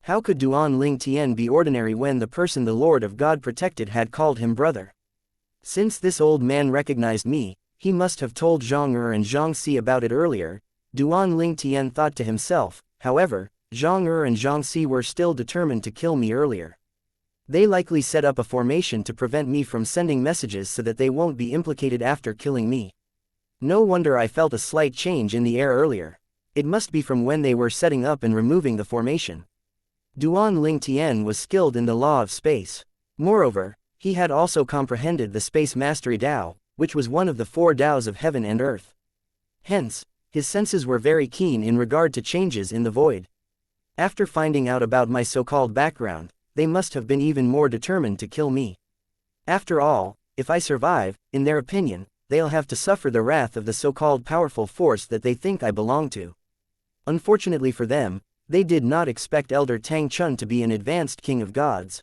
How could Duan Lingtian be ordinary when the person the Lord of God protected had called him brother? Since this old man recognized me, he must have told Zhang Er and Zhang Si about it earlier, Duan Lingtian thought to himself. However, Zhang Er and Zhang Si were still determined to kill me earlier. They likely set up a formation to prevent me from sending messages so that they won't be implicated after killing me. No wonder I felt a slight change in the air earlier. It must be from when they were setting up and removing the formation. Duan Ling Tian was skilled in the law of space. Moreover, he had also comprehended the space mastery Tao, which was one of the 4 Taos of heaven and earth. Hence, his senses were very keen in regard to changes in the void. After finding out about my so-called background, they must have been even more determined to kill me. After all, if I survive, in their opinion, they'll have to suffer the wrath of the so-called powerful force that they think I belong to. Unfortunately for them, they did not expect Elder Tang Chun to be an advanced king of gods.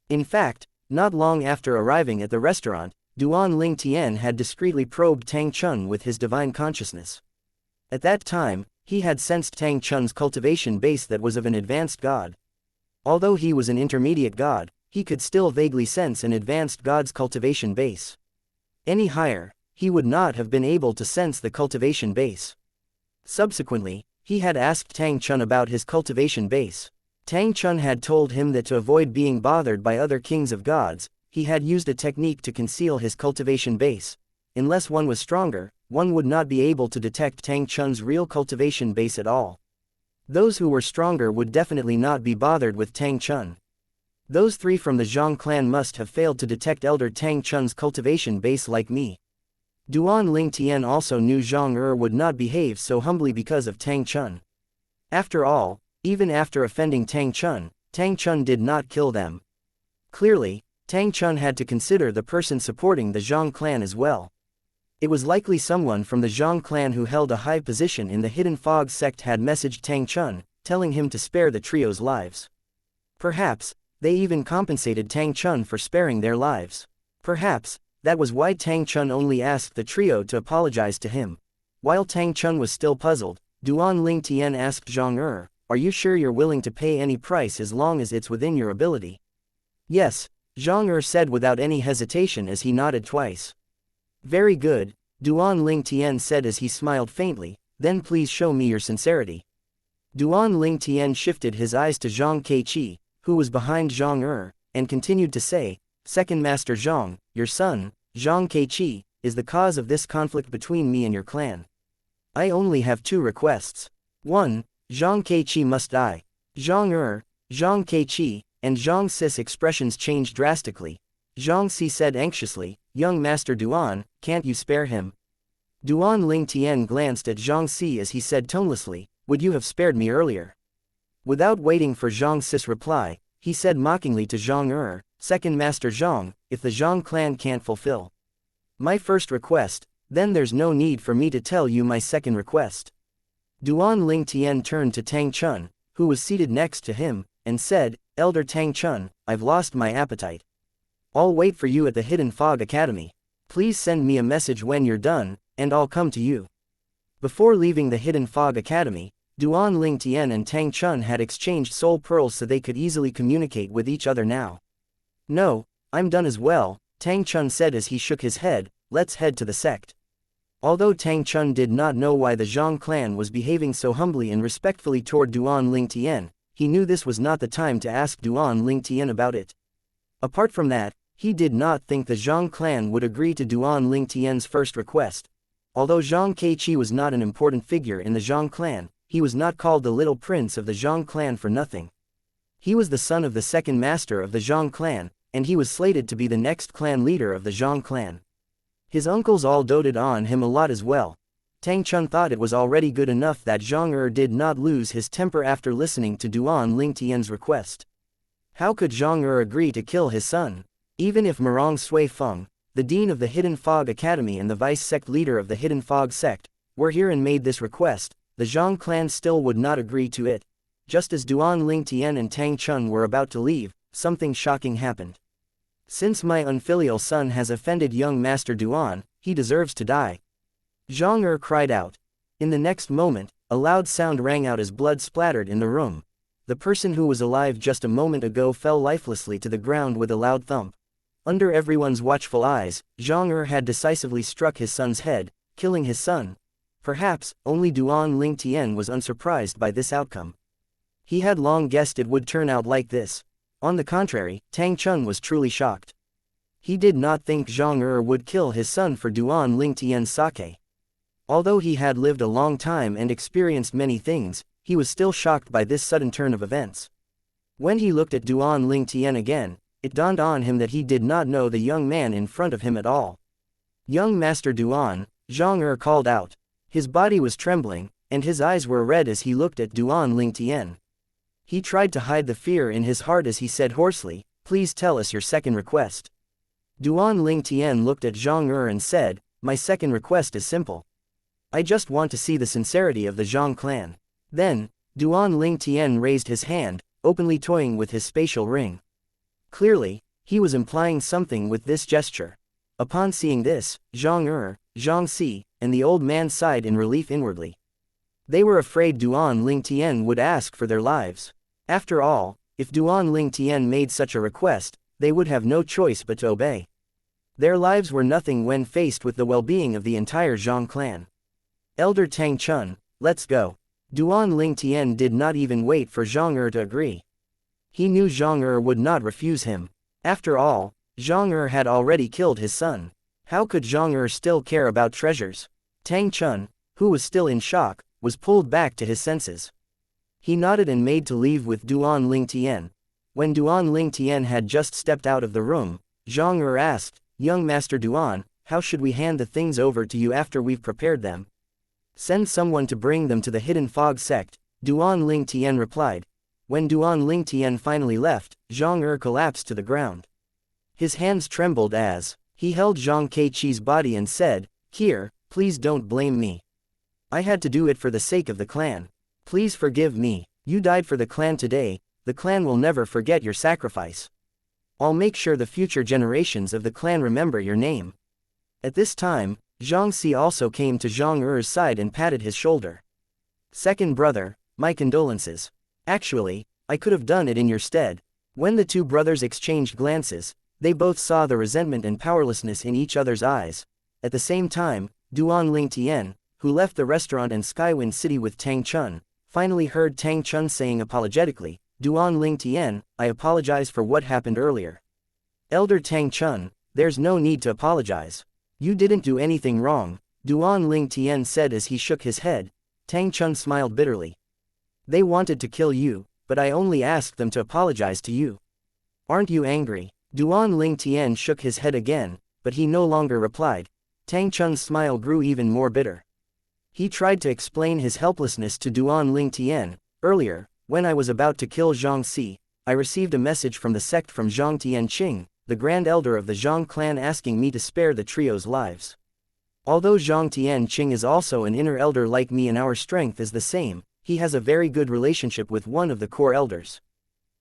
In fact, not long after arriving at the restaurant, Duan Ling Tian had discreetly probed Tang Chun with his divine consciousness. At that time, he had sensed Tang Chun's cultivation base that was of an advanced god. Although he was an intermediate god, he could still vaguely sense an advanced god's cultivation base. Any higher, he would not have been able to sense the cultivation base. Subsequently, he had asked Tang Chun about his cultivation base. Tang Chun had told him that to avoid being bothered by other kings of gods, he had used a technique to conceal his cultivation base. Unless one was stronger, one would not be able to detect Tang Chun's real cultivation base at all. Those who were stronger would definitely not be bothered with Tang Chun. Those 3 from the Zhang clan must have failed to detect Elder Tang Chun's cultivation base like me. Duan Ling Tian also knew Zhang would not behave so humbly because of Tang Chun. After all, even after offending Tang Chun did not kill them. Clearly, Tang Chun had to consider the person supporting the Zhang clan as well. It was likely someone from the Zhang clan who held a high position in the Hidden Fog sect had messaged Tang Chun, telling him to spare the trio's lives. Perhaps, they even compensated Tang Chun for sparing their lives. Perhaps, that was why Tang Chun only asked the trio to apologize to him. While Tang Chun was still puzzled, Duan Ling Tian asked Zhang, "Are you sure you're willing to pay any price as long as it's within your ability?" "Yes," Zhang said without any hesitation as he nodded twice. "Very good," Duan Ling Tian said as he smiled faintly, "then please show me your sincerity." Duan Ling Tian shifted his eyes to Zhang Keiqi, who was behind Zhang and continued to say, "Second Master Zhang, your son, Zhang Keiqi, is the cause of this conflict between me and your clan. I only have 2 requests. 1. Zhang Keiqi must die." Zhang Keiqi, and Zhang Si's expressions changed drastically. Zhang Si said anxiously, "Young Master Duan, can't you spare him?" Duan Ling Tian glanced at Zhang Si as he said tonelessly, "Would you have spared me earlier?" Without waiting for Zhang Si's reply, he said mockingly to Zhang, "Second Master Zhang, if the Zhang clan can't fulfill my first request, then there's no need for me to tell you my second request." Duan Ling Tian turned to Tang Chun, who was seated next to him, and said, "Elder Tang Chun, I've lost my appetite. I'll wait for you at the Hidden Fog Academy. Please send me a message when you're done, and I'll come to you." Before leaving the Hidden Fog Academy, Duan Ling Tian and Tang Chun had exchanged soul pearls so they could easily communicate with each other now. "No, I'm done as well," Tang Chun said as he shook his head, "let's head to the sect." Although Tang Chun did not know why the Zhang clan was behaving so humbly and respectfully toward Duan Ling Tian, he knew this was not the time to ask Duan Ling Tian about it. Apart from that, he did not think the Zhang clan would agree to Duan Ling Tian's first request. Although Zhang Keiqi was not an important figure in the Zhang clan, he was not called the Little Prince of the Zhang clan for nothing. He was the son of the second master of the Zhang clan, and he was slated to be the next clan leader of the Zhang clan. His uncles all doted on him a lot as well. Tang Chun thought it was already good enough that Zhang did not lose his temper after listening to Duan Ling Tian's request. How could Zhang agree to kill his son? Even if Murong Sui Feng, the dean of the Hidden Fog Academy and the vice-sect leader of the Hidden Fog sect, were here and made this request, the Zhang clan still would not agree to it. Just as Duan Ling Tian and Tang Chun were about to leave, something shocking happened. "Since my unfilial son has offended young Master Duan, he deserves to die," Zhang cried out. In the next moment, a loud sound rang out as blood splattered in the room. The person who was alive just a moment ago fell lifelessly to the ground with a loud thump. Under everyone's watchful eyes, Zhang had decisively struck his son's head, killing his son. Perhaps, only Duan Ling Tian was unsurprised by this outcome. He had long guessed it would turn out like this. On the contrary, Tang Chun was truly shocked. He did not think Zhang would kill his son for Duan Lingtian's sake. Although he had lived a long time and experienced many things, he was still shocked by this sudden turn of events. When he looked at Duan Lingtian again, it dawned on him that he did not know the young man in front of him at all. "Young Master Duan," Zhang called out. His body was trembling, and his eyes were red as he looked at Duan Lingtian. He tried to hide the fear in his heart as he said hoarsely, "Please tell us your second request." Duan Lingtian looked at Zhang and said, "My second request is simple. I just want to see the sincerity of the Zhang clan." Then, Duan Lingtian raised his hand, openly toying with his spatial ring. Clearly, he was implying something with this gesture. Upon seeing this, Zhang Xianxia, and the old man sighed in relief inwardly. They were afraid Duan Lingtian would ask for their lives. After all, if Duan Lingtian made such a request, they would have no choice but to obey. Their lives were nothing when faced with the well-being of the entire Zhang clan. "Elder Tang Chun, let's go." Duan Lingtian did not even wait for Zhang to agree. He knew Zhang would not refuse him. After all, Zhang had already killed his son. How could Zhang still care about treasures? Tang Chun, who was still in shock, was pulled back to his senses. He nodded and made to leave with Duan Lingtian. When Duan Lingtian had just stepped out of the room, Zhang asked, "Young Master Duan, how should we hand the things over to you after we've prepared them?" "Send someone to bring them to the Hidden Fog sect," Duan Lingtian replied. When Duan Lingtian finally left, Zhang collapsed to the ground. His hands trembled as he held Zhang Keiqi's body and said, "Here, please don't blame me. I had to do it for the sake of the clan. Please forgive me. You died for the clan today, the clan will never forget your sacrifice. I'll make sure the future generations of the clan remember your name." At this time, Xianxia also came to Zhang side and patted his shoulder. "Second brother, my condolences. Actually, I could have done it in your stead." When the two brothers exchanged glances, they both saw the resentment and powerlessness in each other's eyes. At the same time, Duan Lingtian, who left the restaurant and Skywind City with Tang Chun, finally heard Tang Chun saying apologetically, "Duan Lingtian, I apologize for what happened earlier." "Elder Tang Chun, there's no need to apologize. You didn't do anything wrong," Duan Lingtian said as he shook his head. Tang Chun smiled bitterly. "They wanted to kill you, but I only asked them to apologize to you. Aren't you angry?" Duan Lingtian shook his head again, but he no longer replied. Tang Chun's smile grew even more bitter. He tried to explain his helplessness to Duan Lingtian. "Earlier, when I was about to kill Xianxia, I received a message from the sect from Zhang Tianqing, the grand elder of the Zhang clan, asking me to spare the trio's lives. Although Zhang Tianqing is also an inner elder like me and our strength is the same, he has a very good relationship with one of the core elders."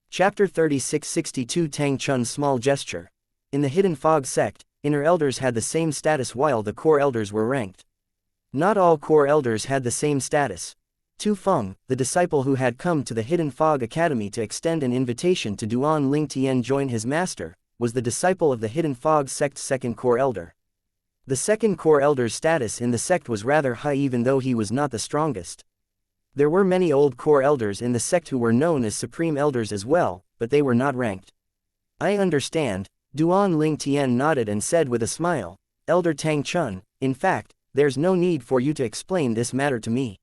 Chapter 3662 Tang Chun's small gesture. In the Hidden Fog sect, inner elders had the same status while the core elders were ranked. Not all core elders had the same status. Tu Feng, the disciple who had come to the Hidden Fog Academy to extend an invitation to Duan Lingtian join his master, was the disciple of the Hidden Fog sect's second core elder. The second core elder's status in the sect was rather high even though he was not the strongest. There were many old core elders in the sect who were known as supreme elders as well, but they were not ranked. "I understand," Duan Lingtian nodded and said with a smile, "Elder Tang Chun, in fact, there's no need for you to explain this matter to me.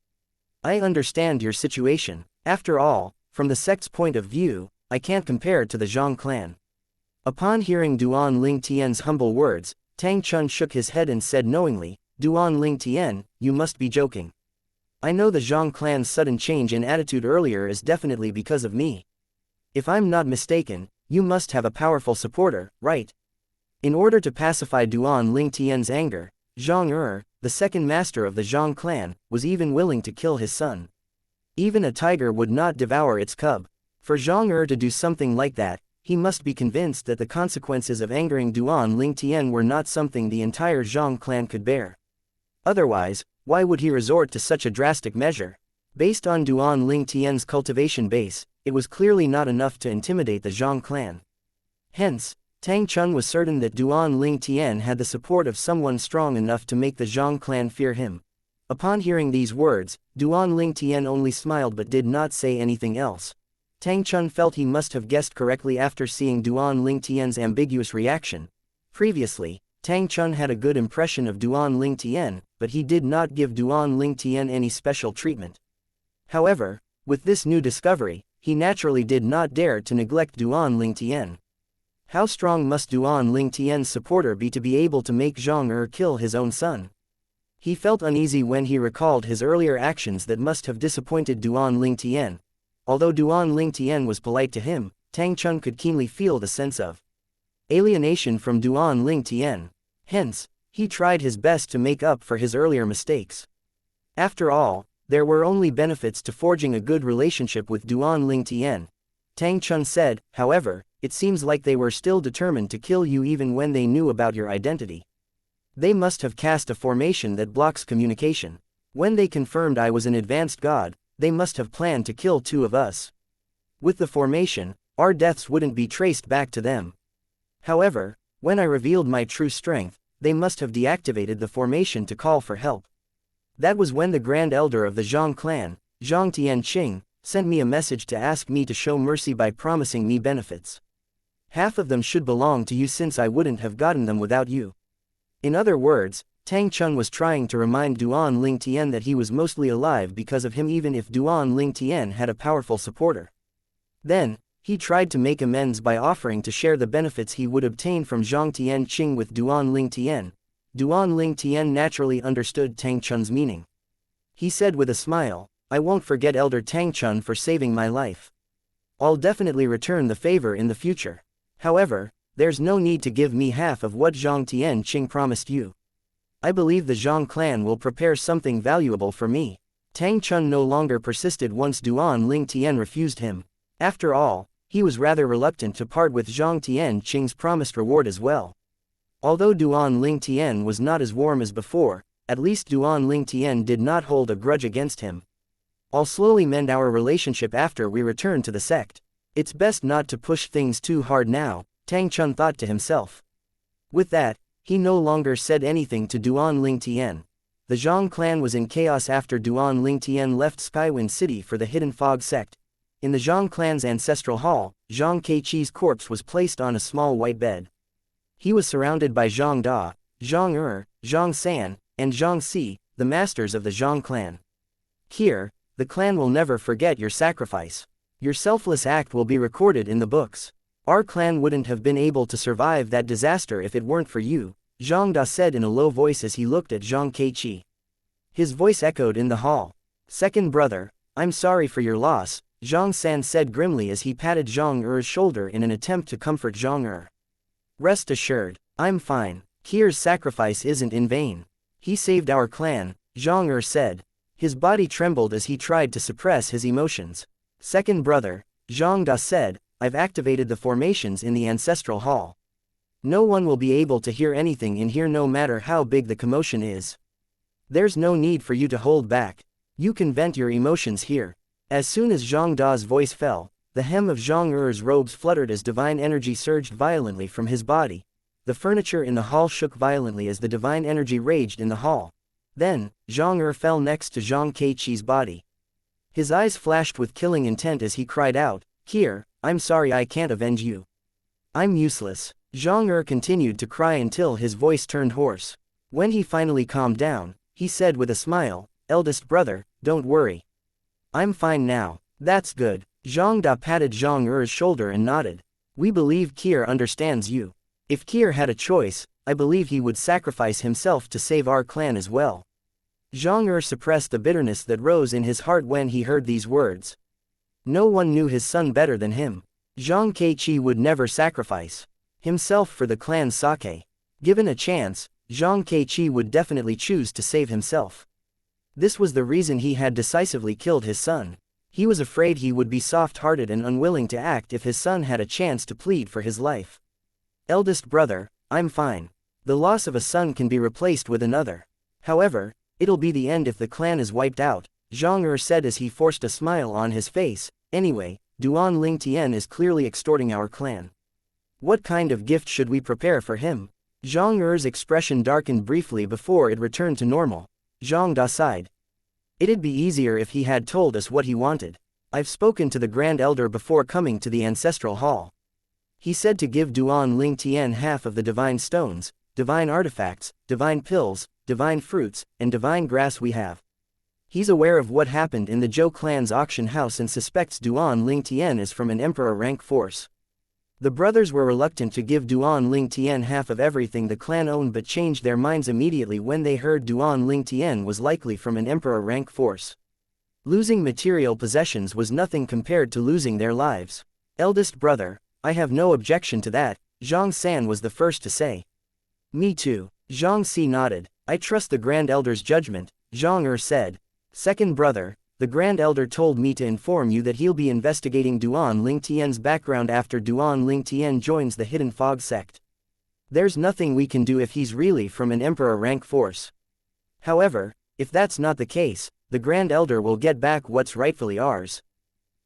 I understand your situation. After all, from the sect's point of view, I can't compare it to the Zhang clan." Upon hearing Duan Lingtian's humble words, Tang Chun shook his head and said knowingly, "Duan Lingtian, you must be joking. I know the Zhang clan's sudden change in attitude earlier is definitely because of me. If I'm not mistaken, you must have a powerful supporter, right?" In order to pacify Duan Lingtian's anger, Zhang the second master of the Zhang clan, was even willing to kill his son. Even a tiger would not devour its cub. For Zhang to do something like that, he must be convinced that the consequences of angering Duan Lingtian were not something the entire Zhang clan could bear. Otherwise, why would he resort to such a drastic measure? Based on Duan Lingtian's cultivation base, it was clearly not enough to intimidate the Zhang clan. Hence, Tang Chun was certain that Duan Lingtian had the support of someone strong enough to make the Zhang clan fear him. Upon hearing these words, Duan Lingtian only smiled but did not say anything else. Tang Chun felt he must have guessed correctly after seeing Duan Ling Tian's ambiguous reaction. Previously, Tang Chun had a good impression of Duan Ling Tian, but he did not give Duan Ling Tian any special treatment. However, with this new discovery, he naturally did not dare to neglect Duan Ling Tian. How strong must Duan Ling Tian's supporter be to be able to make Zhang kill his own son? He felt uneasy when he recalled his earlier actions that must have disappointed Duan Ling Tian. Although Duan Ling Tian was polite to him, Tang Chun could keenly feel the sense of alienation from Duan Ling Tian. Hence, he tried his best to make up for his earlier mistakes. After all, there were only benefits to forging a good relationship with Duan Ling Tian. Tang Chun said, however, it seems like they were still determined to kill you even when they knew about your identity. They must have cast a formation that blocks communication. When they confirmed I was an advanced god, they must have planned to kill two of us. With the formation, our deaths wouldn't be traced back to them. However, when I revealed my true strength, they must have deactivated the formation to call for help. That was when the Grand Elder of the Zhang clan, Zhang Tianqing, sent me a message to ask me to show mercy by promising me benefits. Half of them should belong to you since I wouldn't have gotten them without you. In other words, Tang Chun was trying to remind Duan Ling Tian that he was mostly alive because of him even if Duan Ling Tian had a powerful supporter. Then, he tried to make amends by offering to share the benefits he would obtain from Zhang Tianqing with Duan Ling Tian. Duan Ling Tian naturally understood Tang Chun's meaning. He said with a smile, I won't forget Elder Tang Chun for saving my life. I'll definitely return the favor in the future. However, there's no need to give me half of what Zhang Tianqing promised you. I believe the Zhang clan will prepare something valuable for me. Tang Chun no longer persisted once Duan Ling Tian refused him. After all, he was rather reluctant to part with Zhang Tianqing's promised reward as well. Although Duan Ling Tian was not as warm as before, at least Duan Ling Tian did not hold a grudge against him. I'll slowly mend our relationship after we return to the sect. It's best not to push things too hard now, Tang Chun thought to himself. With that, he no longer said anything to Duan Ling Tian. The Zhang clan was in chaos after Duan Ling Tian left Skywind City for the Hidden Fog sect. In the Zhang clan's ancestral hall, Zhang Keiqi's corpse was placed on a small white bed. He was surrounded by Zhang Da, Zhang Zhang San, and Zhang Si, the masters of the Zhang clan. Here, the clan will never forget your sacrifice. Your selfless act will be recorded in the books. Our clan wouldn't have been able to survive that disaster if it weren't for you, Zhang Da said in a low voice as he looked at Zhang Keiqi. His voice echoed in the hall. Second brother, I'm sorry for your loss, Zhang San said grimly as he patted Zhang shoulder in an attempt to comfort Zhang Rest assured, I'm fine. Kier's sacrifice isn't in vain. He saved our clan, Zhang said. His body trembled as he tried to suppress his emotions. Second brother, Zhang Da said, I've activated the formations in the ancestral hall. No one will be able to hear anything in here no matter how big the commotion is. There's no need for you to hold back. You can vent your emotions here. As soon as Zhang Da's voice fell, the hem of Zhang robes fluttered as divine energy surged violently from his body. The furniture in the hall shook violently as the divine energy raged in the hall. Then, Zhang fell next to Zhang Keiqi's body. His eyes flashed with killing intent as he cried out, Kier, I'm sorry I can't avenge you. I'm useless. Zhang continued to cry until his voice turned hoarse. When he finally calmed down, he said with a smile, Eldest brother, don't worry. I'm fine now. That's good. Zhang Da patted Zhang shoulder and nodded. We believe Kier understands you. If Kier had a choice, I believe he would sacrifice himself to save our clan as well. Zhang suppressed the bitterness that rose in his heart when he heard these words. No one knew his son better than him. Zhang Keiqi would never sacrifice himself for the clan's sake. Given a chance, Zhang Keiqi would definitely choose to save himself. This was the reason he had decisively killed his son. He was afraid he would be soft-hearted and unwilling to act if his son had a chance to plead for his life. Eldest brother, I'm fine. The loss of a son can be replaced with another. However, it'll be the end if the clan is wiped out, Zhang said as he forced a smile on his face. Anyway, Duan Ling Tian is clearly extorting our clan. What kind of gift should we prepare for him? Zhang expression darkened briefly before it returned to normal. Zhang Da sighed. It'd be easier if he had told us what he wanted. I've spoken to the Grand Elder before coming to the Ancestral Hall. He said to give Duan Ling Tian half of the divine stones, divine artifacts, divine pills, divine fruits, and divine grass we have. He's aware of what happened in the Zhou clan's auction house and suspects Duan Ling Tian is from an emperor rank force. The brothers were reluctant to give Duan Ling Tian half of everything the clan owned but changed their minds immediately when they heard Duan Ling Tian was likely from an emperor rank force. Losing material possessions was nothing compared to losing their lives. Eldest brother, I have no objection to that, Zhang San was the first to say. Me too, Zhang Si nodded. I trust the Grand Elder's judgment, Zhang Er said. Second brother, the Grand Elder told me to inform you that he'll be investigating Duan Ling Tian's background after Duan Ling Tian joins the Hidden Fog sect. There's nothing we can do if he's really from an emperor rank force. However, if that's not the case, the Grand Elder will get back what's rightfully ours.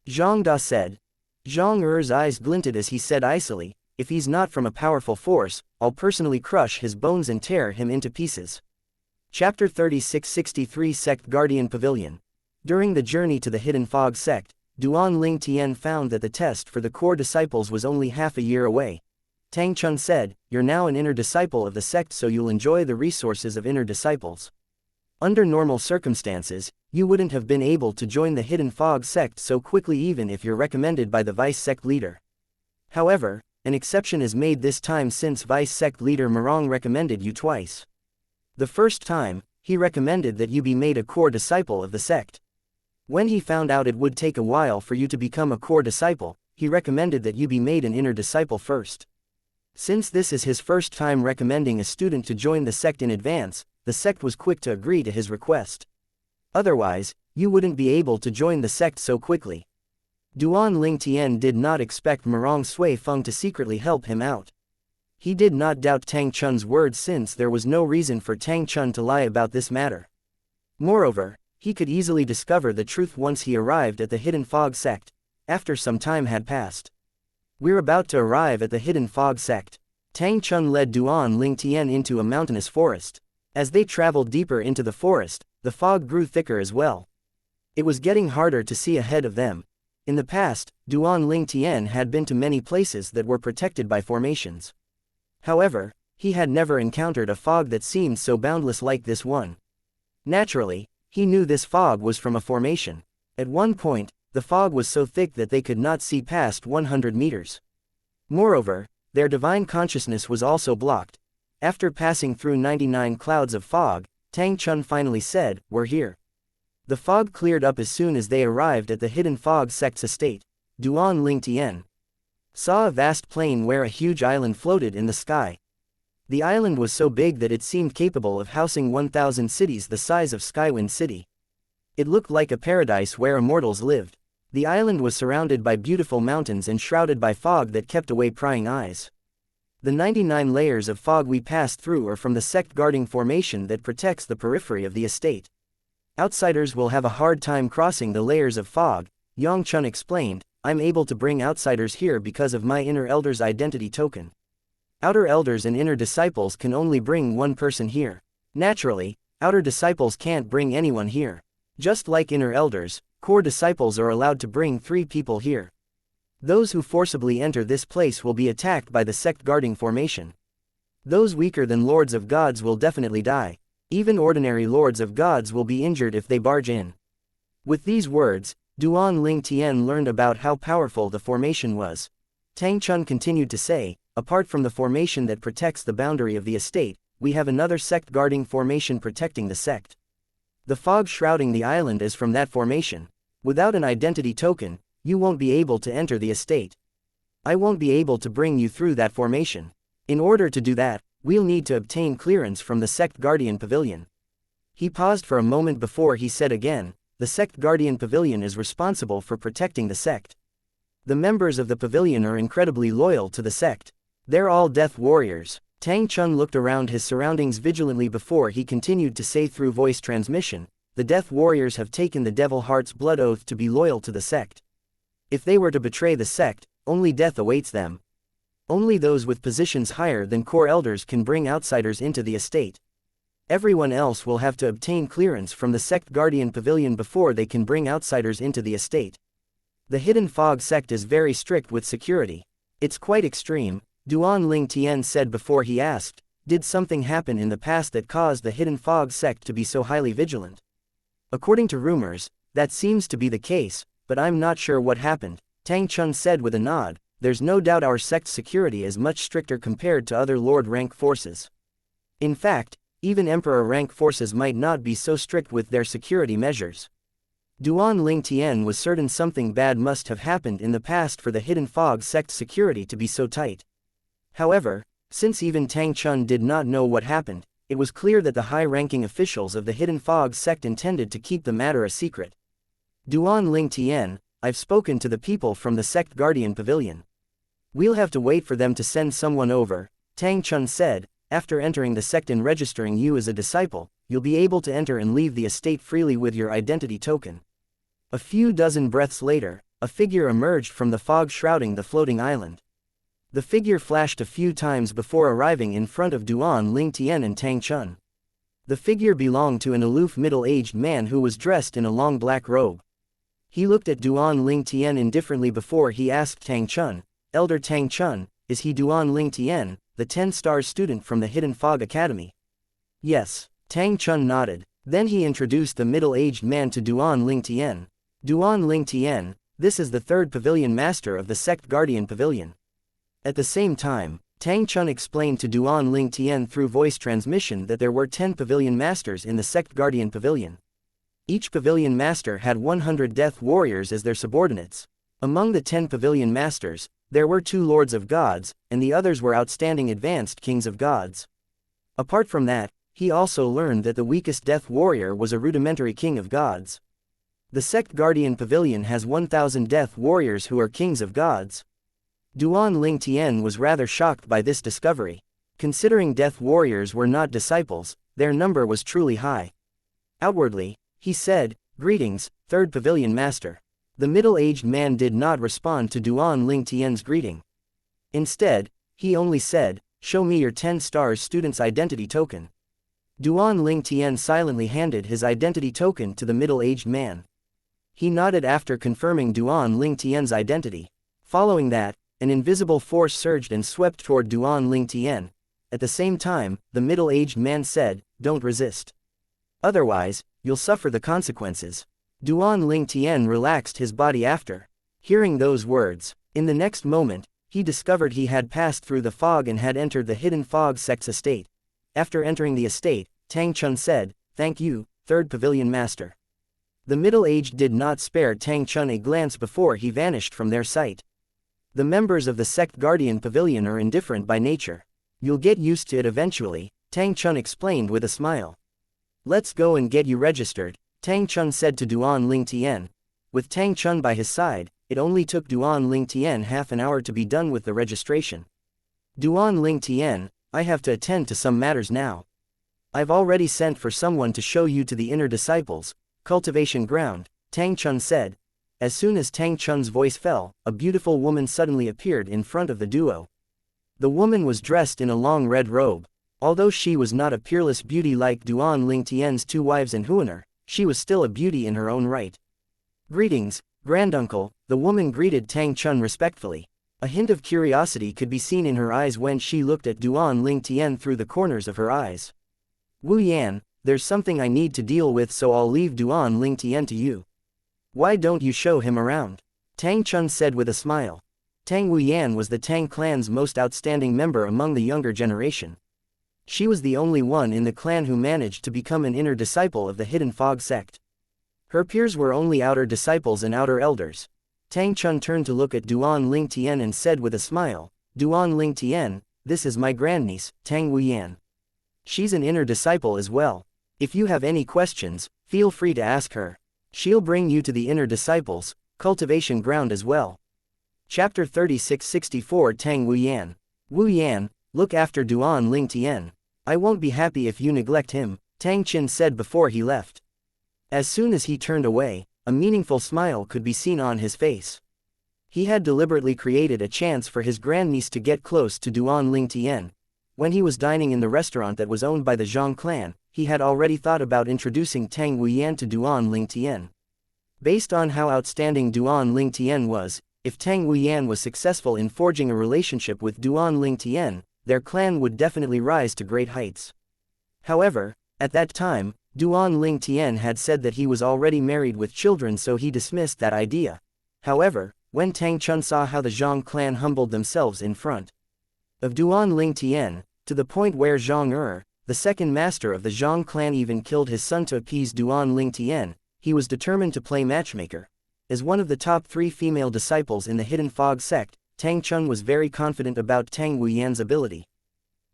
Zhang Da said. Zhang Er's eyes glinted as he said icily, if he's not from a powerful force, I'll personally crush his bones and tear him into pieces. Chapter 3663 Sect Guardian Pavilion. During the journey to the Hidden Fog sect, Duan Ling Tian found that the test for the core disciples was only half a year away. Tang Chun said, "You're now an inner disciple of the sect, so you'll enjoy the resources of inner disciples. Under normal circumstances, you wouldn't have been able to join the Hidden Fog sect so quickly even if you're recommended by the vice sect leader. However, an exception is made this time since vice sect leader Marong recommended you twice. The first time, he recommended that you be made a core disciple of the sect. When he found out it would take a while for you to become a core disciple, he recommended that you be made an inner disciple first. Since this is his first time recommending a student to join the sect in advance, the sect was quick to agree to his request. Otherwise, you wouldn't be able to join the sect so quickly." Duan Ling Tian did not expect Marong Sui Feng to secretly help him out. He did not doubt Tang Chun's words since there was no reason for Tang Chun to lie about this matter. Moreover, he could easily discover the truth once he arrived at the Hidden Fog sect, after some time had passed. "We're about to arrive at the Hidden Fog sect." Tang Chun led Duan Ling Tian into a mountainous forest. As they traveled deeper into the forest, the fog grew thicker as well. It was getting harder to see ahead of them. In the past, Duan Ling Tian had been to many places that were protected by formations. However, he had never encountered a fog that seemed so boundless like this one. Naturally, he knew this fog was from a formation. At one point, the fog was so thick that they could not see past 100 meters. Moreover, their divine consciousness was also blocked. After passing through 99 clouds of fog, Tang Chun finally said, "We're here." The fog cleared up as soon as they arrived at the Hidden Fog sect's estate. Duan Ling Tian saw a vast plain where a huge island floated in the sky. The island was so big that it seemed capable of housing 1,000 cities the size of Skywind City. It looked like a paradise where immortals lived. The island was surrounded by beautiful mountains and shrouded by fog that kept away prying eyes. The 99 layers of fog we passed through are from the sect guarding formation that protects the periphery of the estate. Outsiders will have a hard time crossing the layers of fog, Yang Chun explained. "I'm able to bring outsiders here because of my inner elder's identity token. Outer elders and inner disciples can only bring one person here. Naturally, outer disciples can't bring anyone here. Just like inner elders, core disciples are allowed to bring 3 people here. Those who forcibly enter this place will be attacked by the sect guarding formation. Those weaker than lords of gods will definitely die. Even ordinary lords of gods will be injured if they barge in." With these words, Duan Ling Tian learned about how powerful the formation was. Tang Chun continued to say, "Apart from the formation that protects the boundary of the estate, we have another sect guarding formation protecting the sect. The fog shrouding the island is from that formation. Without an identity token, you won't be able to enter the estate. I won't be able to bring you through that formation. In order to do that, we'll need to obtain clearance from the Sect Guardian Pavilion." He paused for a moment before he said again, "The Sect Guardian Pavilion is responsible for protecting the sect. The members of the pavilion are incredibly loyal to the sect. They're all death warriors." Tang Chun looked around his surroundings vigilantly before he continued to say through voice transmission, "The death warriors have taken the Devil Heart's blood oath to be loyal to the sect. If they were to betray the sect, only death awaits them. Only those with positions higher than core elders can bring outsiders into the estate. Everyone else will have to obtain clearance from the Sect Guardian Pavilion before they can bring outsiders into the estate. The Hidden Fog sect is very strict with security. It's quite extreme, Duan Ling Tian said before he asked, did something happen in the past that caused the Hidden Fog sect to be so highly vigilant? According to rumors, that seems to be the case, but I'm not sure what happened, Tang Chun said with a nod. There's no doubt our sect's security is much stricter compared to other Lord rank forces. In fact, even Emperor rank forces might not be so strict with their security measures. Duan Ling Tian was certain something bad must have happened in the past for the Hidden Fog sect's security to be so tight. However, since even Tang Chun did not know what happened, it was clear that the high-ranking officials of the Hidden Fog sect intended to keep the matter a secret. Duan Ling Tian, I've spoken to the people from the Sect Guardian Pavilion. We'll have to wait for them to send someone over, Tang Chun said. After entering the sect and registering you as a disciple, you'll be able to enter and leave the estate freely with your identity token. A few dozen breaths later, a figure emerged from the fog shrouding the floating island. The figure flashed a few times before arriving in front of Duan Ling Tian and Tang Chun. The figure belonged to an aloof middle-aged man who was dressed in a long black robe. He looked at Duan Ling Tian indifferently before he asked Tang Chun, Elder Tang Chun, is he Duan Ling Tian, the 10-star student from the Hidden Fog Academy? Yes, Tang Chun nodded. Then he introduced the middle-aged man to Duan Ling Tian. Duan Ling Tian, this is the third pavilion master of the Sect Guardian Pavilion. At the same time, Tang Chun explained to Duan Ling Tian through voice transmission that there were 10 pavilion masters in the Sect Guardian Pavilion. Each pavilion master had 100 death warriors as their subordinates. Among the 10 pavilion masters, there were 2 lords of gods, and the others were outstanding advanced kings of gods. Apart from that, he also learned that the weakest death warrior was a rudimentary king of gods. The Sect Guardian Pavilion has 1,000 death warriors who are kings of gods. Duan Ling Tian was rather shocked by this discovery. Considering death warriors were not disciples, their number was truly high. Outwardly, he said, greetings, third pavilion master. The middle-aged man did not respond to Duan Ling Tian's greeting. Instead, he only said, show me your 10 stars student's identity token. Duan Ling Tian silently handed his identity token to the middle-aged man. He nodded after confirming Duan Ling Tian's identity. Following that, an invisible force surged and swept toward Duan Ling Tian. At the same time, the middle-aged man said, don't resist. Otherwise, you'll suffer the consequences. Duan Ling Tian relaxed his body after hearing those words. In the next moment, he discovered he had passed through the fog and had entered the Hidden Fog sect's estate. After entering the estate, Tang Chun said, thank you, third pavilion master. The middle-aged did not spare Tang Chun a glance before he vanished from their sight. The members of the Sect Guardian Pavilion are indifferent by nature. You'll get used to it eventually, Tang Chun explained with a smile. Let's go and get you registered, Tang Chun said to Duan Ling Tian. With Tang Chun by his side, it only took Duan Ling Tian half an hour to be done with the registration. Duan Ling Tian, I have to attend to some matters now. I've already sent for someone to show you to the inner disciples, cultivation ground, Tang Chun said. As soon as Tang Chun's voice fell, a beautiful woman suddenly appeared in front of the duo. The woman was dressed in a long red robe. Although she was not a peerless beauty like Duan Ling Tian's 2 wives and Huaner, she was still a beauty in her own right. Greetings, granduncle, the woman greeted Tang Chun respectfully. A hint of curiosity could be seen in her eyes when she looked at Duan Ling Tian through the corners of her eyes. Wu Yan, there's something I need to deal with, so I'll leave Duan Ling Tian to you. Why don't you show him around? Tang Chun said with a smile. Tang Wu Yan was the Tang clan's most outstanding member among the younger generation. She was the only one in the clan who managed to become an inner disciple of the Hidden Fog sect. Her peers were only outer disciples and outer elders. Tang Chun turned to look at Duan Ling Tian and said with a smile, Duan Ling Tian, this is my grandniece, Tang Wu Yan. She's an inner disciple as well. If you have any questions, feel free to ask her. She'll bring you to the inner disciples, cultivation ground as well. Chapter 3664 Tang Wu Yan. Wu Yan, look after Duan Ling Tian. I won't be happy if you neglect him, Tang Qin said before he left. As soon as he turned away, a meaningful smile could be seen on his face. He had deliberately created a chance for his grandniece to get close to Duan Ling Tian. When he was dining in the restaurant that was owned by the Zhang clan, he had already thought about introducing Tang Wu Yan to Duan Ling Tian. Based on how outstanding Duan Lingtian was, if Tang Wuyan was successful in forging a relationship with Duan Lingtian, their clan would definitely rise to great heights. However, at that time, Duan Lingtian had said that he was already married with children, so he dismissed that idea. However, when Tang Chun saw how the Zhang clan humbled themselves in front of Duan Lingtian, to the point where Zhang the second master of the Zhang clan, even killed his son to appease Duan Lingtian, he was determined to play matchmaker. As one of the top 3 female disciples in the Hidden Fog sect, Tang Chun was very confident about Tang Wuyan's ability.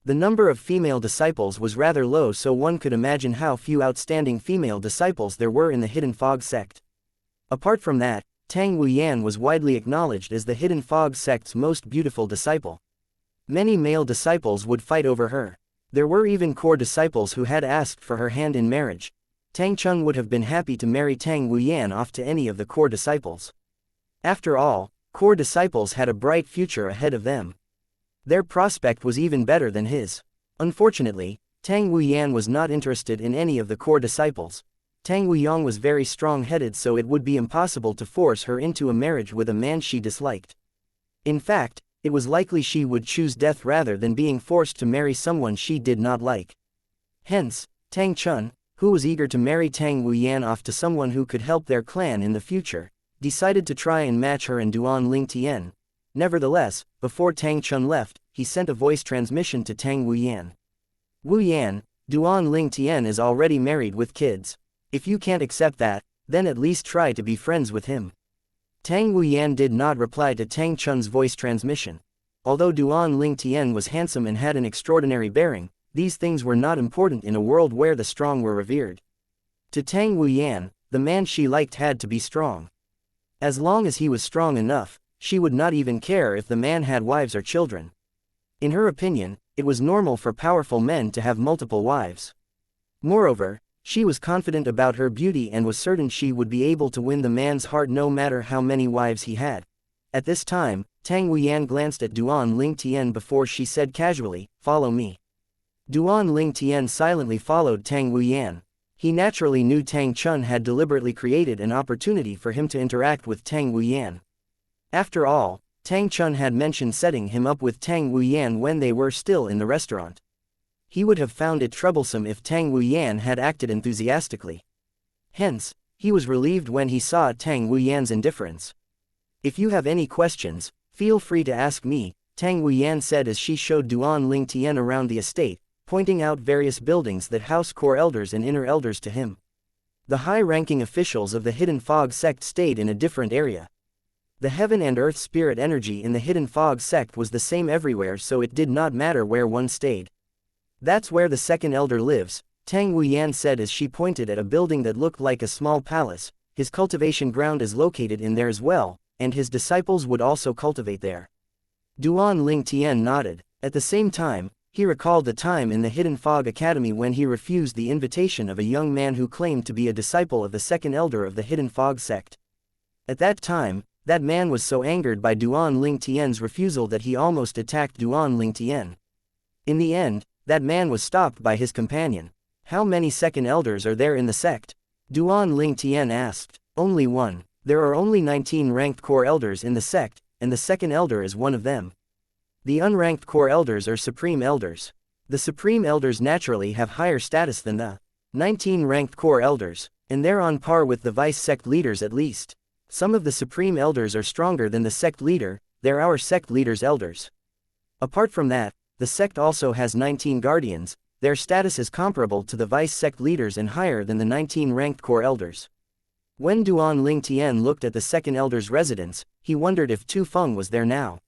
The number of female disciples was rather low, so one could imagine how few outstanding female disciples there were in the Hidden Fog sect. Apart from that, Tang Wuyan was widely acknowledged as the Hidden Fog sect's most beautiful disciple. Many male disciples would fight over her. There were even core disciples who had asked for her hand in marriage. Tang Chun would have been happy to marry Tang Wuyan off to any of the core disciples. After all, core disciples had a bright future ahead of them. Their prospect was even better than his. Unfortunately, Tang Wuyan was not interested in any of the core disciples. Tang Wuyang was very strong-headed, so it would be impossible to force her into a marriage with a man she disliked. In fact, it was likely she would choose death rather than being forced to marry someone she did not like. Hence, Tang Chun, who was eager to marry Tang Wuyan off to someone who could help their clan in the future, decided to try and match her and Duan Lingtian. Nevertheless, before Tang Chun left, he sent a voice transmission to Tang Wuyan. Wuyan, Duan Lingtian is already married with kids. If you can't accept that, then at least try to be friends with him. Tang Wuyan did not reply to Tang Chun's voice transmission. Although Duan Lingtian was handsome and had an extraordinary bearing, these things were not important in a world where the strong were revered. To Tang Wuyan, the man she liked had to be strong. As long as he was strong enough, she would not even care if the man had wives or children. In her opinion, it was normal for powerful men to have multiple wives. Moreover, she was confident about her beauty and was certain she would be able to win the man's heart no matter how many wives he had. At this time, Tang Wuyan glanced at Duan Lingtian before she said casually, "Follow me." Duan Lingtian silently followed Tang Wuyan. He naturally knew Tang Chun had deliberately created an opportunity for him to interact with Tang Wuyan. After all, Tang Chun had mentioned setting him up with Tang Wuyan when they were still in the restaurant. He would have found it troublesome if Tang Wuyan had acted enthusiastically. Hence, he was relieved when he saw Tang Wuyan's indifference. "If you have any questions, feel free to ask me," Tang Wuyan said as she showed Duan Lingtian around the estate, pointing out various buildings that house core elders and inner elders to him. The high-ranking officials of the Hidden Fog sect stayed in a different area. The heaven and earth spirit energy in the Hidden Fog sect was the same everywhere, so it did not matter where one stayed. "That's where the second elder lives," Tang Wuyan said as she pointed at a building that looked like a small palace. "His cultivation ground is located in there as well, and his disciples would also cultivate there." Duan Lingtian nodded. At the same time, he recalled the time in the Hidden Fog Academy when he refused the invitation of a young man who claimed to be a disciple of the second elder of the Hidden Fog sect. At that time, that man was so angered by Duan Lingtian's refusal that he almost attacked Duan Lingtian. In the end, that man was stopped by his companion. "How many second elders are there in the sect?" Duan Lingtian asked. "Only one. There are only 19 ranked core elders in the sect, and the second elder is one of them. The unranked core elders are supreme elders. The supreme elders naturally have higher status than the 19 ranked core elders, and they're on par with the vice sect leaders at least. Some of the supreme elders are stronger than the sect leader, they're our sect leader's elders. Apart from that, the sect also has 19 guardians, their status is comparable to the vice sect leaders and higher than the 19 ranked core elders." When Duan Lingtian looked at the second elder's residence, he wondered if Tu Feng was there now.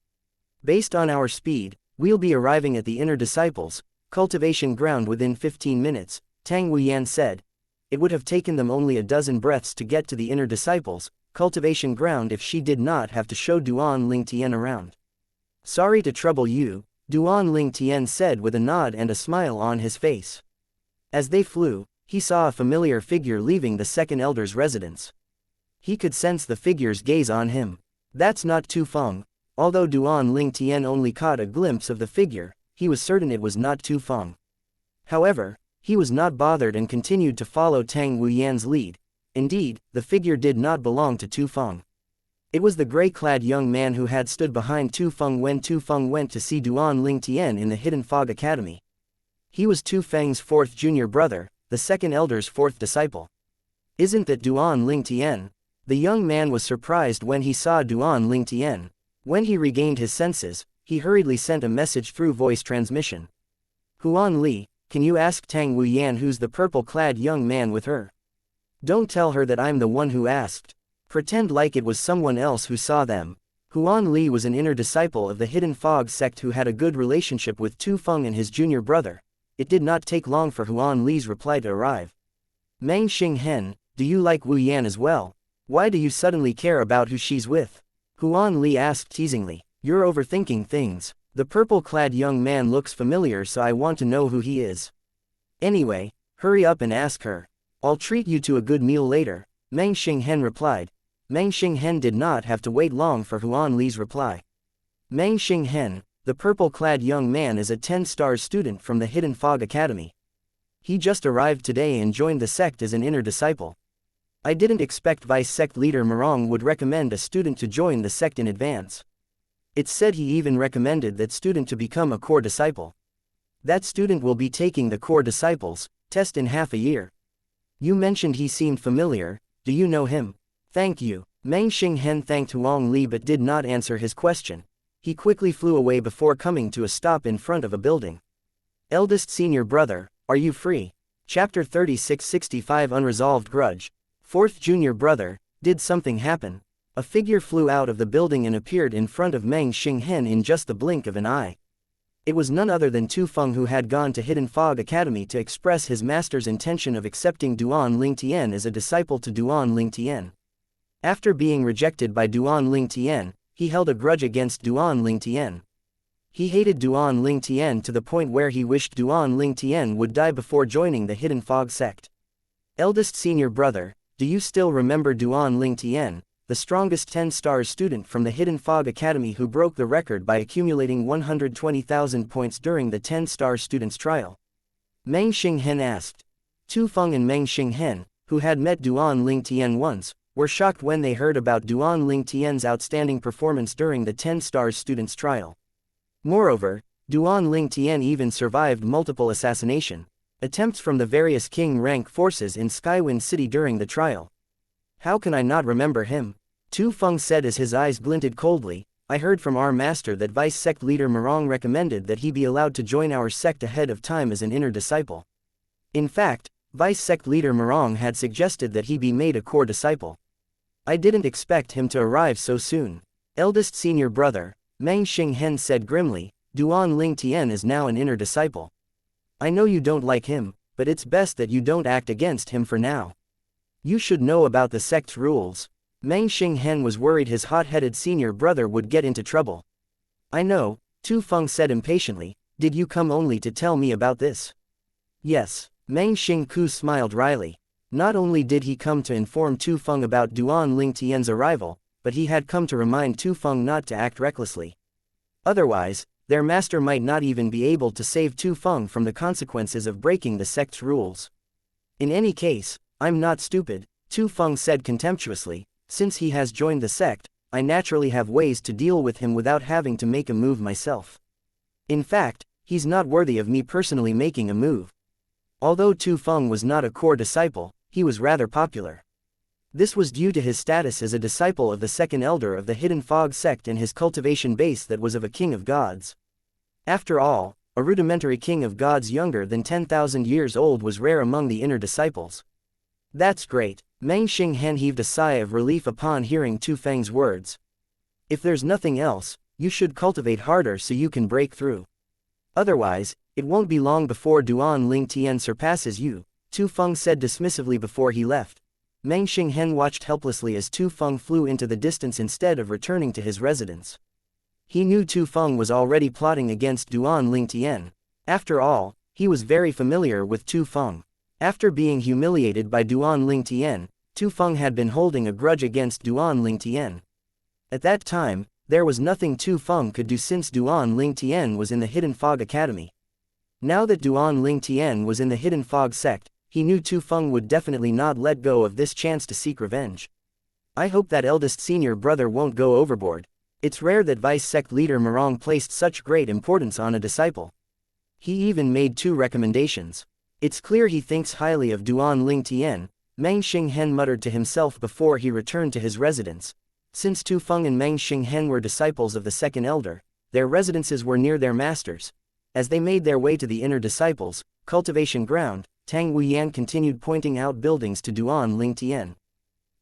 "Based on our speed, we'll be arriving at the inner disciples' cultivation ground within 15 minutes, Tang Wuyan said. It would have taken them only a dozen breaths to get to the inner disciples' cultivation ground if she did not have to show Duan Lingtian around. "Sorry to trouble you," Duan Lingtian said with a nod and a smile on his face. As they flew, he saw a familiar figure leaving the second elder's residence. He could sense the figure's gaze on him. That's not Tu Feng. Although Duan Lingtian only caught a glimpse of the figure, he was certain it was not Tu Feng. However, he was not bothered and continued to follow Tang Wuyan's lead. Indeed, the figure did not belong to Tu Feng. It was the gray-clad young man who had stood behind Tu Feng when Tu Feng went to see Duan Lingtian in the Hidden Fog Academy. He was Tu Feng's fourth junior brother, the second elder's fourth disciple. Isn't that Duan Lingtian? The young man was surprised when he saw Duan Lingtian. When he regained his senses, he hurriedly sent a message through voice transmission. Huan Li, can you ask Tang Wuyan who's the purple-clad young man with her? Don't tell her that I'm the one who asked. Pretend like it was someone else who saw them. Huan Li was an inner disciple of the Hidden Fog sect who had a good relationship with Tu Feng and his junior brother. It did not take long for Huan Li's reply to arrive. Meng Xinghen, do you like Wu Yan as well? Why do you suddenly care about who she's with? Huan Li asked teasingly. You're overthinking things. The purple-clad young man looks familiar, so I want to know who he is. Anyway, hurry up and ask her. I'll treat you to a good meal later, Meng Xinghen replied. Meng Xinghen did not have to wait long for Huan Li's reply. Meng Xinghen, the purple-clad young man, is a 10-star student from the Hidden Fog Academy. He just arrived today and joined the sect as an inner disciple. I didn't expect Vice Sect Leader Morong would recommend a student to join the sect in advance. It's said he even recommended that student to become a core disciple. That student will be taking the core disciples test in half a year. You mentioned he seemed familiar. Do you know him? Thank you. Meng Xinghen thanked Huang Li but did not answer his question. He quickly flew away before coming to a stop in front of a building. Eldest senior brother, are you free? Chapter 3665 Unresolved Grudge. Fourth junior brother, did something happen? A figure flew out of the building and appeared in front of Meng Xinghen in just the blink of an eye. It was none other than Tu Feng, who had gone to Hidden Fog Academy to express his master's intention of accepting Duan Lingtian as a disciple to Duan Lingtian. After being rejected by Duan Lingtian, he held a grudge against Duan Lingtian. He hated Duan Lingtian to the point where he wished Duan Lingtian would die before joining the Hidden Fog sect. Eldest senior brother, do you still remember Duan Lingtian, the strongest 10-star student from the Hidden Fog Academy who broke the record by accumulating 120,000 points during the 10-star students trial? Meng Xinghen asked. Tu Feng and Meng Xinghen, who had met Duan Lingtian once, were shocked when they heard about Duan Lingtian's outstanding performance during the 10-star students trial. Moreover, Duan Lingtian even survived multiple assassination attempts from the various king-rank forces in Skywind City during the trial. How can I not remember him? Tu Feng said as his eyes glinted coldly. I heard from our master that Vice Sect Leader Morong recommended that he be allowed to join our sect ahead of time as an inner disciple. In fact, Vice Sect Leader Morong had suggested that he be made a core disciple. I didn't expect him to arrive so soon. Eldest senior brother, Meng Xinghen said grimly, Duan Lingtian is now an inner disciple. I know you don't like him, but it's best that you don't act against him for now. You should know about the sect's rules. Meng Xinghen was worried his hot-headed senior brother would get into trouble. I know, Tu Feng said impatiently. Did you come only to tell me about this? Yes, Meng Xingku smiled wryly. Not only did he come to inform Tu Feng about Duan Lingtian's arrival, but he had come to remind Tu Feng not to act recklessly. Otherwise, their master might not even be able to save Tu Feng from the consequences of breaking the sect's rules. In any case, I'm not stupid, Tu Feng said contemptuously. Since he has joined the sect, I naturally have ways to deal with him without having to make a move myself. In fact, he's not worthy of me personally making a move. Although Tu Feng was not a core disciple, he was rather popular. This was due to his status as a disciple of the second elder of the Hidden Fog sect and his cultivation base that was of a king of gods. After all, a rudimentary king of gods younger than 10,000 years old was rare among the inner disciples. That's great, Meng Xinghen heaved a sigh of relief upon hearing Tu Feng's words. If there's nothing else, you should cultivate harder so you can break through. Otherwise, it won't be long before Duan Lingtian surpasses you, Tu Feng said dismissively before he left. Meng Xinghen watched helplessly as Tu Feng flew into the distance instead of returning to his residence. He knew Tu Feng was already plotting against Duan Lingtian. After all, he was very familiar with Tu Feng. After being humiliated by Duan Lingtian, Tu Feng had been holding a grudge against Duan Lingtian. At that time, there was nothing Tu Feng could do since Duan Lingtian was in the Hidden Fog Academy. Now that Duan Lingtian was in the Hidden Fog sect, he knew Tu Feng would definitely not let go of this chance to seek revenge. I hope that eldest senior brother won't go overboard. It's rare that vice sect leader Murong placed such great importance on a disciple. He even made 2 recommendations. It's clear he thinks highly of Duan Ling Tian, Meng Xinghen muttered to himself before he returned to his residence. Since Tu Feng and Meng Xinghen were disciples of the second elder, their residences were near their masters. As they made their way to the inner disciples' cultivation ground, Tang Wuyan continued pointing out buildings to Duan Ling Tian.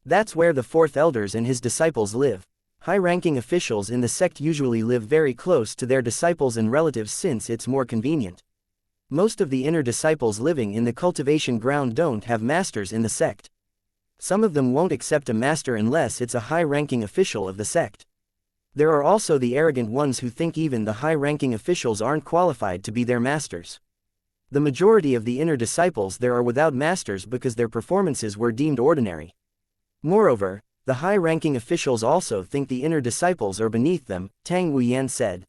That's where the 4th elders and his disciples live. High-ranking officials in the sect usually live very close to their disciples and relatives since it's more convenient. Most of the inner disciples living in the cultivation ground don't have masters in the sect. Some of them won't accept a master unless it's a high-ranking official of the sect. There are also the arrogant ones who think even the high-ranking officials aren't qualified to be their masters. The majority of the inner disciples there are without masters because their performances were deemed ordinary. Moreover, the high-ranking officials also think the inner disciples are beneath them, Tang Wuyan said.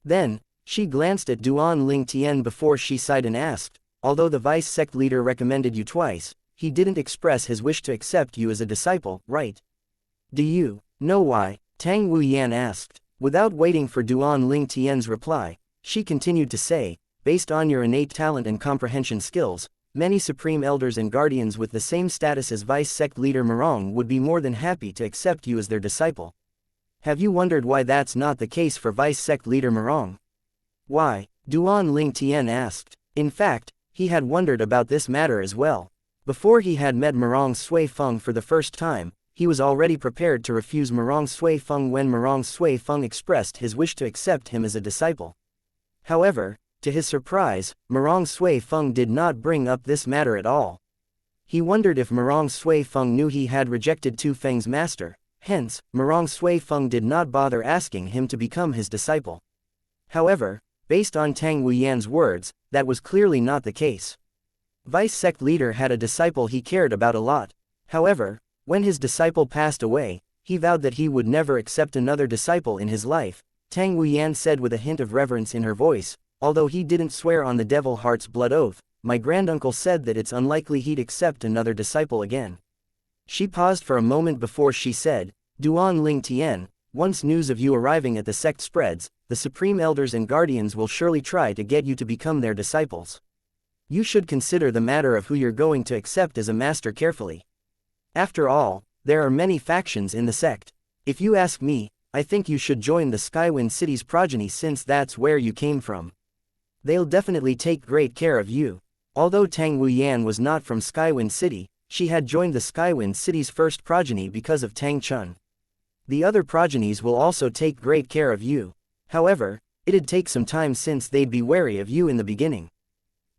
Then, she glanced at Duan Ling Tian before she sighed and asked, although the vice sect leader recommended you twice, he didn't express his wish to accept you as a disciple, right? Do you know why? Tang Wuyan asked. Without waiting for Duan Ling Tian's reply, she continued to say, based on your innate talent and comprehension skills, many supreme elders and guardians with the same status as vice sect leader Murong would be more than happy to accept you as their disciple. Have you wondered why that's not the case for vice sect leader Murong? Why? Duan Ling Tian asked. In fact, he had wondered about this matter as well. Before he had met Murong Sui Feng for the first time, he was already prepared to refuse Murong Sui Feng when Murong Sui Feng expressed his wish to accept him as a disciple. However, to his surprise, Murong Sui Feng did not bring up this matter at all. He wondered if Murong Sui Feng knew he had rejected Tu Feng's master, hence, Murong Sui Feng did not bother asking him to become his disciple. However, based on Tang Wuyan's words, that was clearly not the case. Vice sect leader had a disciple he cared about a lot. However, when his disciple passed away, he vowed that he would never accept another disciple in his life, Tang Wuyan said with a hint of reverence in her voice. Although he didn't swear on the devil heart's blood oath, my granduncle said that it's unlikely he'd accept another disciple again. She paused for a moment before she said, Duan Ling Tian, once news of you arriving at the sect spreads, the supreme elders and guardians will surely try to get you to become their disciples. You should consider the matter of who you're going to accept as a master carefully. After all, there are many factions in the sect. If you ask me, I think you should join the Skywind City's progeny since that's where you came from. They'll definitely take great care of you. Although Tang Wuyan was not from Skywind City, she had joined the Skywind City's first progeny because of Tang Chun. The other progenies will also take great care of you. However, it'd take some time since they'd be wary of you in the beginning.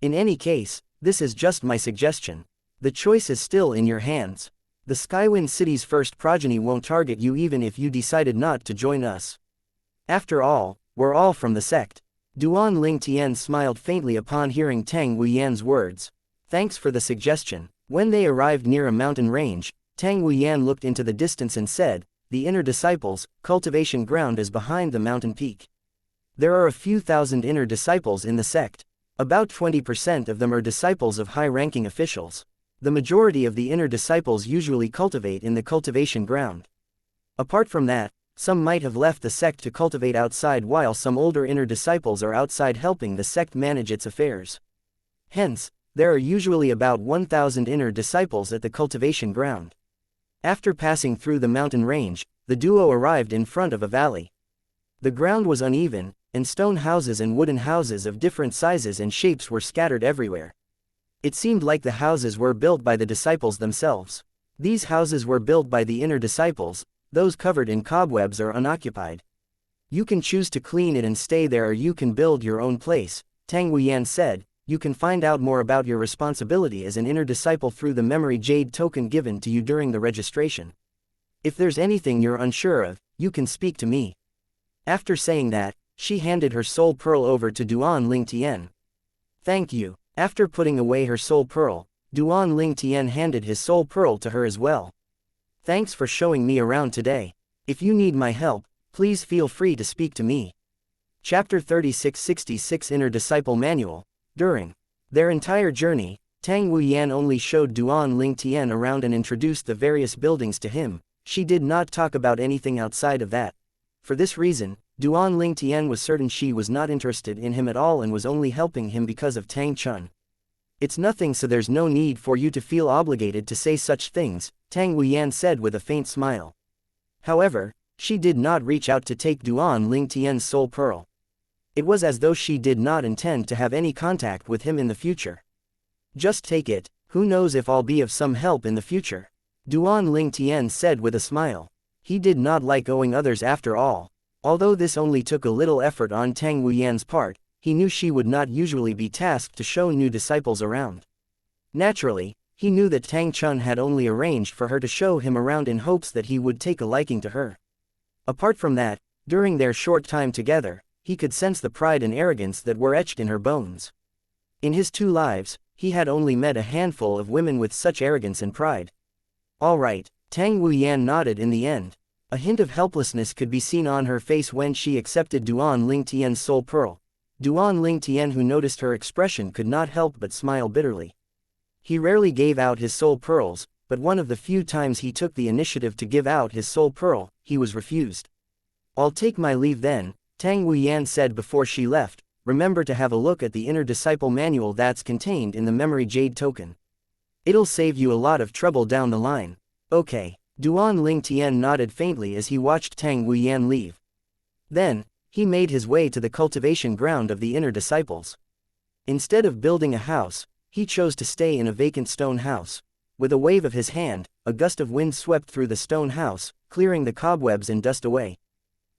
In any case, this is just my suggestion. The choice is still in your hands. The Skywind City's first progeny won't target you even if you decided not to join us. After all, we're all from the sect. Duan Ling Tian smiled faintly upon hearing Tang Wuyan's words. Thanks for the suggestion. When they arrived near a mountain range, Tang Wuyan looked into the distance and said, the inner disciples' cultivation ground is behind the mountain peak. There are a few thousand inner disciples in the sect. About 20% of them are disciples of high-ranking officials. The majority of the inner disciples usually cultivate in the cultivation ground. Apart from that, some might have left the sect to cultivate outside while some older inner disciples are outside helping the sect manage its affairs. Hence, there are usually about 1,000 inner disciples at the cultivation ground. After passing through the mountain range, the duo arrived in front of a valley. The ground was uneven, and stone houses and wooden houses of different sizes and shapes were scattered everywhere. It seemed like the houses were built by the disciples themselves. These houses were built by the inner disciples. Those covered in cobwebs are unoccupied. You can choose to clean it and stay there, or you can build your own place, Tang Wuyan said. You can find out more about your responsibility as an inner disciple through the memory jade token given to you during the registration. If there's anything you're unsure of, you can speak to me. After saying that, she handed her soul pearl over to Duan Ling Tian. Thank you. After putting away her soul pearl, Duan Ling Tian handed his soul pearl to her as well. Thanks for showing me around today. If you need my help, please feel free to speak to me. Chapter 3666 Inner Disciple Manual. During their entire journey, Tang Wuyan only showed Duan Lingtian around and introduced the various buildings to him. She did not talk about anything outside of that. For this reason, Duan Lingtian was certain she was not interested in him at all and was only helping him because of Tang Chun. It's nothing, so there's no need for you to feel obligated to say such things, Tang Wuyan said with a faint smile. However, she did not reach out to take Duan Lingtian's soul pearl. It was as though she did not intend to have any contact with him in the future. Just take it, who knows if I'll be of some help in the future, Duan Lingtian said with a smile. He did not like owing others after all. Although this only took a little effort on Tang Wuyan's part, he knew she would not usually be tasked to show new disciples around. Naturally, he knew that Tang Chun had only arranged for her to show him around in hopes that he would take a liking to her. Apart from that, during their short time together, he could sense the pride and arrogance that were etched in her bones. In his 2 lives, he had only met a handful of women with such arrogance and pride. All right, Tang Wuyan nodded in the end. A hint of helplessness could be seen on her face when she accepted Duan Lingtian's soul pearl. Duan Lingtian, who noticed her expression, could not help but smile bitterly. He rarely gave out his soul pearls, but one of the few times he took the initiative to give out his soul pearl, he was refused. I'll take my leave then, Tang Wuyan said before she left. Remember to have a look at the inner disciple manual that's contained in the memory jade token. It'll save you a lot of trouble down the line. Okay. Duan Lingtian nodded faintly as he watched Tang Wuyan leave. Then, he made his way to the cultivation ground of the inner disciples. Instead of building a house, he chose to stay in a vacant stone house. With a wave of his hand, a gust of wind swept through the stone house, clearing the cobwebs and dust away.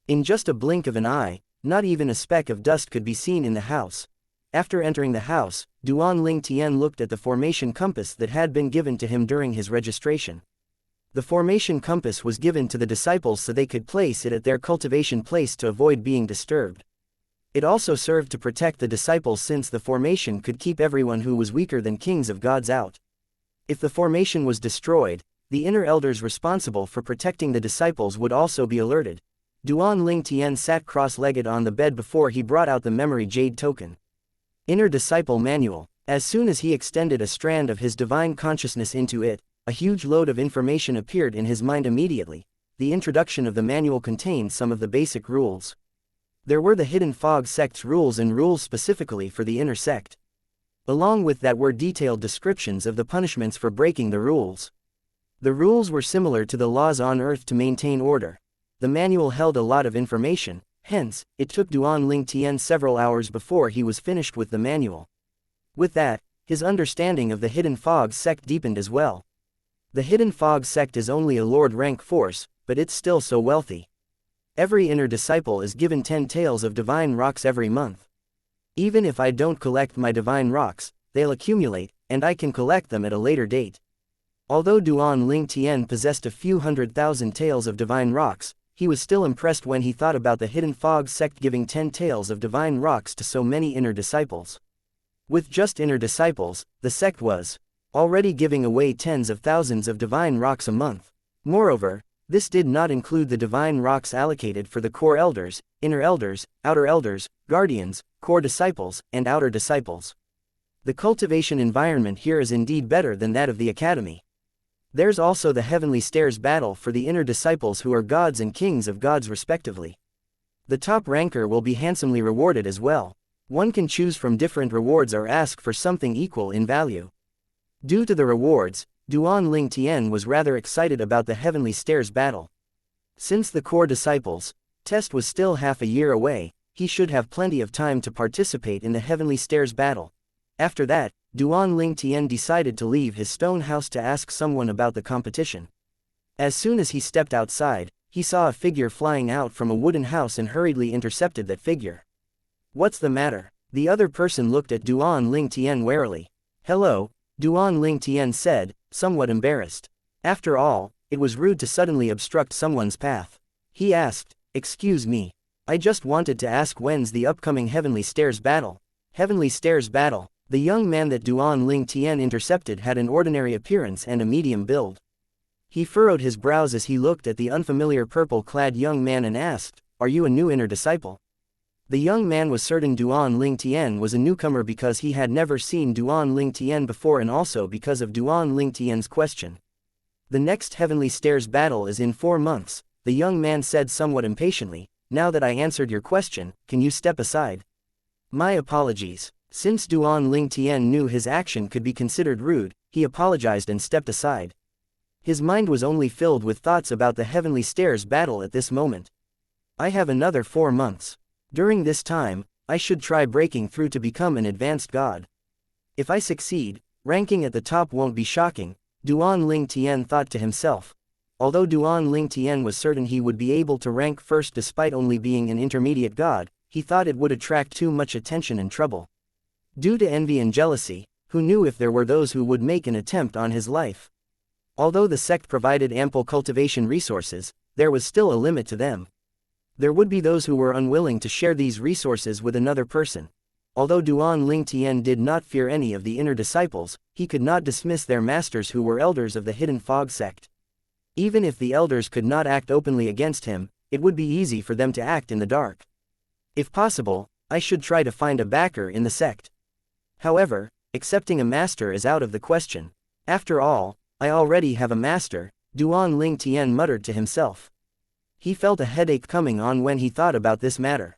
In just a blink of an eye, not even a speck of dust could be seen in the house. After entering the house, Duan Lingtian looked at the formation compass that had been given to him during his registration. The formation compass was given to the disciples so they could place it at their cultivation place to avoid being disturbed. It also served to protect the disciples since the formation could keep everyone who was weaker than kings of gods out. If the formation was destroyed, the inner elders responsible for protecting the disciples would also be alerted. Duan Lingtian sat cross-legged on the bed before he brought out the memory jade token. Inner Disciple Manual. As soon as he extended a strand of his divine consciousness into it, a huge load of information appeared in his mind immediately. The introduction of the manual contained some of the basic rules. There were the Hidden Fog sect's rules and rules specifically for the inner sect. Along with that were detailed descriptions of the punishments for breaking the rules. The rules were similar to the laws on Earth to maintain order. The manual held a lot of information, hence, it took Duan Lingtian several hours before he was finished with the manual. With that, his understanding of the Hidden Fog sect deepened as well. The Hidden Fog sect is only a Lord rank force, but it's still so wealthy. Every inner disciple is given 10 taels of divine rocks every month. Even if I don't collect my divine rocks, they'll accumulate, and I can collect them at a later date. Although Duan Lingtian possessed a few 100,000 taels of divine rocks, he was still impressed when he thought about the Hidden Fog sect giving 10 taels of divine rocks to so many inner disciples. With just inner disciples, the sect was already giving away tens of thousands of divine rocks a month. Moreover, this did not include the divine rocks allocated for the core elders, inner elders, outer elders, guardians, core disciples, and outer disciples. The cultivation environment here is indeed better than that of the academy. There's also the heavenly stairs battle for the inner disciples who are gods and kings of gods respectively. The top ranker will be handsomely rewarded as well. One can choose from different rewards or ask for something equal in value. Due to the rewards, Duan Lingtian was rather excited about the heavenly stairs battle. Since the core disciples test was still half a year away, he should have plenty of time to participate in the heavenly stairs battle. After that, Duan Lingtian decided to leave his stone house to ask someone about the competition. As soon as he stepped outside, he saw a figure flying out from a wooden house and hurriedly intercepted that figure. What's the matter? The other person looked at Duan Lingtian warily. Hello, Duan Lingtian said, somewhat embarrassed. After all, it was rude to suddenly obstruct someone's path. He asked, excuse me. I just wanted to ask when's the upcoming Heavenly Stairs battle? Heavenly Stairs battle. The young man that Duan Lingtian intercepted had an ordinary appearance and a medium build. He furrowed his brows as he looked at the unfamiliar purple-clad young man and asked, are you a new inner disciple? The young man was certain Duan Ling Tian was a newcomer because he had never seen Duan Ling Tian before and also because of Duan Ling Tian's question. The next Heavenly Stairs battle is in 4 months, the young man said somewhat impatiently. Now that I answered your question, can you step aside? My apologies. Since Duan Ling Tian knew his action could be considered rude, he apologized and stepped aside. His mind was only filled with thoughts about the Heavenly Stairs battle at this moment. I have another 4 months. During this time, I should try breaking through to become an advanced god. If I succeed, ranking at the top won't be shocking, Duan Ling Tian thought to himself. Although Duan Ling Tian was certain he would be able to rank first despite only being an intermediate god, he thought it would attract too much attention and trouble. Due to envy and jealousy, who knew if there were those who would make an attempt on his life? Although the sect provided ample cultivation resources, there was still a limit to them. There would be those who were unwilling to share these resources with another person. Although Duan Ling Tian did not fear any of the inner disciples, he could not dismiss their masters who were elders of the Hidden Fog sect. Even if the elders could not act openly against him, it would be easy for them to act in the dark. If possible, I should try to find a backer in the sect. However, accepting a master is out of the question. After all, I already have a master, Duan Ling Tian muttered to himself. He felt a headache coming on when he thought about this matter.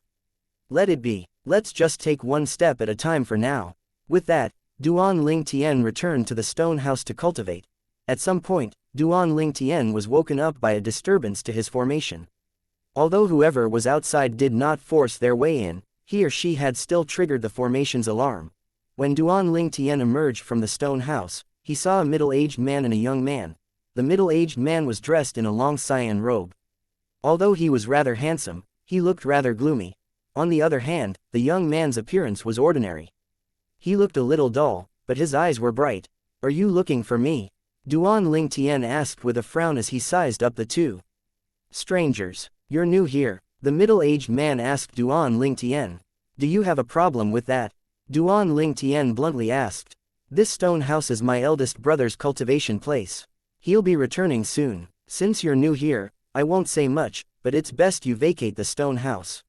Let it be. Let's just take one step at a time for now. With that, Duan Ling Tian returned to the stone house to cultivate. At some point, Duan Ling Tian was woken up by a disturbance to his formation. Although whoever was outside did not force their way in, he or she had still triggered the formation's alarm. When Duan Ling Tian emerged from the stone house, he saw a middle-aged man and a young man. The middle-aged man was dressed in a long cyan robe. Although he was rather handsome, he looked rather gloomy. On the other hand, the young man's appearance was ordinary. He looked a little dull, but his eyes were bright. Are you looking for me? Duan Ling Tian asked with a frown as he sized up the two strangers. You're new here, the middle-aged man asked Duan Ling Tian. Do you have a problem with that? Duan Ling Tian bluntly asked. This stone house is my eldest brother's cultivation place. He'll be returning soon. Since you're new here, I won't say much, but it's best you vacate the stone house.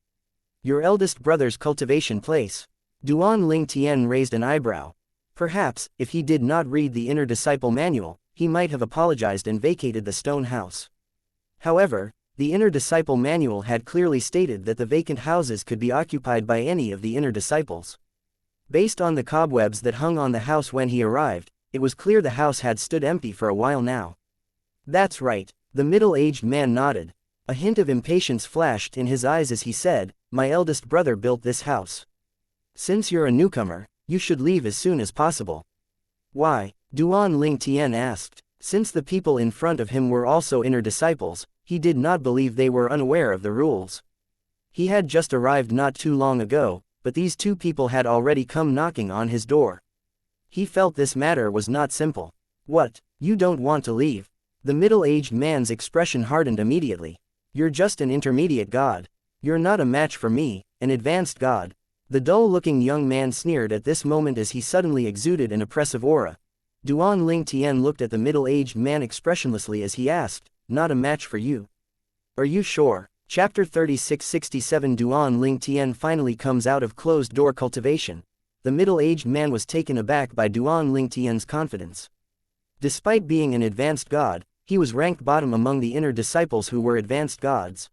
Your eldest brother's cultivation place? Duan Ling Tian raised an eyebrow. Perhaps, if he did not read the inner disciple manual, he might have apologized and vacated the stone house. However, the inner disciple manual had clearly stated that the vacant houses could be occupied by any of the inner disciples. Based on the cobwebs that hung on the house when he arrived, it was clear the house had stood empty for a while now. That's right, the middle-aged man nodded. A hint of impatience flashed in his eyes as he said, my eldest brother built this house. Since you're a newcomer, you should leave as soon as possible. Why? Duan Ling Tian asked. Since the people in front of him were also inner disciples, he did not believe they were unaware of the rules. He had just arrived not too long ago, but these two people had already come knocking on his door. He felt this matter was not simple. What? You don't want to leave? The middle-aged man's expression hardened immediately. You're just an intermediate god. You're not a match for me, an advanced god. The dull-looking young man sneered at this moment as he suddenly exuded an oppressive aura. Duan Ling Tian looked at the middle-aged man expressionlessly as he asked, not a match for you? Are you sure? Chapter 3667 Duan Ling Tian finally comes out of closed-door cultivation. The middle-aged man was taken aback by Duan Ling Tian's confidence. Despite being an advanced god, he was ranked bottom among the inner disciples who were advanced gods.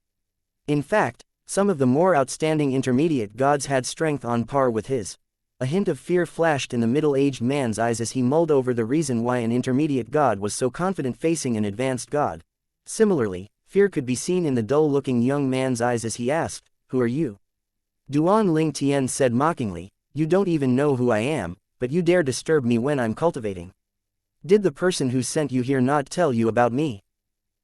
In fact, some of the more outstanding intermediate gods had strength on par with his. A hint of fear flashed in the middle-aged man's eyes as he mulled over the reason why an intermediate god was so confident facing an advanced god. Similarly, fear could be seen in the dull-looking young man's eyes as he asked, who are you? Duan Ling Tian said mockingly, you don't even know who I am, but you dare disturb me when I'm cultivating. Did the person who sent you here not tell you about me?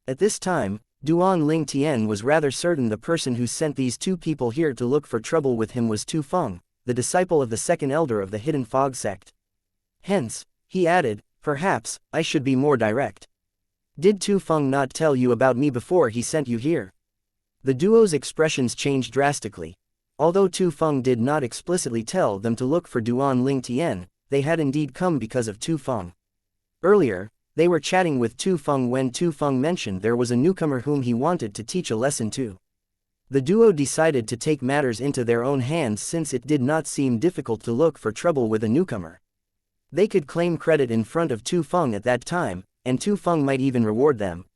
At this time, Duan Ling Tian was rather certain the person who sent these two people here to look for trouble with him was Tu Feng, the disciple of the second elder of the Hidden Fog sect. Hence, he added, perhaps, I should be more direct. Did Tu Feng not tell you about me before he sent you here? The duo's expressions changed drastically. Although Tu Feng did not explicitly tell them to look for Duan Ling Tian, they had indeed come because of Tu Feng. Earlier, they were chatting with Tu Feng when Tu Feng mentioned there was a newcomer whom he wanted to teach a lesson to. The duo decided to take matters into their own hands since it did not seem difficult to look for trouble with a newcomer. They could claim credit in front of Tu Feng at that time, and Tu Feng might even reward them.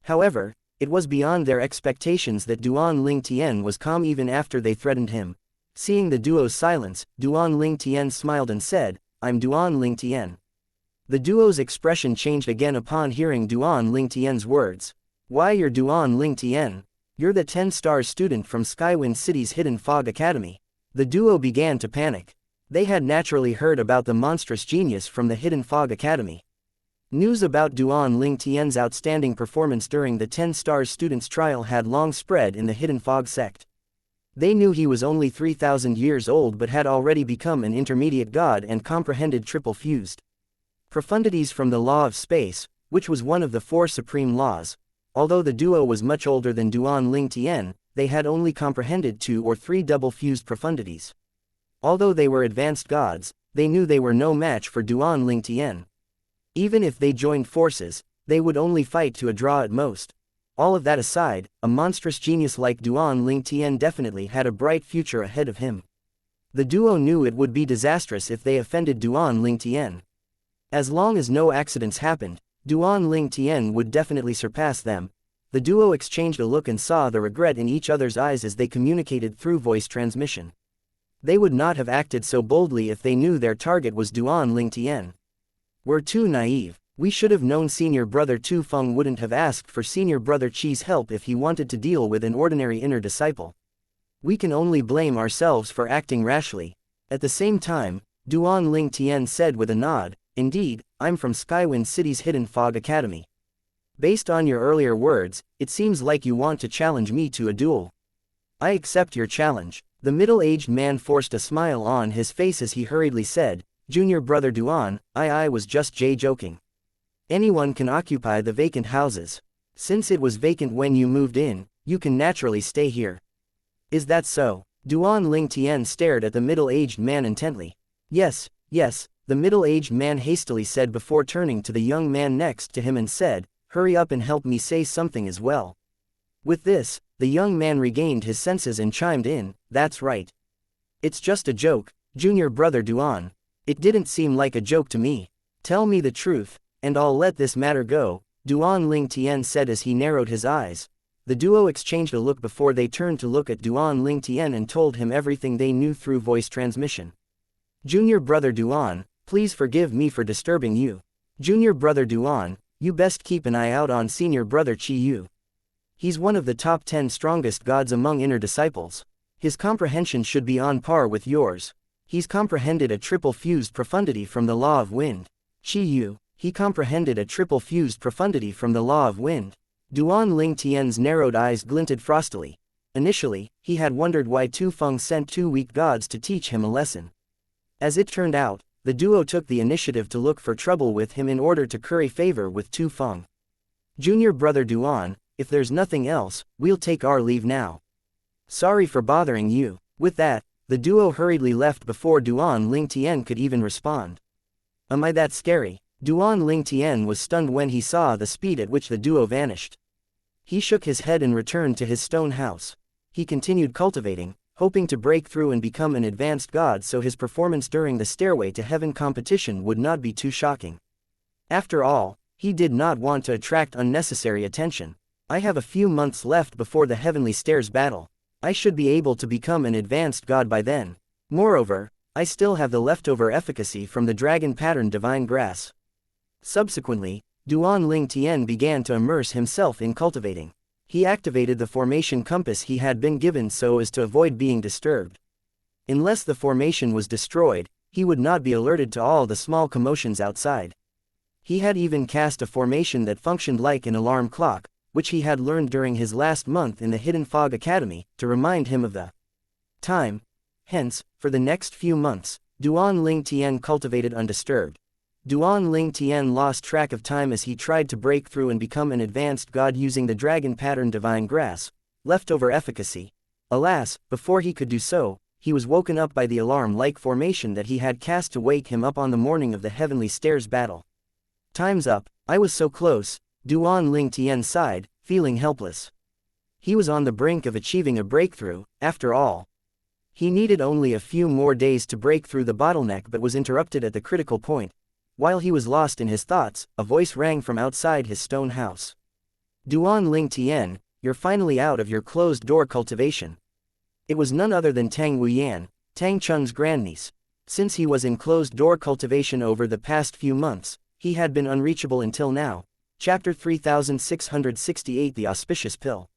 However, it was beyond their expectations that Duan Ling Tian was calm even after they threatened him. Seeing the duo's silence, Duan Ling Tian smiled and said, "I'm Duan Ling Tian." The duo's expression changed again upon hearing Duan Ling Tian's words. "Why, you're Duan Ling Tian? You're the 10-star student from Skywind City's Hidden Fog Academy." The duo began to panic. They had naturally heard about the monstrous genius from the Hidden Fog Academy. News about Duan Ling Tian's outstanding performance during the 10-star students' trial had long spread in the Hidden Fog sect. They knew he was only 3,000 years old but had already become an intermediate god and comprehended triple fused profundities from the law of space, which was one of the 4 supreme laws. Although the duo was much older than Duan Ling Tian, they had only comprehended 2 or 3 double-fused profundities. Although they were advanced gods, they knew they were no match for Duan Ling Tian. Even if they joined forces, they would only fight to a draw at most. All of that aside, a monstrous genius like Duan Ling Tian definitely had a bright future ahead of him. The duo knew it would be disastrous if they offended Duan Ling Tian. As long as no accidents happened, Duan Ling Tian would definitely surpass them. The duo exchanged a look and saw the regret in each other's eyes as they communicated through voice transmission. They would not have acted so boldly if they knew their target was Duan Ling Tian. "We're too naive. We should have known senior brother Tu Feng wouldn't have asked for senior brother Qi's help if he wanted to deal with an ordinary inner disciple. We can only blame ourselves for acting rashly." At the same time, Duan Ling Tian said with a nod, "Indeed, I'm from Skywind City's Hidden Fog Academy. Based on your earlier words, it seems like you want to challenge me to a duel. I accept your challenge." The middle-aged man forced a smile on his face as he hurriedly said, "Junior brother Duan, I was just joking. Anyone can occupy the vacant houses. Since it was vacant when you moved in, you can naturally stay here." "Is that so?" Duan Ling Tian stared at the middle-aged man intently. Yes, the middle-aged man hastily said before turning to the young man next to him and said, "Hurry up and help me say something as well." With this, the young man regained his senses and chimed in, "That's right. It's just a joke, junior brother Duan. It didn't seem like a joke to me. Tell me the truth, and I'll let this matter go," Duan Ling Tian said as he narrowed his eyes. The duo exchanged a look before they turned to look at Duan Ling Tian and told him everything they knew through voice transmission. "Junior brother Duan, please forgive me for disturbing you. Junior brother Duan, you best keep an eye out on senior brother Qi Yu. He's one of the top 10 strongest gods among inner disciples. His comprehension should be on par with yours. He's comprehended a triple-fused profundity from the law of wind." "Qi Yu, he comprehended a triple-fused profundity from the law of wind." Duan Ling Tian's narrowed eyes glinted frostily. Initially, he had wondered why Tu Feng sent 2 weak gods to teach him a lesson. As it turned out, the duo took the initiative to look for trouble with him in order to curry favor with Tu Feng. "Junior brother Duan, if there's nothing else, we'll take our leave now. Sorry for bothering you." With that, the duo hurriedly left before Duan Ling Tian could even respond. "Am I that scary?" Duan Ling Tian was stunned when he saw the speed at which the duo vanished. He shook his head and returned to his stone house. He continued cultivating, hoping to break through and become an advanced god so his performance during the Stairway to Heaven competition would not be too shocking. After all, he did not want to attract unnecessary attention. "I have a few months left before the Heavenly Stairs battle. I should be able to become an advanced god by then. Moreover, I still have the leftover efficacy from the dragon pattern divine grass." Subsequently, Duan Ling Tian began to immerse himself in cultivating. He activated the formation compass he had been given so as to avoid being disturbed. Unless the formation was destroyed, he would not be alerted to all the small commotions outside. He had even cast a formation that functioned like an alarm clock, which he had learned during his last month in the Hidden Fog Academy, to remind him of the time. Hence, for the next few months, Duan Ling Tian cultivated undisturbed. Duan Ling Tian lost track of time as he tried to break through and become an advanced god using the dragon pattern divine grass, leftover efficacy. Alas, before he could do so, he was woken up by the alarm-like formation that he had cast to wake him up on the morning of the Heavenly Stairs battle. "Time's up, I was so close," Duan Ling Tian sighed, feeling helpless. He was on the brink of achieving a breakthrough, after all. He needed only a few more days to break through the bottleneck but was interrupted at the critical point. While he was lost in his thoughts, a voice rang from outside his stone house. Duan Ling Tian, you're finally out of your closed-door cultivation. It was none other than Tang Wuyan, Tang Cheng's grandniece. Since he was in closed-door cultivation over the past few months, he had been unreachable until now. Chapter 3668 The Auspicious Pill.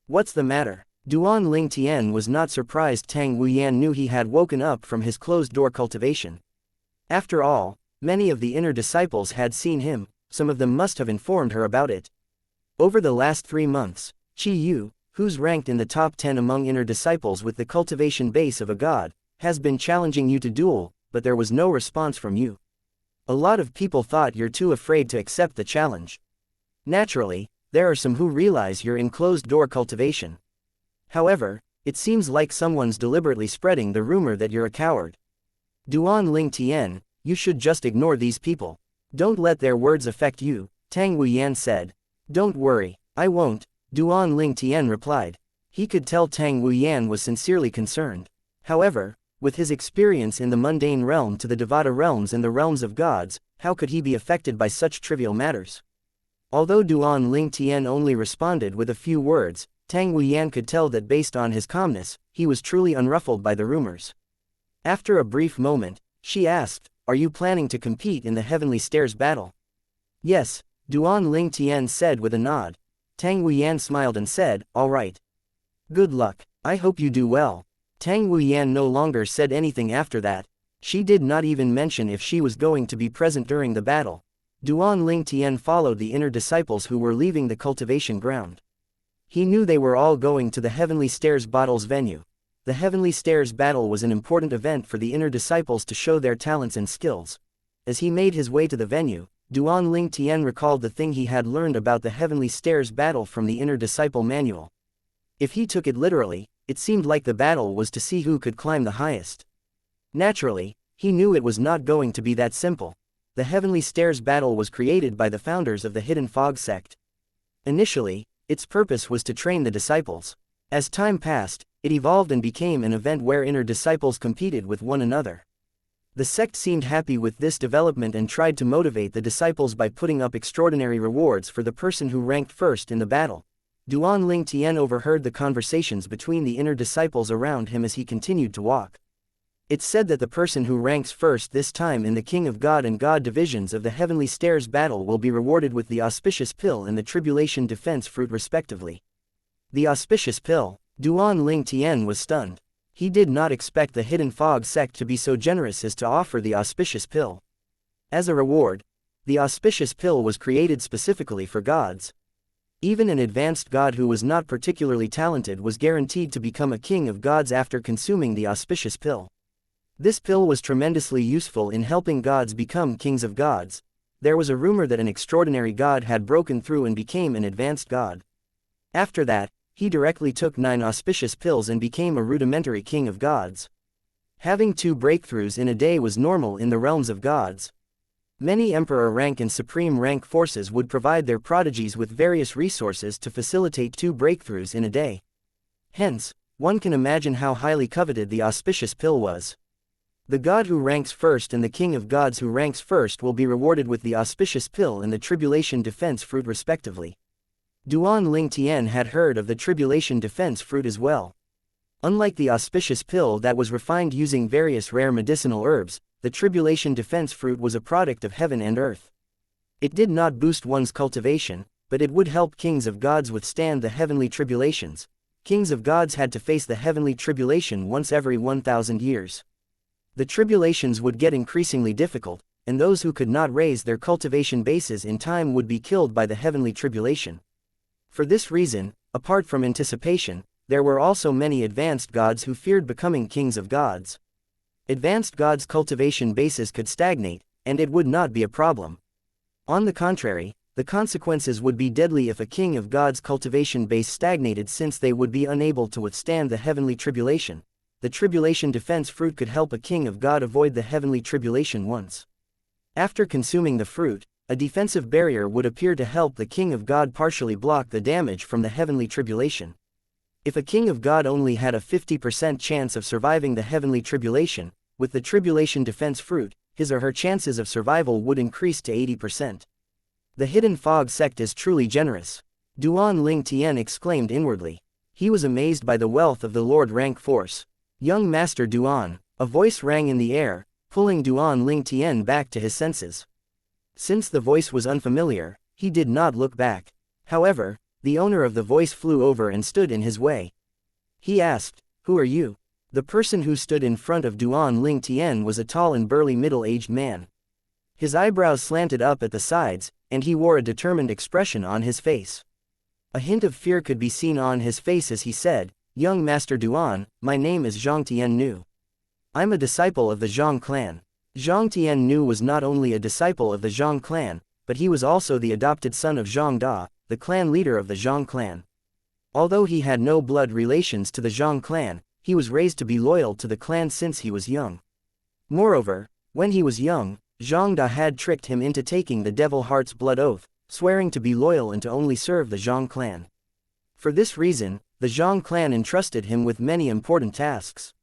What's the matter? Duan Ling Tian was not surprised Tang Wuyan knew he had woken up from his closed-door cultivation. After all, many of the inner disciples had seen him, some of them must have informed her about it. Over the last 3 months, Qi Yu, who's ranked in the top 10 among inner disciples with the cultivation base of a god, has been challenging you to duel, but there was no response from you. A lot of people thought you're too afraid to accept the challenge. Naturally, there are some who realize you're in closed-door cultivation. However, it seems like someone's deliberately spreading the rumor that you're a coward. Duan Ling Tian, you should just ignore these people. Don't let their words affect you, Tang Wuyan said. Don't worry, I won't, Duan Ling Tian replied. He could tell Tang Wuyan was sincerely concerned. However, with his experience in the mundane realm to the Devata realms and the realms of gods, how could he be affected by such trivial matters? Although Duan Ling Tian only responded with a few words, Tang Wuyan could tell that based on his calmness, he was truly unruffled by the rumors. After a brief moment, she asked, are you planning to compete in the Heavenly Stairs battle? Yes, Duan Ling Tian said with a nod. Tang Wuyan smiled and said, all right. Good luck, I hope you do well. Tang Wuyan no longer said anything after that. She did not even mention if she was going to be present during the battle. Duan Ling Tian followed the inner disciples who were leaving the cultivation ground. He knew they were all going to the Heavenly Stairs battle's venue. The Heavenly Stairs battle was an important event for the inner disciples to show their talents and skills. As he made his way to the venue, Duan Ling Tian recalled the thing he had learned about the Heavenly Stairs battle from the inner disciple manual. If he took it literally, it seemed like the battle was to see who could climb the highest. Naturally, he knew it was not going to be that simple. The Heavenly Stairs battle was created by the founders of the Hidden Fog sect. Initially, its purpose was to train the disciples. As time passed, it evolved and became an event where inner disciples competed with one another. The sect seemed happy with this development and tried to motivate the disciples by putting up extraordinary rewards for the person who ranked first in the battle. Duan Ling Tian overheard the conversations between the inner disciples around him as he continued to walk. It's said that the person who ranks first this time in the King of God and God divisions of the Heavenly Stairs battle will be rewarded with the Auspicious Pill and the Tribulation Defense Fruit respectively. The Auspicious Pill, Duan Ling Tian was stunned. He did not expect the Hidden Fog sect to be so generous as to offer the Auspicious Pill. As a reward, the Auspicious Pill was created specifically for gods. Even an advanced god who was not particularly talented was guaranteed to become a king of gods after consuming the Auspicious Pill. This pill was tremendously useful in helping gods become kings of gods. There was a rumor that an extraordinary god had broken through and became an advanced god. After that, he directly took 9 auspicious pills and became a rudimentary king of gods. Having 2 breakthroughs in a day was normal in the realms of gods. Many emperor rank and supreme rank forces would provide their prodigies with various resources to facilitate 2 breakthroughs in a day. Hence, one can imagine how highly coveted the auspicious pill was. The god who ranks first and the king of gods who ranks first will be rewarded with the auspicious pill and the tribulation defense fruit respectively. Duan Ling Tian had heard of the tribulation defense fruit as well. Unlike the auspicious pill that was refined using various rare medicinal herbs, the tribulation defense fruit was a product of heaven and earth. It did not boost one's cultivation, but it would help kings of gods withstand the heavenly tribulations. Kings of gods had to face the heavenly tribulation once every 1,000 years. The tribulations would get increasingly difficult, and those who could not raise their cultivation bases in time would be killed by the heavenly tribulation. For this reason, apart from anticipation, there were also many advanced gods who feared becoming kings of gods. Advanced gods' cultivation bases could stagnate, and it would not be a problem. On the contrary, the consequences would be deadly if a king of gods' cultivation base stagnated, since they would be unable to withstand the heavenly tribulation. The tribulation defense fruit could help a king of god avoid the heavenly tribulation once. After consuming the fruit, a defensive barrier would appear to help the king of god partially block the damage from the heavenly tribulation. If a king of God only had a 50% chance of surviving the heavenly tribulation, with the tribulation defense fruit, his or her chances of survival would increase to 80%. The hidden fog sect is truly generous. Duan Ling Tian exclaimed inwardly. He was amazed by the wealth of the Lord rank force. Young Master Duan, a voice rang in the air, pulling Duan Ling Tian back to his senses. Since the voice was unfamiliar, he did not look back. However, the owner of the voice flew over and stood in his way. He asked, "Who are you?" The person who stood in front of Duan Ling Tian was a tall and burly middle-aged man. His eyebrows slanted up at the sides, and he wore a determined expression on his face. A hint of fear could be seen on his face as he said, "Young Master Duan, my name is Zhang Tian Nu. I'm a disciple of the Zhang clan." Zhang Tian Nu was not only a disciple of the Zhang clan, but he was also the adopted son of Zhang Da, the clan leader of the Zhang clan. Although he had no blood relations to the Zhang clan, he was raised to be loyal to the clan since he was young. Moreover, when he was young, Zhang Da had tricked him into taking the Devil Heart's blood oath, swearing to be loyal and to only serve the Zhang clan. For this reason, the Zhang clan entrusted him with many important tasks.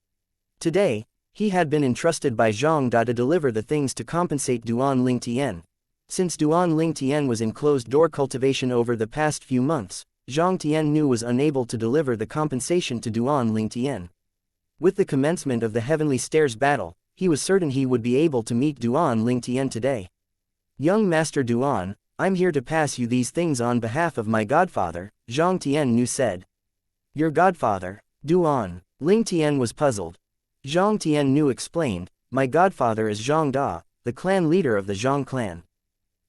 Today, he had been entrusted by Zhang Da to deliver the things to compensate Duan Ling Tian. Since Duan Ling Tian was in closed-door cultivation over the past few months, Zhang Tian Nu was unable to deliver the compensation to Duan Ling Tian. With the commencement of the Heavenly Stairs battle, he was certain he would be able to meet Duan Ling Tian today. "Young Master Duan, I'm here to pass you these things on behalf of my godfather," Zhang Tian Nu said. "Your godfather?" Duan Ling Tian was puzzled. Zhang Tian Nu explained, "My godfather is Zhang Da, the clan leader of the Zhang clan.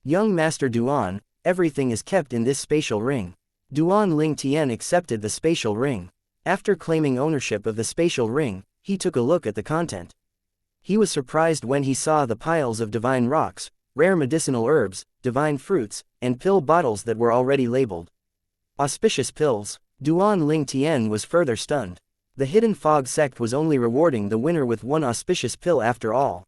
Young Master Duan, everything is kept in this spatial ring." Duan Ling Tian accepted the spatial ring. After claiming ownership of the spatial ring, he took a look at the content. He was surprised when he saw the piles of divine rocks, rare medicinal herbs, divine fruits, and pill bottles that were already labeled auspicious pills. Duan Ling Tian was further stunned. The hidden fog sect was only rewarding the winner with one auspicious pill after all.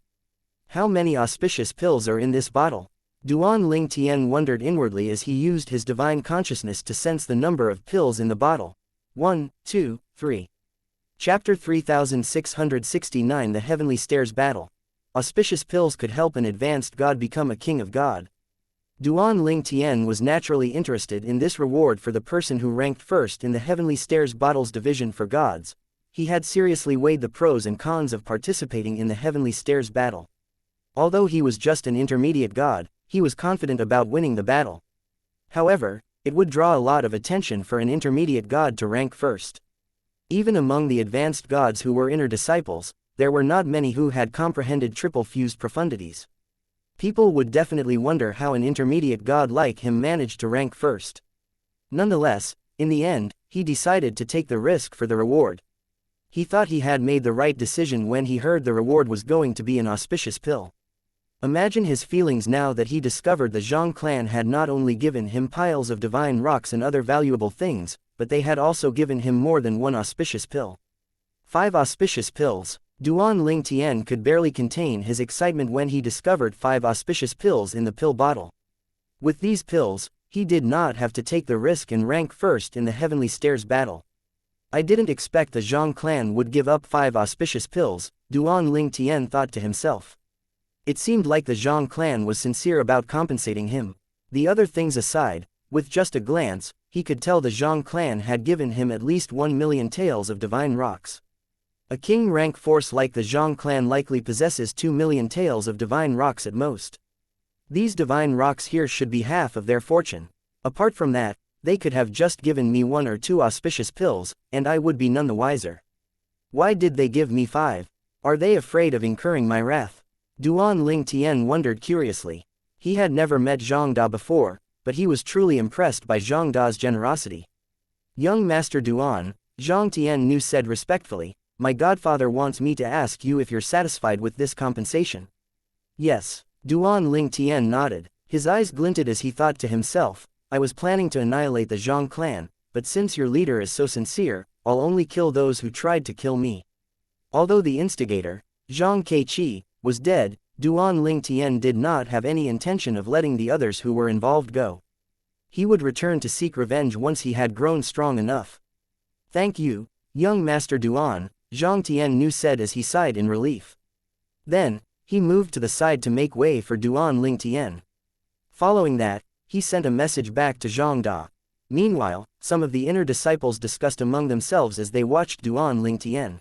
How many auspicious pills are in this bottle? Duan Ling Tian wondered inwardly as he used his divine consciousness to sense the number of pills in the bottle. 1, 2, 3. Chapter 3669 The Heavenly Stairs Battle. Auspicious pills could help an advanced god become a king of God. Duan Ling Tian was naturally interested in this reward for the person who ranked first in the Heavenly Stairs Battles division for gods. He had seriously weighed the pros and cons of participating in the Heavenly Stairs battle. Although he was just an intermediate god, he was confident about winning the battle. However, it would draw a lot of attention for an intermediate god to rank first. Even among the advanced gods who were inner disciples, there were not many who had comprehended triple-fused profundities. People would definitely wonder how an intermediate god like him managed to rank first. Nonetheless, in the end, he decided to take the risk for the reward. He thought he had made the right decision when he heard the reward was going to be an auspicious pill. Imagine his feelings now that he discovered the Zhang clan had not only given him piles of divine rocks and other valuable things, but they had also given him more than one auspicious pill. 5 auspicious pills. Duan Ling Tian could barely contain his excitement when he discovered 5 auspicious pills in the pill bottle. With these pills, he did not have to take the risk and rank first in the Heavenly Stairs battle. "I didn't expect the Zhang clan would give up 5 auspicious pills," Duan Ling Tian thought to himself. It seemed like the Zhang clan was sincere about compensating him. The other things aside, with just a glance, he could tell the Zhang clan had given him at least 1 million taels of divine rocks. A king rank force like the Zhang clan likely possesses 2 million taels of divine rocks at most. These divine rocks here should be half of their fortune. Apart from that, they could have just given me 1 or 2 auspicious pills, and I would be none the wiser. Why did they give me 5? Are they afraid of incurring my wrath? Duan Ling Tian wondered curiously. He had never met Zhang Da before, but he was truly impressed by Zhang Da's generosity. "Young Master Duan," Zhang Tian Nu said respectfully, "my godfather wants me to ask you if you're satisfied with this compensation." "Yes." Duan Ling Tian nodded. His eyes glinted as he thought to himself, "I was planning to annihilate the Zhang clan, but since your leader is so sincere, I'll only kill those who tried to kill me." Although the instigator, Zhang Keiqi, was dead, Duan Ling Tian did not have any intention of letting the others who were involved go. He would return to seek revenge once he had grown strong enough. Thank you, young Master Duan, Zhang Tiannu said as he sighed in relief. Then, he moved to the side to make way for Duan Lingtian. Following that, he sent a message back to Zhang Da. Meanwhile, some of the inner disciples discussed among themselves as they watched Duan Lingtian.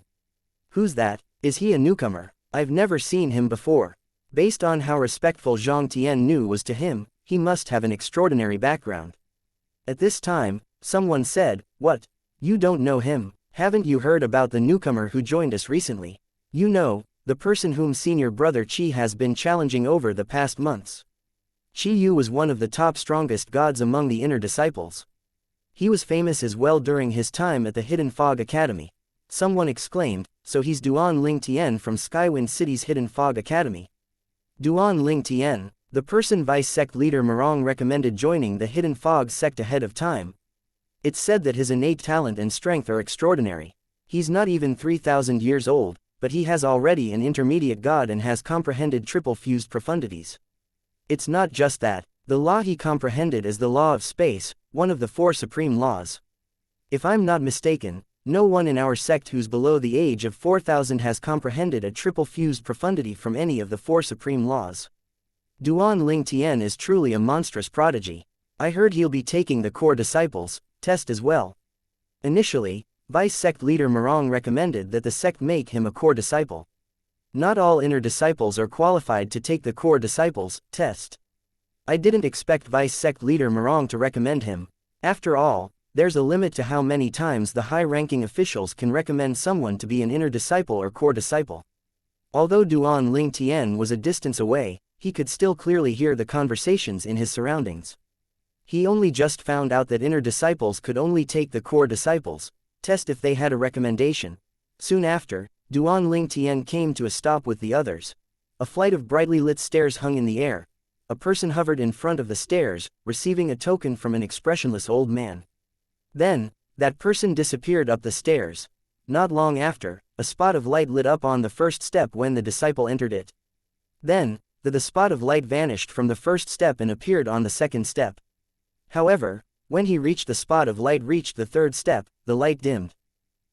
Who's that? Is he a newcomer? I've never seen him before. Based on how respectful Zhang Tiannu was to him, he must have an extraordinary background. At this time, someone said, "What? You don't know him? Haven't you heard about the newcomer who joined us recently? You know, the person whom senior brother Qi has been challenging over the past months. Qi Yu was one of the top strongest gods among the inner disciples. He was famous as well during his time at the Hidden Fog Academy." Someone exclaimed, "So he's Duan Lingtian from Skywind City's Hidden Fog Academy." Duan Lingtian, the person vice sect leader Marong recommended joining the Hidden Fog sect ahead of time. It's said that his innate talent and strength are extraordinary. He's not even 3,000 years old, but he has already an intermediate god and has comprehended triple-fused profundities. It's not just that, the law he comprehended is the law of space, one of the 4 supreme laws. If I'm not mistaken, no one in our sect who's below the age of 4,000 has comprehended a triple-fused profundity from any of the 4 supreme laws. Duan Lingtian is truly a monstrous prodigy. I heard he'll be taking the core disciples test as well. Initially, vice sect leader Marong recommended that the sect make him a core disciple. Not all inner disciples are qualified to take the core disciples test. I didn't expect vice sect leader Marong to recommend him. After all, there's a limit to how many times the high-ranking officials can recommend someone to be an inner disciple or core disciple. Although Duan Lingtian was a distance away, he could still clearly hear the conversations in his surroundings. He only just found out that inner disciples could only take the core disciples test if they had a recommendation. Soon after, Duan Lingtian came to a stop with the others. A flight of brightly lit stairs hung in the air. A person hovered in front of the stairs, receiving a token from an expressionless old man. Then, that person disappeared up the stairs. Not long after, a spot of light lit up on the first step when the disciple entered it. Then, the spot of light vanished from the first step and appeared on the second step. However, when he reached the spot of light reached the third step, the light dimmed.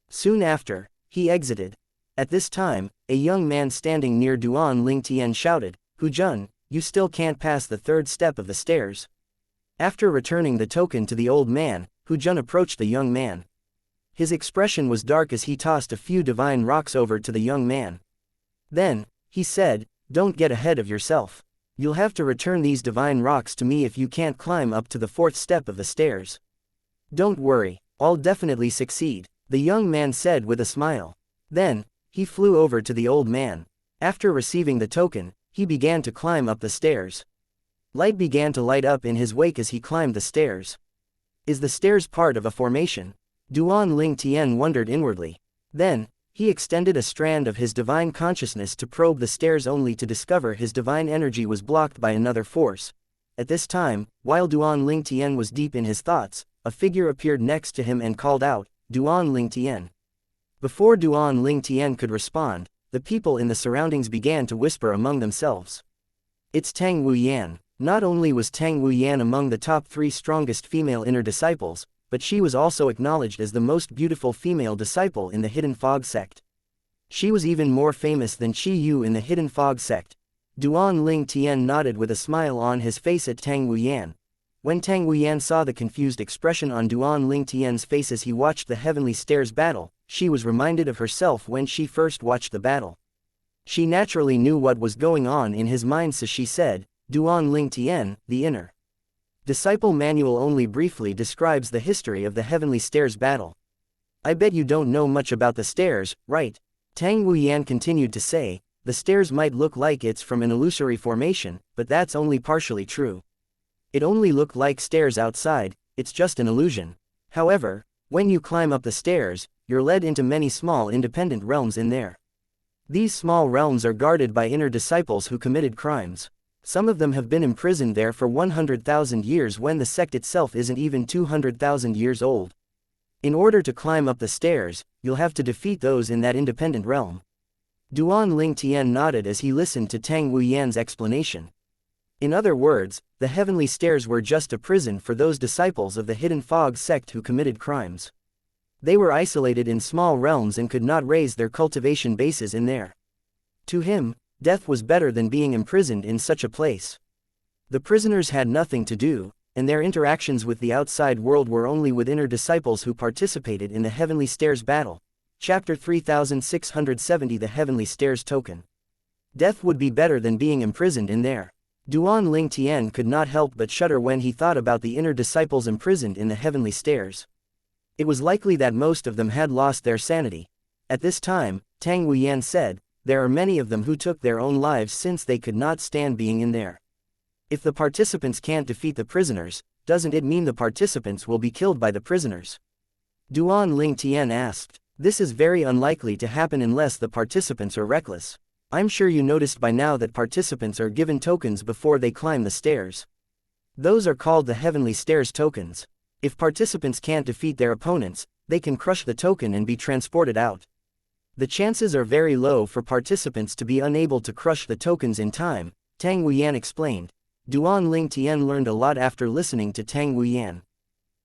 Soon after, he exited. At this time, a young man standing near Duan Lingtian shouted, "Hu Jun, you still can't pass the third step of the stairs." After returning the token to the old man, Hu Jun approached the young man. His expression was dark as he tossed a few divine rocks over to the young man. Then, he said, "Don't get ahead of yourself. You'll have to return these divine rocks to me if you can't climb up to the 4th step of the stairs." "Don't worry, I'll definitely succeed," the young man said with a smile. Then, he flew over to the old man. After receiving the token, he began to climb up the stairs. Light began to light up in his wake as he climbed the stairs. Is the stairs part of a formation? Duan Lingtian wondered inwardly. Then, he extended a strand of his divine consciousness to probe the stairs only to discover his divine energy was blocked by another force. At this time, while Duan Lingtian was deep in his thoughts, a figure appeared next to him and called out, "Duan Lingtian." Before Duan Lingtian could respond, the people in the surroundings began to whisper among themselves. "It's Tang Wuyan." Not only was Tang Wuyan among the top 3 strongest female inner disciples, but she was also acknowledged as the most beautiful female disciple in the Hidden Fog sect. She was even more famous than Qi Yu in the Hidden Fog sect. Duan Lingtian nodded with a smile on his face at Tang Wuyan. When Tang Wuyan saw the confused expression on Duan Lingtian's face as he watched the Heavenly Stairs battle, she was reminded of herself when she first watched the battle. She naturally knew what was going on in his mind, so she said, "Duan Lingtian, the inner disciple manual only briefly describes the history of the Heavenly Stairs battle. I bet you don't know much about the stairs, right?" Tang Wuyan continued to say, "The stairs might look like it's from an illusory formation, but that's only partially true. It only looked like stairs outside, it's just an illusion. However, when you climb up the stairs, you're led into many small independent realms in there. These small realms are guarded by inner disciples who committed crimes. Some of them have been imprisoned there for 100,000 years when the sect itself isn't even 200,000 years old. In order to climb up the stairs, you'll have to defeat those in that independent realm." Duan Lingtian nodded as he listened to Tang Wuyan's explanation. In other words, the Heavenly Stairs were just a prison for those disciples of the Hidden Fog sect who committed crimes. They were isolated in small realms and could not raise their cultivation bases in there. To him, death was better than being imprisoned in such a place. The prisoners had nothing to do, and their interactions with the outside world were only with inner disciples who participated in the Heavenly Stairs battle. Chapter 3670 The Heavenly Stairs Token. Death would be better than being imprisoned in there. Duan Ling Tian could not help but shudder when he thought about the inner disciples imprisoned in the Heavenly Stairs. It was likely that most of them had lost their sanity. At this time, Tang Wuyan said, there are many of them who took their own lives since they could not stand being in there. If the participants can't defeat the prisoners, doesn't it mean the participants will be killed by the prisoners? Duan Ling Tian asked. This is very unlikely to happen unless the participants are reckless. I'm sure you noticed by now that participants are given tokens before they climb the stairs. Those are called the Heavenly Stairs tokens. If participants can't defeat their opponents, they can crush the token and be transported out. The chances are very low for participants to be unable to crush the tokens in time, Tang Wuyan explained. Duan Ling Tian learned a lot after listening to Tang Wuyan.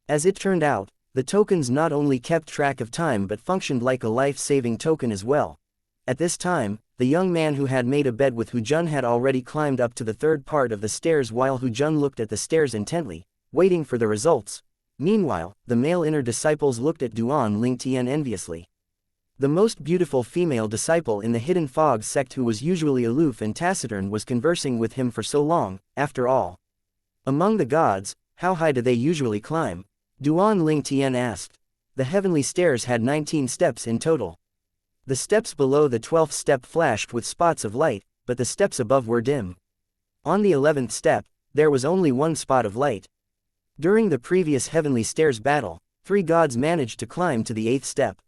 As it turned out, the tokens not only kept track of time but functioned like a life-saving token as well. At this time, the young man who had made a bet with Hu Jun had already climbed up to the third part of the stairs while Hu Jun looked at the stairs intently, waiting for the results. Meanwhile, the male inner disciples looked at Duan Ling Tian enviously. The most beautiful female disciple in the Hidden Fog sect who was usually aloof and taciturn was conversing with him for so long, after all. Among the gods, how high do they usually climb? Duan Ling Tian asked. The Heavenly Stairs had 19 steps in total. The steps below the 12th step flashed with spots of light, but the steps above were dim. On the 11th step, there was only one spot of light. During the previous Heavenly Stairs battle, 3 gods managed to climb to the 8th step.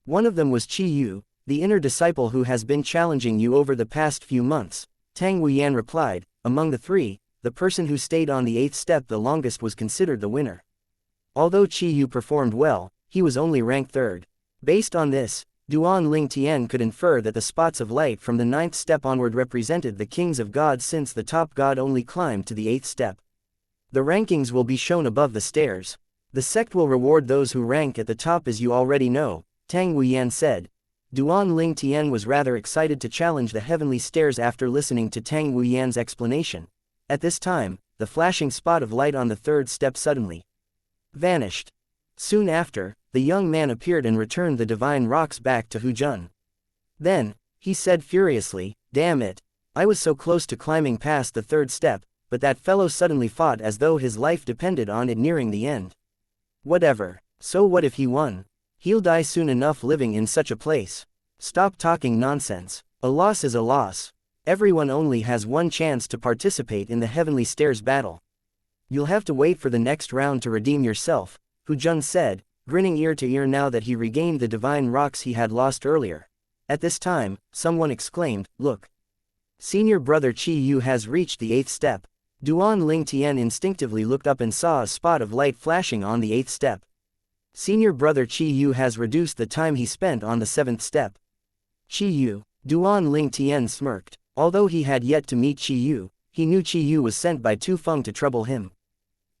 One of them was Qi Yu, the inner disciple who has been challenging you over the past few months. Tang Wuyan replied. Among the 3, the person who stayed on the 8th step the longest was considered the winner. Although Qi Yu performed well, he was only ranked 3rd. Based on this, Duan Ling Tian could infer that the spots of light from the 9th step onward represented the kings of gods since the top god only climbed to the 8th step. The rankings will be shown above the stairs. The sect will reward those who rank at the top as you already know, Tang Wuyan said. Duan Ling Tian was rather excited to challenge the Heavenly Stairs after listening to Tang Wuyan's explanation. At this time, the flashing spot of light on the 3rd step suddenly vanished. Soon after, the young man appeared and returned the divine rocks back to Hu Jun. Then, he said furiously, damn it, I was so close to climbing past the 3rd step, but that fellow suddenly fought as though his life depended on it nearing the end. Whatever, so what if he won? He'll die soon enough living in such a place. Stop talking nonsense. A loss is a loss. Everyone only has one chance to participate in the Heavenly Stairs battle. You'll have to wait for the next round to redeem yourself, Hu Jun said, grinning ear to ear now that he regained the divine rocks he had lost earlier. At this time, someone exclaimed, look. Senior brother Qi Yu has reached the 8th step. Duan Ling Tian instinctively looked up and saw a spot of light flashing on the 8th step. Senior brother Qi Yu has reduced the time he spent on the 7th step. Qi Yu, Duan Ling Tian smirked. Although he had yet to meet Qi Yu, he knew Qi Yu was sent by Tu Feng to trouble him.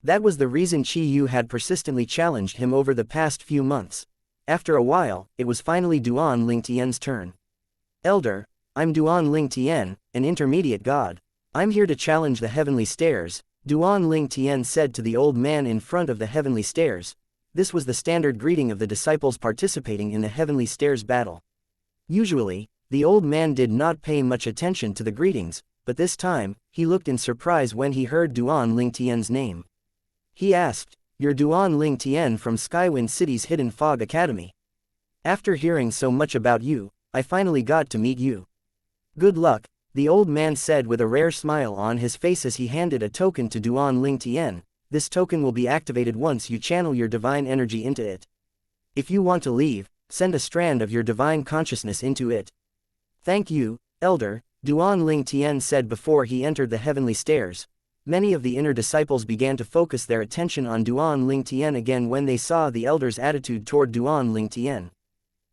That was the reason Qi Yu had persistently challenged him over the past few months. After a while, it was finally Duan Ling Tian's turn. Elder, I'm Duan Ling Tian, an intermediate god. I'm here to challenge the Heavenly Stairs, Duan Ling Tian said to the old man in front of the Heavenly Stairs. This was the standard greeting of the disciples participating in the Heavenly Stairs battle. Usually, the old man did not pay much attention to the greetings, but this time, he looked in surprise when he heard Duan Ling Tian's name. He asked, You're Duan Ling Tian from Skywind City's Hidden Fog Academy. After hearing so much about you, I finally got to meet you. Good luck, the old man said with a rare smile on his face as he handed a token to Duan Ling Tian. This token will be activated once you channel your divine energy into it. If you want to leave, send a strand of your divine consciousness into it. Thank you, Elder, Duan Ling Tian said before he entered the Heavenly Stairs. Many of the inner disciples began to focus their attention on Duan Ling Tian again when they saw the Elder's attitude toward Duan Ling Tian.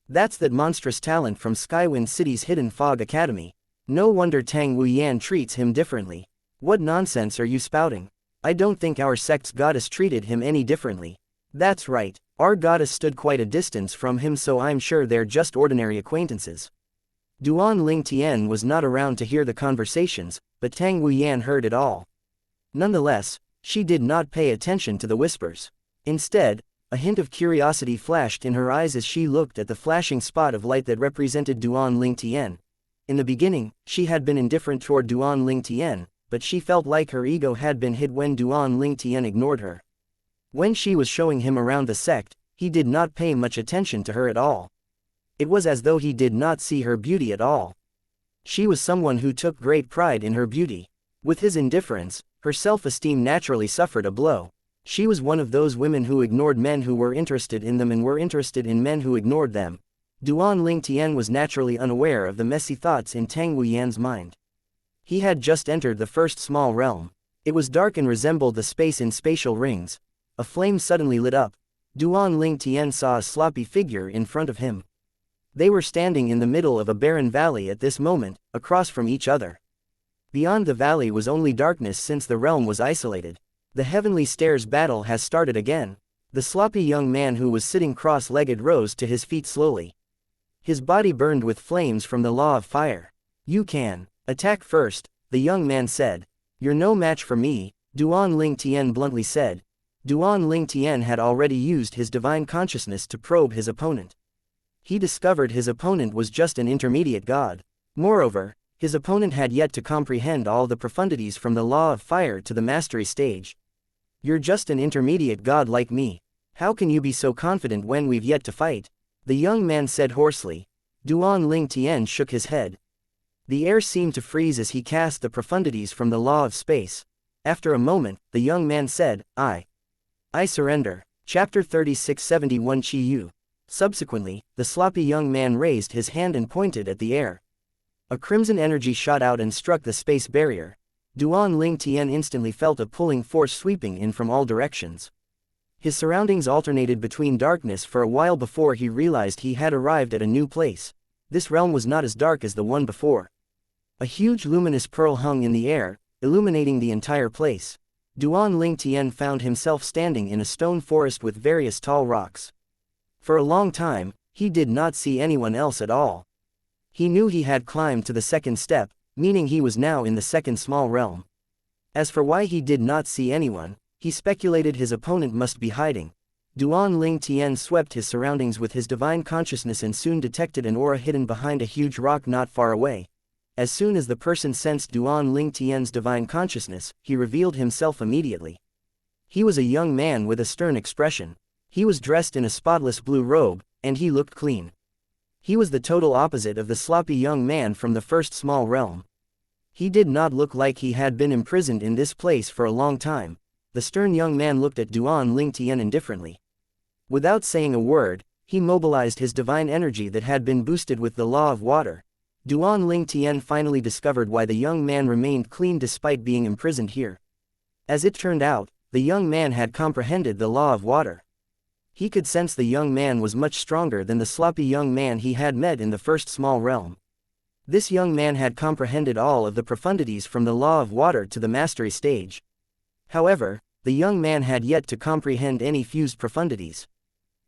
That's that monstrous talent from Skywind City's Hidden Fog Academy. No wonder Tang Wuyan treats him differently. What nonsense are you spouting? I don't think our sect's goddess treated him any differently. That's right, our goddess stood quite a distance from him, so I'm sure they're just ordinary acquaintances. Duan Ling Tian was not around to hear the conversations, but Tang Wuyan heard it all. Nonetheless, she did not pay attention to the whispers. Instead, a hint of curiosity flashed in her eyes as she looked at the flashing spot of light that represented Duan Ling Tian. In the beginning, she had been indifferent toward Duan Ling Tian, but she felt like her ego had been hit when Duan Ling Tian ignored her. When she was showing him around the sect, he did not pay much attention to her at all. It was as though he did not see her beauty at all. She was someone who took great pride in her beauty. With his indifference, her self-esteem naturally suffered a blow. She was one of those women who ignored men who were interested in them and were interested in men who ignored them. Duan Ling Tian was naturally unaware of the messy thoughts in Tang Wuyan's mind. He had just entered the first small realm. It was dark and resembled the space in spatial rings. A flame suddenly lit up. Duan Ling Tian saw a sloppy figure in front of him. They were standing in the middle of a barren valley at this moment, across from each other. Beyond the valley was only darkness since the realm was isolated. The heavenly stairs battle has started again. The sloppy young man who was sitting cross-legged rose to his feet slowly. His body burned with flames from the law of fire. "You can attack first," the young man said. "You're no match for me," Duan Ling Tian bluntly said. Duan Ling Tian had already used his divine consciousness to probe his opponent. He discovered his opponent was just an intermediate god. Moreover, his opponent had yet to comprehend all the profundities from the law of fire to the mastery stage. "You're just an intermediate god like me. How can you be so confident when we've yet to fight?" the young man said hoarsely. Duan Ling Tian shook his head. The air seemed to freeze as he cast the profundities from the law of space. After a moment, the young man said, I surrender. Chapter 3671 Chi Yu. Subsequently, the sloppy young man raised his hand and pointed at the air. A crimson energy shot out and struck the space barrier. Duan Ling Tian instantly felt a pulling force sweeping in from all directions. His surroundings alternated between darkness for a while before he realized he had arrived at a new place. This realm was not as dark as the one before. A huge luminous pearl hung in the air, illuminating the entire place. Duan Ling Tian found himself standing in a stone forest with various tall rocks. For a long time, he did not see anyone else at all. He knew he had climbed to the second step, meaning he was now in the second small realm. As for why he did not see anyone, he speculated his opponent must be hiding. Duan Ling Tian swept his surroundings with his divine consciousness and soon detected an aura hidden behind a huge rock not far away. As soon as the person sensed Duan Ling Tian's divine consciousness, he revealed himself immediately. He was a young man with a stern expression. He was dressed in a spotless blue robe, and he looked clean. He was the total opposite of the sloppy young man from the first small realm. He did not look like he had been imprisoned in this place for a long time. The stern young man looked at Duan Ling Tian indifferently. Without saying a word, he mobilized his divine energy that had been boosted with the law of water. Duan Ling Tian finally discovered why the young man remained clean despite being imprisoned here. As it turned out, the young man had comprehended the law of water. He could sense the young man was much stronger than the sloppy young man he had met in the first small realm. This young man had comprehended all of the profundities from the law of water to the mastery stage. However, the young man had yet to comprehend any fused profundities.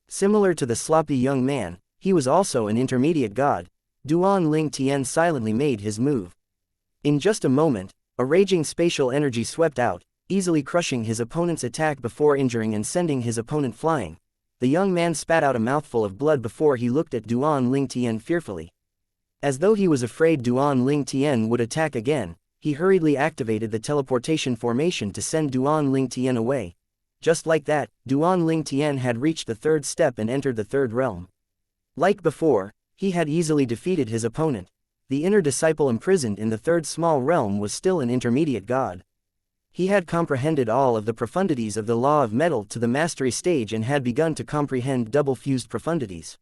Similar to the sloppy young man, he was also an intermediate god. Duan Ling Tian silently made his move. In just a moment, a raging spatial energy swept out, easily crushing his opponent's attack before injuring and sending his opponent flying. The young man spat out a mouthful of blood before he looked at Duan Ling Tian fearfully. As though he was afraid Duan Ling Tian would attack again, he hurriedly activated the teleportation formation to send Duan Ling Tian away. Just like that, Duan Ling Tian had reached the third step and entered the third realm. Like before, he had easily defeated his opponent. The inner disciple imprisoned in the third small realm was still an intermediate god. He had comprehended all of the profundities of the law of metal to the mastery stage and had begun to comprehend double-fused profundities.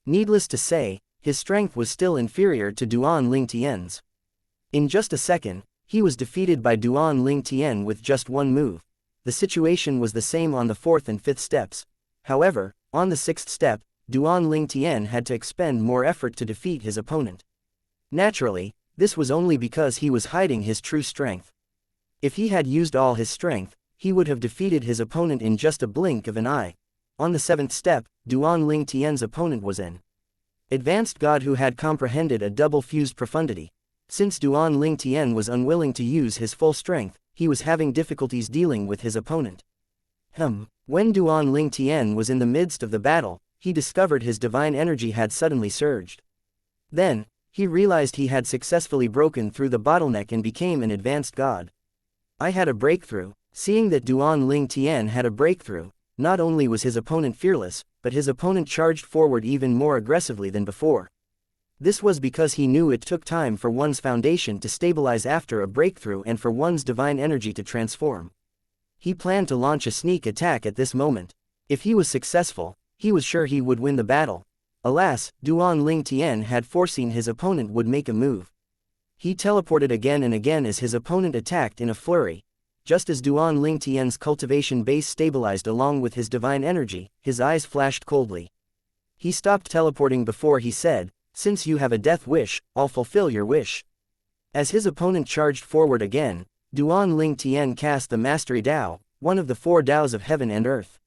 Needless to say, his strength was still inferior to Duan Ling Tian's. In just a second, he was defeated by Duan Ling Tian with just one move. The situation was the same on the fourth and fifth steps. However, on the sixth step, Duan Ling Tian had to expend more effort to defeat his opponent. Naturally, this was only because he was hiding his true strength. If he had used all his strength, he would have defeated his opponent in just a blink of an eye. On the 7th step, Duan Ling Tian's opponent was an advanced god who had comprehended a double-fused profundity. Since Duan Ling Tian was unwilling to use his full strength, he was having difficulties dealing with his opponent. When Duan Ling Tian was in the midst of the battle, he discovered his divine energy had suddenly surged. Then, he realized he had successfully broken through the bottleneck and became an advanced god. I had a breakthrough. Seeing that Duan Ling Tian had a breakthrough, not only was his opponent fearless, but his opponent charged forward even more aggressively than before. This was because he knew it took time for one's foundation to stabilize after a breakthrough and for one's divine energy to transform. He planned to launch a sneak attack at this moment. If he was successful, he was sure he would win the battle. Alas, Duan Ling Tian had foreseen his opponent would make a move. He teleported again and again as his opponent attacked in a flurry. Just as Duan Ling Tian's cultivation base stabilized along with his divine energy, his eyes flashed coldly. He stopped teleporting before he said, "Since you have a death wish, I'll fulfill your wish." As his opponent charged forward again, Duan Ling Tian cast the Mastery Dao, one of the 4 Daos of heaven and earth.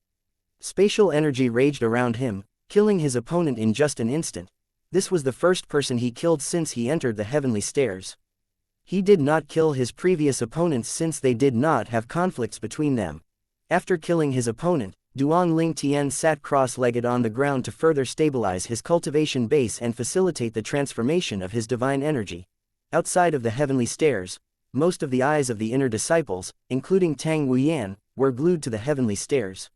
Spatial energy raged around him, killing his opponent in just an instant. This was the first person he killed since he entered the heavenly stairs. He did not kill his previous opponents since they did not have conflicts between them. After killing his opponent, Duan Ling Tian sat cross-legged on the ground to further stabilize his cultivation base and facilitate the transformation of his divine energy. Outside of the heavenly stairs, most of the eyes of the inner disciples, including Tang Wuyan, were glued to the heavenly stairs.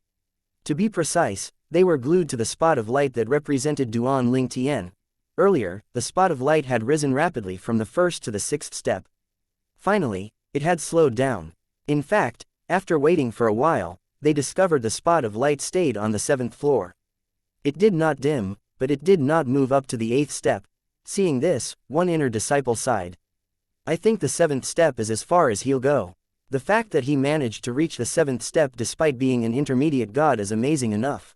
To be precise, they were glued to the spot of light that represented Duan Ling Tian. Earlier, the spot of light had risen rapidly from the 1st to the 6th step. Finally, it had slowed down. In fact, after waiting for a while, they discovered the spot of light stayed on the 7th floor. It did not dim, but it did not move up to the 8th step. Seeing this, one inner disciple sighed. "I think the 7th step is as far as he'll go." The fact that he managed to reach the 7th step despite being an intermediate god is amazing enough.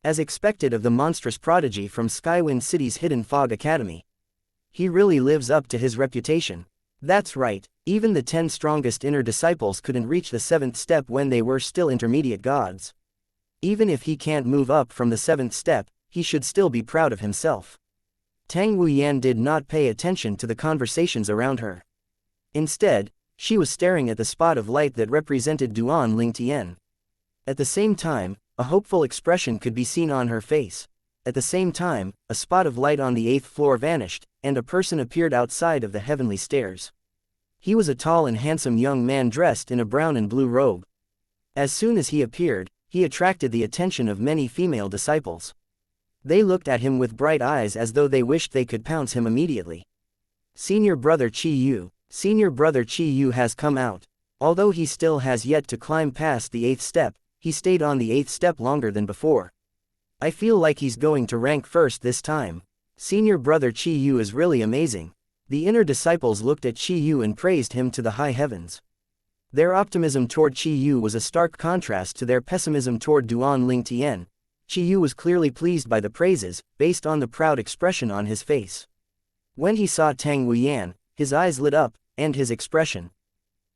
As expected of the monstrous prodigy from Skywind City's Hidden Fog Academy. He really lives up to his reputation. That's right, even the 10 strongest inner disciples couldn't reach the 7th step when they were still intermediate gods. Even if he can't move up from the 7th step, he should still be proud of himself. Tang Wuyan did not pay attention to the conversations around her. Instead, she was staring at the spot of light that represented Duan Ling Tian. At the same time, a hopeful expression could be seen on her face. At the same time, a spot of light on the 8th floor vanished, and a person appeared outside of the heavenly stairs. He was a tall and handsome young man dressed in a brown and blue robe. As soon as he appeared, he attracted the attention of many female disciples. They looked at him with bright eyes as though they wished they could pounce him immediately. Senior brother Qi Yu. Senior brother Qi Yu has come out. Although he still has yet to climb past the 8th step, he stayed on the 8th step longer than before. I feel like he's going to rank first this time. Senior brother Qi Yu is really amazing. The inner disciples looked at Qi Yu and praised him to the high heavens. Their optimism toward Qi Yu was a stark contrast to their pessimism toward Duan Ling Tian. Qi Yu was clearly pleased by the praises, based on the proud expression on his face. When he saw Tang Wuyan, his eyes lit up, and his expression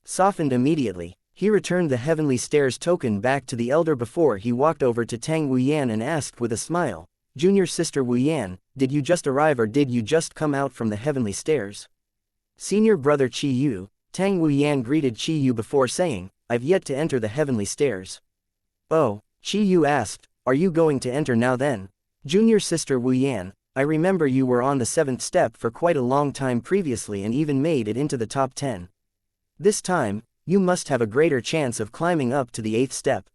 softened immediately. He returned the heavenly stairs token back to the elder before he walked over to Tang Wuyan and asked with a smile, "Junior sister Wuyan, did you just arrive or did you just come out from the heavenly stairs?" Senior brother Qi Yu. Tang Wuyan greeted Qi Yu before saying, "I've yet to enter the heavenly stairs." "Oh," Qi Yu asked, "are you going to enter now then?" Junior sister Wuyan, I remember you were on the 7th step for quite a long time previously and even made it into the top 10. This time, you must have a greater chance of climbing up to the 8th step.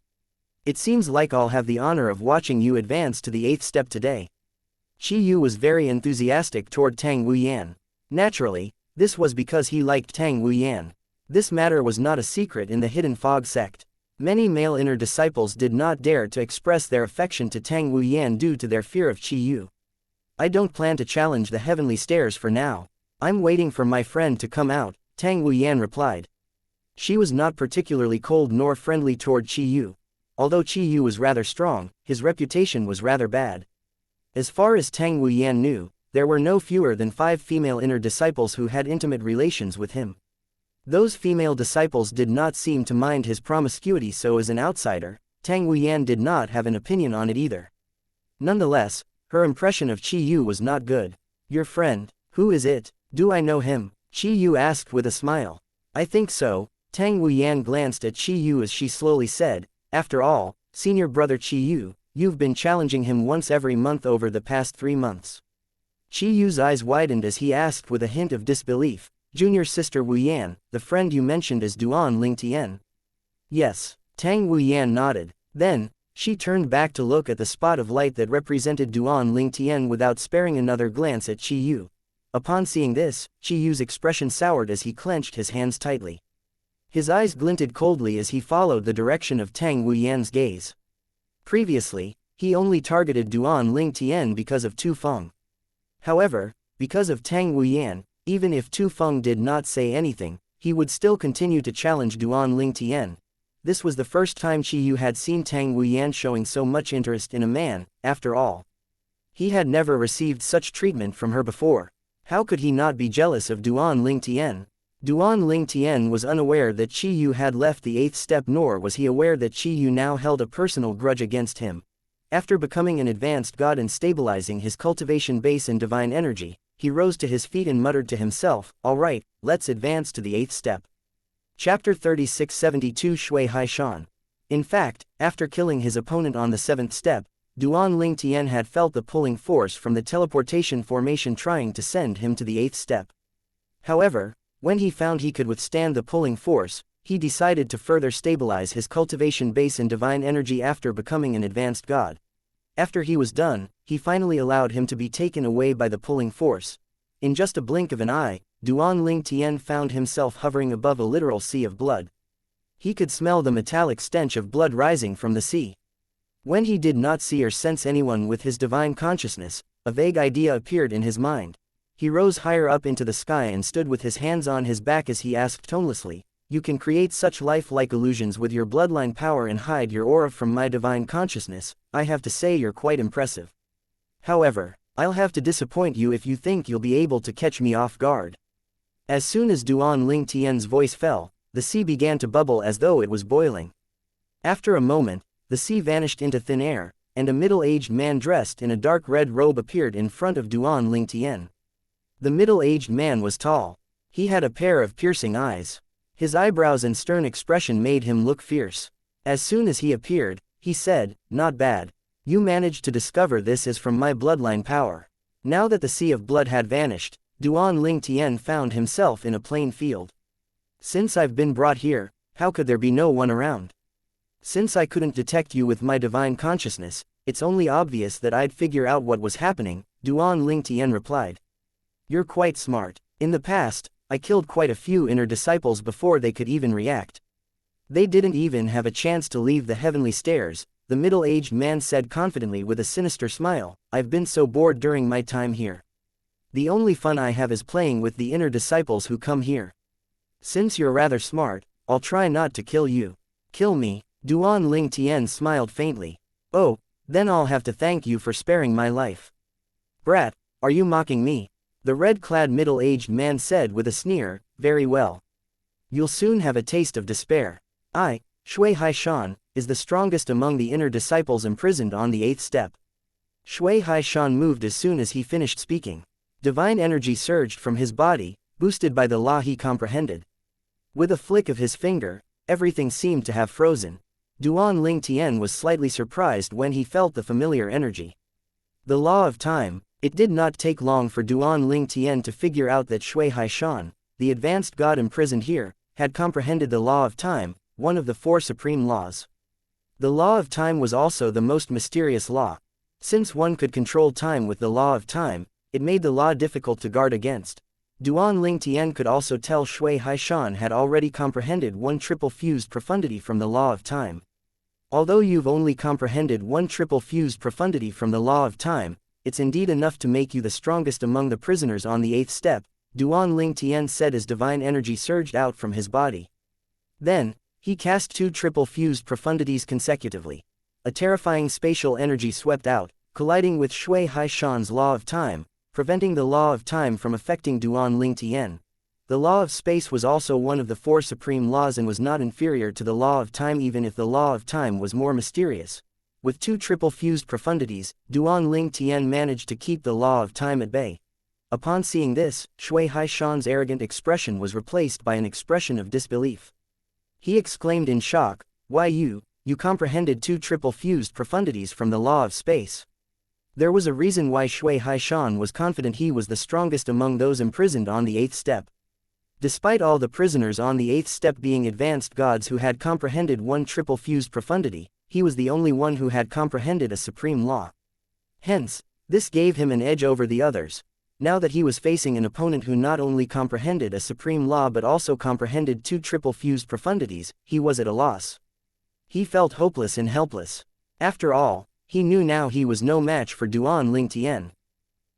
It seems like I'll have the honor of watching you advance to the 8th step today. Qi Yu was very enthusiastic toward Tang Wuyan. Naturally, this was because he liked Tang Wuyan. This matter was not a secret in the Hidden Fog sect. Many male inner disciples did not dare to express their affection to Tang Wuyan due to their fear of Qi Yu. "I don't plan to challenge the heavenly stairs for now. I'm waiting for my friend to come out," Tang Wuyan replied. She was not particularly cold nor friendly toward Qi Yu. Although Qi Yu was rather strong, his reputation was rather bad. As far as Tang Wuyan knew, there were no fewer than 5 female inner disciples who had intimate relations with him. Those female disciples did not seem to mind his promiscuity, so as an outsider, Tang Wuyan did not have an opinion on it either. Nonetheless, her impression of Qi Yu was not good. Your friend, who is it? Do I know him? Qi Yu asked with a smile. I think so. Tang Wuyan glanced at Qi Yu as she slowly said, after all, senior brother Qi Yu, you've been challenging him once every month over the past 3 months. Qi Yu's eyes widened as he asked with a hint of disbelief, junior sister Wuyan, the friend you mentioned as Duan Lingtian. Yes. Tang Wuyan nodded. Then, she turned back to look at the spot of light that represented Duan Lingtian without sparing another glance at Qi Yu. Upon seeing this, Qi Yu's expression soured as he clenched his hands tightly. His eyes glinted coldly as he followed the direction of Tang Wuyan's gaze. Previously, he only targeted Duan Lingtian because of Tu Feng. However, because of Tang Wuyan, even if Tu Feng did not say anything, he would still continue to challenge Duan Lingtian. This was the first time Qi Yu had seen Tang Wuyan showing so much interest in a man, after all. He had never received such treatment from her before. How could he not be jealous of Duan Lingtian? Duan Lingtian was unaware that Qi Yu had left the 8th step, nor was he aware that Qi Yu now held a personal grudge against him. After becoming an advanced god and stabilizing his cultivation base in divine energy, he rose to his feet and muttered to himself, alright, let's advance to the 8th step. Chapter 3672 Shui Haishan. In fact, after killing his opponent on the 7th step, Duan Lingtian had felt the pulling force from the teleportation formation trying to send him to the 8th step. However, when he found he could withstand the pulling force, he decided to further stabilize his cultivation base in divine energy after becoming an advanced god. After he was done, he finally allowed him to be taken away by the pulling force. In just a blink of an eye, Duan Lingtian found himself hovering above a literal sea of blood. He could smell the metallic stench of blood rising from the sea. When he did not see or sense anyone with his divine consciousness, a vague idea appeared in his mind. He rose higher up into the sky and stood with his hands on his back as he asked tonelessly, you can create such lifelike illusions with your bloodline power and hide your aura from my divine consciousness. I have to say you're quite impressive. However, I'll have to disappoint you if you think you'll be able to catch me off guard. As soon as Duan Lingtian's voice fell, the sea began to bubble as though it was boiling. After a moment, the sea vanished into thin air, and a middle-aged man dressed in a dark red robe appeared in front of Duan Lingtian. The middle-aged man was tall. He had a pair of piercing eyes. His eyebrows and stern expression made him look fierce. As soon as he appeared, he said, not bad. You managed to discover this is from my bloodline power. Now that the sea of blood had vanished, Duan Lingtian found himself in a plain field. Since I've been brought here, how could there be no one around? Since I couldn't detect you with my divine consciousness, it's only obvious that I'd figure out what was happening, Duan Lingtian replied. You're quite smart. In the past, I killed quite a few inner disciples before they could even react. They didn't even have a chance to leave the heavenly stairs, the middle-aged man said confidently with a sinister smile. I've been so bored during my time here. The only fun I have is playing with the inner disciples who come here. Since you're rather smart, I'll try not to kill you. Kill me? Duan Lingtian smiled faintly. Oh, then I'll have to thank you for sparing my life. Brat, are you mocking me? The red-clad middle-aged man said with a sneer, very well. You'll soon have a taste of despair. I, Shui Haishan, is the strongest among the inner disciples imprisoned on the 8th step. Shui Haishan moved as soon as he finished speaking. Divine energy surged from his body, boosted by the law he comprehended. With a flick of his finger, everything seemed to have frozen. Duan Lingtian was slightly surprised when he felt the familiar energy. The law of time. It did not take long for Duan Lingtian to figure out that Shui Haishan, the advanced god imprisoned here, had comprehended the law of time, one of the 4 supreme laws. The law of time was also the most mysterious law. Since one could control time with the law of time, it made the law difficult to guard against. Duan Lingtian could also tell Shui Haishan had already comprehended 1 triple fused profundity from the law of time. Although you've only comprehended 1 triple fused profundity from the law of time, it's indeed enough to make you the strongest among the prisoners on the 8th step, Duan Lingtian said as divine energy surged out from his body. Then, he cast 2 triple fused profundities consecutively. A terrifying spatial energy swept out, colliding with Shui Haishan's law of time, preventing the law of time from affecting Duan Lingtian. The law of space was also one of the four supreme laws and was not inferior to the law of time, even if the law of time was more mysterious. With two triple-fused profundities, Duan Ling Tian managed to keep the law of time at bay. Upon seeing this, Shui Haishan's arrogant expression was replaced by an expression of disbelief. He exclaimed in shock, "Why you comprehended two triple-fused profundities from the law of space." There was a reason why Shui Haishan was confident he was the strongest among those imprisoned on the 8th step. Despite all the prisoners on the 8th step being advanced gods who had comprehended one triple-fused profundity, he was the only one who had comprehended a supreme law. Hence, this gave him an edge over the others. Now that he was facing an opponent who not only comprehended a supreme law but also comprehended two triple-fused profundities, he was at a loss. He felt hopeless and helpless. After all, he knew now he was no match for Duan Ling Tian.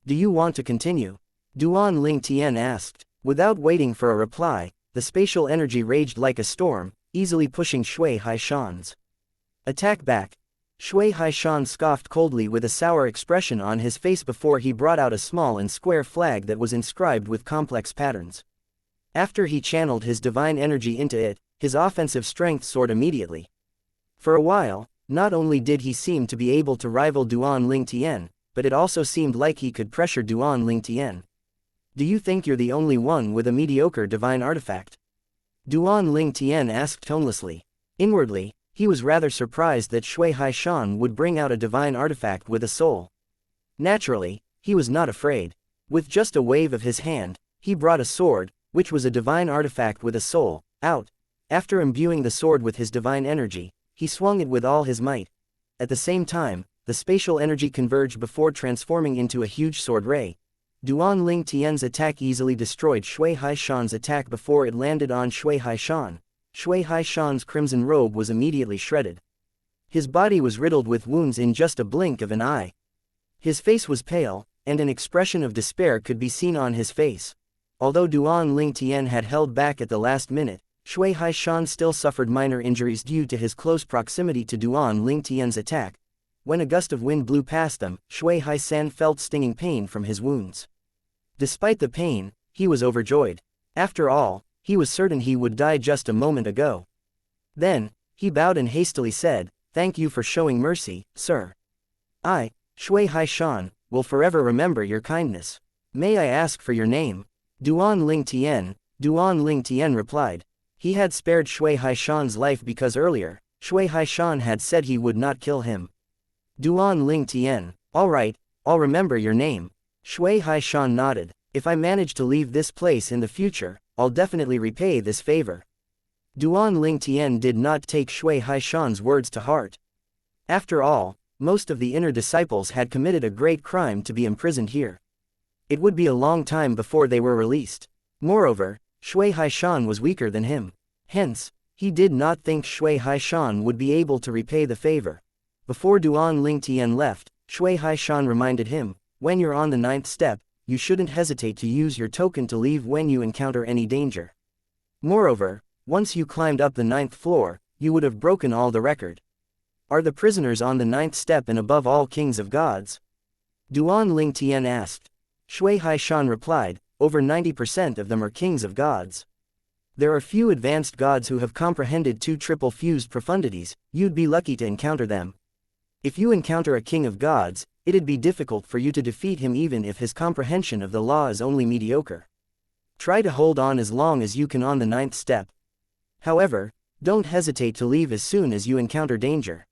"Do you want to continue?" Duan Ling Tian asked. Without waiting for a reply, the spatial energy raged like a storm, easily pushing Shui Haishan's attack back. Shui Haishan scoffed coldly with a sour expression on his face before he brought out a small and square flag that was inscribed with complex patterns. After he channeled his divine energy into it, his offensive strength soared immediately. For a while, not only did he seem to be able to rival Duan Ling Tian, but it also seemed like he could pressure Duan Ling Tian. "Do you think you're the only one with a mediocre divine artifact?" Duan Ling Tian asked tonelessly. Inwardly, he was rather surprised that Shui Haishan would bring out a divine artifact with a soul. Naturally, he was not afraid. With just a wave of his hand, he brought a sword, which was a divine artifact with a soul, out. After imbuing the sword with his divine energy, he swung it with all his might. At the same time, the spatial energy converged before transforming into a huge sword ray. Duan Ling Tian's attack easily destroyed Shui Haishan's attack before it landed on Shui Haishan. Shui Haishan's crimson robe was immediately shredded. His body was riddled with wounds in just a blink of an eye. His face was pale, and an expression of despair could be seen on his face. Although Duan Ling Tian had held back at the last minute, Shui Haishan still suffered minor injuries due to his close proximity to Duan Ling Tian's attack. When a gust of wind blew past them, Shui Haishan felt stinging pain from his wounds. Despite the pain, he was overjoyed. After all, he was certain he would die just a moment ago. Then, he bowed and hastily said, "Thank you for showing mercy, sir. I, Shui Haishan, will forever remember your kindness. May I ask for your name?" Duan Ling Tian replied. He had spared Shui Haishan's life because earlier, Shui Haishan had said he would not kill him. Duan Ling Tian, "All right, I'll remember your name." Shui Haishan nodded. "If I manage to leave this place in the future, I'll definitely repay this favor." Duan Ling Tian did not take Shui Haishan's words to heart. After all, most of the inner disciples had committed a great crime to be imprisoned here. It would be a long time before they were released. Moreover, Shui Haishan was weaker than him. Hence, he did not think Shui Haishan would be able to repay the favor. Before Duan Ling Tian left, Shui Haishan reminded him, "When you're on the 9th step, you shouldn't hesitate to use your token to leave when you encounter any danger. Moreover, once you climbed up the 9th floor, you would have broken all the record. Are the prisoners on the 9th step and above all kings of gods?" Duan Ling Tian asked. Shui Haishan replied, "Over 90% of them are kings of gods. There are few advanced gods who have comprehended two triple-fused profundities. You'd be lucky to encounter them. If you encounter a king of gods, it'd be difficult for you to defeat him even if his comprehension of the law is only mediocre. Try to hold on as long as you can on the 9th step. However, don't hesitate to leave as soon as you encounter danger.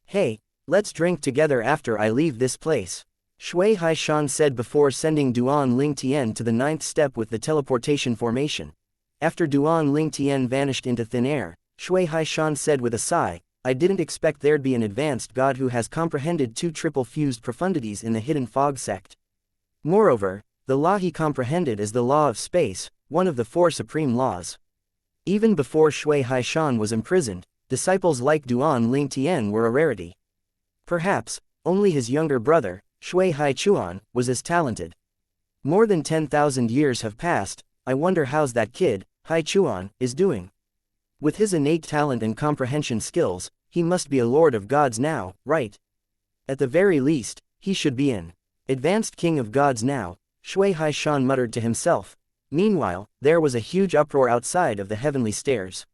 Hey, let's drink together after I leave this place," Shui Haishan said before sending Duan Ling Tian to the 9th step with the teleportation formation. After Duan Ling Tian vanished into thin air, Shui Haishan said with a sigh, "I didn't expect there'd be an advanced god who has comprehended two triple-fused profundities in the Hidden Fog sect. Moreover, the law he comprehended is the law of space, one of the four supreme laws." Even before Shui Haishan was imprisoned, disciples like Duan Ling Tian were a rarity. Perhaps, only his younger brother, Shui Haichuan, was as talented. More than 10,000 years have passed. I wonder how's that kid, Haichuan, is doing. With his innate talent and comprehension skills, he must be a lord of gods now, right? At the very least, he should be an advanced king of gods now, Shui Haishan muttered to himself. Meanwhile, there was a huge uproar outside of the heavenly stairs.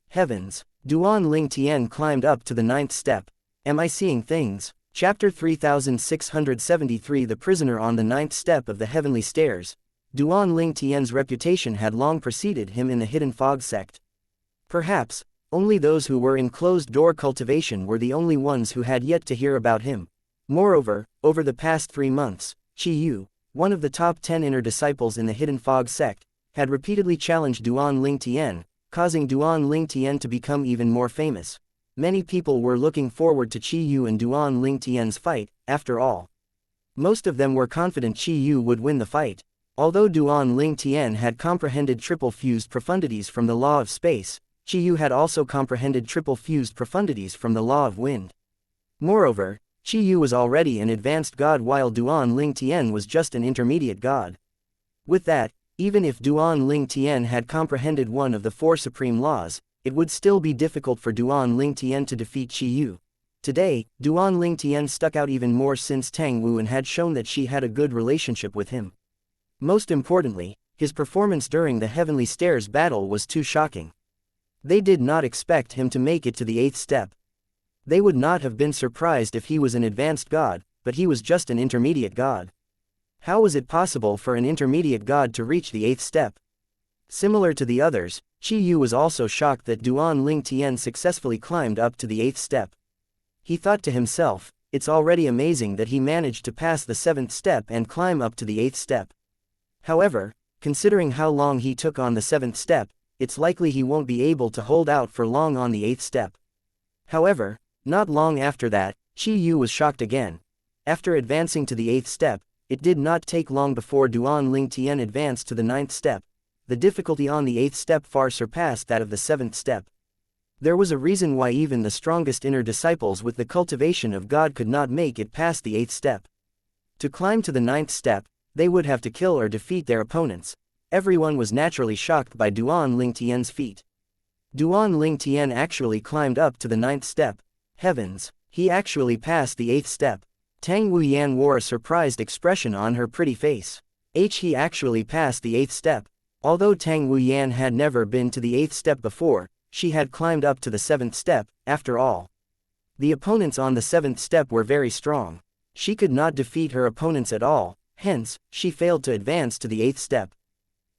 Heavens! Duan Ling Tian climbed up to the 9th step. Am I seeing things? Chapter 3673. The prisoner on the 9th step of the heavenly stairs. Duan Ling Tian's reputation had long preceded him in the Hidden Fog sect. Perhaps, only those who were in closed-door cultivation were the only ones who had yet to hear about him. Moreover, over the past 3 months, Qi Yu, one of the top 10 inner disciples in the Hidden Fog sect, had repeatedly challenged Duan Ling Tian, causing Duan Ling Tian to become even more famous. Many people were looking forward to Qi Yu and Duan Ling Tian's fight, after all. Most of them were confident Qi Yu would win the fight. Although Duan Ling Tian had comprehended triple-fused profundities from the law of space, Qi Yu had also comprehended triple-fused profundities from the law of wind. Moreover, Qi Yu was already an advanced god while Duan Ling Tian was just an intermediate god. With that, even if Duan Ling Tian had comprehended one of the 4 supreme laws, it would still be difficult for Duan Ling Tian to defeat Qi Yu. Today, Duan Ling Tian stuck out even more since Tang Wuan had shown that she had a good relationship with him. Most importantly, his performance during the Heavenly Stairs battle was too shocking. They did not expect him to make it to the 8th step. They would not have been surprised if he was an advanced god, but he was just an intermediate god. How was it possible for an intermediate god to reach the 8th step? Similar to the others, Qi Yu was also shocked that Duan Ling Tian successfully climbed up to the 8th step. He thought to himself, it's already amazing that he managed to pass the 7th step and climb up to the 8th step. However, considering how long he took on the 7th step, it's likely he won't be able to hold out for long on the 8th step. However, not long after that, Qi Yu was shocked again. After advancing to the 8th step, it did not take long before Duan Ling Tian advanced to the 9th step. The difficulty on the 8th step far surpassed that of the 7th step. There was a reason why even the strongest inner disciples with the cultivation of God could not make it past the 8th step. To climb to the 9th step, they would have to kill or defeat their opponents. Everyone was naturally shocked by Duan Ling Tian's feat. Duan Ling Tian actually climbed up to the 9th step. Heavens, he actually passed the 8th step. Tang Wuyan wore a surprised expression on her pretty face. He actually passed the 8th step. Although Tang Wuyan had never been to the 8th step before, she had climbed up to the 7th step, after all. The opponents on the 7th step were very strong. She could not defeat her opponents at all, hence, she failed to advance to the 8th step.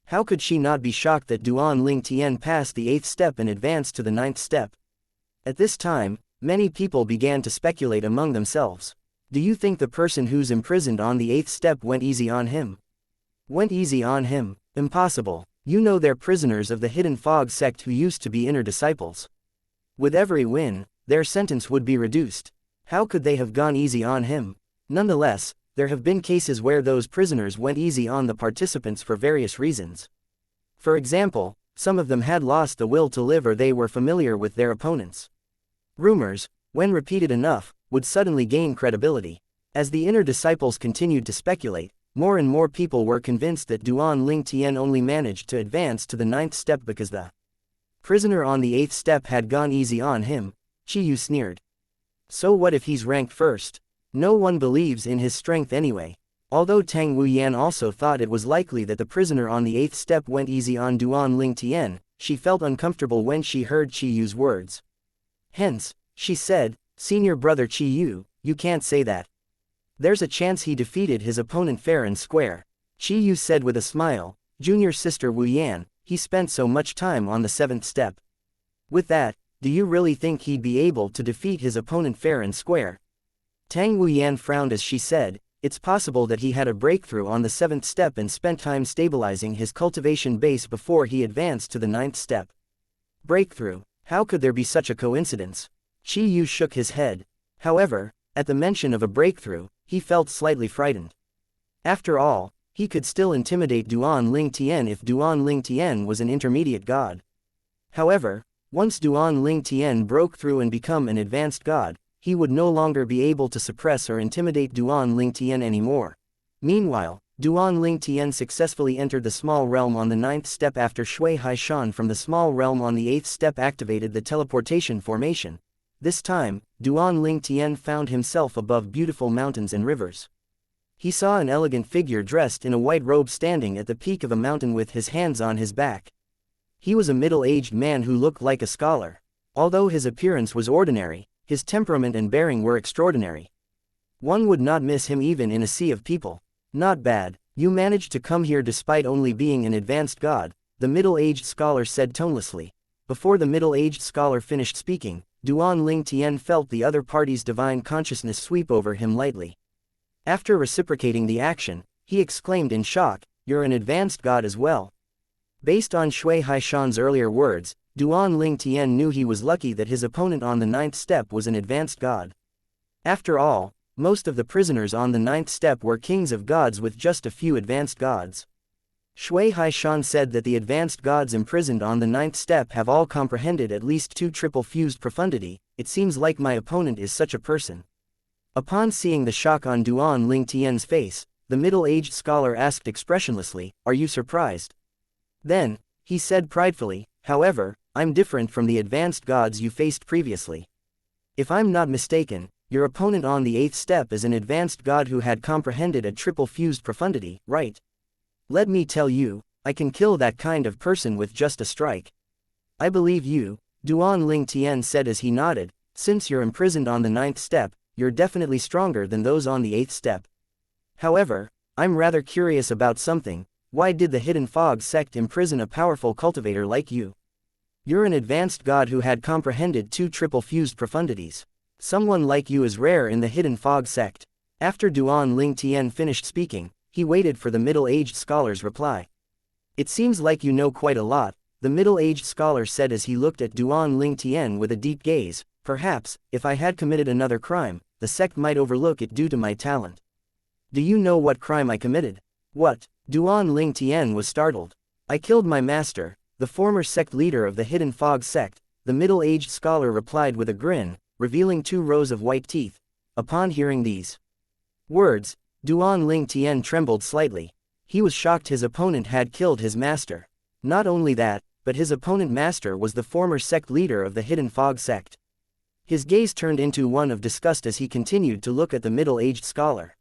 How could she not be shocked that Duan Ling Tian passed the 8th step and advanced to the 9th step? At this time, many people began to speculate among themselves. Do you think the person who's imprisoned on the 8th step went easy on him? Went easy on him? Impossible. You know they're prisoners of the Hidden Fog sect who used to be inner disciples. With every win, their sentence would be reduced. How could they have gone easy on him? Nonetheless, there have been cases where those prisoners went easy on the participants for various reasons. For example, some of them had lost the will to live or they were familiar with their opponents. Rumors, when repeated enough, would suddenly gain credibility. As the inner disciples continued to speculate, more and more people were convinced that Duan Ling Tian only managed to advance to the 9th step because the prisoner on the 8th step had gone easy on him. Qi Yu sneered. So what if he's ranked first? No one believes in his strength anyway. Although Tang Wuyan also thought it was likely that the prisoner on the 8th step went easy on Duan Ling Tian, she felt uncomfortable when she heard Qi Yu's words. Hence, she said, "Senior brother Qi Yu, you can't say that. There's a chance he defeated his opponent fair and square." Qi Yu said with a smile, "Junior sister Wuyan, he spent so much time on the 7th step. With that, do you really think he'd be able to defeat his opponent fair and square?" Tang Wuyan frowned as she said, "It's possible that he had a breakthrough on the 7th step and spent time stabilizing his cultivation base before he advanced to the 9th step." Breakthrough? How could there be such a coincidence? Qi Yu shook his head. However, at the mention of a breakthrough, he felt slightly frightened. After all, he could still intimidate Duan Ling Tian if Duan Ling Tian was an intermediate god. However, once Duan Ling Tian broke through and become an advanced god, he would no longer be able to suppress or intimidate Duan Ling Tian anymore. Meanwhile, Duan Ling Tian successfully entered the small realm on the 9th step after Shui Haishan from the small realm on the 8th step activated the teleportation formation. This time, Duan Ling Tian found himself above beautiful mountains and rivers. He saw an elegant figure dressed in a white robe standing at the peak of a mountain with his hands on his back. He was a middle-aged man who looked like a scholar. Although his appearance was ordinary, his temperament and bearing were extraordinary. One would not miss him even in a sea of people. Not bad, you managed to come here despite only being an advanced god, the middle-aged scholar said tonelessly. Before the middle-aged scholar finished speaking, Duan Ling Tian felt the other party's divine consciousness sweep over him lightly. After reciprocating the action, he exclaimed in shock, "You're an advanced god as well." Based on Shui Haishan's earlier words, Duan Ling Tian knew he was lucky that his opponent on the 9th step was an advanced god. After all, most of the prisoners on the 9th step were kings of gods with just a few advanced gods. Shui Haishan said that the advanced gods imprisoned on the 9th step have all comprehended at least 2 triple-fused profundity. It seems like my opponent is such a person. Upon seeing the shock on Duan Ling Tian's face, the middle-aged scholar asked expressionlessly, "Are you surprised?" Then, he said pridefully, "However, I'm different from the advanced gods you faced previously. If I'm not mistaken, your opponent on the 8th step is an advanced god who had comprehended a triple-fused profundity, right? Let me tell you, I can kill that kind of person with just a strike." "I believe you," Duan Ling Tian said as he nodded. "Since you're imprisoned on the 9th step, you're definitely stronger than those on the 8th step. However, I'm rather curious about something. Why did the Hidden Fog sect imprison a powerful cultivator like you? You're an advanced god who had comprehended 2 triple-fused profundities. Someone like you is rare in the Hidden Fog sect." After Duan Ling Tian finished speaking, he waited for the middle-aged scholar's reply. "It seems like you know quite a lot," the middle-aged scholar said as he looked at Duan Ling Tian with a deep gaze. "Perhaps, if I had committed another crime, the sect might overlook it due to my talent. Do you know what crime I committed?" "What?" Duan Ling Tian was startled. "I killed my master, the former sect leader of the Hidden Fog sect," the middle-aged scholar replied with a grin, revealing 2 rows of white teeth. Upon hearing these words, Duan Ling Tian trembled slightly. He was shocked his opponent had killed his master. Not only that, but his opponent master was the former sect leader of the Hidden Fog sect. His gaze turned into one of disgust as he continued to look at the middle-aged scholar.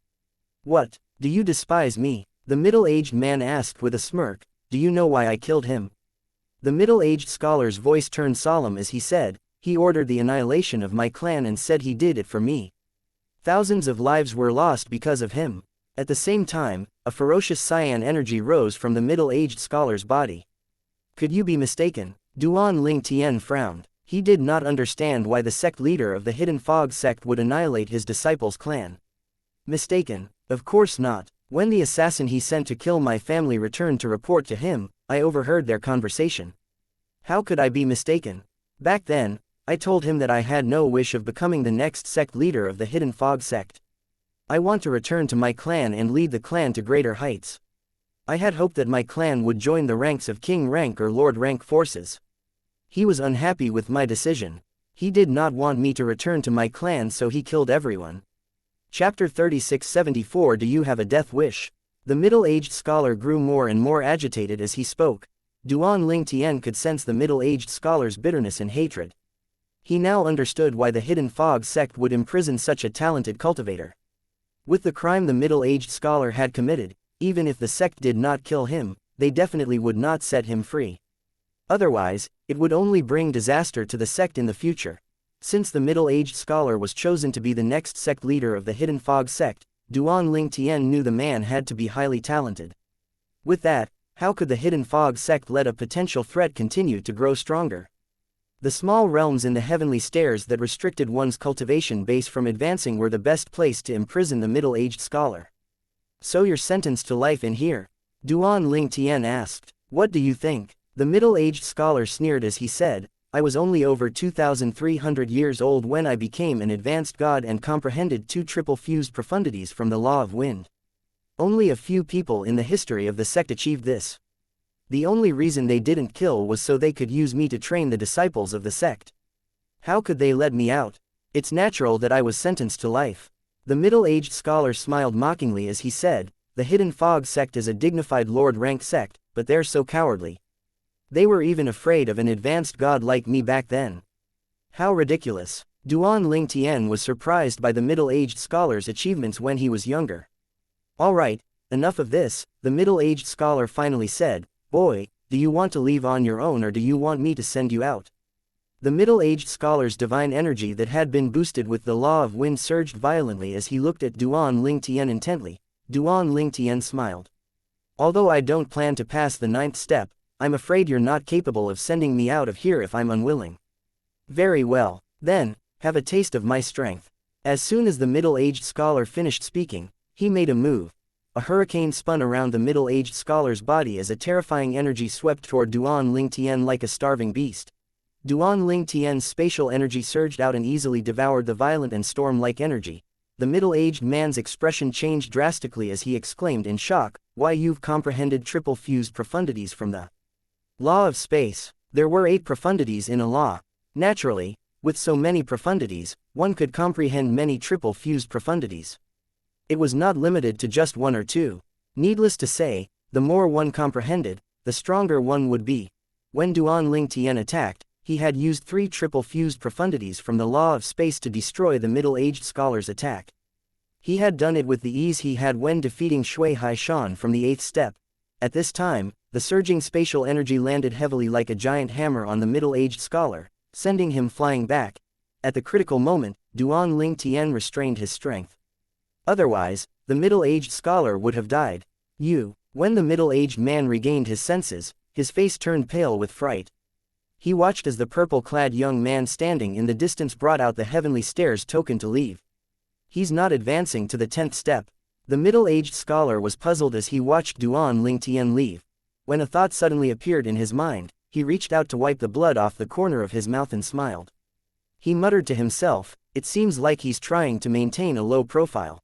"What, do you despise me?" the middle-aged man asked with a smirk. "Do you know why I killed him?" The middle-aged scholar's voice turned solemn as he said, "He ordered the annihilation of my clan and said he did it for me. Thousands of lives were lost because of him." At the same time, a ferocious cyan energy rose from the middle-aged scholar's body. "Could you be mistaken?" Duan Ling Tian frowned. He did not understand why the sect leader of the Hidden Fog sect would annihilate his disciples' clan. "Mistaken? Of course not. When the assassin he sent to kill my family returned to report to him, I overheard their conversation. How could I be mistaken? Back then, I told him that I had no wish of becoming the next sect leader of the Hidden Fog sect. I want to return to my clan and lead the clan to greater heights. I had hoped that my clan would join the ranks of king rank or lord rank forces. He was unhappy with my decision. He did not want me to return to my clan, so he killed everyone." Chapter 3674. Do you have a death wish? The middle-aged scholar grew more and more agitated as he spoke. Duan Ling Tian could sense the middle-aged scholar's bitterness and hatred. He now understood why the Hidden Fog sect would imprison such a talented cultivator. With the crime the middle-aged scholar had committed, even if the sect did not kill him, they definitely would not set him free. Otherwise, it would only bring disaster to the sect in the future. Since the middle-aged scholar was chosen to be the next sect leader of the Hidden Fog sect, Duan Ling Tian knew the man had to be highly talented. With that, how could the Hidden Fog sect let a potential threat continue to grow stronger? The small realms in the heavenly stairs that restricted one's cultivation base from advancing were the best place to imprison the middle-aged scholar. "So you're sentenced to life in here?" Duan Ling Tian asked. "What do you think?" The middle-aged scholar sneered as he said, "I was only over 2,300 years old when I became an advanced god and comprehended 2 triple-fused profundities from the law of wind. Only a few people in the history of the sect achieved this. The only reason they didn't kill was so they could use me to train the disciples of the sect. How could they let me out? It's natural that I was sentenced to life." The middle-aged scholar smiled mockingly as he said, "The Hidden Fog sect is a dignified lord rank sect, but they're so cowardly. They were even afraid of an advanced god like me back then." How ridiculous. Duan Ling Tian was surprised by the middle-aged scholar's achievements when he was younger. All right, enough of this, the middle-aged scholar finally said. Boy, do you want to leave on your own or do you want me to send you out? The middle-aged scholar's divine energy that had been boosted with the law of wind surged violently as he looked at Duan Lingtian intently. Duan Lingtian smiled. Although I don't plan to pass the 9th step, I'm afraid you're not capable of sending me out of here if I'm unwilling. Very well, then, have a taste of my strength. As soon as the middle-aged scholar finished speaking, he made a move. A hurricane spun around the middle-aged scholar's body as a terrifying energy swept toward Duan Lingtian like a starving beast. Duan Lingtian's spatial energy surged out and easily devoured the violent and storm-like energy. The middle-aged man's expression changed drastically as he exclaimed in shock, "Why, you've comprehended triple-fused profundities from the law of space." There were 8 profundities in a law. Naturally, with so many profundities, one could comprehend many triple-fused profundities. It was not limited to just 1 or 2. Needless to say, the more one comprehended, the stronger one would be. When Duan Lingtian attacked, he had used 3 triple-fused profundities from the law of space to destroy the middle-aged scholar's attack. He had done it with the ease he had when defeating Shui Haishan from the 8th step. At this time, the surging spatial energy landed heavily like a giant hammer on the middle-aged scholar, sending him flying back. At the critical moment, Duan Lingtian restrained his strength. Otherwise, the middle-aged scholar would have died. When the middle-aged man regained his senses, his face turned pale with fright. He watched as the purple-clad young man standing in the distance brought out the heavenly stairs token to leave. He's not advancing to the 10th step. The middle-aged scholar was puzzled as he watched Duan Lingtian leave. When a thought suddenly appeared in his mind, he reached out to wipe the blood off the corner of his mouth and smiled. He muttered to himself, "It seems like he's trying to maintain a low profile."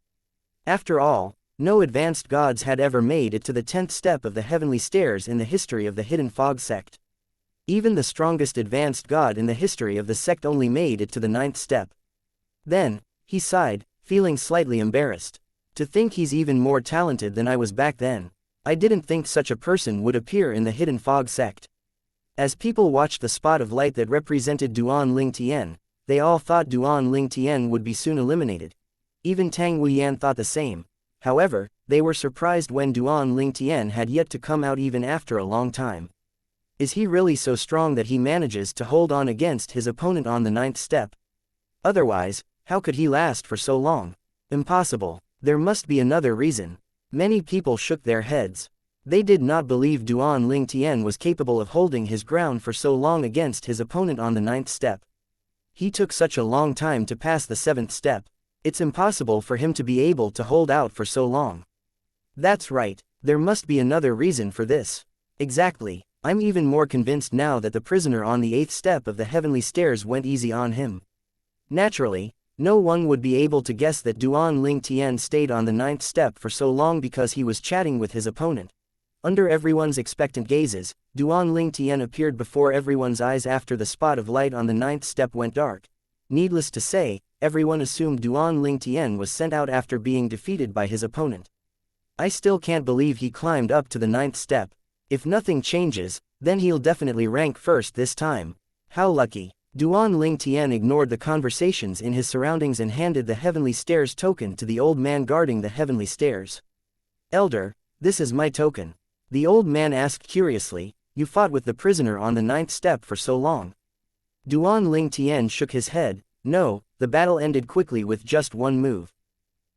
After all, no advanced gods had ever made it to the 10th step of the heavenly stairs in the history of the Hidden Fog sect. Even the strongest advanced god in the history of the sect only made it to the 9th step. Then, he sighed, feeling slightly embarrassed. To think he's even more talented than I was back then. I didn't think such a person would appear in the Hidden Fog sect. As people watched the spot of light that represented Duan Lingtian, they all thought Duan Lingtian would be soon eliminated. Even Tang Wuyan thought the same. However, they were surprised when Duan Lingtian had yet to come out even after a long time. Is he really so strong that he manages to hold on against his opponent on the 9th step? Otherwise, how could he last for so long? Impossible. There must be another reason. Many people shook their heads. They did not believe Duan Lingtian was capable of holding his ground for so long against his opponent on the 9th step. He took such a long time to pass the 7th step. It's impossible for him to be able to hold out for so long. That's right, there must be another reason for this. Exactly. I'm even more convinced now that the prisoner on the 8th step of the heavenly stairs went easy on him. Naturally, no one would be able to guess that Duan Lingtian stayed on the 9th step for so long because he was chatting with his opponent. Under everyone's expectant gazes, Duan Lingtian appeared before everyone's eyes after the spot of light on the 9th step went dark. Needless to say, everyone assumed Duan Lingtian was sent out after being defeated by his opponent. I still can't believe he climbed up to the 9th step. If nothing changes, then he'll definitely rank first this time. How lucky. Duan Lingtian ignored the conversations in his surroundings and handed the heavenly stairs token to the old man guarding the heavenly stairs. "Elder, this is my token." The old man asked curiously, "You fought with the prisoner on the 9th step for so long?" Duan Lingtian shook his head. "No, the battle ended quickly with just one move."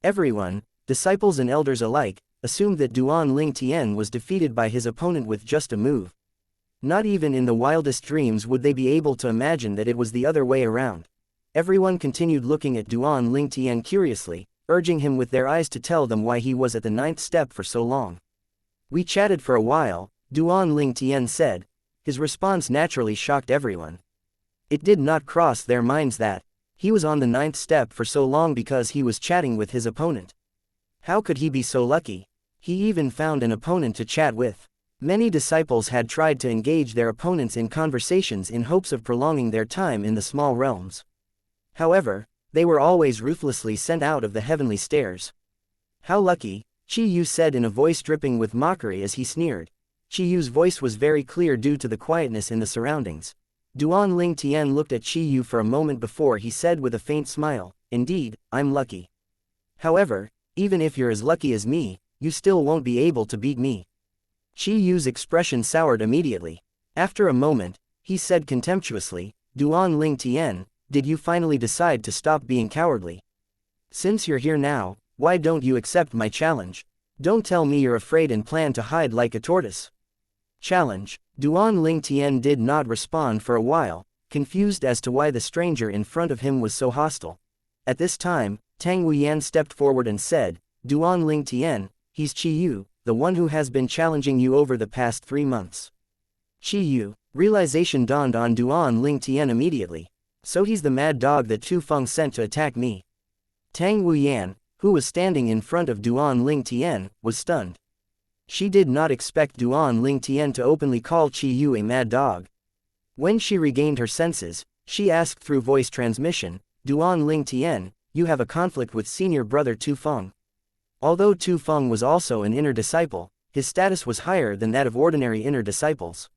Everyone, disciples and elders alike, assumed that Duan Lingtian was defeated by his opponent with just a move. Not even in the wildest dreams would they be able to imagine that it was the other way around. Everyone continued looking at Duan Lingtian curiously, urging him with their eyes to tell them why he was at the 9th step for so long. "We chatted for a while," Duan Lingtian said. His response naturally shocked everyone. It did not cross their minds that he was on the 9th step for so long because he was chatting with his opponent. How could he be so lucky? He even found an opponent to chat with. Many disciples had tried to engage their opponents in conversations in hopes of prolonging their time in the small realms. However, they were always ruthlessly sent out of the heavenly stairs. "How lucky," Chi Yu said in a voice dripping with mockery as he sneered. Chi Yu's voice was very clear due to the quietness in the surroundings. Duan Lingtian looked at Chi Yu for a moment before he said with a faint smile, "Indeed, I'm lucky. However, even if you're as lucky as me, you still won't be able to beat me. Qi Yu's expression soured immediately. After a moment, he said contemptuously, Duan Ling Tian, did you finally decide to stop being cowardly? Since you're here now, why don't you accept my challenge? Don't tell me you're afraid and plan to hide like a tortoise. Challenge. Duan Ling Tian did not respond for a while, confused as to why the stranger in front of him was so hostile. At this time, Tang Wuyan stepped forward and said, Duan Ling Tian, he's Qi Yu, the one who has been challenging you over the past 3 months. Qi Yu. Realization dawned on Duan Ling Tian immediately. So he's the mad dog that Tu Feng sent to attack me. Tang Wuyan, who was standing in front of Duan Ling Tian, was stunned. She did not expect Duan Ling Tian to openly call Qi Yu a mad dog. When she regained her senses, she asked through voice transmission, Duan Ling Tian, you have a conflict with senior brother Tu Feng. Although Tu Feng was also an inner disciple, his status was higher than that of ordinary inner disciples.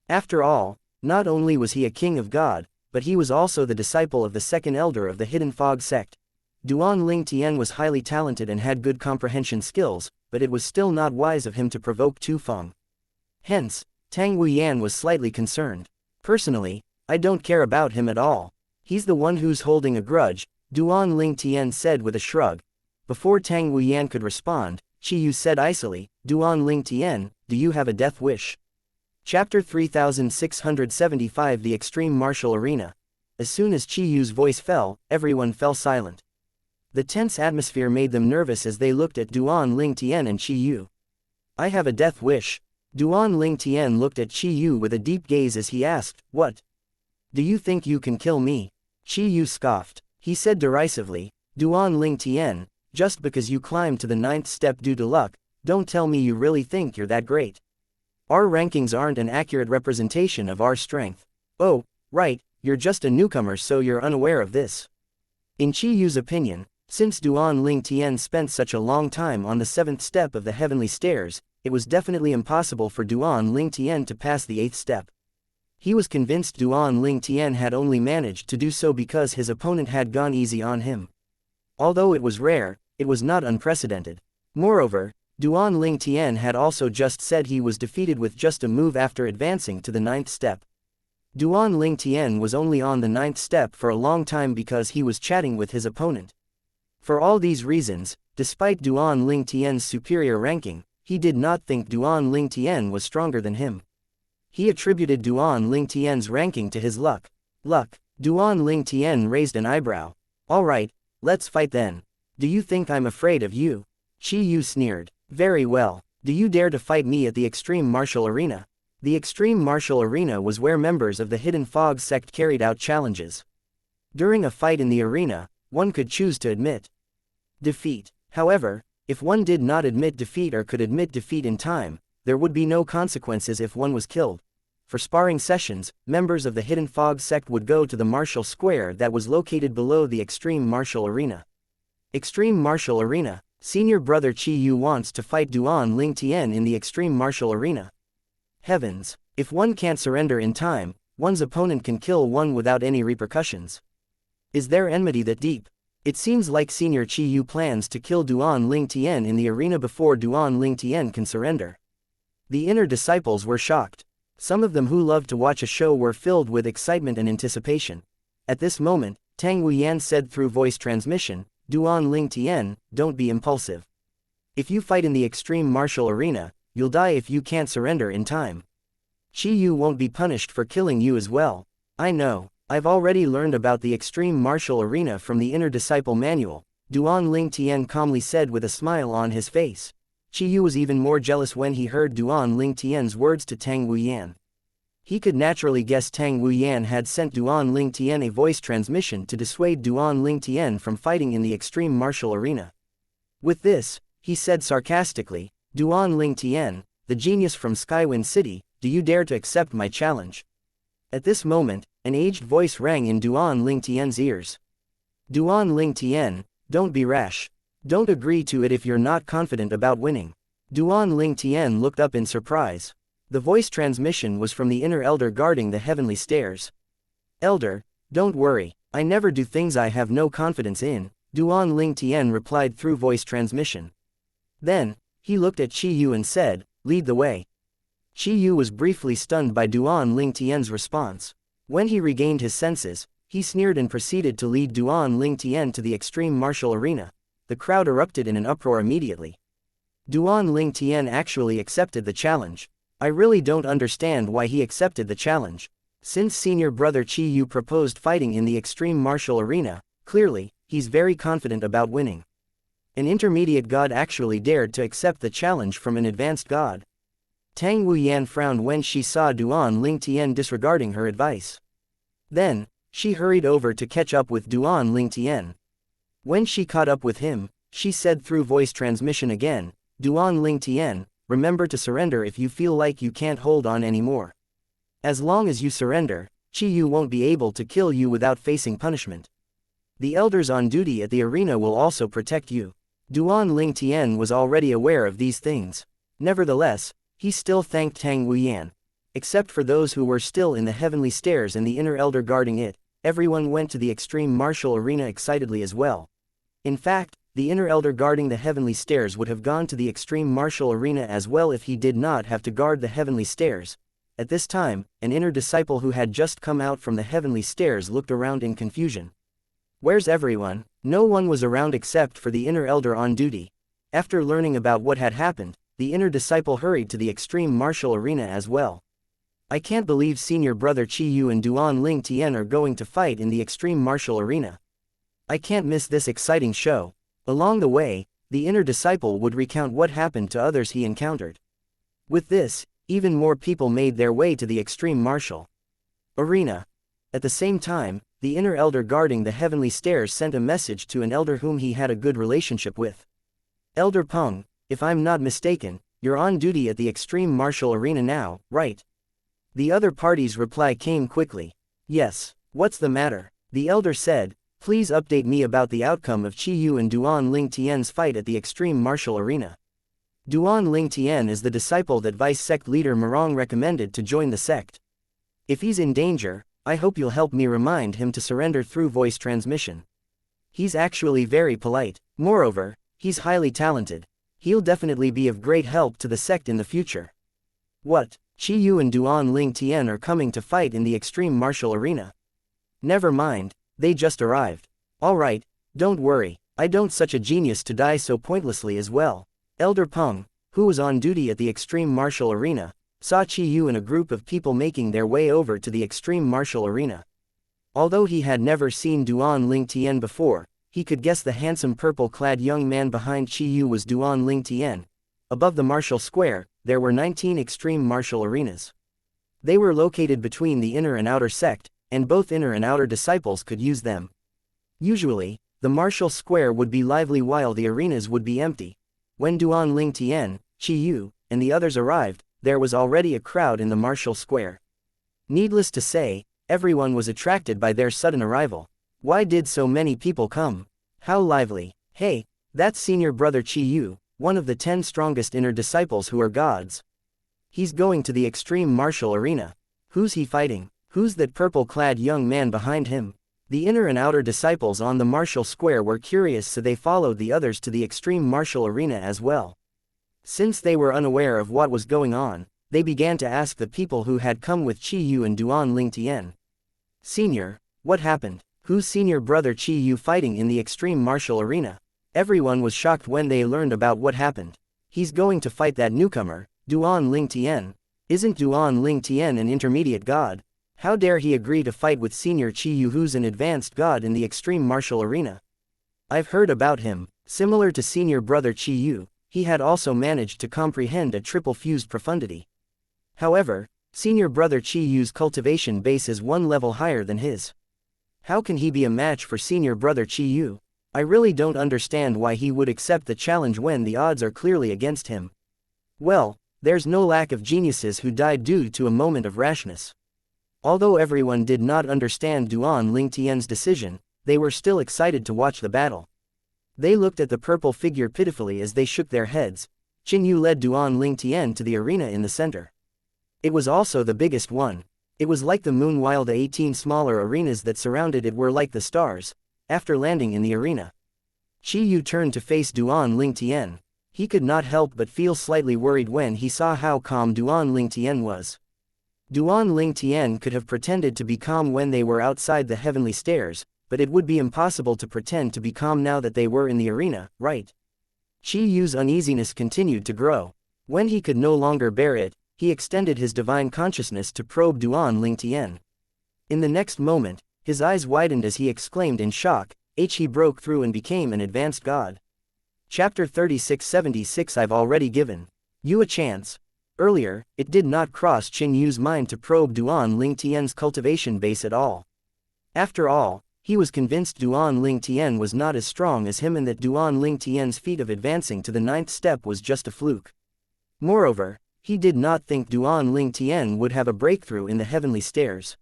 After all, not only was he a king of God, but he was also the disciple of the second elder of the Hidden Fog sect. Duan Ling Tian was highly talented and had good comprehension skills, but it was still not wise of him to provoke Tu Feng. Hence, Tang Wuyan was slightly concerned. Personally, I don't care about him at all. He's the one who's holding a grudge, Duan Ling Tian said with a shrug. Before Tang Wuyan could respond, Qi Yu said icily, Duan Ling Tian, do you have a death wish? Chapter 3675 The Extreme Martial Arena. As soon as Qi Yu's voice fell, everyone fell silent. The tense atmosphere made them nervous as they looked at Duan Ling Tian and Qi Yu. I have a death wish. Duan Ling Tian looked at Qi Yu with a deep gaze as he asked, what? Do you think you can kill me? Qi Yu scoffed. He said derisively, Duan Ling Tian, just because you climbed to the 9th step due to luck, don't tell me you really think you're that great. Our rankings aren't an accurate representation of our strength. Oh, right, you're just a newcomer so you're unaware of this. In Qi Yu's opinion, since Duan Ling Tian spent such a long time on the 7th step of the heavenly stairs, it was definitely impossible for Duan Ling Tian to pass the 8th step. He was convinced Duan Ling Tian had only managed to do so because his opponent had gone easy on him. Although it was rare, it was not unprecedented. Moreover, Duan Ling Tian had also just said he was defeated with just a move after advancing to the 9th step. Duan Ling Tian was only on the 9th step for a long time because he was chatting with his opponent. For all these reasons, despite Duan Ling Tian's superior ranking, he did not think Duan Ling Tian was stronger than him. He attributed Duan Ling Tian's ranking to his luck. Luck. Duan Ling Tian raised an eyebrow. Alright, let's fight then. Do you think I'm afraid of you? Qi Yu sneered. Very well. Do you dare to fight me at the Extreme Martial Arena? The Extreme Martial Arena was where members of the Hidden Fog sect carried out challenges. During a fight in the arena, one could choose to admit defeat. However, if one did not admit defeat or could admit defeat in time, there would be no consequences if one was killed. For sparring sessions, members of the Hidden Fog sect would go to the martial square that was located below the Extreme Martial Arena. Extreme Martial Arena. Senior brother Qi Yu wants to fight Duan Ling Tian in the Extreme Martial Arena. Heavens! If one can't surrender in time, one's opponent can kill one without any repercussions. Is there enmity that deep? It seems like Senior Qi Yu plans to kill Duan Ling Tian in the arena before Duan Ling Tian can surrender. The inner disciples were shocked. Some of them who loved to watch a show were filled with excitement and anticipation. At this moment, Tang Wuyan said through voice transmission, Duan Ling Tian, don't be impulsive. If you fight in the Extreme Martial Arena, you'll die if you can't surrender in time. Qi Yu won't be punished for killing you as well. I know, I've already learned about the Extreme Martial Arena from the Inner Disciple Manual, Duan Ling Tian calmly said with a smile on his face. Qi Yu was even more jealous when he heard Duan Ling Tian's words to Tang Wuyan. He could naturally guess Tang Wuyan had sent Duan Ling Tian a voice transmission to dissuade Duan Ling Tian from fighting in the Extreme Martial Arena. With this, he said sarcastically, Duan Ling Tian, the genius from Skywind City, do you dare to accept my challenge? At this moment, an aged voice rang in Duan Ling Tian's ears. Duan Ling Tian, don't be rash. Don't agree to it if you're not confident about winning. Duan Ling Tian looked up in surprise. The voice transmission was from the inner elder guarding the heavenly stairs. Elder, don't worry, I never do things I have no confidence in, Duan Ling Tian replied through voice transmission. Then, He looked at Qi Yu and said, "Lead the way." Qi Yu was briefly stunned by Duan Ling Tian's response. When he regained his senses, he sneered and proceeded to lead Duan Ling Tian to the extreme martial arena. The crowd erupted in an uproar immediately. Duan Ling Tian actually accepted the challenge. I really don't understand why he accepted the challenge. Since senior brother Qi Yu proposed fighting in the extreme martial arena, clearly, he's very confident about winning. An intermediate god actually dared to accept the challenge from an advanced god. Tang Wuyan frowned when she saw Duan Ling Tian disregarding her advice. Then, she hurried over to catch up with Duan Ling Tian. When she caught up with him, she said through voice transmission again, "Duan Ling Tian, remember to surrender if you feel like you can't hold on anymore. As long as you surrender, Qi Yu won't be able to kill you without facing punishment. The elders on duty at the arena will also protect you." Duan Ling Tian was already aware of these things. Nevertheless, he still thanked Tang Wuyan. Except for those who were still in the heavenly stairs and the inner elder guarding it, everyone went to the extreme martial arena excitedly as well. In fact, the inner elder guarding the heavenly stairs would have gone to the extreme martial arena as well if he did not have to guard the heavenly stairs. At this time, an inner disciple who had just come out from the heavenly stairs looked around in confusion. Where's everyone? No one was around except for the inner elder on duty. After learning about what had happened, the inner disciple hurried to the extreme martial arena as well. I can't believe senior brother Qi Yu and Duan Ling Tian are going to fight in the extreme martial arena. I can't miss this exciting show. Along the way, the inner disciple would recount what happened to others he encountered. With this, even more people made their way to the extreme martial arena. At the same time, the inner elder guarding the heavenly stairs sent a message to an elder whom he had a good relationship with. "Elder Peng, if I'm not mistaken, you're on duty at the extreme martial arena now, right?" The other party's reply came quickly. "Yes, what's the matter?" The elder said, "Please update me about the outcome of Qi Yu and Duan Ling Tian's fight at the extreme martial arena." Duan Ling Tian is the disciple that vice sect leader Marong recommended to join the sect. If he's in danger, I hope you'll help me remind him to surrender through voice transmission. He's actually very polite. Moreover, he's highly talented. He'll definitely be of great help to the sect in the future. What? Qi Yu and Duan Ling Tian are coming to fight in the extreme martial arena? Never mind, they just arrived. Alright, don't worry, I don't such a genius to die so pointlessly as well. Elder Peng, who was on duty at the extreme martial arena, saw Qi Yu and a group of people making their way over to the extreme martial arena. Although he had never seen Duan Ling Tian before, he could guess the handsome purple-clad young man behind Qi Yu was Duan Ling Tian. Above the martial square, there were 19 extreme martial arenas. They were located between the inner and outer sect, and both inner and outer disciples could use them. Usually, the martial square would be lively while the arenas would be empty. When Duan Ling Tian, Qi Yu, and the others arrived, there was already a crowd in the martial square. Needless to say, everyone was attracted by their sudden arrival. Why did so many people come? How lively. Hey, that's senior brother Qi Yu, one of the 10 strongest inner disciples who are gods. He's going to the extreme martial arena. Who's he fighting? Who's that purple-clad young man behind him? The inner and outer disciples on the martial square were curious, so they followed the others to the extreme martial arena as well. Since they were unaware of what was going on, they began to ask the people who had come with Qi Yu and Duan Ling Tian. "Senior, what happened? Who's senior brother Qi Yu fighting in the extreme martial arena?" Everyone was shocked when they learned about what happened. "He's going to fight that newcomer, Duan Ling Tian. Isn't Duan Ling Tian an intermediate god? How dare he agree to fight with senior Qi Yu, who's an advanced god in the extreme martial arena? I've heard about him. Similar to senior brother Qi Yu, he had also managed to comprehend a triple fused profundity. However, senior brother Qi Yu's cultivation base is one level higher than his. How can he be a match for senior brother Qi Yu? I really don't understand why he would accept the challenge when the odds are clearly against him. Well, there's no lack of geniuses who died due to a moment of rashness." Although everyone did not understand Duan Ling Tian's decision, they were still excited to watch the battle. They looked at the purple figure pitifully as they shook their heads. Qin Yu led Duan Ling Tian to the arena in the center. It was also the biggest one. It was like the moon, while the 18 smaller arenas that surrounded it were like the stars. After landing in the arena, Qi Yu turned to face Duan Ling Tian. He could not help but feel slightly worried when he saw how calm Duan Lingtian was. Duan Lingtian could have pretended to be calm when they were outside the heavenly stairs, but it would be impossible to pretend to be calm now that they were in the arena, right? Qi Yu's uneasiness continued to grow. When he could no longer bear it, he extended his divine consciousness to probe Duan Lingtian. In the next moment, his eyes widened as he exclaimed in shock, he broke through and became an advanced god. Chapter 3676 I've already given you a chance. Earlier, it did not cross Qin Yu's mind to probe Duan Lingtian's cultivation base at all. After all, he was convinced Duan Lingtian was not as strong as him and that Duan Lingtian's feat of advancing to the 9th step was just a fluke. Moreover, he did not think Duan Lingtian would have a breakthrough in the heavenly stairs.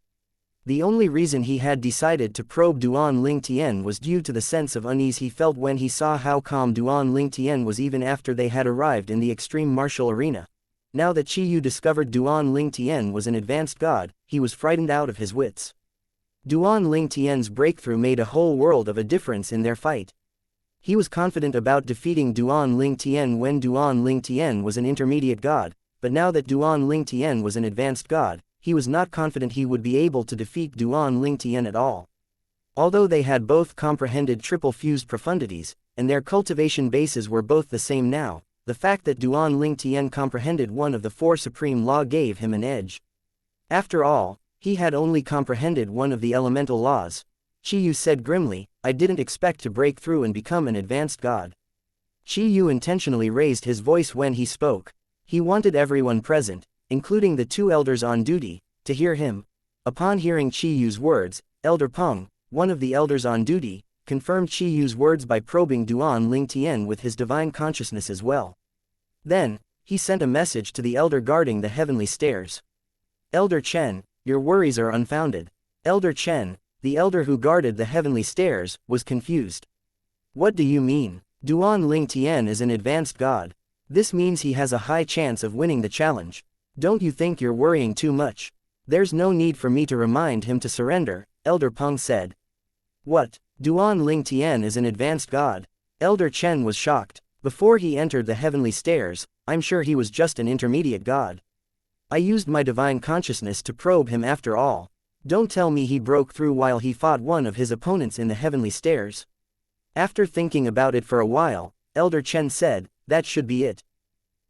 The only reason he had decided to probe Duan Lingtian was due to the sense of unease he felt when he saw how calm Duan Lingtian was even after they had arrived in the extreme martial arena. Now that Qi Yu discovered Duan Lingtian was an advanced god, he was frightened out of his wits. Duan Lingtian's breakthrough made a whole world of a difference in their fight. He was confident about defeating Duan Lingtian when Duan Lingtian was an intermediate god, but now that Duan Lingtian was an advanced god, he was not confident he would be able to defeat Duan Lingtian at all. Although they had both comprehended triple-fused profundities, and their cultivation bases were both the same now, the fact that Duan Lingtian comprehended one of the 4 supreme law gave him an edge. After all, he had only comprehended one of the elemental laws. Qi Yu said grimly, I didn't expect to break through and become an advanced god. Qi Yu intentionally raised his voice when he spoke. He wanted everyone present, including the 2 elders on duty, to hear him. Upon hearing Qi Yu's words, Elder Peng, one of the elders on duty, confirmed Qi Yu's words by probing Duan Lingtian with his divine consciousness as well. Then, he sent a message to the elder guarding the heavenly stairs. Elder Chen, your worries are unfounded. Elder Chen, the elder who guarded the heavenly stairs, was confused. What do you mean? Duan Lingtian is an advanced god. This means he has a high chance of winning the challenge. Don't you think you're worrying too much? There's no need for me to remind him to surrender, Elder Peng said. What? Duan Lingtian is an advanced god? Elder Chen was shocked. Before he entered the heavenly stairs, I'm sure he was just an intermediate god. I used my divine consciousness to probe him after all. Don't tell me he broke through while he fought one of his opponents in the heavenly stairs. After thinking about it for a while, Elder Chen said, that should be it.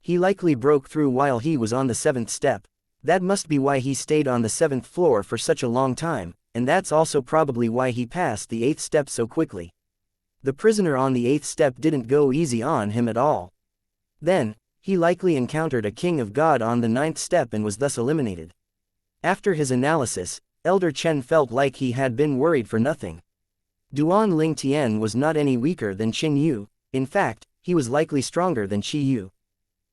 He likely broke through while he was on the 7th step. That must be why he stayed on the 7th floor for such a long time, and that's also probably why he passed the 8th step so quickly. The prisoner on the 8th step didn't go easy on him at all. Then, he likely encountered a king of God on the 9th step and was thus eliminated. After his analysis, Elder Chen felt like he had been worried for nothing. Duan Lingtian was not any weaker than Qin Yu. In fact, he was likely stronger than Qi Yu.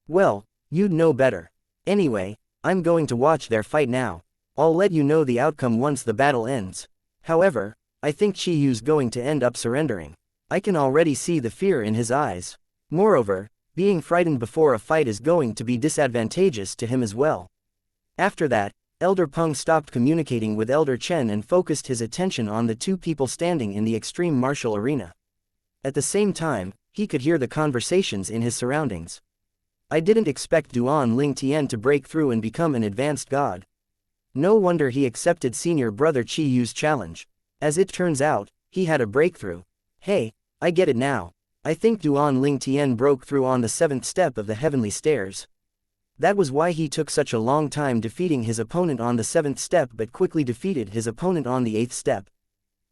Well, you'd know better. Anyway, I'm going to watch their fight now. I'll let you know the outcome once the battle ends. However, I think Qi Yu's going to end up surrendering. I can already see the fear in his eyes. Moreover, being frightened before a fight is going to be disadvantageous to him as well. After that, Elder Peng stopped communicating with Elder Chen and focused his attention on the 2 people standing in the extreme martial arena. At the same time, he could hear the conversations in his surroundings. I didn't expect Duan Lingtian to break through and become an advanced god. No wonder he accepted senior brother Qi Yu's challenge. As it turns out, he had a breakthrough. Hey, I get it now. I think Duan Lingtian broke through on the 7th step of the heavenly stairs. That was why he took such a long time defeating his opponent on the 7th step but quickly defeated his opponent on the 8th step.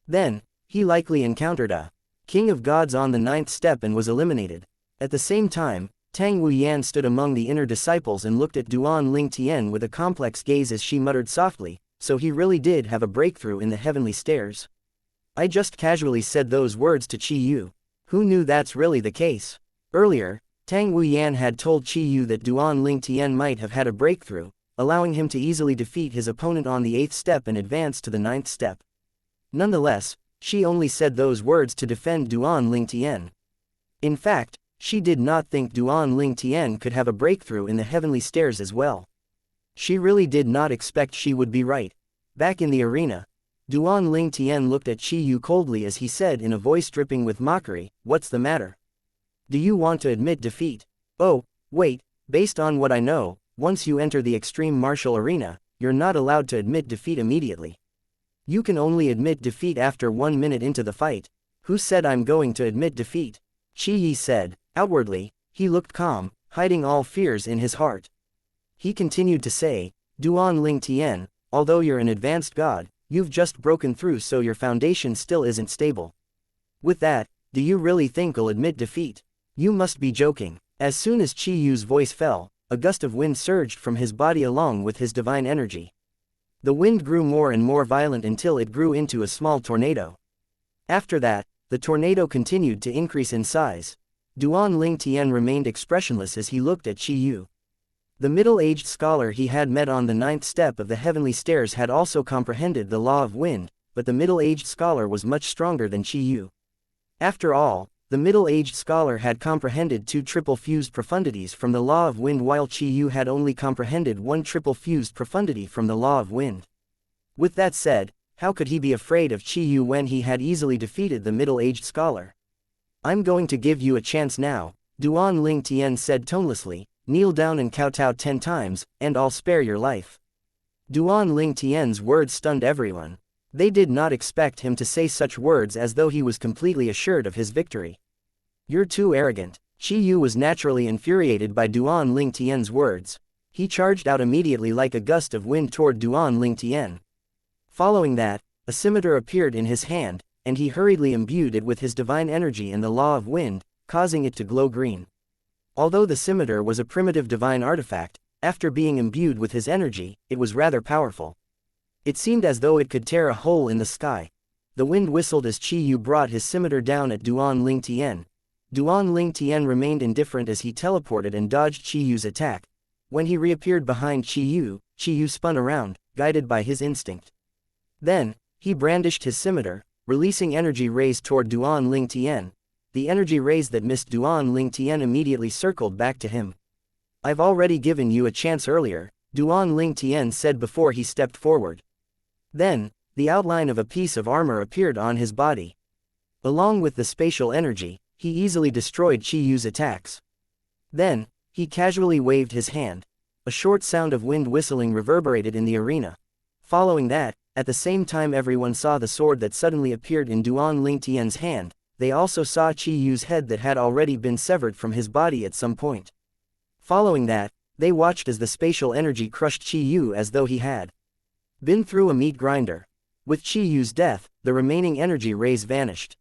Then, he likely encountered a king of gods on the 9th step and was eliminated. At the same time, Tang Wuyan stood among the inner disciples and looked at Duan Lingtian with a complex gaze as she muttered softly, so he really did have a breakthrough in the heavenly stairs. I just casually said those words to Qi Yu. Who knew that's really the case? Earlier, Tang Wuyan had told Qi Yu that Duan Lingtian might have had a breakthrough, allowing him to easily defeat his opponent on the 8th step and advance to the 9th step. Nonetheless, she only said those words to defend Duan Lingtian. In fact, she did not think Duan Lingtian could have a breakthrough in the heavenly stairs as well. She really did not expect she would be right. Back in the arena, Duan Lingtian looked at Qi Yu coldly as he said in a voice dripping with mockery, "What's the matter? Do you want to admit defeat? Oh, wait, based on what I know, once you enter the extreme martial arena, you're not allowed to admit defeat immediately. You can only admit defeat after 1 minute into the fight. Who said I'm going to admit defeat? Qi Yi said. Outwardly, he looked calm, hiding all fears in his heart. He continued to say, Duan Ling Tian, although you're an advanced god, you've just broken through, so your foundation still isn't stable. With that, do you really think you'll admit defeat? You must be joking. As soon as Qi Yu's voice fell, a gust of wind surged from his body along with his divine energy. The wind grew more and more violent until it grew into a small tornado. After that, the tornado continued to increase in size. Duan Ling Tian remained expressionless as he looked at Qi Yu. The middle-aged scholar he had met on the 9th step of the heavenly stairs had also comprehended the law of wind, but the middle-aged scholar was much stronger than Qi Yu. After all, the middle-aged scholar had comprehended 2 triple-fused profundities from the law of wind, while Qi Yu had only comprehended 1 triple-fused profundity from the law of wind. With that said, how could he be afraid of Qi Yu when he had easily defeated the middle-aged scholar? I'm going to give you a chance now, Duan Ling Tian said tonelessly. Kneel down and kowtow 10 times, and I'll spare your life. Duan Ling Tian's words stunned everyone. They did not expect him to say such words, as though he was completely assured of his victory. You're too arrogant. Qi Yu was naturally infuriated by Duan Ling Tian's words. He charged out immediately like a gust of wind toward Duan Ling Tian. Following that, a scimitar appeared in his hand, and he hurriedly imbued it with his divine energy and the law of wind, causing it to glow green. Although the scimitar was a primitive divine artifact, after being imbued with his energy, it was rather powerful. It seemed as though it could tear a hole in the sky. The wind whistled as Qi Yu brought his scimitar down at Duan Ling Tian. Duan Ling Tian remained indifferent as he teleported and dodged Qi Yu's attack. When he reappeared behind Qi Yu spun around, guided by his instinct. Then, he brandished his scimitar, releasing energy rays toward Duan Ling Tian. The energy rays that missed Duan Ling Tian immediately circled back to him. I've already given you a chance earlier, Duan Ling Tian said before he stepped forward. Then, the outline of a piece of armor appeared on his body. Along with the spatial energy, he easily destroyed Qi Yu's attacks. Then, he casually waved his hand. A short sound of wind whistling reverberated in the arena. Following that, at the same time everyone saw the sword that suddenly appeared in Duan Ling Tian's hand. They also saw Qi Yu's head that had already been severed from his body at some point. Following that, they watched as the spatial energy crushed Qi Yu as though he had been through a meat grinder. With Qi Yu's death, the remaining energy rays vanished.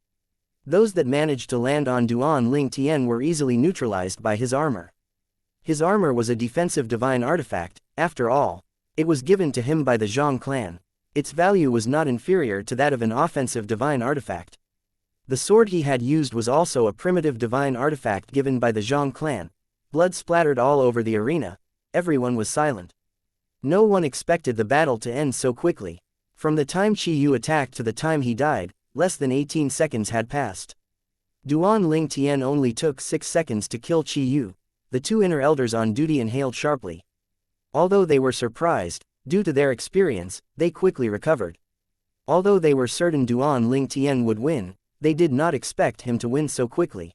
Those that managed to land on Duan Ling Tian were easily neutralized by his armor. His armor was a defensive divine artifact, after all. It was given to him by the Zhang clan. Its value was not inferior to that of an offensive divine artifact. The sword he had used was also a primitive divine artifact given by the Zhang clan. Blood splattered all over the arena. Everyone was silent. No one expected the battle to end so quickly. From the time Qi Yu attacked to the time he died, less than 18 seconds had passed. Duan Ling Tian only took 6 seconds to kill Qi Yu. The 2 inner elders on duty inhaled sharply. Although they were surprised, due to their experience, they quickly recovered. Although they were certain Duan Ling Tian would win, they did not expect him to win so quickly.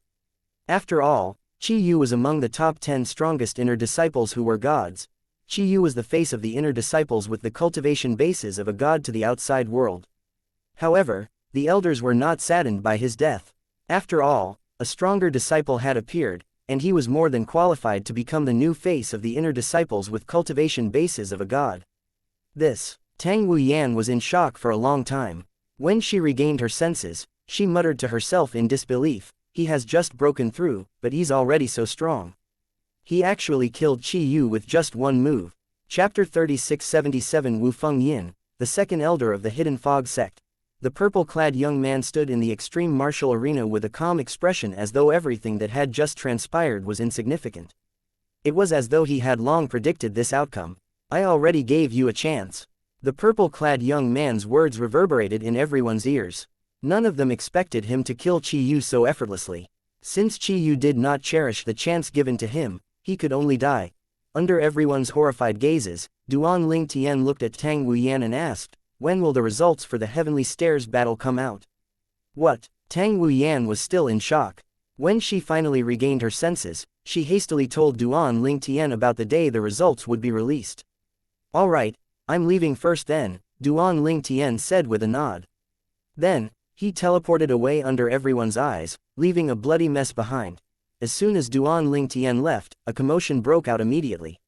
After all, Qi Yu was among the top 10 strongest inner disciples who were gods. Qi Yu was the face of the inner disciples with the cultivation bases of a god to the outside world. However, the elders were not saddened by his death. After all, a stronger disciple had appeared, and he was more than qualified to become the new face of the inner disciples with cultivation bases of a god. Tang Wuyan was in shock for a long time. When she regained her senses, she muttered to herself in disbelief, he has just broken through, but he's already so strong. He actually killed Qi Yu with just one move. Chapter 3677 Wu Feng Yin, the second elder of the Hidden Fog sect. The purple-clad young man stood in the extreme martial arena with a calm expression as though everything that had just transpired was insignificant. It was as though he had long predicted this outcome. I already gave you a chance. The purple-clad young man's words reverberated in everyone's ears. None of them expected him to kill Qi Yu so effortlessly. Since Qi Yu did not cherish the chance given to him, he could only die. Under everyone's horrified gazes, Duan Ling Tian looked at Tang Wuyan and asked, when will the results for the Heavenly Stairs battle come out? What? Tang Wuyan was still in shock. When she finally regained her senses, she hastily told Duan Lingtian about the day the results would be released. "All right, I'm leaving first then," Duan Lingtian said with a nod. Then, he teleported away under everyone's eyes, leaving a bloody mess behind. As soon as Duan Lingtian left, a commotion broke out immediately.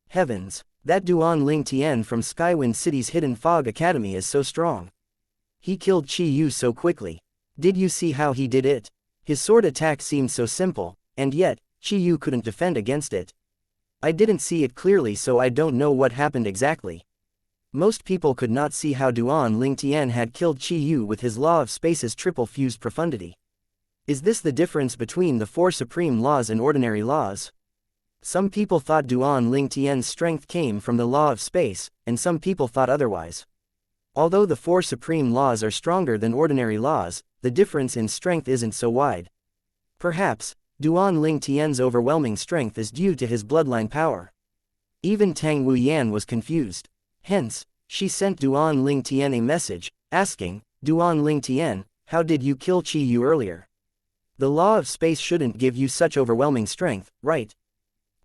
Heavens, that Duan Lingtian from Skywind City's Hidden Fog Academy is so strong. He killed Qi Yu so quickly. Did you see how he did it? His sword attack seemed so simple, and yet, Qi Yu couldn't defend against it. I didn't see it clearly, so I don't know what happened exactly. Most people could not see how Duan Lingtian had killed Qi Yu with his law of space's triple fused profundity. Is this the difference between the four supreme laws and ordinary laws? Some people thought Duan Lingtian's strength came from the law of space, and some people thought otherwise. Although the four supreme laws are stronger than ordinary laws, the difference in strength isn't so wide. Perhaps, Duan Lingtian's overwhelming strength is due to his bloodline power. Even Tang Wuyan was confused. Hence, she sent Duan Lingtian a message, asking, "Duan Lingtian, how did you kill Qi Yu earlier? The law of space shouldn't give you such overwhelming strength, right?"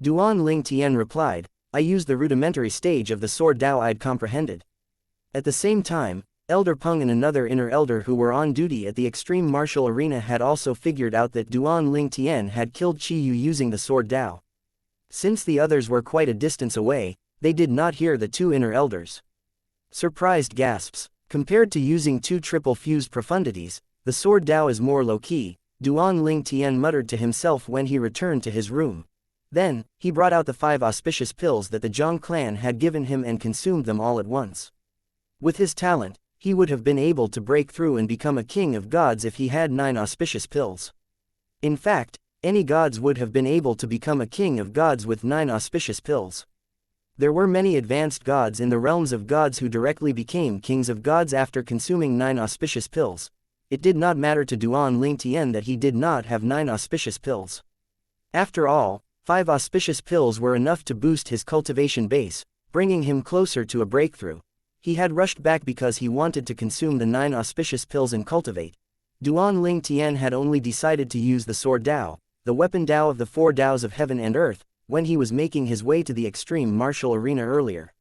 Duan Lingtian replied, "I used the rudimentary stage of the sword Dao I'd comprehended." At the same time, Elder Peng and another inner elder who were on duty at the extreme martial arena had also figured out that Duan Lingtian had killed Qi Yu using the sword Dao. Since the others were quite a distance away, they did not hear the two inner elders. Surprised gasps. Compared to using two triple fused profundities, the sword Dao is more low-key, Duan Lingtian muttered to himself when he returned to his room. Then, he brought out the 5 auspicious pills that the Zhang clan had given him and consumed them all at once. With his talent, he would have been able to break through and become a king of gods if he had 9 auspicious pills. In fact, any gods would have been able to become a king of gods with 9 auspicious pills. There were many advanced gods in the realms of gods who directly became kings of gods after consuming 9 auspicious pills. It did not matter to Duan Lingtian that he did not have 9 auspicious pills. After all, 5 auspicious pills were enough to boost his cultivation base, bringing him closer to a breakthrough. He had rushed back because he wanted to consume the 9 auspicious pills and cultivate. Duan Lingtian had only decided to use the sword Dao, the weapon Dao of the 4 Daos of heaven and earth, when he was making his way to the extreme martial arena earlier.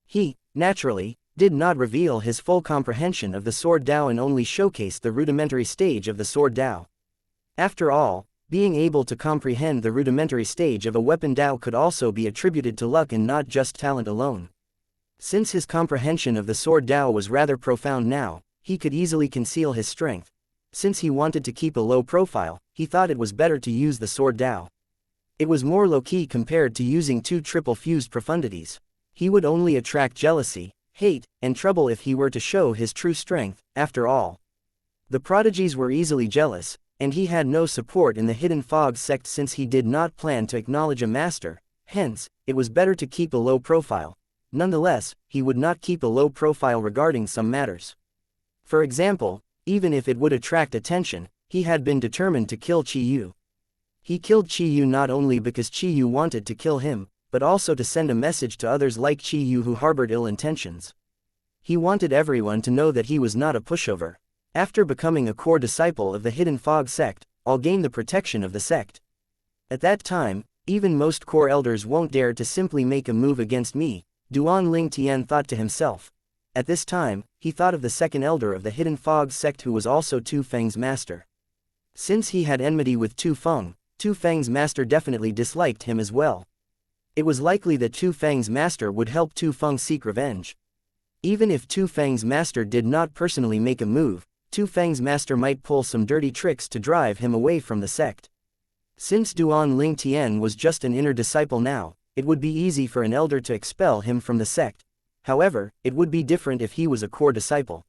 He, naturally, did not reveal his full comprehension of the sword Dao and only showcased the rudimentary stage of the sword Dao. After all, being able to comprehend the rudimentary stage of a weapon Dao could also be attributed to luck and not just talent alone. Since his comprehension of the sword Dao was rather profound now, he could easily conceal his strength. Since he wanted to keep a low profile, he thought it was better to use the sword Dao. It was more low-key compared to using 2 triple fused profundities. He would only attract jealousy, hate, and trouble if he were to show his true strength. After all, the prodigies were easily jealous, and he had no support in the Hidden Fog sect since he did not plan to acknowledge a master. Hence, it was better to keep a low profile. Nonetheless, he would not keep a low profile regarding some matters. For example, even if it would attract attention, he had been determined to kill Qi Yu. He killed Qi Yu not only because Qi Yu wanted to kill him, but also to send a message to others like Qi Yu who harbored ill intentions. He wanted everyone to know that he was not a pushover. After becoming a core disciple of the Hidden Fog sect, I'll gain the protection of the sect. At that time, even most core elders won't dare to simply make a move against me, Duan Lingtian thought to himself. At this time, he thought of the second elder of the Hidden Fog sect who was also Tu Feng's master. Since he had enmity with Tu Feng, Tu Feng's master definitely disliked him as well. It was likely that Tu Feng's master would help Tu Feng seek revenge. Even if Tu Feng's master did not personally make a move, Tu Feng's master might pull some dirty tricks to drive him away from the sect. Since Duan Lingtian was just an inner disciple now, it would be easy for an elder to expel him from the sect. However, it would be different if he was a core disciple.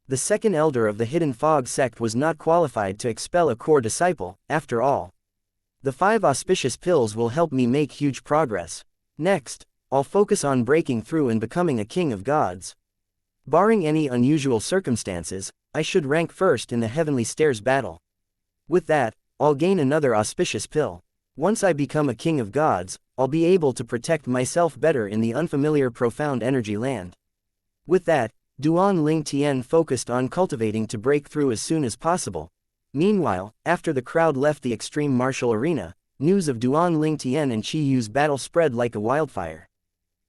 The second elder of the Hidden Fog sect was not qualified to expel a core disciple. After all, the 5 auspicious pills will help me make huge progress. Next, I'll focus on breaking through and becoming a king of gods. Barring any unusual circumstances, I should rank first in the Heavenly Stairs battle. With that, I'll gain another auspicious pill. Once I become a king of gods, I'll be able to protect myself better in the unfamiliar profound energy land. With that, Duan Lingtian focused on cultivating to break through as soon as possible. Meanwhile, after the crowd left the extreme martial arena, news of Duan Lingtian and Qi Yu's battle spread like a wildfire.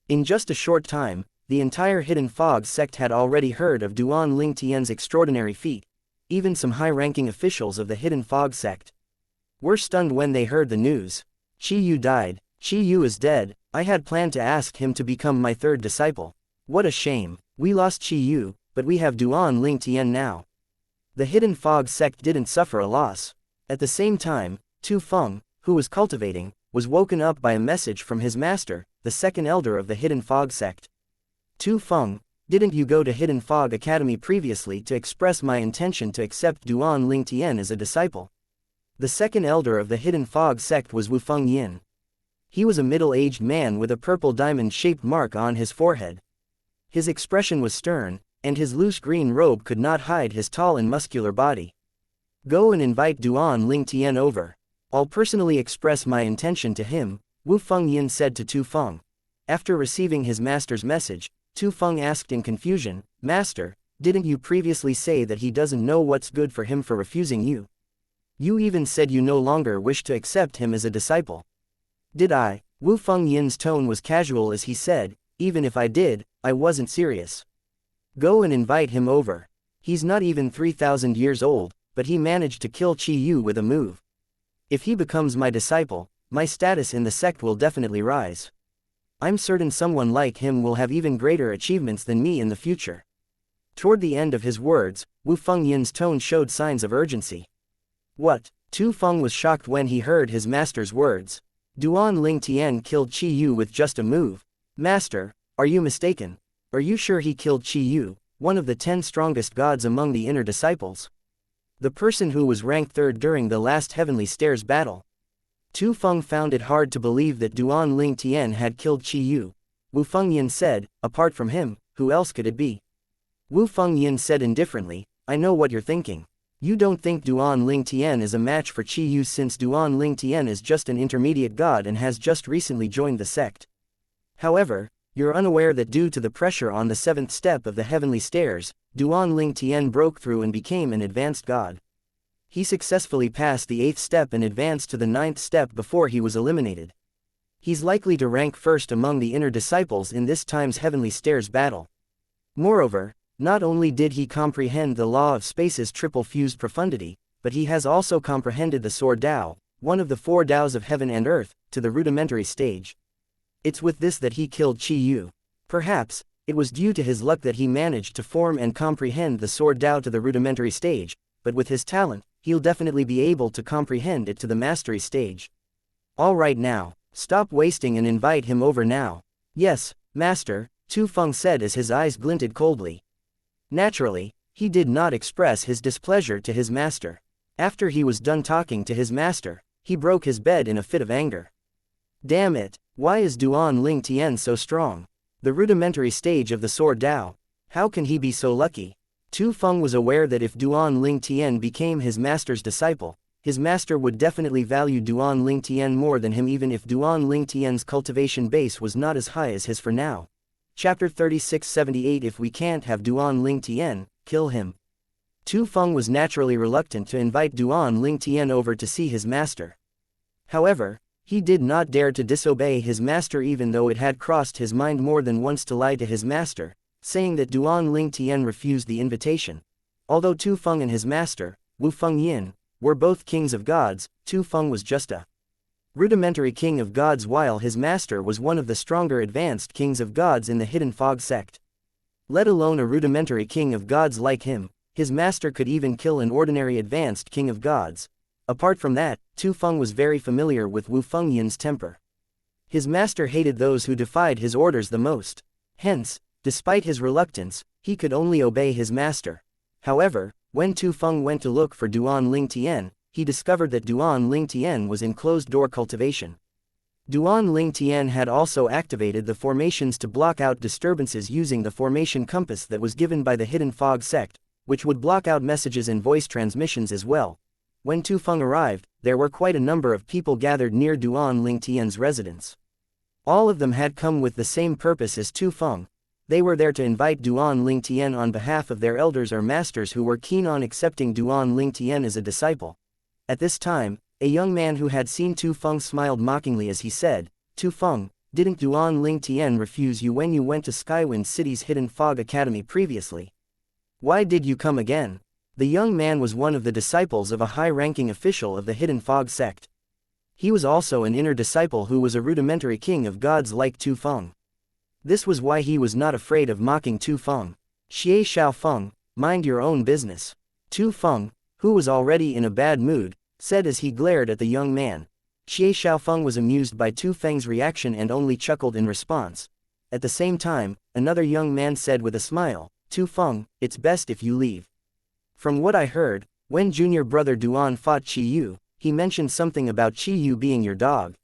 In just a short time, the entire Hidden Fog sect had already heard of Duan Lingtian's extraordinary feat. Even some high-ranking officials of the Hidden Fog sect were stunned when they heard the news. Qi Yu died. Qi Yu is dead. I had planned to ask him to become my third disciple. What a shame. We lost Qi Yu, but we have Duan Lingtian now. The Hidden Fog sect didn't suffer a loss. At the same time, Tu Feng, who was cultivating, was woken up by a message from his master, the second elder of the Hidden Fog sect. Tu Feng, didn't you go to Hidden Fog Academy previously to express my intention to accept Duan Lingtian as a disciple? The second elder of the Hidden Fog sect was Wu Fengyin. He was a middle-aged man with a purple diamond-shaped mark on his forehead. His expression was stern, and his loose green robe could not hide his tall and muscular body. Go and invite Duan Lingtian over. I'll personally express my intention to him, Wu Fengyin said to Tu Feng. After receiving his master's message, Tu Feng asked in confusion, Master, didn't you previously say that he doesn't know what's good for him for refusing you? You even said you no longer wish to accept him as a disciple. Did I? Wu Fengyin's tone was casual as he said, even if I did, I wasn't serious. Go and invite him over. He's not even 3,000 years old, but he managed to kill Qi Yu with a move. If he becomes my disciple, my status in the sect will definitely rise. I'm certain someone like him will have even greater achievements than me in the future. Toward the end of his words, Wu Fengyin's tone showed signs of urgency. What? Tu Feng was shocked when he heard his master's words. Duan Lingtian killed Qi Yu with just a move. Master, are you mistaken? Are you sure he killed Qi Yu, one of the 10 strongest gods among the inner disciples? The person who was ranked third during the last Heavenly Stairs battle. Tu Feng found it hard to believe that Duan Lingtian had killed Qi Yu. Wu Fengyin said, apart from him, who else could it be? Wu Fengyin said indifferently, I know what you're thinking. You don't think Duan Lingtian is a match for Qi Yu since Duan Lingtian is just an intermediate god and has just recently joined the sect. However, you're unaware that due to the pressure on the 7th step of the Heavenly Stairs, Duan Lingtian broke through and became an advanced god. He successfully passed the 8th step and advanced to the 9th step before he was eliminated. He's likely to rank first among the inner disciples in this time's Heavenly Stairs battle. Moreover, not only did he comprehend the law of space's triple-fused profundity, but he has also comprehended the Sword Tao, one of the 4 Taos of heaven and earth, to the rudimentary stage. It's with this that he killed Qi Yu. Perhaps, it was due to his luck that he managed to form and comprehend the Sword Tao to the rudimentary stage, but with his talent, he'll definitely be able to comprehend it to the mastery stage. All right now, stop wasting and invite him over now. Yes, Master, Tu Feng said as his eyes glinted coldly. Naturally, he did not express his displeasure to his master. After he was done talking to his master, he broke his bed in a fit of anger. Damn it, why is Duan Lingtian so strong? The rudimentary stage of the Sword Tao. How can he be so lucky? Tu Feng was aware that if Duan Lingtian became his master's disciple, his master would definitely value Duan Lingtian more than him even if Duan Lingtian's cultivation base was not as high as his for now. Chapter 3678 If we can't have Duan Lingtian, kill him. Tu Feng was naturally reluctant to invite Duan Lingtian over to see his master. However, he did not dare to disobey his master even though it had crossed his mind more than once to lie to his master, saying that Duan Lingtian refused the invitation. Although Tu Feng and his master, Wu Fengyin, were both kings of gods, Tu Feng was just a rudimentary king of gods while his master was one of the stronger advanced kings of gods in the Hidden Fog sect. Let alone a rudimentary king of gods like him, his master could even kill an ordinary advanced king of gods. Apart from that, Tu Feng was very familiar with Wu Fengyin's temper. His master hated those who defied his orders the most. Hence, despite his reluctance, he could only obey his master. However, when Tu Feng went to look for Duan Lingtian, he discovered that Duan Lingtian was in closed-door cultivation. Duan Lingtian had also activated the formations to block out disturbances using the formation compass that was given by the Hidden Fog sect, which would block out messages and voice transmissions as well. When Tu Feng arrived, there were quite a number of people gathered near Duan Lingtian's residence. All of them had come with the same purpose as Tu Feng. They were there to invite Duan Ling Tian on behalf of their elders or masters who were keen on accepting Duan Ling Tian as a disciple. At this time, a young man who had seen Tu Feng smiled mockingly as he said, "Tu Feng, didn't Duan Ling Tian refuse you when you went to Skywind City's Hidden Fog Academy previously? Why did you come again?" The young man was one of the disciples of a high-ranking official of the Hidden Fog sect. He was also an inner disciple who was a rudimentary king of gods like Tu Feng. This was why he was not afraid of mocking Tu Feng. "Xie Xiao Feng, mind your own business." Tu Feng, who was already in a bad mood, said as he glared at the young man. Xie Xiaofeng was amused by Tu Feng's reaction and only chuckled in response. At the same time, another young man said with a smile, "Tu Feng, it's best if you leave. From what I heard, when junior brother Duan fought Qi Yu, he mentioned something about Qi Yu being your dog.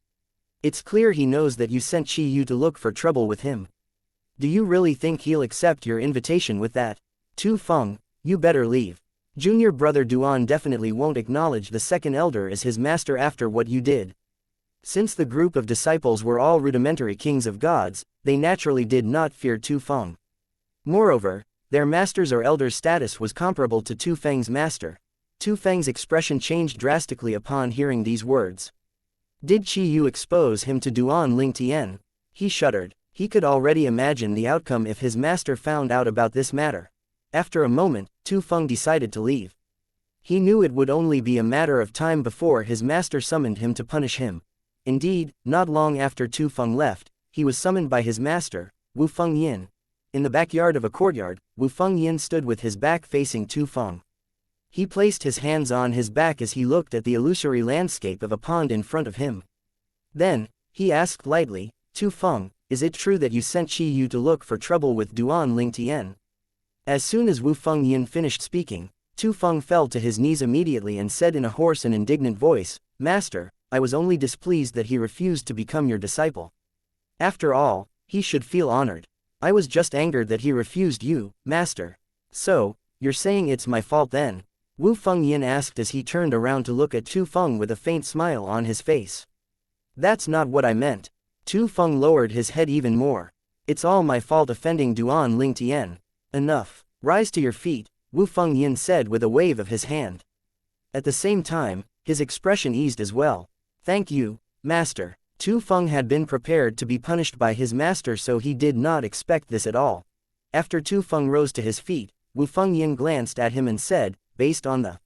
It's clear he knows that you sent Qi Yu to look for trouble with him. Do you really think he'll accept your invitation with that? Tu Feng, you better leave. Junior brother Duan definitely won't acknowledge the second elder as his master after what you did." Since the group of disciples were all rudimentary kings of gods, they naturally did not fear Tu Feng. Moreover, their master's or elder's status was comparable to Tu Feng's master. Tu Feng's expression changed drastically upon hearing these words. Did Qi Yu expose him to Duan Ling Tian? He shuddered. He could already imagine the outcome if his master found out about this matter. After a moment, Tu Feng decided to leave. He knew it would only be a matter of time before his master summoned him to punish him. Indeed, not long after Tu Feng left, he was summoned by his master, Wu Fengyin. In the backyard of a courtyard, Wu Fengyin stood with his back facing Tu Feng. He placed his hands on his back as he looked at the illusory landscape of a pond in front of him. Then, he asked lightly, "Tu Feng, is it true that you sent Qi Yu to look for trouble with Duan Ling Tian?" As soon as Wu Fengyin finished speaking, Tu Feng fell to his knees immediately and said in a hoarse and indignant voice, "Master, I was only displeased that he refused to become your disciple. After all, he should feel honored. I was just angered that he refused you, Master." "So, you're saying it's my fault then?" Wu Fengyin asked as he turned around to look at Tu Feng with a faint smile on his face. "That's not what I meant." Tu Feng lowered his head even more. "It's all my fault offending Duan Ling Tian. Enough. Rise to your feet," Wu Fengyin said with a wave of his hand. At the same time, his expression eased as well. "Thank you, Master." Tu Feng had been prepared to be punished by his master, so he did not expect this at all. After Tu Feng rose to his feet, Wu Fengyin glanced at him and said, "Based on the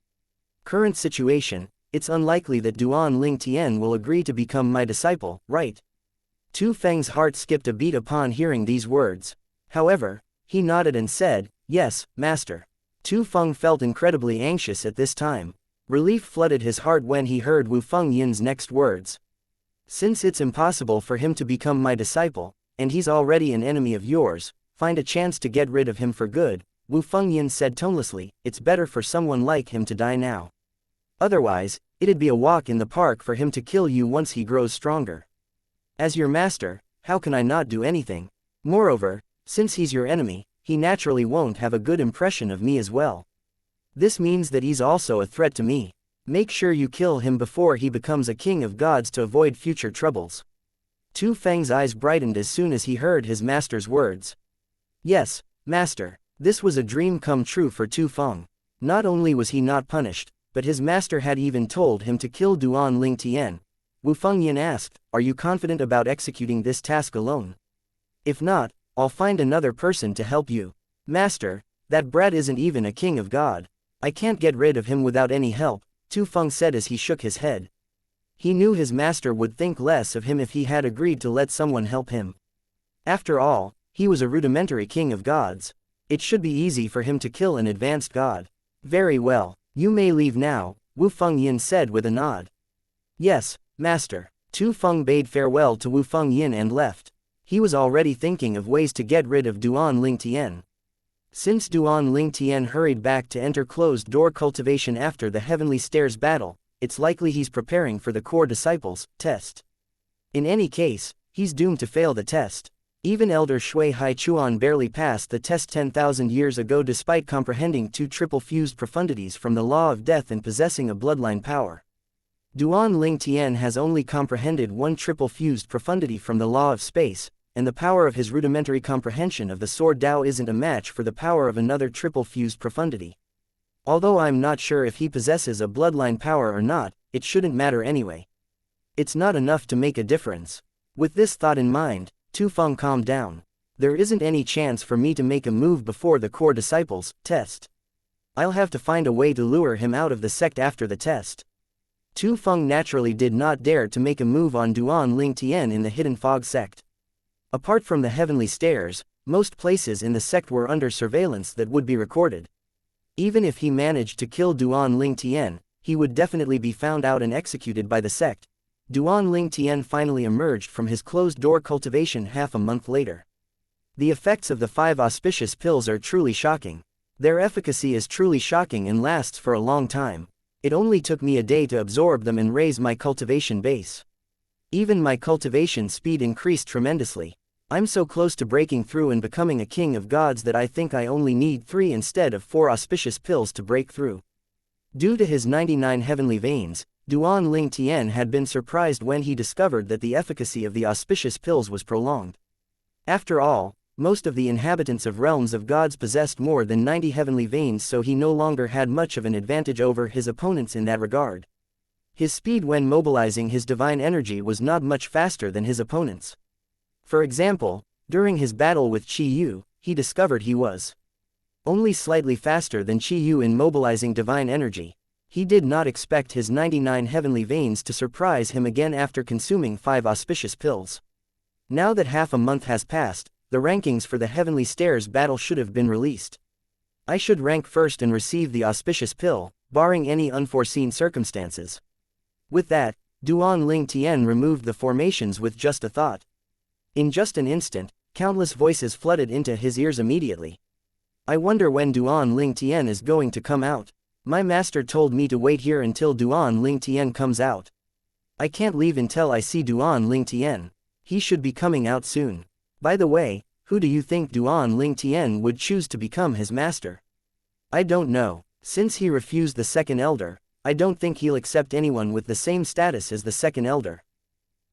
current situation, it's unlikely that Duan Ling Tian will agree to become my disciple, right?" Tu Feng's heart skipped a beat upon hearing these words. However, he nodded and said, "Yes, Master." Tu Feng felt incredibly anxious at this time. Relief flooded his heart when he heard Wu Fengyin's next words. "Since it's impossible for him to become my disciple, and he's already an enemy of yours, find a chance to get rid of him for good," Wu Fengyin said tonelessly. "It's better for someone like him to die now. Otherwise, it'd be a walk in the park for him to kill you once he grows stronger. As your master, how can I not do anything? Moreover, since he's your enemy, he naturally won't have a good impression of me as well. This means that he's also a threat to me. Make sure you kill him before he becomes a king of gods to avoid future troubles." Tu Feng's eyes brightened as soon as he heard his master's words. Yes, Master. This was a dream come true for Tu Feng. Not only was he not punished, but his master had even told him to kill Duan Ling Tian. Wu Fengyin asked, "Are you confident about executing this task alone? If not, I'll find another person to help you." "Master, that brat isn't even a king of God. I can't get rid of him without any help," Tu Feng said as he shook his head. He knew his master would think less of him if he had agreed to let someone help him. After all, he was a rudimentary king of gods. It should be easy for him to kill an advanced god. "Very well, you may leave now," Wu Fengyin said with a nod. "Yes, Master." Tu Feng bade farewell to Wu Fengyin and left. He was already thinking of ways to get rid of Duan Ling Tian. Since Duan Ling Tian hurried back to enter closed-door cultivation after the Heavenly Stairs battle, it's likely he's preparing for the core disciples test. In any case, he's doomed to fail the test. Even Elder Shui Hai Chuan barely passed the test 10,000 years ago despite comprehending two triple-fused profundities from the law of death and possessing a bloodline power. Duan Ling Tian has only comprehended one triple-fused profundity from the law of space, and the power of his rudimentary comprehension of the sword Tao isn't a match for the power of another triple-fused profundity. Although I'm not sure if he possesses a bloodline power or not, it shouldn't matter anyway. It's not enough to make a difference. With this thought in mind, Tu Feng calmed down. There isn't any chance for me to make a move before the core disciples test. I'll have to find a way to lure him out of the sect after the test. Tu Feng naturally did not dare to make a move on Duan Ling Tian in the Hidden Fog sect. Apart from the Heavenly Stairs, most places in the sect were under surveillance that would be recorded. Even if he managed to kill Duan Ling Tian, he would definitely be found out and executed by the sect. Duan Ling Tian finally emerged from his closed-door cultivation half a month later. The effects of the 5 auspicious pills are truly shocking. Their efficacy is truly shocking and lasts for a long time. It only took me a day to absorb them and raise my cultivation base. Even my cultivation speed increased tremendously. I'm so close to breaking through and becoming a king of gods that I think I only need 3 instead of 4 auspicious pills to break through. Due to his 99 heavenly veins, Duan Ling Tian had been surprised when he discovered that the efficacy of the auspicious pills was prolonged. After all, most of the inhabitants of realms of gods possessed more than 90 heavenly veins, so he no longer had much of an advantage over his opponents in that regard. His speed when mobilizing his divine energy was not much faster than his opponents. For example, during his battle with Qi Yu, he discovered he was only slightly faster than Qi Yu in mobilizing divine energy. He did not expect his 99 heavenly veins to surprise him again after consuming 5 auspicious pills. Now that half a month has passed, the rankings for the Heavenly Stairs battle should have been released. I should rank first and receive the auspicious pill, barring any unforeseen circumstances. With that, Duan Ling Tian removed the formations with just a thought. In just an instant, countless voices flooded into his ears immediately. I wonder when Duan Ling Tian is going to come out. My master told me to wait here until Duan Ling Tian comes out. I can't leave until I see Duan Ling Tian. He should be coming out soon. By the way, who do you think Duan Ling Tian would choose to become his master? I don't know. Since he refused the second elder, I don't think he'll accept anyone with the same status as the second elder.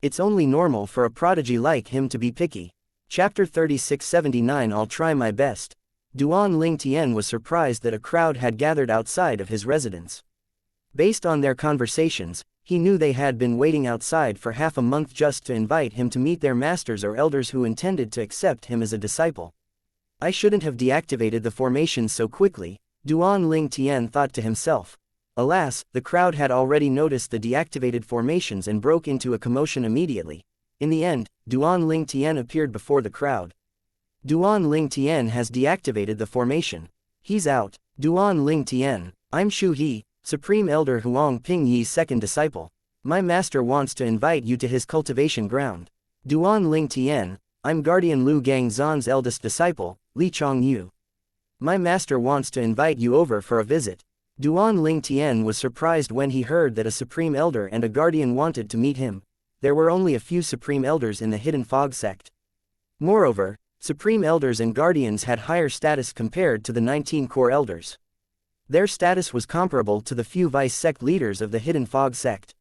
It's only normal for a prodigy like him to be picky. Chapter 3679. I'll try my best. Duan Ling Tian was surprised that a crowd had gathered outside of his residence. Based on their conversations, he knew they had been waiting outside for half a month just to invite him to meet their masters or elders who intended to accept him as a disciple. I shouldn't have deactivated the formations so quickly, Duan Ling Tian thought to himself. Alas, the crowd had already noticed the deactivated formations and broke into a commotion immediately. In the end, Duan Ling Tian appeared before the crowd. Duan Ling Tian has deactivated the formation. He's out. Duan Ling Tian, I'm Shu He, Supreme Elder Huang Pingyi's second disciple. My master wants to invite you to his cultivation ground. Duan Ling Tian, I'm Guardian Lu Gangzhan's eldest disciple, Li Chongyu. My master wants to invite you over for a visit. Duan Ling Tian was surprised when he heard that a Supreme Elder and a Guardian wanted to meet him. There were only a few Supreme Elders in the Hidden Fog sect. Moreover, Supreme Elders and Guardians had higher status compared to the 19 core Elders. Their status was comparable to the few Vice sect leaders of the Hidden Fog sect.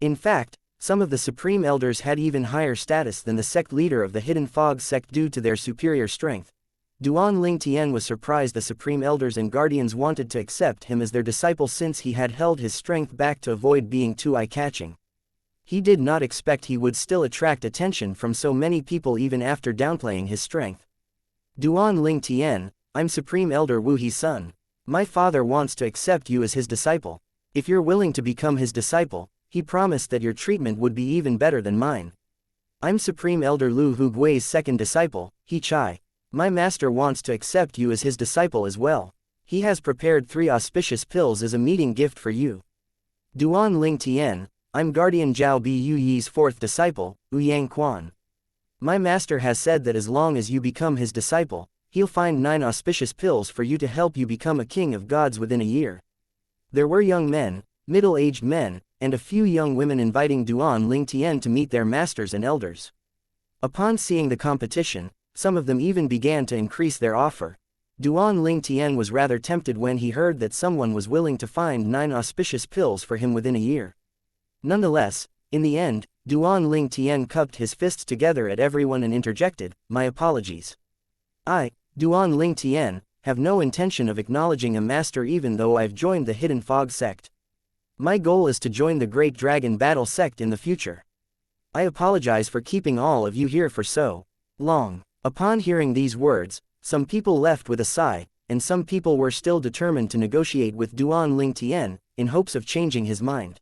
In fact, some of the Supreme Elders had even higher status than the sect leader of the Hidden Fog sect due to their superior strength. Duan Ling Tian was surprised the Supreme Elders and Guardians wanted to accept him as their disciple since he had held his strength back to avoid being too eye-catching. He did not expect he would still attract attention from so many people even after downplaying his strength. Duan Ling Tian, I'm Supreme Elder Wu He's son. My father wants to accept you as his disciple. If you're willing to become his disciple, he promised that your treatment would be even better than mine. I'm Supreme Elder Lu Hugui's second disciple, He Chai. My master wants to accept you as his disciple as well. He has prepared 3 auspicious pills as a meeting gift for you. Duan Ling Tian, I'm Guardian Zhao Bi Yu Yi's 4th disciple, Yang Quan. My master has said that as long as you become his disciple, he'll find 9 auspicious pills for you to help you become a king of gods within a year. There were young men, middle-aged men, and a few young women inviting Duan Ling Tian to meet their masters and elders. Upon seeing the competition, some of them even began to increase their offer. Duan Ling Tian was rather tempted when he heard that someone was willing to find 9 auspicious pills for him within a year. Nonetheless, in the end, Duan Ling Tian cupped his fists together at everyone and interjected, "My apologies. I, Duan Ling Tian, have no intention of acknowledging a master even though I've joined the Hidden Fog sect. My goal is to join the Great Dragon Battle sect in the future. I apologize for keeping all of you here for so long." Upon hearing these words, some people left with a sigh, and some people were still determined to negotiate with Duan Ling Tian, in hopes of changing his mind.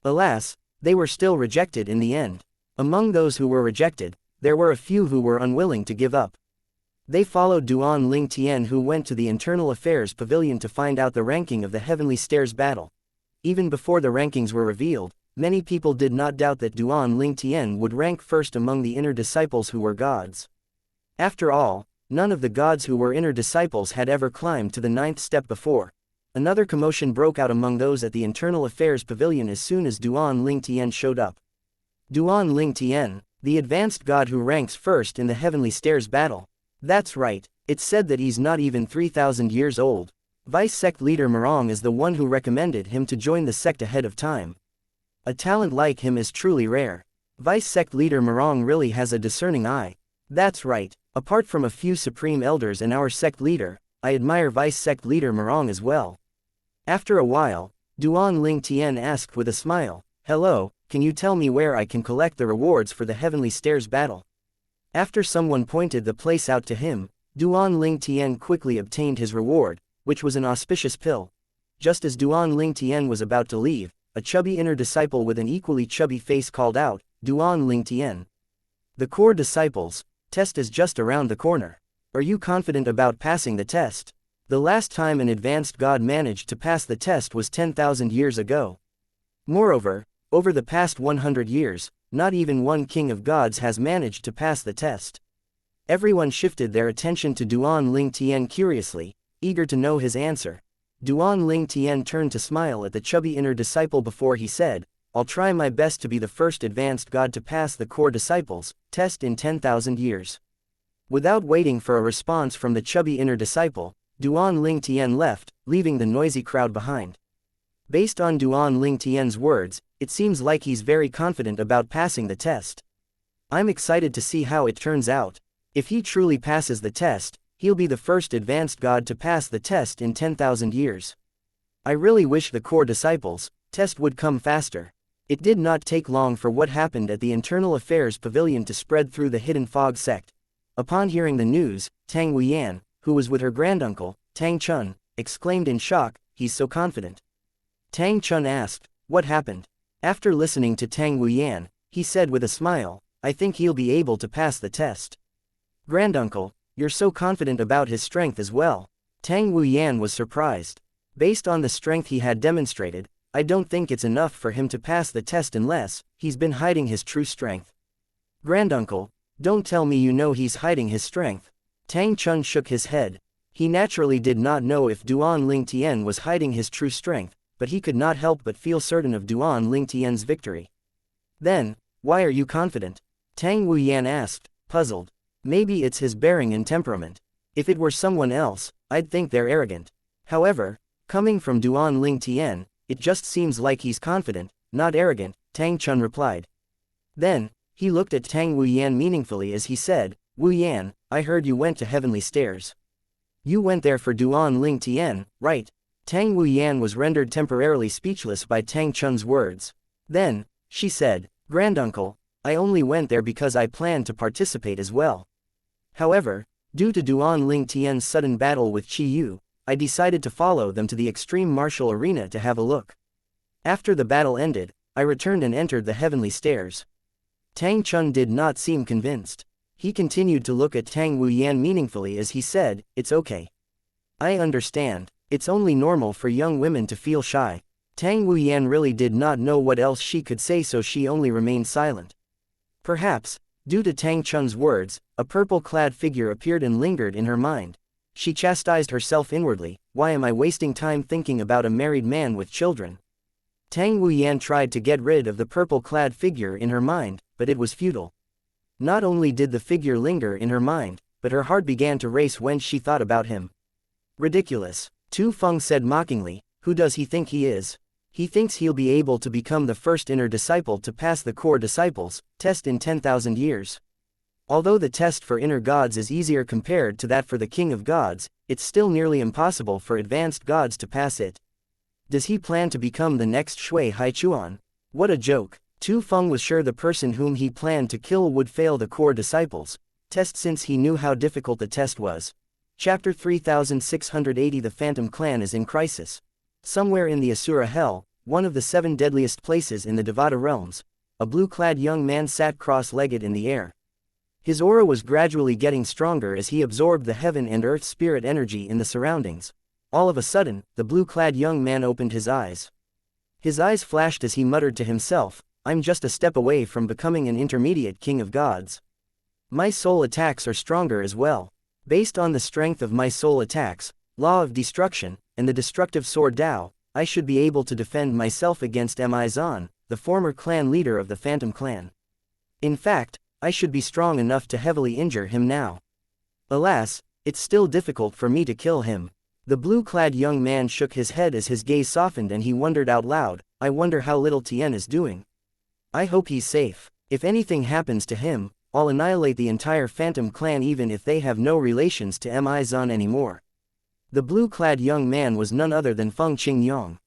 Alas, they were still rejected in the end. Among those who were rejected, there were a few who were unwilling to give up. They followed Duan Ling Tian, who went to the Internal Affairs Pavilion to find out the ranking of the Heavenly Stairs battle. Even before the rankings were revealed, many people did not doubt that Duan Ling Tian would rank first among the inner disciples who were gods. After all, none of the gods who were inner disciples had ever climbed to the 9th step before. Another commotion broke out among those at the Internal Affairs Pavilion as soon as Duan Ling Tian showed up. Duan Ling Tian, the advanced god who ranks first in the Heavenly Stairs battle. That's right, it's said that he's not even 3,000 years old. Vice sect leader Marong is the one who recommended him to join the sect ahead of time. A talent like him is truly rare. Vice sect leader Marong really has a discerning eye. That's right, apart from a few supreme elders and our sect leader, I admire Vice sect leader Marong as well. After a while, Duan Ling Tian asked with a smile, "Hello, can you tell me where I can collect the rewards for the Heavenly Stairs battle?" After someone pointed the place out to him, Duan Ling Tian quickly obtained his reward, which was an auspicious pill. Just as Duan Ling Tian was about to leave, a chubby inner disciple with an equally chubby face called out, "Duan Ling Tian. The core disciples, test is just around the corner. Are you confident about passing the test? The last time an advanced god managed to pass the test was 10,000 years ago. Moreover, over the past 100 years, not even one king of gods has managed to pass the test." Everyone shifted their attention to Duan Ling Tian curiously, eager to know his answer. Duan Ling Tian turned to smile at the chubby inner disciple before he said, "I'll try my best to be the first advanced god to pass the core disciples test in 10,000 years. Without waiting for a response from the chubby inner disciple, Duan Ling Tian left, leaving the noisy crowd behind. Based on Duan Ling Tian's words, it seems like he's very confident about passing the test. I'm excited to see how it turns out. If he truly passes the test, he'll be the first advanced god to pass the test in 10,000 years. I really wish the core disciples test would come faster." It did not take long for what happened at the Internal Affairs Pavilion to spread through the Hidden Fog sect. Upon hearing the news, Tang Wuyan, who was with her granduncle, Tang Chun, exclaimed in shock, "He's so confident." Tang Chun asked, "What happened?" After listening to Tang Wuyan, he said with a smile, "I think he'll be able to pass the test." "Granduncle, you're so confident about his strength as well." Tang Wuyan was surprised. Based on the strength he had demonstrated, I don't think it's enough for him to pass the test unless he's been hiding his true strength. "Granduncle, don't tell me you know he's hiding his strength." Tang Chun shook his head. He naturally did not know if Duan Ling Tian was hiding his true strength, but he could not help but feel certain of Duan Ling Tian's victory. "Then, why are you confident?" Tang Wuyan asked, puzzled. "Maybe it's his bearing and temperament. If it were someone else, I'd think they're arrogant. However, coming from Duan Ling Tian, it just seems like he's confident, not arrogant," Tang Chun replied. Then, he looked at Tang Wuyan meaningfully as he said, "Wuyan, I heard you went to Heavenly Stairs. You went there for Duan Ling Tian, right?" Tang Wuyan was rendered temporarily speechless by Tang Chun's words. Then, she said, "Granduncle, I only went there because I planned to participate as well. However, due to Duan Ling Tian's sudden battle with Qi Yu, I decided to follow them to the extreme martial arena to have a look. After the battle ended, I returned and entered the Heavenly Stairs." Tang Chun did not seem convinced. He continued to look at Tang Wuyan meaningfully as he said, "It's okay. I understand. It's only normal for young women to feel shy." Tang Wuyan really did not know what else she could say, so she only remained silent. Perhaps, due to Tang Chun's words, a purple-clad figure appeared and lingered in her mind. She chastised herself inwardly, "Why am I wasting time thinking about a married man with children?" Tang Wuyan tried to get rid of the purple-clad figure in her mind, but it was futile. Not only did the figure linger in her mind, but her heart began to race when she thought about him. "Ridiculous," Tu Feng said mockingly, "who does he think he is? He thinks he'll be able to become the first inner disciple to pass the core disciples test in 10,000 years. Although the test for inner gods is easier compared to that for the king of gods, it's still nearly impossible for advanced gods to pass it. Does he plan to become the next Shui Haichuan? What a joke. Tu Feng was sure the person whom he planned to kill would fail the core disciples test since he knew how difficult the test was. Chapter 3680. The Phantom Clan is in crisis. Somewhere in the Asura Hell, one of the 7 deadliest places in the Devata realms, a blue-clad young man sat cross-legged in the air. His aura was gradually getting stronger as he absorbed the heaven and earth spirit energy in the surroundings. All of a sudden, the blue-clad young man opened his eyes. His eyes flashed as he muttered to himself, "I'm just a step away from becoming an intermediate king of gods. My soul attacks are stronger as well. Based on the strength of my soul attacks, law of destruction, and the destructive sword Tao, I should be able to defend myself against Mi Zan, the former clan leader of the Phantom Clan. In fact, I should be strong enough to heavily injure him now. Alas, it's still difficult for me to kill him." The blue-clad young man shook his head as his gaze softened and he wondered out loud, "I wonder how little Tien is doing. I hope he's safe. If anything happens to him, I'll annihilate the entire Phantom Clan even if they have no relations to Mi Zan anymore." The blue-clad young man was none other than Feng Qingyang.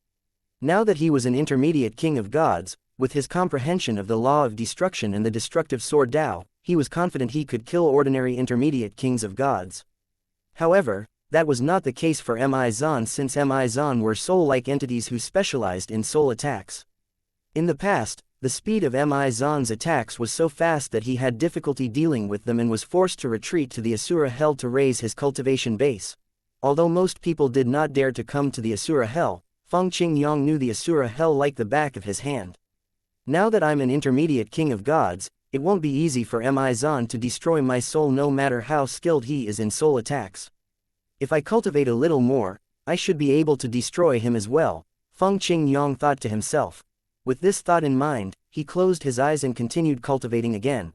Now that he was an intermediate king of gods, with his comprehension of the law of destruction and the destructive sword Tao, he was confident he could kill ordinary intermediate kings of gods. However, that was not the case for Mi Zan since Mi Zan were soul-like entities who specialized in soul attacks. In the past, the speed of Mi Zan's attacks was so fast that he had difficulty dealing with them and was forced to retreat to the Asura Hell to raise his cultivation base. Although most people did not dare to come to the Asura Hell, Feng Qingyang knew the Asura Hell like the back of his hand. Now that I'm an intermediate king of gods, it won't be easy for Mi Zan to destroy my soul no matter how skilled he is in soul attacks. If I cultivate a little more, I should be able to destroy him as well, Feng Qingyang thought to himself. With this thought in mind, he closed his eyes and continued cultivating again.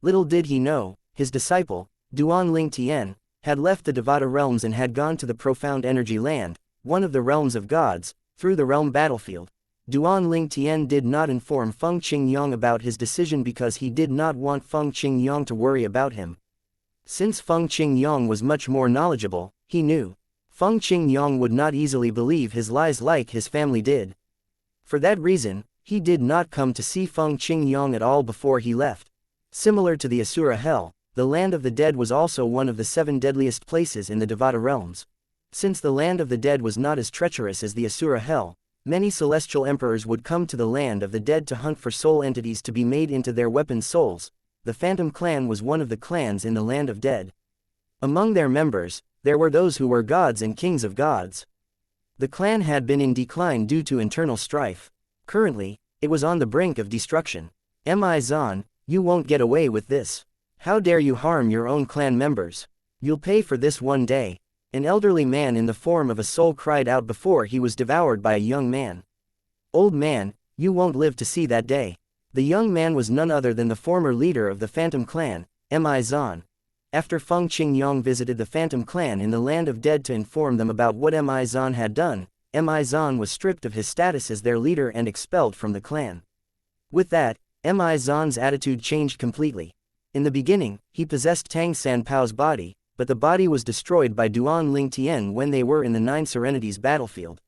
Little did he know, his disciple, Duan Ling Tian, had left the Devata realms and had gone to the Profound Energy Land, one of the realms of gods, through the realm battlefield. Duan Ling Tian did not inform Feng Qingyang about his decision because he did not want Feng Qingyang to worry about him. Since Feng Qingyang was much more knowledgeable, he knew Feng Qingyang would not easily believe his lies like his family did. For that reason, he did not come to see Feng Qingyang at all before he left. Similar to the Asura Hell, the land of the dead was also one of the 7 deadliest places in the Devata realms. Since the land of the dead was not as treacherous as the Asura Hell, many celestial emperors would come to the land of the dead to hunt for soul entities to be made into their weapon souls. The Phantom Clan was one of the clans in the land of dead. Among their members, there were those who were gods and kings of gods. The clan had been in decline due to internal strife. Currently, it was on the brink of destruction. Mi Zan, you won't get away with this. How dare you harm your own clan members? You'll pay for this one day. An elderly man in the form of a soul cried out before he was devoured by a young man. Old man, you won't live to see that day. The young man was none other than the former leader of the Phantom Clan, Mi Zan. After Feng Qingyang visited the Phantom Clan in the land of dead to inform them about what Mi Zan had done, Mi Zan was stripped of his status as their leader and expelled from the clan. With that, Mi Zan's attitude changed completely. In the beginning, he possessed Tang Sanpao's body, but the body was destroyed by Duan Ling Tian when they were in the 9 Serenities battlefield.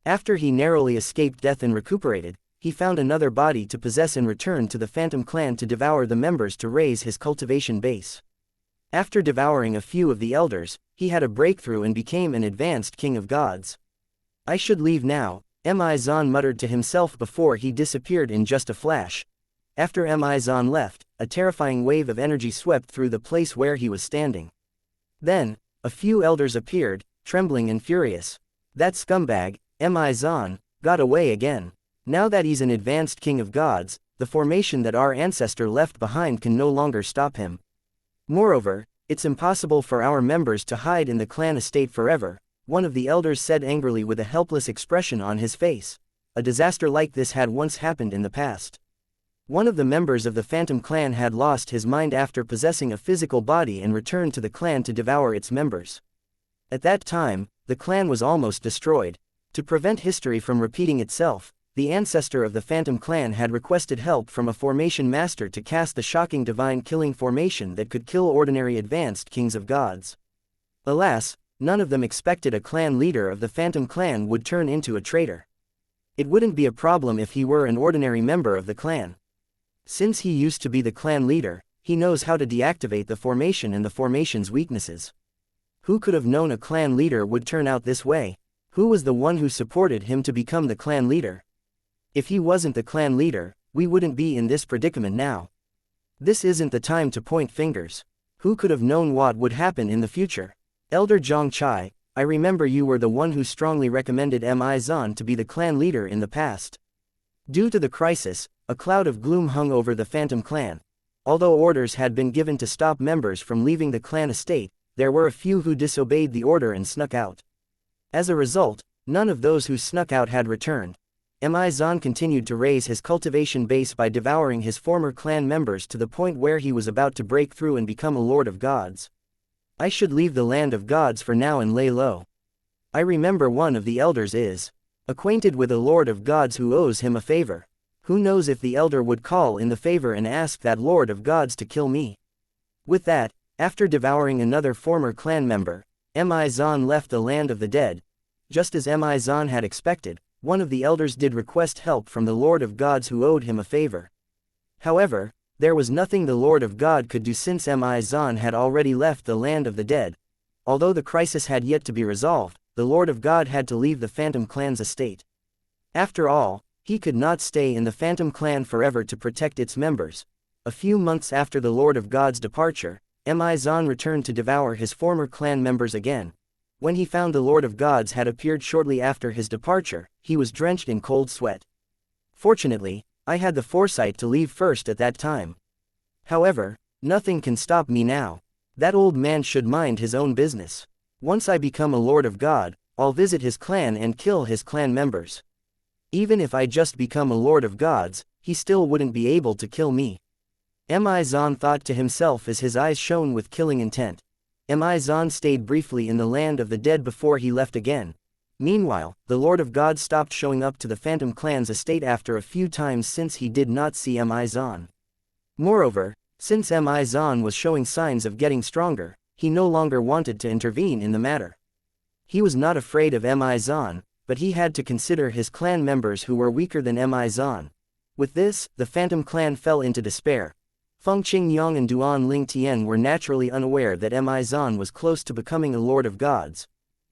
After he narrowly escaped death and recuperated, he found another body to possess and returned to the Phantom Clan to devour the members to raise his cultivation base. After devouring a few of the elders, he had a breakthrough and became an advanced king of gods. I should leave now, Mi Zan muttered to himself before he disappeared in just a flash. After Mi Zan left, a terrifying wave of energy swept through the place where he was standing. Then, a few elders appeared, trembling and furious. That scumbag, Mi Zan, got away again. Now that he's an advanced king of gods, the formation that our ancestor left behind can no longer stop him. Moreover, it's impossible for our members to hide in the clan estate forever, one of the elders said angrily with a helpless expression on his face. A disaster like this had once happened in the past. One of the members of the Phantom Clan had lost his mind after possessing a physical body and returned to the clan to devour its members. At that time, the clan was almost destroyed. To prevent history from repeating itself, the ancestor of the Phantom Clan had requested help from a formation master to cast the shocking divine killing formation that could kill ordinary advanced kings of gods. Alas, none of them expected a clan leader of the Phantom Clan would turn into a traitor. It wouldn't be a problem if he were an ordinary member of the clan. Since he used to be the clan leader, he knows how to deactivate the formation and the formation's weaknesses. Who could have known a clan leader would turn out this way? Who was the one who supported him to become the clan leader? If he wasn't the clan leader, we wouldn't be in this predicament now. This isn't the time to point fingers. Who could have known what would happen in the future? Elder Zhang Chai, I remember you were the one who strongly recommended Mi Zan to be the clan leader in the past. Due to the crisis, a cloud of gloom hung over the Phantom Clan. Although orders had been given to stop members from leaving the clan estate, there were a few who disobeyed the order and snuck out. As a result, none of those who snuck out had returned. Mi Zan continued to raise his cultivation base by devouring his former clan members to the point where he was about to break through and become a lord of gods. I should leave the land of gods for now and lay low. I remember one of the elders is acquainted with a lord of gods who owes him a favor. Who knows if the elder would call in the favor and ask that lord of gods to kill me. With that, after devouring another former clan member, Mi Zan left the land of the dead. Just as Mi Zan had expected, one of the elders did request help from the Lord of Gods who owed him a favor. However, there was nothing the Lord of God could do since Mi Zan had already left the land of the dead. Although the crisis had yet to be resolved, the Lord of God had to leave the Phantom Clan's estate. After all, he could not stay in the Phantom Clan forever to protect its members. A few months after the Lord of God's departure, Mi Zan returned to devour his former clan members again. When he found the Lord of Gods had appeared shortly after his departure, he was drenched in cold sweat. Fortunately, I had the foresight to leave first at that time. However, nothing can stop me now. That old man should mind his own business. Once I become a Lord of God, I'll visit his clan and kill his clan members. Even if I just become a Lord of Gods, he still wouldn't be able to kill me. Mi Zan thought to himself as his eyes shone with killing intent. Mi Zan stayed briefly in the land of the dead before he left again. Meanwhile, the Lord of God stopped showing up to the Phantom Clan's estate after a few times since he did not see Mi Zan. Moreover, since Mi Zan was showing signs of getting stronger, he no longer wanted to intervene in the matter. He was not afraid of Mi Zan, but he had to consider his clan members who were weaker than Mi Zan. With this, the Phantom Clan fell into despair. Feng Qingyang and Duan Ling Tian were naturally unaware that Mi Zan was close to becoming a Lord of Gods.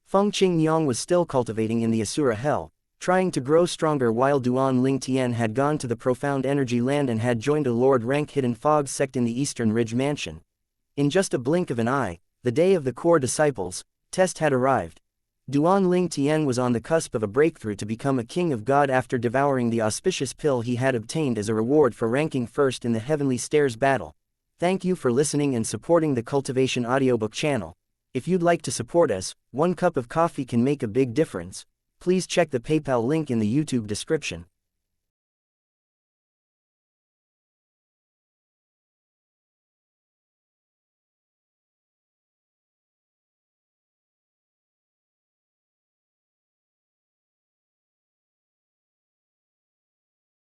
Feng Qingyang was still cultivating in the Asura Hell, trying to grow stronger, while Duan Ling Tian had gone to the Profound Energy Land and had joined a Lord rank Hidden Fog sect in the Eastern Ridge Mansion. In just a blink of an eye, the day of the core disciples test had arrived. Duan Ling Tian was on the cusp of a breakthrough to become a king of God after devouring the auspicious pill he had obtained as a reward for ranking first in the Heavenly Stairs battle. Thank you for listening and supporting the Cultivation audiobook channel. If you'd like to support us, 1 cup of coffee can make a big difference. Please check the PayPal link in the YouTube description.